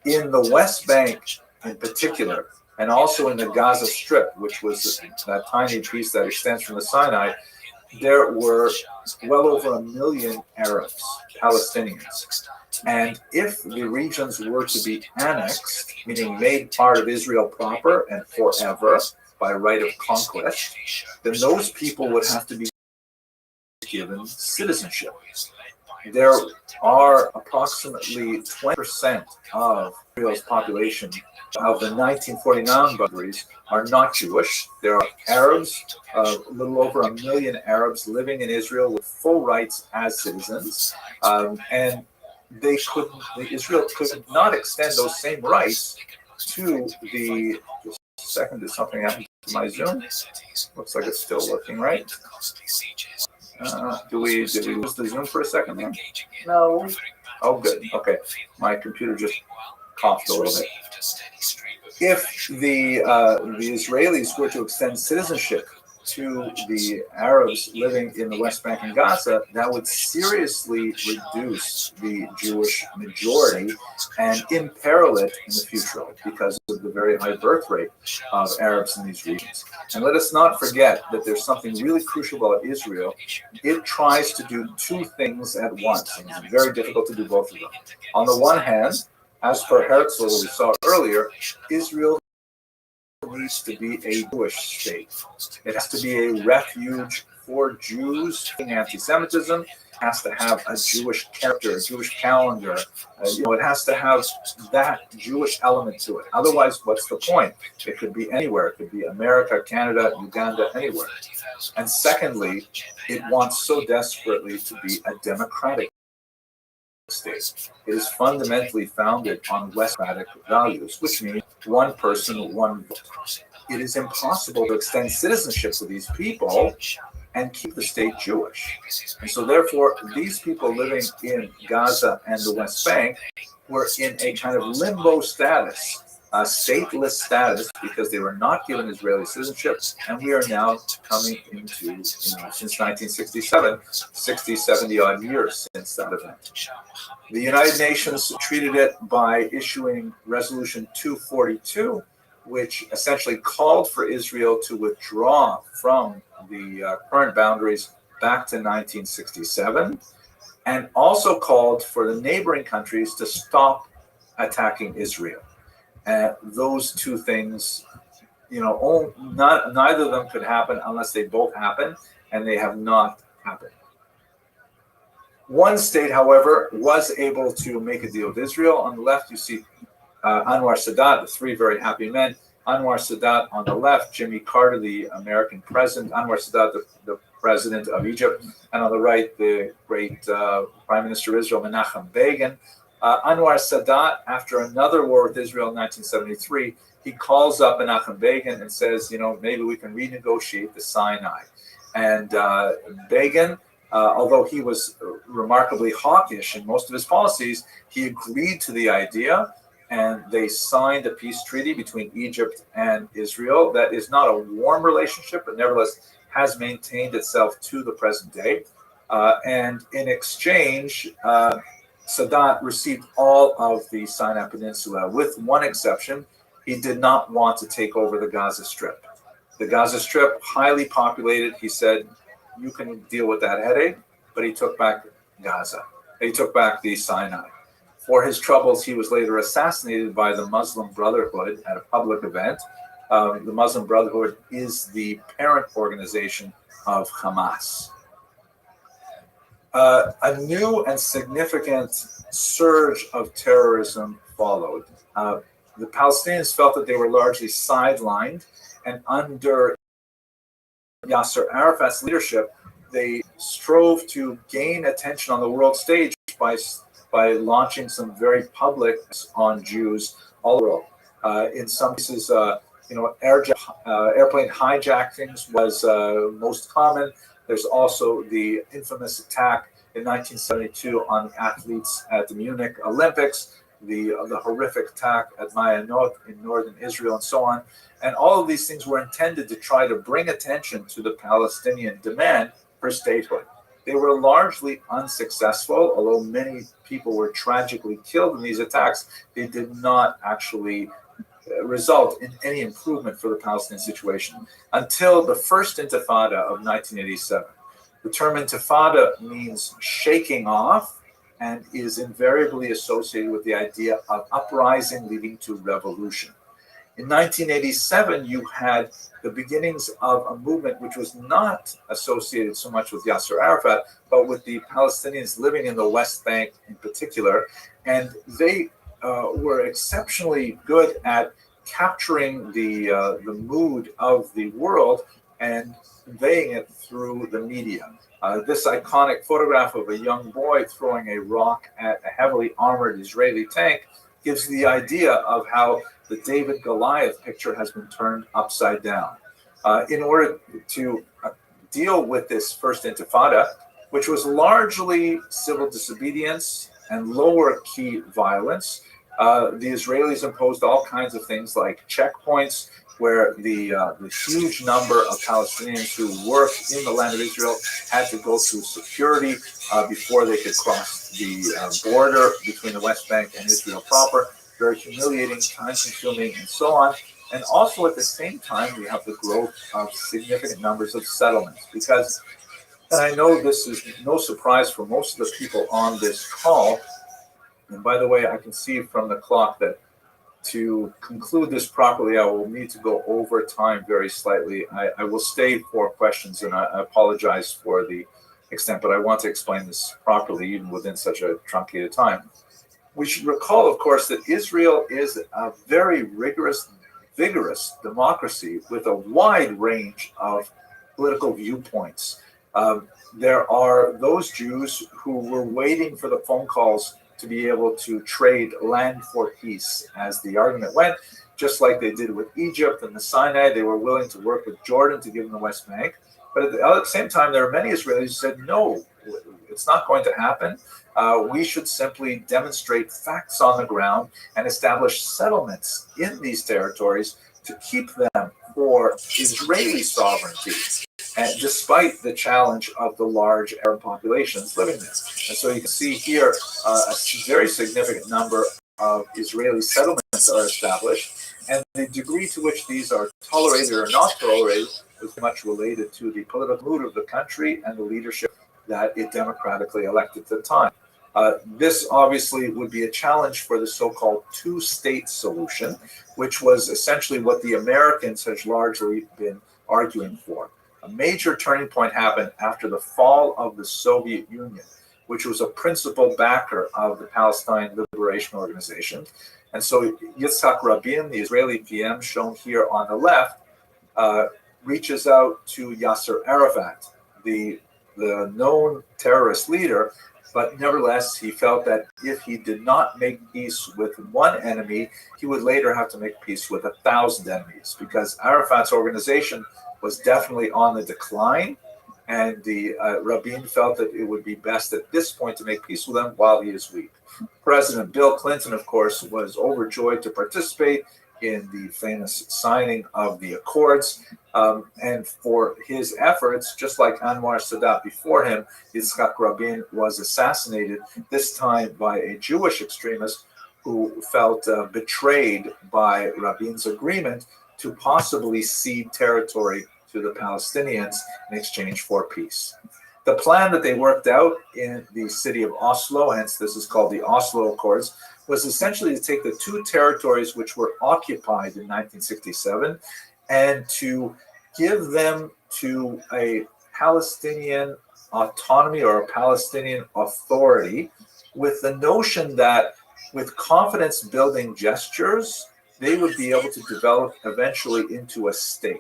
in the West Bank in particular, and also in the Gaza Strip, which was that tiny piece that extends from the Sinai, there were well over 1 million Arabs, Palestinians. And if the regions were to be annexed, meaning made part of Israel proper and forever by right of conquest, then those people would have to be given citizenship. There are approximately 20% of Israel's population of the 1949 boundaries are not Jewish. There are Arabs, a little over 1 million Arabs living in Israel with full rights as citizens, and Israel could not extend those same rights to the. Just a second, did something happen to my Zoom? Looks like it's still looking right. Did we lose the Zoom for a second there? No. Oh, good. Okay, my computer just coughed a little bit. If the Israelis were to extend citizenship to the Arabs living in the West Bank and Gaza, that would seriously reduce the Jewish majority and imperil it in the future because of the very high birth rate of Arabs in these regions. And let us not forget that there's something really crucial about Israel. It tries to do two things at once, and it's very difficult to do both of them. On the one hand, as per Herzl, we saw earlier, Israel needs to be a Jewish state. It has to be a refuge for Jews fighting anti-Semitism. It has to have a Jewish character, a Jewish calendar. It has to have that Jewish element to it. Otherwise, what's the point? It could be anywhere. It could be America, Canada, Uganda, anywhere. And secondly, it wants so desperately to be a democratic state. It is fundamentally founded on Westmatic values, which means one person, one vote. It is impossible to extend citizenship to these people and keep the state Jewish. And so therefore, these people living in Gaza and the West Bank were in a kind of limbo status, a stateless status, because they were not given Israeli citizenship, and we are now coming into, since 1967, 60, 70 odd years since that event. The United Nations treated it by issuing Resolution 242, which essentially called for Israel to withdraw from the current boundaries back to 1967, and also called for the neighboring countries to stop attacking Israel. Those two things, neither of them could happen unless they both happen, and they have not happened. One state, however, was able to make a deal with Israel. On the left, you see Anwar Sadat, the three very happy men. Anwar Sadat on the left, Jimmy Carter, the American president, Anwar Sadat, the president of Egypt, and on the right, the great Prime Minister of Israel, Menachem Begin. Anwar Sadat, after another war with Israel in 1973, he calls up Menachem Begin and says, maybe we can renegotiate the Sinai. And Begin, although he was remarkably hawkish in most of his policies, he agreed to the idea, and they signed a peace treaty between Egypt and Israel that is not a warm relationship, but nevertheless has maintained itself to the present day. And in exchange, Sadat received all of the Sinai Peninsula, with one exception. He did not want to take over the Gaza Strip. The Gaza Strip, highly populated, he said, you can deal with that headache, but he took back Gaza. He took back the Sinai. For his troubles, he was later assassinated by the Muslim Brotherhood at a public event. The Muslim Brotherhood is the parent organization of Hamas. A new and significant surge of terrorism followed. The Palestinians felt that they were largely sidelined, and under Yasser Arafat's leadership, they strove to gain attention on the world stage by launching some very public on Jews all over the world. In some cases, airplane hijackings was most common. There's also the infamous attack in 1972 on athletes at the Munich Olympics, the horrific attack at Mayanot in northern Israel, and so on. And all of these things were intended to try to bring attention to the Palestinian demand for statehood. They were largely unsuccessful, although many people were tragically killed in these attacks. They did not actually result in any improvement for the Palestinian situation until the first Intifada of 1987. The term Intifada means shaking off and is invariably associated with the idea of uprising leading to revolution. In 1987, you had the beginnings of a movement which was not associated so much with Yasser Arafat, but with the Palestinians living in the West Bank in particular. And they were exceptionally good at capturing the mood of the world and conveying it through the media. This iconic photograph of a young boy throwing a rock at a heavily armored Israeli tank gives you the idea of how the David Goliath picture has been turned upside down. In order to deal with this first Intifada, which was largely civil disobedience and lower key violence, the Israelis imposed all kinds of things like checkpoints, where the huge number of Palestinians who worked in the land of Israel had to go through security before they could cross the border between the West Bank and Israel proper. Very humiliating, time-consuming, and so on. And also at the same time, we have the growth of significant numbers of settlements. Because, and I know this is no surprise for most of the people on this call, and by the way, I can see from the clock that to conclude this properly, I will need to go over time very slightly. I will stay for questions, and I apologize for the extent, but I want to explain this properly, even within such a truncated time. We should recall, of course, that Israel is a very rigorous, vigorous democracy with a wide range of political viewpoints. There are those Jews who were waiting for the phone calls to be able to trade land for peace, as the argument went, just like they did with Egypt and the Sinai. They were willing to work with Jordan to give them the West Bank. But at the same time, there are many Israelis who said, no, it's not going to happen. We should simply demonstrate facts on the ground and establish settlements in these territories to keep them for Israeli sovereignty, and despite the challenge of the large Arab populations living there. And so you can see here a very significant number of Israeli settlements are established, and the degree to which these are tolerated or not tolerated is much related to the political mood of the country and the leadership that it democratically elected at the time. This obviously would be a challenge for the so-called two-state solution, which was essentially what the Americans had largely been arguing for. A major turning point happened after the fall of the Soviet Union, which was a principal backer of the Palestine Liberation Organization. And so Yitzhak Rabin, the Israeli PM shown here on the left, reaches out to Yasser Arafat, the known terrorist leader, but nevertheless, he felt that if he did not make peace with one enemy, he would later have to make peace with 1,000 enemies, because Arafat's organization was definitely on the decline, and the Rabin felt that it would be best at this point to make peace with him while he is weak. President Bill Clinton, of course, was overjoyed to participate in the famous signing of the Accords, and for his efforts, just like Anwar Sadat before him, Yitzhak Rabin was assassinated, this time by a Jewish extremist who felt betrayed by Rabin's agreement to possibly cede territory to the Palestinians in exchange for peace. The plan that they worked out in the city of Oslo, hence this is called the Oslo Accords, was essentially to take the two territories which were occupied in 1967 and to give them to a Palestinian autonomy or a Palestinian authority, with the notion that with confidence building gestures, they would be able to develop eventually into a state,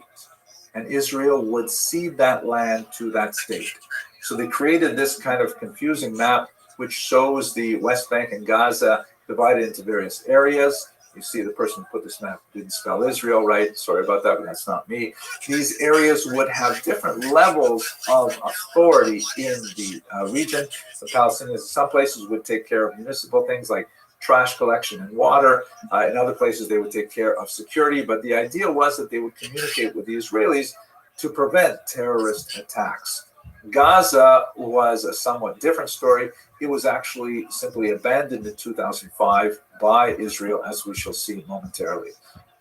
and Israel would cede that land to that state. So they created this kind of confusing map which shows the West Bank and Gaza divided into various areas. You see the person who put this map didn't spell Israel right. Sorry about that, but that's not me. These areas would have different levels of authority in the region. The Palestinians in some places would take care of municipal things like trash collection and water. In other places, they would take care of security. But the idea was that they would communicate with the Israelis to prevent terrorist attacks. Gaza was a somewhat different story. It was actually simply abandoned in 2005 by Israel, as we shall see momentarily.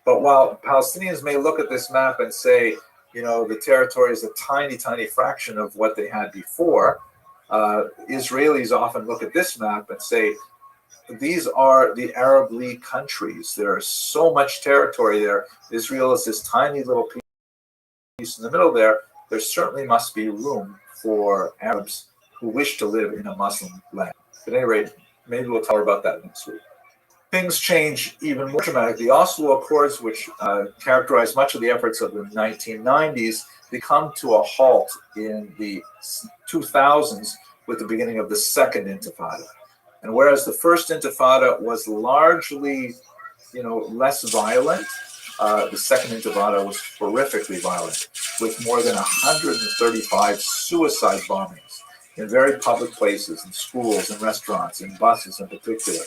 But while Palestinians may look at this map and say, the territory is a tiny, tiny fraction of what they had before, Israelis often look at this map and say, these are the Arab League countries. There's so much territory there. Israel is this tiny little piece in the middle there. There certainly must be room for Arabs who wish to live in a Muslim land. At any rate, maybe we'll talk about that next week. Things change even more dramatically. The Oslo Accords, which characterized much of the efforts of the 1990s, they come to a halt in the 2000s with the beginning of the Second Intifada. And whereas the First Intifada was largely, less violent, the Second Intifada was horrifically violent, with more than 135 suicide bombings in very public places, in schools, in restaurants, in buses in particular.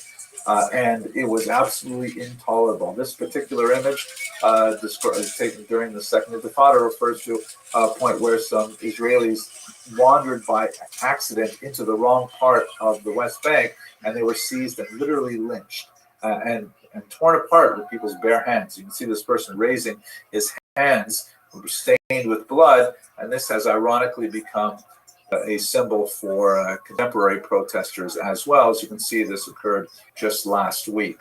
And it was absolutely intolerable. This particular image, taken during the Second Intifada, refers to a point where some Israelis wandered by accident into the wrong part of the West Bank, and they were seized and literally lynched and torn apart with people's bare hands. You can see this person raising his hands, which were stained with blood, and this has ironically become a symbol for contemporary protesters as well. As you can see, this occurred just last week.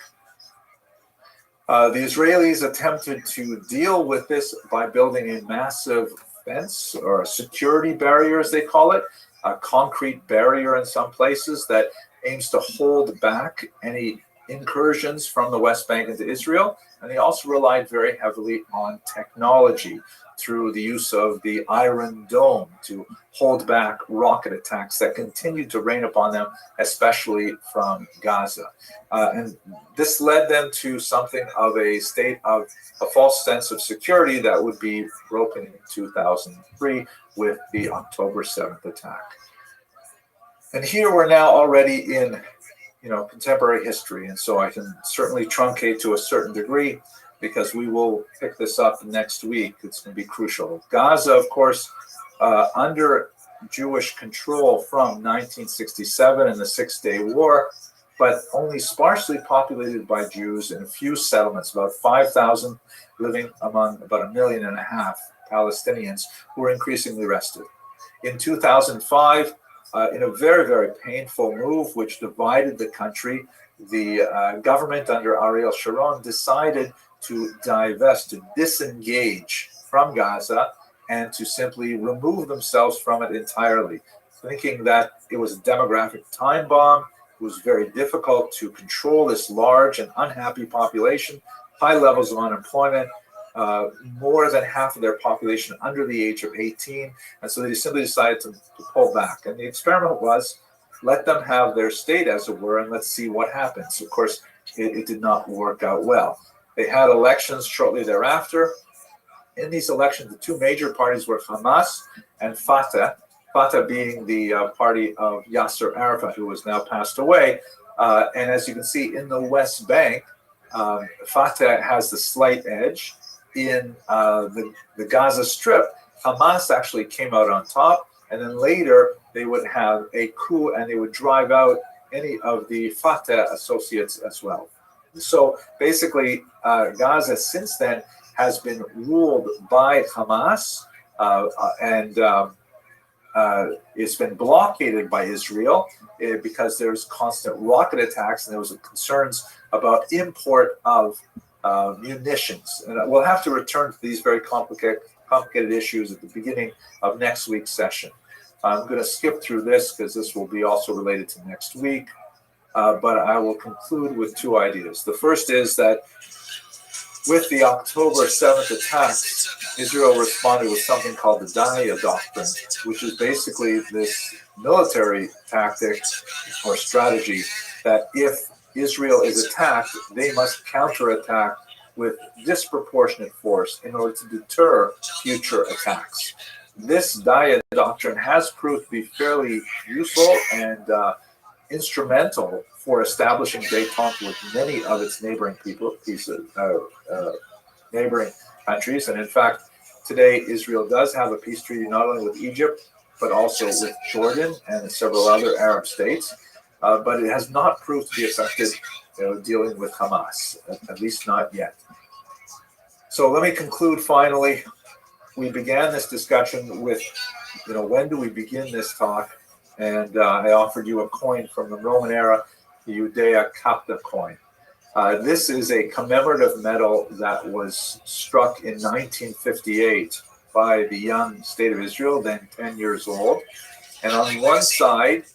The Israelis attempted to deal with this by building a massive fence, or a security barrier, as they call it, a concrete barrier in some places that aims to hold back any incursions from the West Bank into Israel. And they also relied very heavily on technology through the use of the Iron Dome to hold back rocket attacks that continued to rain upon them, especially from Gaza. And this led them to something of a state of a false sense of security that would be broken in 2003 with the October 7th attack. And here we're now already in contemporary history, and so I can certainly truncate to a certain degree, because we will pick this up next week. It's going to be crucial. Gaza, of course, under Jewish control from 1967 and the Six-Day War, but only sparsely populated by Jews in a few settlements, about 5,000 living among about 1.5 million Palestinians who were increasingly arrested. In 2005, in a very, very painful move which divided the country, the government under Ariel Sharon decided to divest, to disengage from Gaza, and to simply remove themselves from it entirely, thinking that it was a demographic time bomb. It was very difficult to control this large and unhappy population, high levels of unemployment, more than half of their population under the age of 18. And so they simply decided to pull back. And the experiment was, let them have their state, as it were, and let's see what happens. Of course, it did not work out well. They had elections shortly thereafter. In these elections, the two major parties were Hamas and Fatah, Fatah being the party of Yasser Arafat, who has now passed away. And as you can see in the West Bank, Fatah has the slight edge. In the Gaza Strip, Hamas actually came out on top, and then later they would have a coup and they would drive out any of the Fatah associates as well. So basically, Gaza since then has been ruled by Hamas, and it's been blockaded by Israel because there's constant rocket attacks, and there was concerns about import of munitions. And we'll have to return to these very complicated issues at the beginning of next week's session. I'm going to skip through this because this will be also related to next week. But I will conclude with two ideas. The first is that with the October 7th attacks, Israel responded with something called the Daya Doctrine, which is basically this military tactic or strategy that if Israel is attacked, they must counterattack with disproportionate force in order to deter future attacks. This Daya Doctrine has proved to be fairly useful and instrumental for establishing détente with many of its neighboring neighboring countries. And in fact, today Israel does have a peace treaty not only with Egypt, but also with Jordan and several other Arab states. But it has not proved to be effective dealing with Hamas, at least not yet. So let me conclude finally. We began this discussion with, when do we begin this talk? And I offered you a coin from the Roman era, the Judea Capta coin. This is a commemorative medal that was struck in 1958 by the young state of Israel, then 10 years old. And on one side,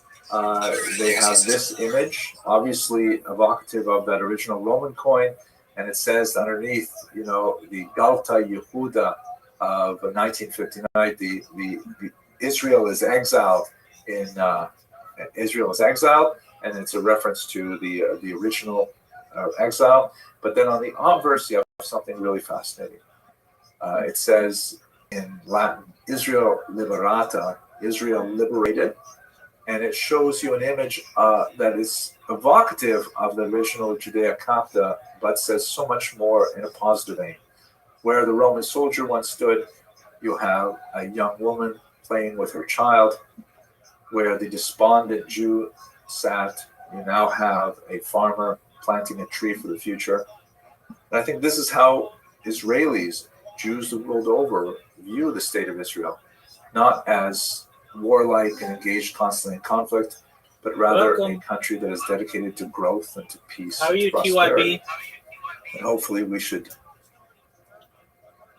they have this image, obviously evocative of that original Roman coin. And it says underneath, the Galta Yehuda of 1959, the Israel is exiled and it's a reference to the original exile. But then on the obverse, you have something really fascinating. It says in Latin, Israel liberata, Israel liberated, and it shows you an image that is evocative of the original Judea Capta, but says so much more in a positive vein. Where the Roman soldier once stood, you have a young woman playing with her child. Where the despondent Jew sat, you now have a farmer planting a tree for the future. And I think this is how Israelis, Jews the world over, view the state of Israel, not as warlike and engaged constantly in conflict, but rather a country that is dedicated to growth and to peace. How are you, prosperity. TYB? And hopefully we should.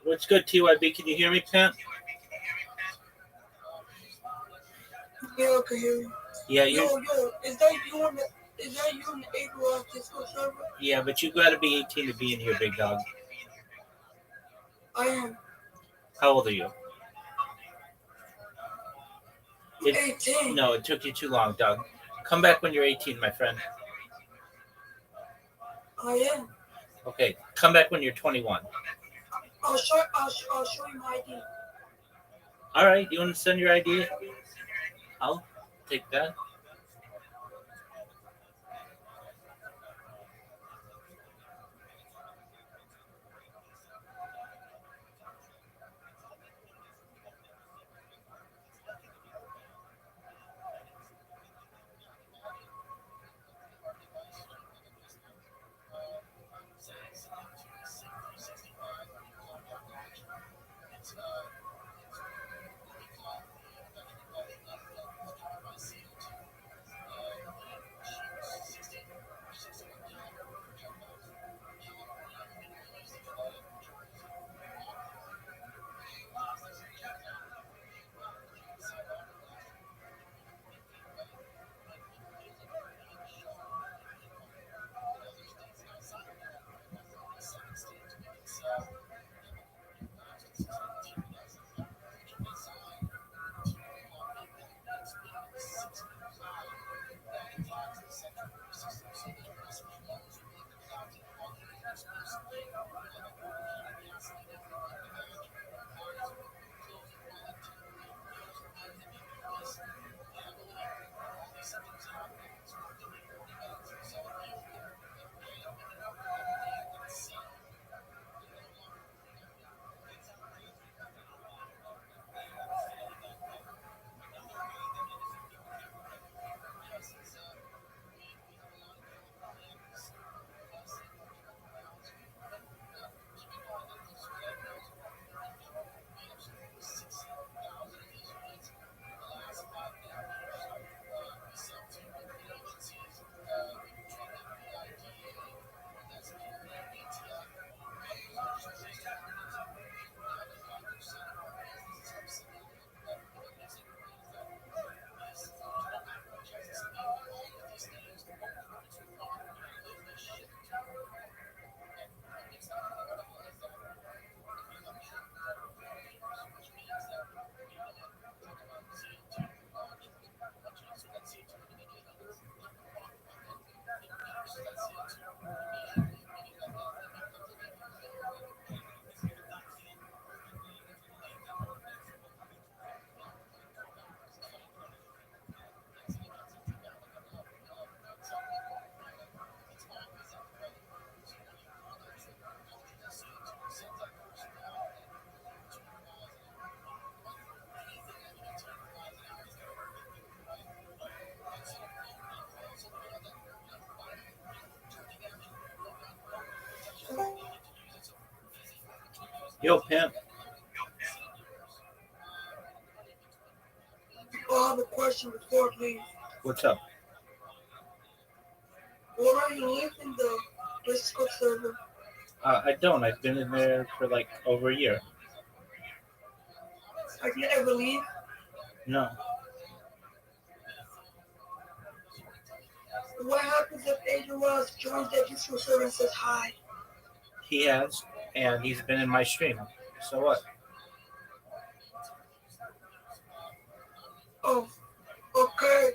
What's good, TYB? Can you hear me, Pam? Yeah, I can hear you. Yeah, Yo, is that you in the April Discord server? Yeah, but you gotta be 18 to be in here, big dog. I am. How old are you? 18. No, it took you too long, dog. Come back when you're 18, my friend. I am. Okay, come back when you're 21. I'll show you my ID. All right, you want to send your ID? I'll take that. Yo, pimp. I have a question before, please. What's up? What are you leaving the Discord server? I don't. I've been in there for like over a year. Have you ever leave? No. What happens if Adrian Ross joins the Discord server and says hi? He has, and he's been in my stream. So what? Oh, okay.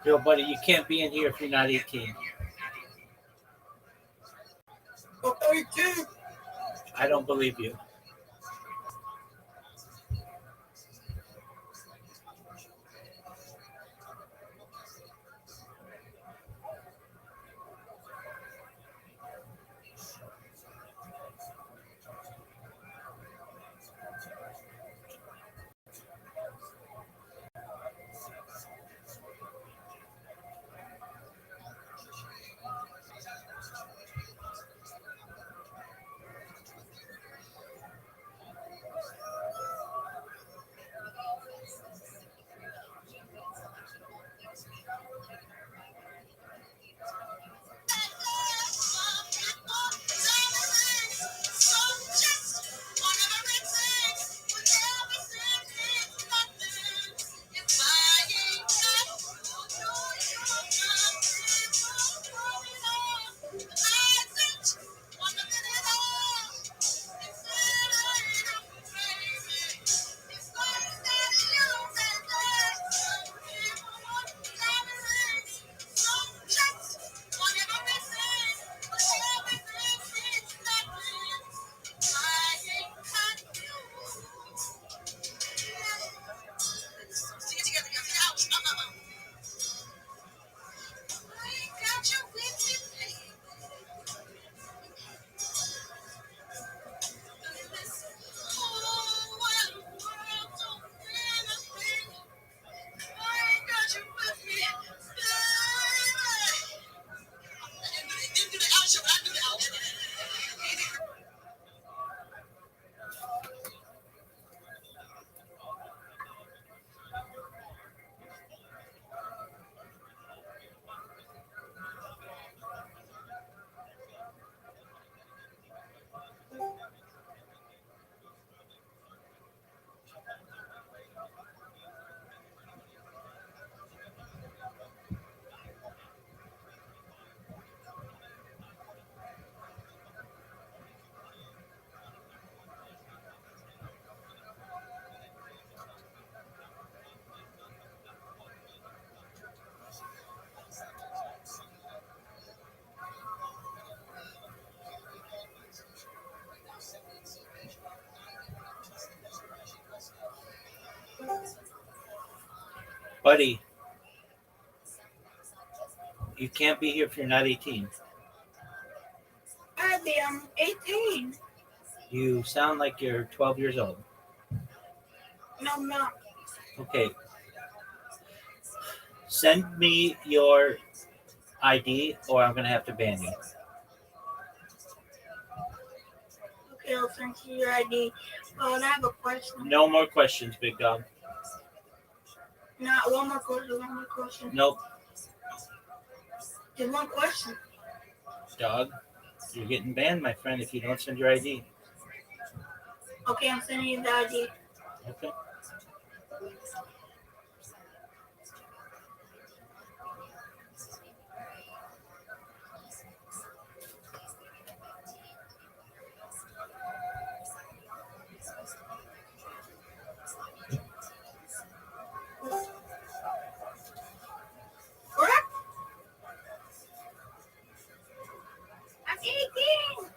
Yo, buddy, you can't be in here if you're not 18. Oh, 18. I don't believe you. Buddy, you can't be here if you're not 18. Abby, I'm 18. You sound like you're 12 years old. No, I'm not. Okay. Send me your ID or I'm going to have to ban you. Okay, I'll send you your ID. But I have a question. No more questions, big dog. Not one more question. Nope, Just one question. dog. You're getting banned, my friend, if you don't send your ID. Okay, I'm sending you the ID. Okay. What? I'm 18.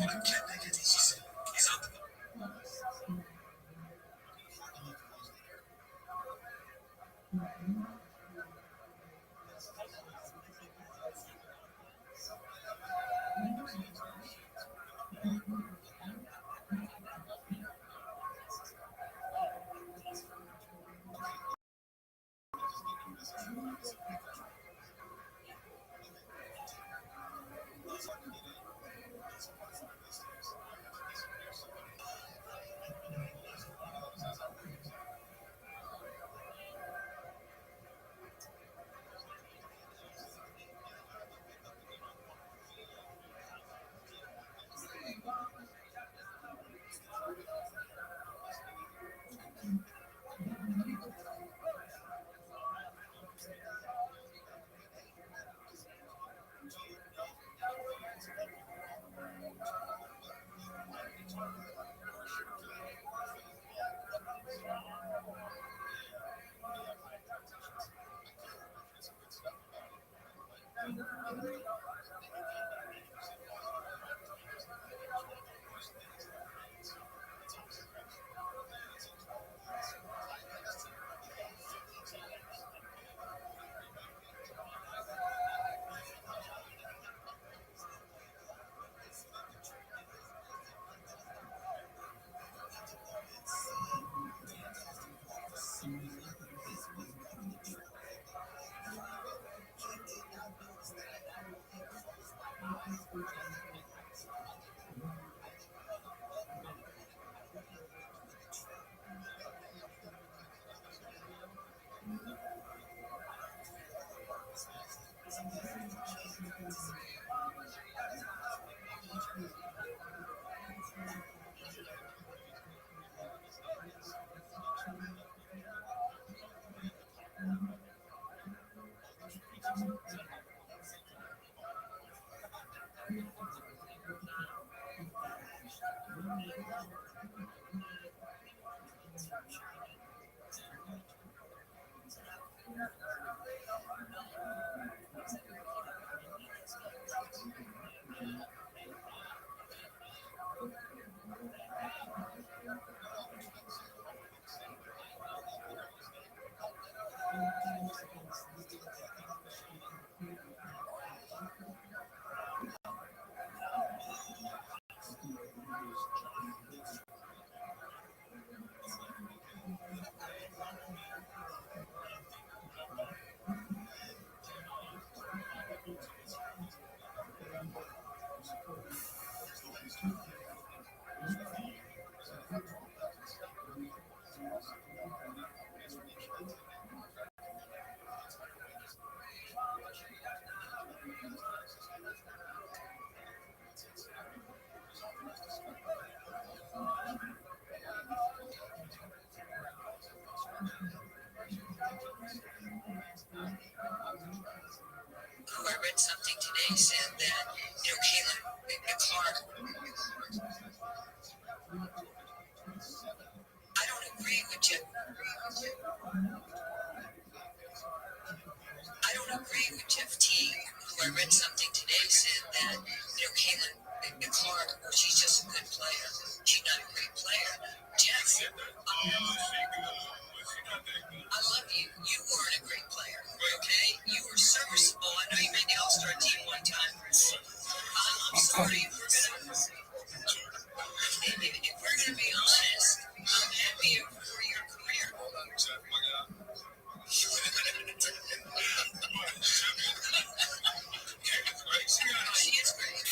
I read something today said that, Caitlin Clark, I don't agree with Jeff. I don't agree with Jeff Teague, who I read something today said that, Caitlin Clark, well, she's just a good player. She's not a great player. Jeff, I love you. You weren't a great player, okay? You were serviceable. I know you made the All-Star team one time. I'm sorry. If we're gonna be honest, I'm happy for your career. She is great.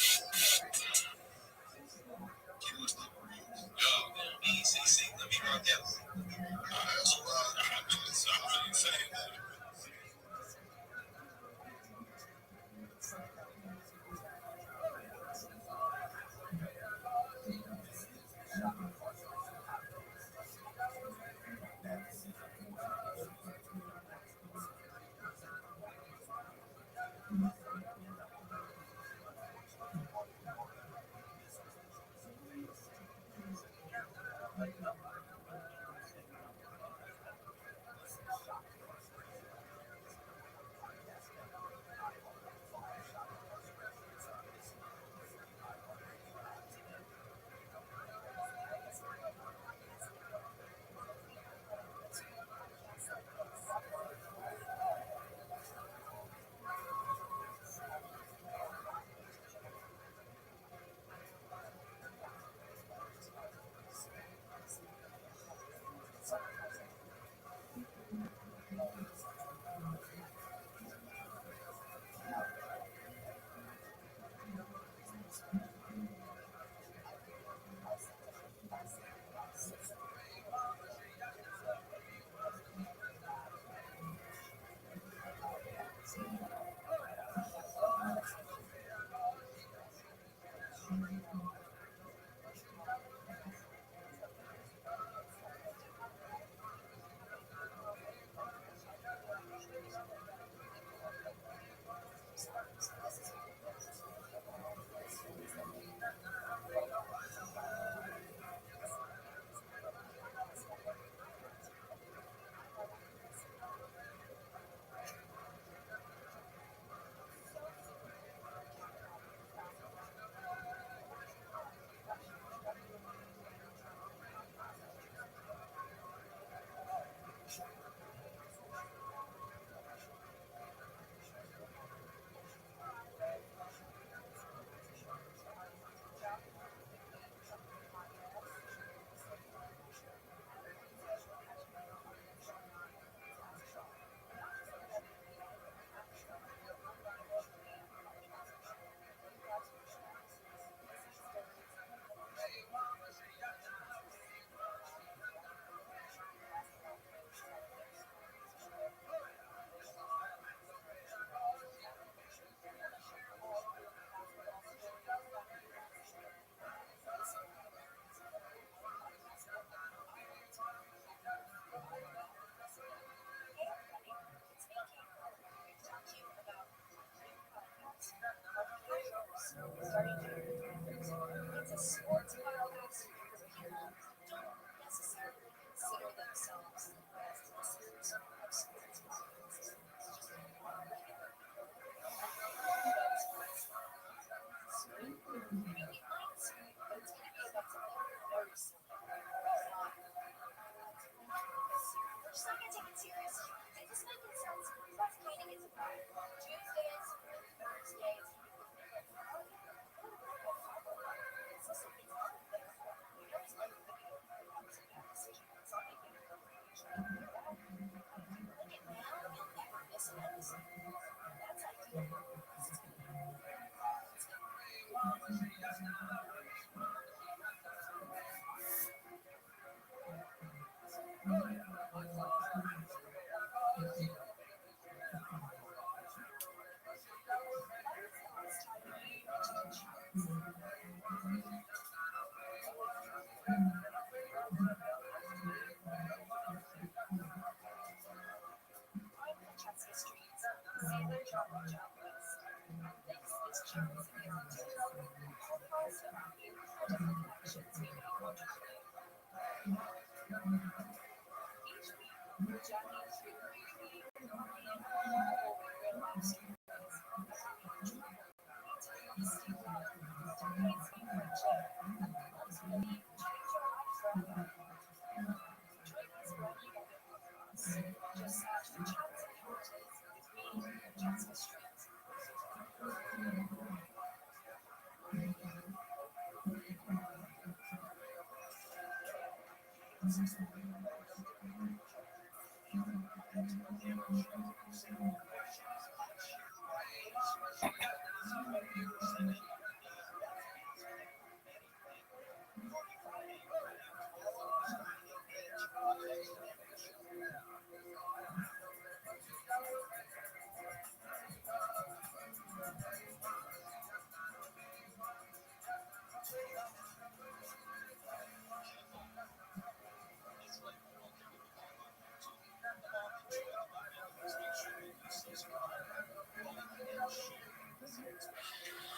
Let me run down.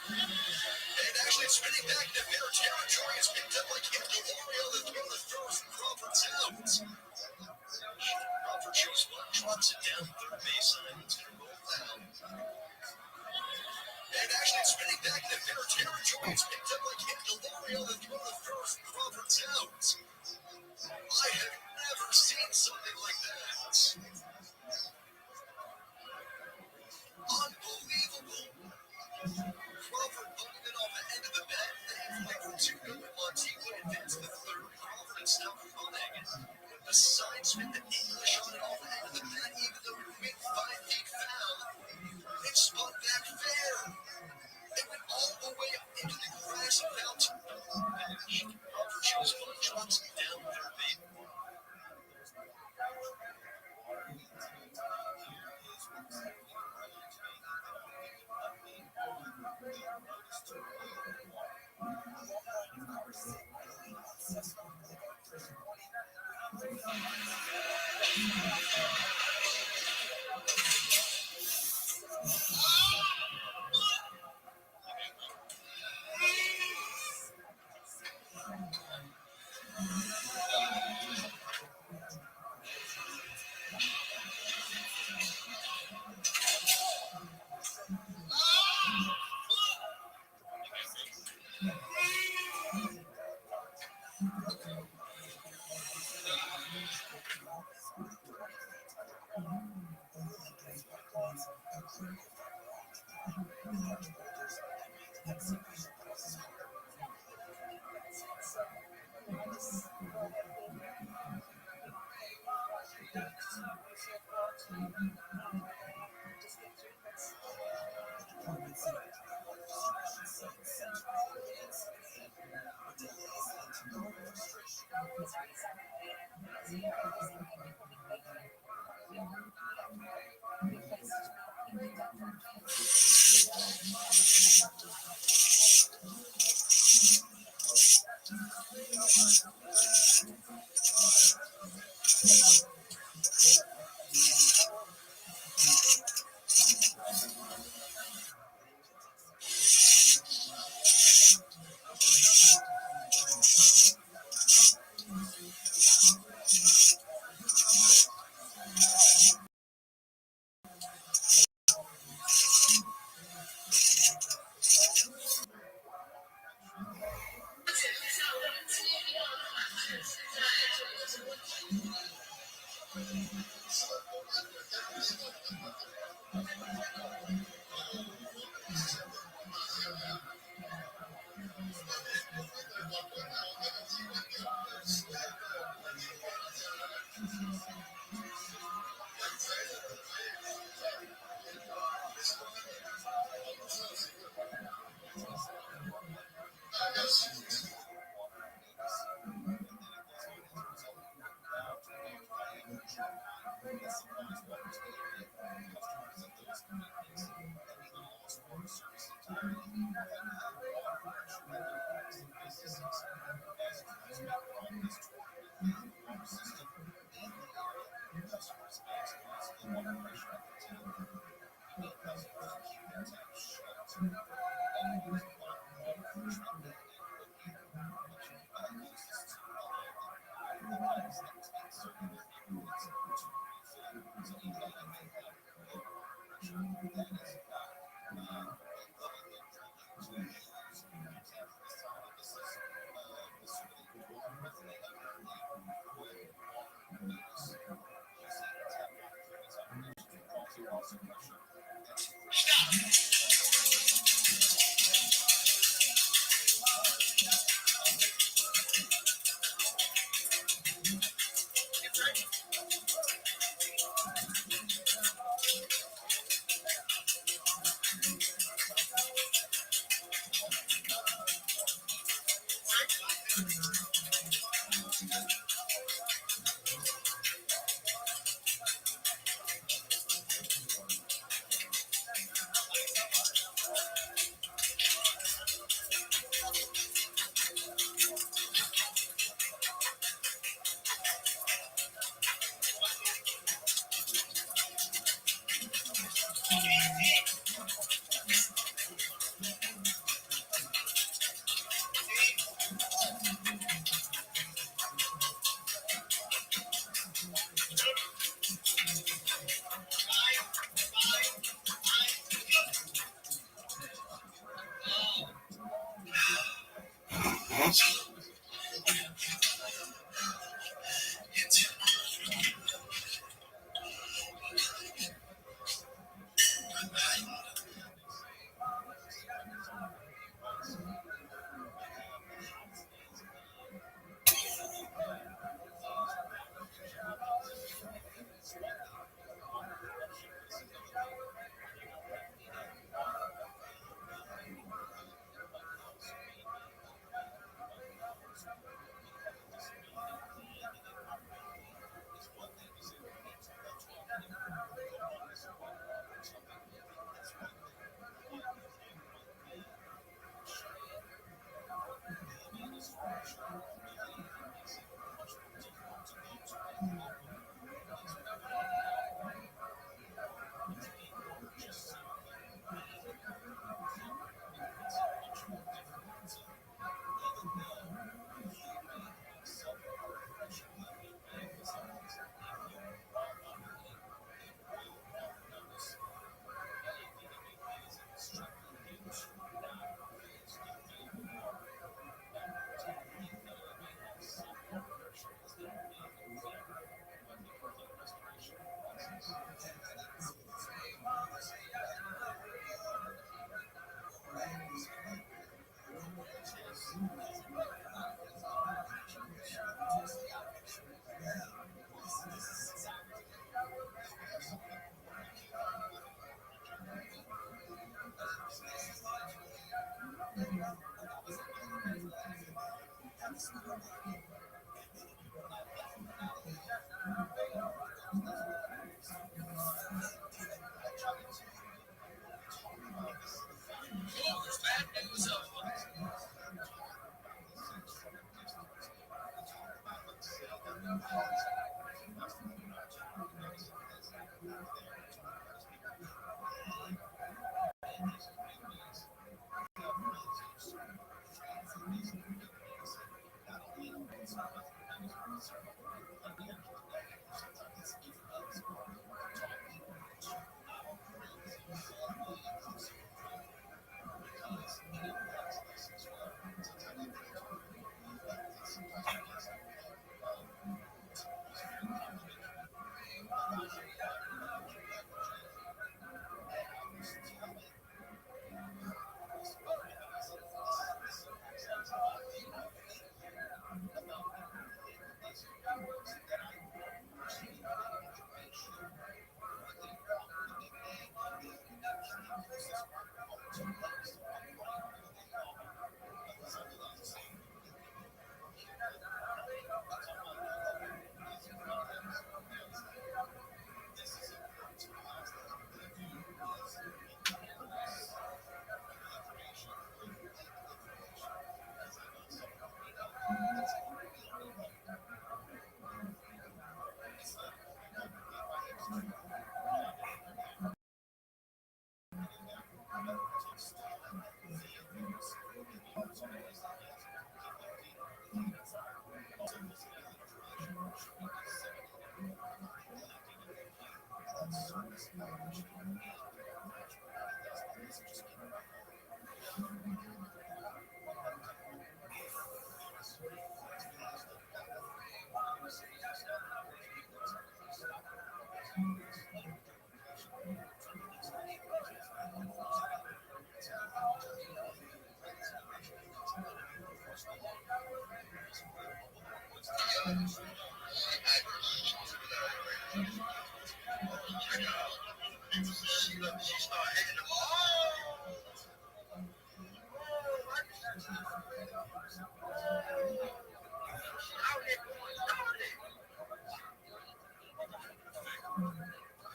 And actually spinning back into their territory, it's picked up like hit the Oreo, the throw the throws from Crawford's out. Crawford shows one, drops it down third baseline. It's going to roll out. And actually spinning back into their territory, it's picked up like hit the Oreo, the throw the throws from Crawford's out. I have never seen something like that. Unbelievable. Crawford bumping it off the end of the bat. They play for two good. Montego advanced the third. Crawford and Stout running. The side spin, the English on it off the end of the bat, even though it went 5 feet foul. It spun back fair. It went all the way up into the grass and foul. And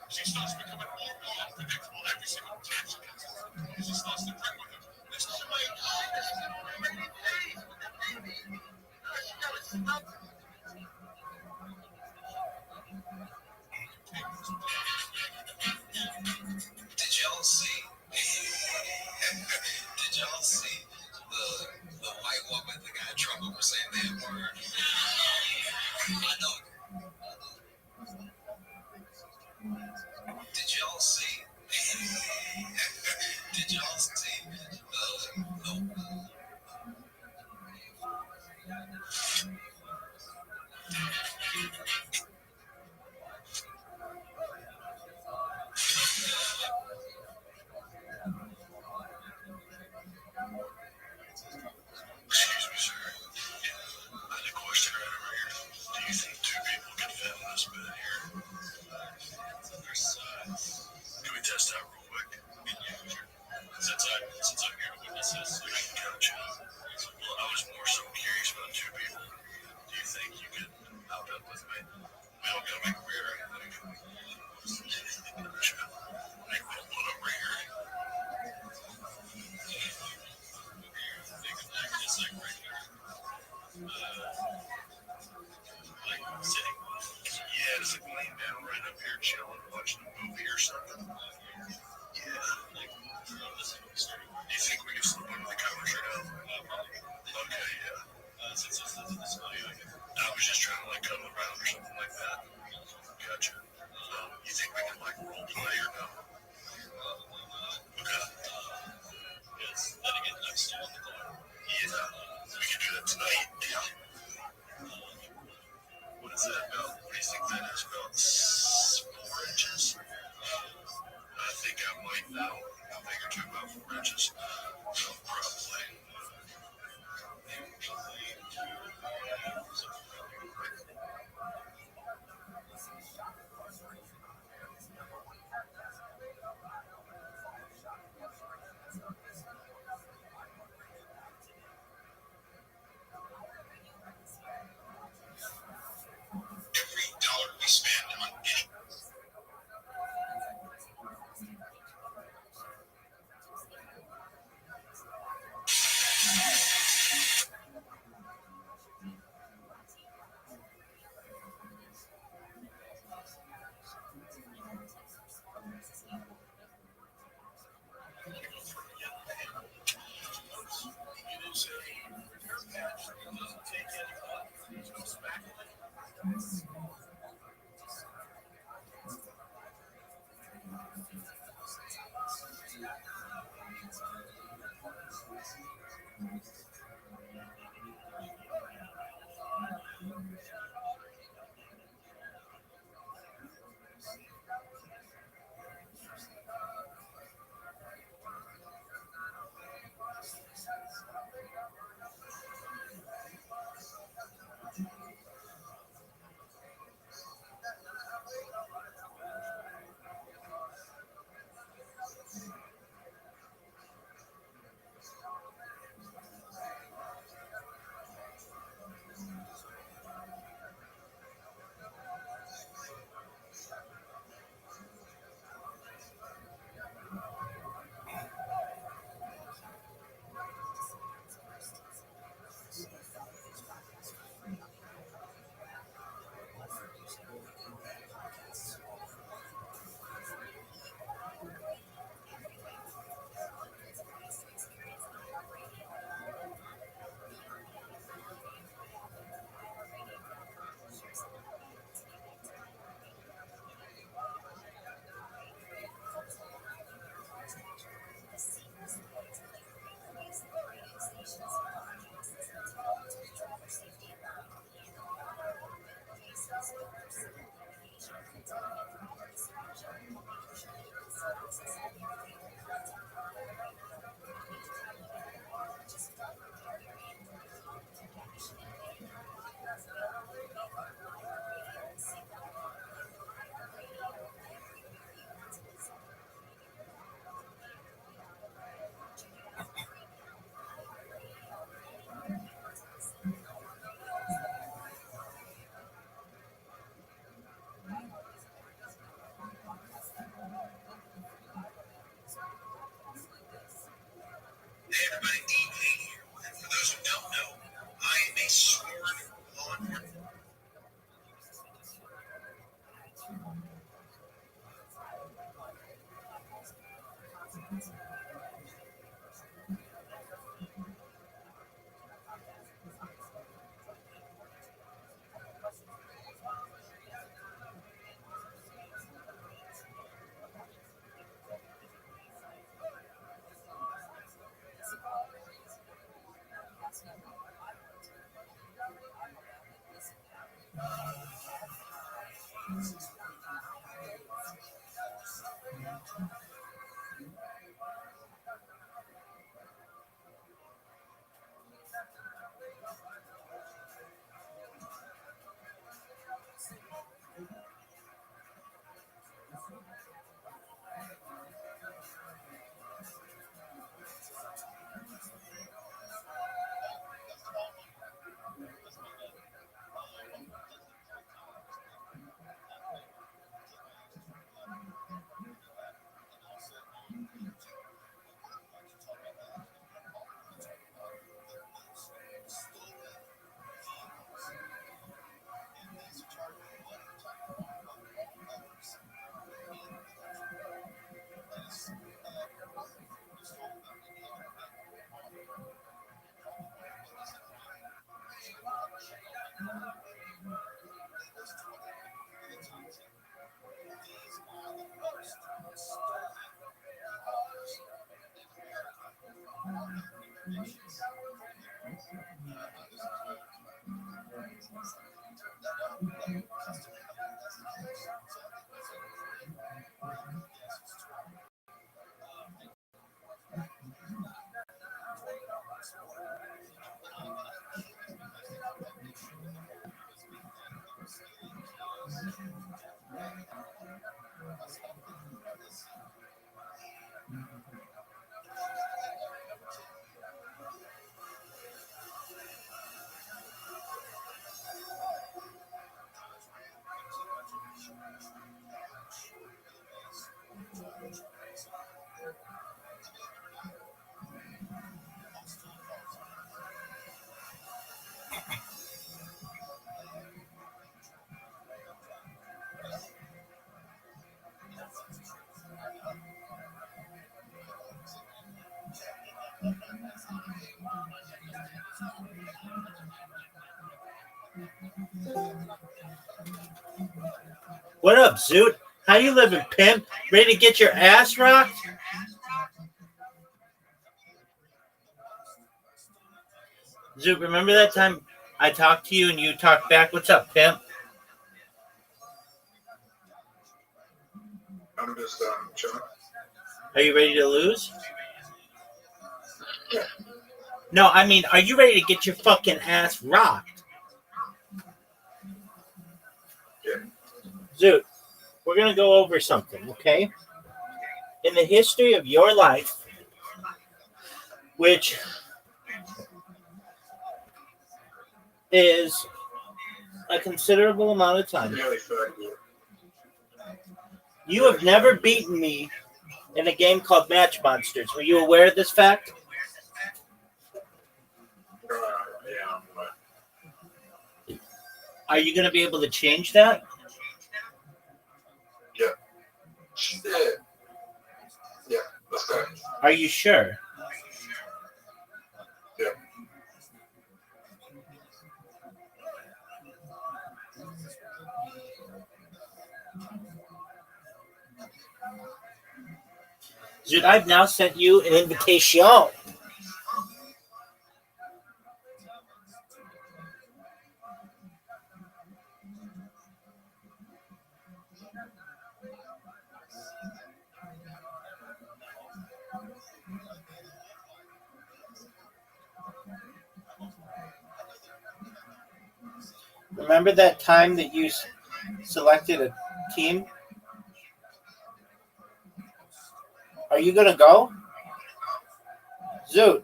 She starts becoming more and more unpredictable every single time she comes home. She starts to bring with her this whole way. Did y'all see? Did y'all see the white woman that got in trouble for saying that word? I know. Did y'all see? Did y'all see the Excuse me, sir. I had a question right over here. Do you think two people can fit in this bed here? Can we test out real quick? Since I'm here to witness this, I can coach you. Well, I was more so curious about two people. Do you think you could? I Hey everybody, Dean Payne here. And for those who don't know, I am a sworn law enforcement. What up, Zoot? How you living, pimp? Ready to get your ass rocked? Zoot, remember that time I talked to you and you talked back? What's up, pimp? I'm just chilling. Are you ready to lose? No, I mean, are you ready to get your fucking ass rocked? Yeah. Zoot, we're going to go over something, okay? In the history of your life, which is a considerable amount of time, Nearly 5 years. you have never beaten me in a game called Match Monsters. Were you aware of this fact? Yeah, but Are you going to be able to change that? yeah. Yeah. Yeah, let's go. Are you sure? Yeah. Dude, I've now sent you an invitation. Remember that time that you selected a team? Are you going to go? Zoot.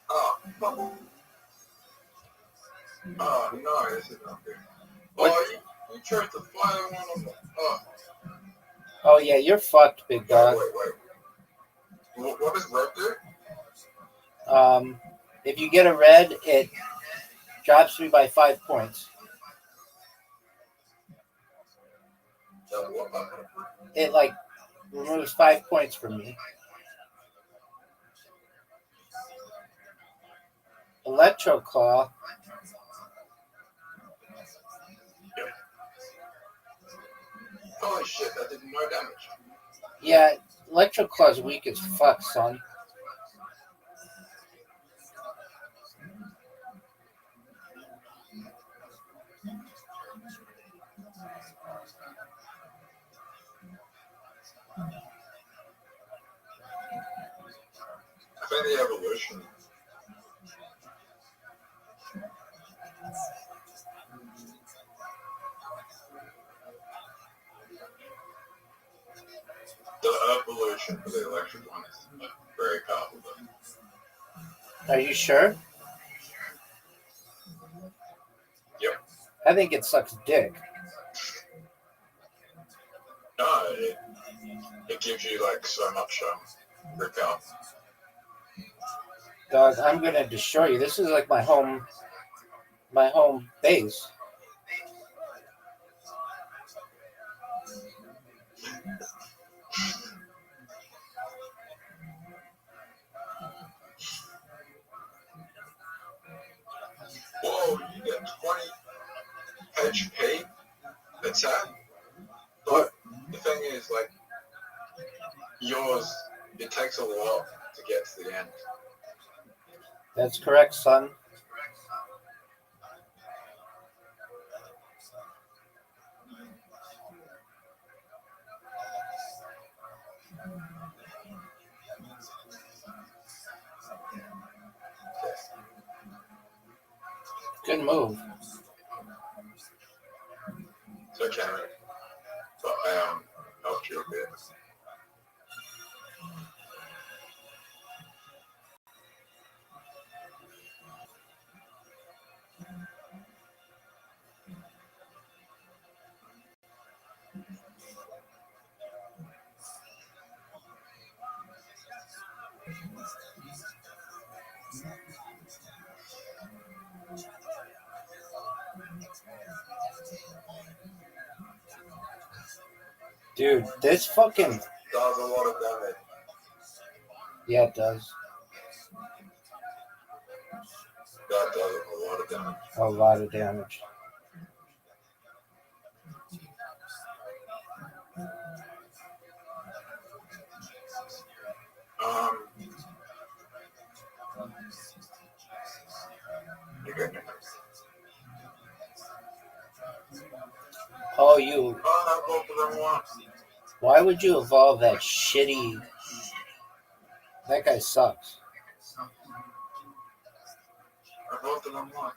Oh, fuck. Oh, no, this is not good. What? Oh, you tried to fly one of them. Oh, Oh, yeah, you're fucked, big dog. wait. What does red do? If you get a red, it drops me by 5 points. It, like, removes 5 points from me. Electro Claw. Holy shit, that did no damage. Yeah, Electro Claw's weak as fuck, son. I think the evolution. The evolution for the electric one is very powerful. Are you sure? Yep. I think it sucks dick. No, it gives you like so much repel. Dog, I'm gonna destroy you. This is like my home base. Whoa, you get 20 HP attack? What? The thing is, like, yours, it takes a while to get to the end. That's correct, son. Good move. It's okay, but I helped you a bit. Dude, this fucking Does a lot of damage. yeah, it does That does a lot of damage. a lot of damage. You good? Oh, you. Oh, both of them once. Why would you evolve that shitty? That guy sucks. I both of them once.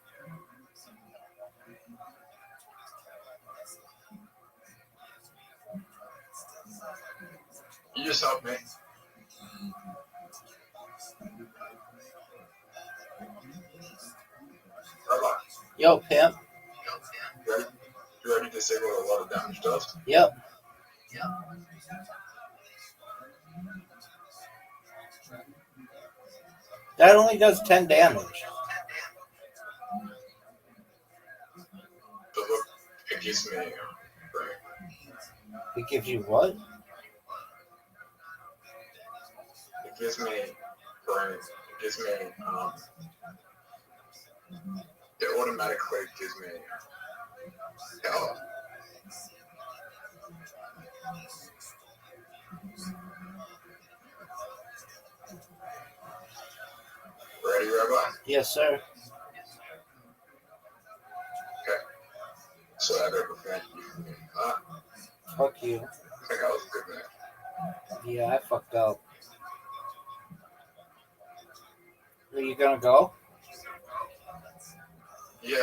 You just help me. Rabbi, Yo, pimp. you ready to say what a lot of damage does? Yep. That only does 10 damage. So look, it gives me, It gives you what? it gives me brain. It gives me, it automatically gives me health. Ready, Rabbi? Yes, sir. Okay. So I ever prevent you from getting caught. Fuck you. I think I was a good man. Yeah, I fucked up. Are you gonna go? Yeah.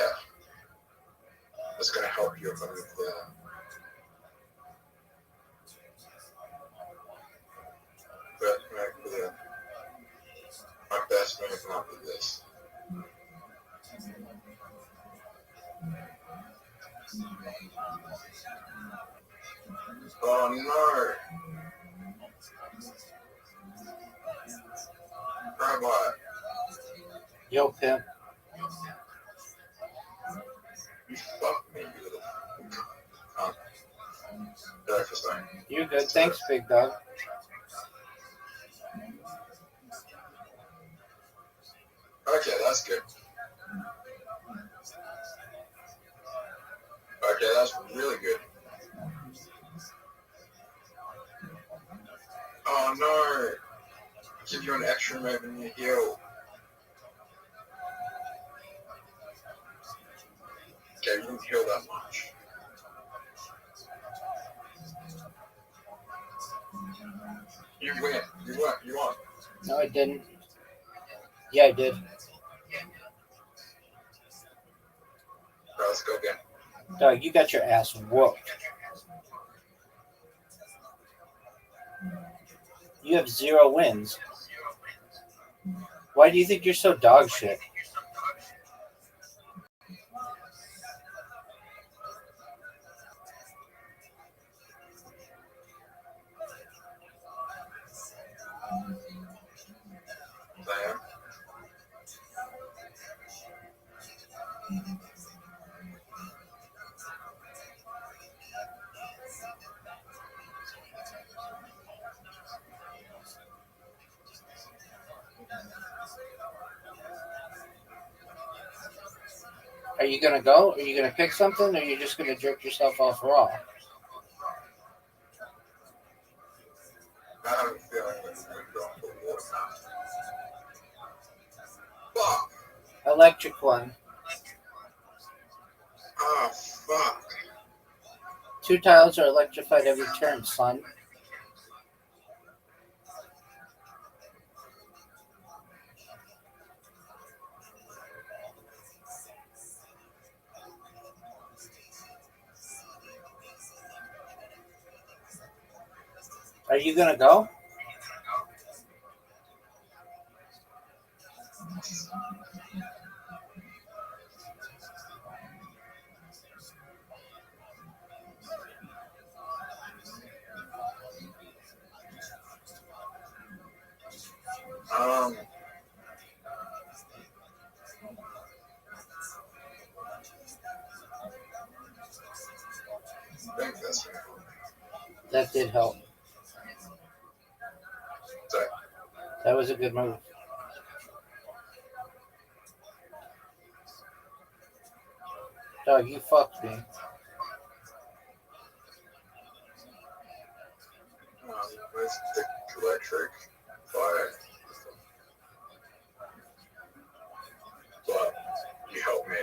That's gonna help you if I'm with my best friend is not with this. Oh no! Rabbi, Yo, pimp. you fucked me, you little cunt. Breakfast time. You're good. Thanks, big dog. Okay, that's good. Okay, that's really good. Oh no! Give you an extra move in your heal. Okay, you didn't heal that much. You win. You won. You won. No, I didn't. Yeah, I did. Alright, let's go again. Dog, you got your ass whooped. You have 0 wins. Why do you think you're so dog shit? Sam. Are you gonna go? Are you gonna pick something? Or are you just gonna jerk yourself off raw? I have a feeling that you're going to go for water now. Fuck! Electric one. Ah, fuck. 2 tiles are electrified every turn, son. Are you gonna go? I think that's That did help. Sorry. That was a good move. Dog, you fucked me. Let's stick electric fire. But you helped me.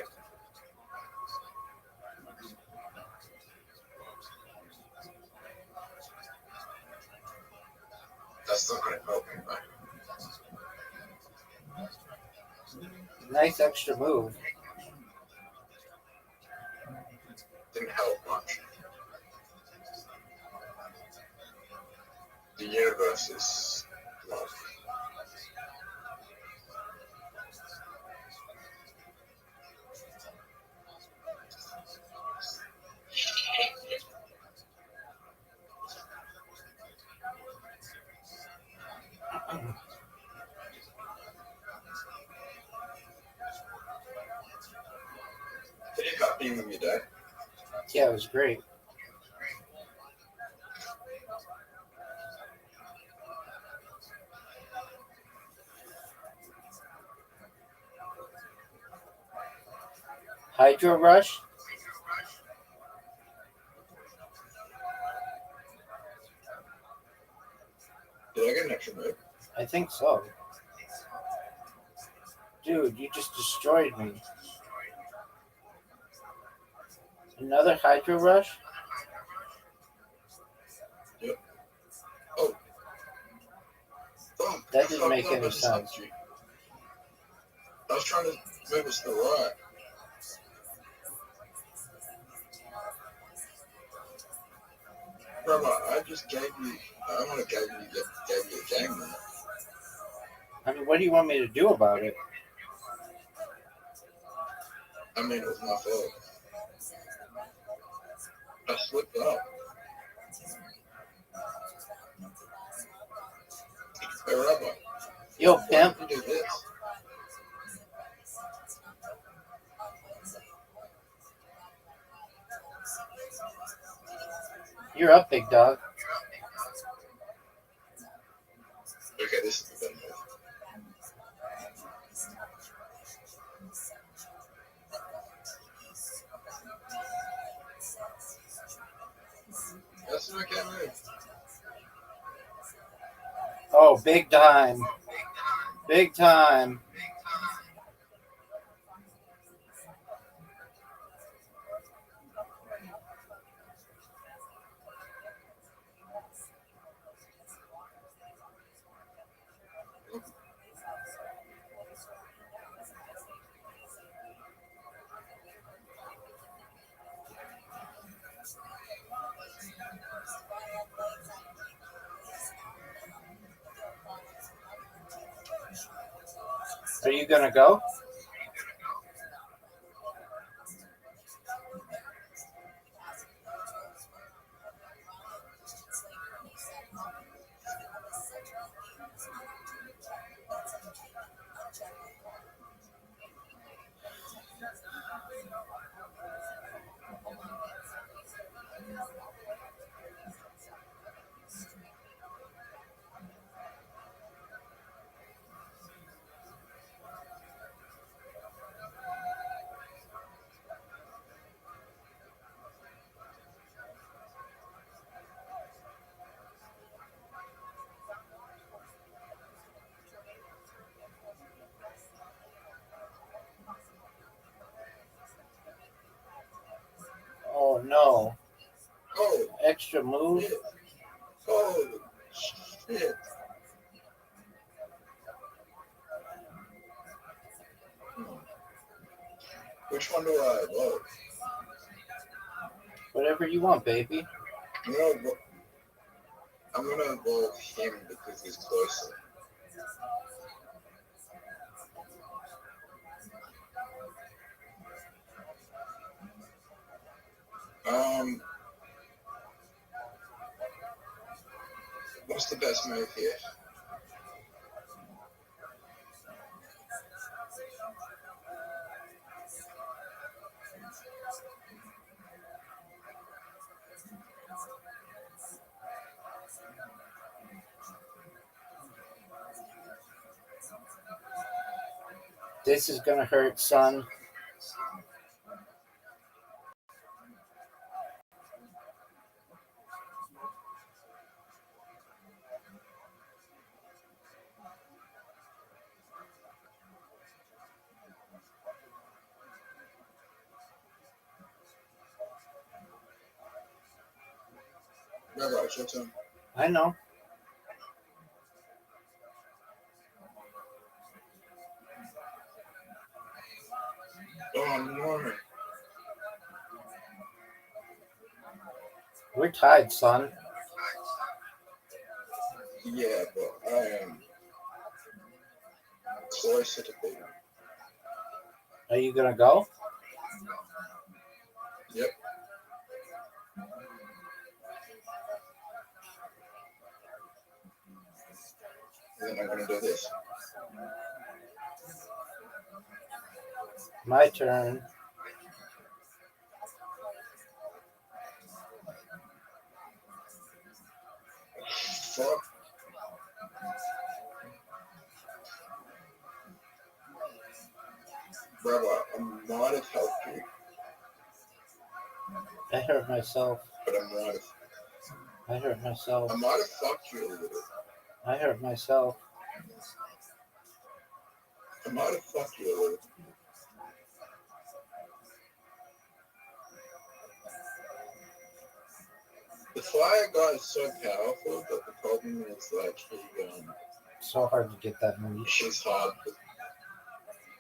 That's not gonna help me, man. Nice extra move. Didn't help much. The universe is love. Are you happy with me, Dad? Yeah, it was great. Hydro Rush? Did I get an extra move? I think so. Dude, you just destroyed me. Another Hydro Rush? Oh. Oh, That didn't I make thought any I just sense. helped you. I was trying to move us to the right. Rabbi, I just gave you. I want to gave you a game, man. I mean, what do you want me to do about it? I mean, it was my fault. I slipped up. Hey, Rabbi. Yo, Why pimp. did you do this? You're up, big dog. Okay, this is the better move. That's an okay move. Oh, big time. Big time. Are you gonna go? Oh no. Oh, Extra move? shit. Oh, shit. Which one do I vote? Whatever you want, baby. I'm gonna vote him because he's closer. What's the best move here? This is gonna hurt, son. Rabbi, it's your turn. I know. Oh, Lord. We're tied, son. Yeah, but I am closer to beating. Are you gonna go? Yep. And then I'm going to do this. My turn. Fuck. Rabbi, I might have helped you, I hurt myself. but I might have. I hurt myself. I might have fucked you a little bit. I hurt myself. I might have fucked you a little. The fire guy is so powerful, but the problem is like So hard to get that move. she's hard.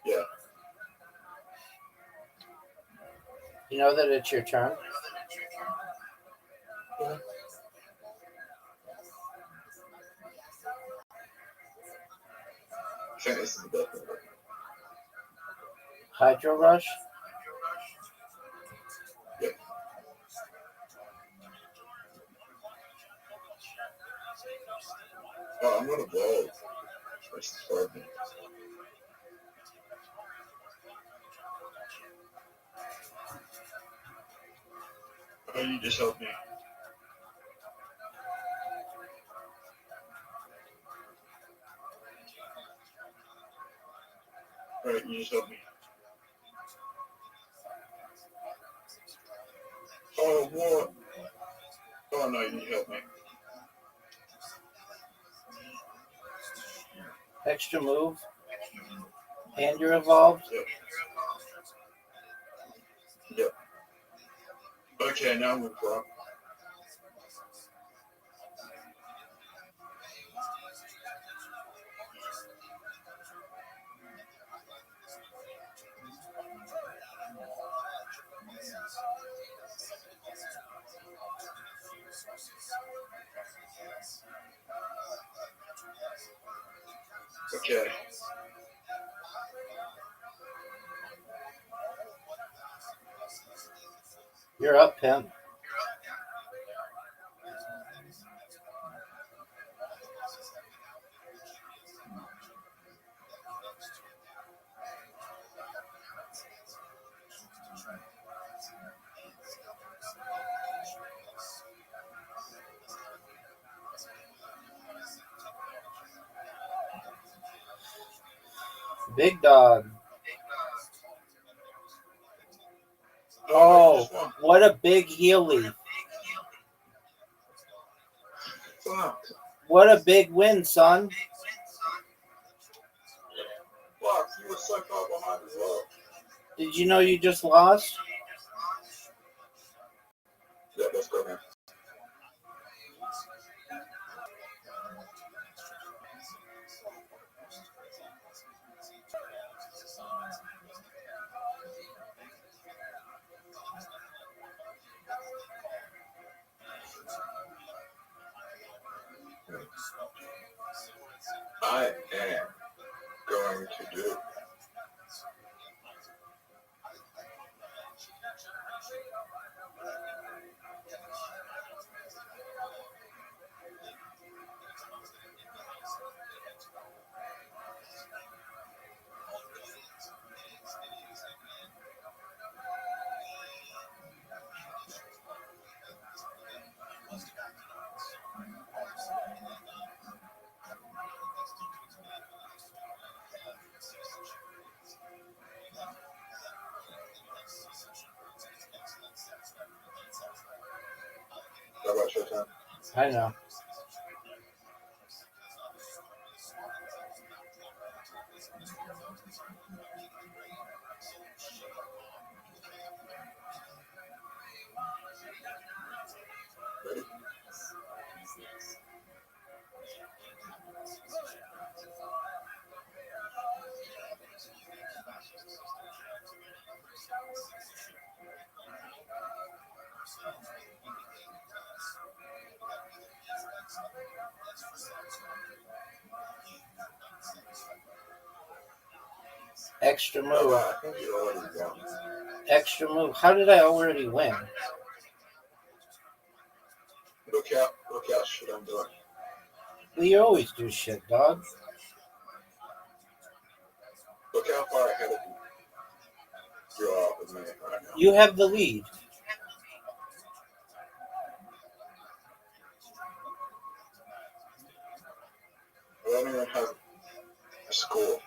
Yeah. You know that it's your turn? Yeah. I think this is the best one. Hydro Rush? Yep. Oh, I'm gonna evolve. That's the problem. Oh, you just helped me. Alright, you just helped me. Oh, what? Oh, no, you helped me. Extra move? And you're evolved? Yep. Yep. Okay, now we've got. Okay. You're up, pimp. Big dog. Oh, what a big heel leaf. Fuck. What a big win, son. Fuck, you were so far behind as well. Did you know you just lost? Yeah, let's go, man. I am going to do. How about Showtime? I know. Ready? Extra Oh, move. wow, I think you already won. Extra move. How did I already win? Look out, shit I'm doing. We always do shit, dog. Look how far ahead of you are with me right now. You have the lead. I don't even have a score.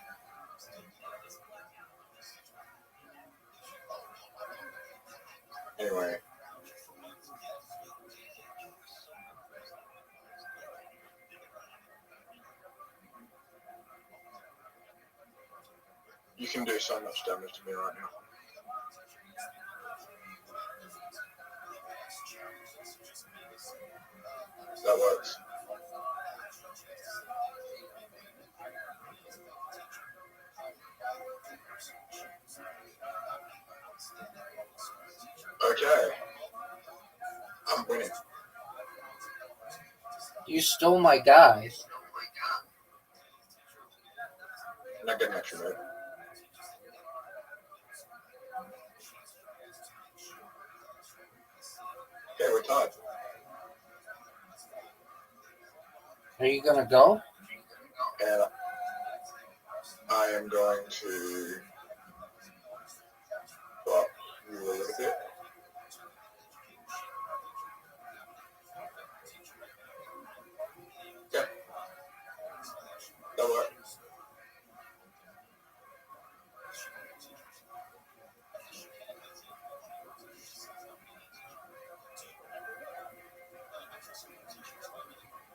Anyway. You can do so much damage to me right now. That works. Okay. I'm winning. You stole my guy. I'm not getting extra move. Okay, we're tied. Are you gonna go? And I am going to block you a little bit. Okay. That works.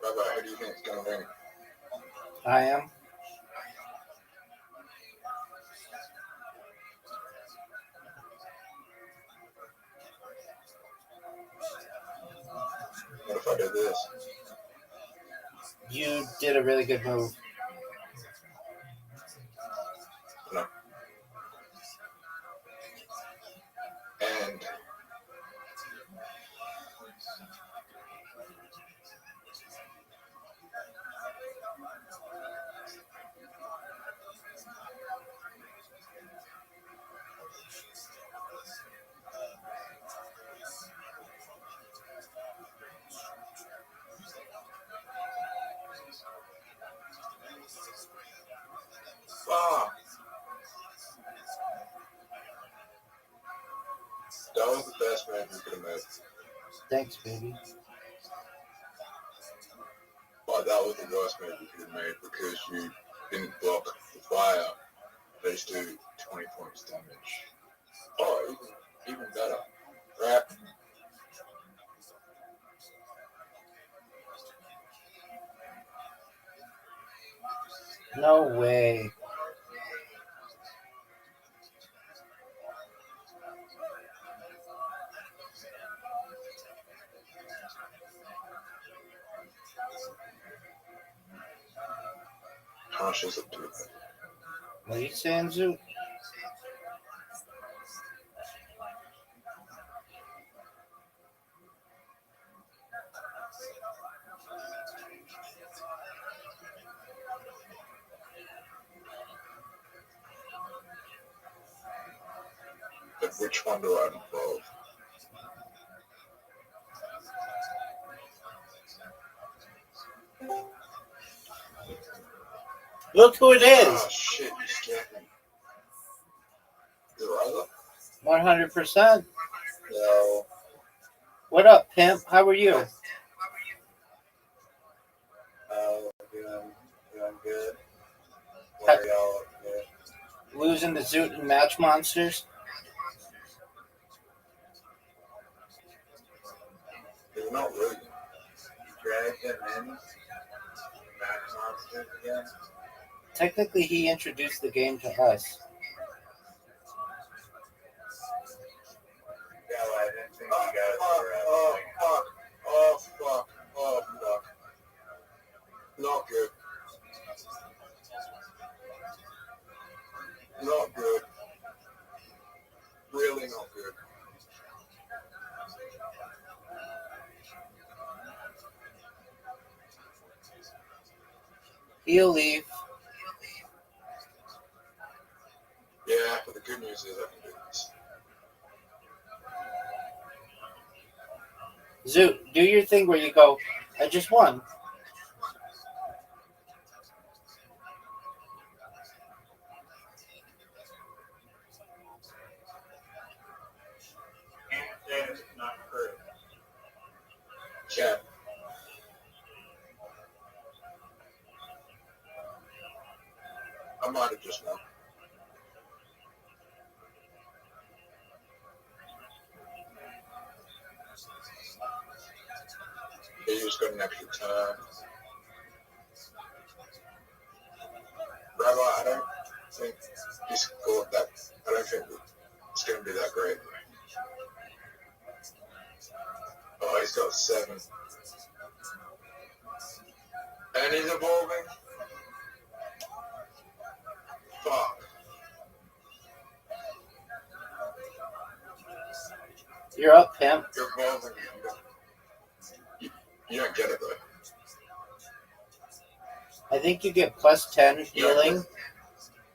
Rabbi, who do you think is going to win? I am. What if I do this? You did a really good move. No. And that was the best move you could have made. Thanks, baby. But that was the worst move you could have made because you didn't block the fire. They just do 20 points damage. Oh, even better. Right? No way. How much is it to it? What are you saying, Zoot? But which one do I involve? Look who it is. Oh shit, you scared me. Your brother? 100%. No. What up, pimp? How are you? Doing good. What are y'all up to? Losing to Zoot and Match Monsters? Who You're not really. Drag them in. Match monsters again. Technically, he introduced the game to us. Yeah, well, I didn't think you guys were. Oh, fuck. Not good. Not good. Really not good. He'll leave. Yeah, but the good news is I can do this. Zoot, do your thing where you go, I just won. Can't say it's not hurt. Yeah. I might have just won. He just got an extra turn. Rabbi, I don't think he scored that. I don't think it's going to be that great. Oh, he's got 7. And he's evolving. Fuck. You're up, pimp. You're evolving. You don't get it, though. I think you get plus 10 healing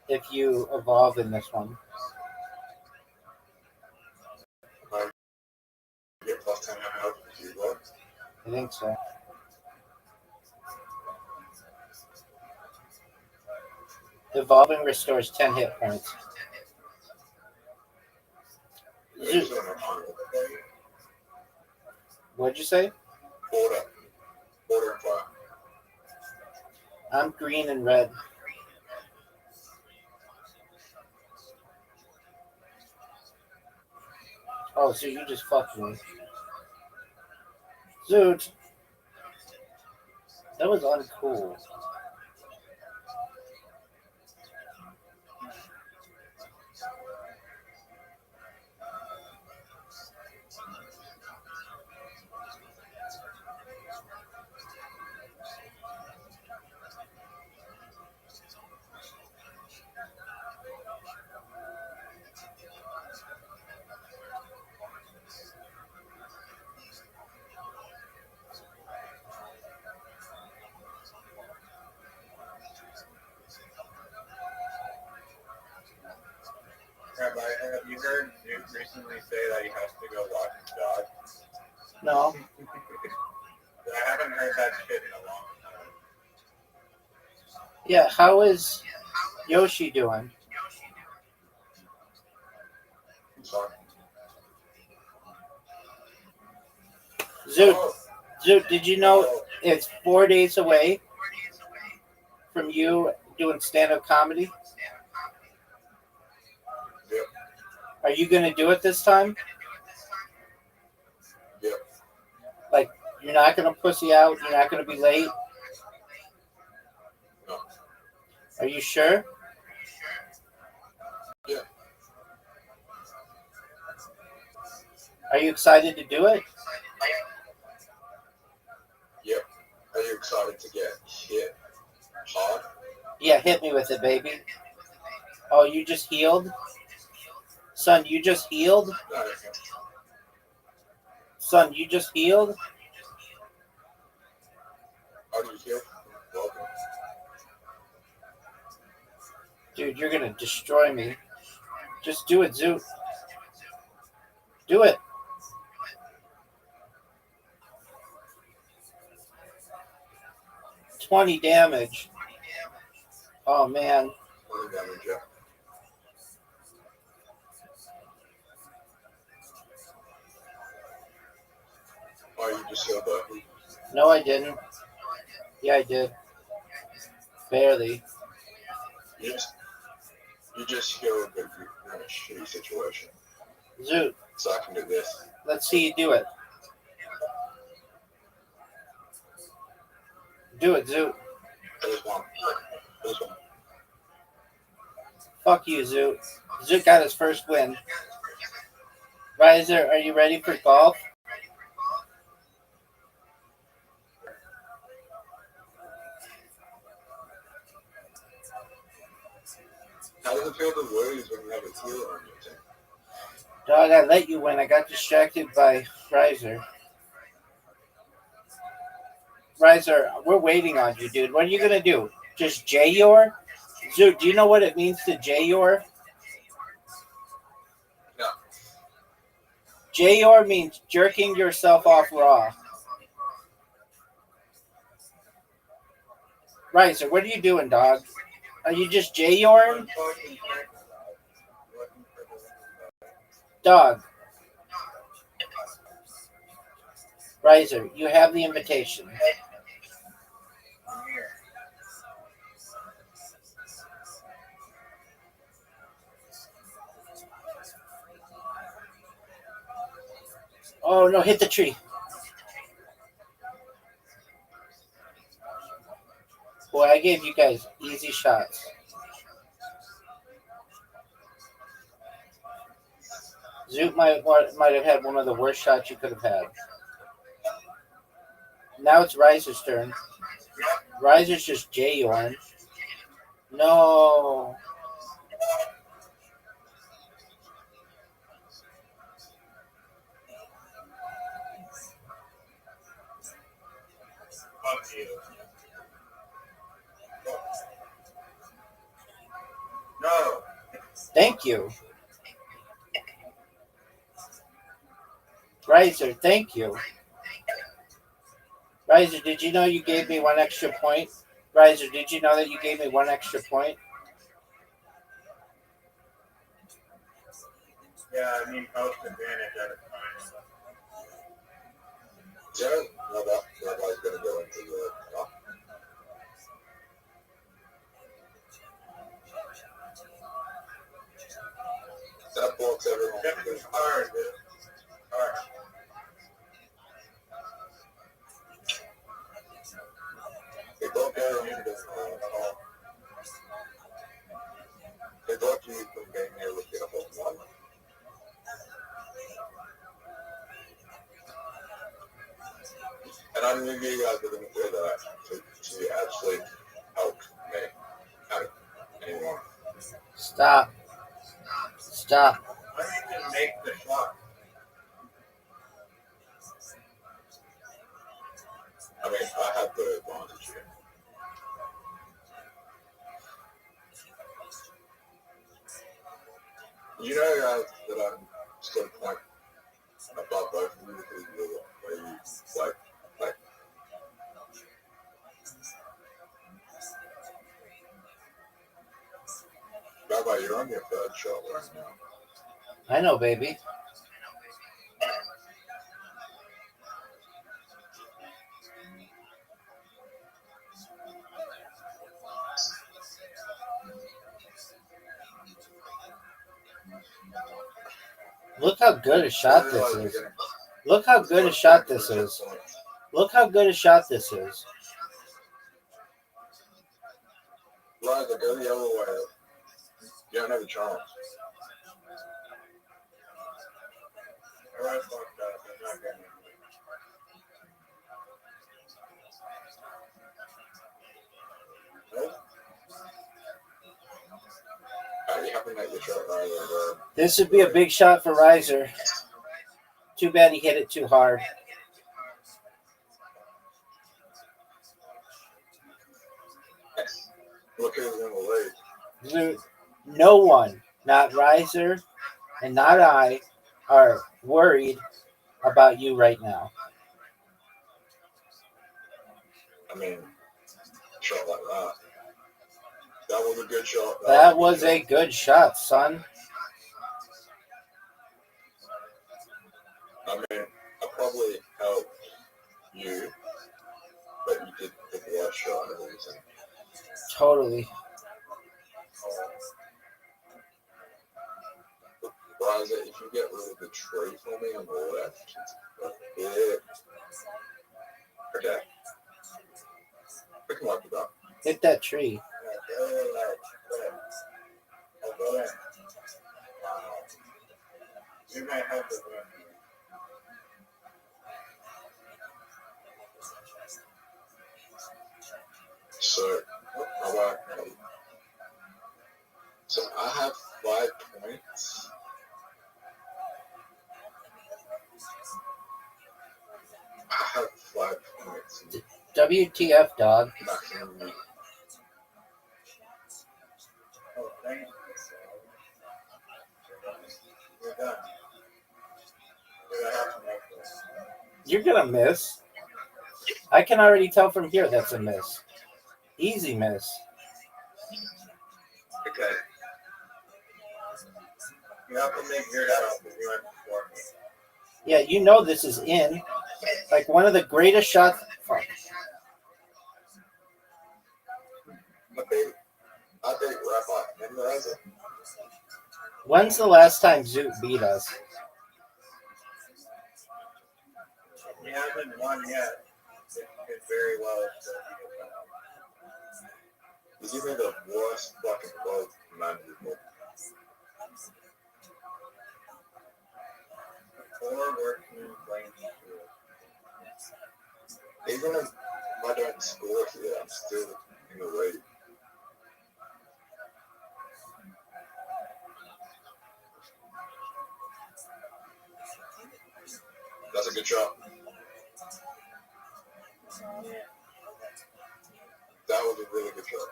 if you evolve in this one. You get plus 10 health if you evolve. I think so. Evolving restores 10 hit points. He's on a hunt. What'd you say? Border and fire. I'm green and red. Oh, so you just fucked me. Zoot. That was uncool. Rabbi, have you heard Duke recently say that he has to go watch his dog? No. I haven't heard that shit in a long time. Yeah, how is Yoshi doing? Sorry. Zoot, did you know it's 4 days away from you doing stand-up comedy? Yep. Are you going to do it this time? Yep. Like, you're not going to pussy out? You're not going to be late? No. Are you sure? Yeah. Are you excited to do it? Yep. Are you excited to get hit hard? Yeah, hit me with it, baby. Oh, you just healed? Son, you just healed? No. Son, you just healed? How do you feel? Welcome. Dude, you're going to destroy me. Just do it, Zoot. Do it. $20 damage. Oh, man. 20 damage, yeah. Oh, you just healed that. No, I didn't. Yeah, I did. Barely. You just healed, but you're in a shitty situation. Zoot, So I can do this. let's see you do it. Do it, Zoot. This one. This one. Fuck you, Zoot. Zoot got his first win. Riser, are you ready for golf? How does it feel to lose when you have a heel on your team? Dog, I let you win. I got distracted by Riser. Riser, we're waiting on you, dude. What are you gonna do? Just J-Yor? Zoot, do you know what it means to J-Yor? No. J-Yor means jerking yourself off raw. Riser, what are you doing, dog? Are you just J-Yoring? Dog. Riser, you have the invitation. Oh, no, hit the tree. Boy, I gave you guys easy shots. Zoot might have had one of the worst shots you could have had. Now it's Riser's turn. Riser's just J-Yorn. No. Fuck you. No. Thank you. Riser, thank you. Riser, did you know you gave me one extra point? Riser, did you know that you gave me one extra point? Yeah, I mean, post advantage at a time. Yeah, no, Rabbi's going to go into the top. That blocks everyone. That's hard, dude. Hard. They block everyone into this call. They block you from being able to get a hold of one. And I'm going to give you guys a little bit of that to actually help me out anymore. Stop. Stop. I need to make the shot. I mean, I have the advantage here. You know, guys, that I'm still point above both of you because you're where you like. Rabbi, you're on your third shot right now. I know, baby. Look how good a shot this is. Look how good a shot this is. Look how good a shot this is. Liza, go the other way. You don't have a chance. Alright, fuck that. I'm not getting it. Nope. You have to make the shot right there. This would be a big shot for Riser. Too bad he hit it too hard. Look who's in the lead. No one, not Riser and not I, are worried about you right now. I mean, shot like that. That was a good shot. That was a good shot, son. I mean, I probably helped you, but you did pick the last shot and everything. Totally. Riser, if you get rid of the tree for me on the left, it's a bit. Okay. We can walk it up. Hit that tree. I'll go in. You might have to win. So, so I have 5 points. I have 5 points. WTF, dog? Maximum. Oh, thank you. You're done. You're gonna miss. I can already tell from here that's a miss. Easy miss. Okay. You have to make your shot if you want to perform. Yeah, you know this is in. Like one of the greatest shots. Fuck. I think Rabbi memorize it. When's the last time Zoot beat us? He hasn't won yet. It very well. He's even the worst fucking boat manageable. 4 working playing. Even if I don't score here, I'm still in the lead. That's a good shot. That was a really good shot.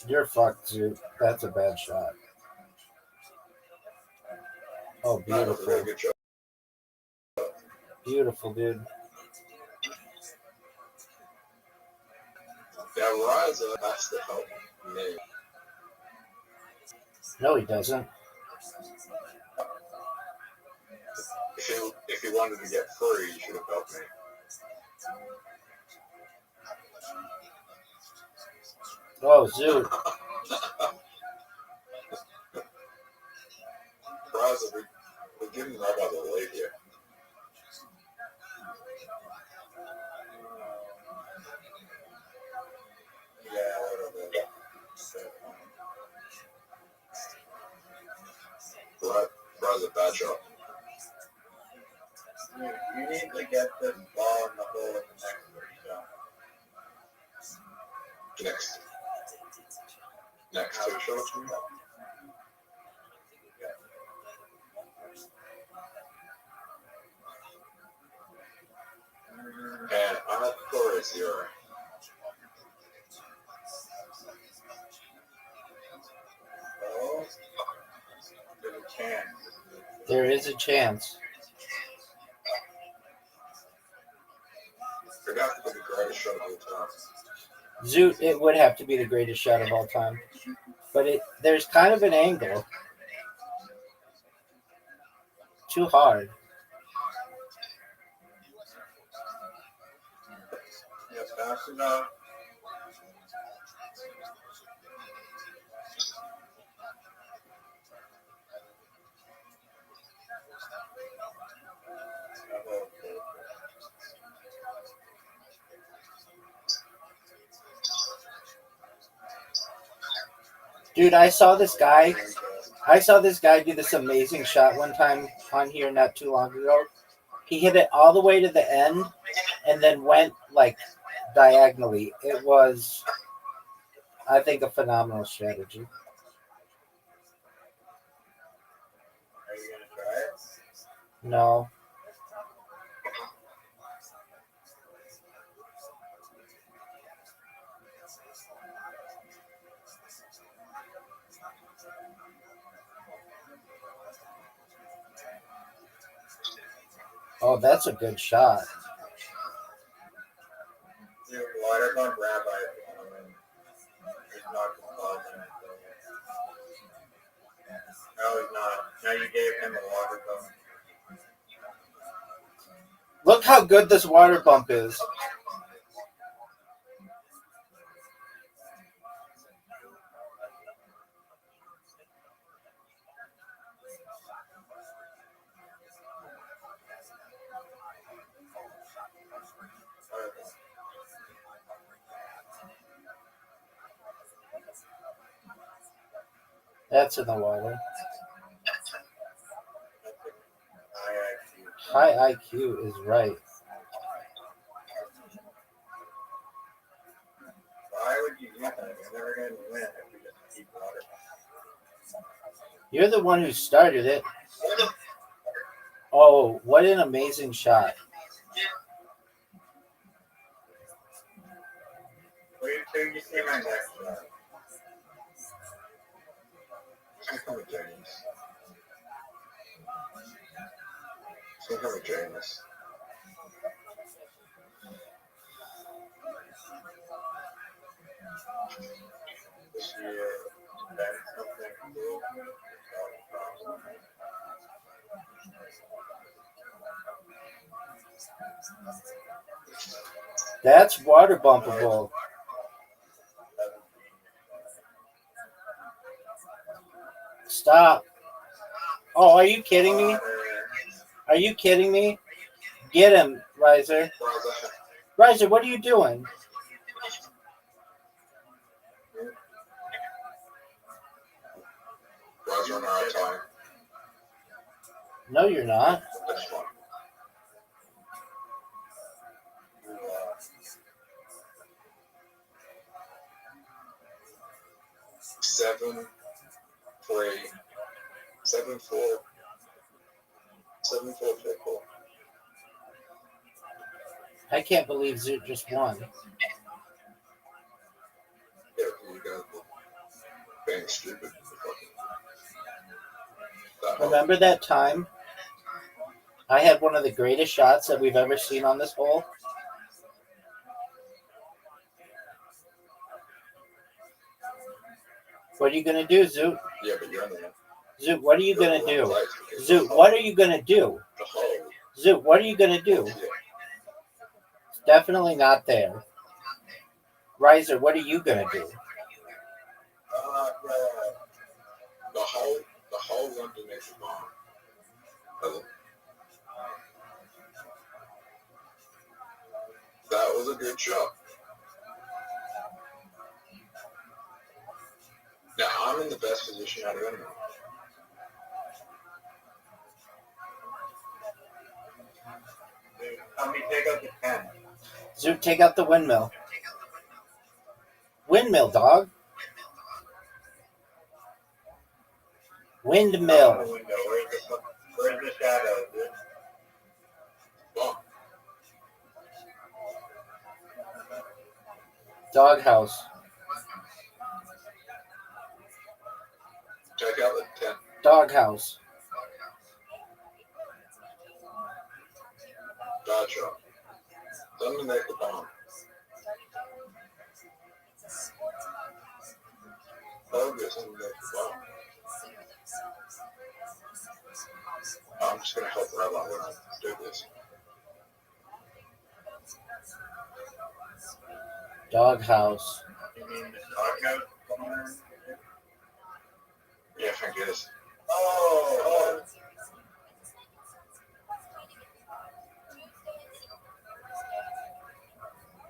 You're fucked, Zoot. That's a bad shot. Oh, That was a really beautiful. good shot. Beautiful, dude. That riser has to help me. No, he doesn't. If he wanted to get free, he should have helped me. Oh, Zoot. Riser, we're giving Rabbi the lead here. Yeah, a little bit. Riser, bad shot. You need to get this ball in the hole with the next 3 shots. Next 2 shots. And I'm at 4-0. Oh, there's a chance. There is a chance. It would have to be the greatest shot of all time. Zoot, it would have to be the greatest shot of all time. But there's kind of an angle. Too hard. Yeah, fast enough. Dude, I saw this guy do this amazing shot one time on here not too long ago. He hit it all the way to the end and then went like diagonally. It was, I think, a phenomenal strategy. Are you going to try it? No. Oh, that's a good shot. Dude, water on Rabbi. He's not composing. No, he's not. Now you gave him a water gun. Look how good this water bump is. That's in the water. IIQ. High IQ is right. Why would you do that? You're never going to win if you just keep water. You're the one who started it. Oh, what an amazing shot. Wait till you see my next shot. Come with James. Come with James. This year, that's something cool. That's water bumpable. Stop. Oh, are you kidding me? Are you kidding me? Get him, Riser. Riser, what are you doing? Roger, on our time. No, you're not. This one. 7, 3, 7, 4, 7, 4, 4, 4. I can't believe Zoot just won. Yeah, you guys were being stupid. Remember that time I had one of the greatest shots that we've ever seen on this hole? What are you going to do, Zoot? Yeah, but you're in the Zoot, what are you going to do? Zoot, what are you going to do? the hole. Zoot, what are you going to do? Yeah. It's definitely not there. Riser, what are you going to do? The hole went to make the bomb. That was a good shot. Now I'm in the best position out of anyone. Let me take out the 10. Zoot, take out the windmill. Windmill, dog. Windmill. Where's the shadow? Bomb. Doghouse. Check out the 10. Doghouse. Dodge shot. Doesn't make the bomb. Focus and make the bomb. I'm just going to help Rabbi when I do this. Doghouse. You mean the doghouse? Yeah, I guess. Oh.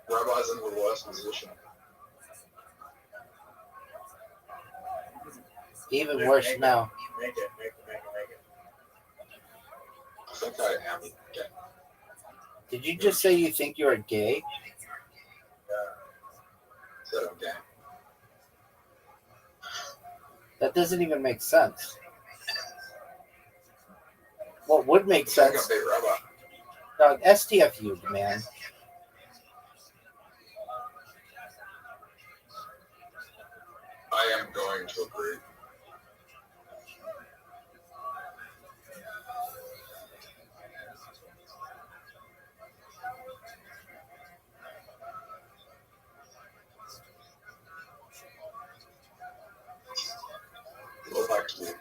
Rabbi's in the worst position. Even worse now. Make it. I think I am. Yeah. Did you just say you think you're gay? Said I'm gay. That doesn't even make sense. What would make I think I'm sense? big Rabbi. Dog, STFU, man. I am going to agree. Go back to you.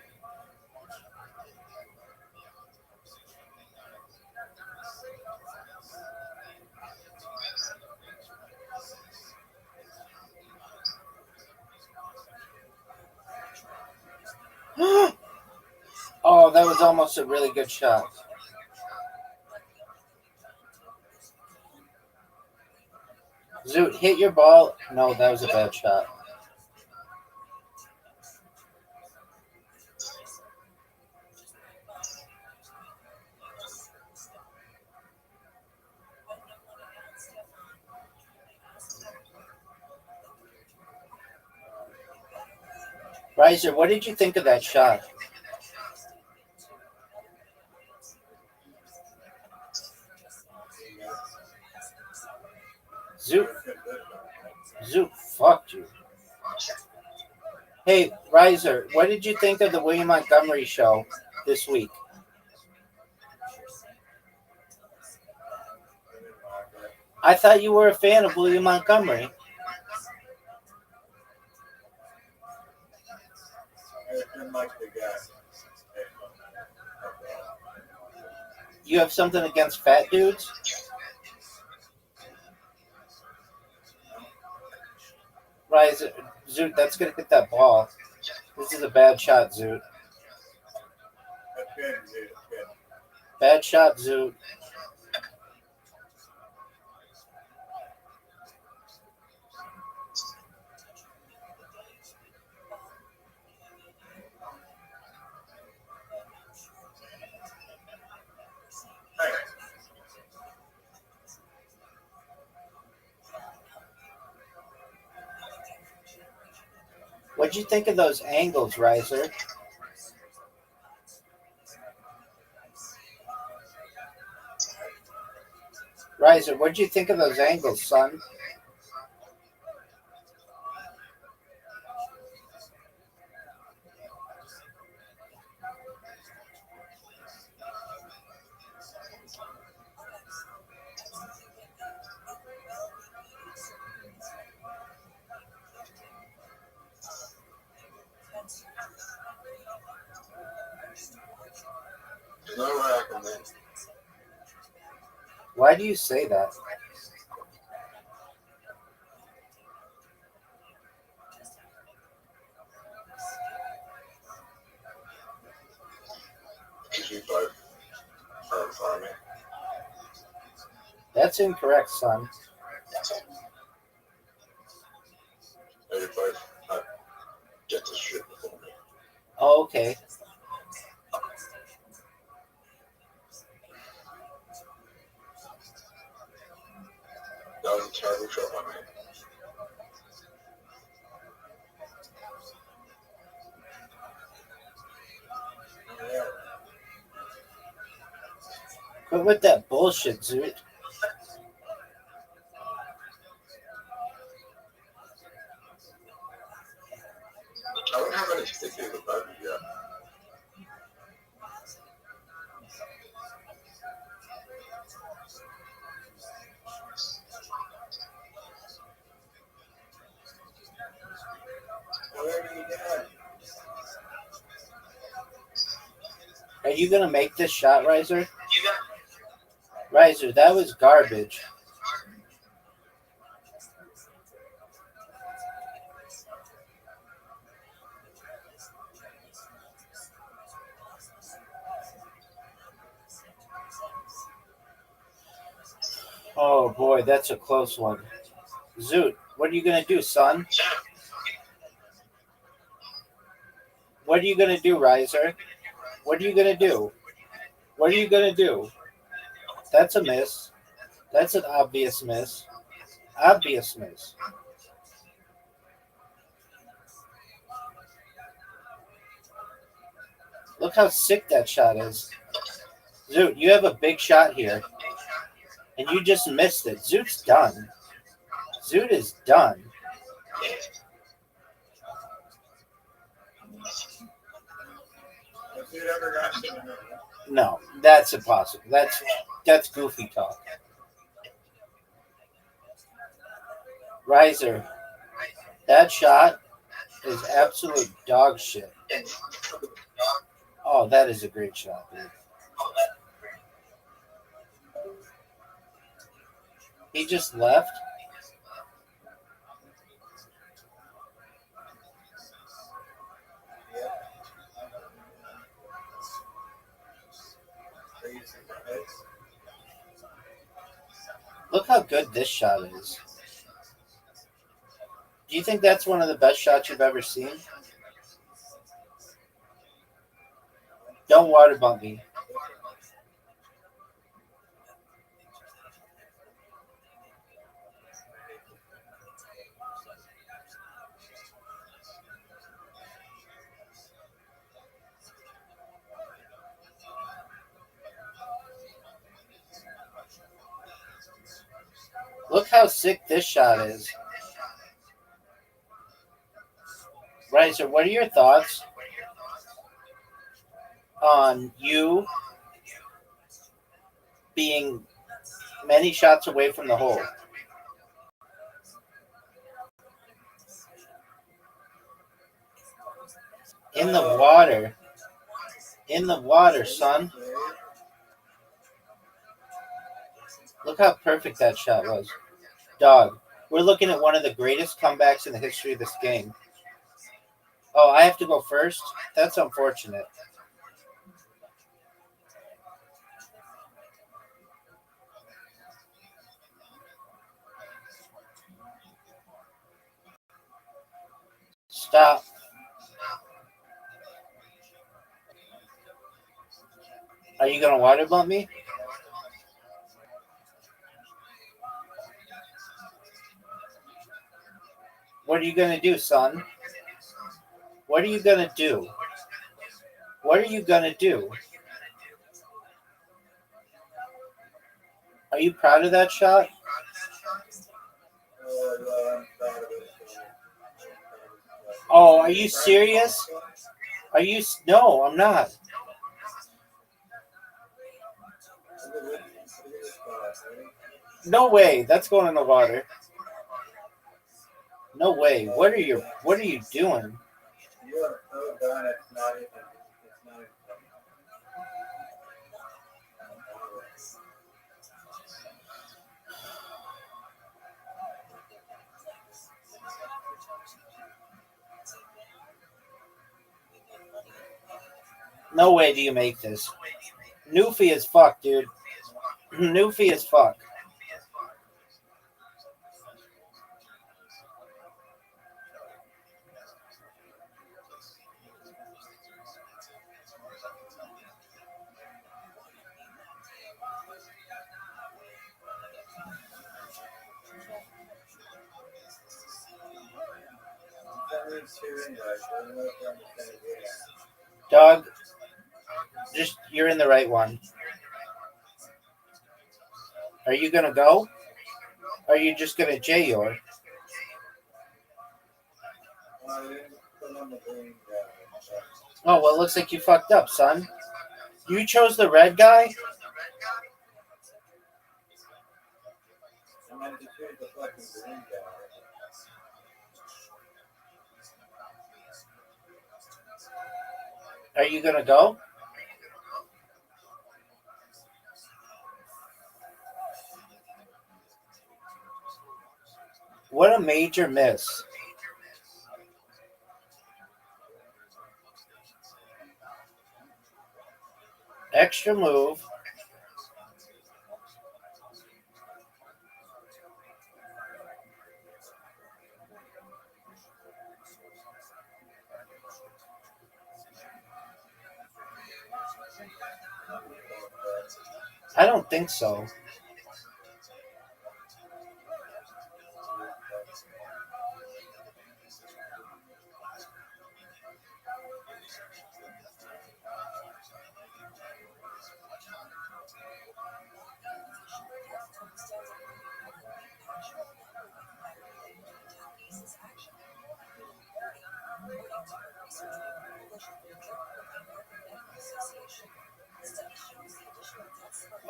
Oh, that was almost a really good shot. Zoot, hit your ball. No, that was a bad shot. Riser, what did you think of that shot? Zoot fucked you. Hey, Riser, what did you think of the William Montgomery show this week? I thought you were a fan of William Montgomery. You have something against fat dudes? Riser, Zoot, that's gonna hit that ball. This is a bad shot, Zoot. Bad shot, Zoot. What'd you think of those angles, Riser? Riser, what'd you think of those angles, son? Why do you say that? That's incorrect, son. Get this shit before me. Oh, okay. That was a terrible shot by me. Quit with that bullshit, Zoot. I don't have any stickers about it yet. Are you gonna make this shot, Riser? Riser, that was garbage. Oh boy, that's a close one. Zoot, what are you gonna do, son? What are you gonna do, Riser? What are you gonna do? What are you gonna do? That's a miss. That's an obvious miss. Obvious miss. Look how sick that shot is. Zoot, you have a big shot here. And you just missed it. Zoot's done. Zoot is done. No, that's impossible. That's goofy talk. Riser, that shot is absolute dog shit. Oh, that is a great shot, dude. He just left. Look how good this shot is. Do you think that's one of the best shots you've ever seen? Don't water bump me. Look how sick this shot is. Riser, what are your thoughts on you being many shots away from the hole? In the water. In the water, son. Look how perfect that shot was. Dog, we're looking at one of the greatest comebacks in the history of this game. Oh, I have to go first? That's unfortunate. Stop. Are you going to water bump me? What are you going to do, son? What are you going to do? What are you going to do? Are you proud of that shot? Oh, are you serious? Are you? No, I'm not. No way. That's going in the water. No way. What are you doing? You are so done, it's not even. No way do you make this. Newfie as fuck, dude. Newfie as fuck. Dog, just you're in the right one. Are you gonna go? Or are you just gonna J-Yor? Oh, well, it looks like you fucked up, son. You chose the red guy? Are you gonna go? What a major miss. Extra move. I don't think so.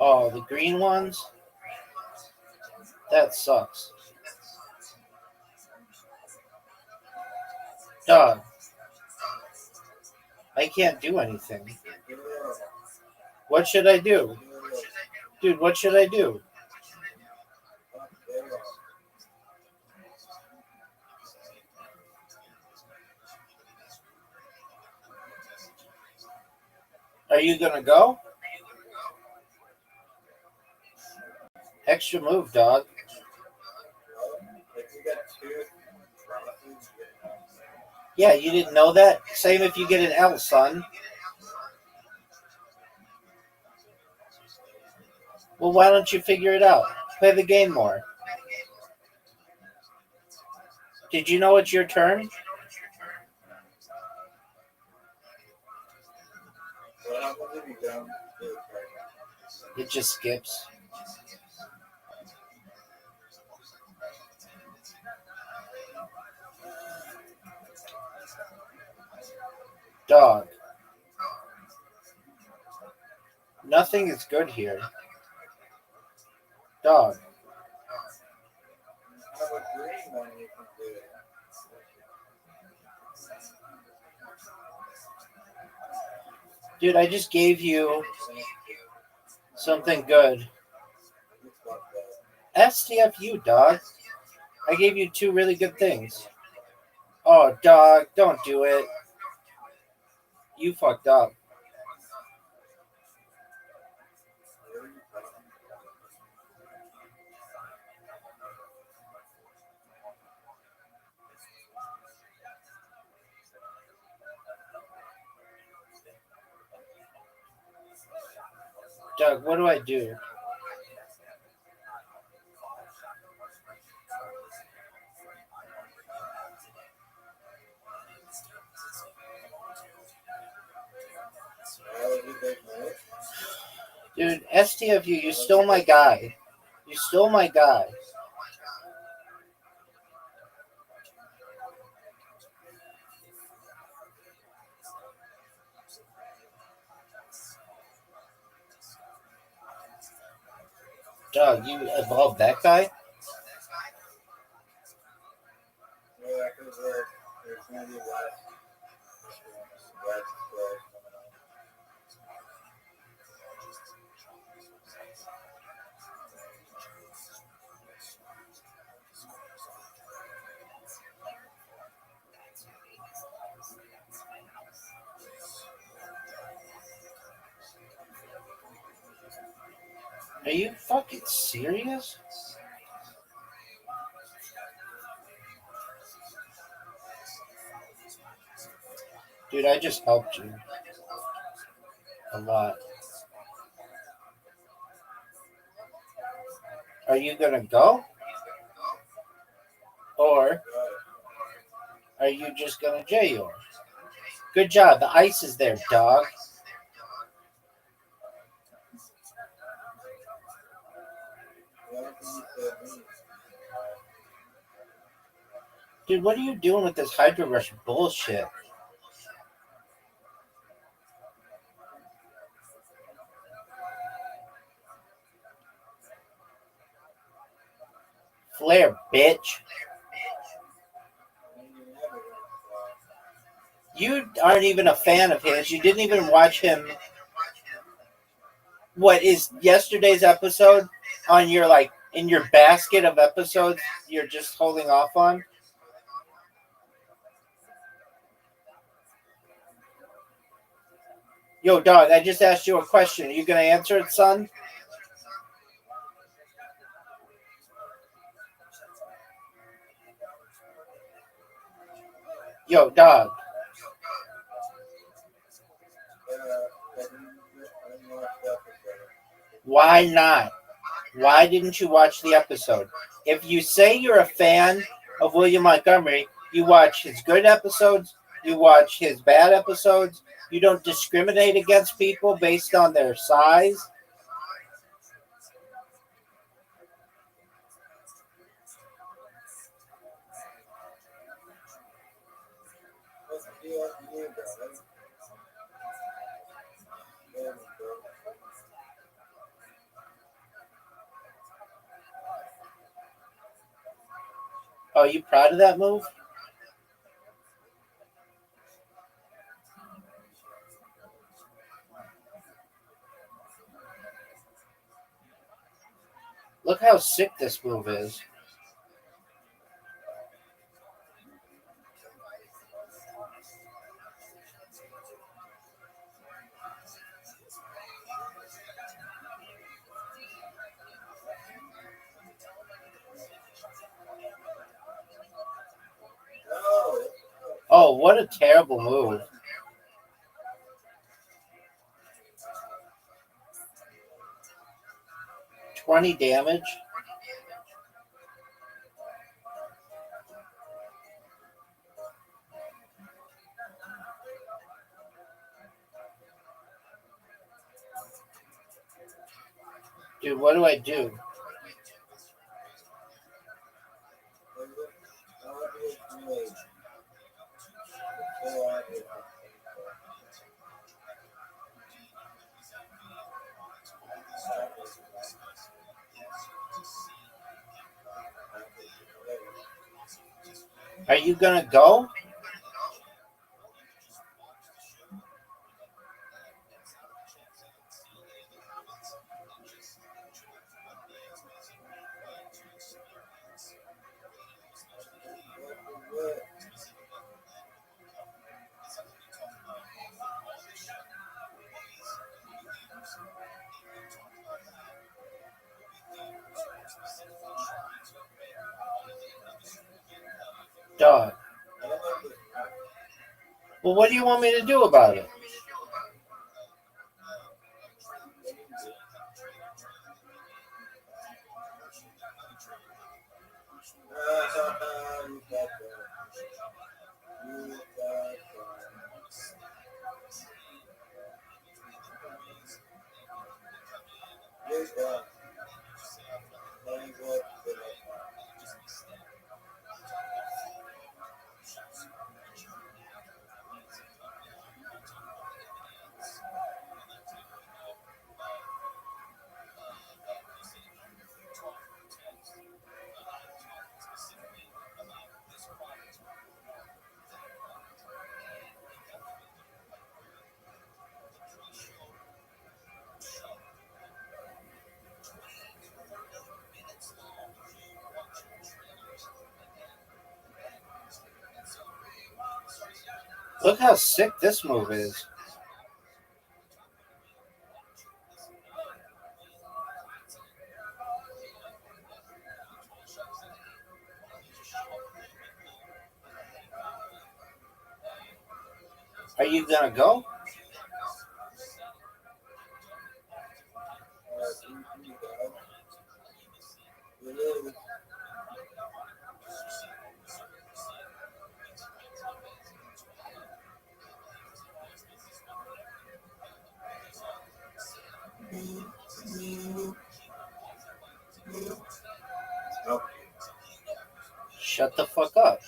Oh, the green ones? That sucks. Dog. I can't do anything. What should I do? Dude, what should I do? Are you gonna go? Extra move, dog. Yeah, you didn't know that? Same if you get an L, son. Well, why don't you figure it out? Play the game more. Did you know it's your turn? It just skips. Dog. Nothing is good here. Dog. I have a green one you can do it. Dude, I just gave you something good. You fucked up. STFU, dog. I gave you 2 really good things. Oh, dog, don't do it. You fucked up. What are you talking Doug, what do I do? Why would you take more? Dude, STFU, you stole my guy. You stole my guy. Doug, you evolved that guy? Yeah, because there's going to be less scratch coming on. Are you fucking serious? Dude, I just helped you. A lot. Are you gonna go? Or are you just gonna jail? Good job. The ice is there, dog. One thing you said me. Dude, what are you doing with this Hydro Rush bullshit? Flare, bitch. You aren't even a fan of his. You didn't even watch him. What is yesterday's episode on your, like, in your basket of episodes you're just holding off on? Yo, dog, I just asked you a question. Are you going to answer it, son? Yo, dog. Why not? Why didn't you watch the episode? If you say you're a fan of William Montgomery, you watch his good episodes, you watch his bad episodes, you don't discriminate against people based on their size. What's the deal with you, bro? Oh, you proud of that move? Look how sick this move is. Oh, what a terrible move. $20 damage. Dude, what do I do? Are you gonna go? Dog. Well, what do you want me to do about it? Look how sick this move is. Are you gonna go? Shut the fuck up.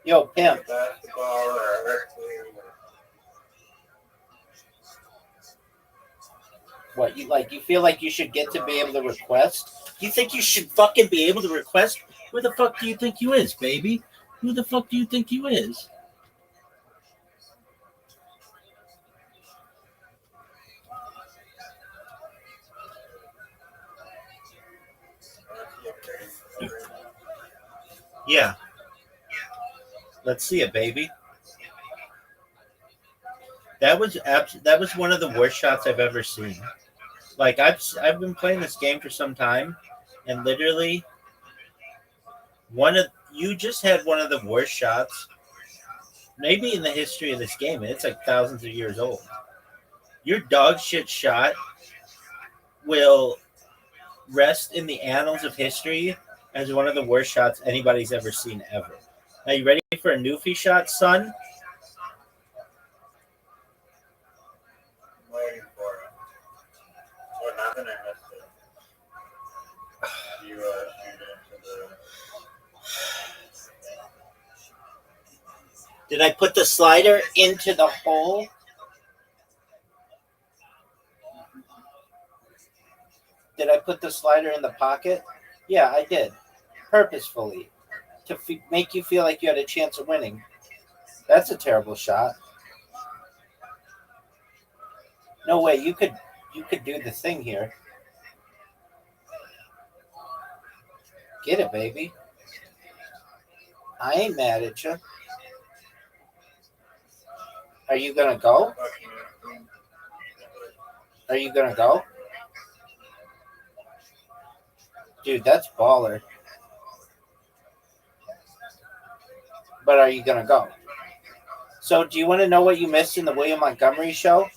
Yo, pimp. What, you feel like you should get to be able to request? You think you should fucking be able to request? Who the fuck do you think you is, baby? Who the fuck do you think you is? Yeah. Let's see it, baby. That was one of the worst shots I've ever seen. Like I've been playing this game for some time, and literally you just had one of the worst shots maybe in the history of this game, and it's like thousands of years old. Your dog shit shot will rest in the annals of history as one of the worst shots anybody's ever seen ever. Are you ready for a Newfie shot, son? Waiting for it. What happened? I missed it. You shoot into the. Did I put the slider into the hole? Did I put the slider in the pocket? Yeah, I did. Purposefully. To make you feel like you had a chance of winning. That's a terrible shot. No way, you could do the thing here. Get it, baby. I ain't mad at you. Are you gonna go? Are you gonna go? Dude, that's baller. But are you gonna go? So do you want to know what you missed in the William Montgomery show?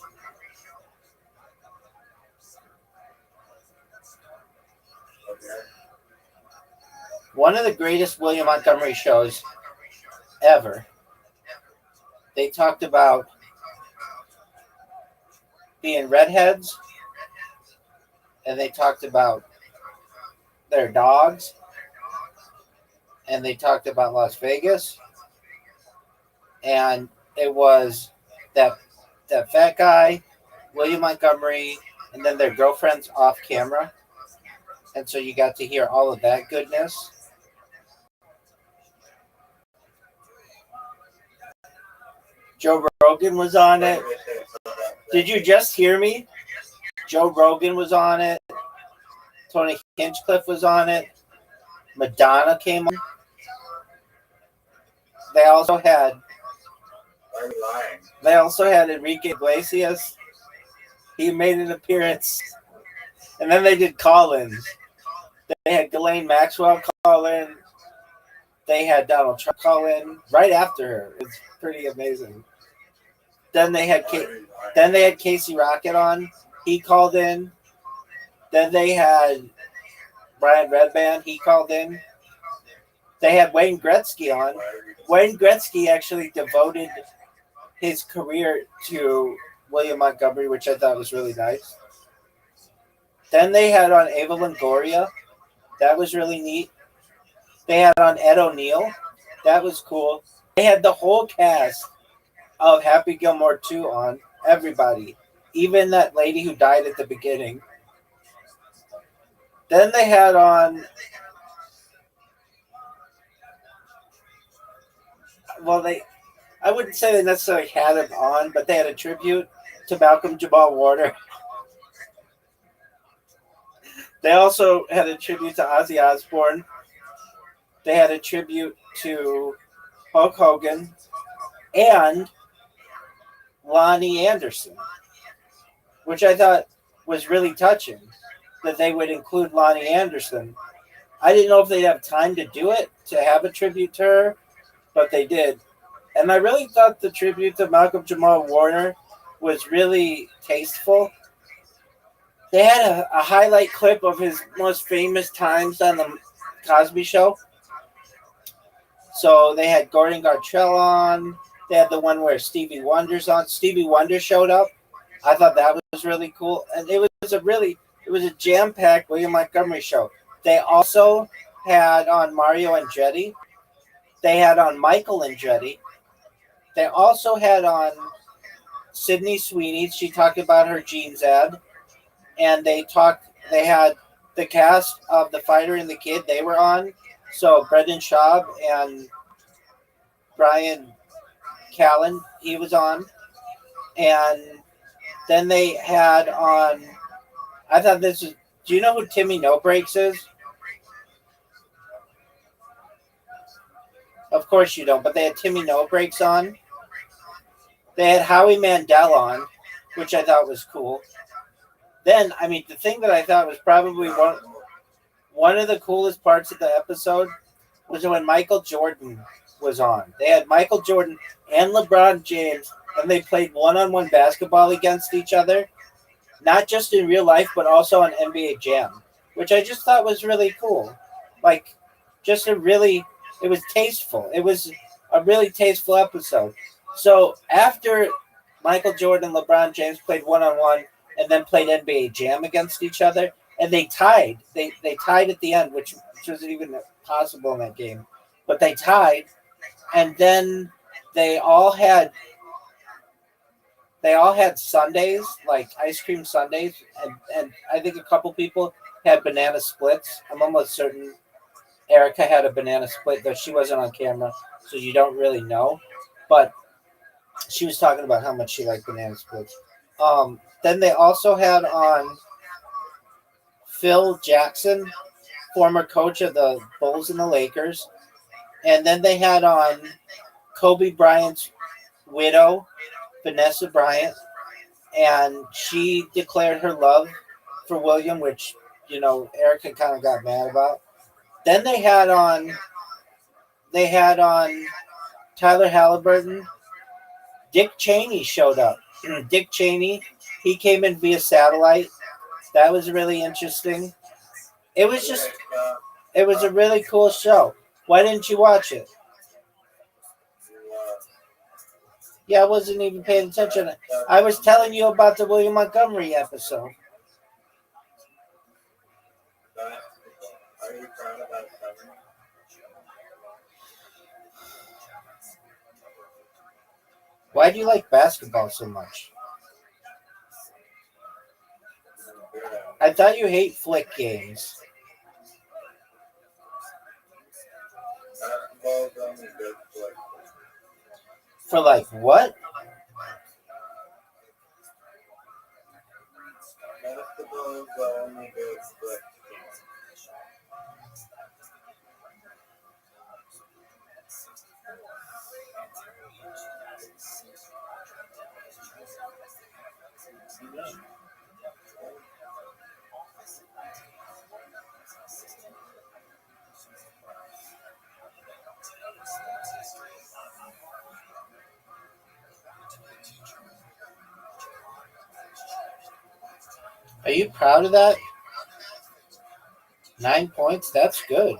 One of the greatest William Montgomery shows ever. They talked about being redheads, and they talked about their dogs, and they talked about Las Vegas, and it was that fat guy, William Montgomery, and then their girlfriends off camera. And so you got to hear all of that goodness. Joe Rogan was on it. Did you just hear me? Joe Rogan was on it. Tony Hinchcliffe was on it. Madonna came on. They also had Enrique Iglesias. He made an appearance. And then they did call-ins. They had Ghislaine Maxwell call in. They had Donald Trump call in right after her. It's pretty amazing. Then they had Casey Rocket on. He called in. Then they had Brian Redband. He called in. They had Wayne Gretzky on. Wayne Gretzky actually devoted his career to William Montgomery, which I thought was really nice. Then they had on Ava Longoria. That was really neat. They had on Ed O'Neill. That was cool. They had the whole cast of Happy Gilmore 2 on. Everybody. Even that lady who died at the beginning. Then they had on... Well, I wouldn't say they necessarily had him on, but they had a tribute to Malcolm Jamal Warner. They also had a tribute to Ozzy Osbourne. They had a tribute to Hulk Hogan and Lonnie Anderson, which I thought was really touching that they would include Lonnie Anderson. I didn't know if they'd have time to do it, to have a tribute to her, but they did. And I really thought the tribute to Malcolm Jamal Warner was really tasteful. They had a highlight clip of his most famous times on the Cosby Show. So they had Gordon Gartrell on. They had the one where Stevie Wonder's on. Stevie Wonder showed up. I thought that was really cool. And it was a jam-packed William Montgomery show. They also had on Mario Andretti. They had on Michael Andretti. They also had on Sydney Sweeney. She talked about her jeans ad. And they had the cast of The Fighter and the Kid. They were on. So Brendan Schaub and Brian Callen, he was on. And then they had on, I thought this was, do you know who Timmy No Breaks is? Of course you don't, but they had Timmy No Breaks on. They had Howie Mandel on, which I thought was cool. Then, I mean, the thing that I thought was probably one of the coolest parts of the episode was when Michael Jordan was on. They had Michael Jordan and LeBron James, and they played one-on-one basketball against each other, not just in real life, but also on NBA Jam, which I just thought was really cool. Like, it was tasteful. It was a really tasteful episode. So after Michael Jordan and LeBron James played one-on-one and then played NBA Jam against each other, and they tied. They tied at the end, which wasn't even possible in that game. But they tied, and then they all had sundaes, like ice cream sundaes, and I think a couple people had banana splits. I'm almost certain Erica had a banana split, though she wasn't on camera, so you don't really know. But she was talking about how much she liked banana splits. Then they also had on Phil Jackson, former coach of the Bulls and the Lakers. And then they had on Kobe Bryant's widow, Vanessa Bryant. And she declared her love for William, which, Erica kind of got mad about. Then they had on Tyler Halliburton. Dick Cheney showed up. Dick Cheney, he came in via satellite. That was really interesting. It was a really cool show. Why didn't you watch it? Yeah, I wasn't even paying attention. I was telling you about the William Montgomery episode. Are you proud of that cover? Why do you like basketball so much? I thought you hate flick games. Basketball is only good for like For like what? basketball is only good for like Are you proud of that? 9 points? That's good.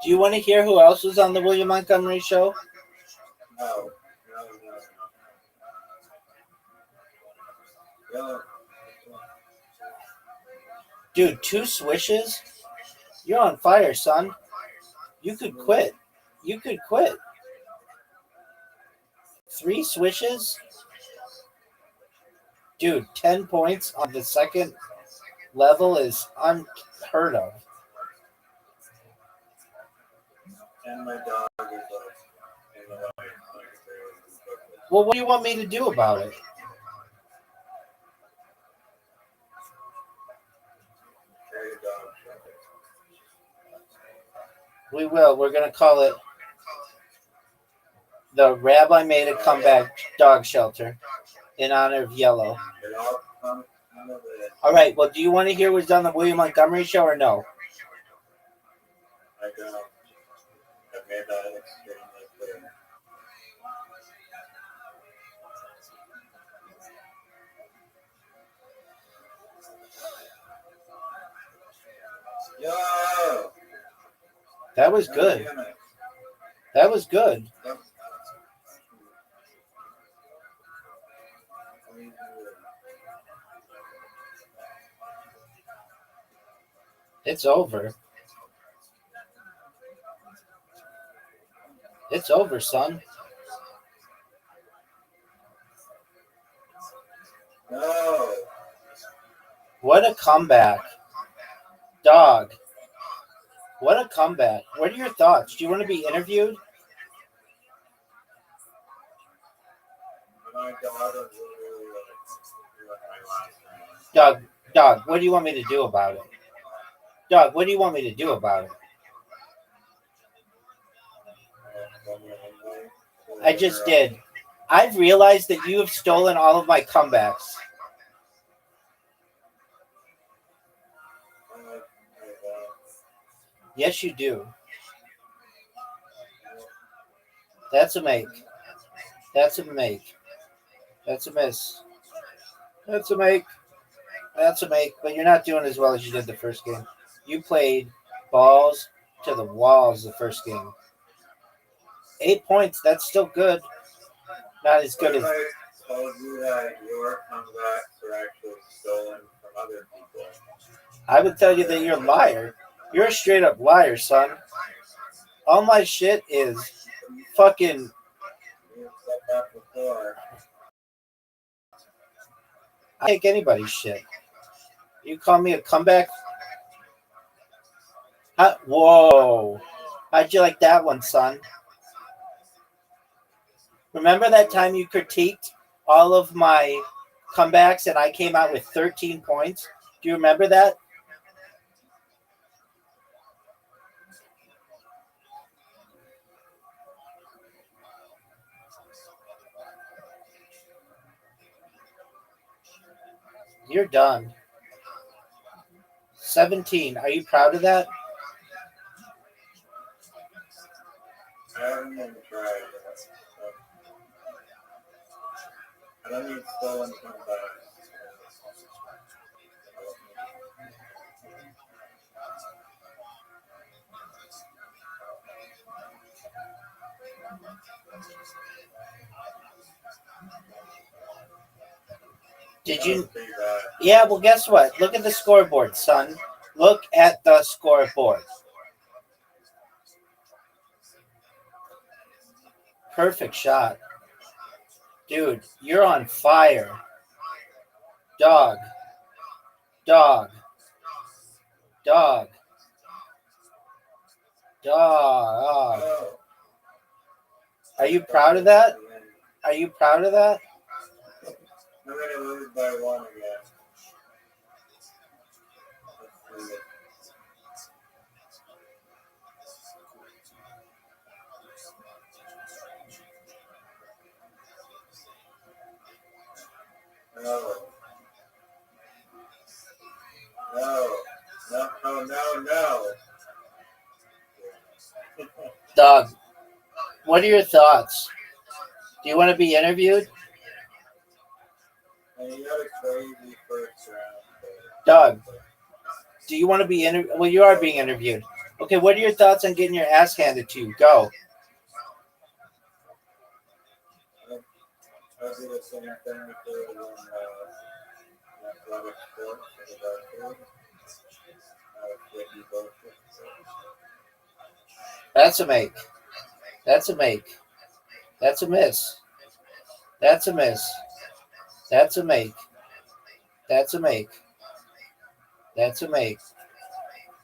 Do you want to hear who else was on the William Montgomery show? no. Dude, 2 swishes? You're on fire, son. You could quit. You could quit. 3 swishes? Dude, 10 points on the second level is unheard of. And my dog is like in the light. Well, what do you want me to do about it? Carry the dog shelter. We will. We're going to call it the Rabbi Made a Comeback Dog Shelter in honor of Yellow. It all comes out of it. All right. Well, do you want to hear what's on the William Montgomery show or no? I don't. I made that extremely clear. Yo! That was good. Damn it. That was good. It's over. It's over, son. No! What a comeback. Dog. What a comeback. What are your thoughts? Do you want to be interviewed? My daughter literally like my last name. Dog, what do you want me to do about it? Dog, what do you want me to do about it? I just did. I've realized that you have stolen all of my comebacks. Yes, you do. That's a make. That's a make. That's a miss. That's a make. That's a make. But you're not doing as well as you did the first game. You played balls to the walls the first game. 8 points. That's still good. Not as good as. I told you that your comebacks were actually stolen from other people. I would tell you that you're a liar. You're a straight up liar, son. All my shit is fucking. You said that before. I take anybody's shit. You call me a comeback? Whoa. How'd you like that one, son? Remember that time you critiqued all of my comebacks and I came out with 13 points? Do you remember that? You're done. 17. Are you proud of that? I haven't even tried. I don't need stolen comebacks. Did That you? was pretty bad. Yeah. Well, guess what? Look at the scoreboard, son. Look at the scoreboard. Perfect shot, dude. You're on fire, dog. Dog. Dog. Dog. Oh, Are you proud of that? Are you proud of that? I'm gonna lose by one again. Let's see it. No. No. No, no, no, no. Dog. What are your thoughts? Do you want to be interviewed? And you got a crazy first round. Dog. Do you want to be interviewed? Well, you are being interviewed. Okay, what are your thoughts on getting your ass handed to you? Go. I'll do the same thing for the athletic sports and the basketball. That's a make. That's a make. That's a miss. That's a miss. That's a make. That's a make. That's a make.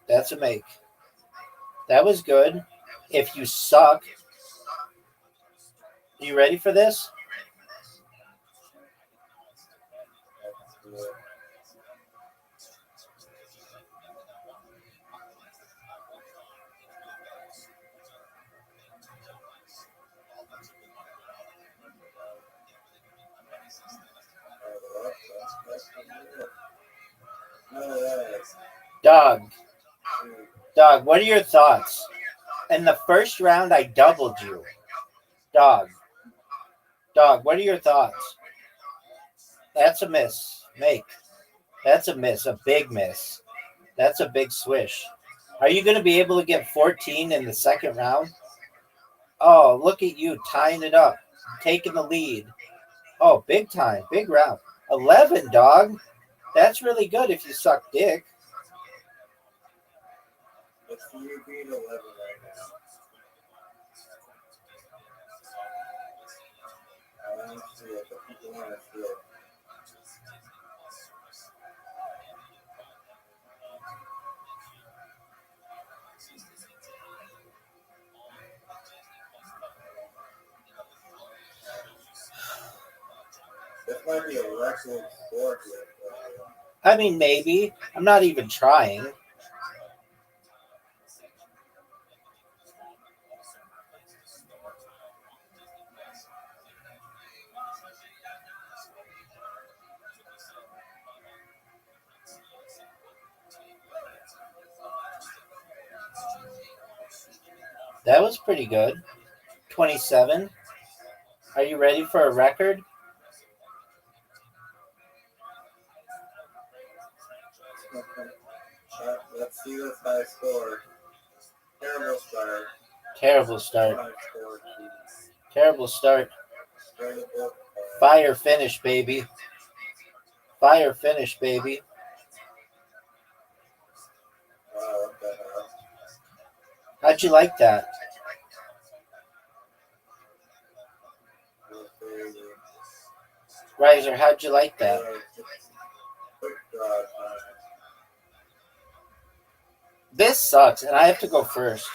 That's a make. That was good. If you suck, are you ready for this? Dog. Dog, what are your thoughts? In the first round, I doubled you. Dog. Dog, what are your thoughts? That's a miss. Make. That's a miss. A big miss. That's a big swish. Are you going to be able to get 14 in the second round? Oh, look at you tying it up. Taking the lead. Oh, big time. Big round. 11, dog. That's really good if you suck dick. Let's see you beat 11 right now. I want to see it, but people want to see it. This might be a record sport with I mean, maybe. I'm not even trying. That was pretty good. 27. Are you ready for a record? Let's see this high score. Terrible start. Terrible start. High score. Terrible start. Terrible. Fire finish, baby. Fire finish, baby. Wow, what the hell? How'd you like that? Riser, how'd you like that? Quick draw time. This sucks, and I have to go first.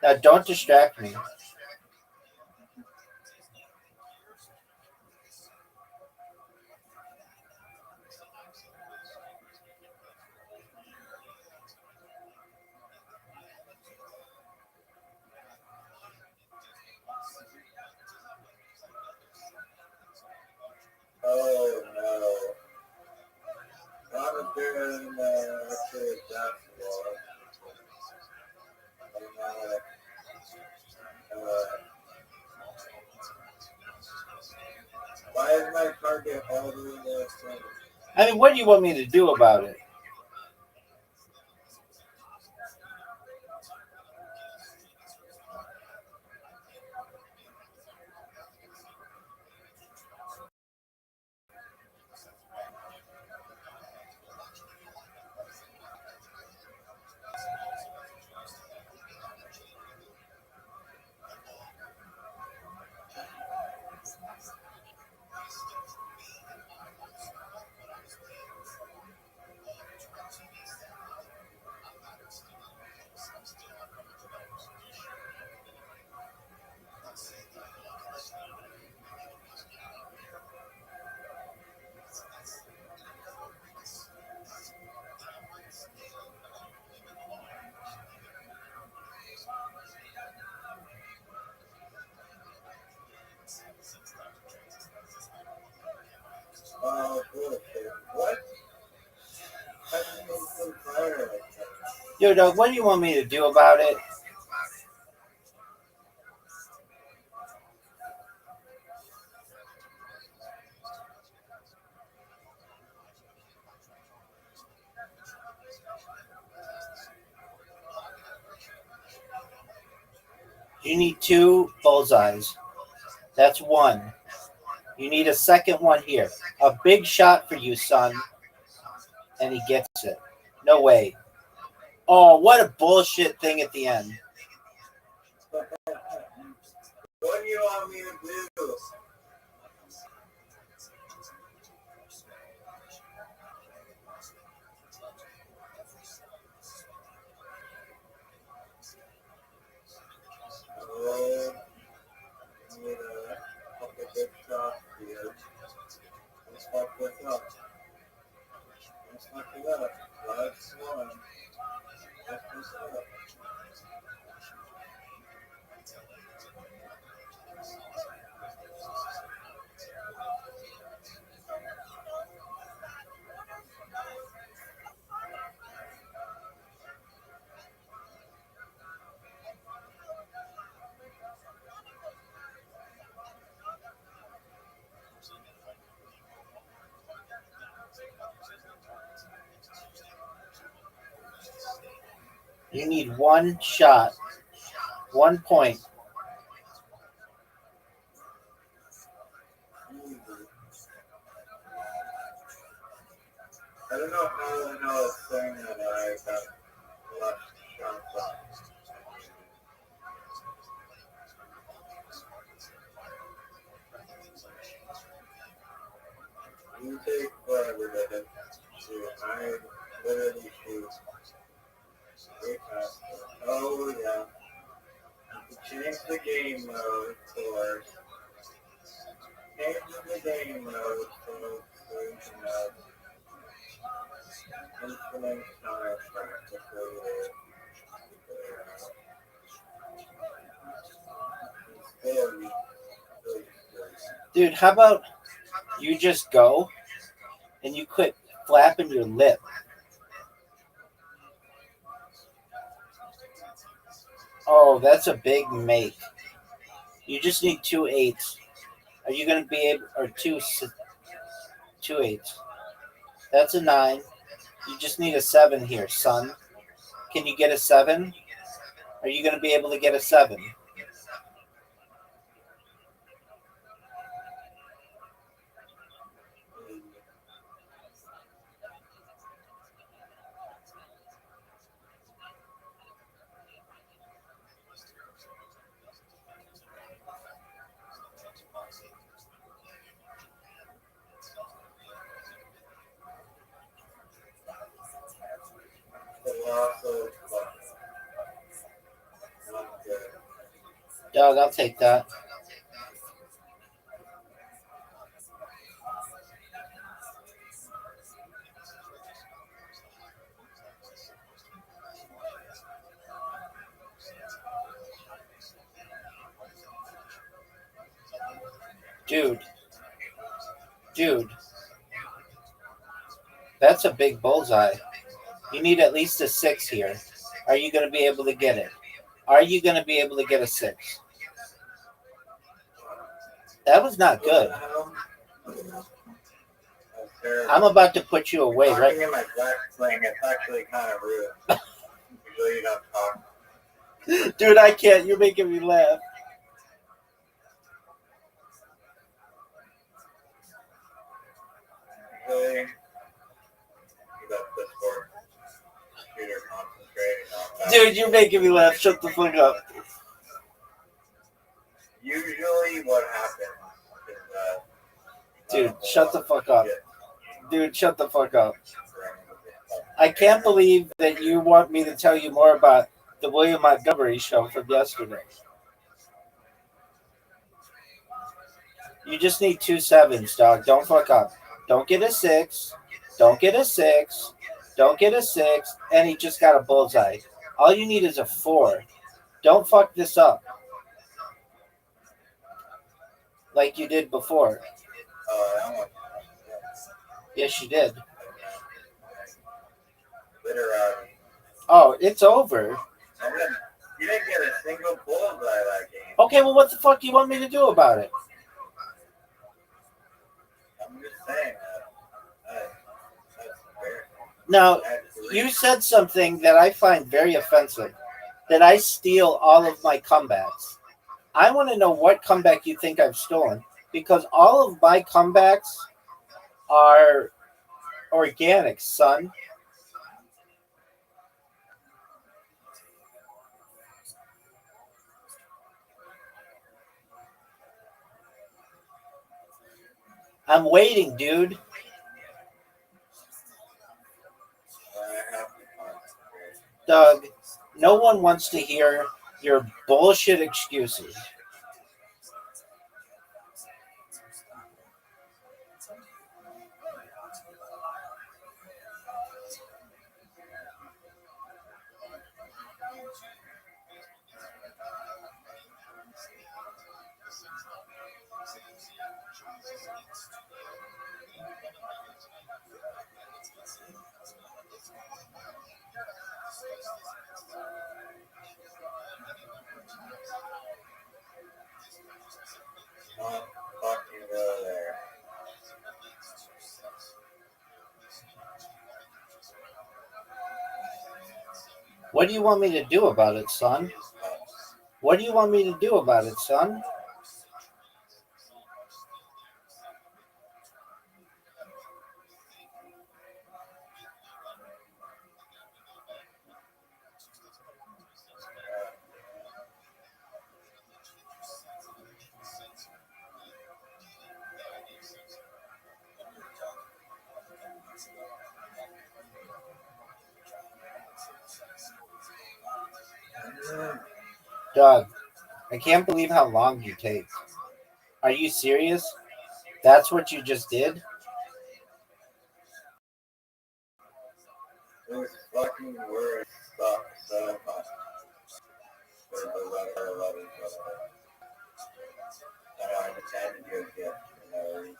Now, don't distract me. Oh no. I'm doing actually basketball. Why is my target all doing this thing? I mean, what do you want me to do about it? Yo, Doug, what do you want me to do about it? You need 2 bullseyes. That's 1. You need a second one here. A big shot for you, son. And he gets it. No way. Oh, what a bullshit thing at the end. What do you want me to do? I'm gonna hook a good shot here. Let's fuck this up. Let's fuck it up. Let's one. Let's this up. You need 1 shot. 1 point. I don't know how I know it's saying that I got left shots on. You take forever to hit shoot. I literally shoot way faster. Oh yeah. You can change the game mode for you can have infinite time practically. It's very Dude, how about you just go and you quit flapping your lip? Oh, that's a big make. You just need 2 8s. Are you going to be able, or 2 8s? That's a 9. You just need a 7 here, son. Can you get a 7? Are you going to be able to get a 7? Doug, I'll take that. Dude, that's a big bullseye. You need at least a 6 here. Are you going to be able to get it? Are you going to be able to get a 6? That was not good. I'm about to put you away, right? Talking in my flex thing, it's actually kind of rude. Usually you don't talk. Dude, I can't. You're making me laugh. Usually, you got Discord computer concentrating on that. Dude, you're making me laugh. Shut the fuck up. Usually what happens is that... Dude, shut the fuck up. Dude, shut the fuck up. I can't believe that you want me to tell you more about the William Montgomery show from yesterday. You just need 2 7s, dog. Don't fuck up. Don't get a 6. Don't get a 6. Don't get a 6. And he just got a bullseye. All you need is a 4. Don't fuck this up. Like you did before. Yes, you did. Literally. Oh, it's over. You didn't get a single bullseye that game. Okay, well, what the fuck do you want me to do about it? I'm just saying that's fair. Now, you said something that I find very offensive, that I steal all of my comebacks. I want to know what comeback you think I've stolen, because all of my comebacks are organic, son. I'm waiting, dude. Doug, no one wants to hear your bullshit excuses. Fuck you there. What do you want me to do about it, son? What do you want me to do about it, son? Doug, I can't believe how long you take. Are you serious? That's what you just did? Those fucking words suck so much. For the letter 11. And I just handed you a gift for no reason.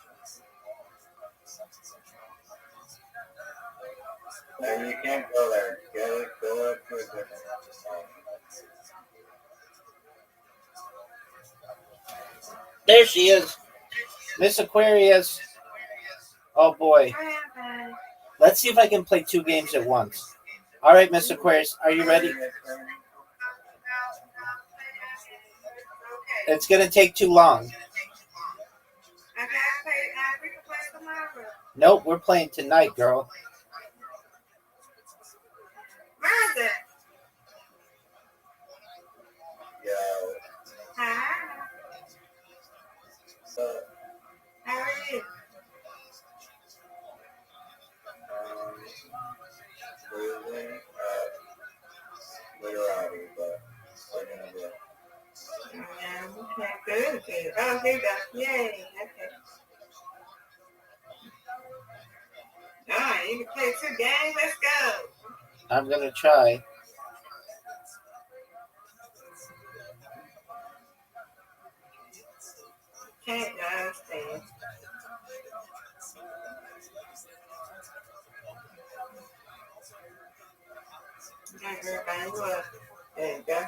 No, you can't go there. Go to a different one. There she is. Miss Aquarius. Oh boy. Let's see if I can play 2 games at once. All right, Miss Aquarius, are you ready? It's going to take too long. Nope, we're playing tonight, girl. Yo. Hi. How are you? Losing literally, but we're gonna do it. Good. Oh, there you go. Yay. Okay. All right, you can play 2 games. Let's go. I'm going to try. Can't understand. Everybody look. There you go.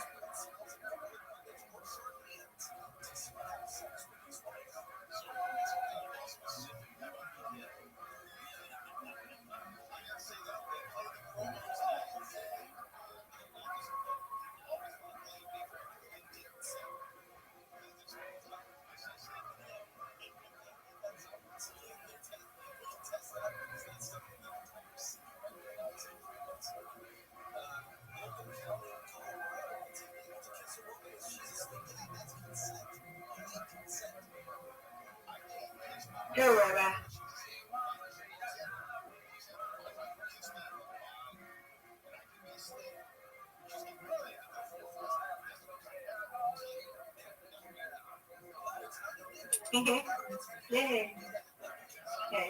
Go, Rabbi. Yay. Okay.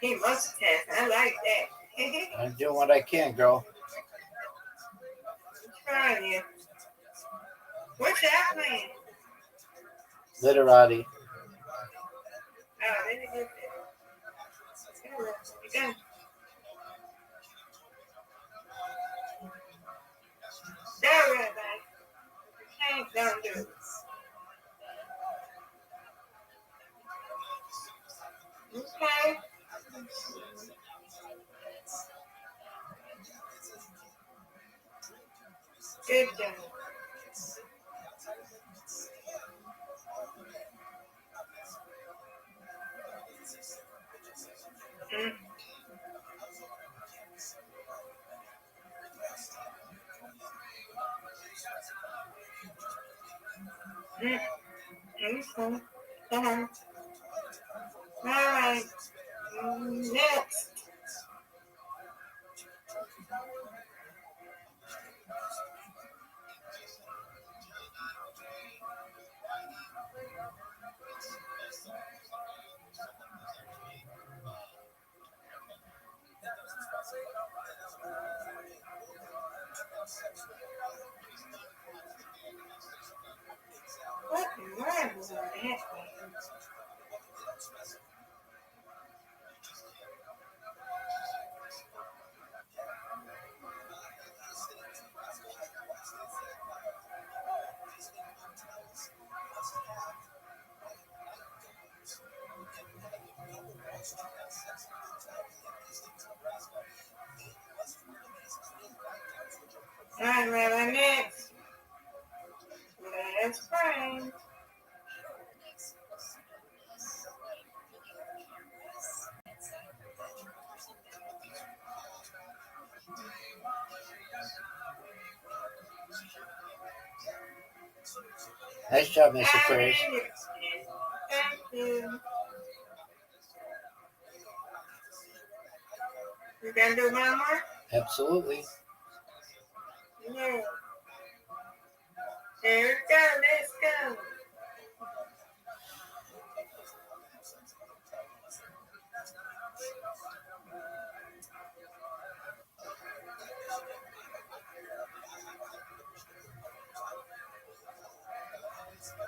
He multitask. I like that. I'm doing what I can, girl. Trying you. What's that playing? Literati. Oh, let me get that. Again. There, Rabbi. Can't don't do it. Okay. Good job. Mm. Mm. Okay. Uh-huh. All right. Next. What in the world was all that? All right, Rabbi, next. Let's pray. Nice job, Mr. Fresh. Thank you. You gonna do one more? Absolutely. Yeah. There we go. Let's go.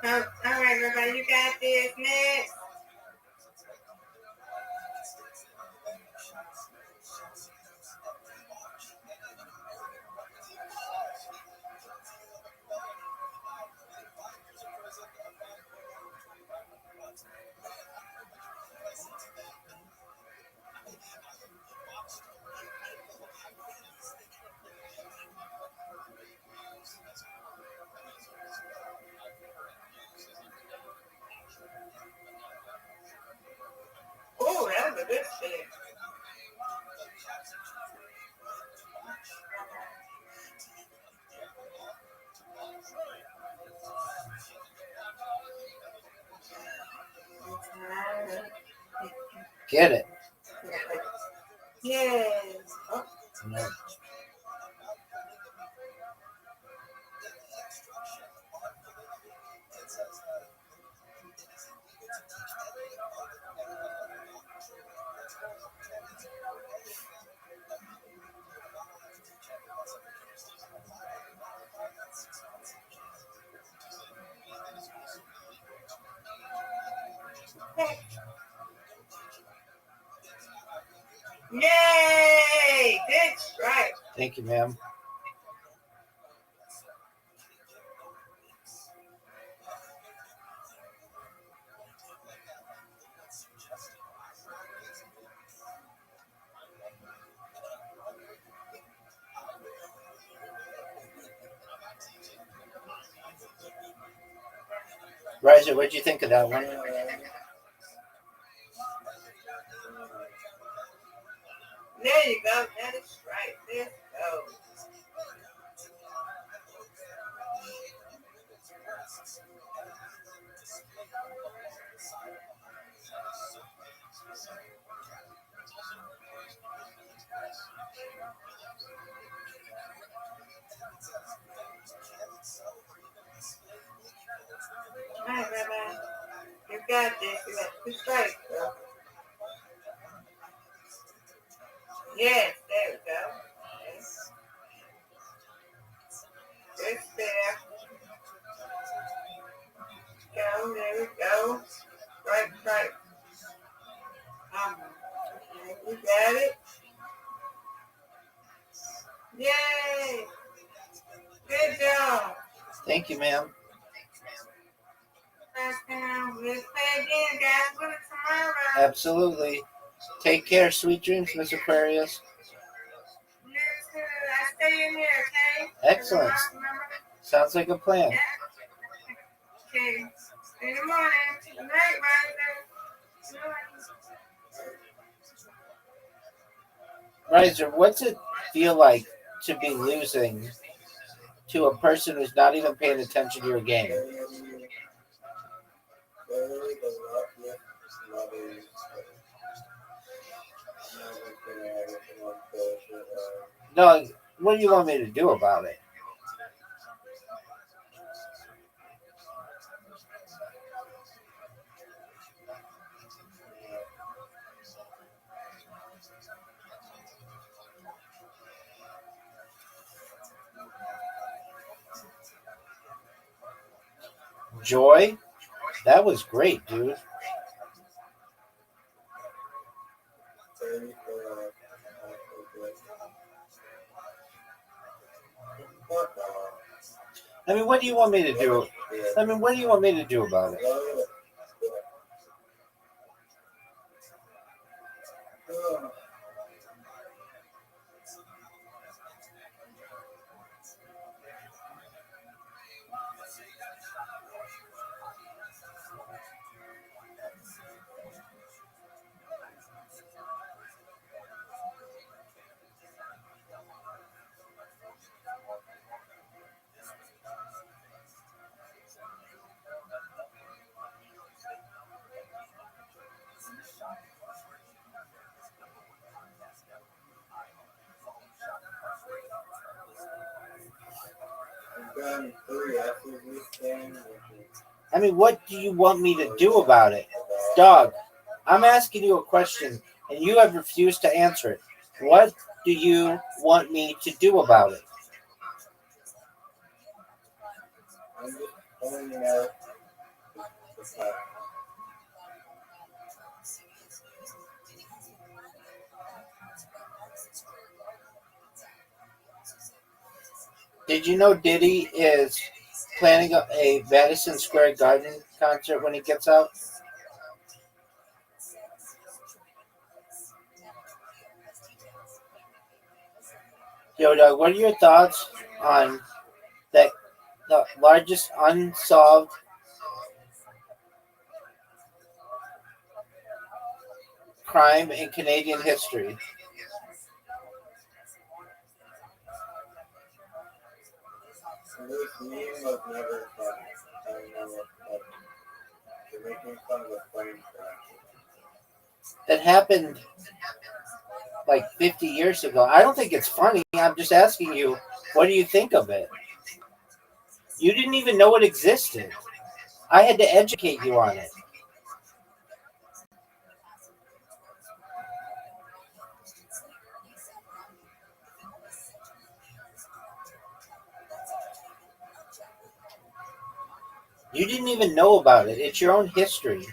Oh, all right, everybody, you got this. Next. Oh, that was a good fit. Get it. Yes. Oh, No. yay! Good strike. Thank you, ma'am. Riser, what'd you think of that one? There you go. That is right. Let's go. All right, Rabbi. You got this. You got two strikes, bro. Yes, there we go. Yes. Good there. Go, there we go. Right. You got it? Yay! Good job. Thank you, ma'am. Let's play again, guys. What is tomorrow? Absolutely. Take care. Sweet dreams, Miss Aquarius. You too. I stay in here, okay? Excellent. Remember? Sounds like a plan. Yeah. Okay. In the morning. Good night, Riser. Good night. Riser, what's it feel like to be losing to a person who's not even paying attention to your game? No, what do you want me to do about it? Joy? That was great, dude. I mean, what do you want me to do? I mean, what do you want me to do about it? I mean, what do you want me to do about it? Dog, I'm asking you a question, and you have refused to answer it. What do you want me to do about it? Did you know Diddy is planning a Madison Square Garden concert when he gets out? Yo, Doug, what are your thoughts on that? The largest unsolved crime in Canadian history. This meme was never funny. I don't know what they're making fun of a plane crash. That happened like 50 years ago. I don't think it's funny. I'm just asking you, what do you think of it? You didn't even know it existed. I had to educate you on it. You didn't even know about it. It's your own history.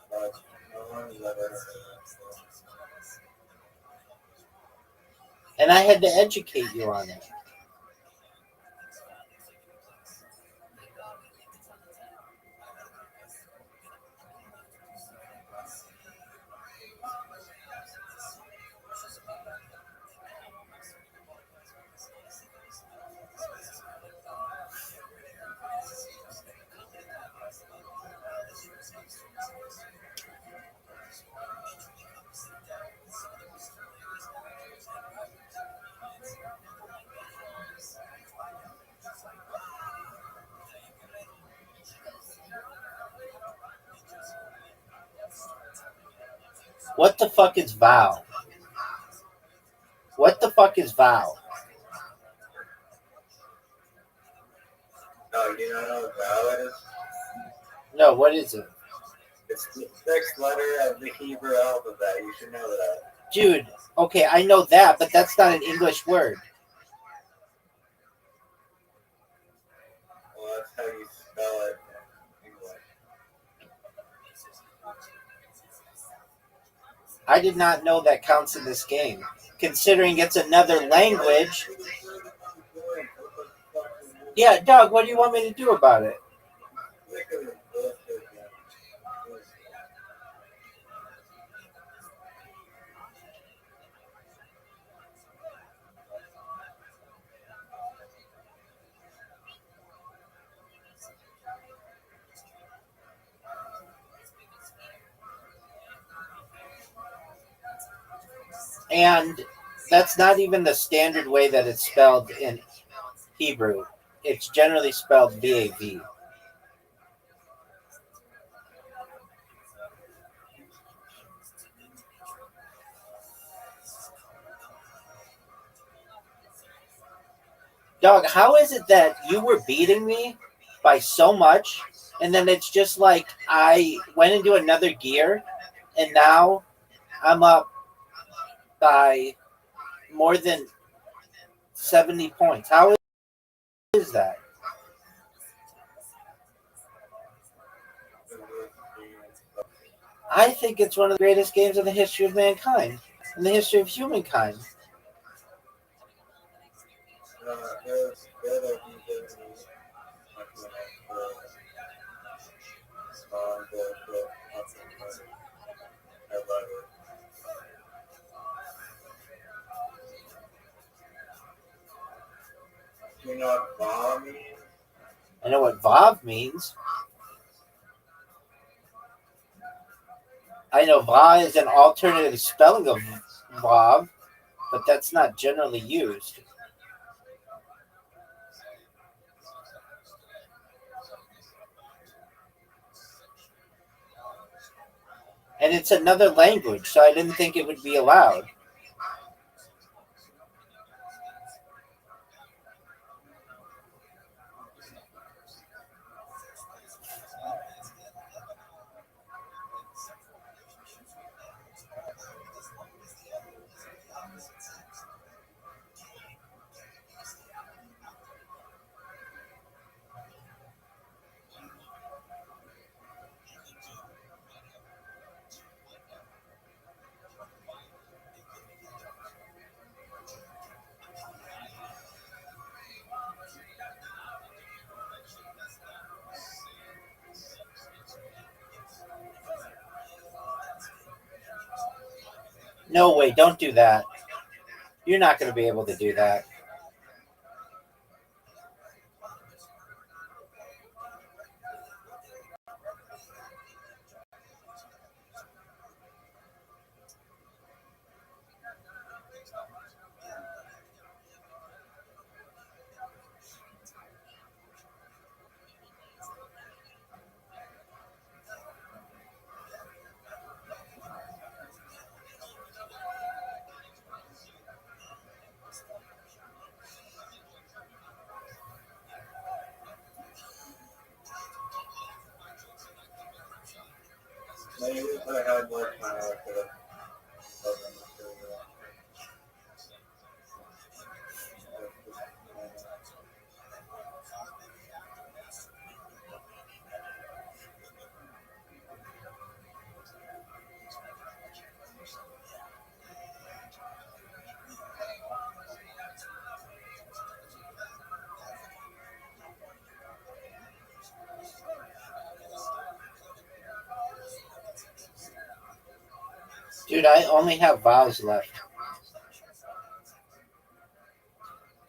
But no one's ever heard of it. And I had to educate you on it. What the fuck is vow? What the fuck is vow? No, you don't know what vowel is? No, what is it? It's the sixth letter of the Hebrew alphabet. You should know that. Dude, okay, I know that, but that's not an English word. Well, that's how you spell it in English. I did not know that counts in this game. Considering it's another language. Yeah, Doug, what do you want me to do about it? And that's not even the standard way that it's spelled in Hebrew. It's generally spelled VAV. Dog, how is it that you were beating me by so much, and then it's just like I went into another gear, and now I'm up by more than 70 points? How is that? I think it's one of the greatest games in the history of mankind, in the history of humankind. You know what bomb means? I know what Vav means. I know Va is an alternative spelling of Vav, but that's not generally used. And it's another language, so I didn't think it would be allowed. No way, don't do that. You're not going to be able to do that. Maybe if I had more time, I could have done it. Dude, I only have vowels left.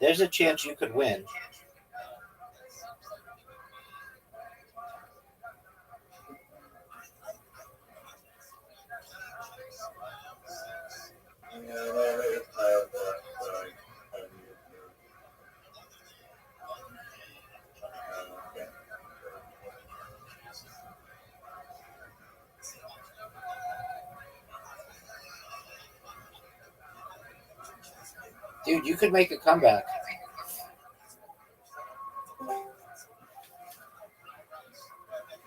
There's a chance you could win. Yeah, I already have that, but I need to. Okay. Dude, you could make a comeback.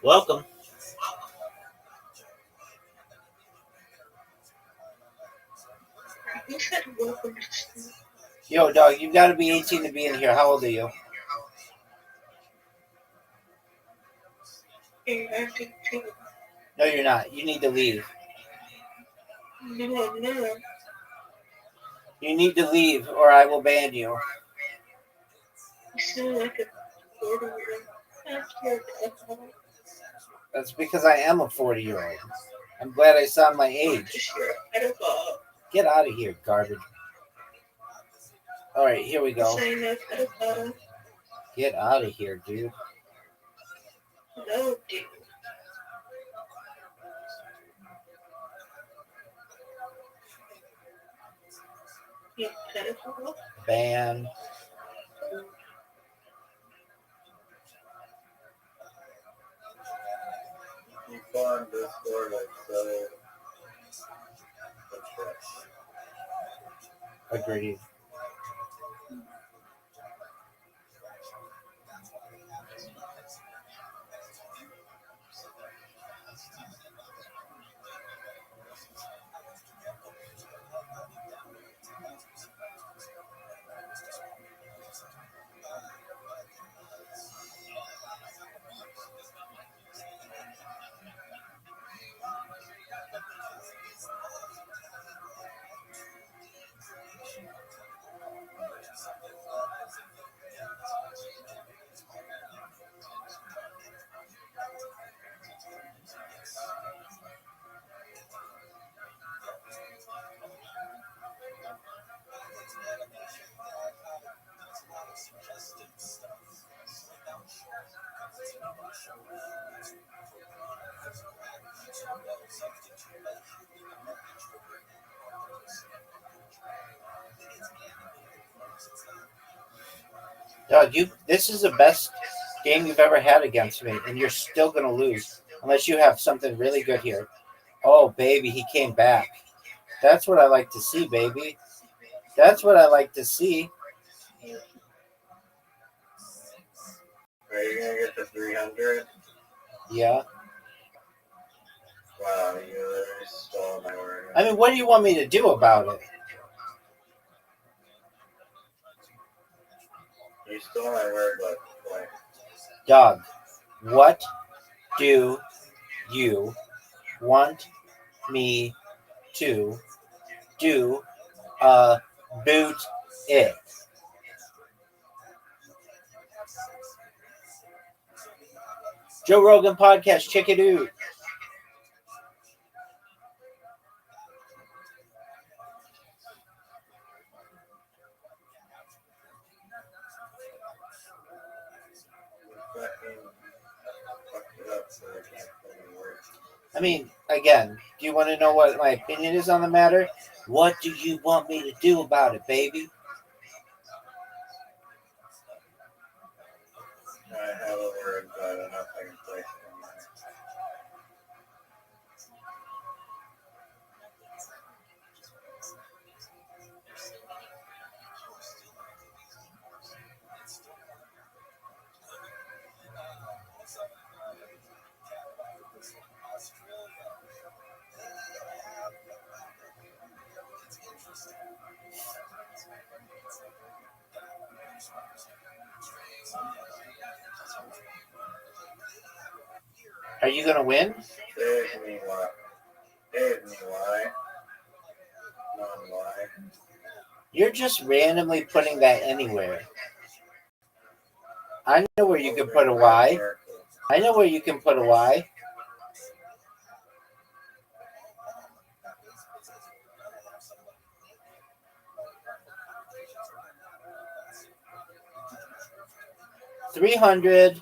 Welcome. You said welcome to Yo, dog, you got to be 18 to be in here. How old are you? acting too. No, you're not. You need to leave. No. You need to leave, or I will ban you. You sound like a 40-year-old. I'm scared of alcohol. That's because I am a 40-year-old. I'm glad I saw my age. Just you're a pedophile. Get out of here, garbage. All right, here we go. Saying no pedophile. Get out of here, dude. No, dude. You pedophile. Ban. People on Discord are so depressed. Agreed. Dog, this is the best game you've ever had against me, and you're still going to lose unless you have something really good here. Oh, baby, he came back. That's what I like to see, baby. That's what I like to see. Are you gonna get to 300? Yeah. Wow, you literally stole my word. I mean, what do you want me to do about it? You stole my word like twice. Dog, what do you want me to do about it? Joe Rogan Podcast, check it out. I mean, again, do you want to know what my opinion is on the matter? What do you want me to do about it, baby? I have a word, but I don't know if I can place it in there. Are you going to win? There's me why. There's me why. Non why. You're just randomly putting that anywhere. I know where you can put a Y. I know where you can put a Y. $300.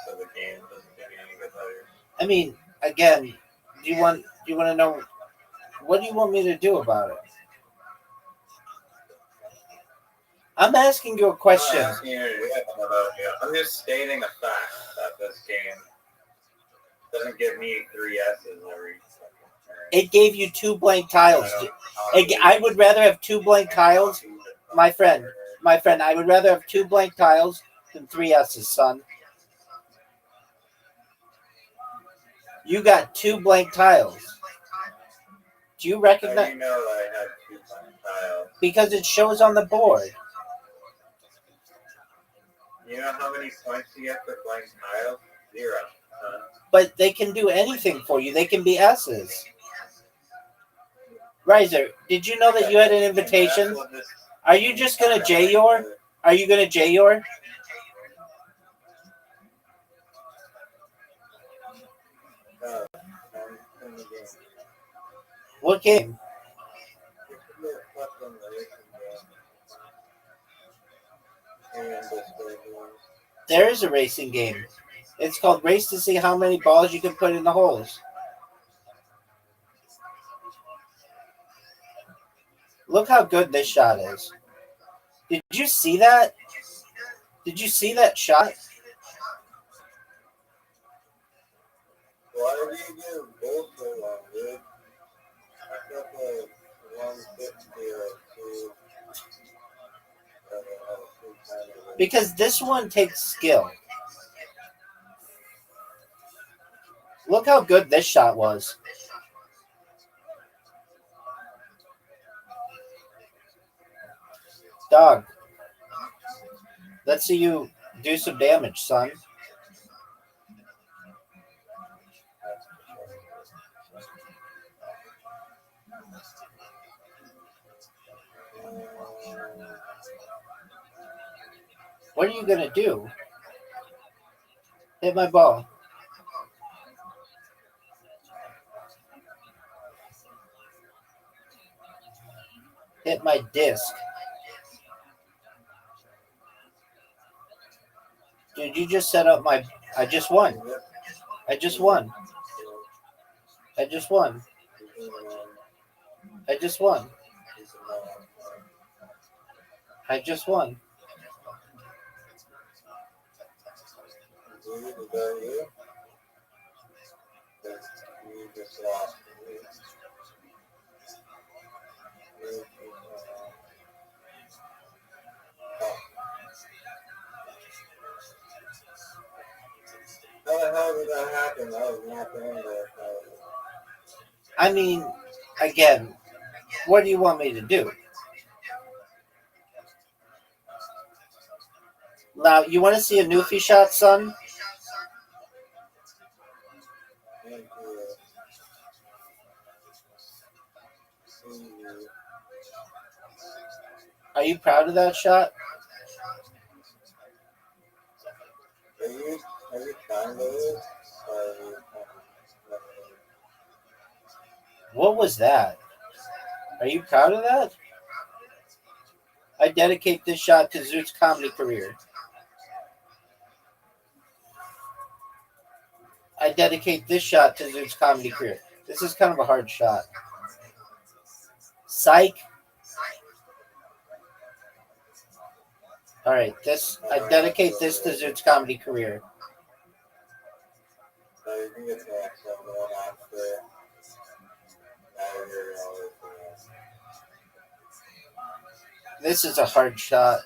The game doesn't get any good better. I mean, again, do you want to know what do you want me to do about it? I'm asking you a question. I'm just stating a fact that this game doesn't give me 3 S's every second turn. It gave you 2 blank tiles. I would rather have 2 blank tiles, my friend. I would rather have 2 blank tiles than 3 S's, son. You got 2 blank tiles. Do you recognize? How do you know that I had 2 blank tiles? Because it shows on the board. You know how many points you get for playing tiles? 0. But they can do anything for you. They can be S's. Riser, did you know that you had an invitation? Are you just gonna J-Yor? Are you gonna J-Yor? What game? There is a racing game. It's called Race to see how many balls you can put in the holes. Look how good this shot is. Did you see that? Did you see that shot? Why do you get gold so long, dude? I got like 150 or 2. Because this one takes skill. Look how good this shot was. Dog. Let's see you do some damage, son. What are you going to do? Hit my ball. Hit my disc. Dude, you just set up my... I just won. I just won. I just won. I just won. I just won. How the hell did that happen? I was not there. I mean, again, what do you want me to do? Now, you want to see a Newfie shot, son? Are you proud of that shot? Are you trying to lose? What was that? Are you proud of that? I dedicate this shot to Zoot's comedy career. I dedicate this shot to Zoot's comedy career. This is kind of a hard shot. Psych. All right, I dedicate this to Zoot's comedy career. This is a hard shot.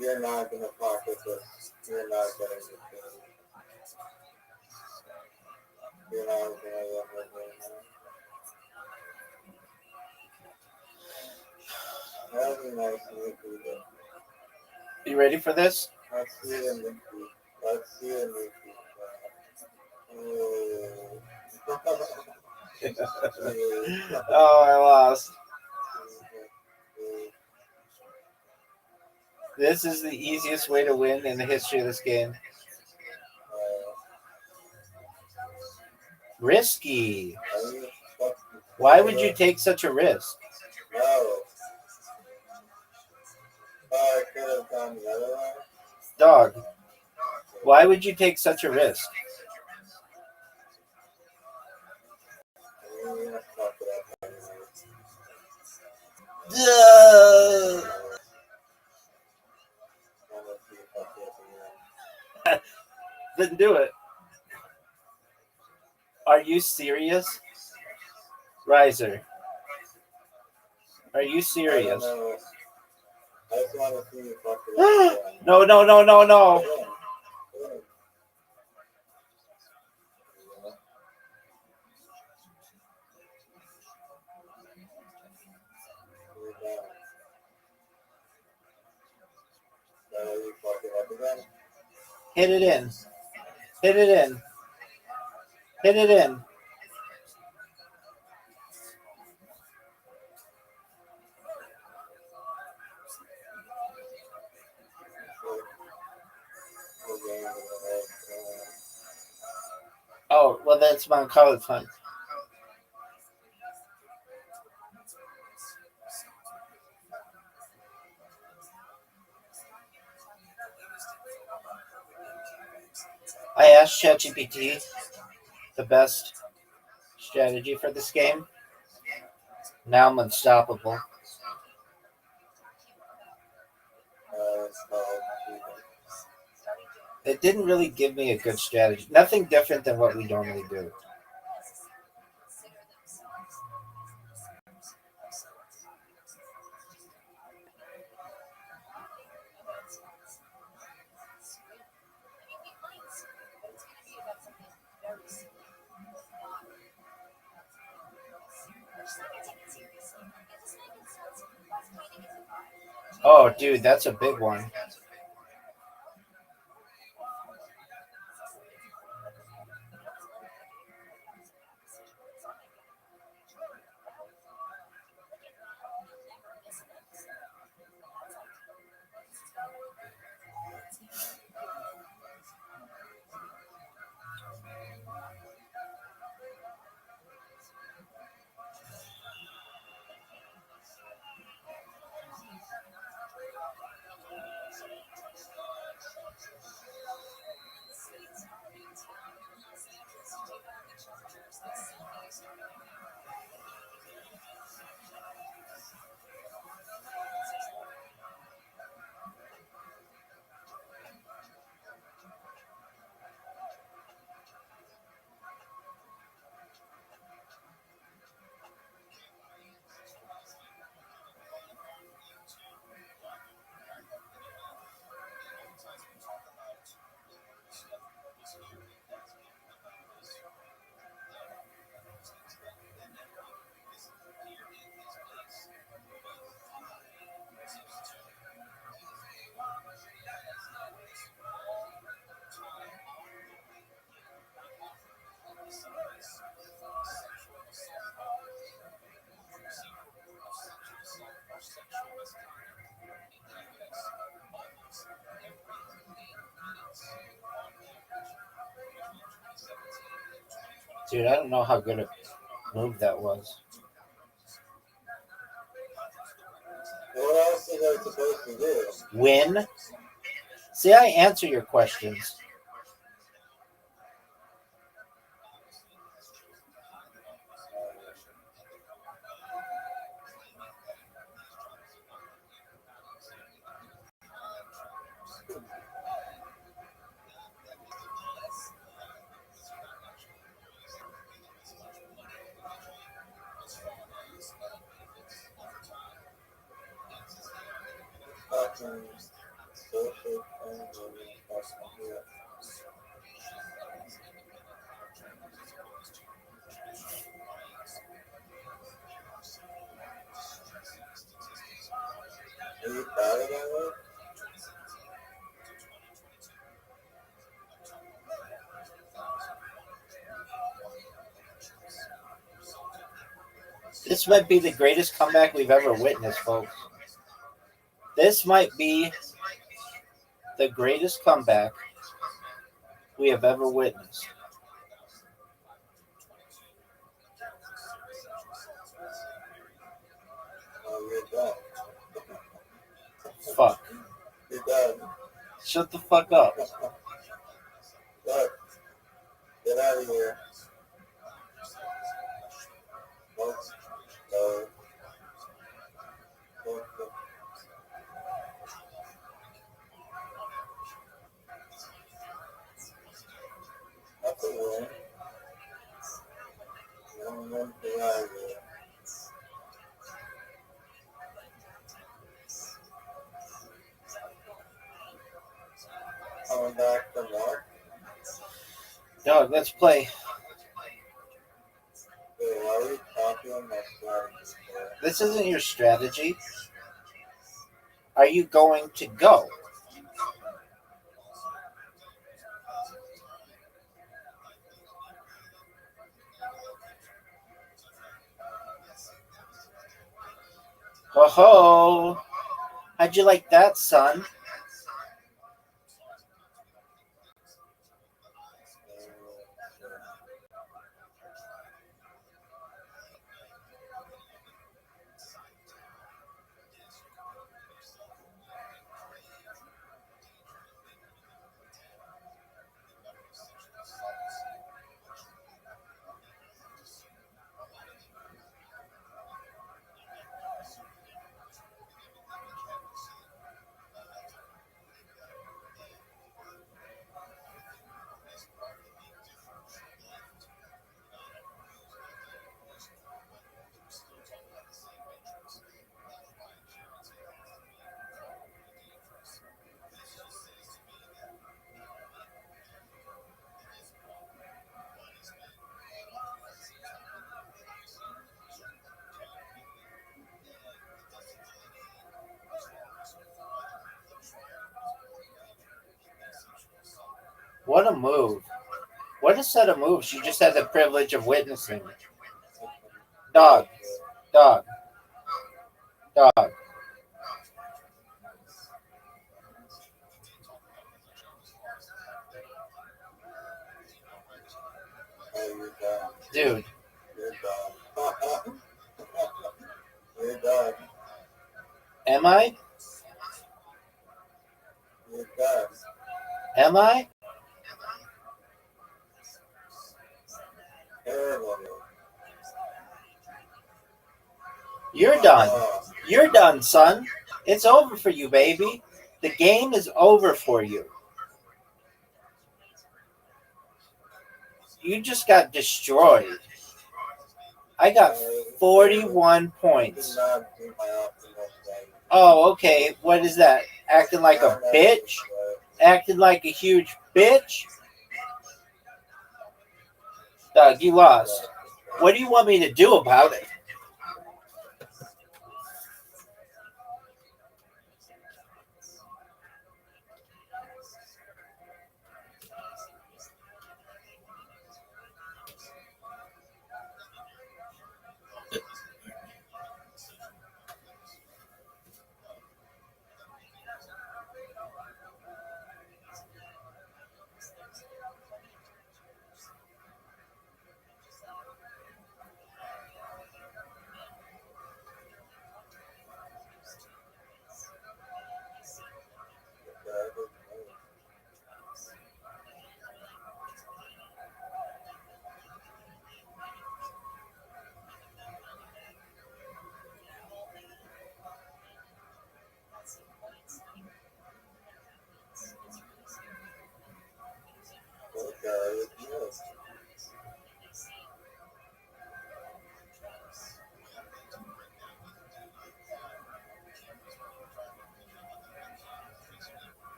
You're not going to pocket this. You're not getting this. You're not going to let me. That would be nice to look at. You ready for this? Let's see it in the feet. Let's see it in the feet. Oh, I lost. This is the easiest way to win in the history of this game. Risky. Why would you take such a risk? No. I could have gone the other way. Dog, why would you take such a risk? I mean, we have to talk about that anyway. Ugh. I'm gonna see if I can again. Then do it. Are you serious? Riser, are you I serious? don't know. I just want to see if I can again. No, no, no, no, no. Again. Again. You fuck it up again. Hit it in. Hit it in. Hit it in. Oh, well, that's my college fund. I asked ChatGPT the best strategy for this game. Now I'm unstoppable. It didn't really give me a good strategy. Nothing different than what we normally do. Oh, dude, that's a big one. Dude, I don't know how good a move that was. What else is I supposed to do? Win? See, I answer your questions. Fucking social fucking Are you proud of that one? This might be the greatest comeback we've ever witnessed, folks. This might be the greatest comeback we have ever witnessed. Oh, you're done. fuck? You're done. Shut the fuck up. Look, get out of here. Nope. No. Nope. That's a win. One, get out of here. Coming back for more. Dog, let's play. Wait, why are we copying my strategy? This isn't your strategy. Are you going to go? Ho ho! How'd you like that, son? What a move. What a set of moves you just had the privilege of witnessing. Dog. Dog. Dog. Oh, you're done. Dude. You're done. You're done. Am I? You're done. Am I? Terrible. You're done. You're done, son. It's over for you, baby. The game is over for you. You just got destroyed. I got 41 points. Oh, okay. What is that? Acting like a bitch? Acting like a huge bitch? Doug, you lost. What do you want me to do about it?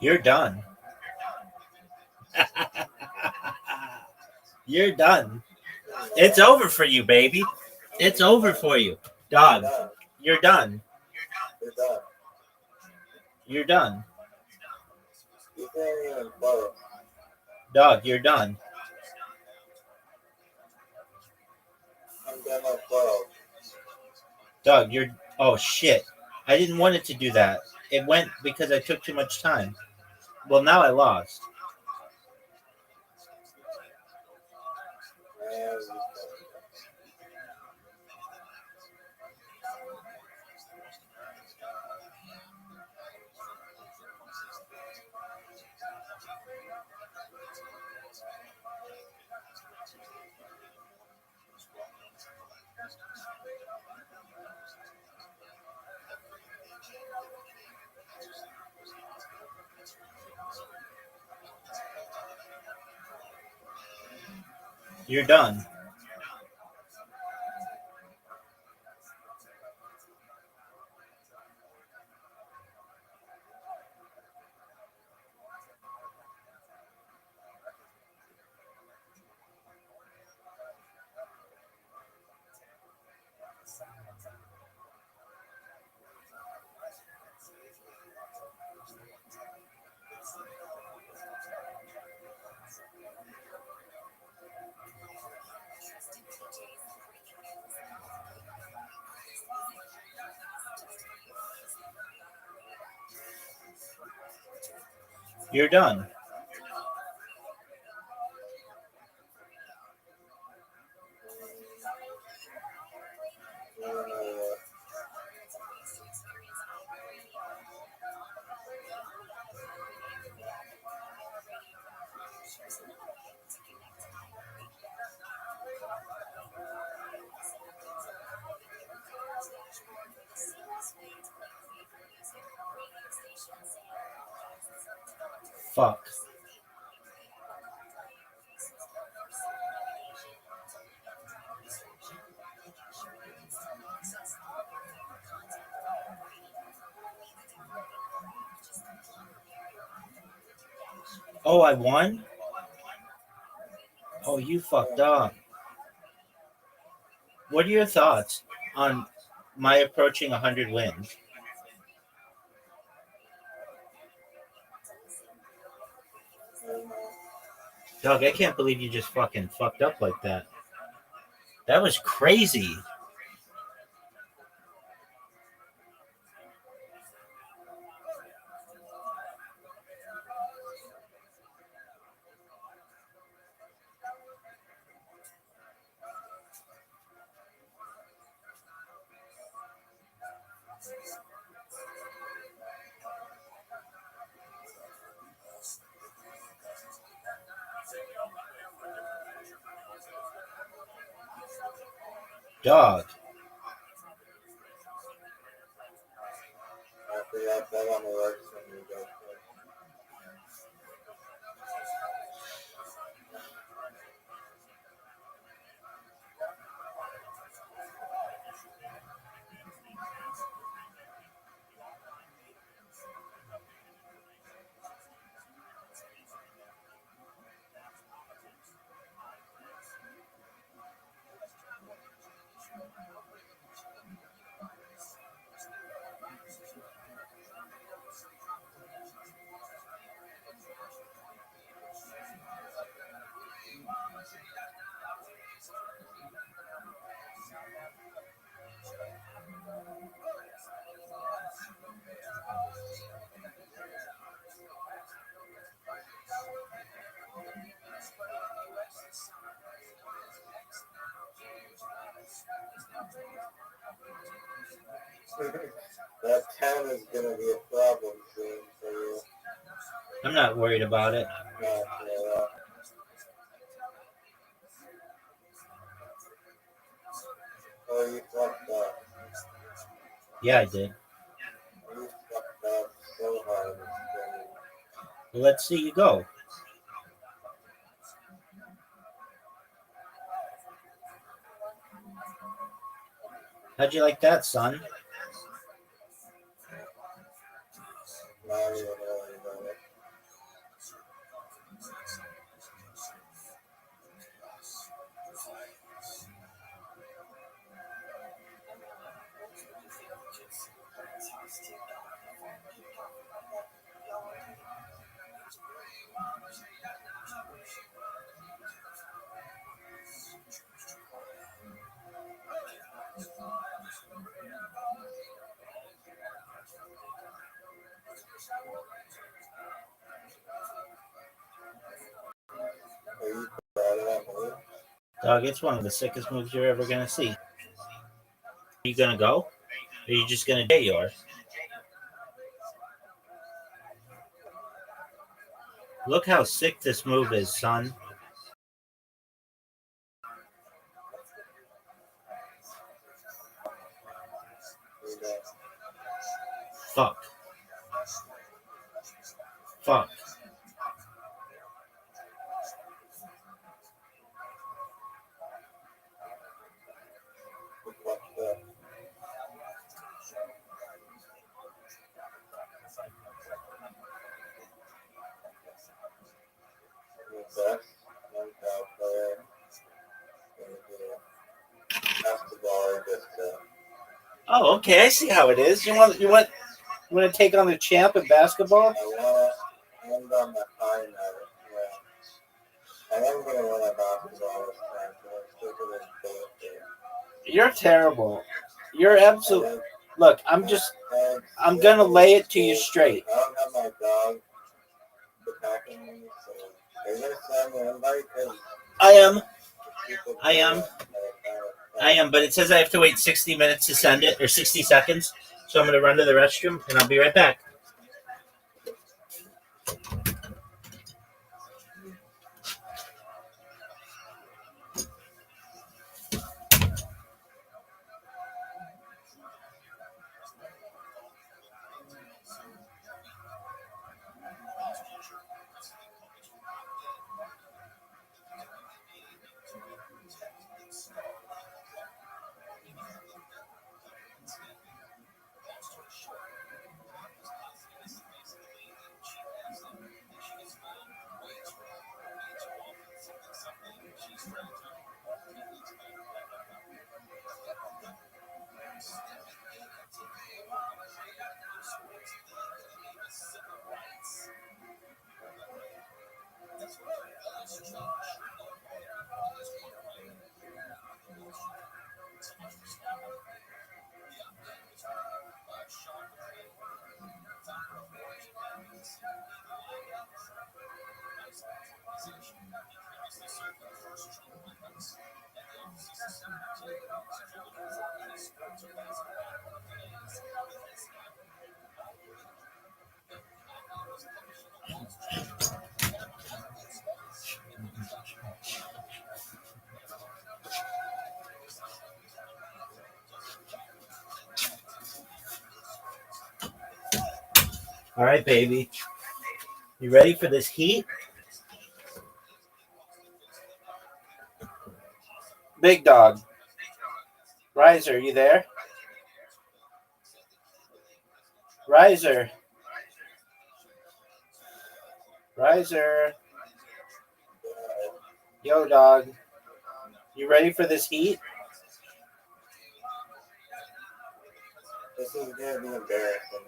You're done. You're done. It's over for you, baby. It's over for you. Dog, Done. you're done. You're done. You're done. You can't even close. Dog, you're done. I'm gonna close. Dog, you're. Oh, shit. I didn't want it to do that. It went because I took too much time. Well, now I lost. Man, You're done. You're done. Fuck. Oh, I won? Oh, you fucked up. What are your thoughts on my approaching 100 wins? Dog, I can't believe you just fucking fucked up like that. That was crazy. Dog. after that on the works and you go. That 10 is gonna be a problem soon for you. I'm not worried about it. Oh, you fucked up. Yeah, I did. You fucked up so hard. Let's see you go. How'd you like that, son? Not even worry about it. Dog, it's one of the sickest moves you're ever gonna see. Are you gonna go? Or are you just gonna do yours? Look how sick this move is, son. Fuck. Fuck. Oh, okay. I see how it is. You want to take on the champ in basketball? I want to end on the high note. Yeah. I am going to win a basketball this time, so I'm still going to do it. You're terrible. You're absolute. Look, I'm gonna lay it to you straight. I don't have my dog attacking me, so are you going to send me an invite? 'Cause I am. people I am. I I am, but it says I have to wait 60 minutes to send it, or 60 seconds. So I'm going to run to the restroom, and I'll be right back. All right, baby. You ready for this heat? Big dog. Riser, you there? Riser. Riser. Yo, dog. You ready for this heat? This is going to be embarrassing.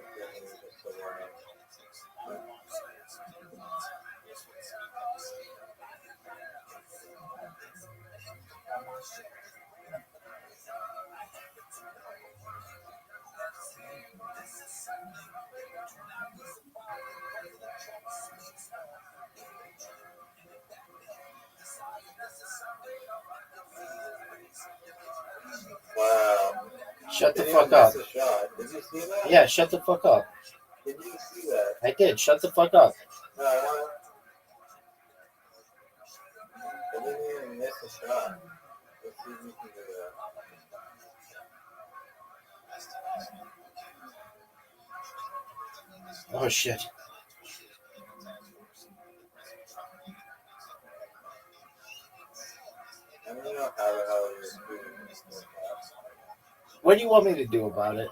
Wow. Shut the fuck up. Did you see that? Yeah, shut the fuck up. Did you see that? I did. Shut the fuck up. No, I didn't even miss a shot. Let's see if we can do that. Oh, shit. I don't know how the hell you're doing this. What do you want me to do about it?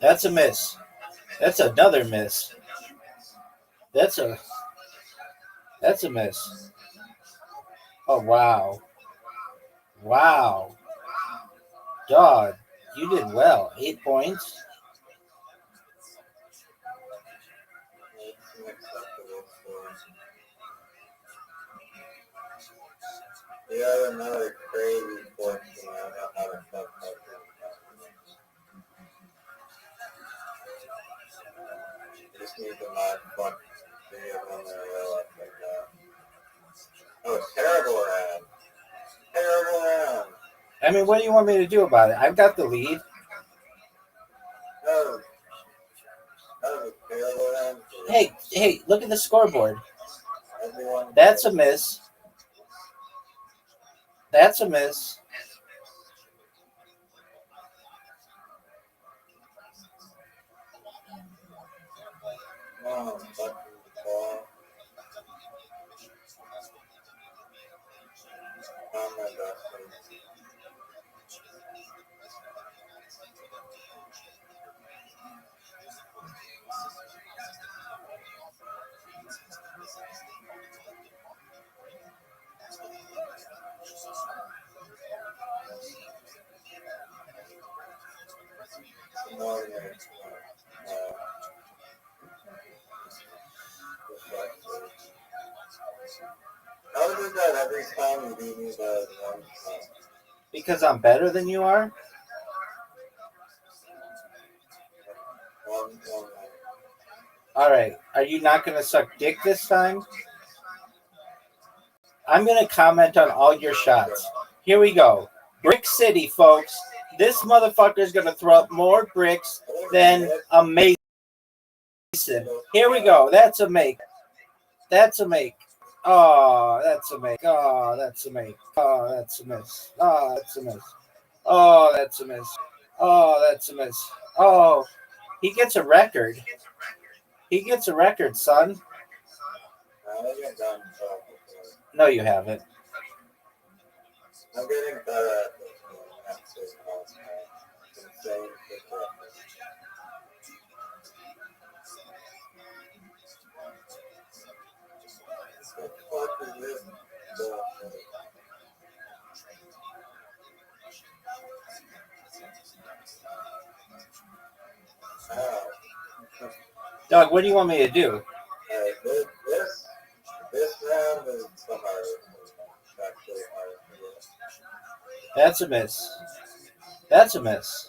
That's a miss. That's another miss. That's a miss. Oh, wow. Wow. Dog, you did well. 8 points. It's an acceptable score. You have another crazy fortune. I don't know how to fuck that. Just need to not fuck the other mean, what do you want me to do about it? I've got the lead. That was a terrible answer. Hey, look at the scoreboard. Everyone That's a miss. That's a miss. No, touching the ball. Not my best thing. More than how is it that every time you beat me by one time? Because I'm better than you are? One. All right. Are you not going to suck dick this time? I'm going to comment on all your shots. Here we go. Brick City, folks. This motherfucker's going to throw up more bricks than a mason. Here we go. That's a make. That's a make. Oh, that's a make. Oh, that's a make. Oh, that's a miss. Oh, that's a miss. Oh, that's a miss. Oh, that's a miss. Oh, he gets a record. He gets a record, son. I get done so No, you haven't. I'm getting better at this one. That's it. Insane picture. What the fuck is this? Bullshit. Ow. Doug, what do you want me to do? Hey, this round is the hardest. It's actually hard to get. That's a miss. That's a miss.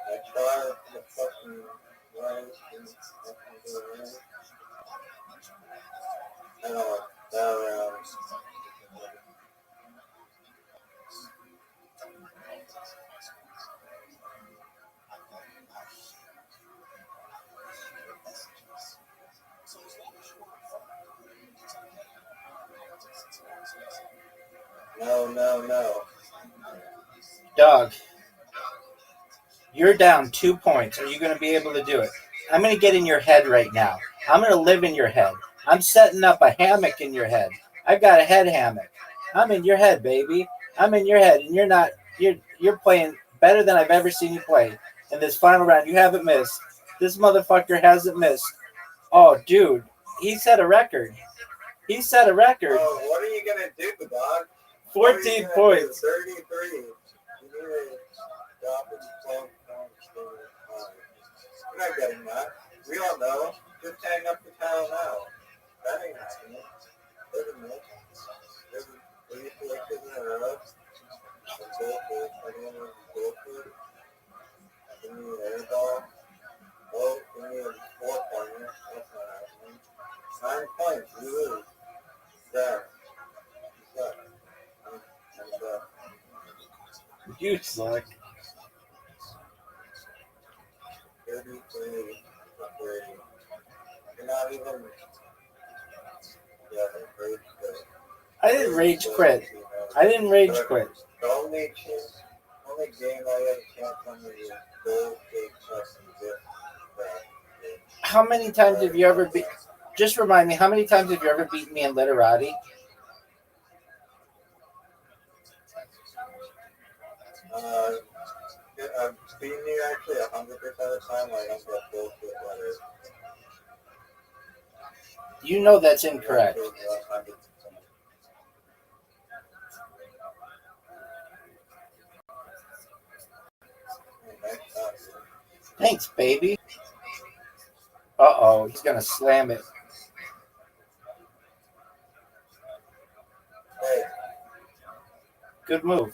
I tried the fucking right and fucking do it right. I don't know, that round. No. Doug, you're down 2 points. Are you going to be able to do it? I'm going to get in your head right now. I'm going to live in your head. I'm setting up a hammock in your head. I've got a head hammock. I'm in your head, baby. I'm in your head, and you're not. You're playing better than I've ever seen you play in this final round. You haven't missed. This motherfucker hasn't missed. Oh, dude, he set a record. He set a record. Oh, what are you gonna do, dog? 14 points. 33. You need to drop it down. You're not getting that. We all know. Just hang up the towel now. That ain't happening. Isn't it? What do you feel like isn't it, Rob? Bullshit. Everyone was bullshit. Give me an air ball. Oh, give me a 4-pointer. That's not happening. 9 points. You lose. There. You suck. You suck. 33. You're not even. Yeah, rage quit. I didn't rage quit. I didn't rage quit. The only game I had a chance on is bullshit fucking this. How many times have you ever beat? Just remind me, how many times have you ever beaten me in literati? I've beaten you actually 100% of the time. I don't get bullshit letters. You know that's incorrect. Thanks, baby. Uh-oh, he's going to slam it. Hey. Good move.